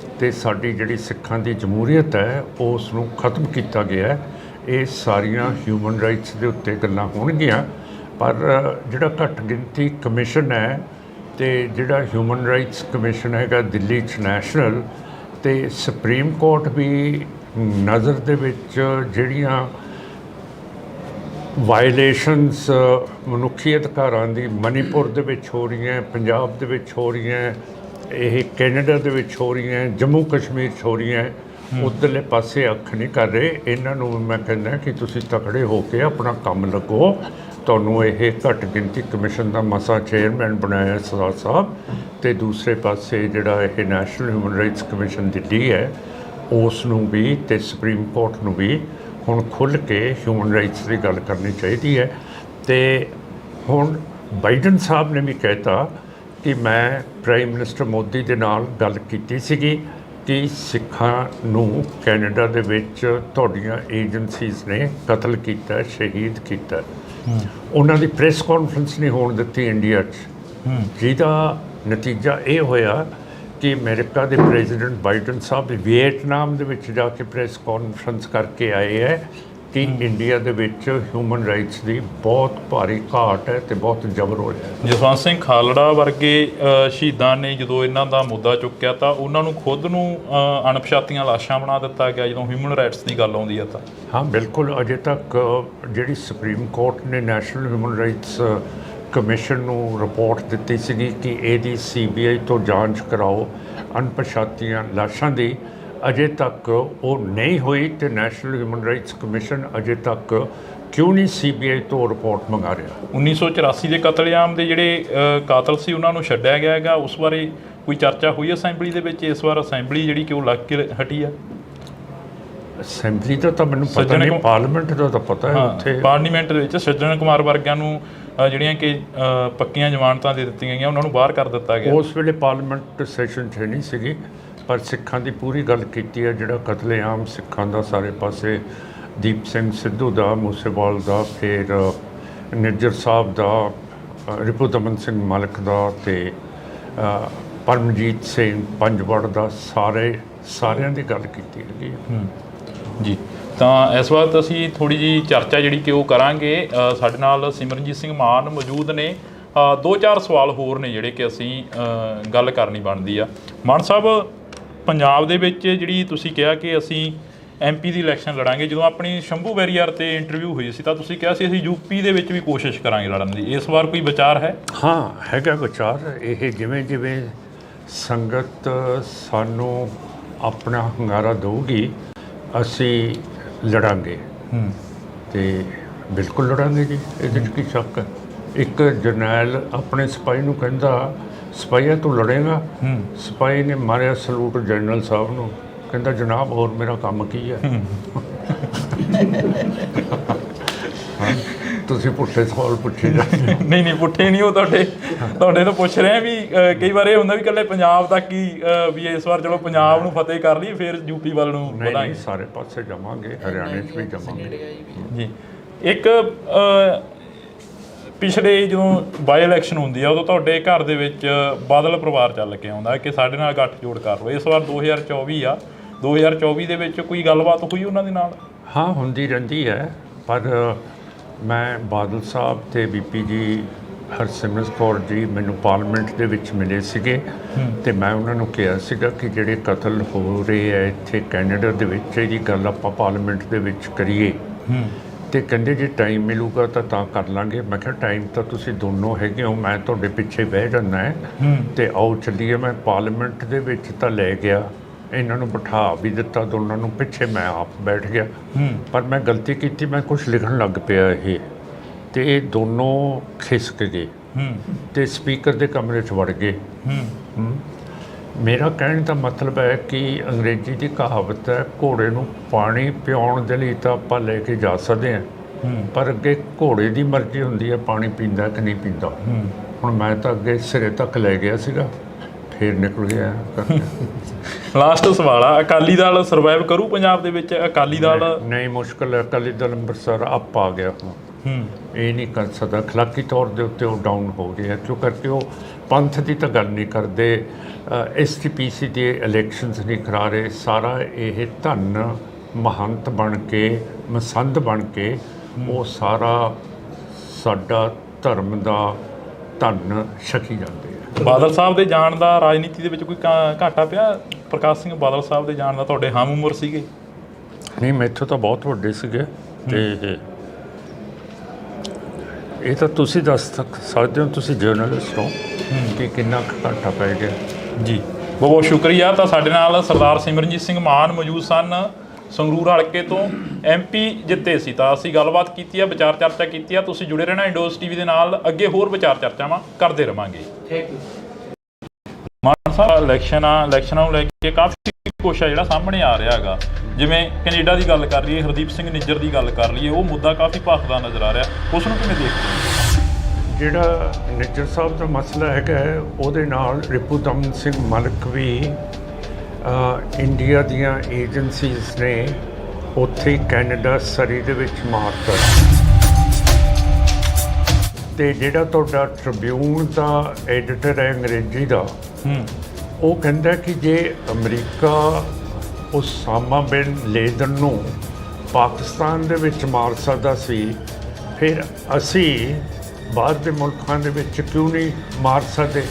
ਅਤੇ ਸਾਡੀ ਜਿਹੜੀ ਸਿੱਖਾਂ ਦੀ ਜਮਹੂਰੀਅਤ ਹੈ ਉਸ ਨੂੰ ਖਤਮ ਕੀਤਾ ਗਿਆ ਹੈ। ਇਹ ਸਾਰੀਆਂ ਹਿਊਮਨ ਰਾਈਟਸ ਦੇ ਉੱਤੇ ਗੱਲਾਂ ਹੋਣਗੀਆਂ। ਪਰ ਜਿਹੜਾ ਘੱਟ ਗਿਣਤੀ ਕਮਿਸ਼ਨ ਹੈ ਅਤੇ ਜਿਹੜਾ ਹਿਊਮਨ ਰਾਈਟਸ ਕਮਿਸ਼ਨ ਹੈਗਾ ਦਿੱਲੀ 'ਚ ਨੈਸ਼ਨਲ, ਅਤੇ ਸੁਪਰੀਮ ਕੋਰਟ ਵੀ ਨਜ਼ਰ ਦੇ ਵਿੱਚ ਜਿਹੜੀਆਂ ਵਾਇਲੇਸ਼ਨਸ ਮਨੁੱਖੀ ਅਧਿਕਾਰਾਂ ਦੀ ਮਣੀਪੁਰ ਦੇ ਵਿੱਚ ਹੋ ਰਹੀਆਂ, ਪੰਜਾਬ ਦੇ ਵਿੱਚ ਹੋ ਰਹੀਆਂ, ਇਹ ਕੈਨੇਡਾ ਦੇ ਵਿੱਚ ਹੋ ਰਹੀਆਂ, ਜੰਮੂ ਕਸ਼ਮੀਰ 'ਚ ਹੋ ਰਹੀਆਂ, ਉੱਧਰਲੇ ਪਾਸੇ ਅੱਖ ਨਹੀਂ ਕਰ ਰਹੇ। ਇਹਨਾਂ ਨੂੰ ਮੈਂ ਕਹਿੰਦਾ ਕਿ ਤੁਸੀਂ ਤਕੜੇ ਹੋ ਕੇ ਆਪਣਾ ਕੰਮ ਲੱਗੋ। ਤੁਹਾਨੂੰ ਇਹ ਘੱਟ ਗਿਣਤੀ ਕਮਿਸ਼ਨ ਦਾ ਮਸਾ ਚੇਅਰਮੈਨ ਬਣਾਇਆ ਸਰਦਾਰ ਸਾਹਿਬ, ਅਤੇ ਦੂਸਰੇ ਪਾਸੇ ਜਿਹੜਾ ਇਹ national human rights commission Delhi ਹੈ ਉਸ ਨੂੰ ਵੀ ਅਤੇ ਸੁਪਰੀਮ ਕੋਰਟ ਨੂੰ ਵੀ ਹੁਣ ਖੁੱਲ੍ਹ ਕੇ ਹਿਊਮਨ ਰਾਈਟਸ ਦੀ ਗੱਲ ਕਰਨੀ ਚਾਹੀਦੀ ਹੈ। ਅਤੇ ਹੁਣ ਬਾਈਡਨ ਸਾਹਿਬ ਨੇ ਵੀ ਕਹਿਤਾ ਕਿ ਮੈਂ ਪ੍ਰਾਈਮ ਮਿਨਿਸਟਰ ਮੋਦੀ ਦੇ ਨਾਲ ਗੱਲ ਕੀਤੀ ਸੀਗੀ ਕਿ ਸਿੱਖਾਂ ਨੂੰ ਕੈਨੇਡਾ ਦੇ ਵਿੱਚ ਤੁਹਾਡੀਆਂ ਏਜੰਸੀਜ਼ ਨੇ ਕਤਲ ਕੀਤਾ, ਸ਼ਹੀਦ ਕੀਤਾ। ਉਹਨਾਂ ਦੀ ਪ੍ਰੈਸ ਕਾਨਫਰੰਸ ਨਹੀਂ ਹੋਣ ਦਿੱਤੀ ਇੰਡੀਆ 'ਚ, ਜਿਹਦਾ ਨਤੀਜਾ ਇਹ ਹੋਇਆ ਕਿ ਅਮਰੀਕਾ ਦੇ ਪ੍ਰੈਜ਼ੀਡੈਂਟ ਬਾਈਡਨ ਸਾਹਿਬ ਵੀਅਤਨਾਮ ਦੇ ਵਿੱਚ ਜਾ ਕੇ ਪ੍ਰੈਸ ਕਾਨਫਰੰਸ ਕਰਕੇ ਆਏ ਹੈ ਕਿ ਇੰਡੀਆ ਦੇ ਵਿੱਚ ਹਿਊਮਨ ਰਾਈਟਸ ਦੀ ਬਹੁਤ ਭਾਰੀ ਘਾਟ ਹੈ ਅਤੇ ਬਹੁਤ ਜ਼ਬਰ ਹੋ ਰਿਹਾ। ਜਸਵੰਤ ਸਿੰਘ ਖਾਲੜਾ ਵਰਗੇ ਸ਼ਹੀਦਾਂ ਨੇ ਜਦੋਂ ਇਹਨਾਂ ਦਾ ਮੁੱਦਾ ਚੁੱਕਿਆ ਤਾਂ ਉਹਨਾਂ ਨੂੰ ਖੁਦ ਨੂੰ ਅਣਪਛਾਤੀਆਂ ਲਾਸ਼ਾਂ ਬਣਾ ਦਿੱਤਾ ਗਿਆ ਜਦੋਂ ਹਿਊਮਨ ਰਾਈਟਸ ਦੀ ਗੱਲ ਆਉਂਦੀ ਹੈ ਤਾਂ। ਹਾਂ ਬਿਲਕੁਲ, ਅਜੇ ਤੱਕ ਜਿਹੜੀ ਸੁਪਰੀਮ ਕੋਰਟ ਨੇ ਨੈਸ਼ਨਲ ਹਿਊਮਨ ਰਾਈਟਸ ਕਮਿਸ਼ਨ ਨੂੰ ਰਿਪੋਰਟ ਦਿੱਤੀ ਸੀਗੀ ਕਿ ਇਹਦੀ CBI ਤੋਂ ਜਾਂਚ ਕਰਾਓ ਅਣਪਛਾਤੀਆਂ ਲਾਸ਼ਾਂ ਦੀ, ਅਜੇ ਤੱਕ ਉਹ ਨਹੀਂ ਹੋਈ। ਅਤੇ ਨੈਸ਼ਨਲ ਹਿਊਮਨ ਰਾਈਟਸ ਕਮਿਸ਼ਨ ਅਜੇ ਤੱਕ ਕਿਉਂ ਨਹੀਂ CBI ਤੋਂ ਰਿਪੋਰਟ ਮੰਗਾ ਰਿਹਾ? 1984 ਦੇ ਕਤਲੇਆਮ ਦੇ ਜਿਹੜੇ ਕਾਤਲ ਸੀ ਉਹਨਾਂ ਨੂੰ ਛੱਡਿਆ ਗਿਆ ਹੈਗਾ, ਉਸ ਬਾਰੇ ਕੋਈ ਚਰਚਾ ਹੋਈ ਅਸੈਂਬਲੀ ਦੇ ਵਿੱਚ? ਇਸ ਵਾਰ ਅਸੈਂਬਲੀ ਜਿਹੜੀ ਕਿ ਉਹ ਲੱਗ ਕੇ ਹਟੀ ਆ। ਅਸੈਂਬਲੀ ਦਾ ਤਾਂ ਮੈਨੂੰ ਪਤਾ ਨਹੀਂ, ਪਾਰਲੀਮੈਂਟ ਦਾ ਤਾਂ ਪਤਾ ਹੈ। ਉੱਥੇ ਪਾਰਲੀਮੈਂਟ ਦੇ ਵਿੱਚ ਸੱਜਣ ਕੁਮਾਰ ਵਰਗਿਆਂ ਨੂੰ ਜਿਹੜੀਆਂ ਕਿ ਪੱਕੀਆਂ ਜ਼ਮਾਨਤਾਂ ਦੇ ਦਿੱਤੀਆਂ ਗਈਆਂ, ਉਹਨਾਂ ਨੂੰ ਬਾਹਰ ਕਰ ਦਿੱਤਾ ਗਿਆ। ਉਸ ਵੇਲੇ ਪਾਰਲੀਮੈਂਟ ਸੈਸ਼ਨ 'ਚ ਨਹੀਂ ਸੀਗੀ, ਪਰ ਸਿੱਖਾਂ ਦੀ ਪੂਰੀ ਗੱਲ ਕੀਤੀ ਹੈ। ਜਿਹੜਾ ਕਤਲੇਆਮ ਸਿੱਖਾਂ ਦਾ ਸਾਰੇ ਪਾਸੇ, ਦੀਪ ਸਿੰਘ ਸਿੱਧੂ ਦਾ, ਮੂਸੇਵਾਲ ਦਾ, ਫਿਰ ਨਿੱਜਰ ਸਾਹਿਬ ਦਾ, ਰਿਪੁਦਮਨ ਸਿੰਘ ਮਲਕ ਦਾ, ਅਤੇ ਪਰਮਜੀਤ ਸਿੰਘ ਪੰਜਵੜ ਦਾ, ਸਾਰਿਆਂ ਦੀ ਗੱਲ ਕੀਤੀ ਹੈਗੀ ਜੀ। ਤਾਂ ਇਸ ਵਕਤ ਅਸੀਂ ਥੋੜ੍ਹੀ ਜਿਹੀ ਚਰਚਾ ਜਿਹੜੀ ਕਿ ਉਹ ਕਰਾਂਗੇ। ਸਾਡੇ ਨਾਲ ਸਿਮਰਨਜੀਤ ਸਿੰਘ ਮਾਨ ਮੌਜੂਦ ਨੇ। 2-4 ਸਵਾਲ ਹੋਰ ਨੇ ਜਿਹੜੇ ਕਿ ਅਸੀਂ ਗੱਲ ਕਰਨੀ ਬਣਦੀ ਆ। ਮਾਨ ਸਾਹਿਬ, ਪੰਜਾਬ ਦੇ ਵਿੱਚ ਜਿਹੜੀ ਤੁਸੀਂ ਕਿਹਾ ਕਿ ਅਸੀਂ MP ਦੀ ਇਲੈਕਸ਼ਨ ਲੜਾਂਗੇ, ਜਦੋਂ ਆਪਣੀ ਸ਼ੰਭੂ ਬੈਰੀਅਰ 'ਤੇ ਇੰਟਰਵਿਊ ਹੋਈ ਸੀ ਤਾਂ ਤੁਸੀਂ ਕਿਹਾ ਸੀ ਅਸੀਂ UP ਦੇ ਵਿੱਚ ਵੀ ਕੋਸ਼ਿਸ਼ ਕਰਾਂਗੇ ਲੜਨ ਦੀ। ਇਸ ਵਾਰ ਕੋਈ ਵਿਚਾਰ ਹੈ? ਹਾਂ ਹੈਗਾ ਵਿਚਾਰ। ਇਹ ਜਿਵੇਂ ਜਿਵੇਂ ਸੰਗਤ ਸਾਨੂੰ ਆਪਣਾ ਹੁੰਗਾਰਾ ਦੇਊਗੀ ਅਸੀਂ ਲੜਾਂਗੇ, ਅਤੇ ਬਿਲਕੁਲ ਲੜਾਂਗੇ ਜੀ, ਇਹਦੇ 'ਚ ਕੀ ਸ਼ੱਕ ਹੈ। ਇੱਕ ਜਰਨੈਲ ਆਪਣੇ ਸਿਪਾਹੀ ਨੂੰ ਕਹਿੰਦਾ, ਸਿਪਾਹੀਆ ਤੂੰ ਲੜੇਗਾ? ਸਿਪਾਹੀ ਨੇ ਮਾਰਿਆ ਸਲੂਟ ਜਨਰਲ ਸਾਹਿਬ ਨੂੰ, ਕਹਿੰਦਾ ਜਨਾਬ ਹੋਰ ਮੇਰਾ ਕੰਮ ਕੀ ਹੈ। ਤੁਸੀਂ ਪੁੱਠੇ ਸਵਾਲ ਪੁੱਛੇ ਜਾਂਦੇ। ਨਹੀਂ ਪੁੱਠੇ ਨਹੀਂ, ਉਹ ਤੁਹਾਡੇ ਤੋਂ ਪੁੱਛ ਰਹੇ ਵੀ ਕਈ ਵਾਰ ਇਹ ਹੁੰਦਾ ਵੀ ਇਕੱਲੇ ਪੰਜਾਬ ਤੱਕ ਹੀ ਵੀ ਇਸ ਵਾਰ ਚਲੋ ਪੰਜਾਬ ਨੂੰ ਫਤਿਹ ਕਰ ਲਈ ਫਿਰ UP ਵੱਲ ਨੂੰ ਵਧਾਂਗੇ। ਸਾਰੇ ਪਾਸੇ ਜਾਵਾਂਗੇ, ਹਰਿਆਣੇ 'ਚ ਵੀ ਜਾਵਾਂਗੇ ਜੀ। ਇੱਕ ਪਿਛਲੇ ਜਦੋਂ ਬਾਈ ਇਲੈਕਸ਼ਨ ਹੁੰਦੀ ਆ ਉਦੋਂ ਤੁਹਾਡੇ ਘਰ ਦੇ ਵਿੱਚ ਬਾਦਲ ਪਰਿਵਾਰ ਚੱਲ ਕੇ ਆਉਂਦਾ ਕਿ ਸਾਡੇ ਨਾਲ ਗੱਠਜੋੜ ਕਰ ਲਓ। ਇਸ ਵਾਰ 2024 ਆ, 2024 ਦੇ ਵਿੱਚ ਕੋਈ ਗੱਲਬਾਤ ਹੋਈ ਉਹਨਾਂ ਦੇ ਨਾਲ? ਹਾਂ ਹੁੰਦੀ ਰਹਿੰਦੀ ਹੈ, ਪਰ ਮੈਂ ਬਾਦਲ ਸਾਹਿਬ ਅਤੇ BP ਜੀ ਹਰਸਿਮਰਤ ਕੌਰ ਜੀ ਮੈਨੂੰ ਪਾਰਲੀਮੈਂਟ ਦੇ ਵਿੱਚ ਮਿਲੇ ਸੀਗੇ, ਅਤੇ ਮੈਂ ਉਹਨਾਂ ਨੂੰ ਕਿਹਾ ਸੀਗਾ ਕਿ ਜਿਹੜੇ ਕਤਲ ਹੋ ਰਹੇ ਹੈ ਇੱਥੇ ਕੈਨੇਡਾ ਦੇ ਵਿੱਚ, ਇਹਦੀ ਗੱਲ ਆਪਾਂ ਪਾਰਲੀਮੈਂਟ ਦੇ ਵਿੱਚ ਕਰੀਏ। ਅਤੇ ਕਹਿੰਦੇ ਜੇ ਟਾਈਮ ਮਿਲੂਗਾ ਤਾਂ ਕਰ ਲਾਂਗੇ। ਮੈਂ ਕਿਹਾ ਟਾਈਮ ਤਾਂ ਤੁਸੀਂ ਦੋਨੋਂ ਹੈਗੇ ਹੋ, ਮੈਂ ਤੁਹਾਡੇ ਪਿੱਛੇ ਬਹਿ ਜਾਂਦਾ ਹੈ, ਅਤੇ ਆਓ ਚੱਲੀਏ। ਮੈਂ ਪਾਰਲੀਮੈਂਟ ਦੇ ਵਿੱਚ ਤਾਂ ਲੈ ਗਿਆ, ਇਹਨਾਂ ਨੂੰ ਬਿਠਾ ਵੀ ਦਿੱਤਾ ਦੋਨਾਂ ਨੂੰ, ਪਿੱਛੇ ਮੈਂ ਆਪ ਬੈਠ ਗਿਆ। ਪਰ ਮੈਂ ਗਲਤੀ ਕੀਤੀ, ਮੈਂ ਕੁਛ ਲਿਖਣ ਲੱਗ ਪਿਆ ਇਹ, ਅਤੇ ਇਹ ਦੋਨੋਂ ਖਿਸਕ ਗਏ ਅਤੇ ਸਪੀਕਰ ਦੇ ਕਮਰੇ 'ਚ ਵੜ ਗਏ। ਮੇਰਾ ਕਹਿਣ ਦਾ ਮਤਲਬ ਹੈ ਕਿ ਅੰਗਰੇਜ਼ੀ ਦੀ ਕਹਾਵਤ ਹੈ, ਘੋੜੇ ਨੂੰ ਪਾਣੀ ਪਿਆਉਣ ਦੇ ਲਈ ਤਾਂ ਆਪਾਂ ਲੈ ਕੇ ਜਾ ਸਕਦੇ ਹਾਂ, ਪਰ ਅੱਗੇ ਘੋੜੇ ਦੀ ਮਰਜ਼ੀ ਹੁੰਦੀ ਹੈ ਪਾਣੀ ਪੀਂਦਾ ਕਿ ਨਹੀਂ ਪੀਂਦਾ। ਹੁਣ ਮੈਂ ਤਾਂ ਅੱਗੇ ਸਿਰੇ ਤੱਕ ਲੈ ਗਿਆ ਸੀਗਾ, ਫੇਰ ਨਿਕਲ ਗਿਆ ਕਰਕੇ। ਲਾਸਟ ਸਵਾਲ ਆ, ਅਕਾਲੀ ਦਲ ਸਰਵਾਈਵ ਕਰੂ ਪੰਜਾਬ ਦੇ ਵਿੱਚ? ਅਕਾਲੀ ਦਲ ਨਹੀਂ, ਮੁਸ਼ਕਿਲ ਹੈ। ਅਕਾਲੀ ਦਲ ਅੰਮ੍ਰਿਤਸਰ ਅਪ ਆ ਗਿਆ ਹੁਣ, ਇਹ ਨਹੀਂ ਕਰ ਸਕਦਾ। ਅਖਲਾਕੀ ਤੌਰ ਦੇ ਉੱਤੇ ਉਹ ਡਾਊਨ ਹੋ ਗਿਆ, ਕਿਉਂ ਕਰਕੇ ਉਹ ਪੰਥ ਦੀ ਤਾਂ ਗੱਲ ਨਹੀਂ ਕਰਦੇ, STPC ਦੇ ਇਲੈਕਸ਼ਨਸ ਨਹੀਂ ਕਰਾ ਰਹੇ। ਸਾਰਾ ਇਹ ਧਨ ਮਹੰਤ ਬਣ ਕੇ, ਮਸੰਦ ਬਣ ਕੇ ਉਹ ਸਾਰਾ ਸਾਡਾ ਧਰਮ ਦਾ ਧਨ ਛਕੀ ਜਾਂਦੇ ਆ। ਬਾਦਲ ਸਾਹਿਬ ਦੇ ਜਾਣ ਦਾ ਰਾਜਨੀਤੀ ਦੇ ਵਿੱਚ ਕੋਈ ਘਾਟਾ ਪਿਆ? ਪ੍ਰਕਾਸ਼ ਸਿੰਘ ਬਾਦਲ ਸਾਹਿਬ ਦੇ ਜਾਣ ਦਾ, ਤੁਹਾਡੇ ਹਮ ਉਮਰ ਸੀਗੇ। ਨਹੀਂ, ਮੈਥੋਂ ਤਾਂ ਬਹੁਤ ਵੱਡੇ ਸੀਗੇ, ਤੇ ਇਹ ਤਾਂ ਤੁਸੀਂ ਦੱਸ ਸਕਦੇ ਹੋ, ਤੁਸੀਂ ਜਰਨਲਿਸਟ ਹੋ, ਕਿ ਕਿੰਨਾ ਘਾਟਾ ਪੈ ਗਿਆ। ਜੀ, ਬਹੁਤ ਬਹੁਤ ਸ਼ੁਕਰੀਆ। ਤਾਂ ਸਾਡੇ ਨਾਲ ਸਰਦਾਰ ਸਿਮਰਨਜੀਤ ਸਿੰਘ ਮਾਨ ਮੌਜੂਦ ਸਨ, ਸੰਗਰੂਰ ਹਲਕੇ ਤੋਂ MP ਜਿੱਤੇ ਸੀ। ਤਾਂ ਅਸੀਂ ਗੱਲਬਾਤ ਕੀਤੀ ਆ, ਵਿਚਾਰ ਚਰਚਾ ਕੀਤੀ ਆ। ਤੁਸੀਂ ਜੁੜੇ ਰਹਿਣਾ ਇੰਡੋਜ਼ TV ਦੇ ਨਾਲ, ਅੱਗੇ ਹੋਰ ਵਿਚਾਰ ਚਰਚਾਵਾਂ ਕਰਦੇ ਰਵਾਂਗੇ। Thank you. ਮਾਨ ਸਾਹਿਬ, ਇਲੈਕਸ਼ਨਾਂ ਨੂੰ ਲੈ ਕੇ ਕਾਫੀ ਕੁਛ ਆ ਜਿਹੜਾ ਸਾਹਮਣੇ ਆ ਰਿਹਾ ਹੈਗਾ। ਜਿਵੇਂ ਕੈਨੇਡਾ ਦੀ ਗੱਲ ਕਰ ਲਈਏ, ਹਰਦੀਪ ਸਿੰਘ ਨਿੱਜਰ ਦੀ ਗੱਲ ਕਰ ਲਈਏ, ਉਹ ਮੁੱਦਾ ਕਾਫੀ ਭਖਦਾ ਨਜ਼ਰ ਆ ਰਿਹਾ, ਉਸ ਨੂੰ ਕਿਵੇਂ ਦੇਖਦੇ ਹੋ? ਜਿਹੜਾ ਨਿੱਜਰ ਸਾਹਿਬ ਦਾ ਮਸਲਾ ਹੈਗਾ, ਉਹਦੇ ਨਾਲ ਰਿਪੂਦਮਨ ਸਿੰਘ ਮਲਿਕ ਵੀ ਇੰਡੀਆ ਦੀਆਂ ਏਜੰਸੀਜ਼ ਨੇ ਉੱਥੇ ਕੈਨੇਡਾ ਸਰੀ ਦੇ ਵਿੱਚ ਮਾਰਤਾ। ਤੇ ਜਿਹੜਾ ਤੁਹਾਡਾ ਟ੍ਰਿਬਿਊਨ ਦਾ ਐਡੀਟਰ ਹੈ ਅੰਗਰੇਜ਼ੀ ਦਾ, ਉਹ ਕਹਿੰਦਾ ਕਿ ਜੇ ਅਮਰੀਕਾ ਉਸਾਮਾ ਬਿਨ ਲੇਦਨ ਨੂੰ ਪਾਕਿਸਤਾਨ ਦੇ ਵਿੱਚ ਮਾਰ ਸਕਦਾ ਸੀ, ਫਿਰ ਅਸੀਂ ਬਾਹਰ ਦੇ ਮੁਲਕਾਂ ਦੇ ਵਿੱਚ ਕਿਉਂ ਨਹੀਂ ਮਾਰ ਸਕਦੇ?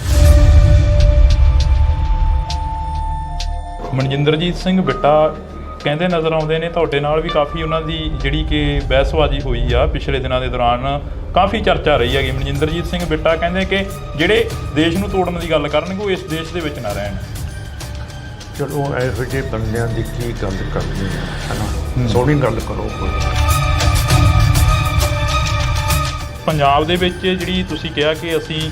ਮਨਜਿੰਦਰਜੀਤ ਸਿੰਘ ਬਿੱਟਾ ਕਹਿੰਦੇ ਨਜ਼ਰ ਆਉਂਦੇ ਨੇ, ਤੁਹਾਡੇ ਨਾਲ ਵੀ ਕਾਫੀ ਉਹਨਾਂ ਦੀ ਜਿਹੜੀ ਕਿ ਬਹਿਸਬਾਜ਼ੀ ਹੋਈ ਆ ਪਿਛਲੇ ਦਿਨਾਂ ਦੇ ਦੌਰਾਨ, ਕਾਫੀ ਚਰਚਾ ਰਹੀ ਹੈਗੀ। ਮਨਜਿੰਦਰਜੀਤ ਸਿੰਘ ਬਿੱਟਾ ਕਹਿੰਦੇ ਕਿ ਜਿਹੜੇ ਦੇਸ਼ ਨੂੰ ਤੋੜਨ ਦੀ ਗੱਲ ਕਰਨਗੇ ਉਹ ਇਸ ਦੇਸ਼ ਦੇ ਵਿੱਚ ਨਾ ਰਹਿਣ। ਚਲੋ ਇਹੋ ਜਿਹੇ ਬੰਦਿਆਂ ਦੀ ਕੀ ਗੱਲ ਕਰਨੀ ਹੈ ਨਾ, ਸੋਹਣੀ ਗੱਲ ਕਰੋ ਕੋਈ। ਪੰਜਾਬ ਦੇ ਵਿੱਚ ਜਿਹੜੀ ਤੁਸੀਂ ਕਿਹਾ ਕਿ ਅਸੀਂ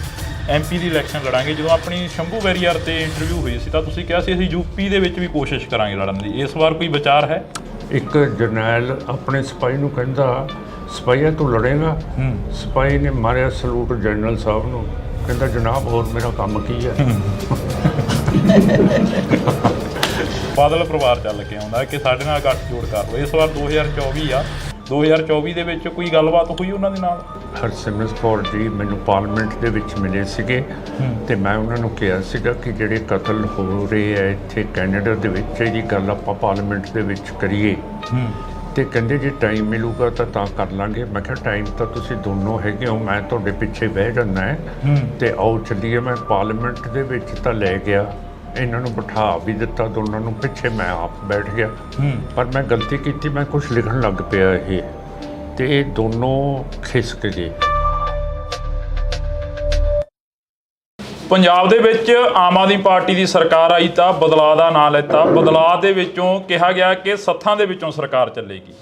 MP ਦੀ ਇਲੈਕਸ਼ਨ ਲੜਾਂਗੇ, ਜਦੋਂ ਆਪਣੀ ਸ਼ੰਭੂ ਵੈਰੀਅਰ ਤੇ ਇੰਟਰਵਿਊ ਹੋਈ ਸੀ ਤਾਂ ਤੁਸੀਂ ਕਿਹਾ ਸੀ ਅਸੀਂ UP ਦੇ ਵਿੱਚ ਵੀ ਕੋਸ਼ਿਸ਼ ਕਰਾਂਗੇ ਲੜਨ ਦੀ। ਇਸ ਵਾਰ ਕੋਈ ਵਿਚਾਰ ਹੈ? ਇੱਕ ਜਰਨੈਲ ਆਪਣੇ ਸਿਪਾਹੀ ਨੂੰ ਕਹਿੰਦਾ, ਸਿਪਾਹੀਆ ਤੂੰ ਲੜੇਗਾ? ਸਿਪਾਹੀ ਨੇ ਮਾਰਿਆ ਸਲੂਟ ਜਨਰਲ ਸਾਹਿਬ ਨੂੰ, ਕਹਿੰਦਾ ਜਨਾਬ ਹੋਰ ਮੇਰਾ ਕੰਮ ਕੀ ਹੈ। ਬਾਦਲ ਪਰਿਵਾਰ ਚੱਲ ਕੇ ਆਉਂਦਾ ਕਿ ਸਾਡੇ ਨਾਲ ਗੱਠਜੋੜ ਕਰ ਲਓ। ਇਸ ਵਾਰ 2024 ਆ, 2024 ਦੇ ਵਿੱਚ ਕੋਈ ਗੱਲਬਾਤ ਹੋਈ ਉਹਨਾਂ ਦੇ ਨਾਲ? ਹਰਸਿਮਰਤ ਕੌਰ ਜੀ ਮੈਨੂੰ ਪਾਰਲੀਮੈਂਟ ਦੇ ਵਿੱਚ ਮਿਲੇ ਸੀਗੇ, ਤੇ ਮੈਂ ਉਹਨਾਂ ਨੂੰ ਕਿਹਾ ਸੀਗਾ ਕਿ ਜਿਹੜੇ ਕਤਲ ਹੋ ਰਹੇ ਆ ਇੱਥੇ ਕੈਨੇਡਾ ਦੇ ਵਿੱਚ, ਇਹਦੀ ਗੱਲ ਆਪਾਂ ਪਾਰਲੀਮੈਂਟ ਦੇ ਵਿੱਚ ਕਰੀਏ। ਤੇ ਕਹਿੰਦੇ ਜੇ ਟਾਈਮ ਮਿਲੂਗਾ ਤਾਂ ਕਰ ਲਾਂਗੇ। ਮੈਂ ਕਿਹਾ ਟਾਈਮ ਤਾਂ ਤੁਸੀਂ ਦੋਨੋਂ ਹੈਗੇ ਹੋ, ਮੈਂ ਤੁਹਾਡੇ ਪਿੱਛੇ ਬਹਿ ਜਾਂਦਾ ਹੈ, ਤੇ ਆਓ ਚੱਲੀਏ। ਮੈਂ ਪਾਰਲੀਮੈਂਟ ਦੇ ਵਿੱਚ ਤਾਂ ਲੈ ਗਿਆ, ਇਹਨਾਂ ਨੂੰ ਬਿਠਾ ਵੀ ਦਿੱਤਾ ਦੋਨਾਂ ਨੂੰ, ਪਿੱਛੇ ਮੈਂ ਆਪ ਬੈਠ ਗਿਆ। ਪਰ ਮੈਂ ਗਲਤੀ ਕੀਤੀ, ਮੈਂ ਕੁਝ ਲਿਖਣ ਲੱਗ ਪਿਆ ਇਹ, ਤੇ ਇਹ ਦੋਨੋਂ ਖਿਸਕ ਗਏ। ਪੰਜਾਬ ਦੇ ਵਿੱਚ ਆਮ ਆਦਮੀ ਪਾਰਟੀ ਦੀ ਸਰਕਾਰ ਆਈ ਤਾਂ ਬਦਲਾਅ ਦਾ ਨਾਂ ਲੈਤਾ। ਬਦਲਾਅ ਦੇ ਵਿੱਚੋਂ ਕਿਹਾ ਗਿਆ ਕਿ ਸੱਥਾਂ ਦੇ ਵਿੱਚੋਂ ਸਰਕਾਰ ਚੱਲੇਗੀ।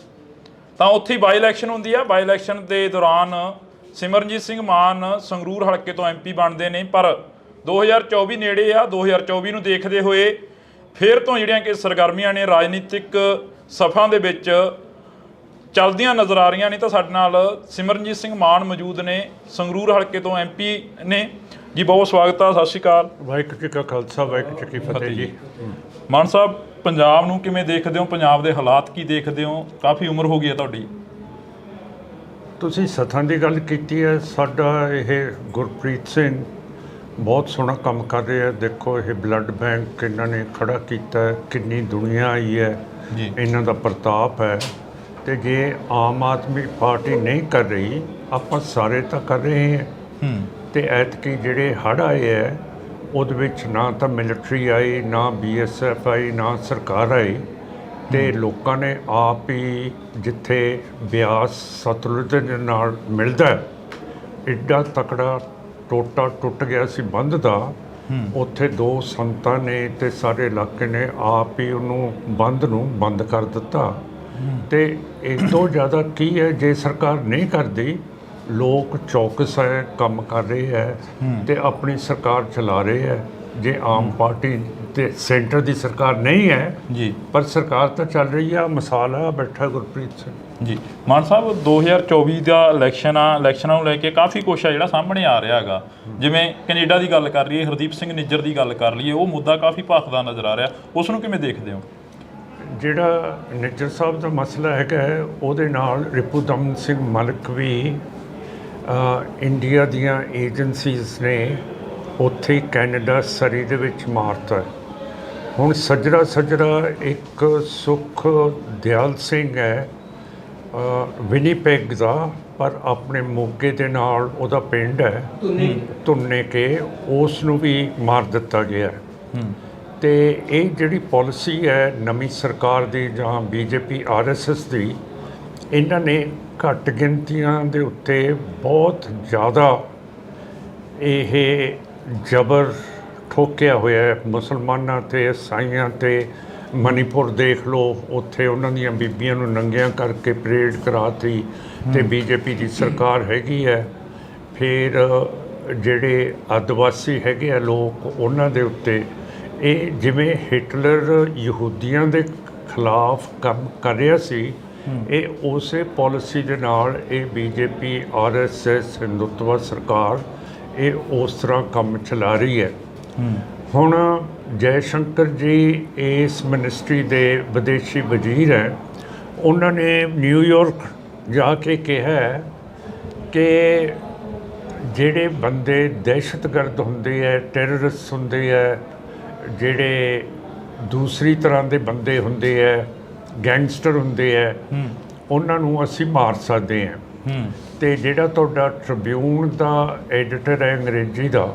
ਤਾਂ ਉੱਥੇ ਹੀ ਬਾਈ ਇਲੈਕਸ਼ਨ ਹੁੰਦੀ ਆ। ਬਾਈ ਇਲੈਕਸ਼ਨ ਦੇ ਦੌਰਾਨ ਸਿਮਰਨਜੀਤ ਸਿੰਘ ਮਾਨ ਸੰਗਰੂਰ ਹਲਕੇ ਤੋਂ MP ਬਣਦੇ ਨੇ, ਪਰ 2024 ਨੇੜੇ ਆ। 2024 ਨੂੰ ਦੇਖਦੇ ਹੋਏ ਫਿਰ ਤੋਂ ਜਿਹੜੀਆਂ ਕਿ ਸਰਗਰਮੀਆਂ ਨੇ ਰਾਜਨੀਤਿਕ ਸਫਾਂ ਦੇ ਵਿੱਚ ਚੱਲਦੀਆਂ ਨਜ਼ਰ ਆ ਰਹੀਆਂ ਨੇ। ਤਾਂ ਸਾਡੇ ਨਾਲ ਸਿਮਰਨਜੀਤ ਸਿੰਘ ਮਾਨ ਮੌਜੂਦ ਨੇ, ਸੰਗਰੂਰ ਹਲਕੇ ਤੋਂ MP ਨੇ ਜੀ। ਬਹੁਤ ਸਵਾਗਤ ਆ, ਸਤਿ ਸ਼੍ਰੀ ਅਕਾਲ। ਵਾਹਿਗੁਰੂ ਜੀ ਕਾ ਖਾਲਸਾ, ਵਾਹਿਗੁਰੂ ਜੀ ਕੀ ਫਤਿਹ ਜੀ। ਮਾਨ ਸਾਹਿਬ, ਪੰਜਾਬ ਨੂੰ ਕਿਵੇਂ ਦੇਖਦੇ ਹੋ? ਪੰਜਾਬ ਦੇ ਹਾਲਾਤ ਕੀ ਦੇਖਦੇ ਹੋ? ਕਾਫੀ ਉਮਰ ਹੋ ਗਈ ਹੈ ਤੁਹਾਡੀ। ਤੁਸੀਂ ਸੱਥਾਂ ਦੀ ਗੱਲ ਕੀਤੀ ਹੈ। ਸਾਡਾ ਇਹ ਗੁਰਪ੍ਰੀਤ ਸਿੰਘ ਬਹੁਤ ਸੋਹਣਾ ਕੰਮ ਕਰ ਰਿਹਾ। ਦੇਖੋ ਇਹ ਬਲੱਡ ਬੈਂਕ ਇਹਨਾਂ ਨੇ ਖੜਾ ਕੀਤਾ, ਕਿੰਨੀ ਦੁਨੀਆ ਆਈ ਹੈ, ਇਹਨਾਂ ਦਾ ਪ੍ਰਤਾਪ ਹੈ। ਤੇ ਜੇ ਆਮ ਆਦਮੀ ਪਾਰਟੀ ਨਹੀਂ ਕਰ ਰਹੀ, ਆਪਾਂ ਸਾਰੇ ਤਾਂ ਕਰ ਰਹੇ ਹਾਂ। ਤੇ ਐਤਕੀ ਜਿਹੜੇ ਹੜ੍ਹ ਆਏ ਹੈ ਉਹਦੇ ਵਿੱਚ ਨਾ ਤਾਂ ਮਿਲਟਰੀ ਆਈ, ਨਾ BSF ਆਈ, ਨਾ ਸਰਕਾਰ ਆਈ, ਤੇ ਲੋਕਾਂ ਨੇ ਆਪ ਹੀ ਜਿੱਥੇ ਬਿਆਸ ਸਤਲੁਜ ਦੇ ਨਾਲ ਮਿਲਦਾ, ਐਡਾ ਤਕੜਾ ਟੋਟਾ ਟੁੱਟ ਗਿਆ ਸੀ ਬੰਦ ਦਾ, ਉੱਥੇ ਦੋ ਸੰਤਾਂ ਨੇ ਤੇ ਸਾਰੇ ਇਲਾਕੇ ਨੇ ਆਪ ਹੀ ਉਹਨੂੰ ਬੰਦ ਨੂੰ ਬੰਦ ਕਰ ਦਿੱਤਾ। ਤੇ ਇਸ ਤੋਂ ਜ਼ਿਆਦਾ ਕੀ ਹੈ, ਜੇ ਸਰਕਾਰ ਨਹੀਂ ਕਰਦੀ, ਲੋਕ ਚੌਕਸ ਹੈ, ਕੰਮ ਕਰ ਰਹੇ ਹੈ ਤੇ ਆਪਣੀ ਸਰਕਾਰ ਚਲਾ ਰਹੇ ਹੈ। ਜੇ ਆਮ ਪਾਰਟੀ ਤੇ ਸੈਂਟਰ ਦੀ ਸਰਕਾਰ ਨਹੀਂ ਹੈ ਜੀ ਪਰ ਸਰਕਾਰ ਤਾਂ ਚੱਲ ਰਹੀ ਆ। ਮਿਸਾਲ ਆ ਬੈਠਾ ਗੁਰਪ੍ਰੀਤ ਸਿੰਘ ਜੀ। ਮਾਨ ਸਾਹਿਬ 2024 ਦਾ ਇਲੈਕਸ਼ਨਾਂ ਨੂੰ ਲੈ ਕੇ ਕਾਫੀ ਕੁਛ ਆ ਜਿਹੜਾ ਸਾਹਮਣੇ ਆ ਰਿਹਾ ਹੈਗਾ। ਜਿਵੇਂ ਕੈਨੇਡਾ ਦੀ ਗੱਲ ਕਰ ਲਈਏ, ਹਰਦੀਪ ਸਿੰਘ ਨਿੱਜਰ ਦੀ ਗੱਲ ਕਰ ਲਈਏ, ਉਹ ਮੁੱਦਾ ਕਾਫੀ ਭਖਦਾ ਨਜ਼ਰ ਆ ਰਿਹਾ, ਉਸ ਨੂੰ ਕਿਵੇਂ ਦੇਖਦੇ ਹੋ? ਜਿਹੜਾ ਨਿੱਜਰ ਸਾਹਿਬ ਦਾ ਮਸਲਾ ਹੈਗਾ ਉਹਦੇ ਨਾਲ ਰਿਪੂਦਮਨ ਸਿੰਘ ਮਲਿਕ ਵੀ ਇੰਡੀਆ ਦੀਆਂ ਏਜੰਸੀਜ਼ ਨੇ ਉੱਥੇ ਕੈਨੇਡਾ ਸਰੀ ਦੇ ਵਿੱਚ ਮਾਰਤਾ। ਹੁਣ ਸੱਜਰਾ ਇੱਕ ਸੁਖ ਦਿਆਲ ਸਿੰਘ ਹੈ ਵਿਨੀਪੈਗ ਦਾ, ਪਰ ਆਪਣੇ ਮੋਗੇ ਦੇ ਨਾਲ ਉਹਦਾ ਪਿੰਡ ਹੈ ਧੁੰਨੇ ਕੇ, ਉਸ ਨੂੰ ਵੀ ਮਾਰ ਦਿੱਤਾ ਗਿਆ। ਤੇ ਇਹ ਜਿਹੜੀ ਪਾਲਿਸੀ ਹੈ ਨਵੀਂ ਸਰਕਾਰ ਦੀ ਜਾਂ ਬੀਜੇਪੀ ਆਰਐਸਐਸ ਦੀ, ਇਹਨਾਂ ਨੇ ਘੱਟ ਗਿਣਤੀਆਂ ਦੇ ਉੱਤੇ ਬਹੁਤ ਜ਼ਿਆਦਾ ਇਹ ਜ਼ਬਰ ਠੋਕਿਆ ਹੋਇਆ ਹੈ ਮੁਸਲਮਾਨਾਂ ਤੇ ਈਸਾਈਆਂ ਤੇ। ਮਨੀਪੁਰ ਦੇਖ ਲਓ, ਉੱਥੇ ਉਹਨਾਂ ਦੀਆਂ ਬੀਬੀਆਂ ਨੂੰ ਨੰਗੀਆਂ ਕਰਕੇ ਪਰੇਡ ਕਰਾਤੀ ਤੇ ਬੀਜੇਪੀ ਦੀ ਸਰਕਾਰ ਹੈਗੀ ਹੈ। ਫਿਰ ਜਿਹੜੇ ਆਦਿਵਾਸੀ ਹੈਗੇ ਆ ਲੋਕ, ਉਹਨਾਂ ਦੇ ਉੱਤੇ ਇਹ ਜਿਵੇਂ ਹਿਟਲਰ ਯਹੂਦੀਆਂ ਦੇ ਖਿਲਾਫ ਕੰਮ ਕਰ ਰਿਹਾ ਸੀ, ਇਹ ਉਸੇ ਪਾਲਿਸੀ ਦੇ ਨਾਲ ਇਹ ਬੀਜੇਪੀ ਆਰਐਸਐਸ ਹਿੰਦੂਤਵਾ ਸਰਕਾਰ ਇਹ ਉਸ ਤਰ੍ਹਾਂ ਕੰਮ ਚਲਾ ਰਹੀ ਹੈ। ਹੁਣ ਜੈ ਸ਼ੰਕਰ ਜੀ ਇਸ ਮਿਨਿਸਟਰੀ ਦੇ ਵਿਦੇਸ਼ੀ ਵਜ਼ੀਰ ਹੈ, ਉਹਨਾਂ ਨੇ ਨਿਊਯਾਰਕ ਜਾ ਕੇ ਕਿਹਾ ਕਿ ਜਿਹੜੇ ਬੰਦੇ ਦਹਿਸ਼ਤਗਰਦ ਹੁੰਦੇ ਹੈ, ਟੈਰਰਿਸਟ ਹੁੰਦੇ ਹੈ, ਜਿਹੜੇ ਦੂਸਰੀ ਤਰ੍ਹਾਂ ਦੇ ਬੰਦੇ ਹੁੰਦੇ ਹੈ, ਗੈਂਗਸਟਰ ਹੁੰਦੇ ਹੈ, ਉਹਨਾਂ ਨੂੰ ਅਸੀਂ ਮਾਰ ਸਕਦੇ ਹਾਂ। ਤੇ ਜਿਹੜਾ ਤੁਹਾਡਾ ਟ੍ਰਿਬਿਊਨ ਦਾ ਐਡੀਟਰ ਹੈ ਅੰਗਰੇਜ਼ੀ ਦਾ,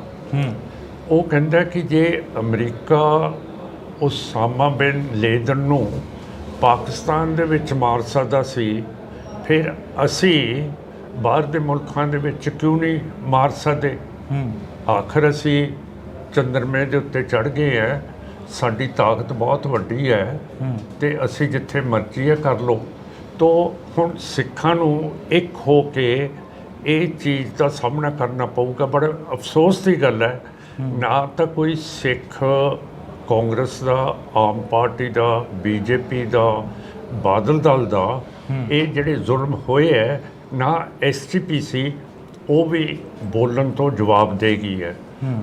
ਉਹ ਕਹਿੰਦਾ ਕਿ ਜੇ ਅਮਰੀਕਾ ਉਸਾਮਾ ਬਿਨ ਲੇਦਨ ਨੂੰ ਪਾਕਿਸਤਾਨ ਦੇ ਵਿੱਚ ਮਾਰ ਸਕਦਾ ਸੀ, ਫਿਰ ਅਸੀਂ ਬਾਹਰ ਦੇ ਮੁਲਕਾਂ ਦੇ ਵਿੱਚ ਕਿਉਂ ਨਹੀਂ ਮਾਰ ਸਕਦੇ? ਆਖਰ ਅਸੀਂ ਚੰਦਰਮੇ ਦੇ ਉੱਤੇ ਚੜ੍ਹ ਗਏ ਹੈ, ਸਾਡੀ ਤਾਕਤ ਬਹੁਤ ਵੱਡੀ ਹੈ ਤੇ ਅਸੀਂ ਜਿੱਥੇ ਮਰਜ਼ੀ ਹੈ ਕਰ ਲਓ। ਤੋ ਹੁਣ ਸਿੱਖਾਂ ਨੂੰ ਇੱਕ ਹੋ ਕੇ ਇਹ ਚੀਜ਼ ਦਾ ਸਾਹਮਣਾ ਕਰਨਾ ਪਊਗਾ। ਬੜਾ ਅਫਸੋਸ ਦੀ ਗੱਲ ਹੈ, ਨਾ ਤਾਂ ਕੋਈ ਸਿੱਖ ਕਾਂਗਰਸ ਦਾ, ਆਮ ਪਾਰਟੀ ਦਾ, ਬੀਜੇਪੀ ਦਾ, ਬਾਦਲ ਦਲ ਦਾ ਇਹ ਜਿਹੜੇ ਜ਼ੁਲਮ ਹੋਏ ਹੈ, ਨਾ ਐਸਜੀਪੀਸੀ ਉਹ ਵੀ ਬੋਲਣ ਤੋਂ ਜਵਾਬ ਦੇ ਗਈ ਹੈ।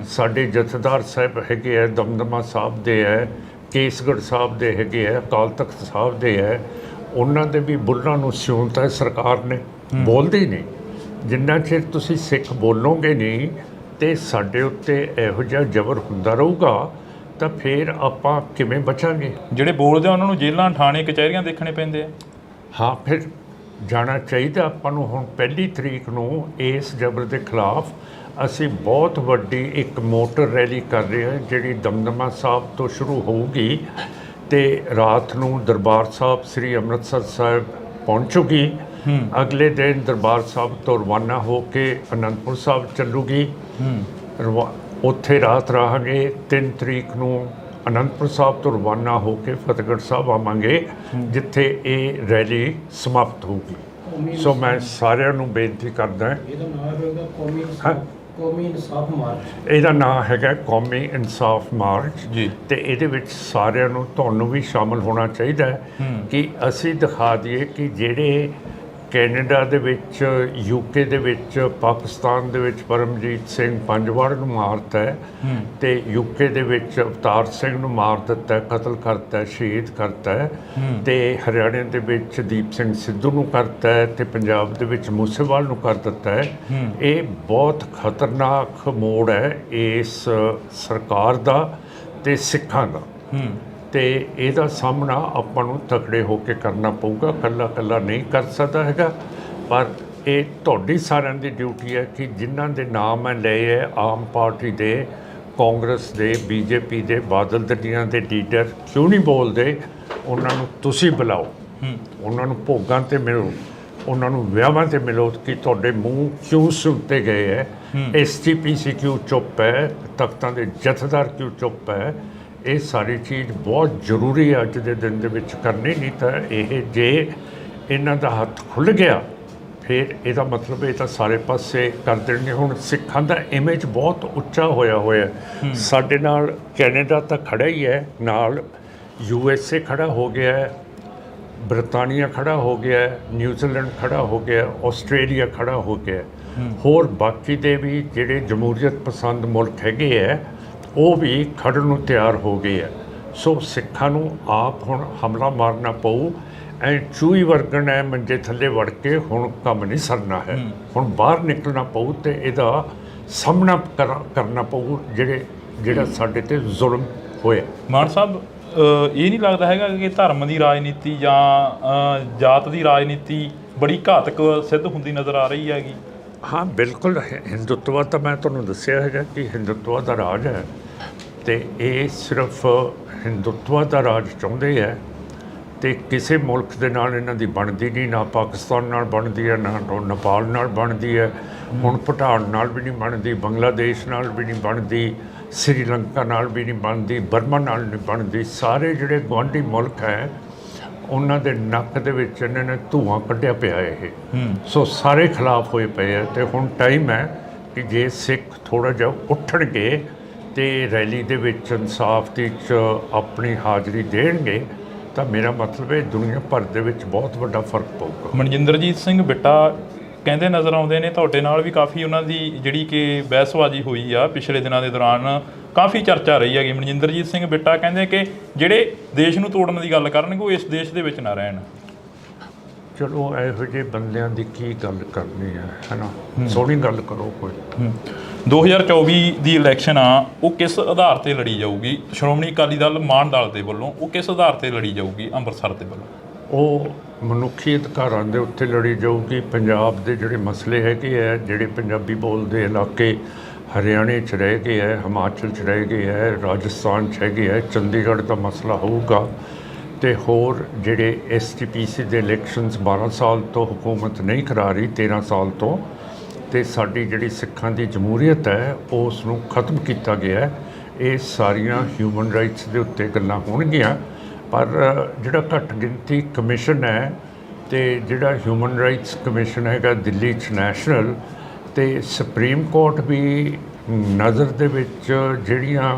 ਸਾਡੇ ਜਥੇਦਾਰ ਸਾਹਿਬ ਹੈਗੇ ਹੈ, ਦਮਦਮਾ ਸਾਹਿਬ ਦੇ ਹੈ, ਕੇਸਗੜ੍ਹ ਸਾਹਿਬ ਦੇ ਹੈਗੇ ਹੈ, ਅਕਾਲ ਤਖਤ ਸਾਹਿਬ ਦੇ ਹੈ, ਉਹਨਾਂ ਦੇ ਵੀ ਬੁੱਲਾਂ ਨੂੰ ਸਿਉਂਤਾ ਸਰਕਾਰ ਨੇ, ਬੋਲਦੀ ਨਹੀਂ। ਜਿੰਨਾ ਚਿਰ ਤੁਸੀਂ ਸਿੱਖ ਬੋਲੋਗੇ ਨਹੀਂ ਤੇ ਸਾਡੇ ਉੱਤੇ ਇਹੋ ਜਿਹਾ ਜ਼ਬਰ ਹੁੰਦਾ ਰਹੂਗਾ ਤਾਂ ਫਿਰ ਆਪਾਂ ਕਿਵੇਂ ਬਚਾਂਗੇ? ਜਿਹੜੇ ਬੋਲਦੇ ਆ ਉਹਨਾਂ ਨੂੰ ਜੇਲ੍ਹਾਂ, ਥਾਣੇ, ਕਚਹਿਰੀਆਂ ਦੇਖਣੇ ਪੈਂਦੇ ਆ। ਹਾਂ, ਫਿਰ ਜਾਣਾ ਚਾਹੀਦਾ ਆਪਾਂ ਨੂੰ। ਹੁਣ 1 ਤਰੀਕ ਨੂੰ ਇਸ ਜ਼ਬਰ ਦੇ ਖਿਲਾਫ ਅਸੀਂ ਬਹੁਤ ਵੱਡੀ ਇੱਕ ਮੋਟਰ ਰੈਲੀ ਕਰ ਰਹੇ ਹਾਂ, ਜਿਹੜੀ ਦਮਦਮਾ ਸਾਹਿਬ ਤੋਂ ਸ਼ੁਰੂ ਹੋਊਗੀ ਤੇ ਰਾਤ ਨੂੰ ਦਰਬਾਰ ਸਾਹਿਬ ਸ੍ਰੀ ਅੰਮ੍ਰਿਤਸਰ ਸਾਹਿਬ ਪਹੁੰਚੂਗੀ। ਅਗਲੇ ਦਿਨ ਦਰਬਾਰ ਸਾਹਿਬ ਤੋਂ ਰਵਾਨਾ ਹੋ ਕੇ ਅਨੰਦਪੁਰ ਸਾਹਿਬ ਚੱਲੂਗੀ, ਉੱਥੇ ਰਾਤ ਰਹਾਂਗੇ। 3 ਤਰੀਕ ਨੂੰ ਅਨੰਦਪੁਰ ਸਾਹਿਬ ਤੋਂ ਰਵਾਨਾ ਹੋ ਕੇ ਫਤਿਹਗੜ੍ਹ ਸਾਹਿਬ ਆਵਾਂਗੇ, ਜਿੱਥੇ ਇਹ ਰੈਲੀ ਸਮਾਪਤ ਹੋਊਗੀ। ਸੋ ਮੈਂ ਸਾਰਿਆਂ ਨੂੰ ਬੇਨਤੀ ਕਰਦਾ, ਇਹਦਾ ਨਾਮ ਹੈਗਾ ਕੌਮੀ ਇਨਸਾਫ ਮਾਰਚ ਜੀ, ਤੇ ਇਹਦੇ ਵਿੱਚ ਸਾਰਿਆਂ ਨੂੰ, ਤੁਹਾਨੂੰ ਵੀ ਸ਼ਾਮਲ ਹੋਣਾ ਚਾਹੀਦਾ ਹੈ ਕਿ ਅਸੀਂ ਦਿਖਾ ਦਈਏ ਕਿ ਜਿਹੜੇ ਕੈਨੇਡਾ ਦੇ ਵਿੱਚ, ਯੂਕੇ ਦੇ ਵਿੱਚ, ਪਾਕਿਸਤਾਨ ਦੇ ਵਿੱਚ ਪਰਮਜੀਤ ਸਿੰਘ ਪੰਜਵਾੜ ਨੂੰ ਮਾਰਤਾ ਹੈ ਤੇ ਯੂਕੇ ਦੇ ਵਿੱਚ ਅਵਤਾਰ ਸਿੰਘ ਨੂੰ ਮਾਰ ਦਿੱਤਾ, ਕਤਲ ਕਰਤਾ, ਸ਼ਹੀਦ ਕਰਤਾ ਹੈ ਤੇ ਹਰਿਆਣੇ ਦੇ ਵਿੱਚ ਦੀਪ ਸਿੰਘ ਸਿੱਧੂ ਨੂੰ ਕਰਤਾ ਹੈ ਤੇ ਪੰਜਾਬ ਦੇ ਵਿੱਚ ਮੂਸੇਵਾਲ ਨੂੰ ਕਰ ਦਿੱਤਾ ਹੈ। ਇਹ ਬਹੁਤ ਖਤਰਨਾਕ ਮੋੜ ਹੈ ਇਸ ਸਰਕਾਰ ਦਾ ਤੇ ਸਿੱਖਾਂ ਦਾ, ਤੇ ਇਹਦਾ ਸਾਹਮਣਾ ਆਪਾਂ ਨੂੰ ਤਕੜੇ ਹੋ ਕੇ ਕਰਨਾ ਪਊਗਾ। ਇਕੱਲਾ ਨਹੀਂ ਕਰ ਸਕਦਾ ਹੈਗਾ, ਪਰ ਇਹ ਤੁਹਾਡੀ ਸਾਰਿਆਂ ਦੀ ਡਿਊਟੀ ਹੈ ਕਿ ਜਿਨ੍ਹਾਂ ਦੇ ਨਾਮ ਮੈਂ ਲਏ ਹੈ, ਆਮ ਪਾਰਟੀ ਦੇ, ਕਾਂਗਰਸ ਦੇ, ਬੀਜੇਪੀ ਦੇ, ਬਾਦਲ ਦਲੀਆਂ ਦੇ ਲੀਡਰ ਕਿਉਂ ਨਹੀਂ ਬੋਲਦੇ, ਉਹਨਾਂ ਨੂੰ ਤੁਸੀਂ ਬੁਲਾਓ, ਉਹਨਾਂ ਨੂੰ ਭੋਗਾਂ 'ਤੇ ਮਿਲੋ, ਉਹਨਾਂ ਨੂੰ ਵਿਆਹਾਂ 'ਤੇ ਮਿਲੋ ਕਿ ਤੁਹਾਡੇ ਮੂੰਹ ਕਿਉਂ ਸੁੱਤੇ ਗਏ ਹੈ, ਐਸਜੀਪੀਸੀ ਕਿਉਂ ਚੁੱਪ ਹੈ, ਤਖਤਾਂ ਦੇ ਜਥੇਦਾਰ ਕਿਉਂ ਚੁੱਪ ਹੈ। ਇਹ ਸਾਰੀ ਚੀਜ਼ ਬਹੁਤ ਜ਼ਰੂਰੀ ਹੈ ਅੱਜ ਦੇ ਦਿਨ ਦੇ ਵਿੱਚ ਕਰਨੀ, ਨਹੀਂ ਤਾਂ ਇਹ ਜੇ ਇਹਨਾਂ ਦਾ ਹੱਥ ਖੁੱਲ੍ਹ ਗਿਆ ਫਿਰ ਇਹਦਾ ਮਤਲਬ ਇਹ ਤਾਂ ਸਾਰੇ ਪਾਸੇ ਕਰ ਦੇਣਗੇ। ਹੁਣ ਸਿੱਖਾਂ ਦਾ ਇਮੇਜ ਬਹੁਤ ਉੱਚਾ ਹੋਇਆ ਸਾਡੇ ਨਾਲ ਕੈਨੇਡਾ ਤਾਂ ਖੜਾ ਹੀ ਹੈ, ਨਾਲ USA ਖੜਾ ਹੋ ਗਿਆ ਹੈ, ਬਰਤਾਨੀਆ ਖੜਾ ਹੋ ਗਿਆ ਹੈ, ਨਿਊਜ਼ੀਲੈਂਡ ਖੜਾ ਹੋ ਗਿਆ, ਆਸਟ੍ਰੇਲੀਆ ਖੜਾ ਹੋ ਗਿਆ, ਹੋਰ ਬਾਕੀ ਦੇ ਵੀ ਜਿਹੜੇ ਜਮਹੂਰੀਅਤ ਪਸੰਦ ਮੁਲਕ ਹੈਗੇ ਹੈ ਉਹ ਵੀ ਖੜਨ ਨੂੰ ਤਿਆਰ ਹੋ ਗਏ ਹੈ। ਸੋ ਸਿੱਖਾਂ ਨੂੰ ਆਪ ਹੁਣ ਹਮਲਾ ਮਾਰਨਾ ਪਊ। ਐ ਚੂਹੀ ਵਰਗਣ ਹੈ ਮੰਜੇ ਥੱਲੇ ਵੜ ਕੇ ਹੁਣ ਕੰਮ ਨਹੀਂ ਸਰਨਾ ਹੈ। ਹੁਣ ਬਾਹਰ ਨਿਕਲਣਾ ਪਊ ਤੇ ਇਹਦਾ ਸਾਹਮਣਾ ਕਰਨਾ ਪਊ ਜਿਹੜਾ ਸਾਡੇ ਤੇ ਜ਼ੁਲਮ ਹੋਇਆ। ਮਾਨ ਸਾਹਿਬ, ਇਹ ਨਹੀਂ ਲੱਗਦਾ ਹੈਗਾ ਕਿ ਧਰਮ ਦੀ ਰਾਜਨੀਤੀ ਜਾਂ ਜਾਤ ਦੀ ਰਾਜਨੀਤੀ ਬੜੀ ਘਾਤਕ ਸਿੱਧ ਹੁੰਦੀ ਨਜ਼ਰ ਆ ਰਹੀ ਹੈਗੀ? ਹਾਂ ਬਿਲਕੁਲ, ਹਿੰਦੂਤਵ ਤਾਂ ਮੈਂ ਤੁਹਾਨੂੰ ਦੱਸਿਆ ਹੈਗਾ ਕਿ ਹਿੰਦੂਤਵ ਦਾ ਰਾਜ ਹੈ ਅਤੇ ਇਹ ਸਿਰਫ ਹਿੰਦੂਤਵ ਦਾ ਰਾਜ ਚਾਹੁੰਦੇ ਹੈ ਅਤੇ ਕਿਸੇ ਮੁਲਕ ਦੇ ਨਾਲ ਇਹਨਾਂ ਦੀ ਬਣਦੀ ਨਹੀਂ, ਨਾ ਪਾਕਿਸਤਾਨ ਨਾਲ ਬਣਦੀ ਹੈ, ਨਾ ਨੇਪਾਲ ਨਾਲ ਬਣਦੀ ਹੈ, ਹੁਣ ਭੂਟਾਨ ਨਾਲ ਵੀ ਨਹੀਂ ਬਣਦੀ, ਬੰਗਲਾਦੇਸ਼ ਨਾਲ ਵੀ ਨਹੀਂ ਬਣਦੀ, ਸ੍ਰੀਲੰਕਾ ਨਾਲ ਵੀ ਨਹੀਂ ਬਣਦੀ, ਬਰਮਾ ਨਾਲ ਨਹੀਂ ਬਣਦੀ। ਸਾਰੇ ਜਿਹੜੇ ਗੁਆਂਢੀ ਮੁਲਕ ਹੈ ਉਹਨਾਂ ਦੇ ਨੱਕ ਦੇ ਵਿੱਚ ਇਹਨਾਂ ਨੇ ਧੂੰਆਂ ਕੱਢਿਆ ਪਿਆ ਇਹ। ਸੋ ਸਾਰੇ ਖਿਲਾਫ ਹੋਏ ਪਏ ਹੈ ਅਤੇ ਹੁਣ ਟਾਈਮ ਹੈ ਕਿ ਜੇ ਸਿੱਖ ਥੋੜ੍ਹਾ ਜਿਹਾ ਉੱਠਣਗੇ ਅਤੇ ਰੈਲੀ ਦੇ ਵਿੱਚ ਇਨਸਾਫ ਦੀ 'ਚ ਆਪਣੀ ਹਾਜ਼ਰੀ ਦੇਣਗੇ ਤਾਂ ਮੇਰਾ ਮਤਲਬ ਹੈ ਦੁਨੀਆ ਭਰ ਦੇ ਵਿੱਚ ਬਹੁਤ ਵੱਡਾ ਫਰਕ ਪਊਗਾ। ਮਨਜਿੰਦਰਜੀਤ ਸਿੰਘ ਬਿੱਟਾ ਕਹਿੰਦੇ ਨਜ਼ਰ ਆਉਂਦੇ ਨੇ, ਤੁਹਾਡੇ ਨਾਲ ਵੀ ਕਾਫੀ ਉਹਨਾਂ ਦੀ ਜਿਹੜੀ ਕਿ ਬਹਿਸਬਾਜ਼ੀ ਹੋਈ ਆ ਪਿਛਲੇ ਦਿਨਾਂ ਦੇ ਦੌਰਾਨ, ਕਾਫੀ ਚਰਚਾ ਰਹੀ ਹੈਗੀ। ਮਨਜਿੰਦਰਜੀਤ ਸਿੰਘ ਬਿੱਟਾ ਕਹਿੰਦੇ ਕਿ ਜਿਹੜੇ ਦੇਸ਼ ਨੂੰ ਤੋੜਨ ਦੀ ਗੱਲ ਕਰਨਗੇ ਉਹ ਇਸ ਦੇਸ਼ ਦੇ ਵਿੱਚ ਨਾ ਰਹਿਣ। ਚਲੋ ਇਹੋ ਜਿਹੇ ਬੰਦਿਆਂ ਦੀ ਕੀ ਗੱਲ ਕਰਨੀ ਹੈ ਨਾ, ਸੋਹਣੀ ਗੱਲ ਕਰੋ ਕੋਈ। 2024 ਦੀ ਇਲੈਕਸ਼ਨ ਆ ਉਹ ਕਿਸ ਆਧਾਰ ਤੇ ਲੜੀ ਜਾਊਗੀ? ਸ਼੍ਰੋਮਣੀ ਅਕਾਲੀ ਦਲ ਮਾਨ ਦਲ ਦੇ ਵੱਲੋਂ ਉਹ ਕਿਸ ਆਧਾਰ ਤੇ ਲੜੀ ਜਾਊਗੀ ਅੰਮ੍ਰਿਤਸਰ ਦੇ ਵੱਲੋਂ? ਉਹ ਮਨੁੱਖੀ ਅਧਿਕਾਰਾਂ ਦੇ ਉੱਤੇ ਲੜੀ ਜਾਊਗੀ। ਪੰਜਾਬ ਦੇ ਜਿਹੜੇ ਮਸਲੇ ਹੈਗੇ ਹੈ, ਜਿਹੜੇ ਪੰਜਾਬੀ ਬੋਲਦੇ ਇਲਾਕੇ ਹਰਿਆਣੇ 'ਚ ਰਹਿ ਗਏ ਹੈ, ਹਿਮਾਚਲ 'ਚ ਰਹਿ ਗਏ ਹੈ, ਰਾਜਸਥਾਨ 'ਚ ਹੈਗੇ ਹੈ, ਚੰਡੀਗੜ੍ਹ ਦਾ ਮਸਲਾ ਹੋਊਗਾ ਅਤੇ ਹੋਰ ਜਿਹੜੇ STPC ਦੇ ਇਲੈਕਸ਼ਨਸ 12 ਸਾਲ ਤੋਂ ਹੁਕੂਮਤ ਨਹੀਂ ਕਰਾ ਰਹੀ, 13 ਸਾਲ ਤੋਂ, ਅਤੇ ਸਾਡੀ ਜਿਹੜੀ ਸਿੱਖਾਂ ਦੀ ਜਮਹੂਰੀਅਤ ਹੈ ਉਸ ਨੂੰ ਖਤਮ ਕੀਤਾ ਗਿਆ। ਇਹ ਸਾਰੀਆਂ ਹਿਊਮਨ ਰਾਈਟਸ ਦੇ ਉੱਤੇ ਗੱਲਾਂ ਹੋਣਗੀਆਂ, ਪਰ ਜਿਹੜਾ ਘੱਟ ਗਿਣਤੀ ਕਮਿਸ਼ਨ ਹੈ ਅਤੇ ਜਿਹੜਾ ਹਿਊਮਨ ਰਾਈਟਸ ਕਮਿਸ਼ਨ ਹੈਗਾ ਦਿੱਲੀ 'ਚ ਨੈਸ਼ਨਲ, ਅਤੇ ਸੁਪਰੀਮ ਕੋਰਟ ਵੀ ਨਜ਼ਰ ਦੇ ਵਿੱਚ ਜਿਹੜੀਆਂ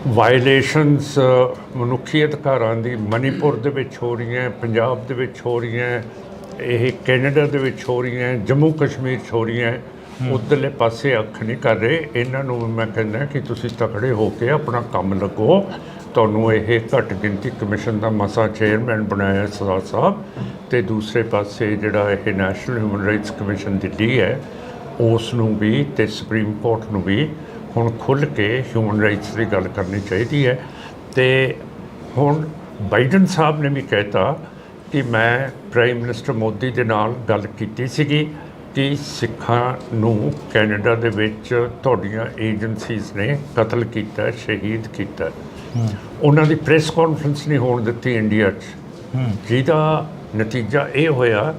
ਵਾਇਲੇਸ਼ਨਸ ਮਨੁੱਖੀ ਅਧਿਕਾਰਾਂ ਦੀ ਮਨੀਪੁਰ ਦੇ ਵਿੱਚ ਹੋ ਰਹੀਆਂ, ਪੰਜਾਬ ਦੇ ਵਿੱਚ ਹੋ ਰਹੀਆਂ, ਇਹ ਕੈਨੇਡਾ ਦੇ ਵਿੱਚ ਹੋ ਰਹੀਆਂ, ਜੰਮੂ ਕਸ਼ਮੀਰ 'ਚ ਹੋ ਰਹੀਆਂ, ਉੱਧਰਲੇ ਪਾਸੇ ਅੱਖ ਨਹੀਂ ਕਰ ਰਹੇ। ਇਹਨਾਂ ਨੂੰ ਮੈਂ ਕਹਿੰਦਾ ਕਿ ਤੁਸੀਂ ਤਕੜੇ ਹੋ ਕੇ ਆਪਣਾ ਕੰਮ ਲੱਗੋ। ਤੁਹਾਨੂੰ ਇਹ ਘੱਟ ਗਿਣਤੀ ਕਮਿਸ਼ਨ ਦਾ ਮਸਾ ਚੇਅਰਮੈਨ ਬਣਾਇਆ ਸਰਦਾਰ ਸਾਹਿਬ, ਅਤੇ ਦੂਸਰੇ ਪਾਸੇ ਜਿਹੜਾ ਇਹ national human rights commission Delhi ਹੈ ਉਸ ਨੂੰ ਵੀ ਅਤੇ ਸੁਪਰੀਮ ਕੋਰਟ ਨੂੰ ਵੀ ਹੁਣ ਖੁੱਲ੍ਹ ਕੇ ਹਿਊਮਨ ਰਾਈਟਸ ਦੀ ਗੱਲ ਕਰਨੀ ਚਾਹੀਦੀ ਹੈ। ਅਤੇ ਹੁਣ ਬਾਈਡਨ ਸਾਹਿਬ ਨੇ ਵੀ ਕਹਿਤਾ ਕਿ ਮੈਂ ਪ੍ਰਾਈਮ ਮਿਨਿਸਟਰ ਮੋਦੀ ਦੇ ਨਾਲ ਗੱਲ ਕੀਤੀ ਸੀਗੀ ਕਿ ਸਿੱਖਾਂ ਨੂੰ ਕੈਨੇਡਾ ਦੇ ਵਿੱਚ ਤੁਹਾਡੀਆਂ ਏਜੰਸੀਜ਼ ਨੇ ਕਤਲ ਕੀਤਾ, ਸ਼ਹੀਦ ਕੀਤਾ। ਉਹਨਾਂ ਦੀ ਪ੍ਰੈਸ ਕਾਨਫਰੰਸ ਨਹੀਂ ਹੋਣ ਦਿੱਤੀ ਇੰਡੀਆ 'ਚ, ਜਿਹਦਾ ਨਤੀਜਾ ਇਹ ਹੋਇਆ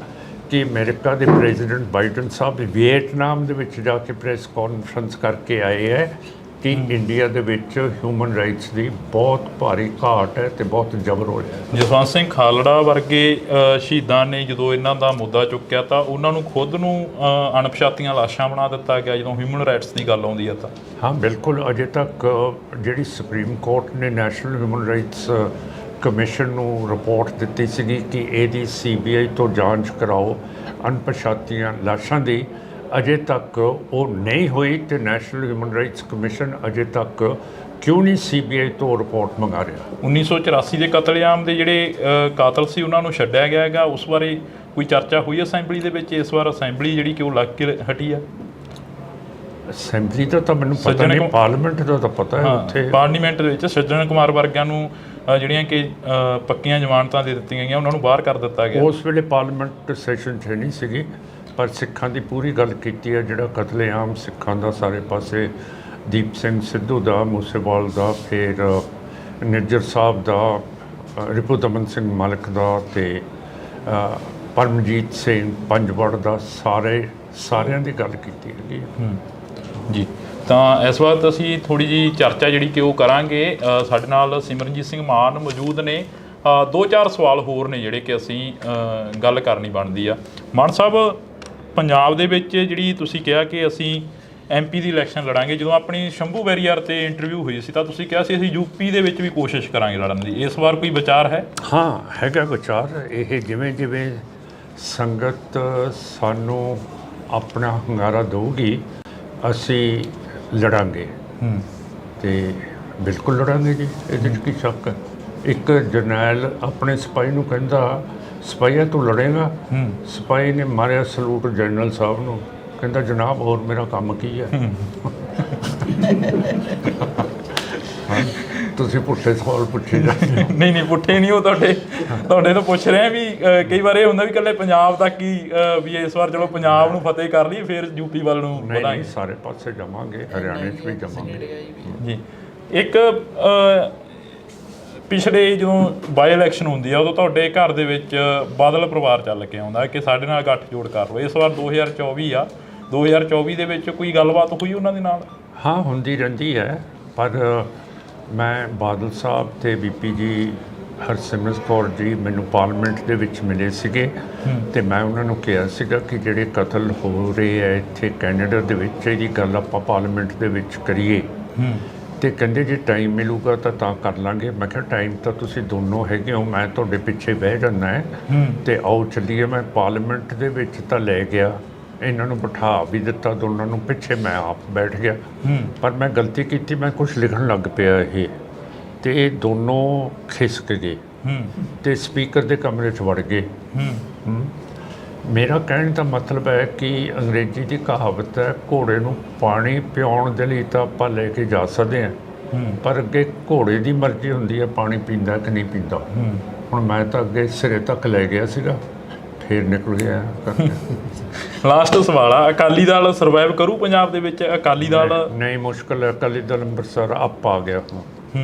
ਕਿ ਅਮਰੀਕਾ ਦੇ ਪ੍ਰੈਜ਼ੀਡੈਂਟ ਬਾਈਡਨ ਸਾਹਿਬ ਵੀਅਤਨਾਮ ਦੇ ਵਿੱਚ ਜਾ ਕੇ ਪ੍ਰੈਸ ਕਾਨਫਰੰਸ ਕਰਕੇ ਆਏ ਹੈ ਕਿ ਇੰਡੀਆ ਦੇ ਵਿੱਚ ਹਿਊਮਨ ਰਾਈਟਸ ਦੀ ਬਹੁਤ ਭਾਰੀ ਘਾਟ ਹੈ ਅਤੇ ਬਹੁਤ ਜ਼ਬਰ ਹੋ ਰਿਹਾ। ਜਸਵੰਤ ਸਿੰਘ ਖਾਲੜਾ ਵਰਗੇ ਸ਼ਹੀਦਾਂ ਨੇ ਜਦੋਂ ਇਹਨਾਂ ਦਾ ਮੁੱਦਾ ਚੁੱਕਿਆ ਤਾਂ ਉਹਨਾਂ ਨੂੰ ਖੁਦ ਨੂੰ ਅਣਪਛਾਤੀਆਂ ਲਾਸ਼ਾਂ ਬਣਾ ਦਿੱਤਾ ਗਿਆ ਜਦੋਂ ਹਿਊਮਨ ਰਾਈਟਸ ਦੀ ਗੱਲ ਆਉਂਦੀ ਹੈ ਤਾਂ। ਹਾਂ ਬਿਲਕੁਲ, ਅਜੇ ਤੱਕ ਜਿਹੜੀ ਸੁਪਰੀਮ ਕੋਰਟ ਨੇ ਨੈਸ਼ਨਲ ਹਿਊਮਨ ਰਾਈਟਸ ਕਮਿਸ਼ਨ ਨੂੰ ਰਿਪੋਰਟ ਦਿੱਤੀ ਸੀਗੀ ਕਿ ਇਹਦੀ CBI ਤੋਂ ਜਾਂਚ ਕਰਾਓ ਅਣਪਛਾਤੀਆਂ ਲਾਸ਼ਾਂ ਦੀ, ਅਜੇ ਤੱਕ ਉਹ ਨਹੀਂ ਹੋਈ। ਅਤੇ ਨੈਸ਼ਨਲ ਹਿਊਮਨ ਰਾਈਟਸ ਕਮਿਸ਼ਨ ਅਜੇ ਤੱਕ ਕਿਉਂ ਨਹੀਂ CBI ਤੋਂ ਰਿਪੋਰਟ ਮੰਗਾ ਰਿਹਾ? 1984 ਦੇ ਕਤਲੇਆਮ ਦੇ ਜਿਹੜੇ ਕਾਤਲ ਸੀ ਉਹਨਾਂ ਨੂੰ ਛੱਡਿਆ ਗਿਆ ਹੈਗਾ, ਉਸ ਬਾਰੇ ਕੋਈ ਚਰਚਾ ਹੋਈ ਅਸੈਂਬਲੀ ਦੇ ਵਿੱਚ? ਇਸ ਵਾਰ ਅਸੈਂਬਲੀ ਜਿਹੜੀ ਕਿ ਉਹ ਲੱਗ ਕੇ ਹਟੀ ਆ। ਅਸੈਂਬਲੀ ਦਾ ਤਾਂ ਮੈਨੂੰ ਪਤਾ ਨਹੀਂ, ਪਾਰਲੀਮੈਂਟ ਦਾ ਤਾਂ ਪਤਾ ਹੈ। ਉੱਥੇ ਪਾਰਲੀਮੈਂਟ ਦੇ ਵਿੱਚ ਸੱਜਣ ਕੁਮਾਰ ਵਰਗਿਆਂ ਨੂੰ ਜਿਹੜੀਆਂ ਕਿ ਪੱਕੀਆਂ ਜ਼ਮਾਨਤਾਂ ਦੇ ਦਿੱਤੀਆਂ ਗਈਆਂ, ਉਹਨਾਂ ਨੂੰ ਬਾਹਰ ਕਰ ਦਿੱਤਾ ਗਿਆ। ਉਸ ਵੇਲੇ ਪਾਰਲੀਮੈਂਟ ਸੈਸ਼ਨ 'ਚ ਨਹੀਂ ਸੀਗੀ, ਪਰ ਸਿੱਖਾਂ ਦੀ ਪੂਰੀ ਗੱਲ ਕੀਤੀ ਹੈ। ਜਿਹੜਾ ਕਤਲੇਆਮ ਸਿੱਖਾਂ ਦਾ ਸਾਰੇ ਪਾਸੇ, ਦੀਪ ਸਿੰਘ ਸਿੱਧੂ ਦਾ, ਮੂਸੇਵਾਲ ਦਾ, ਫਿਰ ਨਿੱਜਰ ਸਾਹਿਬ ਦਾ, ਰਿਪੂ ਦਮਨ ਸਿੰਘ ਮਲਿਕ ਦਾ ਅਤੇ ਪਰਮਜੀਤ ਸਿੰਘ ਪੰਜਵੜ ਦਾ, ਸਾਰਿਆਂ ਦੀ ਗੱਲ ਕੀਤੀ ਹੈਗੀ ਜੀ। ਤਾਂ ਇਸ ਵਕਤ ਅਸੀਂ ਥੋੜ੍ਹੀ ਜਿਹੀ ਚਰਚਾ ਜਿਹੜੀ ਕਿ ਉਹ ਕਰਾਂਗੇ। ਸਾਡੇ ਨਾਲ ਸਿਮਰਨਜੀਤ ਸਿੰਘ ਮਾਨ ਮੌਜੂਦ ਨੇ, ਦੋ ਚਾਰ ਸਵਾਲ ਹੋਰ ਨੇ ਜਿਹੜੇ ਕਿ ਅਸੀਂ ਗੱਲ ਕਰਨੀ ਬਣਦੀ ਆ। ਮਾਨ ਸਾਹਿਬ, ਪੰਜਾਬ ਦੇ ਵਿੱਚ ਜਿਹੜੀ ਤੁਸੀਂ ਕਿਹਾ ਕਿ ਅਸੀਂ MP ਦੀ ਇਲੈਕਸ਼ਨ ਲੜਾਂਗੇ, ਜਦੋਂ ਆਪਣੀ ਸ਼ੰਭੂ ਬੈਰੀਅਰ ਤੇ ਇੰਟਰਵਿਊ ਹੋਈ ਸੀ ਤਾਂ ਤੁਸੀਂ ਕਿਹਾ ਸੀ ਅਸੀਂ UP ਦੇ ਵਿੱਚ ਵੀ ਕੋਸ਼ਿਸ਼ ਕਰਾਂਗੇ ਲੜਨ ਦੀ। ਇਸ ਵਾਰ ਕੋਈ ਵਿਚਾਰ ਹੈ? ਹਾਂ, ਹੈਗਾ ਵਿਚਾਰ। ਇਹ ਜਿਵੇਂ ਜਿਵੇਂ ਸੰਗਤ ਸਾਨੂੰ ਆਪਣਾ ਹੁੰਗਾਰਾ ਦੇਊਗੀ ਅਸੀਂ ਲੜਾਂਗੇ ਤੇ ਬਿਲਕੁਲ ਲੜਾਂਗੇ ਜੀ, ਇਹਦੇ 'ਚ ਕੀ ਸ਼ੱਕ ਹੈ। ਇੱਕ ਜਰਨੈਲ ਆਪਣੇ ਸਿਪਾਹੀ ਨੂੰ ਕਹਿੰਦਾ, ਸਿਪਾਹੀਆ ਤੂੰ ਲੜੇਗਾ? ਸਿਪਾਹੀ ਨੇ ਮਾਰਿਆ ਸਲੂਟ ਜਨਰਲ ਸਾਹਿਬ ਨੂੰ, ਕਹਿੰਦਾ ਜਨਾਬ ਹੋਰ ਮੇਰਾ ਕੰਮ ਕੀ ਹੈ। ਤੁਸੀਂ ਪੁੱਠੇ ਸਵਾਲ ਪੁੱਛੇ ਜਾਂਦੇ ਹੋ। ਨਹੀਂ ਪੁੱਠੇ ਨਹੀਂ, ਉਹ ਤੁਹਾਡੇ ਤੋਂ ਪੁੱਛ ਰਹੇ ਵੀ ਕਈ ਵਾਰ ਇਹ ਹੁੰਦਾ ਵੀ ਇਕੱਲੇ ਪੰਜਾਬ ਤੱਕ ਹੀ ਵੀ ਇਸ ਵਾਰ ਚਲੋ ਪੰਜਾਬ ਨੂੰ ਫਤਿਹ ਕਰ ਲਈ ਫਿਰ UP ਵੱਲ ਨੂੰ ਵਧਾਂਗੇ। ਸਾਰੇ ਪਾਸੇ ਜਾਵਾਂਗੇ, ਹਰਿਆਣੇ 'ਚ ਵੀ ਜਾਵਾਂਗੇ ਜੀ। ਇੱਕ ਪਿਛਲੇ ਜਦੋਂ ਬਾਈ ਇਲੈਕਸ਼ਨ ਹੁੰਦੀ ਆ ਉਦੋਂ ਤੁਹਾਡੇ ਘਰ ਦੇ ਵਿੱਚ ਬਾਦਲ ਪਰਿਵਾਰ ਚੱਲ ਕੇ ਆਉਂਦਾ ਕਿ ਸਾਡੇ ਨਾਲ ਗੱਠਜੋੜ ਕਰ ਲਓ। ਇਸ ਵਾਰ 2024 ਆ, 2024 ਦੇ ਵਿੱਚ ਕੋਈ ਗੱਲਬਾਤ ਹੋਈ ਉਹਨਾਂ ਦੇ ਨਾਲ? ਹਾਂ, ਹੁੰਦੀ ਰਹਿੰਦੀ ਹੈ, ਪਰ ਮੈਂ ਬਾਦਲ ਸਾਹਿਬ ਤੇ BP ਜੀ, ਹਰਸਿਮਰਤ ਕੌਰ ਜੀ ਮੈਨੂੰ ਪਾਰਲੀਮੈਂਟ ਦੇ ਵਿੱਚ ਮਿਲੇ ਸੀਗੇ ਤੇ ਮੈਂ ਉਹਨਾਂ ਨੂੰ ਕਿਹਾ ਸੀਗਾ ਕਿ ਜਿਹੜੇ ਕਤਲ ਹੋ ਰਹੇ ਹੈ ਇੱਥੇ ਕੈਨੇਡਾ ਦੇ ਵਿੱਚ, ਇਹਦੀ ਗੱਲ ਆਪਾਂ ਪਾਰਲੀਮੈਂਟ ਦੇ ਵਿੱਚ ਕਰੀਏ। ਤੇ ਕਹਿੰਦੇ ਜੇ ਟਾਈਮ ਮਿਲੂਗਾ ਤਾਂ ਕਰ ਲਾਂਗੇ। ਮੈਂ ਕਿਹਾ ਟਾਈਮ ਤਾਂ ਤੁਸੀਂ ਦੋਨੋਂ ਹੈਗੇ ਹੋ, ਮੈਂ ਤੁਹਾਡੇ ਪਿੱਛੇ ਬਹਿ ਜਾਂਦਾ ਹੈ ਤੇ ਆਓ ਚੱਲੀਏ। ਮੈਂ ਪਾਰਲੀਮੈਂਟ ਦੇ ਵਿੱਚ ਤਾਂ ਲੈ ਗਿਆ, ਇਹਨਾਂ ਨੂੰ ਬਿਠਾ ਵੀ ਦਿੱਤਾ ਦੋਨਾਂ ਨੂੰ, ਪਿੱਛੇ ਮੈਂ ਆਪ ਬੈਠ ਗਿਆ। ਪਰ ਮੈਂ ਗਲਤੀ ਕੀਤੀ, ਮੈਂ ਕੁਝ ਲਿਖਣ ਲੱਗ ਪਿਆ ਇਹ ਤੇ ਇਹ ਦੋਨੋਂ ਖਿਸਕ ਗਏ ਤੇ ਸਪੀਕਰ ਦੇ ਕਮਰੇ 'ਚ ਵੜ ਗਏ। ਮੇਰਾ ਕਹਿਣ ਦਾ ਮਤਲਬ ਹੈ ਕਿ ਅੰਗਰੇਜ਼ੀ ਦੀ ਕਹਾਵਤ ਹੈ, ਘੋੜੇ ਨੂੰ ਪਾਣੀ ਪਿਆਉਣ ਦੇ ਲਈ ਤਾਂ ਆਪਾਂ ਲੈ ਕੇ ਜਾ ਸਕਦੇ ਹਾਂ, ਪਰ ਅੱਗੇ ਘੋੜੇ ਦੀ ਮਰਜ਼ੀ ਹੁੰਦੀ ਹੈ ਪਾਣੀ ਪੀਂਦਾ ਕਿ ਨਹੀਂ ਪੀਂਦਾ। ਹੁਣ ਮੈਂ ਤਾਂ ਅੱਗੇ ਸਿਰੇ ਤੱਕ ਲੈ ਗਿਆ ਸੀਗਾ, ਫੇਰ ਨਿਕਲ ਗਿਆ। ਲਾਸਟ ਸਵਾਲ ਆ, ਅਕਾਲੀ ਦਲ ਸਰਵਾਈਵ ਕਰੂ ਪੰਜਾਬ ਦੇ ਵਿੱਚ? ਅਕਾਲੀ ਦਲ ਨਹੀਂ, ਮੁਸ਼ਕਿਲ ਹੈ। ਅਕਾਲੀ ਦਲ ਅੰਮ੍ਰਿਤਸਰ ਅਪ ਆ ਗਿਆ ਹੁਣ,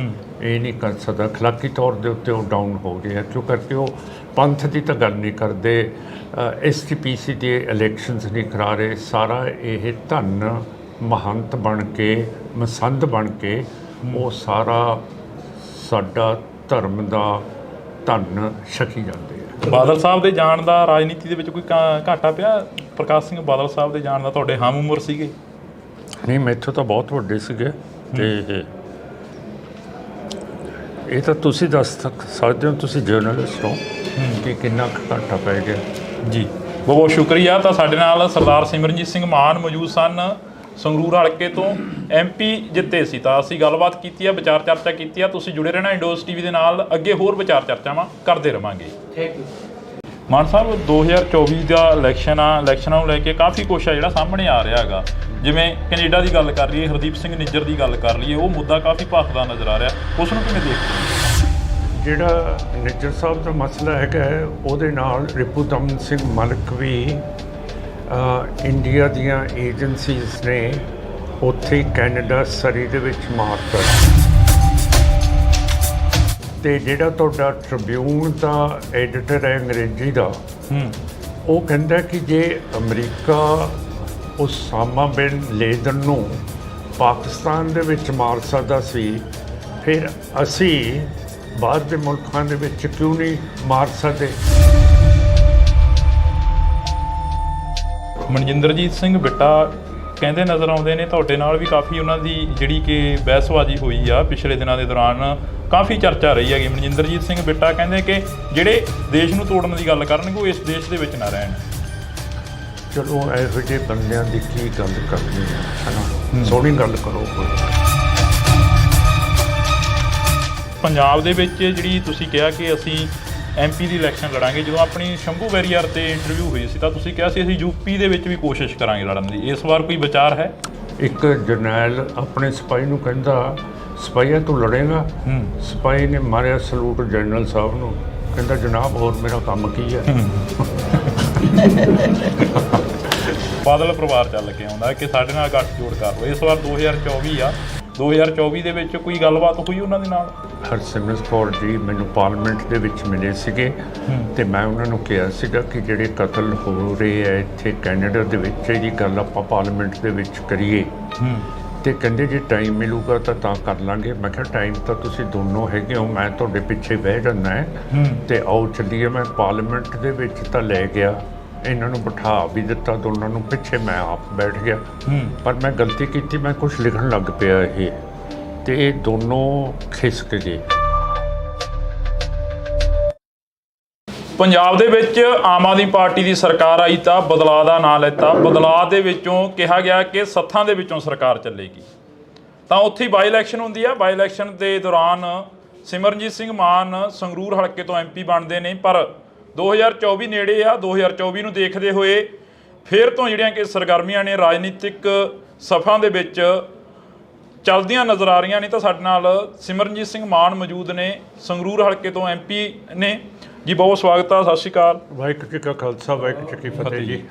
ਇਹ ਨਹੀਂ ਕਰ ਸਕਦਾ। ਅਖਲਾਕੀ ਤੌਰ ਦੇ ਉੱਤੇ ਉਹ ਡਾਊਨ ਹੋ ਗਿਆ, ਕਿਉਂ ਕਰਕੇ ਉਹ ਪੰਥ ਦੀ ਤਾਂ ਗੱਲ ਨਹੀਂ ਕਰਦੇ, STPC ਦੀ ਇਲੈਕਸ਼ਨਸ ਨਹੀਂ ਕਰਾ ਰਹੇ। ਸਾਰਾ ਇਹ ਧਨ ਮਹੰਤ ਬਣ ਕੇ, ਮਸੰਦ ਬਣ ਕੇ ਉਹ ਸਾਰਾ ਸਾਡਾ ਧਰਮ ਦਾ ਧਨ ਛਕੀ ਜਾਂਦੇ ਆ। ਬਾਦਲ ਸਾਹਿਬ ਦੇ ਜਾਣ ਦਾ ਰਾਜਨੀਤੀ ਦੇ ਵਿੱਚ ਕੋਈ ਘਾਟਾ ਪਿਆ? ਪ੍ਰਕਾਸ਼ ਸਿੰਘ ਬਾਦਲ ਸਾਹਿਬ ਦੇ ਜਾਣ ਦਾ ਤੁਹਾਡੇ ਹਮ ਉਮਰ ਸੀਗੇ? ਨਹੀਂ, ਮੈਥੋਂ ਤਾਂ ਬਹੁਤ ਵੱਡੇ ਸੀਗੇ ਤੇ ਇਹ ਤਾਂ ਤੁਸੀਂ ਦੱਸ ਸਕਦੇ ਹੋ, ਤੁਸੀਂ ਜਰਨਲਿਸਟ ਹੋ, ਕਿ ਕਿੰਨਾ ਘਾਟਾ ਪੈ ਗਿਆ। ਜੀ, ਬਹੁਤ ਬਹੁਤ ਸ਼ੁਕਰੀਆ। ਤਾਂ ਸਾਡੇ ਨਾਲ ਸਰਦਾਰ ਸਿਮਰਨਜੀਤ ਸਿੰਘ ਮਾਨ ਮੌਜੂਦ ਸਨ, ਸੰਗਰੂਰ ਹਲਕੇ ਤੋਂ MP ਜਿੱਤੇ ਸੀ। ਤਾਂ ਅਸੀਂ ਗੱਲਬਾਤ ਕੀਤੀ ਆ, ਵਿਚਾਰ ਚਰਚਾ ਕੀਤੀ ਆ। ਤੁਸੀਂ ਜੁੜੇ ਰਹਿਣਾ ਇੰਡੋਜ਼ TV ਦੇ ਨਾਲ, ਅੱਗੇ ਹੋਰ ਵਿਚਾਰ ਚਰਚਾਵਾਂ ਕਰਦੇ ਰਵਾਂਗੇ। Thank you. ਮਾਨ ਸਾਹਿਬ, 2024 ਦਾ ਇਲੈਕਸ਼ਨ ਆ, ਇਲੈਕਸ਼ਨਾਂ ਨੂੰ ਲੈ ਕੇ ਕਾਫੀ ਕੁਛ ਆ ਜਿਹੜਾ ਸਾਹਮਣੇ ਆ ਰਿਹਾ ਹੈਗਾ। ਜਿਵੇਂ ਕੈਨੇਡਾ ਦੀ ਗੱਲ ਕਰ ਲਈਏ, ਹਰਦੀਪ ਸਿੰਘ ਨਿੱਜਰ ਦੀ ਗੱਲ ਕਰ ਲਈਏ, ਉਹ ਮੁੱਦਾ ਕਾਫੀ ਭਖਦਾ ਨਜ਼ਰ ਆ ਰਿਹਾ, ਉਸ ਨੂੰ ਕਿਵੇਂ ਦੇਖਦੇ? ਜਿਹੜਾ ਨਿੱਜਰ ਸਾਹਿਬ ਦਾ ਮਸਲਾ ਹੈਗਾ, ਉਹਦੇ ਨਾਲ ਰਿਪੂਦਮਨ ਸਿੰਘ ਮਲਿਕ ਵੀ ਇੰਡੀਆ ਦੀਆਂ ਏਜੰਸੀਜ਼ ਨੇ ਉੱਥੇ ਕੈਨੇਡਾ ਸਰੀ ਦੇ ਵਿੱਚ ਮਾਰਤਾ। ਤੇ ਜਿਹੜਾ ਤੁਹਾਡਾ ਟ੍ਰਿਬਿਊਨ ਦਾ ਐਡੀਟਰ ਹੈ ਅੰਗਰੇਜ਼ੀ ਦਾ, ਉਹ ਕਹਿੰਦਾ ਕਿ ਜੇ ਅਮਰੀਕਾ ਉਸਾਮਾ ਬਿਨ ਲੇਦਨ ਨੂੰ ਪਾਕਿਸਤਾਨ ਦੇ ਵਿੱਚ ਮਾਰ ਸਕਦਾ ਸੀ, ਫਿਰ ਅਸੀਂ ਬਾਹਰ ਦੇ ਮੁਲਕਾਂ ਦੇ ਵਿੱਚ ਕਿਉਂ ਨਹੀਂ ਮਾਰ ਸਕਦੇ? ਮਨਜਿੰਦਰਜੀਤ ਸਿੰਘ ਬਿੱਟਾ ਕਹਿੰਦੇ ਨਜ਼ਰ ਆਉਂਦੇ ਨੇ, ਤੁਹਾਡੇ ਨਾਲ ਵੀ ਕਾਫੀ ਉਹਨਾਂ ਦੀ ਜਿਹੜੀ ਕਿ ਬਹਿਸਬਾਜ਼ੀ ਹੋਈ ਆ ਪਿਛਲੇ ਦਿਨਾਂ ਦੇ ਦੌਰਾਨ, ਕਾਫੀ ਚਰਚਾ ਰਹੀ ਹੈਗੀ। ਮਨਜਿੰਦਰਜੀਤ ਸਿੰਘ ਬਿੱਟਾ ਕਹਿੰਦੇ ਕਿ ਜਿਹੜੇ ਦੇਸ਼ ਨੂੰ ਤੋੜਨ ਦੀ ਗੱਲ ਕਰਨਗੇ ਉਹ ਇਸ ਦੇਸ਼ ਦੇ ਵਿੱਚ ਨਾ ਰਹਿਣ। ਚਲੋ ਇਹੋ ਜਿਹੇ ਬੰਦਿਆਂ ਦੀ ਕੀ ਗੱਲ ਕਰਨੀ ਹੈ ਨਾ, ਸੋਹਣੀ ਗੱਲ ਕਰੋ। ਪੰਜਾਬ ਦੇ ਵਿੱਚ ਜਿਹੜੀ ਤੁਸੀਂ ਕਿਹਾ ਕਿ ਅਸੀਂ MP ਦੀ ਇਲੈਕਸ਼ਨ ਲੜਾਂਗੇ, ਜਦੋਂ ਆਪਣੀ ਸ਼ੰਭੂ ਬੈਰੀਅਰ ਤੇ ਇੰਟਰਵਿਊ ਹੋਈ ਸੀ ਤਾਂ ਤੁਸੀਂ ਕਿਹਾ ਸੀ ਅਸੀਂ UP ਦੇ ਵਿੱਚ ਵੀ ਕੋਸ਼ਿਸ਼ ਕਰਾਂਗੇ ਲੜਨ ਦੀ। ਇਸ ਵਾਰ ਕੋਈ ਵਿਚਾਰ ਹੈ? ਇੱਕ ਜਰਨੈਲ ਆਪਣੇ ਸਿਪਾਹੀ ਨੂੰ ਕਹਿੰਦਾ, ਸਿਪਾਹੀਆ ਤੂੰ ਲੜੇਗਾ? ਸਿਪਾਹੀ ਨੇ ਮਾਰਿਆ ਸਲੂਟ ਜਨਰਲ ਸਾਹਿਬ ਨੂੰ, ਕਹਿੰਦਾ ਜਨਾਬ ਹੋਰ ਮੇਰਾ ਕੰਮ ਕੀ ਹੈ। ਬਾਦਲ ਪਰਿਵਾਰ ਚੱਲ ਕੇ ਆਉਂਦਾ ਕਿ ਸਾਡੇ ਨਾਲ ਗੱਠਜੋੜ ਕਰ ਲਓ। ਇਸ ਵਾਰ 2024 ਆ, 2024 ਦੇ ਵਿੱਚ ਕੋਈ ਗੱਲਬਾਤ ਹੋਈ ਉਹਨਾਂ ਦੇ ਨਾਲ? ਹਰਸਿਮਰਤ ਕੌਰ ਜੀ ਮੈਨੂੰ ਪਾਰਲੀਮੈਂਟ ਦੇ ਵਿੱਚ ਮਿਲੇ ਸੀਗੇ ਤੇ ਮੈਂ ਉਹਨਾਂ ਨੂੰ ਕਿਹਾ ਸੀਗਾ ਕਿ ਜਿਹੜੇ ਕਤਲ ਹੋ ਰਹੇ ਹੈ ਇੱਥੇ ਕੈਨੇਡਾ ਦੇ ਵਿੱਚ, ਇਹਦੀ ਗੱਲ ਆਪਾਂ ਪਾਰਲੀਮੈਂਟ ਦੇ ਵਿੱਚ ਕਰੀਏ। ਤੇ ਕਹਿੰਦੇ ਜੇ ਟਾਈਮ ਮਿਲੂਗਾ ਤਾਂ ਕਰ ਲਾਂਗੇ। ਮੈਂ ਕਿਹਾ ਟਾਈਮ ਤਾਂ ਤੁਸੀਂ ਦੋਨੋਂ ਹੈਗੇ ਹੋ, ਮੈਂ ਤੁਹਾਡੇ ਪਿੱਛੇ ਬਹਿ ਜਾਂਦਾ ਹੈ ਤੇ ਆਓ ਚੱਲੀਏ। ਮੈਂ ਪਾਰਲੀਮੈਂਟ ਦੇ ਵਿੱਚ ਤਾਂ ਲੈ ਗਿਆ, ਇਹਨਾਂ ਨੂੰ ਬਿਠਾ ਵੀ ਦਿੱਤਾ ਦੋਨਾਂ ਨੂੰ, ਪਿੱਛੇ ਮੈਂ ਆਪ ਬੈਠ ਗਿਆ। ਪਰ ਮੈਂ ਗਲਤੀ ਕੀਤੀ, ਮੈਂ ਕੁਝ ਲਿਖਣ ਲੱਗ ਪਿਆ ਇਹ, ਤੇ ਇਹ ਦੋਨੋਂ ਖਿਸਕ ਗਏ। ਪੰਜਾਬ ਦੇ ਵਿੱਚ ਆਮ ਆਦਮੀ ਪਾਰਟੀ ਦੀ ਸਰਕਾਰ ਆਈ ਤਾਂ ਬਦਲਾਅ ਦਾ ਨਾਂ ਲੈਤਾ। ਬਦਲਾਅ ਦੇ ਵਿੱਚੋਂ ਕਿਹਾ ਗਿਆ ਕਿ ਸੱਥਾਂ ਦੇ ਵਿੱਚੋਂ ਸਰਕਾਰ ਚੱਲੇਗੀ। ਤਾਂ ਉੱਥੇ ਹੀ ਬਾਈ ਇਲੈਕਸ਼ਨ ਹੁੰਦੀ ਆ। ਬਾਈ ਇਲੈਕਸ਼ਨ ਦੇ ਦੌਰਾਨ ਸਿਮਰਨਜੀਤ ਸਿੰਘ ਮਾਨ ਸੰਗਰੂਰ ਹਲਕੇ ਤੋਂ ਐਮਪੀ ਬਣਦੇ ਨੇ, ਪਰ 2024 ਨੇੜੇ ਆ। 2024 ਨੂੰ ਦੇਖਦੇ ਹੋਏ ਫਿਰ ਤੋਂ ਜਿਹੜੀਆਂ ਕਿ ਸਰਗਰਮੀਆਂ ਨੇ ਰਾਜਨੀਤਿਕ ਸਫਾ ਦੇ ਵਿੱਚ ਚੱਲਦੀਆਂ ਨਜ਼ਰ ਆ ਰਹੀਆਂ ਨੇ। ਤਾਂ ਸਾਡੇ ਨਾਲ ਸਿਮਰਨਜੀਤ ਸਿੰਘ ਮਾਨ ਮੌਜੂਦ ਨੇ, ਸੰਗਰੂਰ ਹਲਕੇ ਤੋਂ ਐਮਪੀ ਨੇ ਜੀ। ਬਹੁਤ ਸਵਾਗਤ ਆ, ਸਤਿ ਸ਼੍ਰੀ ਅਕਾਲ। ਵਾਹਿਗੁਰੂ ਜੀ ਕਾ ਖਾਲਸਾ, ਵਾਹਿਗੁਰੂ ਜੀ ਕੀ ਫਤਿਹ ਜੀ।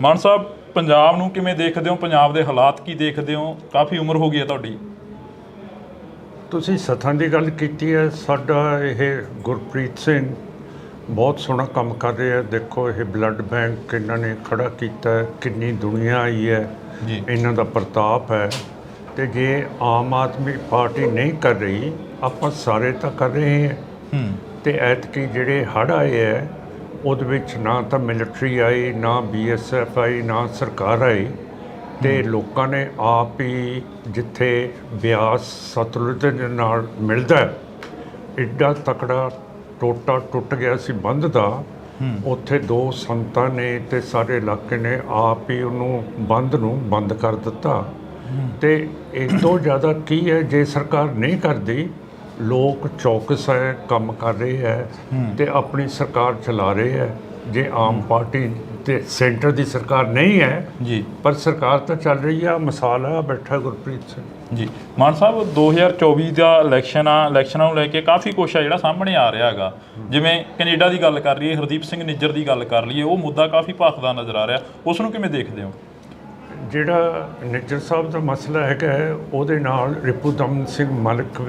ਮਾਨ ਸਾਹਿਬ, ਪੰਜਾਬ ਨੂੰ ਕਿਵੇਂ ਦੇਖਦੇ ਹੋ? ਪੰਜਾਬ ਦੇ ਹਾਲਾਤ ਕੀ ਦੇਖਦੇ ਹੋ? ਕਾਫੀ ਉਮਰ ਹੋ ਗਈ ਹੈ ਤੁਹਾਡੀ। ਤੁਸੀਂ ਸੱਥਾਂ ਦੀ ਗੱਲ ਕੀਤੀ ਹੈ। ਸਾਡਾ ਇਹ ਗੁਰਪ੍ਰੀਤ ਸਿੰਘ ਬਹੁਤ ਸੋਹਣਾ ਕੰਮ ਕਰ ਰਿਹਾ। ਦੇਖੋ ਇਹ ਬਲੱਡ ਬੈਂਕ ਇਹਨਾਂ ਨੇ ਖੜਾ ਕੀਤਾ, ਕਿੰਨੀ ਦੁਨੀਆ ਆਈ ਹੈ ਜੀ, ਇਹਨਾਂ ਦਾ ਪ੍ਰਤਾਪ ਹੈ। ਤੇ ਜੇ ਆਮ ਆਦਮੀ ਪਾਰਟੀ ਨਹੀਂ ਕਰ ਰਹੀ, ਆਪਾਂ ਸਾਰੇ ਤਾਂ ਕਰ ਰਹੇ ਹਾਂ। ਤੇ ਐਤਕੀ ਜਿਹੜੇ ਹੜ੍ਹ ਆਏ ਹੈ ਉਹਦੇ ਵਿੱਚ ਨਾ ਤਾਂ ਮਿਲਟਰੀ ਆਈ, ਨਾ BSF ਆਈ, ਨਾ ਸਰਕਾਰ ਆਈ, ਤੇ ਲੋਕਾਂ ਨੇ ਆਪ ਹੀ, ਜਿੱਥੇ ਬਿਆਸ ਸਤਲੁਜ ਦੇ ਨਾਲ ਮਿਲਦਾ ਐਡਾ ਤਕੜਾ ਟੋਟਾ ਟੁੱਟ ਗਿਆ ਸੀ ਬੰਦ ਦਾ, ਉੱਥੇ ਦੋ ਸੰਤਾਂ ਨੇ ਤੇ ਸਾਰੇ ਇਲਾਕੇ ਨੇ ਆਪ ਹੀ ਉਹਨੂੰ ਬੰਦ ਨੂੰ ਬੰਦ ਕਰ ਦਿੱਤਾ। ਤੇ ਇਸ ਤੋਂ ਜ਼ਿਆਦਾ ਕੀ ਹੈ, ਜੇ ਸਰਕਾਰ ਨਹੀਂ ਕਰਦੀ, ਲੋਕ ਚੌਕਸ ਹੈ, ਕੰਮ ਕਰ ਰਹੇ ਹੈ ਤੇ ਆਪਣੀ ਸਰਕਾਰ ਚਲਾ ਰਹੇ ਹੈ। ਜੇ ਆਮ ਪਾਰਟੀ ਤੇ ਸੈਂਟਰ ਦੀ ਸਰਕਾਰ ਨਹੀਂ ਹੈ ਜੀ, ਪਰ ਸਰਕਾਰ ਤਾਂ ਚੱਲ ਰਹੀ ਆ। ਮਿਸਾਲ ਆ ਬੈਠਾ ਗੁਰਪ੍ਰੀਤ ਸਿੰਘ ਜੀ। ਮਾਨ ਸਾਹਿਬ, 2024 ਦਾ ਇਲੈਕਸ਼ਨ ਆ, ਇਲੈਕਸ਼ਨਾਂ ਨੂੰ ਲੈ ਕੇ ਕਾਫੀ ਕੁਛ ਆ ਜਿਹੜਾ ਸਾਹਮਣੇ ਆ ਰਿਹਾ ਹੈਗਾ। ਜਿਵੇਂ ਕੈਨੇਡਾ ਦੀ ਗੱਲ ਕਰ ਲਈਏ, ਹਰਦੀਪ ਸਿੰਘ ਨਿੱਜਰ ਦੀ ਗੱਲ ਕਰ ਲਈਏ, ਉਹ ਮੁੱਦਾ ਕਾਫੀ ਭਖਦਾ ਨਜ਼ਰ ਆ ਰਿਹਾ। ਉਸ ਨੂੰ ਕਿਵੇਂ ਦੇਖਦੇ ਹੋ? ਜਿਹੜਾ ਨਿੱਜਰ ਸਾਹਿਬ ਦਾ ਮਸਲਾ ਹੈਗਾ, ਉਹਦੇ ਨਾਲ ਰਿਪੂਦਮਨ ਸਿੰਘ ਮਲਿਕ